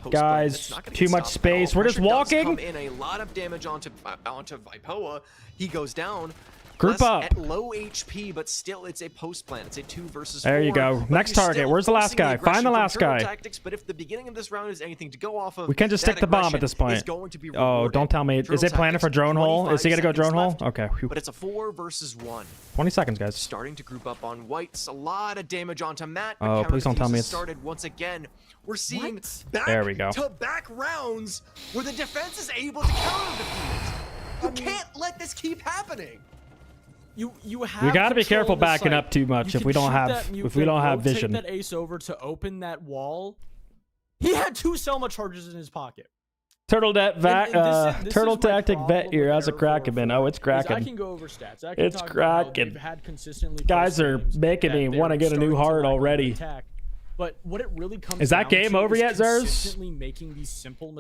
Guys, too much space. We're just walking. Come in a lot of damage onto Vipoa. He goes down. Group up. At low HP, but still it's a post plan. It's a 2 versus 4. There you go. Next target. Where's the last guy? Find the last guy. Tactics, but if the beginning of this round is anything to go off of, we can't just stick the bomb at this point. Oh, don't tell me. Is it planning for drone hole? Is he going to go drone hole? Okay. Whew. But it's a 4 versus 1. 20 seconds, guys. Starting to group up on whites. A lot of damage onto Matt. Oh, please don't tell me it's started once again. We're seeing there we go. back rounds where the defense is able to counter defeat. You can't let this keep happening. We got to be careful backing up too much if we don't have vision. Take that ace over to open that wall. He had 2 Selma charges in his pocket. Turtle Tactic vet here. How's it cracking, man? Oh, it's cracking. I can go over stats. It's cracking. Guys are making me want to get a new heart already. But what it really comes is that game over yet, Zers?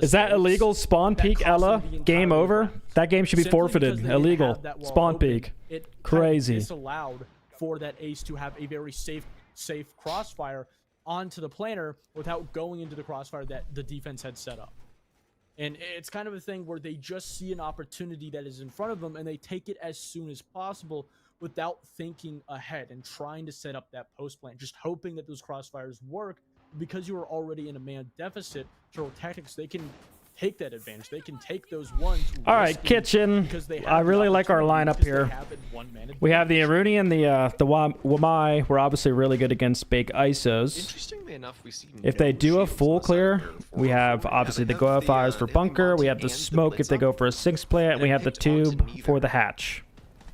Is that illegal? Spawn peek, Ella? Game over? That game should be forfeited. Illegal. Spawn peek. Crazy. It's allowed for that ace to have a very safe crossfire onto the planner without going into the crossfire that the defense had set up. And it's kind of a thing where they just see an opportunity that is in front of them and they take it as soon as possible without thinking ahead and trying to set up that post plan, just hoping that those crossfires work. Because you are already in a man deficit, Turtle Tactics, they can take that advantage. They can take those ones. All right, Kitchen. I really like our lineup here. We have the Aruni and the Wamai. We're obviously really good against big ISOs. Interestingly enough, we see if they do a full clear, we have obviously the go fires for bunker. We have the smoke if they go for a 6 plant. We have the tube for the hatch.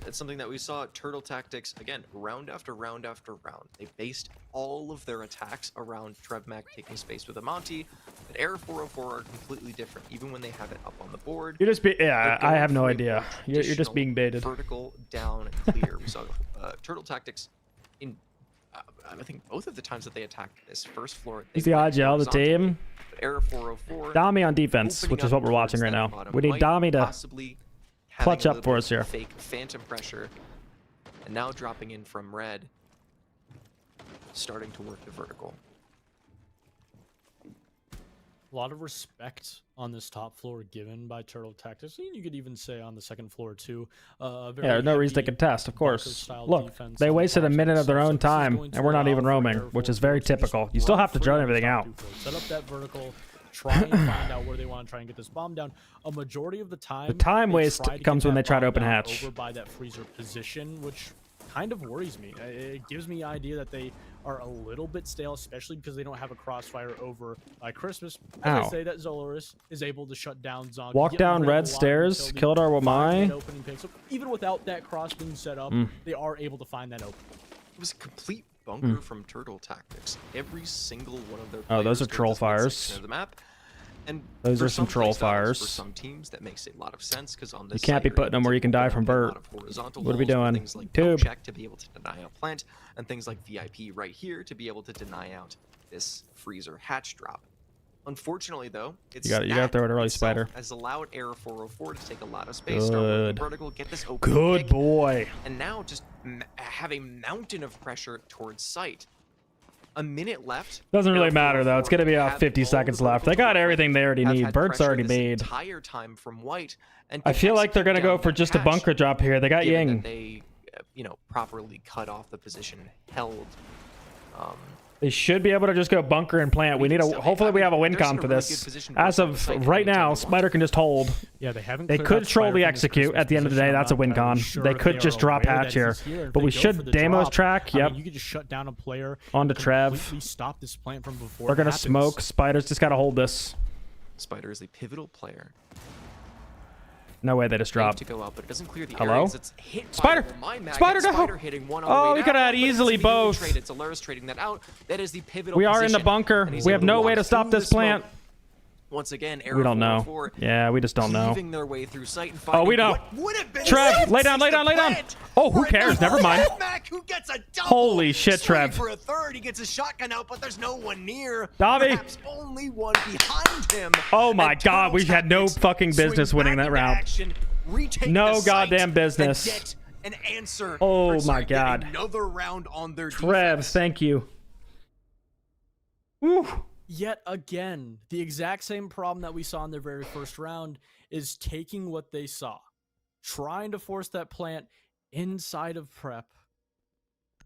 It's something that we saw at Turtle Tactics, again, round after round after round. They based all of their attacks around TrevMac taking space with Amonti, but Air 404 are completely different, even when they have it up on the board. You're just I have no idea. You're just being baited. Vertical, down, clear. We saw Turtle Tactics in, I think, both of the times that they attacked this first floor. He's the IGL, the team. Air 404. Dami on defense, which is what we're watching right now. We need Dami to clutch up for us here. Fake phantom pressure, and now dropping in from red, starting to work the vertical. A lot of respect on this top floor given by Turtle Tactics. You could even say on the second floor too. Yeah, no reason to contest, of course. Look, they wasted a minute of their own time, and we're not even roaming, which is very typical. You still have to drone everything out. Set up that vertical, try and find out where they want to try and get this bomb down. A majority of the time, the time waste comes when they try to open hatch. Over by that freezer position, which kind of worries me. It gives me the idea that they are a little bit stale, especially because they don't have a crossfire over by Christmas. As I say, that Zoloris is able to shut down Zonk. Walk down red stairs, killed our Wamai. So even without that cross being set up, they are able to find that open. It was a complete bunker from Turtle Tactics. Every single one of their Oh, those are players troll goes to this fires. section of the map. And Those for are some troll playstyles, fires. For some teams, that makes a lot of sense because on this You can't be site, putting them where you can die from Burt. What are we doing? Things like Tube. check to be able to deny out plant, and things like VIP right here to be able to deny out this freezer hatch drop. Unfortunately, though, it's you gotta throw it early, Spider. Has allowed Air 404 to take a lot of space, start working vertical, get this open Good pick, boy. and now just have a mountain of pressure towards site. A minute left. Doesn't really matter though. It's gonna be about 50 seconds left. They got everything they already need. Burt's already made. Entire time from White, and I feel like they're gonna go for just a bunker drop here. They got given Ying. that they, properly cut off the position held. They should be able to just go bunker and plant. We need a. Hopefully, we have a win con for this. As of right now, Spider can just hold. Yeah, they haven't. They could troll the execute. At the end of the day, that's a win con. They could just drop hatch here, but we should Demo's track. Yep. You could just shut down a player. On to Trev. Stop this plant from before. We're gonna smoke. Spider's just gotta hold this. Spider is a pivotal player. No way they just dropped. To go out, but it doesn't clear the Hello? areas. It's hit Spider! by the Spider, no! Spider hitting one on Oh, the way we could have had down, but it's easily immediately both. Traded. Solaris trading that out. That is the pivotal We are in the position, bunker. and he's We have able no walk way to stop through the this plant. smoke. Once again, We don't know. 404 Yeah, we just don't know. cleaving their way through sight and Oh, we finding know. what would have been Trev, lay down, lay down, lay down. Oh, who cares? Never mind. Mac, who gets a double. Holy shit, Swinging Trev. for a third, he gets a shotgun out, but there's no one near. Davi. Perhaps only one behind him. Oh my And god, we Turtle had no Tactics fucking business swing winning back that into round. action, retake No the site, goddamn and business. get an answer. Oh for my Zerg, get god. Another round on their Trev, defense. thank you. Woo. Yet again, the exact same problem that we saw in their very first round is taking what they saw, trying to force that plant inside of prep,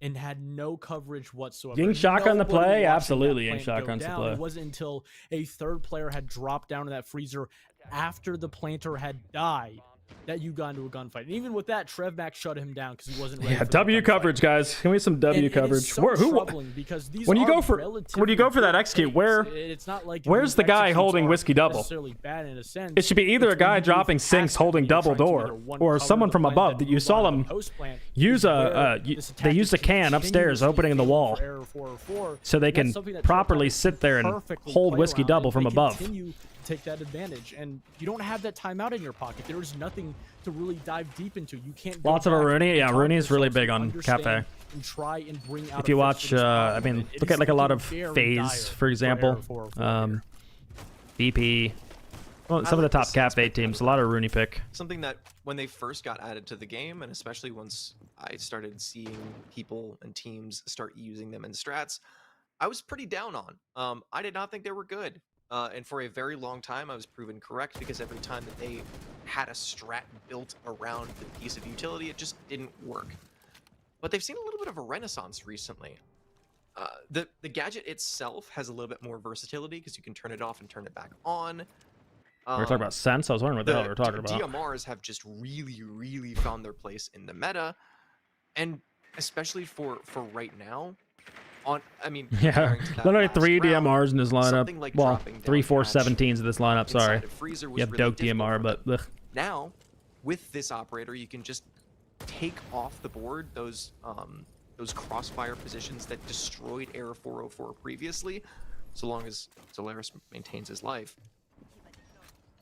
and had no coverage whatsoever. Ying shotgun the Nobody play? watching that Absolutely, Ying plant go shotgun's the down. play. It wasn't until a third player had dropped down to that freezer after the planter had died that you got into a gunfight. And even with that, Trev Max shut him down because he wasn't ready. Yeah, for the W gunfight. coverage, guys. Can we have some W And coverage? It is so Who? troubling because these When you are go for relatively that good execute, plays. where? It's not like Where's the these guy executes holding are whiskey double? necessarily bad in a sense. It should be either a It's when guy you move dropping past sinks that holding and you're double trying to door, either one or cover someone the from plant above that that you move saw on to them the post plant use where this they attack used is a can upstairs continuously opening the failing wall for Error 404. so they That's can something that properly Turtle sit there and perfectly hold play whiskey around, double and from they above. continue to take that advantage, and you don't have that timeout in your pocket. There is nothing to really dive deep into. You can't. go Lots of a back Rooney. and Yeah, talk Rooney's really yourself big to on understand Cafe. and try and bring out If you a fix watch, for this I problem. mean, It look is at like a lot looking of very dire FaZe, for for example. Error 404 here. BP. Well, some of the top Cafe teams, a lot of Rooney pick. Something that when they first got added to the game, and especially once I started seeing people and teams start using them in strats, I was pretty down on. I did not think they were good. And for a very long time, I was proven correct because every time that they had a strat built around the piece of utility, it just didn't work. But they've seen a little bit of a renaissance recently. The gadget itself has a little bit more versatility because you can turn it off and turn it back on. We were talking about sense. I was wondering what the hell we were talking about. DMRs have just really found their place in the meta, and especially for right now. Yeah, literally 3 round, DMRs in this lineup. something like Well, dropping down 3 4 hatch 17s in this lineup. Sorry, inside of freezer was you have really Doke difficult DMR, for but them. ugh. Now with this operator, you can just take off the board those crossfire positions that destroyed Era 404 previously, so long as Solaris maintains his life.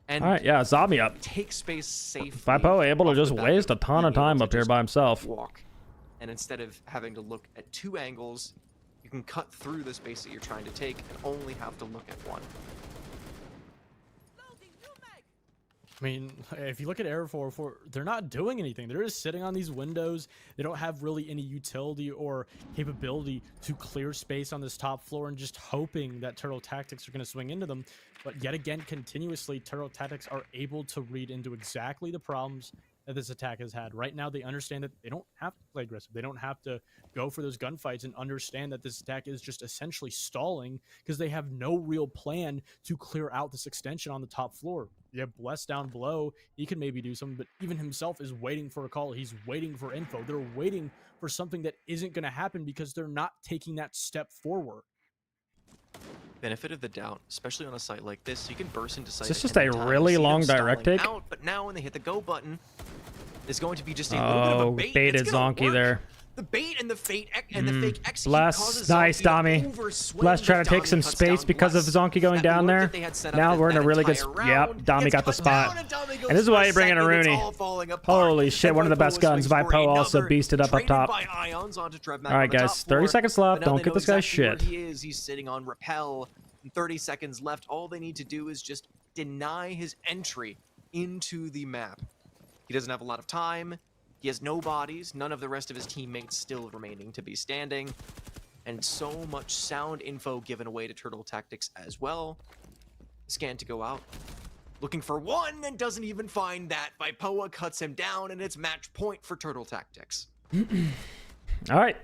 And all right, yeah, zombie up. Take space safely. Vipo able to just waste a ton of time up here by himself. Walk, and instead of having to look at 2 angles, you can cut through the space that you're trying to take and only have to look at 1. I mean, if you look at Era 404, they're not doing anything. They're just sitting on these windows. They don't have really any utility or capability to clear space on this top floor and just hoping that Turtle Tactics are going to swing into them. But yet again, continuously, Turtle Tactics are able to read into exactly the problems that this attack has had. Right now, they understand that they don't have to play aggressive. They don't have to go for those gunfights and understand that this attack is just essentially stalling because they have no real plan to clear out this extension on the top floor. You have Bless down below. He can maybe do something, but even himself is waiting for a call. He's waiting for info. They're waiting for something that isn't going to happen because they're not taking that step forward. Benefit of the doubt, especially on a site like this, you can burst into site. Is this just a really long direct take? Out, but now when they hit the go button, it's going to be just a little bit of a bait. Baited Zonky there. The bait and the fake execute Bless, causes nice, Domi. Dami. Bless trying to take some space because of Zonky going down there. Now we're in a really good spot. Yep, Dami got the spot. And this is why you bring in a Rooney. Holy shit, one of the best guns. Vipo also beasted up top. Alright, guys, 30 seconds left. Don't give this guy shit. He's sitting on Repel. 30 seconds left. All they need to do is just deny his entry into the map. He doesn't have a lot of time. He has no bodies, none of the rest of his teammates still remaining to be standing, and so much sound info given away to Turtle Tactics as well. Scan to go out, looking for 1 and doesn't even find that. Vipoa cuts him down, and it's match point for Turtle Tactics. All right.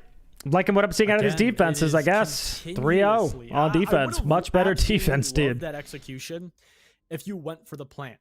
Liking what I'm seeing out of his defenses, I guess. 3-0 on defense. Much better defense, dude. That execution, if you went for the plant.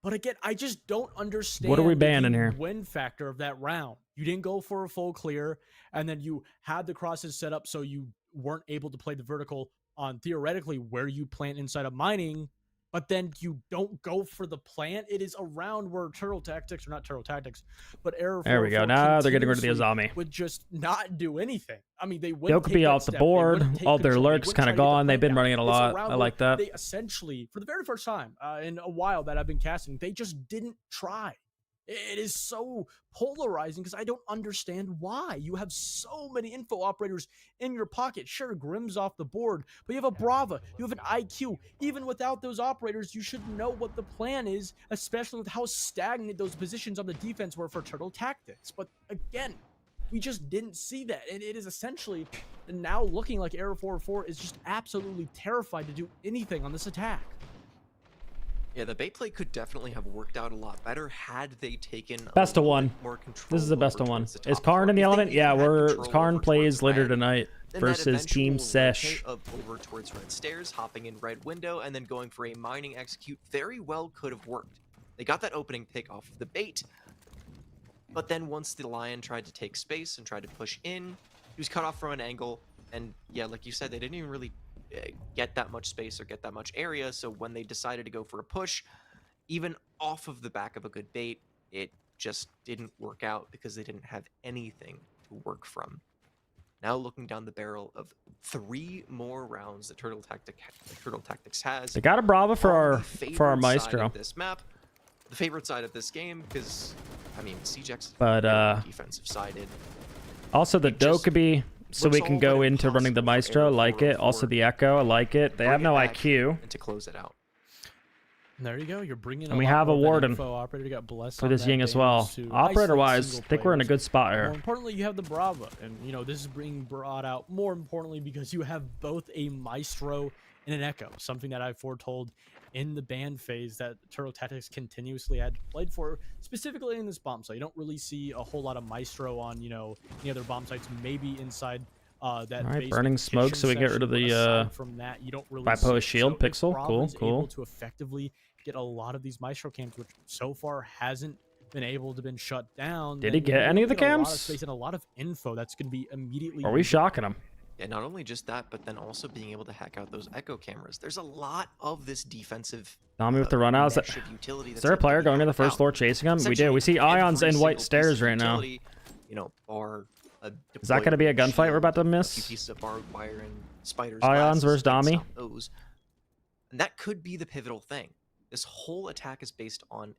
But again, I just don't understand what are we banning here? Win factor of that round. You didn't go for a full clear, and then you had the crosses set up so you weren't able to play the vertical on theoretically where you plant inside of mining, but then you don't go for the plant. It is a round where Turtle Tactics, or not Turtle Tactics, but Error. There we go. Now they're getting rid of the Azami. Would just not do anything. I mean, they would. They'll be off the board. All their lurks kind of gone. They've been running it a lot. I like that. They essentially, for the very first time in a while that I've been casting, they just didn't try. It is so polarizing because I don't understand why. You have so many info operators in your pocket. Sure, Grim's off the board, but you have a Brava, you have an IQ. Even without those operators, you should know what the plan is, especially with how stagnant those positions on the defense were for Turtle Tactics. But again, we just didn't see that. And it is essentially now looking like Era 404 is just absolutely terrified to do anything on this attack. Yeah, the bait play could definitely have worked out a lot better had they taken best of one. More control. This is the best of one. Is Karn in the element? Yeah, Karn plays later tonight versus Team Sesh. Over towards red stairs, hopping in red window, and then going for a mining execute very well could have worked. They got that opening pick off of the bait, but then once the Lion tried to take space and tried to push in, he was cut off from an angle, and yeah, like you said, they didn't even really get that much space or get that much area, so when they decided to go for a push, even off of the back of a good bait, it just didn't work out because they didn't have anything to work from. Now looking down the barrel of 3 more rounds that Turtle Tactics has. They got a Brava for our Maestro. Side of this map, the favorite side of this game, because I mean CJX defensive sided. Also the Dokkaebi, so we can go into running the Maestro. Like it. Also the Echo. I like it. They have no IQ. And to close it out. There you go. You're bringing. And we have a Warden operator got blessed for this Ying as well. Operator-wise, I think we're in a good spot here. More importantly, you have the Brava, and you know this is being brought out more importantly because you have both a Maestro and an Echo, something that I foretold in the ban phase that Turtle Tactics continuously had played for, specifically in this bomb site. You don't really see a whole lot of Maestro on, you know, any other bomb sites, maybe inside that. All right, burning smoke so we get rid of the from that, you don't really Vipo shield pixel. Cool. Able to effectively get a lot of these Maestro cams, which so far hasn't been able to been shut down. Did he get any of the cams? A lot of space and a lot of info that's going to be immediately. Are we shocking him? And not only just that, but then also being able to hack out those echo cameras. There's a lot of this defensive Tommy with the run out. mesh of utility Is that's there a able to player be going to the hacked first out. floor chasing him? We do. Essentially, We see Ions every in white single piece stairs of right now. utility, you know, bar a Is that going to be a deployable gunfight we're about to shield, a few miss? pieces of barbed wire and spiders. Ions versus glasses, Dami. stop those. And that could be the pivotal thing. This whole attack is based on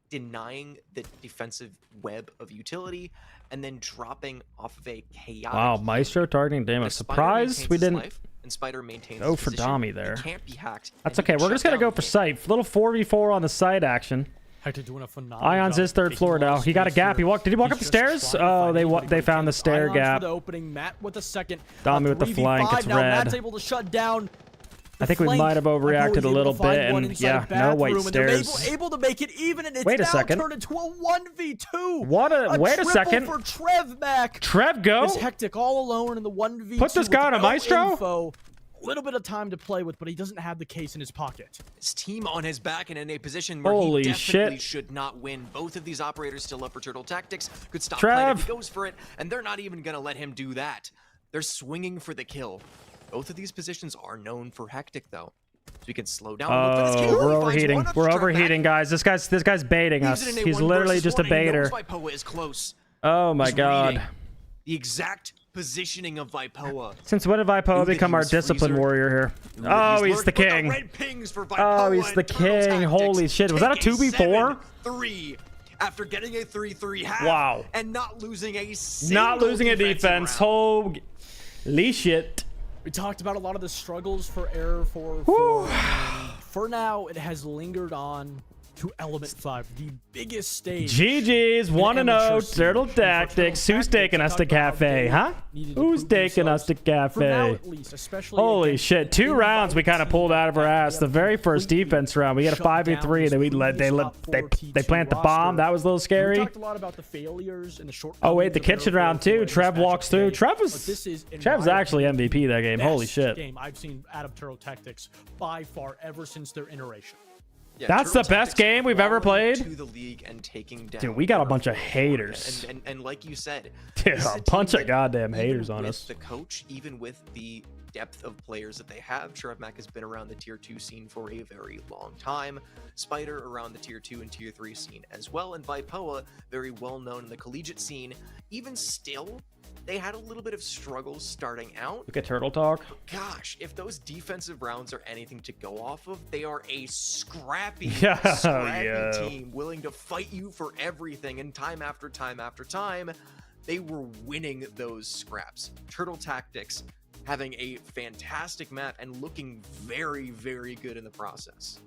denying the defensive web of utility and then dropping off of a chaotic. Wow, Maestro targeting Damo. If Spider Surprised maintains we his didn't life and Spider maintains go his for position, Dami he there. can't be hacked. That's and he okay. can We're just shut going to down go for the game. sight. Little 4v4 on the side action. Hector doing a phenomenal Ions job is third taking floor a lot now. of He got a space gap. here. Did he walk He's up the just stairs? trying to Oh, find they anybody they who found the can. stair Ions gap. for the opening. Matt with the second. Dami with the 3v5. flank. It's now red. Matt's able to shut down. I think we might have overreacted a little bit, and yeah, no white stairs. Able to make it even, and it's Wait a now second. turned into a 1v2. Wait a triple second. for Trev Mac. Trev go? It's Hectic all alone in the 1v2. Put this guy on a Maestro? Info. Little bit of time to play with, but he doesn't have the case in his pocket. His team on his back and in a position where Holy he definitely shit. should not win. Both of these operators still up for Turtle Tactics. Could stop Trev. playing if he goes for it, and they're not even going to let him do that. They're swinging for the kill. Both of these positions are known for Hectic, though. So we can slow down. Look for this kill. Oh, we're He finds overheating. one up We're to Trev overheating, Mac. guys. This guy's baiting us. Leaves it in a He's 1 literally versus just a 1, and he knows baiter. Vipoa is close. Oh my He's god. reading the exact positioning of Vipoa. Since when did Vipoa Knew that become he our was discipline freezer. warrior here? Knew that Oh, he's lurked, the but king. red pings for Oh, Vipoa he's and the Turtle king. Tactics. Holy shit. Was that a Take 2v4? 7-3 after getting a 3-3 half. Wow. And not losing a single Not losing a defensive defense. round. Holy shit. We talked about a lot of the struggles for Error for now, it has lingered on to Element 5, the biggest stage. GG's, in 1-0, amateur scene. Turtle And for Tactics. Who's Tactics, taking us to talked about how cafe, they huh? needed to Who's prove taking us themselves. to cafe? For now, at least, especially Holy against shit, 2 an rounds we kind of pulled out of our ass. The very first completely defense round, we got a shut down 5v3, and then we this let they previous top four they plant the T2 bomb. That was a little We scary. talked a lot about the failures and the short. Oh wait, the kitchen round too. Trev walks through. This is, in Trev's my actually opinion, MVP that game. the Holy best shit. game I've seen out of Turtle Tactics by far ever since their iteration. Yeah, That's the Turtle best Tactics game we've ever crawling played. To the league and taking down Dude, we got a Error bunch of 4-4. haters. And like you said, Dude, this is a team bunch of that goddamn even haters on with us. The coach, even with the depth of players that they have, Trev Mac has been around the tier 2 scene for a very long time. Spider around the tier 2 and tier 3 scene as well, and Vipoa very well known in the collegiate scene. Even still, they had a little bit of struggles starting out. Look at Turtle Talk. Gosh, if those defensive rounds are anything to go off of, they are a scrappy, Yeah, scrappy yeah. team willing to fight you for everything. And time after time after time, they were winning those scraps. Turtle Tactics having a fantastic map and looking very, very good in the process.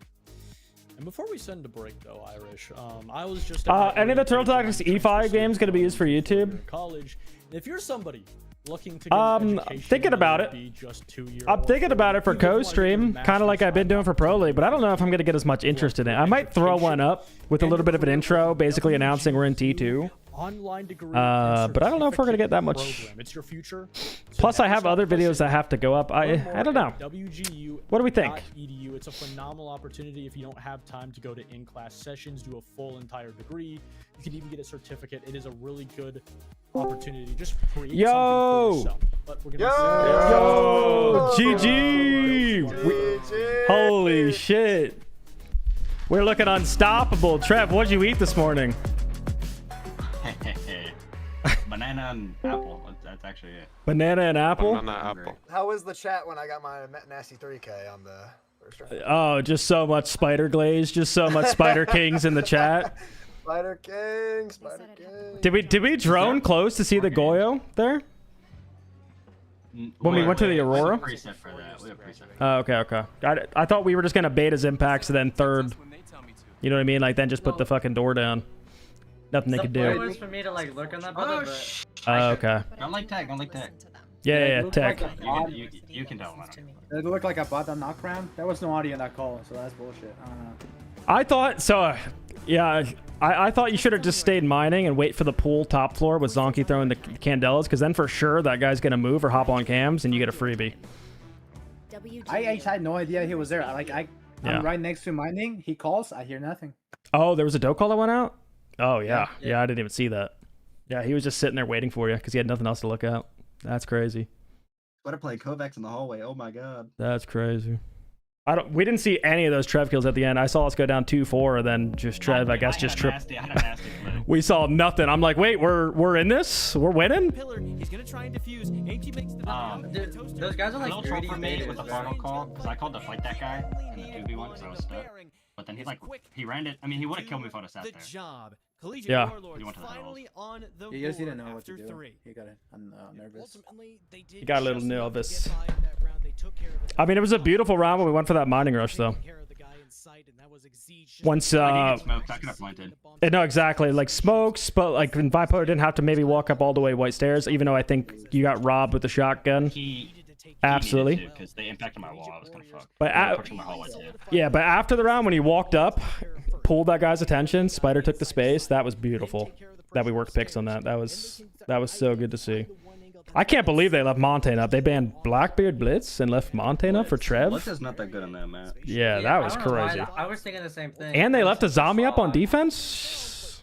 And before we send a break, though, Irish, I was just Any of the Turtle Tactics E5 games going to be used for YouTube? college. And if you're somebody looking to get an education, thinking about whether it. be just 2 years I'm thinking about it for co-stream, kind of like I've been doing for Pro League, but I don't know if I'm going to get as much interest in it. I might throw one up with a little bit of an intro, basically announcing we're in T2. online degree. But I don't know if we're going to get that much. Program. It's your future. Plus, I have other videos that have to go up. I don't know. What do we think? WGU. It's a phenomenal opportunity if you don't have time to go to in-class sessions, do a full entire degree. You can even get a certificate. It is a really good opportunity. Just create something for yourself. But we're gonna GG! Holy shit. We're looking unstoppable. Trev, what'd you eat this morning? Banana and apple. That's actually it. Banana and apple? How was the chat when I got my nasty 3K on the first round? Oh, just so much Spider Glaze. Just so much Spider Kings in the chat. Spider King, Spider King. Did we drone close to see the Goyo there? When we went to the Aurora? Oh, okay. I thought we were just gonna bait his impacts and then third. You know what I mean? Like then just put the fucking door down. Nothing they could do. For me to like look on that button, but Oh, okay. Don't like tag. Don't like tag. Yeah, tech. You can tell them. it looked like I bought that knock round. There was no audio in that call, so that's bullshit. I don't know. I thought so. Yeah, I thought you should have just stayed mining and wait for the pool top floor with Zonky throwing the candelas, because then for sure that guy's gonna move or hop on cams and you get a freebie. I had no idea he was there. I'm right next to mining. He calls. I hear nothing. Oh, there was a dope call that went out? Oh, yeah. Yeah, I didn't even see that. Yeah, he was just sitting there waiting for you because he had nothing else to look at. That's crazy. playing Kovacs in the hallway. Oh my god. That's crazy. We didn't see any of those Trev kills at the end. I saw us go down 2-4, and then just Trev, I guess, just tripped. We saw nothing. I'm like, wait, we're in this? We're winning? He's gonna try and defuse. AP makes the Those guys are like greedy made with the final call, because I called to fight that guy in the 2v1 because I was stuck. But then he ran it. I mean, he would have killed me if I would have sat there. Job. Collegiate Yeah. Warlords finally on the You guys didn't know what after to do. 3. He got nervous. He got a little nervous. I mean, it was a beautiful round when we went for that mining rush, though. Once, I could have planted. no, exactly. Like, smokes, but, like, Vipo didn't have to maybe walk up all the way white stairs, even though I think you got robbed with the shotgun. Absolutely. Because they impacted my wall. I was kind of fucked. But My hallway too. yeah, but after the round, when he walked up, pulled that guy's attention, Spider took the space. That was beautiful. That we worked picks on that. That was so good to see. I can't believe they left Montaigne up. They banned Blackbeard Blitz and left Montaigne up for Trev. Blitz is not that good on that map. Yeah, that was I don't know why, crazy. I was thinking the same thing. And they left a zombie up on defense?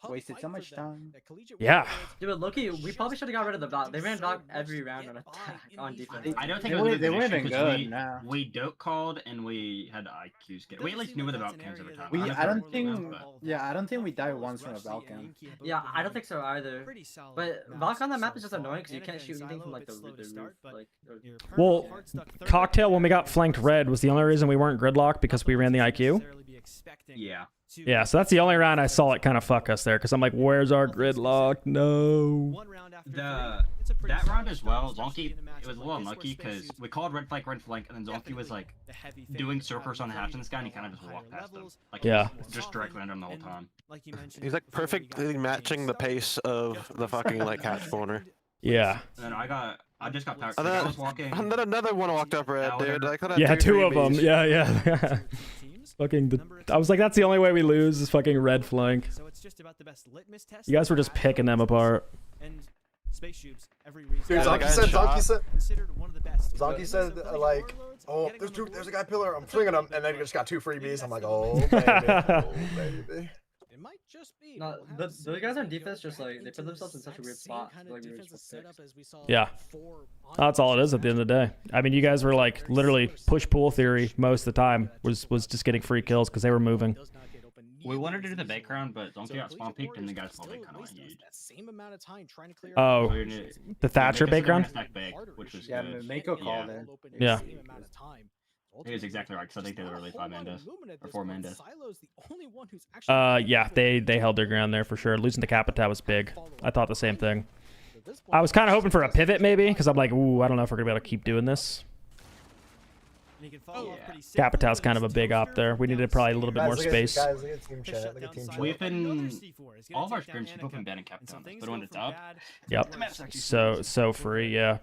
Wasted so much time. Yeah. Dude, Loki, we probably should have got rid of the block. They ran block every round on attack on defense. I don't think it was they wouldn't have been good. Nah. We dope called and we had IQs get. We at least knew about cams every time. I don't think we died once from a Valcon. Yeah, I don't think so either. But Valk on that map is just annoying because you can't shoot anything from like the roof. Like, Well, Cocktail, when we got flanked red, was the only reason we weren't gridlocked because we ran the IQ. yeah. Yeah, so that's the only round I saw it kind of fuck us there because I'm like, where's our gridlock? No. That round as well, Zonky, it was a little unlucky because we called red flank, and then Zonky was like doing circles on the hatch on this guy, and he kind of just walked past him. Like, yeah. Just directly under him the whole time. He's like perfectly matching the pace of the fucking like hatch spawner. Yeah. And then I just got powered. And I then, was walking. and then another one walked up red, dude. I could have Yeah, two of them. Yeah. Fucking. I was like, that's the only way we lose is fucking red flank. You guys were just picking them apart. Dude, Zonky said, like, oh, there's a guy pillar, I'm flinging him, and then he just got 2 freebies. I'm like, oh, baby. Oh, baby. It might just be. No, those guys on defense just like they put themselves in such a weird spot. Like, Yeah. That's all it is at the end of the day. I mean, you guys were like literally push-pull theory most of the time was just getting free kills because they were moving. We wanted to do the bake round, but Donkey got spawn peeked and the guys spawn kind of like huge. Oh, the Thatcher bake round? Which was yeah, good. Mako called it. Yeah. He was exactly right, because I think they literally 5-man deaths. Or 4-man deaths. Yeah, they held their ground there for sure. Losing to Capita was big. I thought the same thing. I was kind of hoping for a pivot maybe, because I'm like, ooh, I don't know if we're going to be able to keep doing this. Capita's kind of a big op there. We needed probably a little bit more space. We've been all of our streams people have been banning Capita, but when it's up, yep. So free, yeah.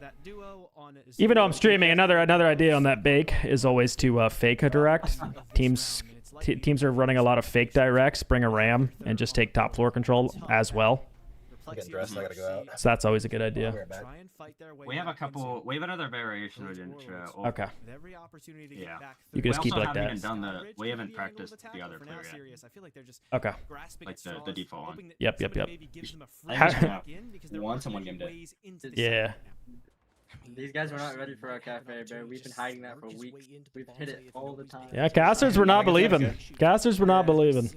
Even though I'm streaming, another idea on that bake is always to fake a direct. Teams are running a lot of fake directs. Bring a ram and just take top floor control as well. I'm getting dressed, I gotta go out. So that's always a good idea. We have another variation we didn't show. Okay. Yeah. You can just keep like that. We haven't practiced the other player yet. Okay. Like the default one. Yep. Once in one game day. Yeah. These guys were not ready for our cafe, bro. We've been hiding that for weeks. We've hit it all the time. Yeah, casters were not believing. Casters were not believing.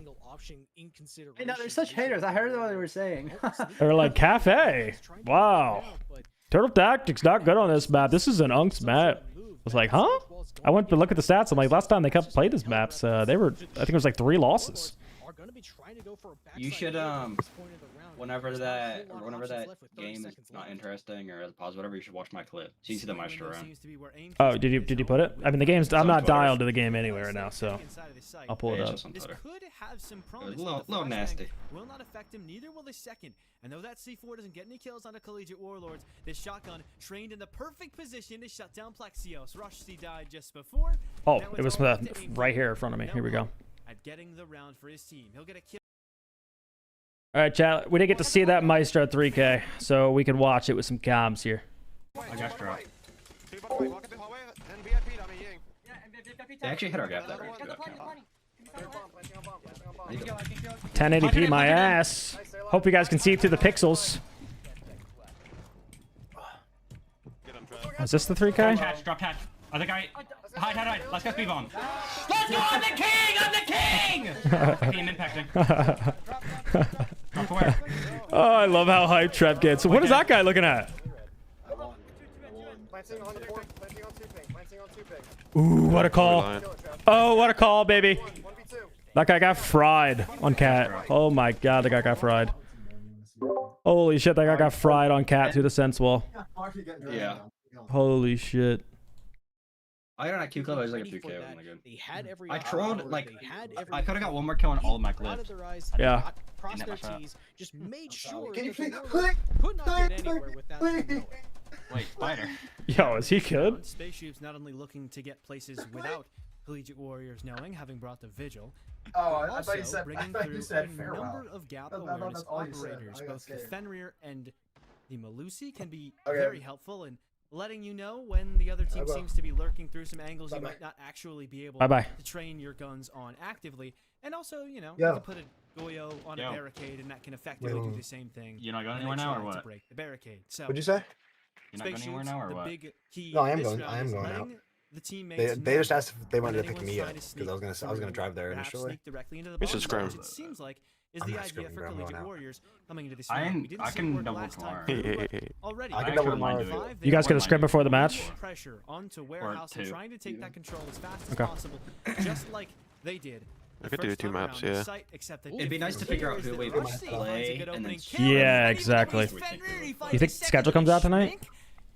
Hey, no, they're such haters. I heard what they were saying. They were like, cafe. Wow. Turtle Tactics not good on this map. This is an Unks map. I was like, huh? I went to look at the stats. I'm like, last time they played this maps, they were, I think it was like 3 losses. You should whenever that game is not interesting or pause whatever, you should watch my clip. So you can see the Maestro run. Oh, did you put it? I mean, the game's. I'm not dialed to the game anyway right now, so I'll pull it up. This could have some promise. A little nasty. Will not affect him. Neither will the second. And though that C4 doesn't get any kills on the Collegiate Warlords, this shotgun trained in the perfect position to shut down Plexios. Rush C died just before. Oh, it was right here in front of me. Here we go. At getting the round for his team, he'll get a kill. All right, chat. We didn't get to see that Maestro 3K, so we can watch it with some comms here. I got struck. They actually hit our gap that range. 1080p my ass. Hope you guys can see through the pixels. Is this the 3K? Drop hatch. Other guy. Hide. Let's go speed bomb. Let's go! I'm the king! I'm the king! Team impacting. Drop where? Oh, I love how hyped Trev gets. What is that guy looking at? Ooh, what a call. Oh, what a call, baby. That guy got fried on Cat. Oh my god, that guy got fried. Holy shit, that guy got fried on Cat through the sense wall. Yeah. Holy shit. I got a Q club. I was like a 2K. It wasn't good. They had every I trolled like they had every I could have got one more kill on all of my out of clips. their eyes, Yeah. crossed Didn't their have a shot. T's, just made sure that the Warlords could not get anywhere without them knowing. Wait, spider. Yo, is he good? Spaceships not only looking to get places without Collegiate Warriors knowing, having brought the Vigil, Oh, I also thought you said. I bringing thought through you said a farewell. number of gap I thought awareness that's all you said. operators. I got Both the scared. Fenrir and the Malusi can be Okay. very helpful in letting you know when the other team will. seems to be lurking through some angles you Bye-bye. might not actually be able Bye-bye. to train your guns on actively. And also, you know, Yo. you can put a Goyo on a barricade and that can effectively do the same thing. You not going when anywhere they now or try to what? break the barricade. So What'd you say? You're not going anywhere spaceships, now or the what? big key No, I am this going. round I am is going out. letting the teammates They just know asked if they wanted to when pick me anyone's up trying to because I was gonna drive there perhaps initially. sneak directly into the We should bomb scrim. which it seems like is I'm the not idea scrimming, for bro, I'm Collegiate going out. Warriors coming into this I round. can- We didn't I see can it work double last time tomorrow. through, but already I can I double actually wouldn't tomorrow. mind doing it. You guys I gonna wouldn't scrim mind before the doing it. match? pressure onto Warehouse and two. trying to take that control as fast as Okay. possible, just like they did. I could do 2 maps, yeah. It'd be nice to figure out who we play and then Yeah, exactly. You think schedule comes out tonight?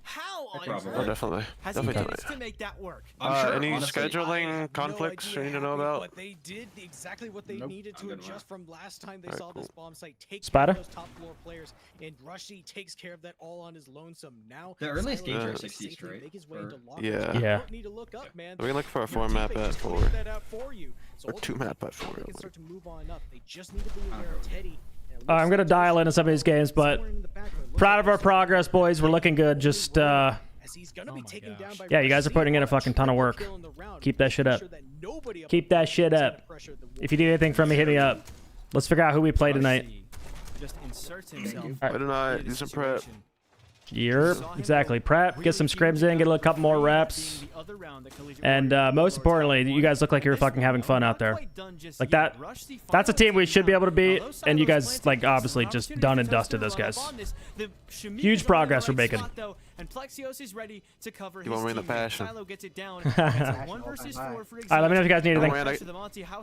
How on Probably. Oh, definitely. has he Definitely managed tonight. to make that work? I'm sure, Any honestly, scheduling conflicts you need to know about? But they did exactly what they needed to I'm good adjust from last time they Alright, saw this cool. bomb site. Take Spider? care of those top floor players, and Rushy takes care of that all on his lonesome. Now The earliest Silo games are can 60 safely straight, make his way or- into lock Yeah. downs. You Yeah. don't need to look up, man. We can look for a Your 4 map teammate at just 4. cleared that out for you. So Or 2 map at 4. ultimately, they can start to move on up. They just need to be aware of Teddy. and I'm gonna Lucy dial into some of these games, but somewhere in the background. Look proud at of our this. progress, boys. We're looking good. Just As he's gonna be my taken down gosh. by yeah, you guys are Rushy putting in a on fucking ton of triple work. kill in the round, Keep that shit making up. sure that nobody Keep that shit is gonna up. pressure the If you need anything from me, hit me up. Let's figure out who we play tonight. Just inserts himself. Why didn't I into do the some prep? situation. Yep, exactly. Prep, get some scrims in, get a couple more reps. And most importantly, you guys look like you're fucking having fun out there. Like that, that's a team we should be able to beat. And you guys, like, obviously just done and dusted those guys. Huge progress we're making. And Plexios is ready to cover You want me in the passion. Silo gets it down. It's a 1 versus 4 for All right, let me know if you guys need anything.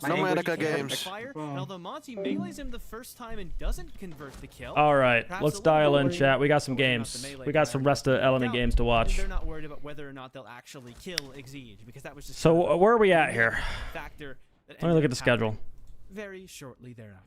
No Manica games. Fire, and although Monty melees him the first time and doesn't convert the kill. All right, perhaps let's a little dial in, worried chat. We got some about the games. melee We got some player. rest of element Now, games to watch. They're not worried about whether or not they'll actually kill Exige because that was just So kind of where are we a at here? factor that Let me look ended at the up happening schedule. very shortly thereafter.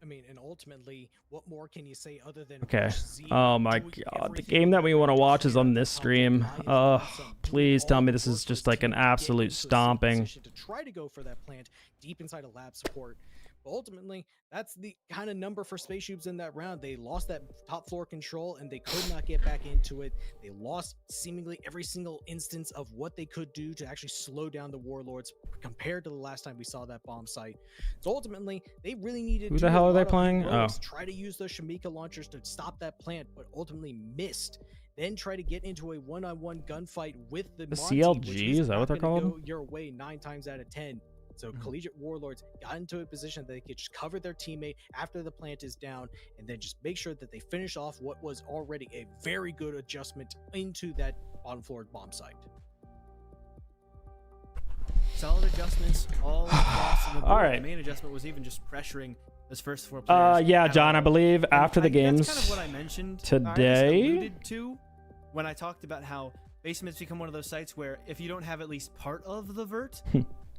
I mean, and ultimately, what more can you say other than Okay. Rush Z Oh my doing god, the everything game that we want to watch is on this stream. Doing Please tell all me the this is work just to like an get absolute into a safe stomping. position to try to go for that plant deep inside of lab support. But ultimately, that's the kind of number for spaceships in that round. They lost that top floor control and they could not get back into it. They lost seemingly every single instance of what they could do to actually slow down the warlords compared to the last time we saw that bomb site. So ultimately, they really needed Who to the do hell a are they lot of playing? heroics, Oh. try to use those Shamika launchers to stop that plant, but ultimately missed. Then try to get into a one-on-one gunfight with the Monty, CLG, which is that what they're not gonna called? go your way 9 times out of 10. So Collegiate Warlords got into a position that they could just cover their teammate after the plant is down, and then just make sure that they finish off what was already a very good adjustment into that bottom floor bomb site. Solid adjustments all across the board. All right. The main adjustment was even just pressuring those first 4 players. Yeah, at John, I all. believe And after the that's games kind of what I mentioned. I just today. alluded to when I talked about how basements become one of those sites where if you don't have at least part of the vert,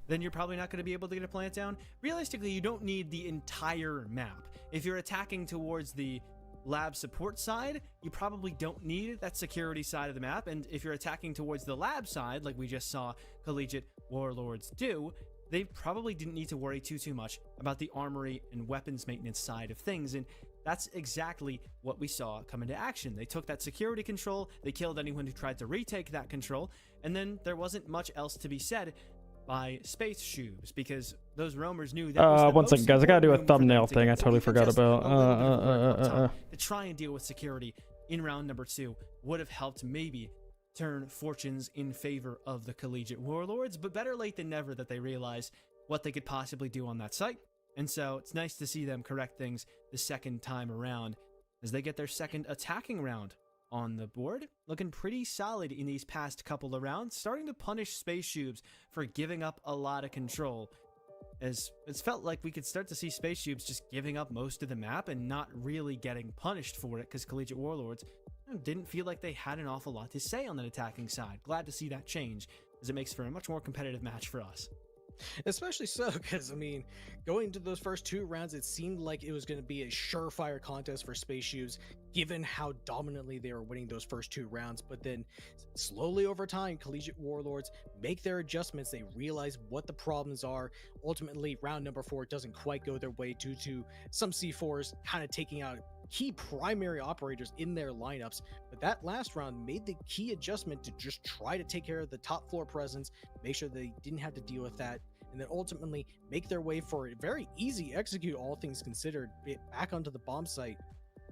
then you're probably not going to be able to get a plant down. Realistically, you don't need the entire map. If you're attacking towards the lab support side, you probably don't need that security side of the map. And if you're attacking towards the lab side, like we just saw Collegiate Warlords do, they probably didn't need to worry too much about the armory and weapons maintenance side of things. And that's exactly what we saw come into action. They took that security control, they killed anyone who tried to retake that control, and then there wasn't much else to be said by Space Shoes, because those roamers knew that was the one second, most guys. I gotta do a important room for them thumbnail to thing. get I to, totally even forgot just about. a little bit of work up top to try and deal with security in round number 2 would have helped maybe turn fortunes in favor of the Collegiate Warlords, but better late than never that they realize what they could possibly do on that site. And so it's nice to see them correct things the second time around as they get their second attacking round on the board. Looking pretty solid in these past couple of rounds, starting to punish Space Tubes for giving up a lot of control, as it's felt like we could start to see Space Tubes just giving up most of the map and not really getting punished for it because Collegiate Warlords didn't feel like they had an awful lot to say on that attacking side. Glad to see that change, as it makes for a much more competitive match for us. Especially so, because, I mean, going into those first 2 rounds, it seemed like it was going to be a surefire contest for Space Tubes, given how dominantly they were winning those first 2 rounds. But then, slowly over time, Collegiate Warlords make their adjustments. They realize what the problems are. Ultimately, round number 4 doesn't quite go their way due to some C4s kind of taking out key primary operators in their lineups. But that last round made the key adjustment to just try to take care of the top floor presence, make sure they didn't have to deal with that, and then ultimately make their way for a very easy execute, all things considered, back onto the bomb site.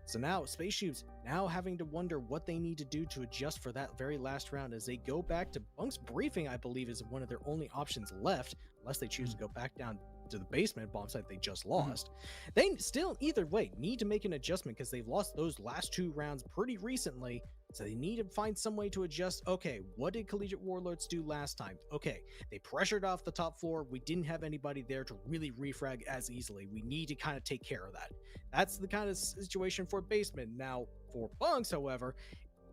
So now Space Tubes now having to wonder what they need to do to adjust for that very last round, as they go back to Bunk's briefing, I believe, is one of their only options left, unless they choose to go back down to the basement bomb site they just lost. They still, either way, need to make an adjustment because they've lost those last 2 rounds pretty recently. So they need to find some way to adjust. Okay, what did Collegiate Warlords do last time? Okay, they pressured off the top floor. We didn't have anybody there to really refrag as easily. We need to kind of take care of that. That's the kind of situation for basement. Now, for bunks, however,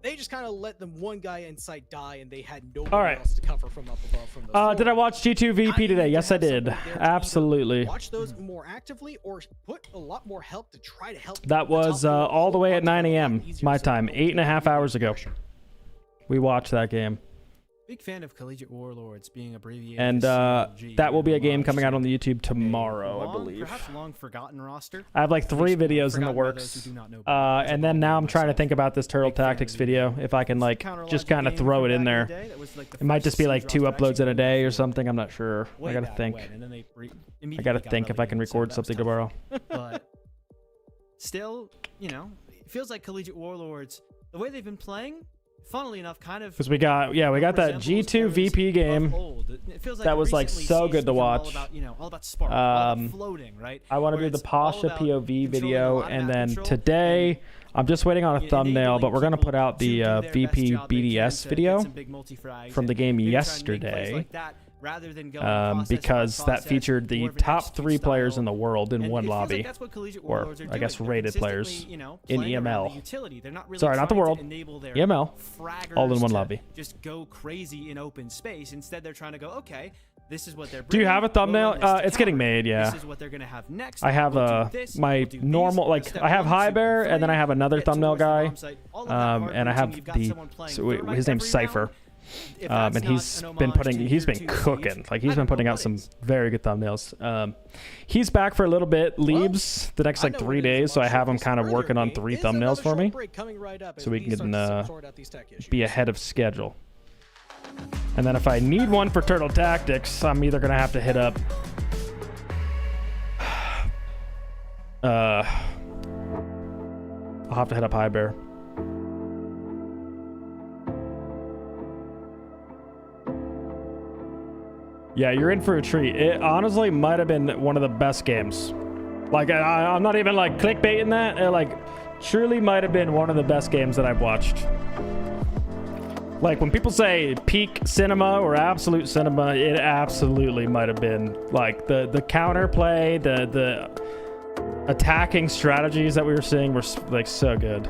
they just kind of let them one guy inside die, and they had nobody else to cover from up above. From those did I watch G2 VP today? Yes, I did. Absolutely. Watch those more actively, or put a lot more help to try to help. That was all the way at 9 a.m. my time, 8.5 hours ago. We watched that game. Big fan of Collegiate Warlords being abbreviated. And that will be a game coming out on the YouTube tomorrow, I believe. Perhaps long forgotten roster. I have like 3 videos in the works. And then now I'm trying to think about this Turtle Tactics video, if I can like just kind of throw it in there. It might just be like 2 uploads in a day or something. I'm not sure. I gotta think. I gotta think if I can record something tomorrow. But still, you know, it feels like Collegiate Warlords, the way they've been playing, funnily enough, kind of, because we got that G2 VP game that was like so good to watch. All about spark, all about floating, right? I want to do the Pasha POV video, and then today I'm just waiting on a thumbnail, but we're gonna put out the VP BDS video from the game yesterday. Because that featured the top 3 players in the world in one lobby, or I guess rated players in EML. Sorry, not the world, EML, all in one lobby. Just go crazy in open space. Instead, they're trying to go, okay, this is what they're. Do you have a thumbnail? It's getting made, yeah. This is what they're gonna have next. I have my normal, like I have High Bear, and then I have another thumbnail guy, and I have his name's Cypher. And he's been cooking. Like he's been putting out some very good thumbnails. He's back for a little bit, leaves the next like 3 days, so I have him kind of working on 3 thumbnails for me, so we can be ahead of schedule. And then if I need one for Turtle Tactics, I'm either gonna have to hit up I'll have to hit up High Bear. Yeah, you're in for a treat. It honestly might have been one of the best games. Like, I'm not even like clickbaiting that. It like truly might have been one of the best games that I've watched. Like when people say peak cinema or absolute cinema, it absolutely might have been. Like the counterplay, the attacking strategies that we were seeing were like so good.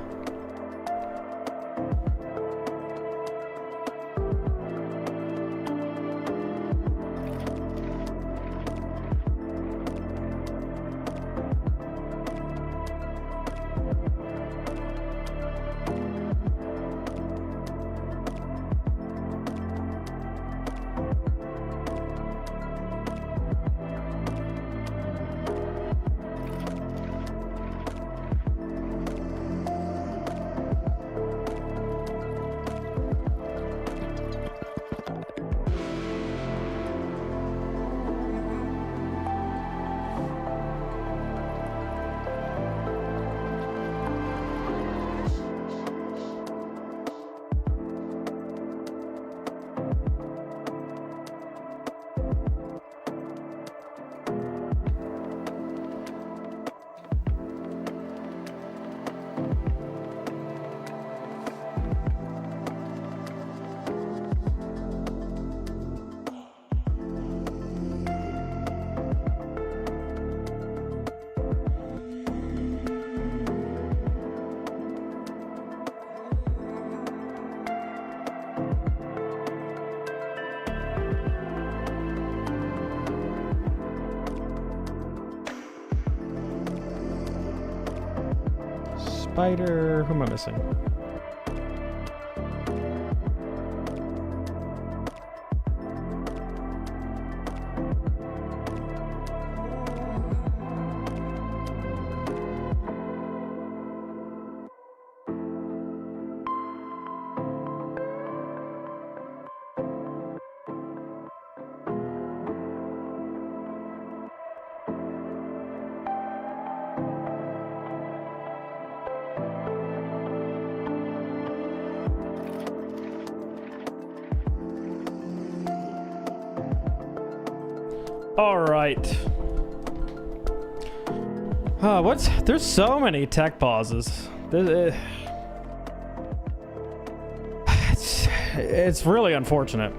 Spider. Who am I missing? All right. There's so many tech pauses. It's really unfortunate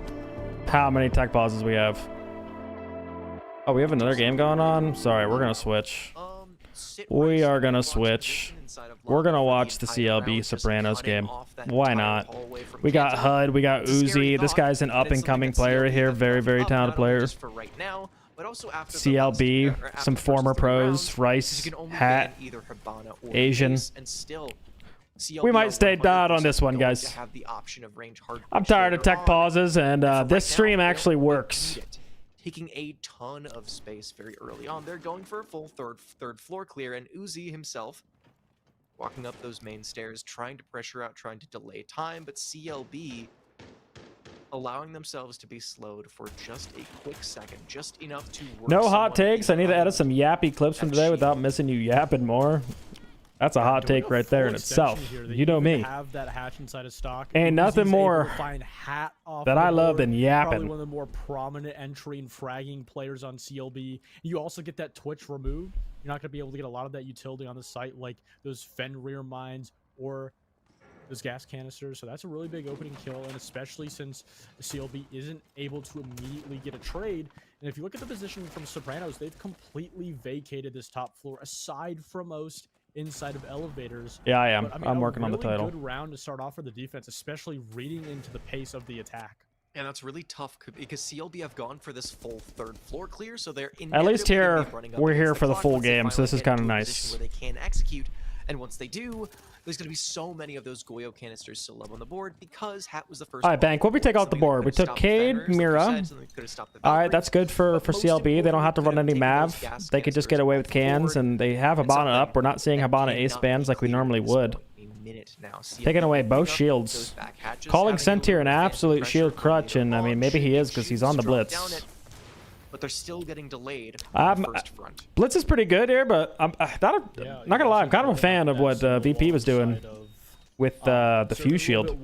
how many tech pauses we have. Oh, we have another game going on? Sorry, we're gonna switch. We are gonna switch. We're gonna watch the CLB Sopranos game. Why not? We got HUD, we got Uzi. This guy's an up-and-coming player here. Very, very talented player. CLB, some former pros, Rice, Hat, Asian. We might stay dot on this one, guys. I'm tired of tech pauses, and this stream actually works. Taking a ton of space very early on. They're going for a full third floor clear, and Uzi himself walking up those main stairs, trying to pressure out, trying to delay time, but CLB allowing themselves to be slowed for just a quick second, just enough to work. No hot takes. I need to edit some yappy clips from today without missing you yapping more. That's a hot take right there in itself. You know me. Have that hatch inside of stock. Ain't nothing more that I love than yapping. Probably one of the more prominent entry and fragging players on CLB. You also get that Twitch removed. You're not going to be able to get a lot of that utility on the site, like those Fen rear mines or those gas canisters. So that's a really big opening kill, and especially since the CLB isn't able to immediately get a trade. And if you look at the position from Sopranos, they've completely vacated this top floor, aside from most inside of elevators. Yeah, I am. But, I mean, I'm working on the title. Good round to start off for the defense, especially reading into the pace of the attack. And that's really tough because CLB have gone for this full third floor clear, so they're at least here we're here for the full game, so this is kind of nice. Where they can execute, and once they do, there's going to be so many of those Goyo canisters still up on the board because Hat was the first. All right, Bank. What we take off the board? We took Cade, Mira. All right, that's good for CLB. They don't have to run any Mav. They could just get away with cans, and they have Habana up. We're not seeing Habana ace bans like we normally would. Taking away both shields. Calling Sentir an absolute shield crutch, and I mean, maybe he is because he's on the Blitz. But they're still getting delayed. Blitz is pretty good here, but I'm not gonna lie, I'm kind of a fan of what VP was doing with the Fuse Shield,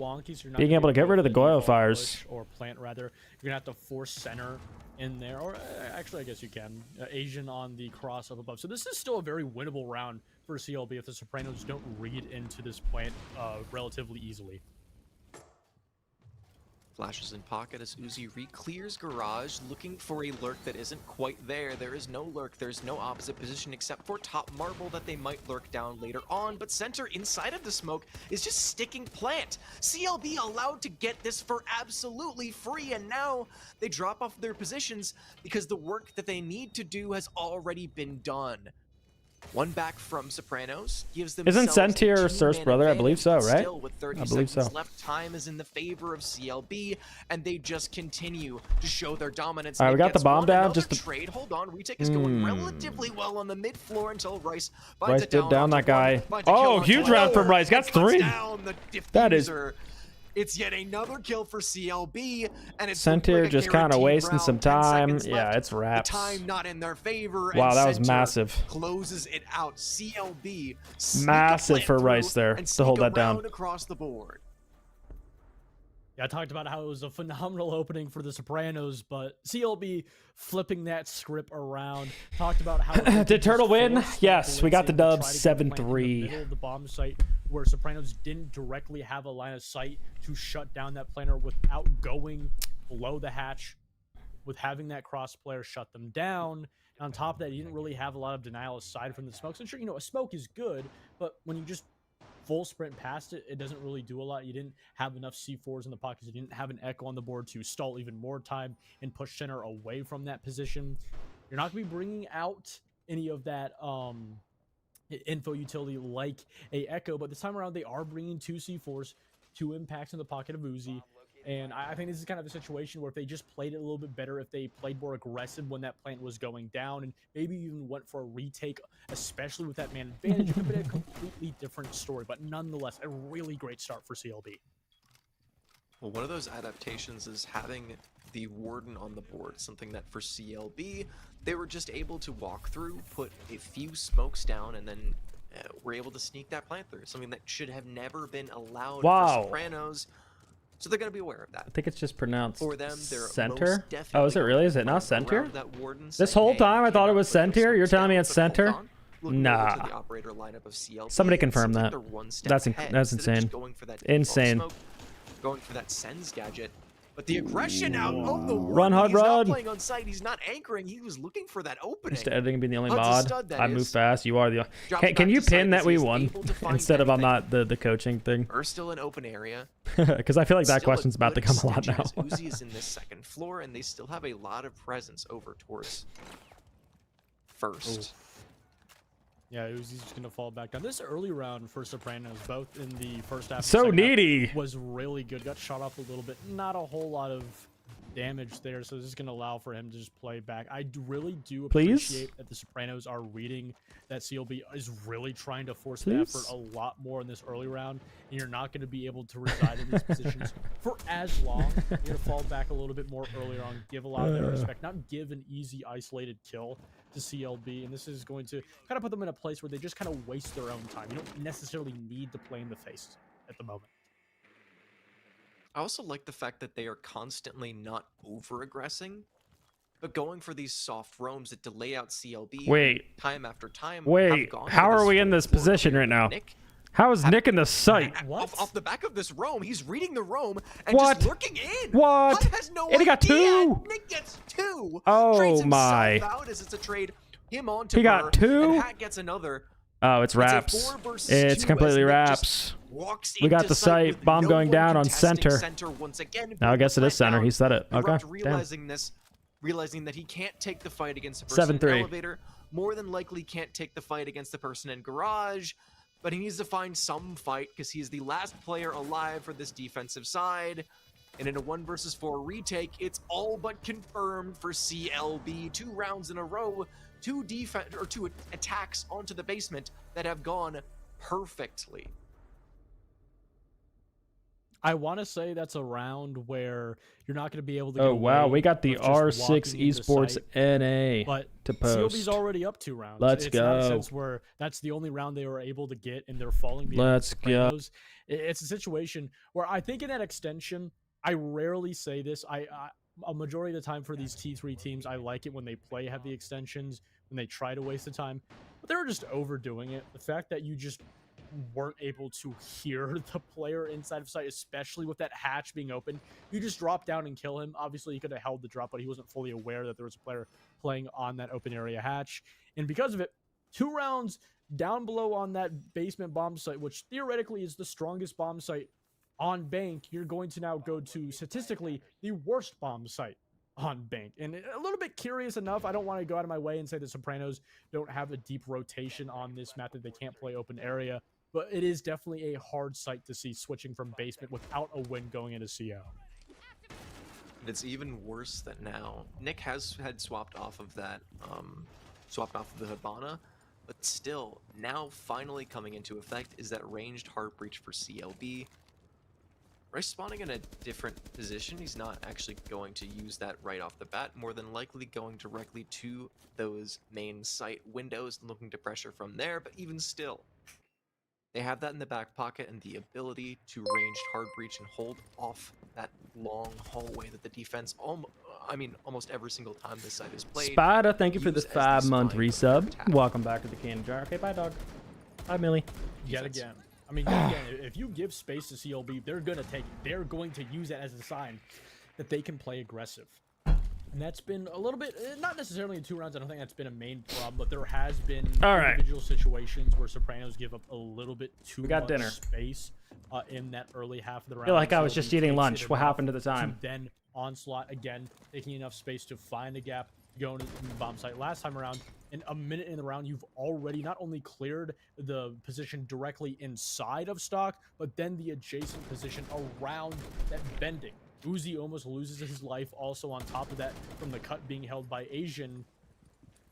being able to get rid of the Goyo fires. Or plant rather, you're gonna have to force center in there, or actually, I guess you can Asian on the cross up above. So this is still a very winnable round for CLB if the Sopranos don't read into this plant relatively easily. Flashes in pocket as Uzi re-clears garage, looking for a lurk that isn't quite there. There is no lurk, there's no opposite position except for top marble that they might lurk down later on, but center inside of the smoke is just sticking plant. CLB allowed to get this for absolutely free, and now they drop off their positions because the work that they need to do has already been done. One back from Sopranos gives them. Isn't Sentir Surf's brother? I believe so, right? Still, with 30 I believe so. Left, time is in the favor of CLB, and they just continue to show their dominance. All right, we got the bomb down. Just the trade. Hold on, retake is going relatively well on the mid floor until Rice did down that guy. Oh, huge round from Rice. Got 3. That is. It's yet another kill for CLB, and it's Sentir just kind of wasting some time. Yeah, it's wraps. The time not in their favor. Wow, that was massive. Closes it out. CLB massive for Rice there to hold that down. Across the board. Yeah, I talked about how it was a phenomenal opening for the Sopranos, but CLB flipping that script around. Talked about how did Turtle win? Yes, we got the dub 7-3. The bomb site where Sopranos didn't directly have a line of sight to shut down that planer without going below the hatch, with having that cross player shut them down. And on top of that, he didn't really have a lot of denial aside from the smokes. And sure, you know, a smoke is good, but when you just full sprint past it, it doesn't really do a lot. You didn't have enough C4s in the pockets. You didn't have an echo on the board to stall even more time and push center away from that position. You're not going to be bringing out any of that info utility like a Echo, but this time around they are bringing 2 C4s, 2 impacts in the pocket of Uzi. And I think this is kind of a situation where if they just played it a little bit better, if they played more aggressive when that plant was going down, and maybe even went for a retake, especially with that man advantage, it could have been a completely different story. But nonetheless, a really great start for CLB. Well, one of those adaptations is having the Warden on the board, something that for CLB, they were just able to walk through, put a few smokes down, and then were able to sneak that plant through, something that should have never been allowed for Sopranos. So they're going to be aware of that. I think it's just pronounced for them, they're center. Oh, is it really? Is it not center? This whole time I thought it was center. You're telling me it's center? Nah. Somebody confirm that. That's insane. Insane. Going for that Sens gadget. But the aggression out of the run, Warden, he's run. not playing on site. He's not anchoring. He was looking for that opening. Just editing being the only Hud's a mod. stud, I move fast. You are the. Dropped Can back you to site pin that as we he's won able to find instead of I'm everything. not the coaching thing? We're still in open area. Because I feel like that Still a question's about to good come a lot stitching now. as Uzi is in this second floor, and they still have a lot of presence over towards first. Yeah, Uzi's just going to fall back down. This early round for Sopranos, both in the first half and So second half, needy. was really good. Got shot off a little bit. Not a whole lot of damage there, so this is going to allow for him to just play back. I really do appreciate that the Sopranos are reading that CLB is really trying to force the effort a lot more in this early round, and you're not going to be able to reside in these positions for as long. You're going to fall back a little bit more earlier on, give a lot of their respect, not give an easy isolated kill to CLB, and this is going to kind of put them in a place where they just kind of waste their own time. You don't necessarily need to play in the face at the moment. I also like the fact that they are constantly not over-aggressing, but going for these soft roams that delay out CLB Wait. time after time. Wait, how are we in this position right now? How is Nick in the site? Off the back of this roam, he's reading the roam and What? just lurking in. What? Hud has no And he got idea. 2? Nick gets 2. Oh Trades himself my. out as it's a trade. Him onto He got Burr, 2? and Hat gets another. Oh, it's a wraps. 4 versus It's 2 completely as Nick wraps. just walks We got into the site site. with Bomb no going one down on contesting center. once again. Now I guess it is center. He said it. Okay. Erupt Damn. realizing that he can't take the fight against the person in 7-3. elevator, more than likely can't take the fight against the person in garage, but he needs to find some fight because he's the last player alive for this defensive side. And in a 1 versus 4 retake, it's all but confirmed for CLB. 2 rounds in a row, 2 attacks onto the basement that have gone perfectly. I want to say that's a round where you're not going to be able to Oh get wow, away we got the with just R6 walking into Esports site. NA But to post. CLB's already up 2 rounds. Let's It's not a go. sense where that's the only round they were able to get and they're falling behind. Let's the go. Sopranos. It's a situation where I think in that extension, I rarely say this. A majority of the time for these T3 teams, I like it when they play heavy extensions, when they try to waste the time, but they were just overdoing it. The fact that you just weren't able to hear the player inside of sight, especially with that hatch being open, you just drop down and kill him. Obviously, he could have held the drop, but he wasn't fully aware that there was a player playing on that open area hatch. And because of it, 2 rounds down below on that basement bomb site, which theoretically is the strongest bomb site on Bank, you're going to now go to statistically the worst bomb site on Bank. And a little bit curious enough, I don't want to go out of my way and say the Sopranos don't have a deep rotation on this map, that they can't play open area, but it is definitely a hard site to see switching from basement without a win going into CO. And it's even worse that now Nick had swapped off of that, swapped off of the Hibana, but still now finally coming into effect is that ranged heart breach for CLB. Rice spawning in a different position. He's not actually going to use that right off the bat, more than likely going directly to those main site windows and looking to pressure from there, but even still, they have that in the back pocket and the ability to ranged hard breach and hold off that long hallway that the defense, almost every single time this site is played. Spada, thank you for the use as the 5-month spine resub. Welcome back to the candy jar. Okay, bye, dog. Bye, Millie. Yet again. I mean, yet again, if you give space to CLB, they're going to take it. They're going to use that as a sign that they can play aggressive. And that's been a little bit, not necessarily in 2 rounds, I don't think that's been a main problem, but there has been individual situations where Sopranos give up a little bit too much dinner. space in that early half of the round. I feel like I was CLB just eating takes lunch. it What enough happened to the time? to then Onslaught again, taking enough space to find a gap, go into the bomb site. Last time around, in a minute in the round, you've already not only cleared the position directly inside of stock, but then the adjacent position around that bending. Uzi almost loses his life also on top of that from the cut being held by Asian.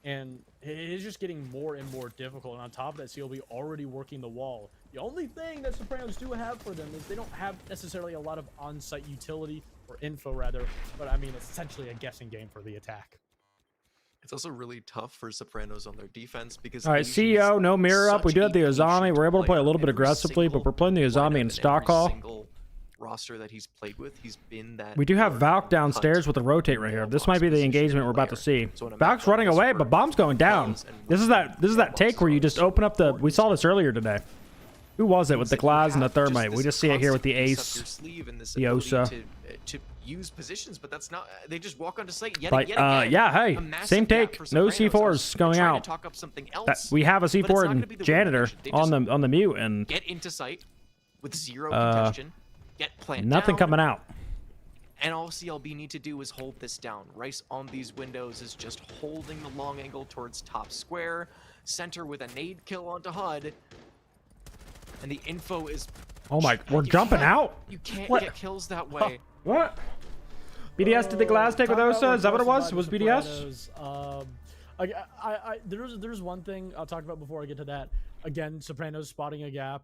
And it is just getting more and more difficult. And on top of that, CLB already working the wall. The only thing that Sopranos do have for them is they don't have necessarily a lot of on-site utility, or info rather, but I mean, it's essentially a guessing game for the attack. It's also really tough for Sopranos on their defense because... All right, CEO, no mirror up. We do have the Azami. We're able to play a little bit aggressively, but we're playing the Azami in stock hall. Roster that he's played with, he's been that. We do have Valk downstairs with a rotate right here. This might be the engagement we're about to see. Valk's running away, but bomb's going down. This is that take where you just open up the... We saw this earlier today. Who was it with the glass and the thermite? We just see it here with the ace, the Osa. To use positions, but that's not. They just walk onto site yet But again. yeah, hey, same take. No C4s going out. We have a C4 and janitor on the mute, and get into site with zero congestion. Get plant nothing down, coming out. And all CLB need to do is hold this down. Rice on these windows is just holding the long angle towards top square. Center with a nade kill onto HUD. And the info is... Oh my, we're jumping out? You can't What? get kills that way. What? BDS did the glass take with Osa? Is that what it was? Was BDS? There's one thing I'll talk about before I get to that. Again, Sopranos spotting a gap.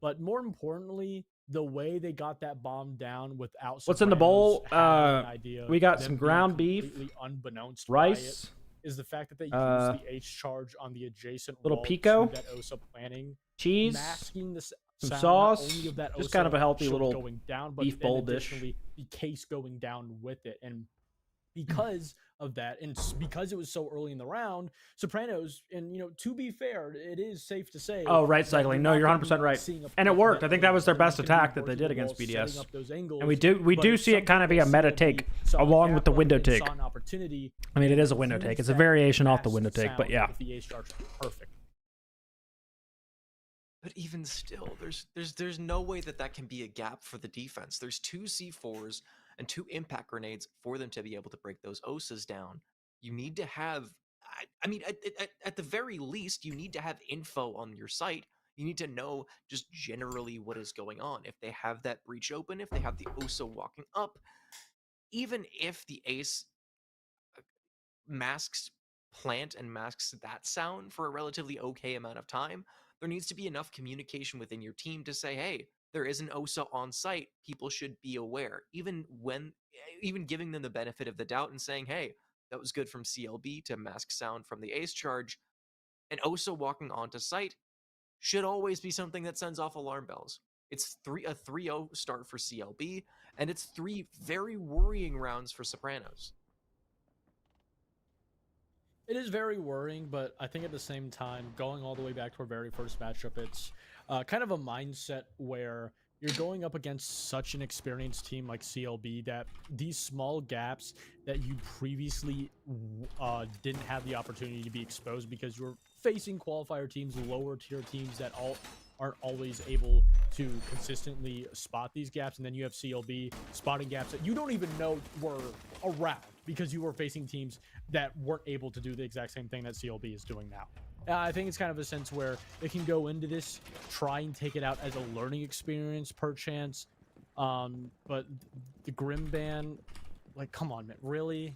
But more importantly, the way they got that bomb down without What's in the bowl? Idea, we got some ground beef, unbeknownst rice. Is the fact that they used the H charge on the adjacent little wall pico, to that Osa planning, cheese, masking the some sound, sauce, not only of that just Osa kind of a healthy shield little going down, but beef then bowl dish. additionally the case going down with it. And because of that, and because it was so early in the round, Sopranos, and to be fair, it is safe to say. Oh, right cycling. No, you're 100% right. And it worked. I think that was their best attack that they did against BDS. And we do see it kind of be a meta take along with the window take. I mean, it is a window take. It's a variation off the window take, but yeah. Perfect. But even still, there's no way that can be a gap for the defense. There's 2 C4s and 2 impact grenades for them to be able to break those Osas down. You need to have, I mean, at the very least, you need to have info on your site. You need to know just generally what is going on. If they have that breach open, if they have the Osa walking up, even if the ace masks plant and masks that sound for a relatively okay amount of time, there needs to be enough communication within your team to say, hey, there is an Osa on site. People should be aware. Even giving them the benefit of the doubt and saying, hey, that was good from CLB to mask sound from the ace charge. An Osa walking onto site should always be something that sends off alarm bells. It's a 3-0 start for CLB, and it's 3 very worrying rounds for Sopranos. It is very worrying, but I think at the same time, going all the way back to our very first matchup, it's kind of a mindset where you're going up against such an experienced team like CLB that these small gaps that you previously didn't have the opportunity to be exposed because you're facing qualifier teams, lower tier teams that aren't always able to consistently spot these gaps, and then you have CLB spotting gaps that you don't even know were around because you were facing teams that weren't able to do the exact same thing that CLB is doing now. I think it's kind of a sense where they can go into this, try and take it out as a learning experience per chance. But the Grim ban, like, come on, man, really?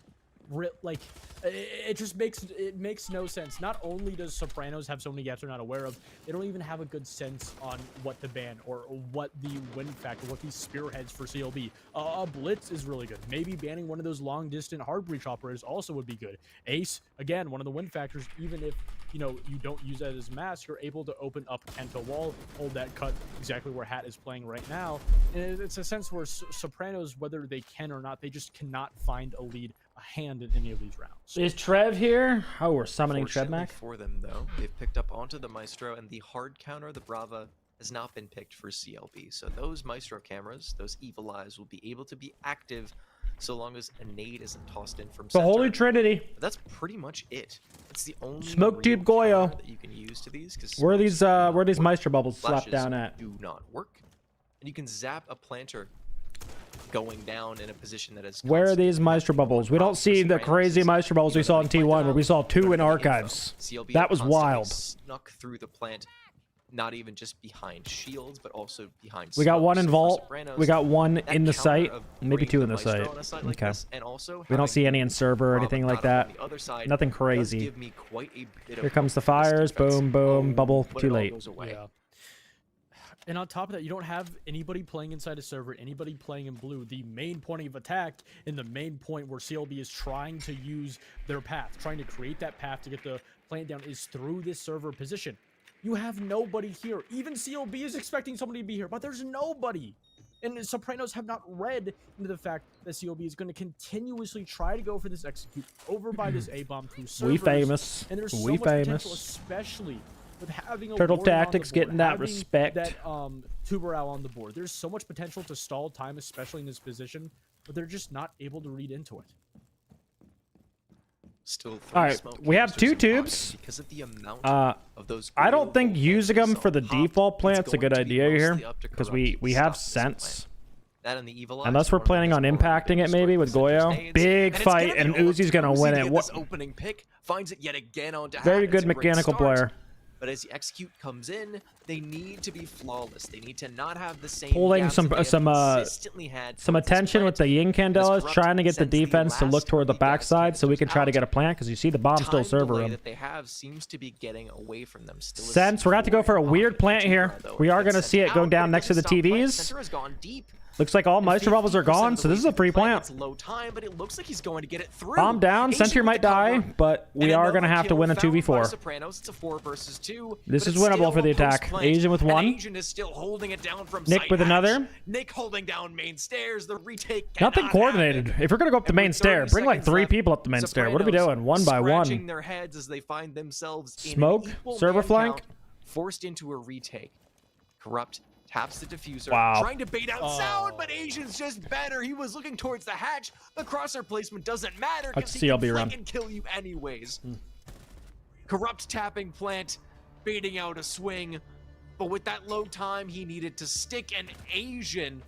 Like, it just makes no sense. Not only does Sopranos have so many gaps they're not aware of, they don't even have a good sense on what to ban or what the win factor, what these spearheads for CLB. A blitz is really good. Maybe banning one of those long distant hard breach operators also would be good. Ace, again, one of the win factors, even if you don't use that as mask, you're able to open up Kento wall, hold that cut exactly where Hat is playing right now. And it's a sense where Sopranos, whether they can or not, they just cannot find a lead, a hand in any of these rounds. Is Trev here? Oh, we're summoning Trev Mac. For them, though, they've picked up onto the Maestro, and the hard counter, the Brava, has not been picked for CLB. So those Maestro cameras, those evil eyes, will be able to be active so long as a nade isn't tossed in from The center. Holy Trinity. But that's pretty much it. That's the only Smoke Deep Goyo. that you can use to these. Where are these Maestro bubbles slapped down at? Do not work, and you can zap a planter going down in a position that is. Where are these Maestro bubbles? We don't see the crazy Maestro bubbles we saw in T1, where we saw 2 in archives. That was wild. Snuck through the plant, not even just behind shields, but also behind. We got 1 in vault. Sopranos, We got 1 that in the counter site. of Maybe bringing 2 in the the Maestro site. on a side like Okay. this, and also We don't having see any in server or Robin anything like Nada on that. the other side Nothing does crazy. give me quite a bit Here of comes the hope for this fires. defense. Boom, boom, bubble. But Too it all late. goes away. Yeah. And on top of that, you don't have anybody playing inside a server, anybody playing in blue. The main point of attack and the main point where CLB is trying to use their path, trying to create that path to get the plant down, is through this server position. You have nobody here. Even CLB is expecting somebody to be here, but there's nobody. And the Sopranos have not read into the fact that CLB is going to continuously try to go for this execute over by this A-bomb through servers. We famous. And there's so We much potential, famous. especially with having a Turtle warrior on the Tactics board, getting that having respect. That Tuberal on the board. There's so much potential to stall time, especially in this position, but they're just not able to read into it. Still All right, we have 2 tubes. Because of the amount of those I don't think using them for the default plant's a good idea here, because we have sense. That and the evil Unless we're planning on impacting it maybe with Goyo. Big fight, and Uzi's gonna win it. What? Opening pick finds it yet again onto Very Hat. good It's a great mechanical start. player. But as the execute comes in, they need to be flawless. They need to not have the same Pulling gaps some that they have consistently had some towards this attention plant. with the Yin Candelas, Corrupt trying to get the sends the defense to last look toward the backside so we can try to get a plant, because you see the bomb still Time server delay room. that they have seems to be getting away from them. Still Sense, we're going to have to go for a weird plant here. We are going to see it go down next to the TVs. Center has gone deep. Looks like all Maestro bubbles are gone, so this is a free plant. It's low time, but it looks like he's going to get it through. Bomb down, Asian Sentry with might the cover. die, but we are going to have to win a Found by 2v4. Sopranos. It's a 4 versus 2. This but is it's winnable still for the a attack. post-plant, Asian with and 1. Asian is still holding it down from Nick side with hatch. another. Nick holding down main stairs. The retake Nothing cannot coordinated. happen. If you're going to go up the main stair, bring like 3 people up the main stair. What are we doing? 1 by scratching 1. their heads as they find themselves Smoke, in an equal server man flank. count, forced into a retake. Corrupt taps the diffuser, Wow. trying to bait out Sound, but Asian's just better. He was looking towards the hatch. The crosshair placement doesn't matter because That's he can CLB flank run. and kill you anyways. Corrupt tapping plant, baiting out a swing, but with that low time, he needed to stick an Asian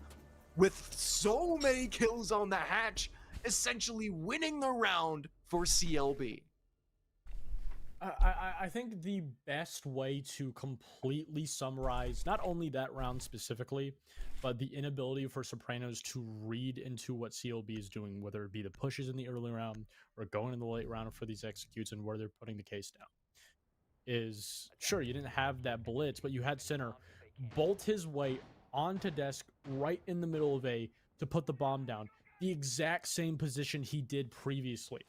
with so many kills on the hatch, essentially winning the round for CLB. I think the best way to completely summarize not only that round specifically, but the inability for Sopranos to read into what CLB is doing, whether it be the pushes in the early round or going in the late round for these executes and where they're putting the case down, is sure, you didn't have that blitz, but you had Center bolt his way onto desk right in the middle of A to put the bomb down, the exact same position he did previously.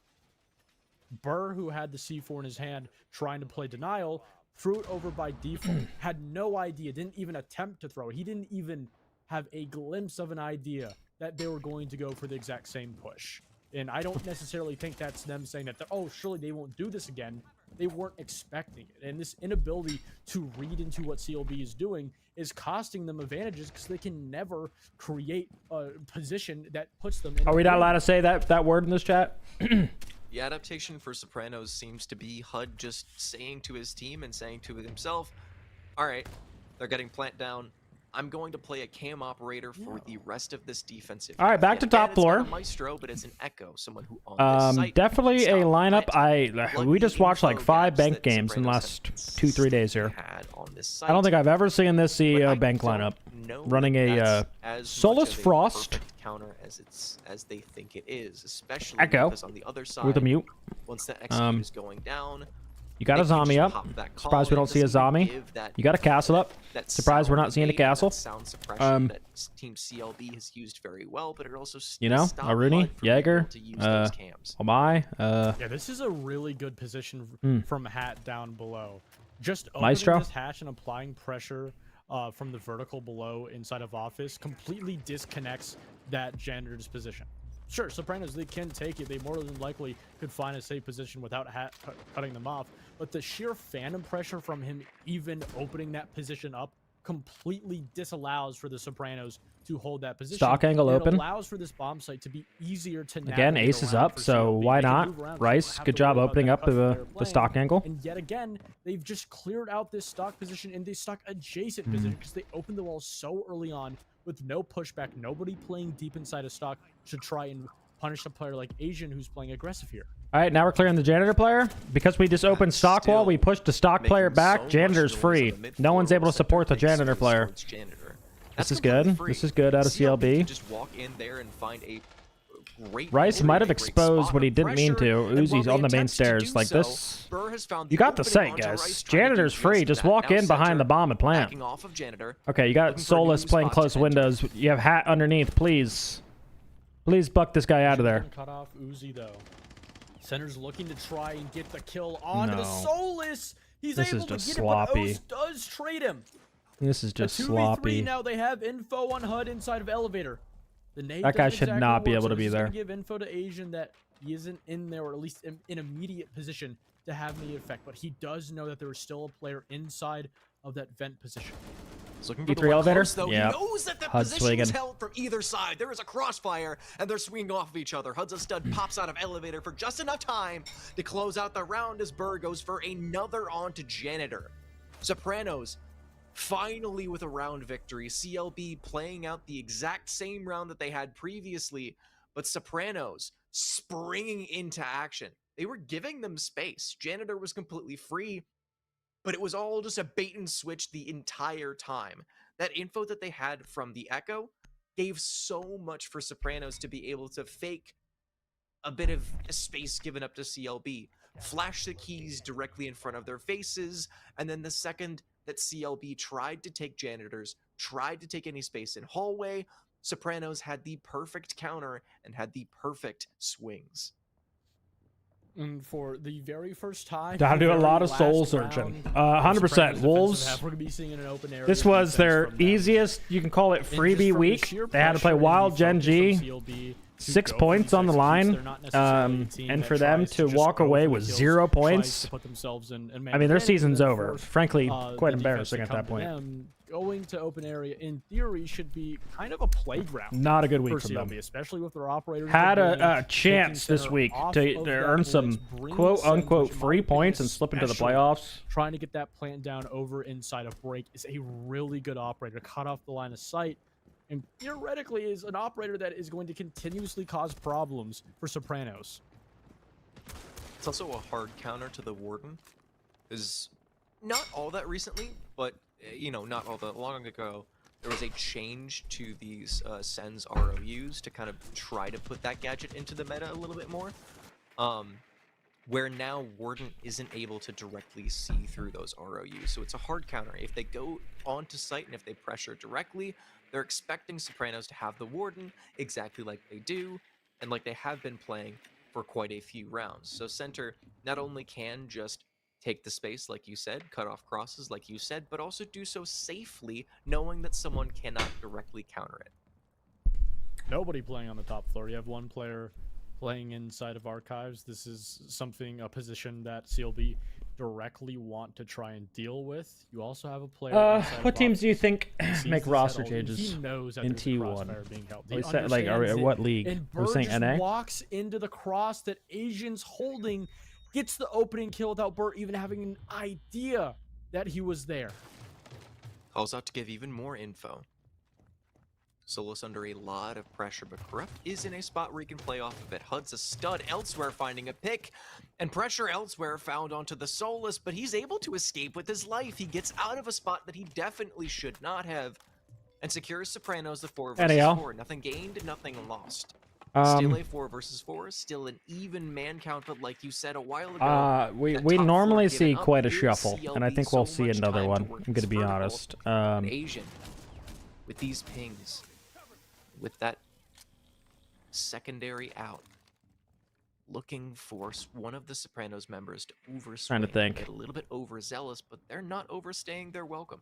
Burr, who had the C4 in his hand, trying to play denial, threw it over by default. Had no idea, didn't even attempt to throw it. He didn't even have a glimpse of an idea that they were going to go for the exact same push. And I don't necessarily think that's them saying that, oh, surely they won't do this again. They weren't expecting it. And this inability to read into what CLB is doing is costing them advantages because they can never create a position that puts them in. Are we not allowed to say that word in this chat? The adaptation for Sopranos seems to be HUD just saying to his team and saying to himself, all right, they're getting plant down. I'm going to play a cam operator for the rest of this defensive. All right, back And to again, top it's not floor. a Maestro, but it's an Echo, someone who on this site Definitely a stopped lineup. We just watched like 5 bank games in the last 2-3 days here. had on this I don't think I've ever seen this CEO bank lineup know running a as Solus much of a Frost perfect counter as they think it is, especially Echo because on the other side, with a mute. once that execute is going down, You got a they can zombie just up. pop that call, Surprised we and don't it see a doesn't zombie. give that- You got a castle up. that Surprised we're not sound seeing a negation, that castle. sound suppression that Team CLB has used very well, but it also You know, stopped a Rooney, HUD from being able Jaeger, to use those cams. Omai, Yeah, this is a really good position from Hat down below. Just opening Maestro. this hatch and applying pressure from the vertical below inside of office completely disconnects that janitor's position. Sure, Sopranos, they can take it. They more than likely could find a safe position without Hat cutting them off. But the sheer phantom pressure from him even opening that position up completely disallows for the Sopranos to hold that position. Stock angle and open. It allows for this bomb site to be easier to Again, navigate ace is around up, for so CLB. why They can not? move around, Rice, don't have good to job worry about opening that up cut from their the playing. stock angle. And yet again, they've just cleared out this stock position in the stock adjacent position because they opened the wall so early on with no pushback, nobody playing deep inside of stock should try and punish a player like Asian who's playing aggressive here. All right, now we're clearing the janitor player. Because we just opened stock wall, we pushed the stock player back. Janitor's free. No one's able to support the janitor player. This is good. This is good out of CLB. Just walk in there and find a great Rice might have exposed what he didn't mean to. Uzi's on the main stairs like this. You got the site, guys. Janitor's free. Just walk in behind the bomb and plant. Okay, you got Solus playing close windows. You have Hat underneath. Please. Please buck this guy out of there. Cut off Uzi, though. Center's looking to try and get the kill onto the Solus. He's able to get it, but O's does trade him. This is just a 2v3 sloppy. Now they have info on HUD inside of elevator. That guy should not be able to be there. Give info to Asian that he isn't in there, or at least in immediate position to have any effect. But he does know that there is still a player inside of that vent position. He's looking for E3 elevator. Though. Yeah. He knows that the HUD position swinging. was held from either side. There is a crossfire, and they're swinging off of each other. HUD's a stud pops out of elevator for just enough time to close out the round as Burr goes for another onto Janitor. Sopranos finally with a round victory. CLB playing out the exact same round that they had previously, but Sopranos springing into action. They were giving them space. Janitor was completely free, but it was all just a bait and switch the entire time. That info that they had from the Echo gave so much for Sopranos to be able to fake a bit of space given up to CLB, flash the keys directly in front of their faces, and then the second that CLB tried to take Janitors, tried to take any space in hallway, Sopranos had the perfect counter and had the perfect swings. And for the very first time, Gotta do a lot of soul searching. 100%. Wolves. We're gonna be seeing in an open area. This was their easiest, you can call it freebie week. They had to play Wild Gen G. 6 points on the line, and for them to walk away with 0 points, I mean, their season's over. Frankly, quite embarrassing at that point. Going to open area, in theory, should be kind of a playground. Not a good week for for them. CLB, especially with their operators. Had a chance this week to earn some quote-unquote free points and slip into the playoffs. Trying to get that plant down over inside of break is a really good operator to cut off the line of sight. And theoretically is an operator that is going to continuously cause problems for Sopranos. It's also a hard counter to the Warden. Is not all that recently, but you know, not all that long ago, there was a change to these Sen's ROUs to kind of try to put that gadget into the meta a little bit more. Where now Warden isn't able to directly see through those ROUs. So it's a hard counter. If they go onto site and if they pressure directly, they're expecting Sopranos to have the Warden exactly like they do, and like they have been playing for quite a few rounds. So Center not only can just take the space, like you said, cut off crosses, like you said, but also do so safely, knowing that someone cannot directly counter it. Nobody playing on the top floor. You have one player playing inside of Archives. This is something, a position that CLB directly want to try and deal with. You also have a player. What teams do you think make roster changes He knows that in there's a T1? crossfire being held. He Like, what league? And Are we Burr saying just NA? walks into the cross that Asian's holding, gets the opening kill without Burr even having an idea that he was there. Calls out to give even more info. Solus under a lot of pressure, but Corrupt is in a spot where he can play off of it. HUD's a stud elsewhere, finding a pick, and pressure elsewhere found onto the Solus, but he's able to escape with his life. He gets out of a spot that he definitely should not have, and secures Sopranos the 4 versus NAL. 4. Nothing gained, nothing lost. Still a 4 versus 4, still an even man count, but like you said a while ago, we normally see up quite a gives shuffle, and I CLB think we'll so see much another time to one. work I'm gonna his be vertical. honest. Asian, with these pings, with that secondary out, looking for one of the Sopranos members to overswing. Trying to think. Get a little bit overzealous, but they're not overstaying their welcome.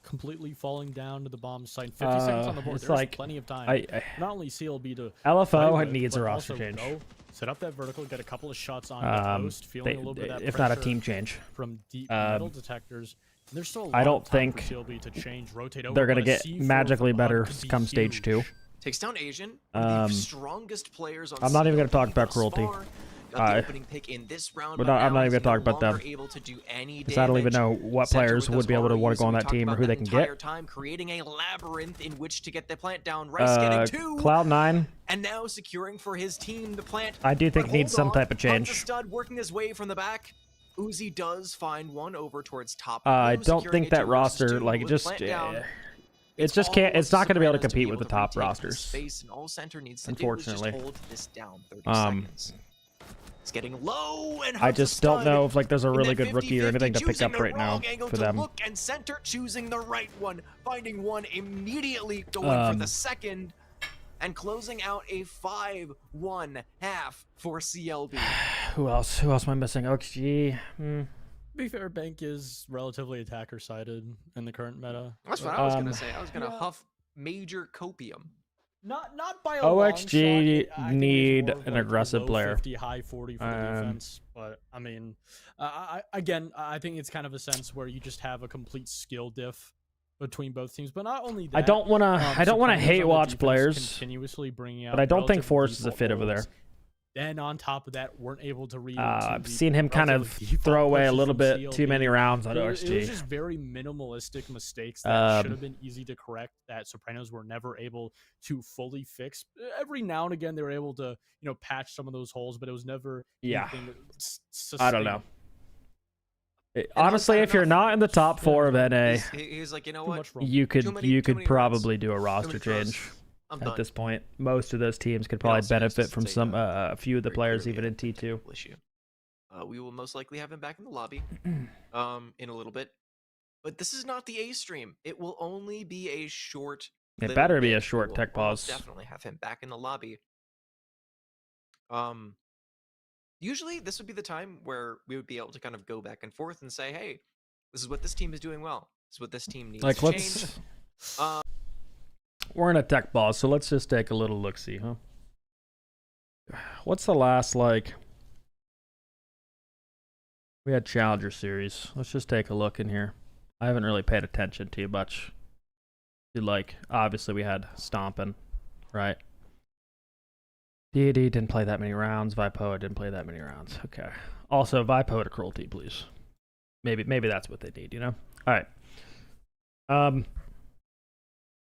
Completely falling down to the bomb site. 50 seconds on the board. It's There's like, plenty of time. Not only CLB to play LFO with, needs a but roster also change. go, set up that vertical, get a couple of shots on the post, feeling a little bit of that if not a pressure team change. from deep metal detectors. And there's still a lot I don't of time think for CLB to change, rotate over, they're gonna but a get C4 magically from better HUD could be come stage huge. 2. Takes down Asian, one of the strongest players on I'm not even gonna CLB talk about thus cruelty. far. got the opening pick in this round, But but I'm now not even he's gonna talk no about them. longer able to do any Because I don't even damage. know what Center players with would those be able to want auto to go on uses, that we team or talked who they about can that entire get. time, creating a labyrinth in which to get the plant down. Rice getting 2. Cloud9. And now securing for his team the plant. I do think But needs some hold on, type of Hunt change. the Stud working his way from the back. Uzi does find one over towards top. I blue, don't securing think it that 2 versus roster, 2 like, it with just, plant down. it's just can't. It's not going to be able to Sopranos compete with the top retake this rosters. Space, and all Center needs to Unfortunately. do is just hold this down 30 seconds. It's getting low, and I Hunt's a just don't stud know if like there's a in really that good rookie or 50-50, anything to pick choosing up the right now wrong angle for to them. Look, and Center choosing the right one, finding one immediately, going for the second, and closing out a 5-1 half for CLB. Who else? Who else am I missing? OXG. To be fair, Bank is relatively attacker-sided in the current meta. That's what I was gonna say. I was gonna huff major copium. Not by a long shot. OXG I think need it's more of, an like, aggressive low player. 50, high 40 for the defense. But I mean, I think it's kind of a sense where you just have a complete skill diff between both teams. But not only that, I don't want to. I don't want to Sopranos hate on the watch defense players. continuously bringing out But I don't think relatively Force is a default fit over there. roles. Then on top of that, weren't able to read. I've seen him kind of throw away a little bit too many rounds on It was OXG. just very minimalistic mistakes that should have been easy to correct, that Sopranos were never able to fully fix. Every now and again, they were able to, patch some of those holes, but it was never anything I don't know. sustained. Honestly, if you're not in the top 4 of NA, He's like, you know what? you could Too many probably do a roster many throws. change I'm at done. this point. Most of those teams could In all probably benefit seriousness, from it's a, some a few of the very players clearly even in T2. Issue. We will most likely have him back in the lobby in a little bit. But this is not the A stream. It will only be a short. It little better be bit. a short We will tech almost pause. Definitely have him back in the lobby. Usually this would be the time where we would be able to kind of go back and forth and say, hey, this is what this team is doing well. This is what this team needs Like, to let's. change. We're in a tech pause, so let's just take a little look see, huh? What's the last like? We had Challenger Series. Let's just take a look in here. I haven't really paid attention too much. Like, obviously we had Stompin', right? D&D didn't play that many rounds. Vipoa didn't play that many rounds. Okay. Also, Vipoa to Cruelty, please. Maybe that's what they need, All right.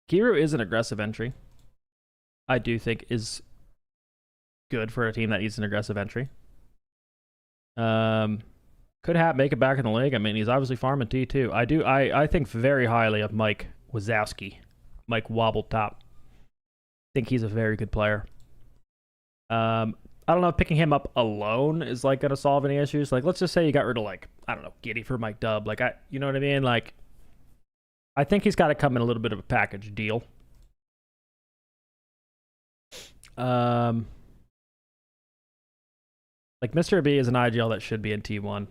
Kiru is an aggressive entry. I do think is good for a team that needs an aggressive entry. Could make it back in the league. I mean, he's obviously farming T2. I think very highly of Mike Wazowski. Mike Wobbletop. I think he's a very good player. I don't know if picking him up alone is like gonna solve any issues. Like, let's just say you got rid of Giddy for Mike Dub. Like, you know what I mean? Like, I think he's got to come in a little bit of a package deal. Like, Mr. B is an IGL that should be in T1.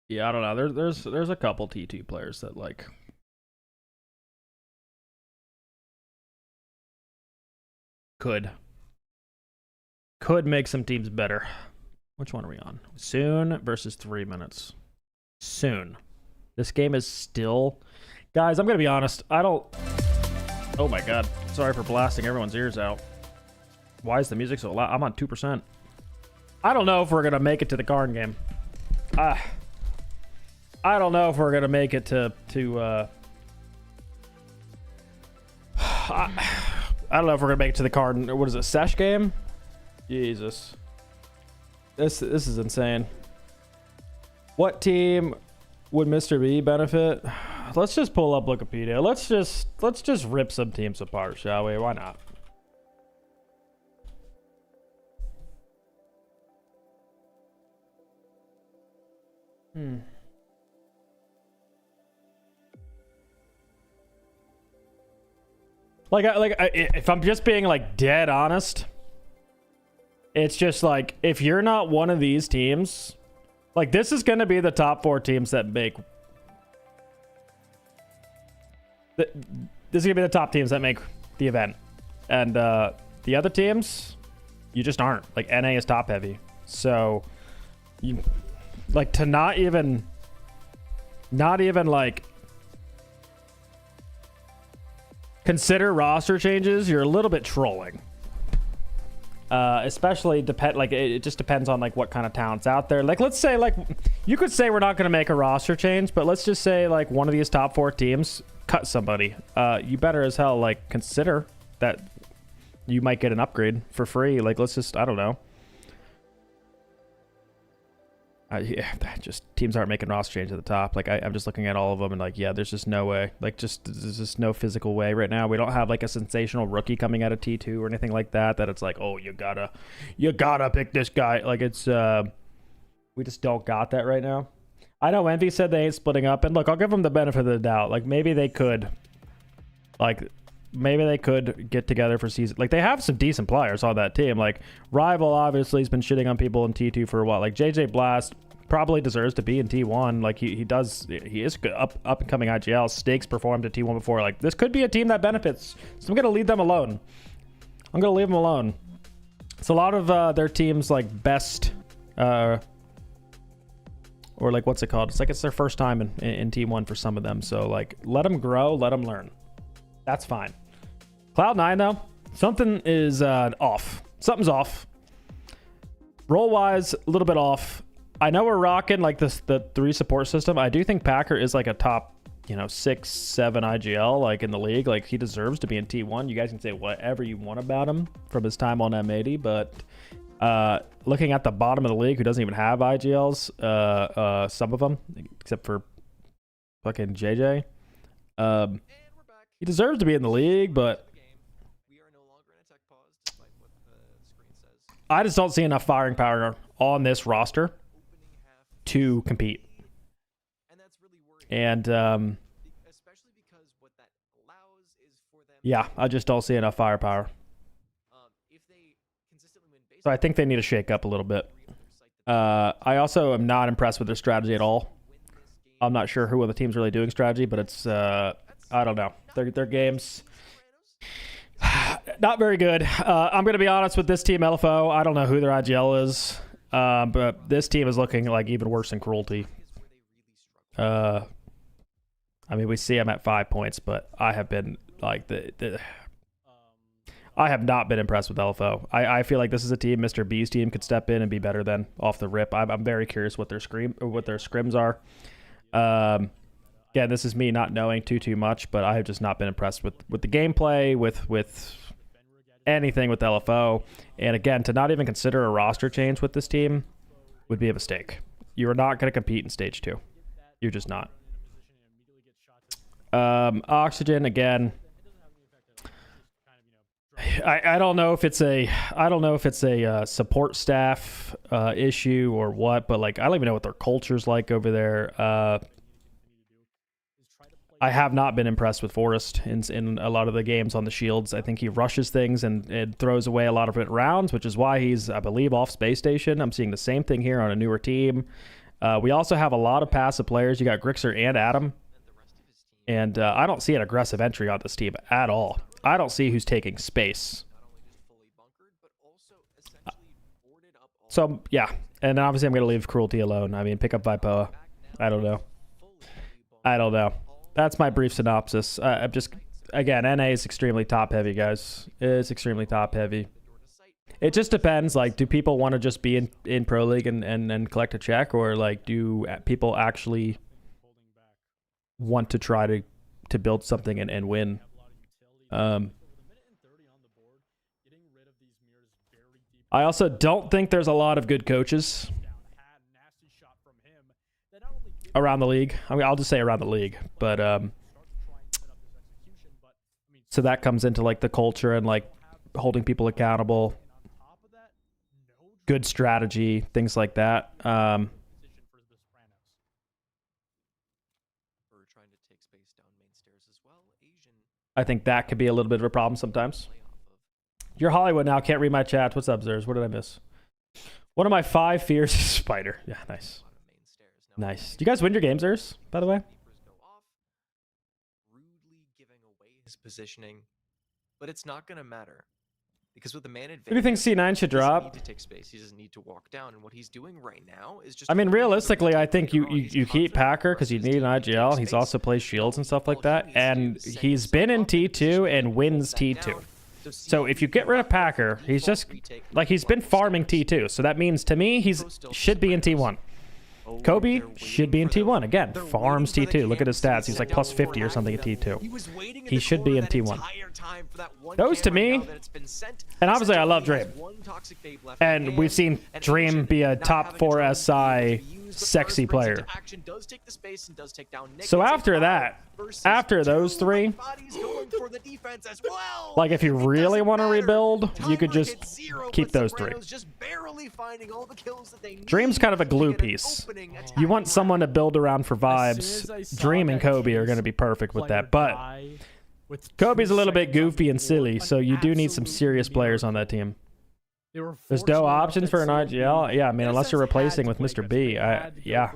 Yeah, I don't know. There's a couple T2 players that like could make some teams better. Which one are we on? Soon versus 3 minutes. Soon. This game is still... Guys, I'm going to be honest. I don't... Oh my god. Sorry for blasting everyone's ears out. Why is the music so loud? I'm on 2%. I don't know if we're going to make it to the Karn game. I don't know if we're going to make it to I don't know if we're going to make it to the Karn... What is it? Sesh game? Jesus. This is insane. What team would Mr. B benefit? Let's just pull up Wikipedia. Let's just rip some teams apart, shall we? Why not? If I'm just being like dead honest, it's just like, if you're not one of these teams, like, this is going to be the top 4 teams that make... This is going to be the top teams that make the event. And the other teams, you just aren't. Like, NA is top heavy. So, you... Like, to not even like... consider roster changes, you're a little bit trolling. Especially it just depends on like what kind of talent's out there. Like let's say like you could say we're not going to make a roster change, but let's just say like one of these top 4 teams cut somebody. You better as hell like consider that you might get an upgrade for free. Like let's just, I don't know. Yeah, just teams aren't making roster change at the top. Like I'm just looking at all of them and like, yeah, there's just no way. Like there's just no physical way right now. We don't have like a sensational rookie coming out of T2 or anything like that. That it's like, oh, you gotta pick this guy. Like it's we just don't got that right now. I know Envy said they ain't splitting up, and look, I'll give them the benefit of the doubt. Like maybe they could get together for season. Like they have some decent players on that team. Like Rival obviously has been shitting on people in T2 for a while. Like JJ Blast probably deserves to be in T1. Like he is good, up and coming IGL. Stakes performed at T1 before. Like this could be a team that benefits. So I'm gonna leave them alone. I'm gonna leave them alone. It's a lot of their team's like best or like what's it called? It's like it's their first time in T1 for some of them. So like let them grow, let them learn. That's fine. Cloud9 though, something is off. Something's off. Roll wise, a little bit off. I know we're rocking like the 3 support system. I do think Packer is like a top, 6, 7 IGL like in the league. Like he deserves to be in T1. You guys can say whatever you want about him from his time on M80, but looking at the bottom of the league, who doesn't even have IGLs, some of them except for fucking JJ. He deserves to be in the league, but I just don't see enough firing power on this roster to compete. And yeah, I just don't see enough firepower. So I think they need to shake up a little bit. I also am not impressed with their strategy at all. I'm not sure who of the team's really doing strategy, but it's I don't know. Their games not very good. I'm going to be honest with this team, LFO. I don't know who their IGL is, but this team is looking like even worse than Cruelty. I mean, we see them at 5 points, but I have been like I have not been impressed with LFO. I feel like this is a team Mr. B's team could step in and be better than off the rip. I'm very curious what their scrims are. Again, this is me not knowing too much, but I have just not been impressed with the gameplay, with anything with LFO. And again, to not even consider a roster change with this team would be a mistake. You are not going to compete in stage 2. You're just not. Oxygen again. I don't know if it's a support staff issue or what, but like I don't even know what their culture's like over there. I have not been impressed with Forrest in a lot of the games on the shields. I think he rushes things and throws away a lot of it rounds, which is why he's, I believe, off Space Station. I'm seeing the same thing here on a newer team. We also have a lot of passive players. You got Grixer and Adam. And I don't see an aggressive entry on this team at all. I don't see who's taking space. So, yeah. And obviously I'm going to leave Cruelty alone. I mean, pick up Vipoa. I don't know. That's my brief synopsis. I'm just, again, NA is extremely top-heavy, guys. It's extremely top-heavy. It just depends. Like, do people want to just be in Pro League and collect a check? Or, like, do people actually want to try to build something and win? I also don't think there's a lot of good coaches around the league. I mean, I'll just say around the league, but so that comes into like the culture and like holding people accountable, good strategy, things like that. I think that could be a little bit of a problem sometimes. You're Hollywood now. Can't read my chat. What's up, Zers? What did I miss? One of my 5 fears is Spider. Yeah, nice. Nice. Do you guys win your games, Zers, by the way? His positioning, but it's not going to matter Because with the man advantage, Who do you think C9 should he doesn't drop? need to take space. He doesn't need to walk down. And what he's doing right now is just. I mean, realistically, I think you keep Packer because you need an IGL. He's also plays shields and stuff like that, and he's been in T2 and wins T2. So if you get rid of Packer, he's just like he's been farming T2. So that means to me should be in T1. Kobe should be in T1 again. Farms T2. Look at his stats. He's like plus 50 or something at T2. He should be in T1. Those to me, and obviously I love Dream, and we've seen Dream be a top 4 SI sexy player. So after that, after those three, like if you really want to rebuild, you could just keep those three. Dream's kind of a glue piece. You want someone to build around for vibes. Dream and Kobe are going to be perfect with that, but Kobe's a little bit goofy and silly, so you do need some serious players on that team. There's no options for an IGL. Yeah, I mean, unless you're replacing with Mr. B. Yeah.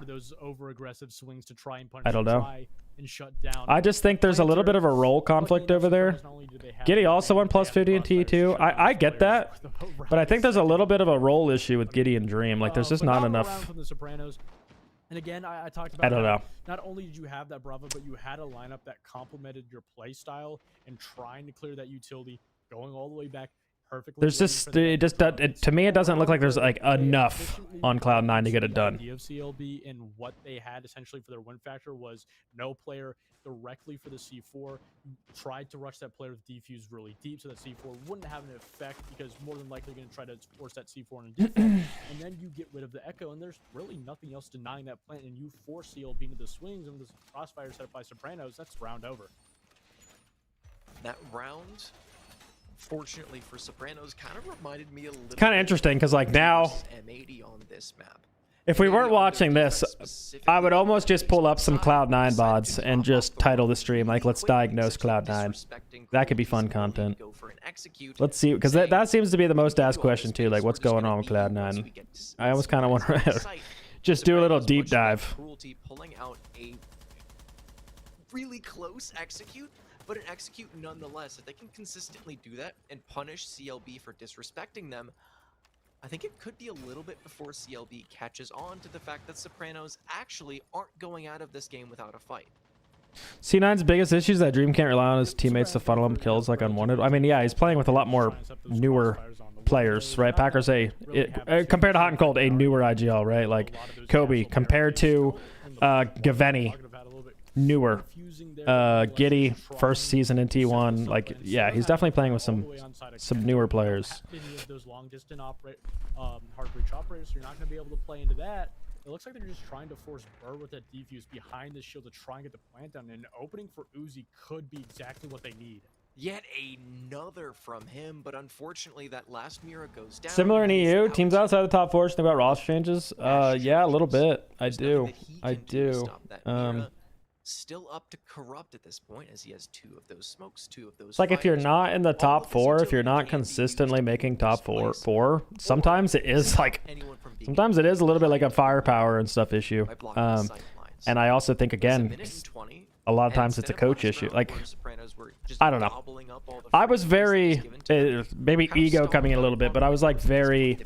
I don't know. I just think there's a little bit of a role conflict over there. Giddy also went plus 50 in T2. I get that, but I think there's a little bit of a role issue with Giddy and Dream. Like, there's just not enough. And again, I talked about. I don't know. Not only did you have that Bravo, but you had a lineup that complemented your play style and trying to clear that utility, going all the way back perfectly. There's just to me, it doesn't look like there's like enough on Cloud9 to get it done. The CLB and what they had essentially for their win factor was no player directly for the C4. You tried to rush that player with defuse really deep so that C4 wouldn't have an effect because more than likely going to try to force that C4 in default. And then you get rid of the Echo, and there's really nothing else denying that plant, and you force CLB into the swings and the crossfire set up by Sopranos. That's round over. That round, fortunately for Sopranos, kind of reminded me a little. Kind of interesting because like now, M80 on this map. if we weren't watching this, I would almost just pull up some Cloud9 VODs and just title the stream like "Let's diagnose Cloud9." That could be fun content. Let's see, because that seems to be the most asked question too. Like, what's going on with Cloud9? I almost kind of want to just do a little deep dive. Cruelty pulling out a really close execute, but an execute nonetheless. If they can consistently do that and punish CLB for disrespecting them, I think it could be a little bit before CLB catches on to the fact that Sopranos actually aren't going out of this game without a fight. C9's biggest issue is that Dream can't rely on his teammates to funnel him kills like unwanted. I mean, yeah, he's playing with a lot more newer players, right? Packers compared to Hot and Cold, a newer IGL, right? Like Kobe compared to Gaveni, newer. Giddy, first season in T1. Like, yeah, he's definitely playing with some newer players. Those long distance hard breach operators, so you're not going to be able to play into that. It looks like they're just trying to force Burr with that defuse behind the shield to try and get the plant down. And an opening for Uzi could be exactly what they need. Yet another from him, but unfortunately that last mirror goes down. Similar in EU, teams outside the top 4 think about roster changes. Yeah, a little bit. I do. Still up to Corrupt at this point, as he has 2 of those smokes, 2 of those. It's like if you're not in the top 4, if you're not consistently making top four, sometimes it is like, sometimes it is a little bit like a firepower and stuff issue. And I also think again, a lot of times it's a coach issue. Like, I don't know. I was very maybe ego coming in a little bit, but I was like very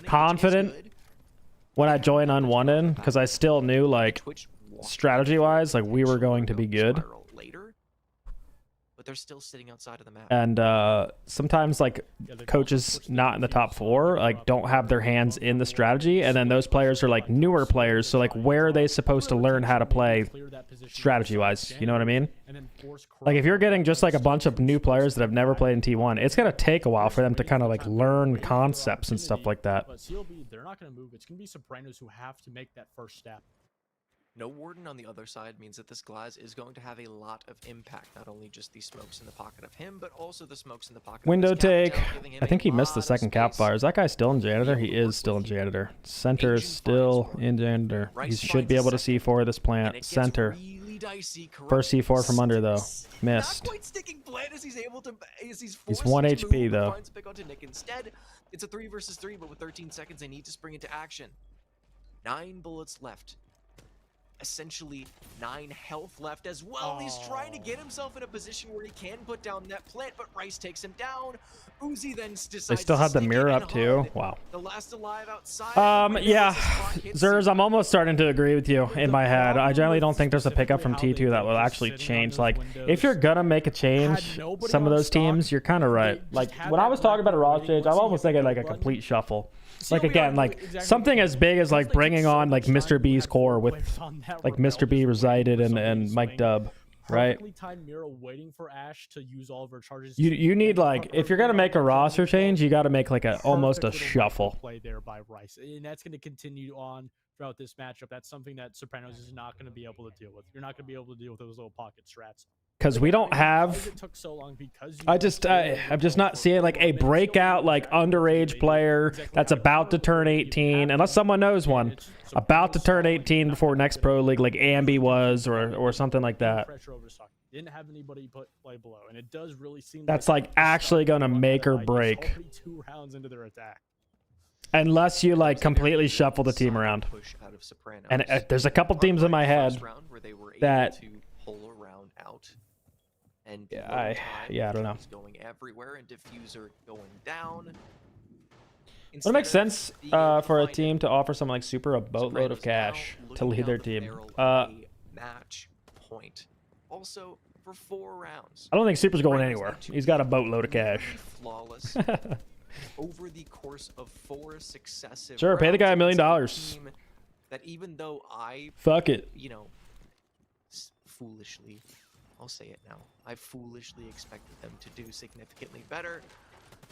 confident when I joined Unwanted because I still knew like, strategy wise, like we were going to be good, but they're still sitting outside of the map. and sometimes like coaches not in the top 4 like don't have their hands in the strategy, and then those players are like newer players, so like where are they supposed to learn how to play strategy wise, you know what I mean? Like if you're getting just like a bunch of new players that have never played in T1, it's gonna take a while for them to kind of like learn concepts and stuff like that. But CLB, they're not going to move. It's going to be Sopranos who have to make that first step. No Warden on the other side means that this Glass is going to have a lot of impact, not only just the smokes in the pocket of him, but also the smokes in the pocket Window of this take. I think he missed the second cap fire. Is that guy still in Janitor? He is still in Janitor. Center is still in Janitor. He should be able to C4 this plant. Center. First C4 from under though. Missed. He's 1 HP though. Instead, it's a 3 versus 3, but with 13 seconds, they need to spring into action. 9 bullets left. essentially 9 health left as well. He's trying to get himself in a position where he can put down that plant, but Rice takes him down. Uzi then decides They still have the mirror up too. Wow. the last alive outside. Yeah, Zers, I'm almost starting to agree with you in my head. I generally don't think there's a pickup from T2 that will actually change. Like, if you're gonna make a change, some of those teams, you're kind of right. Like, when I was talking about a roster change, I'm almost thinking like a complete shuffle. Like, again, like something as big as like bringing on like Mr. B's core with like Mr. B resided and Mike Dub. Right. Timed mirror waiting for Ash to use all of her charges. You need like, if you're gonna make a roster change, you got to make like a almost a shuffle. Play there by Rice, and that's going to continue on throughout this matchup. That's something that Sopranos is not going to be able to deal with. You're not going to be able to deal with those little pocket strats. Because we don't have. It took so long because I'm just not seeing like a breakout like underage player that's about to turn 18, unless someone knows one about to turn 18 before next pro league, like Ambi was, or something like that. Didn't have anybody play below, and it does really seem that's like actually gonna make or break. 2 rounds into their attack. Unless you like completely shuffle the team around. And there's a couple teams in my head that. And I don't know. Going everywhere and diffuser going down. Would it make sense for a team to offer someone like Super a boatload of cash to lead their team? Match point. Also for 4 rounds. I don't think Super's going anywhere. He's got a boatload of cash. Flawless over the course of 4 successive. Sure, pay the guy $1 million. That even though I fuck it. You know, foolishly. I'll say it now. I foolishly expected them to do significantly better.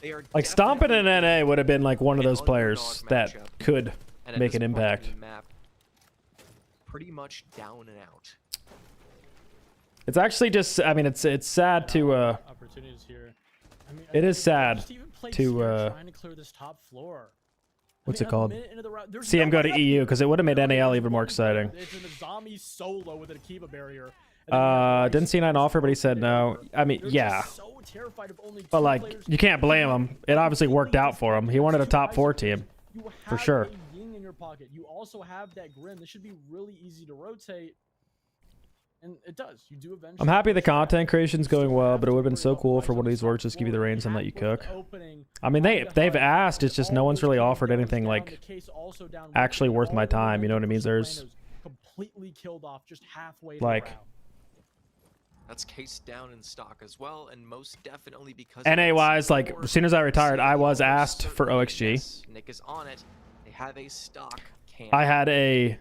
They are like stomping in NA would have been like one of those players that could make an impact. Pretty much down and out. It's actually just, I mean, it's sad to opportunities here. It is sad to trying to clear this top floor. What's it called? See him go to EU because it would have made NAL even more exciting. It's in the zombie solo with an Akiba barrier. Didn't see 9 offer, but he said no. I mean, yeah. But like, you can't blame him. It obviously worked out for him. He wanted a top 4 team, for sure. In your pocket, you also have that Grim. This should be really easy to rotate, and it does. You do eventually. I'm happy the content creation's going well, but it would have been so cool for one of these orgs just give you the reins and let you cook. I mean, they've asked. It's just no one's really offered anything like actually worth my time. You know what I mean? There's completely killed off just halfway. Like. That's case down in stock as well, and most definitely because NA wise, like as soon as I retired, I was asked for OXG. Nick is on it. They have a stock can. I had a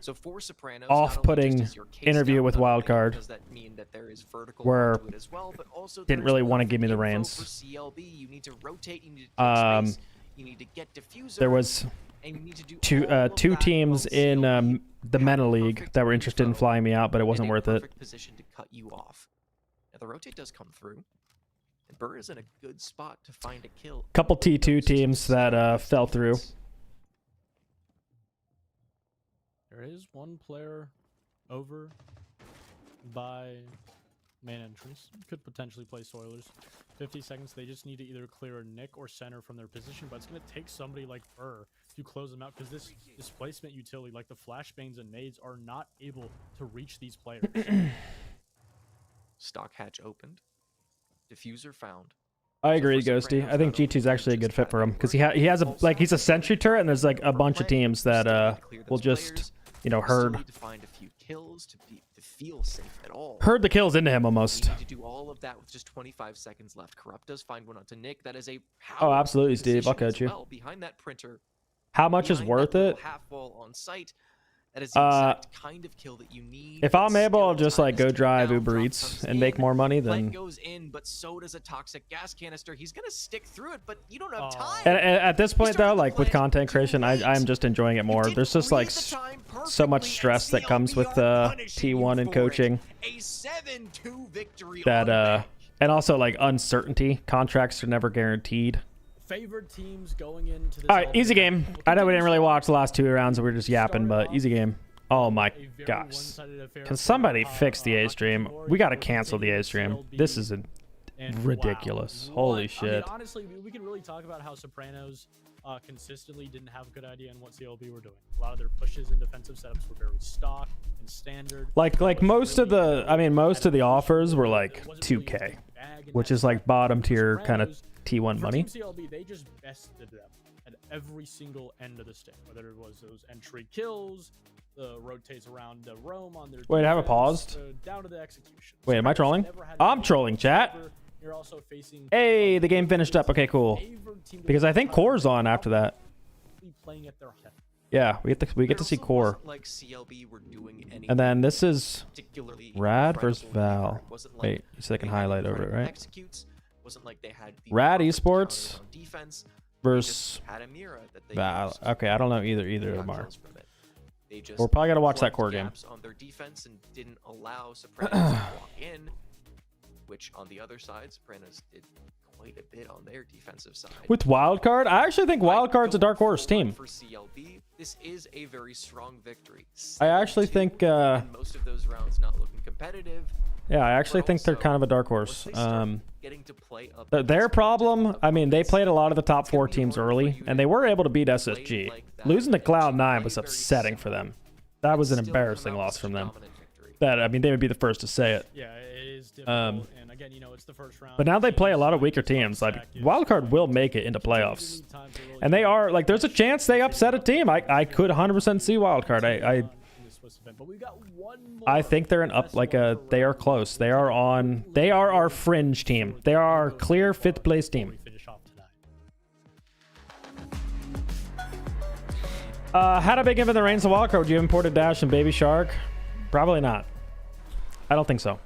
off-putting interview with Wildcard where didn't really want to give me the reins. There was two teams in the MENA League that were interested in flying me out, but it wasn't worth it. Position to cut you off. Now the rotate does come through. And Burr is in a good spot to find a kill. Couple T2 teams that fell through. There is one player over by main entrance. Could potentially play Soilers. 50 seconds. They just need to either clear a Nick or center from their position, but it's going to take somebody like Burr to close them out because this displacement utility, like the flashbangs and nades, are not able to reach these players. Stock hatch opened. Diffuser found. I agree, Ghosty. I think G2 is actually a good fit for him because he has a like he's a sentry turret, and there's like a bunch of teams that will just herd the kills into him almost. You need to do all of that with just 25 seconds left. Corrupt does find one onto Nick. That is a absolutely, Steve. I'll coach you. Behind that printer. How much is worth it? Half wall on site. That is the exact kind of kill that you need. If I'm able to just like go drive Uber Eats and make more money, then goes in, but so does a toxic gas canister. He's gonna stick through it, but you don't have time. And at this point though, like with content creation, I'm just enjoying it more. There's just like so much stress that comes with T1 and coaching. A 7-2 victory. That and also like uncertainty. Contracts are never guaranteed. Favored teams going into this. All right, easy game. I know we didn't really watch the last 2 rounds. We were just yapping, but easy game. Oh my gosh. Can somebody fix the A stream? We got to cancel the A stream. This is And ridiculous. wow, Holy I shit. mean, honestly, we can really talk about how Sopranos consistently didn't have a good idea on what CLB were doing. A lot of their pushes and defensive setups were very stock and standard. Like most of the, I mean, most of the offers were like 2K, which is like bottom tier kind of T1 money. For Team CLB, they just bested them at every single end of the stick, whether it was those entry kills, the rotates around the roam on their Wait, I have it defense, paused. down to the execution. Wait, am I trolling? I'm trolling, chat. You're also facing Hey, the game finished up. Okay, cool. Because I think Core's on after that. playing at their Yeah, we get to see Core. Like CLB were doing anything And then this is particularly Rad versus incredible Val. either. It wasn't like Wait, so they can highlight over it, right? executes. Wasn't like they had the Rad perfect Esports counters on defense. versus Had a mirror that they Val. used. Okay, I don't know either They of them got are. kills from it. They just We're probably gonna watch that plugged Core game. gaps on their defense and didn't allow Sopranos to walk in, which on the other side, Sopranos did quite a bit on their defensive side. With Wildcard, I actually think Wildcard's a dark horse team. For CLB, this is a very strong victory. I actually think, And most of those rounds not looking competitive. yeah, I actually think they're kind of a dark horse. Their problem, I mean, they played a lot of the top 4 teams early, and they were able to beat SSG. Losing to Cloud9 was upsetting for them. That was an embarrassing loss from them. That, I mean, they would be the first to say it. Yeah, it is difficult. And again, you know, it's the first round. But now they play a lot of weaker teams. Like, Wildcard will make it into playoffs. And they are, like, there's a chance they upset a team. I could 100% see Wildcard. I think they're they are close. They are our fringe team. They are our clear 5th place team. Had a big give in the reigns of Wildcard. Would you have imported Dash and Baby Shark? Probably not. I don't think so.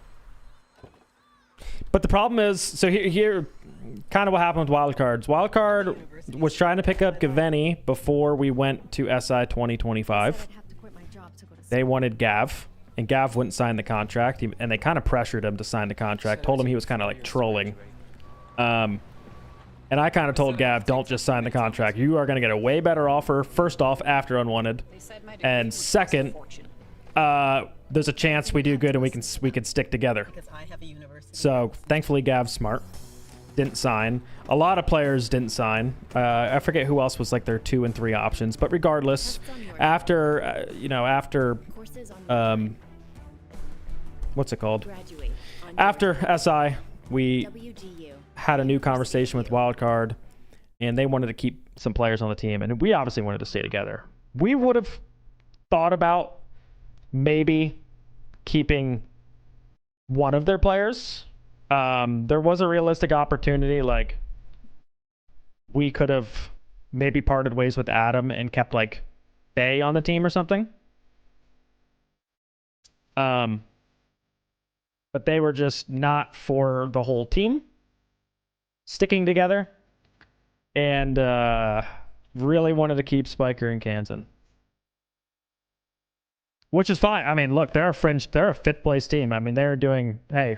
But the problem is, so here kind of what happened with Wildcards. Wildcard was trying to pick up Gaveni before we went to SI 2025. They wanted Gav, and Gav wouldn't sign the contract, and they kind of pressured him to sign the contract, told him he was kind of like trolling. And I kind of told Gav, don't just sign the contract. You are going to get a way better offer, first off, after Unwanted. And second, there's a chance we do good and we can stick together. So thankfully Gav's smart. Didn't sign. A lot of players didn't sign. I forget who else was like their 2 and 3 options. But regardless, after what's it called? After SI, we had a new conversation with Wildcard, and they wanted to keep some players on the team, and we obviously wanted to stay together. We would have thought about maybe keeping one of their players. There was a realistic opportunity, like we could have maybe parted ways with Adam and kept like Bay on the team or something. But they were just not for the whole team sticking together, and really wanted to keep Spiker and Kansan. Which is fine. I mean, look, they're a 5th place team. I mean, they're doing, hey.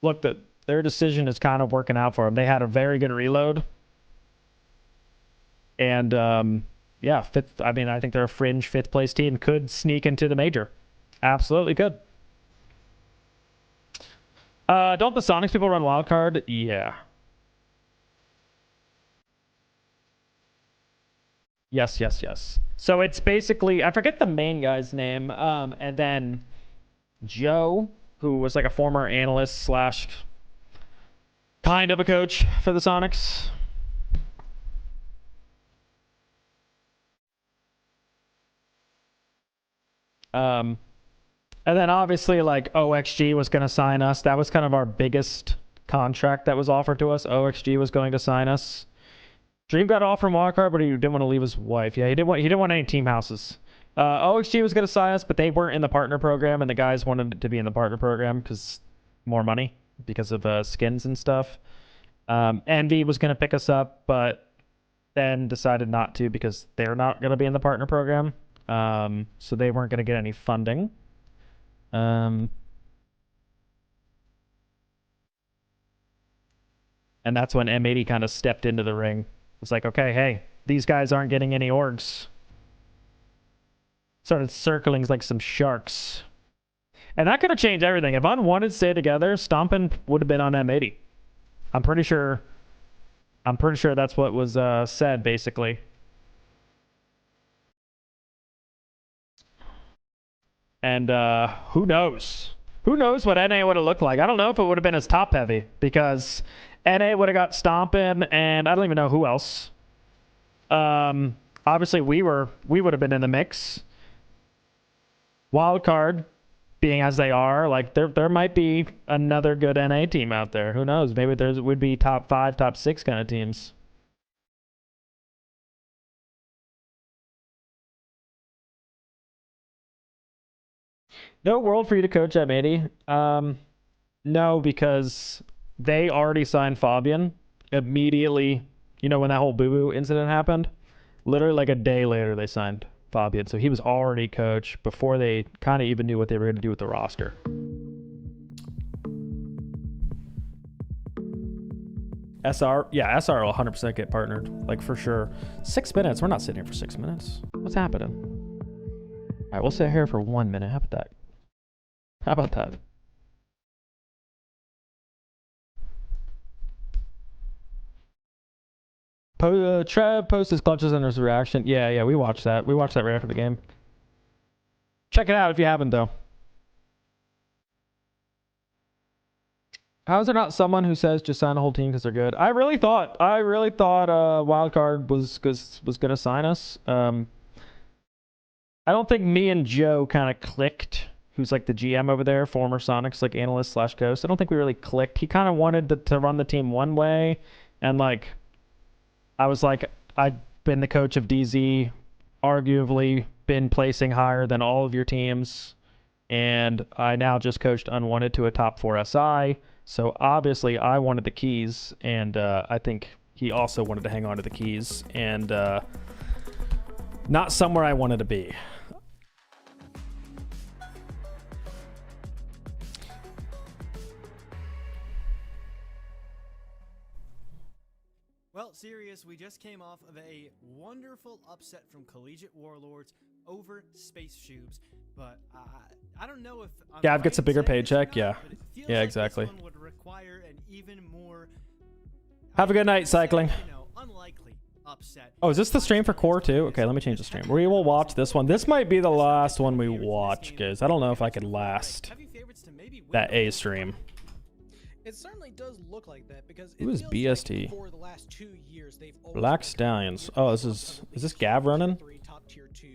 Look, their decision is kind of working out for them. They had a very good reload. And, yeah, 5th, I mean, I think they're a fringe 5th place team. Could sneak into the major. Absolutely could. Don't the Sonics people run wildcard? Yeah. Yes. So it's basically, I forget the main guy's name, and then Joe, who was like a former analyst slash kind of a coach for the Sonics. And then obviously like OXG was going to sign us. That was kind of our biggest contract that was offered to us. OXG was going to sign us. Dream got an offer from Wildcard, but he didn't want to leave his wife. Yeah, he didn't want any team houses. OXG was going to sign us, but they weren't in the partner program, and the guys wanted to be in the partner program because more money, because of skins and stuff. Envy was going to pick us up, but then decided not to because they're not going to be in the partner program. So they weren't going to get any funding. And that's when M80 kind of stepped into the ring. It's like, okay, hey, these guys aren't getting any orgs. Started circling like some sharks. And that could have changed everything. If Unwanted stayed together, Stompin would have been on M80. I'm pretty sure that's what was said, basically. And who knows? Who knows what NA would have looked like? I don't know if it would have been as top heavy, because NA would have got Stompin, and I don't even know who else. Obviously we would have been in the mix. Wildcard, being as they are, like there might be another good NA team out there. Who knows? Maybe there would be top 5, top 6 kind of teams. No world for you to coach M80. No, because they already signed Fabian immediately. You know, when that whole boo-boo incident happened, literally like a day later they signed Fabian. So he was already coach before they kind of even knew what they were going to do with the roster. SR, yeah, SR will 100% get partnered, like for sure. 6 minutes, we're not sitting here for 6 minutes. What's happening? All right, we'll sit here for 1 minute. How about that? How about that? Trev posts his clutches and his reaction. Yeah, we watched that. We watched that right after the game. Check it out if you haven't, though. How is there not someone who says just sign the whole team because they're good? I really thought Wildcard was gonna sign us. I don't think me and Joe kind of clicked. Who's like the GM over there, former Sonics like analyst / coach. I don't think we really clicked. He kind of wanted to run the team one way, and like I was like, I've been the coach of DZ, arguably been placing higher than all of your teams, and I now just coached Unwanted to a top 4 SI. So obviously I wanted the keys, and I think he also wanted to hang on to the keys, and not somewhere I wanted to be. Well, Sirius, we just came off of a wonderful upset from Collegiate Warlords over Space Shoes, but I don't know if Gav gets a bigger paycheck. Yeah, yeah, exactly. This one would require an even more, have a good night, cycling. Unlikely upset. Oh, is this the stream for Core too? Okay, let me change the stream. We will watch this one. This might be the last one we watch, guys. I don't know if I could last that A stream. It certainly does look like that, because Who is BST? for the last 2 years they've Black Stallions. Oh, is this Gav running? Top tier 2.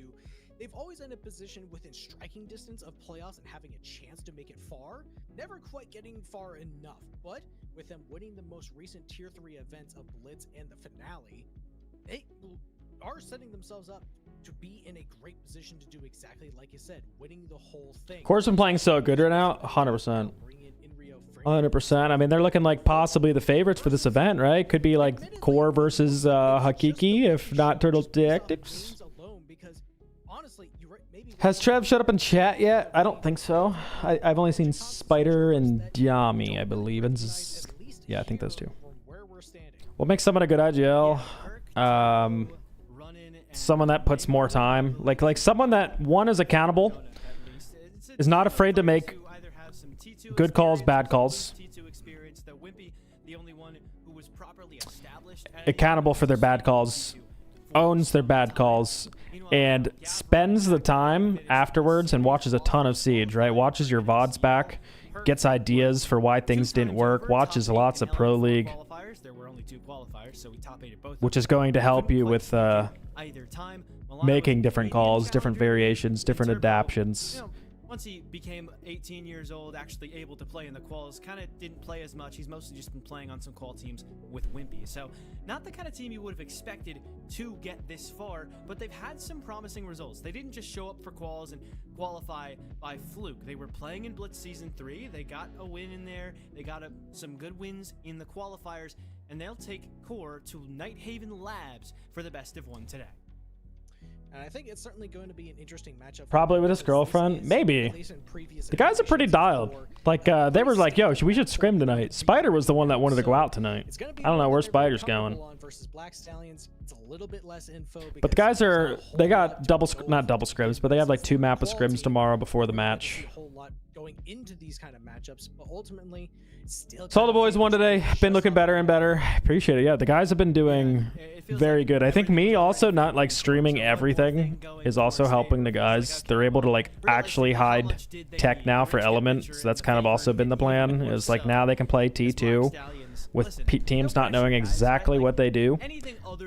They've always ended position within striking distance of playoffs and having a chance to make it far, never quite getting far enough. But with them winning the most recent tier 3 events of Blitz and the finale, they are setting themselves up to be in a great position to do exactly like you said, winning the whole thing. Core's been playing so good right now. 100%. 100%. I mean, they're looking like possibly the favorites for this event, right? Could be like Core versus Hakiki, if not Turtle Tactics. Has Trev showed up in chat yet? I don't think so. I've only seen Spider and Diami, I believe. And yeah, I think those two. We'll make someone a good IGL. Someone that puts more time. Like someone that, one, is accountable, is not afraid to make good calls, bad calls. Accountable for their bad calls, owns their bad calls, and spends the time afterwards and watches a ton of Siege, right? Watches your VODs back, gets ideas for why things didn't work, watches lots of Pro League, which is going to help you with making different calls, different variations, different adaptions. Once he became 18 years old, actually able to play in the quals, kind of didn't play as much. He's mostly just been playing on some qual teams with Wimpy. So not the kind of team you would have expected to get this far, but they've had some promising results. They didn't just show up for quals and qualify by fluke. They were playing in Blitz Season 3. They got a win in there. They got some good wins in the qualifiers, and they'll take Core to Nighthaven Labs for the best of 1 today. And I think it's certainly going to be an interesting matchup. Probably with his girlfriend. Maybe. The guys are pretty dialed. Like, they were like, yo, we should scrim tonight. Spider was the one that wanted to go out tonight. I don't know where Spider's going. But the guys are, they got not double scrims, but they have like 2 map of scrims tomorrow before the match. going into these kind of matchups, but ultimately still Saw the boys won today. Been looking better and better. Appreciate it. Yeah, the guys have been doing very good. I think me also not like streaming everything is also helping the guys. They're able to like actually hide tech now for Element, so that's kind of also been the plan. Is like now they can play T2 with teams not knowing exactly what they do.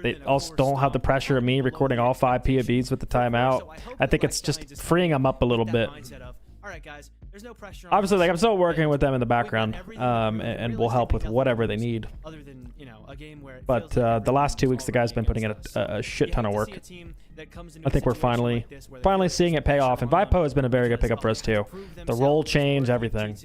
They also don't have the pressure of me recording all 5 POVs with the timeout. I think it's just freeing them up a little bit. Obviously, like I'm still working with them in the background, and we'll help with whatever they need. But the last 2 weeks, the guy's been putting in a shit ton of work. I think we're finally seeing it pay off, and Vipo has been a very good pickup for us too. The role change, everything.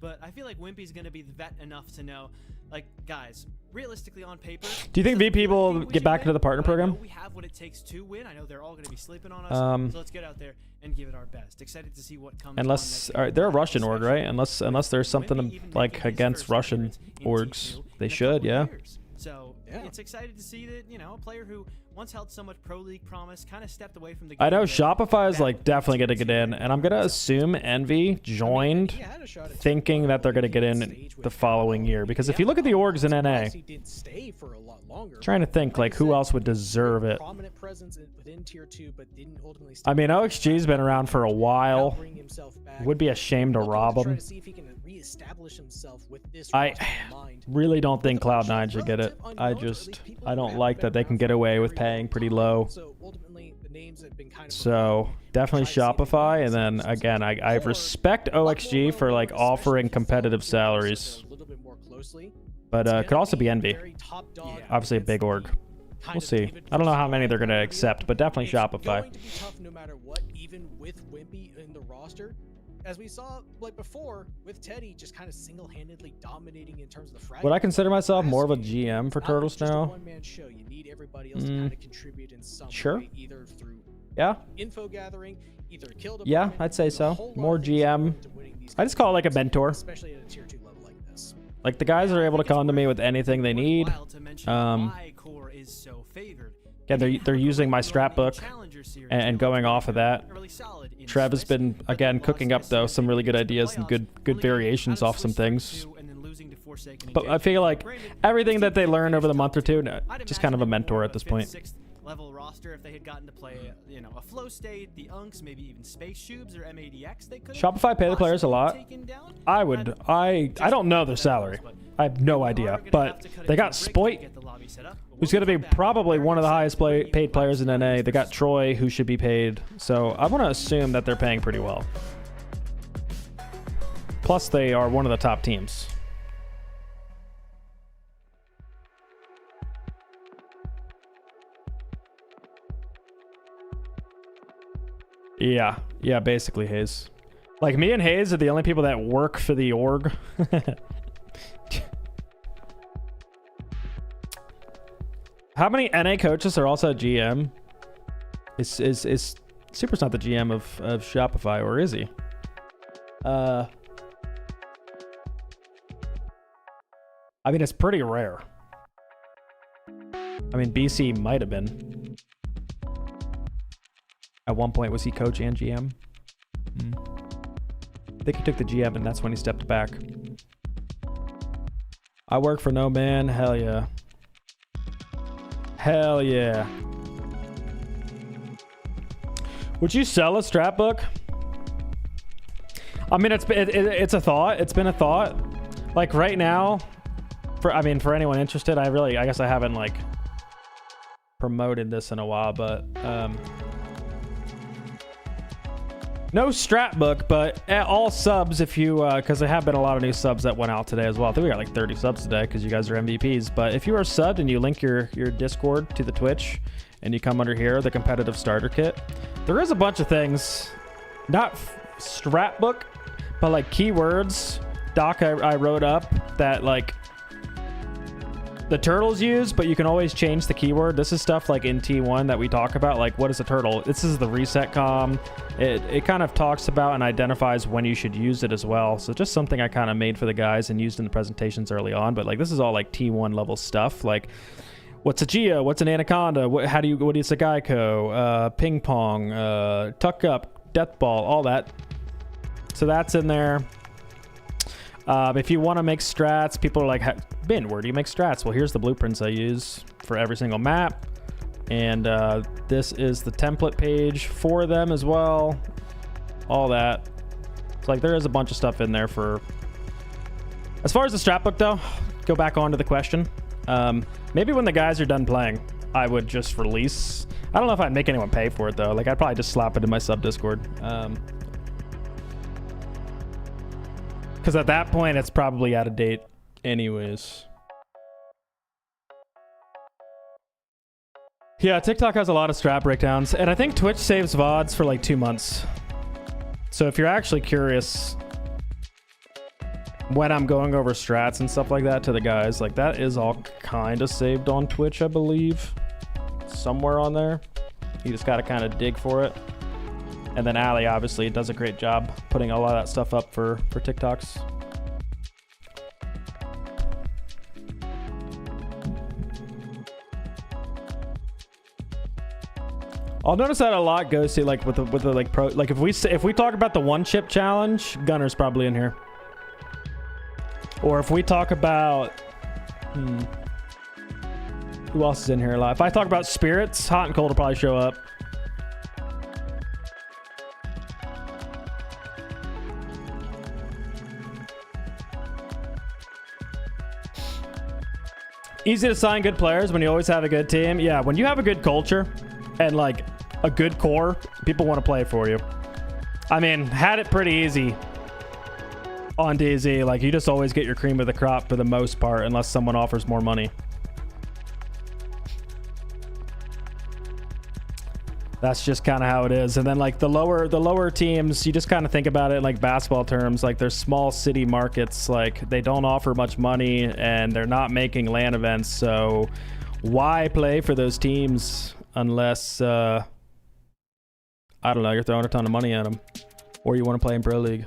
But I feel like Wimpy's going to be the vet enough to know, like, guys, realistically on paper. Do you think VP will get back into the partner program? We have what it takes to win. I know they're all going to be sleeping on us, so let's get out there and give it our best. Excited to see what comes. Unless they're a Russian org, right? Unless there's something like against Russian orgs, they should, yeah. So it's excited to see that, you know, a player who once held so much pro league promise kind of stepped away from the game. I know Shopify is like definitely going to get in, and I'm going to assume Envy joined thinking that they're going to get in the following year, because if you look at the orgs in NA, trying to think like who else would deserve it. I mean, OXG's been around for a while. Would be a shame to rob him. I really don't think Cloud9 should get it. I don't like that they can get away with paying pretty low. So definitely Shopify, and then again, I respect OXG for like offering competitive salaries, but could also be Envy. Obviously a big org. We'll see. I don't know how many they're going to accept, but definitely Shopify. No matter what, even with Wimpy in the roster, as we saw like before with Teddy just kind of single-handedly dominating in terms of the frag. Would I consider myself more of a GM for Turtles now? Show. You need everybody else to kind of contribute in some way, either through info gathering, either kill. Yeah, I'd say so. More GM. I just call it like a mentor. Especially at a tier 2 level like this. Like the guys are able to come to me with anything they need. Yeah, they're using my strat book and going off of that. Trev has been again cooking up though some really good ideas and good variations off some things. But I feel like everything that they learn over the month or two, just kind of a mentor at this point. Level roster, if they had gotten to play, you know, a flow state, the Unks, maybe even Space Shubes or M80X, they could. Shopify pay the players a lot. I don't know their salary. I have no idea, but they got Spoit, who's going to be probably one of the highest paid players in NA. They got Troy, who should be paid. So I want to assume that they're paying pretty well. Plus, they are one of the top teams. Yeah, basically Hayes. Like me and Hayes are the only people that work for the org. How many NA coaches are also GM? Is Super's not the GM of Shopify, or is he? I mean, it's pretty rare. I mean, BC might have been. At one point, was he coach and GM? I think he took the GM, and that's when he stepped back. I work for no man. Hell yeah. Hell yeah. Would you sell a strat book? I mean, it's a thought. It's been a thought. Like right now, for anyone interested, I guess I haven't like promoted this in a while, but no strat book, but all subs if you, because there have been a lot of new subs that went out today as well. I think we got like 30 subs today because you guys are MVPs. But if you are subbed and you link your Discord to the Twitch and you come under here, the competitive starter kit, there is a bunch of things, not strat book, but like keywords doc I wrote up that like the turtles use, but you can always change the keyword. This is stuff like in T1 that we talk about, like what is a turtle? This is the reset comm. It kind of talks about and identifies when you should use it as well. So just something I kind of made for the guys and used in the presentations early on. But like this is all like T1 level stuff. Like what's a Geo? What's an Anaconda? What is a Geico? Ping pong, tuck up, death ball, all that. So that's in there. If you want to make strats, people are like, Ben, where do you make strats? Well, here's the blueprints I use for every single map. And this is the template page for them as well. All that. It's like there is a bunch of stuff in there for... As far as the strat book, though, go back on to the question. Maybe when the guys are done playing, I would just release... I don't know if I'd make anyone pay for it, though. Like, I'd probably just slap it in my sub-Discord. Because at that point, it's probably out of date anyways. Yeah, TikTok has a lot of strat breakdowns. And I think Twitch saves VODs for like 2 months. So if you're actually curious when I'm going over strats and stuff like that to the guys, like that is all kind of saved on Twitch, I believe. Somewhere on there. You just got to kind of dig for it. And then Ali obviously does a great job putting a lot of that stuff up for TikToks. I'll notice that a lot goes to like with the like pro, like if we talk about the one chip challenge, Gunner's probably in here. Or if we talk about who else is in here a lot? If I talk about spirits, Hot and Cold will probably show up. Easy to sign good players when you always have a good team. Yeah, when you have a good culture and like a good core, people want to play for you. I mean, had it pretty easy on DZ. Like, you just always get your cream of the crop for the most part, unless someone offers more money. That's just kind of how it is. And then like the lower teams, you just kind of think about it in like basketball terms. Like, they're small city markets. Like, they don't offer much money and they're not making LAN events. So why play for those teams unless I don't know, you're throwing a ton of money at them, or you want to play in Pro League?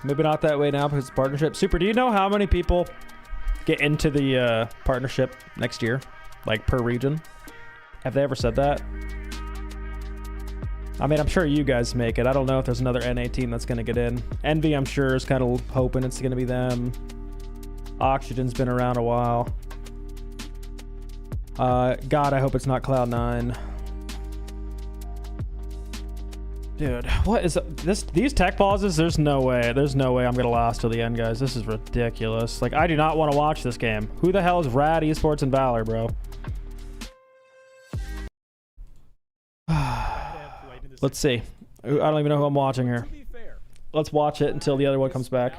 Maybe not that way now because it's partnership. Super, do you know how many people get into the partnership next year? Like, per region? Have they ever said that? I mean, I'm sure you guys make it. I don't know if there's another NA team that's going to get in. Envy, I'm sure, is kind of hoping it's going to be them. Oxygen's been around a while. God, I hope it's not Cloud9. Dude, what is this? These tech pauses? There's no way. There's no way I'm gonna last till the end, guys. This is ridiculous. Like, I do not want to watch this game. Who the hell is Rad Esports and Valor, bro? Let's see. I don't even know who I'm watching here. Let's watch it until the other one comes back.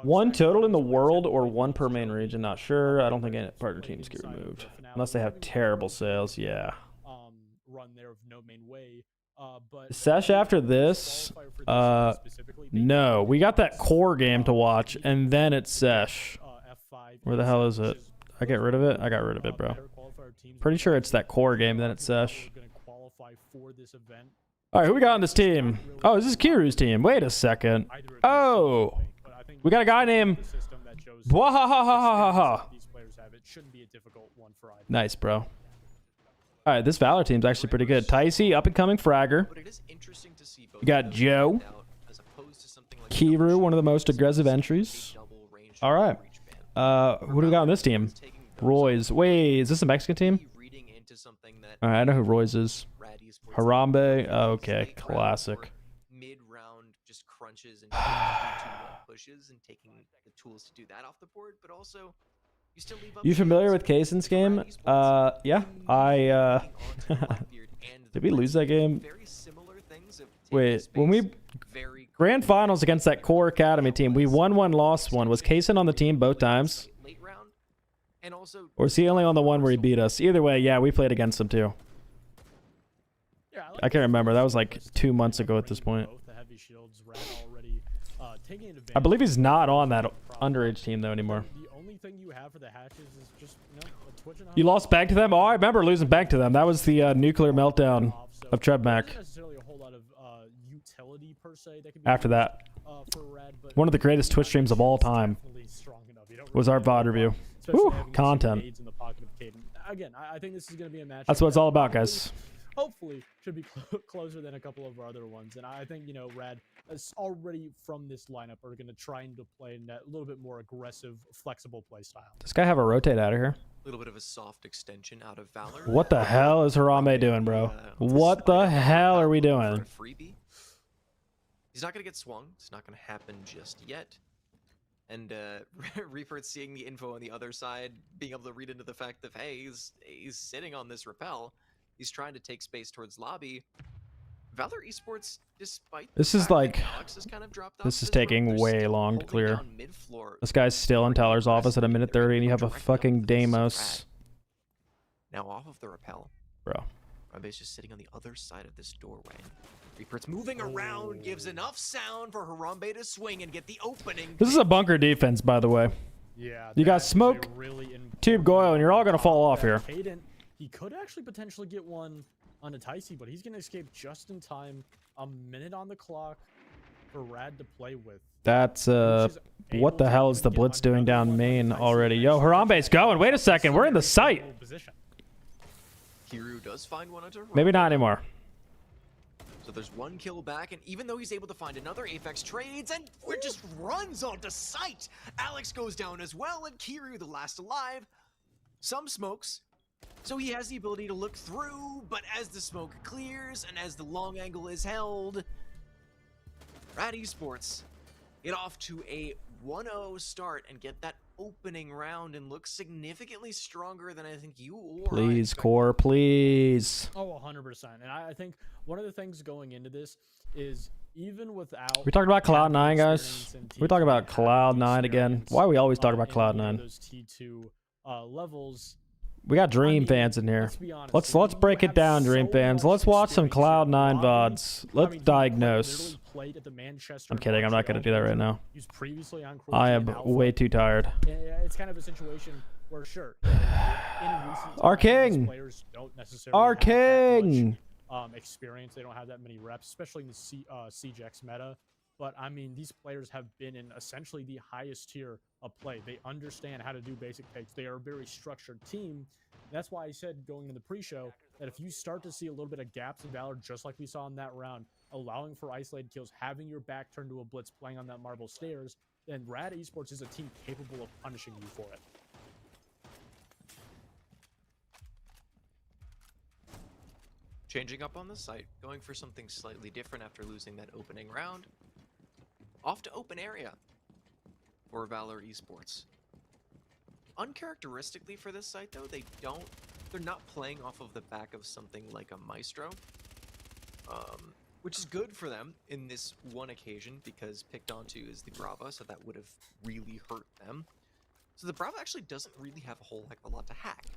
One total in the world or one per main region? Not sure. I don't think any partner teams get removed unless they have terrible sales. Yeah. Run there of no main way. Sesh after this? No. We got that core game to watch, and then it's Sesh. Where the hell is it? I get rid of it? I got rid of it, bro. Pretty sure it's that core game, then it's Sesh. Alright, who we got on this team? Oh, this is Kiru's team. Wait a second. Oh! We got a guy named... Bwahahahaha. Nice, bro. All right, this Valor team's actually pretty good. Ticey, up-and-coming fragger. You got Joe. Kiru, one of the most aggressive entries. All right. Who do we got on this team? Roy's. Wait, is this a Mexican team? All right, I know who Roy's is. Harambe. Oh, okay, classic. Mid-round just crunches and pushes and taking the tools to do that off the board, but also... You familiar with Kaysen's game? Yeah. Did we lose that game? Wait, when we grand finals against that core academy team, we won one, lost one. Was Kaysen on the team both times? Or is he only on the one where he beat us? Either way, yeah, we played against him too. I can't remember. That was like 2 months ago at this point. I believe he's not on that underage team though anymore. The only thing you have for the hatches is just a Twitch and You lost bank to them? Oh, I remember losing bank to them. That was the nuclear meltdown of Trebmac. Not necessarily a whole lot of utility per se that could be After that, for Red, but one of the greatest Twitch streams of all time was our VOD review. Woo, content. Again, I think this is going to be a match. That's what it's all about, guys. Hopefully, should be closer than a couple of our other ones. And I think, Rad is already from this lineup are going to try and play in that little bit more aggressive, flexible play style. This guy have a rotate out of here. A little bit of a soft extension out of Valor. What the hell is Harambe doing, bro? What the hell are we doing? Freebie. He's not going to get swung. It's not going to happen just yet. And Reaper seeing the info on the other side, being able to read into the fact that, hey, he's sitting on this rappel. He's trying to take space towards lobby. Valor Esports, despite this is like Alex has kind of dropped off this is taking way long to clear. This guy's still in Teller's office at a minute 30, and you have a fucking Deimos. Now off of the rappel. Bro. Harambe's just sitting on the other side of this doorway. Reaper's moving around, gives enough sound for Harambe to swing and get the opening. This is a bunker defense, by the way. Yeah. You got smoke, tube Goyle, and you're all gonna fall off here. He could actually potentially get one on a Ticey, but he's going to escape just in time. A minute on the clock for Rad to play with. That's, what the hell is the Blitz doing down main already? Yo, Harambe's going. Wait a second. We're in the site. Kiru does find one under. Maybe not anymore. So there's one kill back, and even though he's able to find another, Aphex trades, and it just runs onto site. Alex goes down as well, and Kiru, the last alive. Some smokes. So he has the ability to look through, but as the smoke clears and as the long angle is held, Rad Esports get off to a 1-0 start and get that opening round and look significantly stronger than I think you or Please, Core, please. Oh, 100%. And I think one of the things going into this is even without... We talked about Cloud9, guys. We talk about Cloud9 again. Why we always talk about Cloud9? Those T2 levels... We got Dream fans in here. Let's break it down, Dream fans. Let's watch some Cloud9 VODs. Let's diagnose. I'm kidding. I'm not going to do that right now. I am way too tired. It's kind of a situation where, sure, Our king! Our king! Experience. They don't have that many reps, especially in the CJX meta. But, I mean, these players have been in essentially the highest tier of play. They understand how to do basic takes. They are a very structured team. That's why I said going into the pre-show that if you start to see a little bit of gaps in Valor, just like we saw in that round, allowing for isolated kills, having your back turned to a blitz, playing on that marble stairs, then Rad Esports is a team capable of punishing you for it. Changing up on the site, going for something slightly different after losing that opening round. Off to open area for Valor Esports. Uncharacteristically for this site though, they're not playing off of the back of something like a Maestro. Which is good for them in this one occasion because picked onto is the Brava, so that would have really hurt them. So the Brava actually doesn't really have a whole heck of a lot to hack.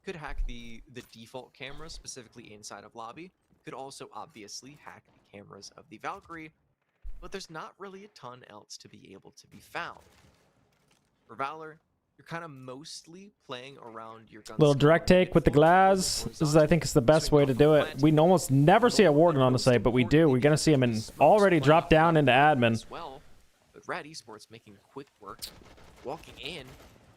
Could hack the default camera, specifically inside of lobby. Could also obviously hack the cameras of the Valkyrie, but there's not really a ton else to be able to be found. For Valor, you're kind of mostly playing around your gun. Little direct take with the glass. This is, I think, is the best way to do it. We almost never see a Warden on the site, but we do. We're gonna see him in already drop down into admin. As well, but Rad Esports making quick work, walking in,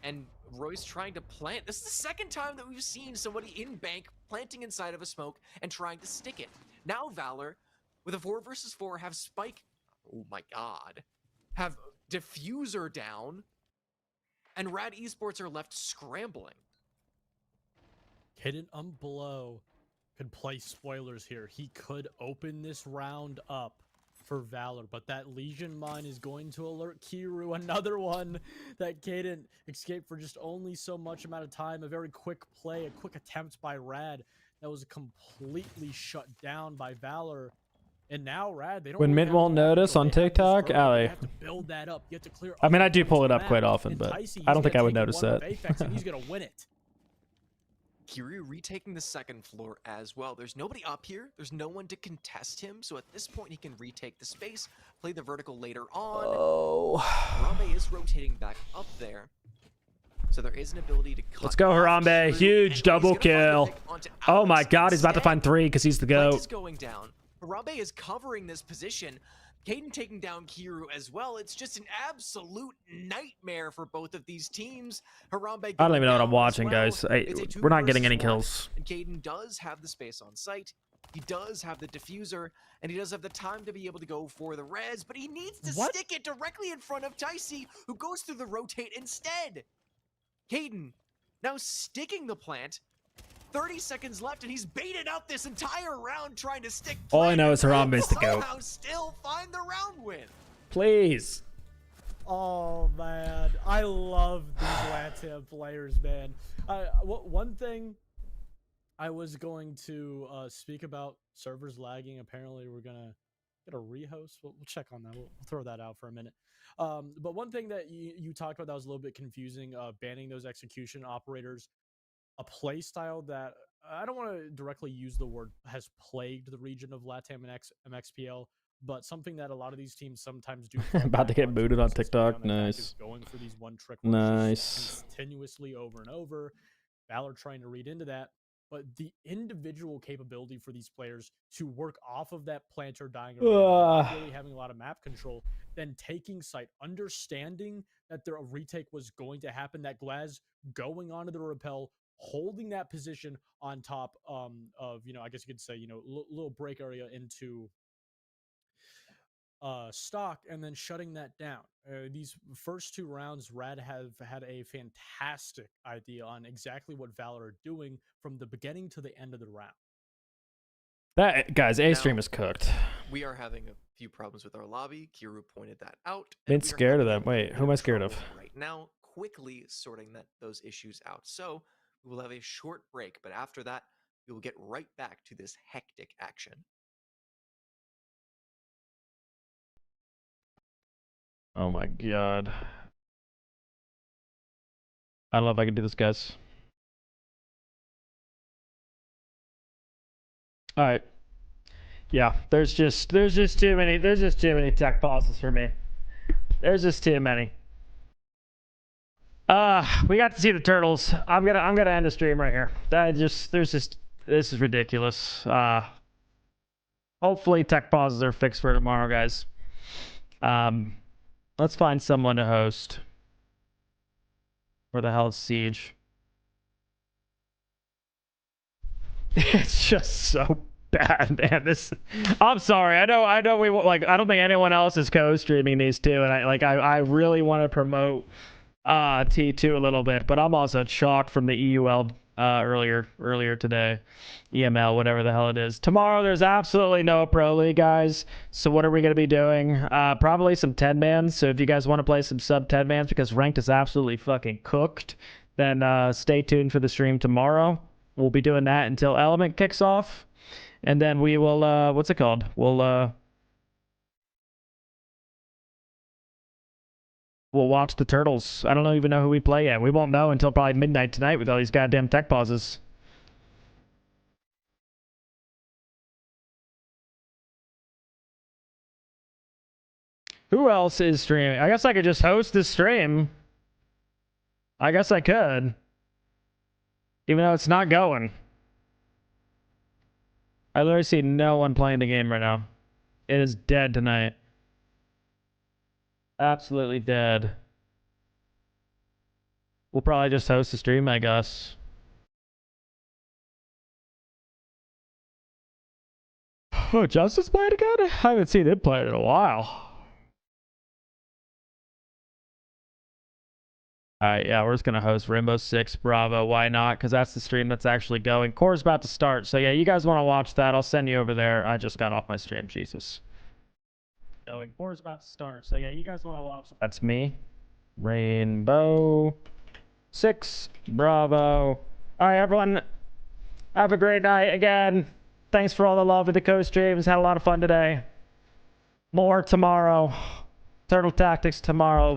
and Roy's trying to plant. This is the second time that we've seen somebody in bank planting inside of a smoke and trying to stick it. Now Valor, with a 4 versus 4, have Spike. Oh my god. Have Diffuser down. And Rad Esports are left scrambling. Hidden below could play spoilers here. He could open this round up for Valor, but that Legion mine is going to alert Kiru. Another one that Kaden escaped for just only so much amount of time. A very quick play, a quick attempt by Rad that was completely shut down by Valor. And now Rad, they don't. When mid won't notice on TikTok, Ali. Build that up. You have to clear. I mean, I do pull it up quite often, but I don't think I would notice that. And he's gonna win it. Kiryu retaking the second floor as well. There's nobody up here. There's no one to contest him. So at this point, he can retake the space, play the vertical later on. Oh. Harambe is rotating back up there. So there is an ability to cut. Let's go, Harambe. Huge double kill. Oh my god, he's about to find 3 because he's the Brent GOAT. is going down. Harambe is covering this position. Kaden taking down Kiryu as well. It's just an absolute nightmare for both of these teams. Harambe I don't even know what I'm going down as watching, well. guys. It's a 2 We're not getting any versus 1, kills. And Kaden does have the space on site. He does have the diffuser, and he does have the time to be able to go for the res, but he needs to stick it directly in front of Ticey, who goes through the rotate instead. Kaden now sticking the plant. 30 seconds left, and he's baited out this entire round trying to stick. All I know is Harambe's the GOAT. Somehow still find the round win. Please. Oh man, I love these LATAM players, man. One thing I was going to speak about servers lagging. Apparently, we're gonna get a rehost. We'll check on that. We'll throw that out for a minute. But one thing that you talked about that was a little bit confusing, banning those execution operators, a play style that I don't want to directly use the word has plagued the region of LATAM and MXPL, but something that a lot of these teams sometimes do. About to get booted on TikTok. Nice. Going for these one-trick nice. Continuously over and over. Valor trying to read into that, but the individual capability for these players to work off of that planter dying, really having a lot of map control, then taking site, understanding that a retake was going to happen, that Glaz going onto the rappel, holding that position on top of, I guess you could say, little break area into stock, and then shutting that down. These first 2 rounds, Rad have had a fantastic idea on exactly what Valor are doing from the beginning to the end of the round. That guys, A stream is cooked. We are having a few problems with our lobby. Kiryu pointed that out. Been scared of them. Wait, who am I scared of? Right now, quickly sorting those issues out. So we will have a short break, but after that, we will get right back to this hectic action. Oh my god. I don't know if I can do this, guys. All right. Yeah, there's just too many tech pauses for me. There's just too many. We got to see the turtles. I'm gonna end the stream right here. This is ridiculous. Hopefully tech pauses are fixed for tomorrow, guys. Let's find someone to host. Where the hell is Siege? It's just so bad, man. I'm sorry. I know I don't think anyone else is co-streaming these two, and I really want to promote T2 a little bit, but I'm also shocked from the EUL earlier today. EML, whatever the hell it is. Tomorrow there's absolutely no Pro League, guys. So what are we going to be doing? Probably some 10-mans. So if you guys want to play some sub 10-mans because ranked is absolutely fucking cooked, then stay tuned for the stream tomorrow. We'll be doing that until Element kicks off. And then we will, what's it called? We'll watch the turtles. I don't even know who we play yet. We won't know until probably midnight tonight with all these goddamn tech pauses. Who else is streaming? I guess I could just host this stream. I guess I could. Even though it's not going. I literally see no one playing the game right now. It is dead tonight. Absolutely dead. We'll probably just host the stream, I guess. Oh, Justice played again? I haven't seen him play it in a while. Alright, yeah, we're just gonna host Rainbow Six Bravo. Why not? Because that's the stream that's actually going. Core's about to start, so yeah, you guys want to watch that? I'll send you over there. I just got off my stream, Jesus. Going. Core's about to start, so yeah, you guys want to watch. That's me. Rainbow Six Bravo. Alright, everyone. Have a great night again. Thanks for all the love with the co-streams. Had a lot of fun today. More tomorrow. Turtle Tactics tomorrow.